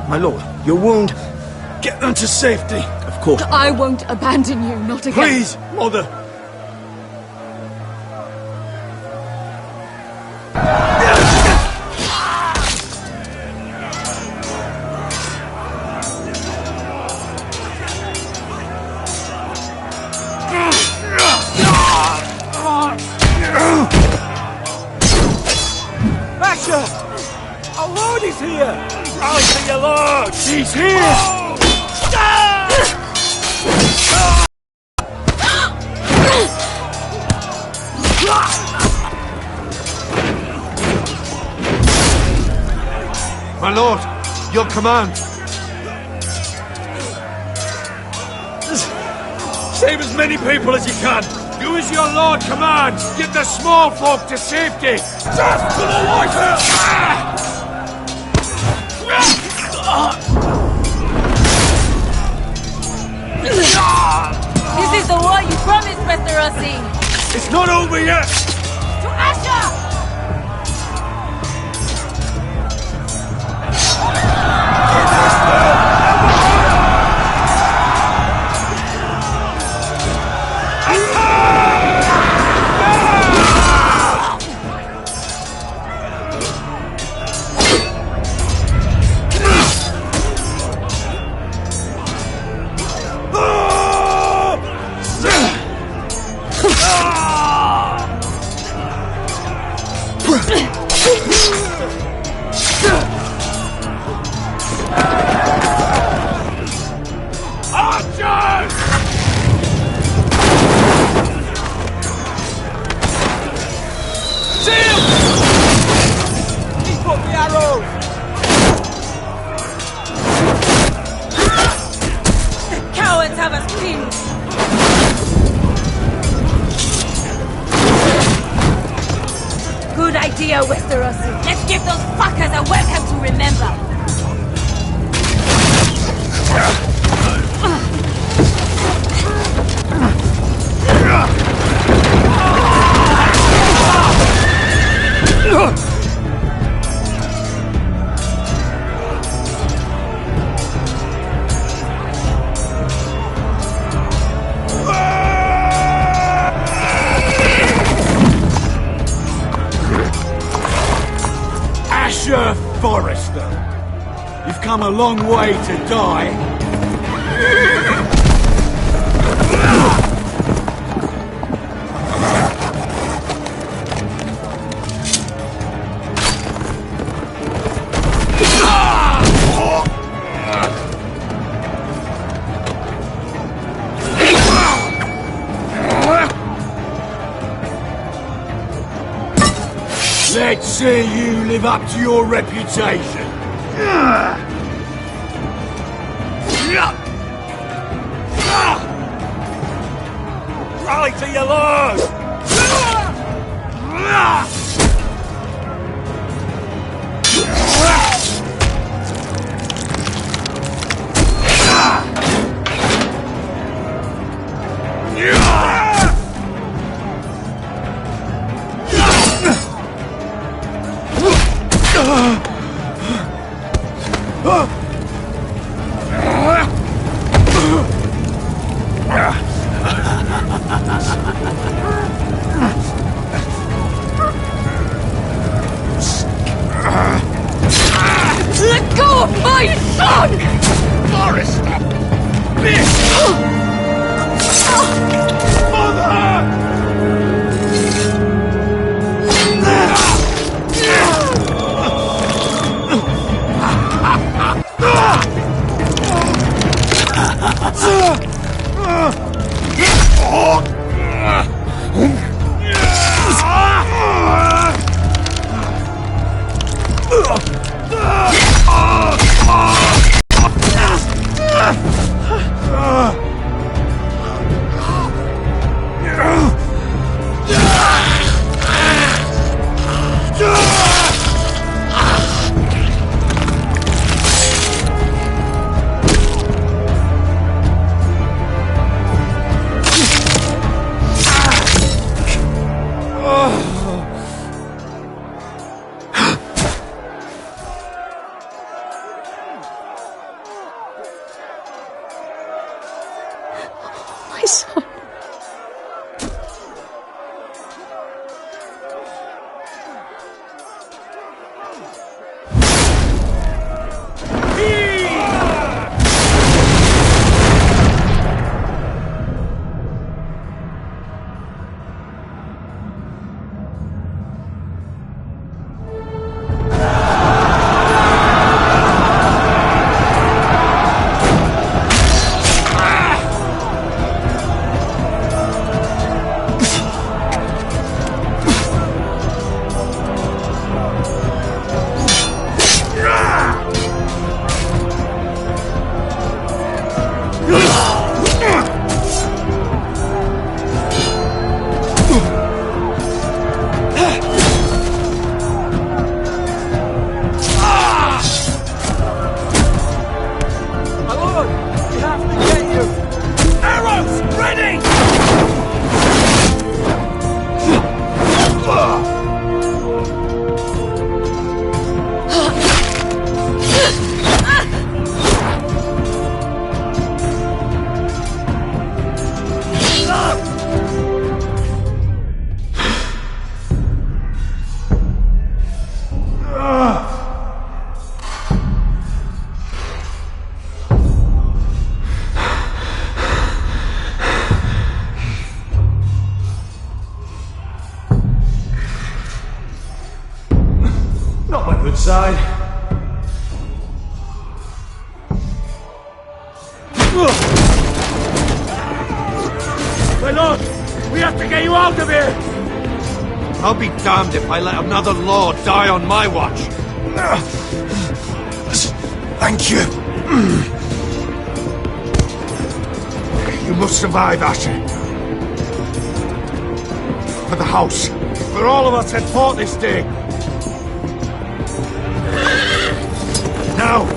My lord, your wound. Get them to safety! Of course. I won't abandon you, not again. Please, mother! Asher! Our lord is here! Rally to your lord! He's here! My lord, your command. Save as many people as you can. Do as your lord commands. Get the small folk to safety. Just to the Whitehill! This is the war you promised, Mr. Rossi! It's not over yet! To Asher! cowards have us pinned! Good idea, Westerosi. Let's give those fuckers a welcome to remember! Asher Forrester, you've come a long way to die. Let's see you live up to your reputation. Rally to your lord! Let go of my son! Forrester! Bitch! My son. Side. My lord, we have to get you out of here! I'll be damned if I let another lord die on my watch. Thank you. You must survive, Asher. For the house. For all of us that fought this day. Now!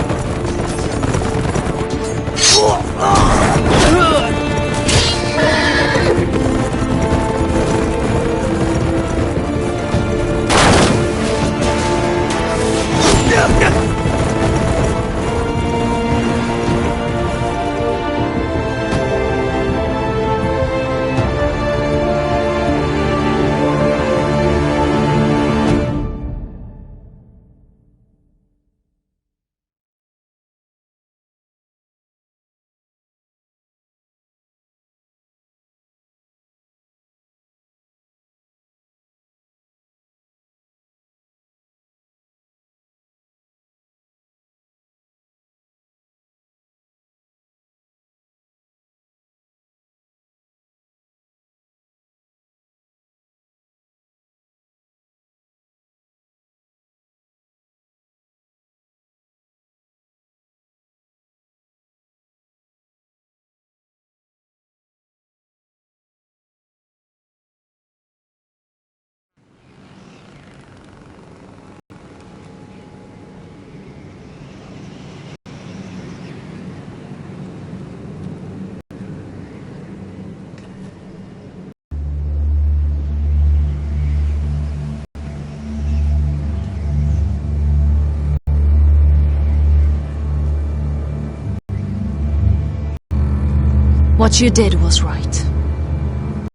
What you did was right.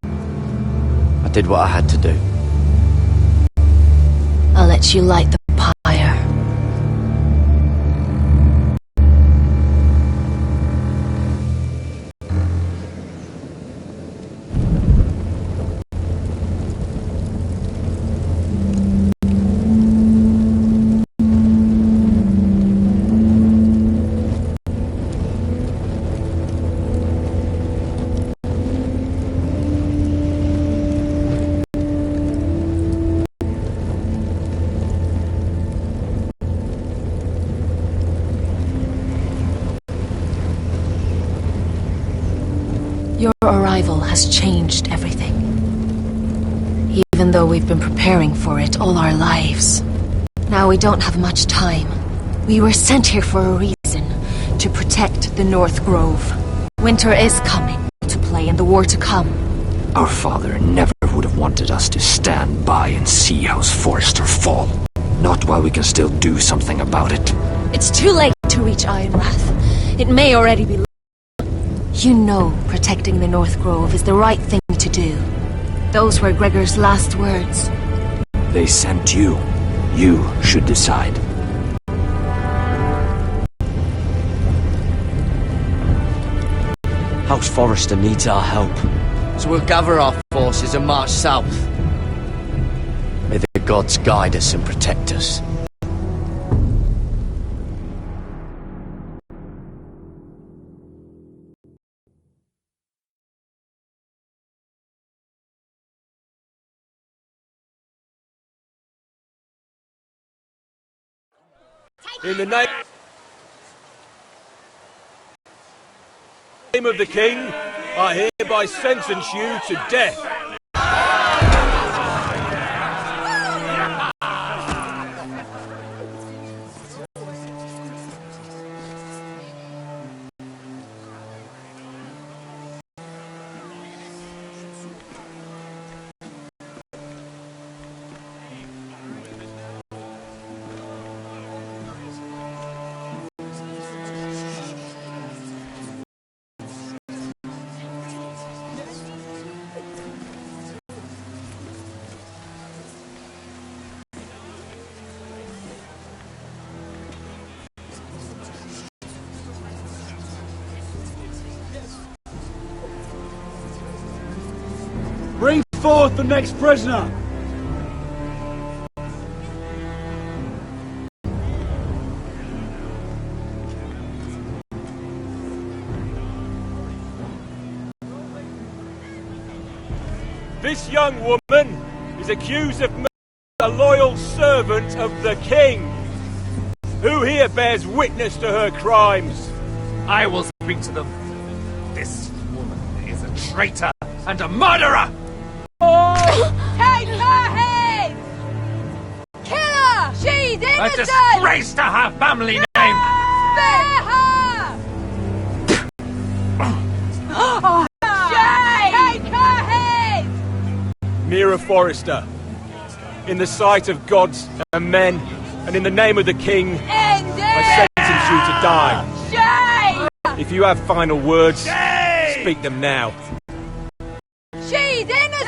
I did what I had to do. I'll let you light the pyre. Your arrival has changed everything. Even though we've been preparing for it all our lives. Now we don't have much time. We were sent here for a reason. To protect the North Grove. Winter is coming to play in the war to come. Our father never would have wanted us to stand by and see House Forrester fall. Not while we can still do something about it. It's too late to reach Ironwrath. It may already be late. You know protecting the North Grove is the right thing to do. Those were Gregor's last words. They sent you. You should decide. House Forrester needs our help. So we'll gather our forces and march south. May the gods guide us and protect us. In the name of the King, I hereby sentence you to death. Bring forth the next prisoner! This young woman is accused of murdering a loyal servant of the King. Who here bears witness to her crimes? I will speak to them. This woman is a traitor and a murderer! Take her head! Kill her! She's innocent! A disgrace to her family name! Spare her! Shame! Take her head! Mira Forrester, in the sight of gods and men, and in the name of the king, I sentence you to die. Shame! If you have final words, speak them now. She's innocent!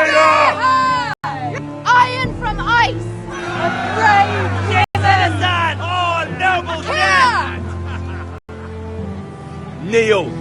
Spare her! Iron from ice! A brave innocent! Oh, noble death! Kneel!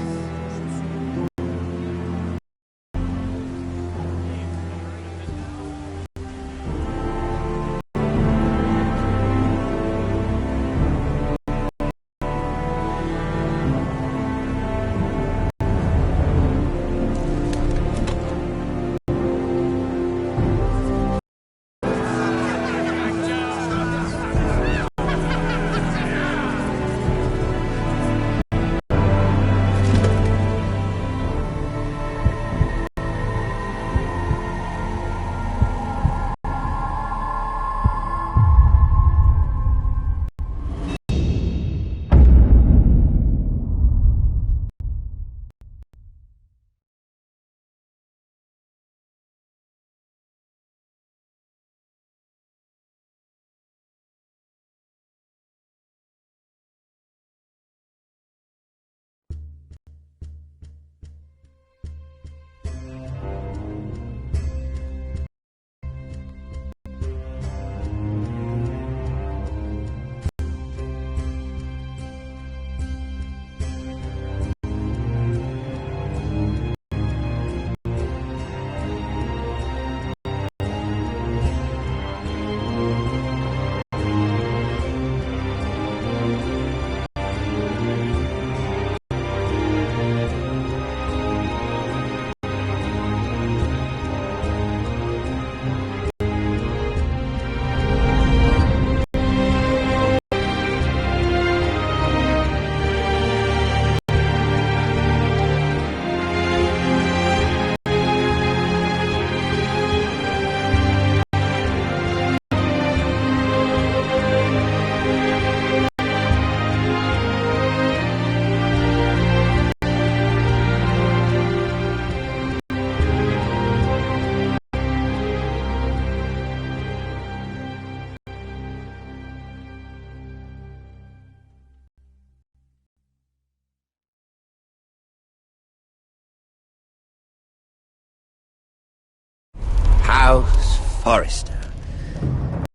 House Forrester.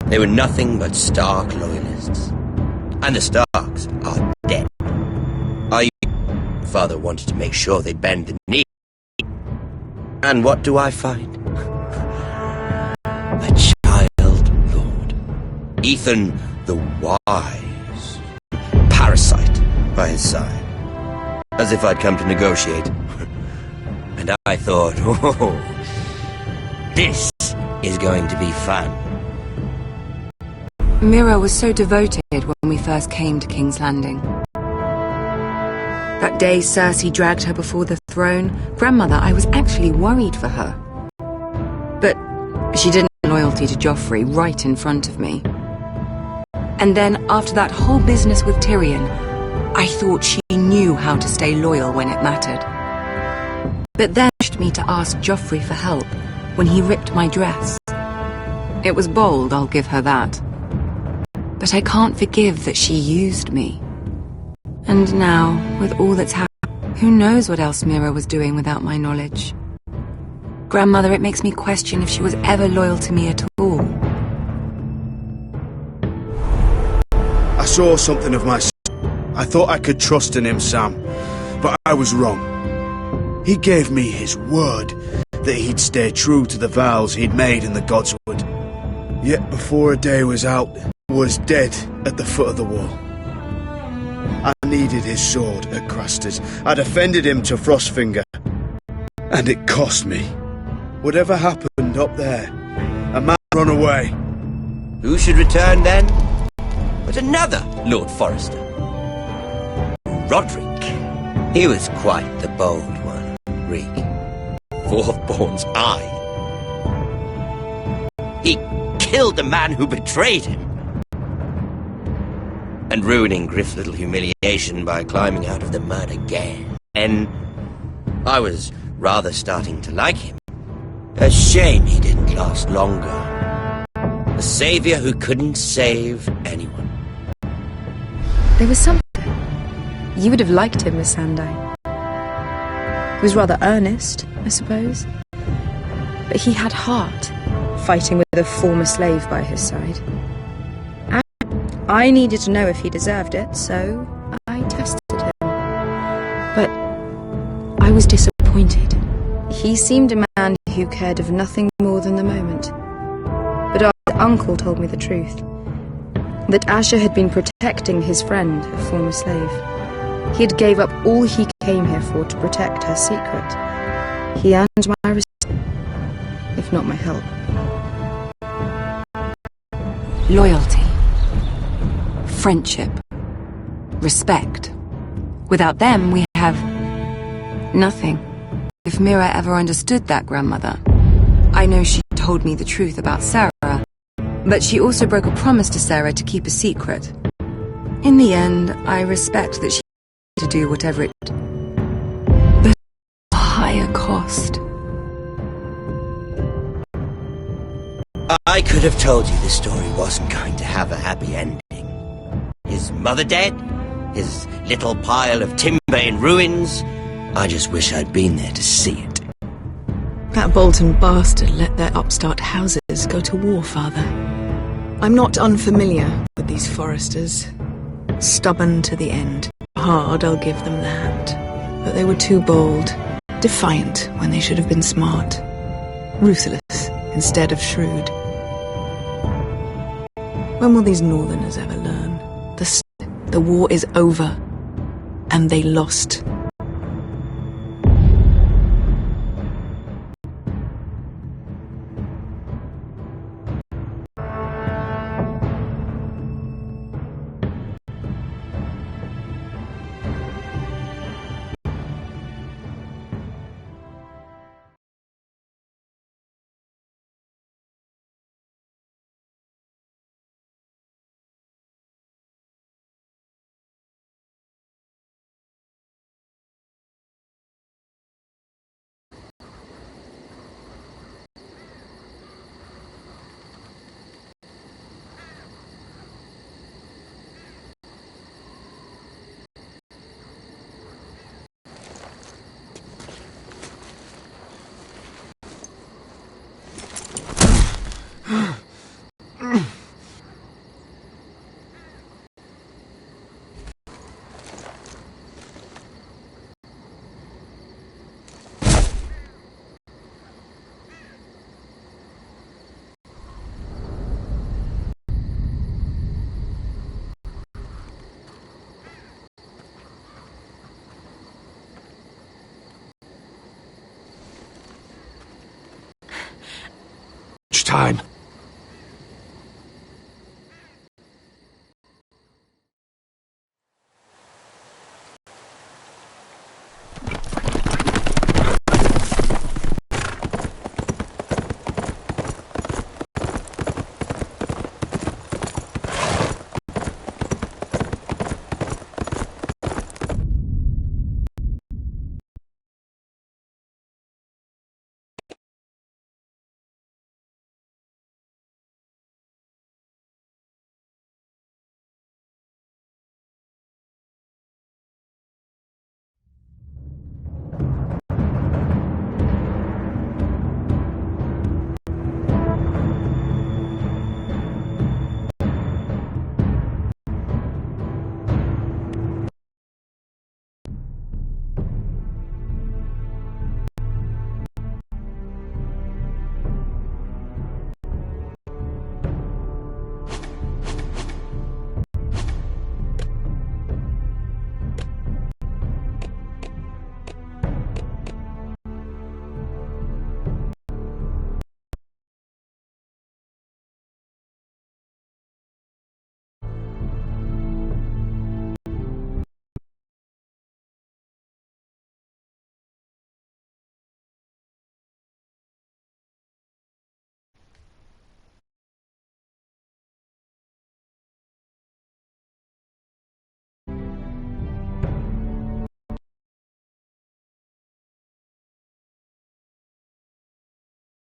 They were nothing but Stark loyalists. And the Starks are dead. Our father wanted to make sure they bend the knee. And what do I find? A child lord. Ethan the Wise. Parasite by his side. As if I'd come to negotiate. And I thought, oh, this is going to be fun. Mira was so devoted when we first came to King's Landing. That day Cersei dragged her before the throne, Grandmother, I was actually worried for her. But she didn't have loyalty to Joffrey right in front of me. And then, after that whole business with Tyrion, I thought she knew how to stay loyal when it mattered. But then she pushed me to ask Joffrey for help when he ripped my dress. It was bold, I'll give her that. But I can't forgive that she used me. And now, with all that's happened, who knows what else Mira was doing without my knowledge? Grandmother, it makes me question if she was ever loyal to me at all. I saw something of my son. I thought I could trust in him, Sam. But I was wrong. He gave me his word that he'd stay true to the vows he'd made in the Godswood. Yet before a day was out, he was dead at the foot of the wall. I needed his sword at Craster's. I defended him to Frostfinger. And it cost me. Whatever happened up there, a man ran away. Who should return then? But another Lord Forrester. Roderick. He was quite the bold one, Reek. Fourthborn's eye. He killed the man who betrayed him. And ruining Griff's little humiliation by climbing out of the mud again. And I was rather starting to like him. A shame he didn't last longer. A savior who couldn't save anyone. There was something. You would have liked him, Miss Sandine. He was rather earnest, I suppose. But he had heart, fighting with a former slave by his side. And I needed to know if he deserved it, so I tested him. But I was disappointed. He seemed a man who cared of nothing more than the moment. But our uncle told me the truth. That Asher had been protecting his friend, a former slave. He had gave up all he came here for to protect her secret. He earned my respect, if not my help. Loyalty. Friendship. Respect. Without them, we have nothing. If Mira ever understood that, grandmother, I know she told me the truth about Sarah, but she also broke a promise to Sarah to keep a secret. In the end, I respect that she to do whatever it did, but at a higher cost. I could have told you this story wasn't going to have a happy ending. His mother dead? His little pile of timber in ruins? I just wish I'd been there to see it. That Bolton bastard let their upstart houses go to war, Father. I'm not unfamiliar with these Forresters. Stubborn to the end. Hard, I'll give them that. But they were too bold. Defiant when they should have been smart. Ruthless instead of shrewd. When will these Northerners ever learn? The war is over. And they lost. Time.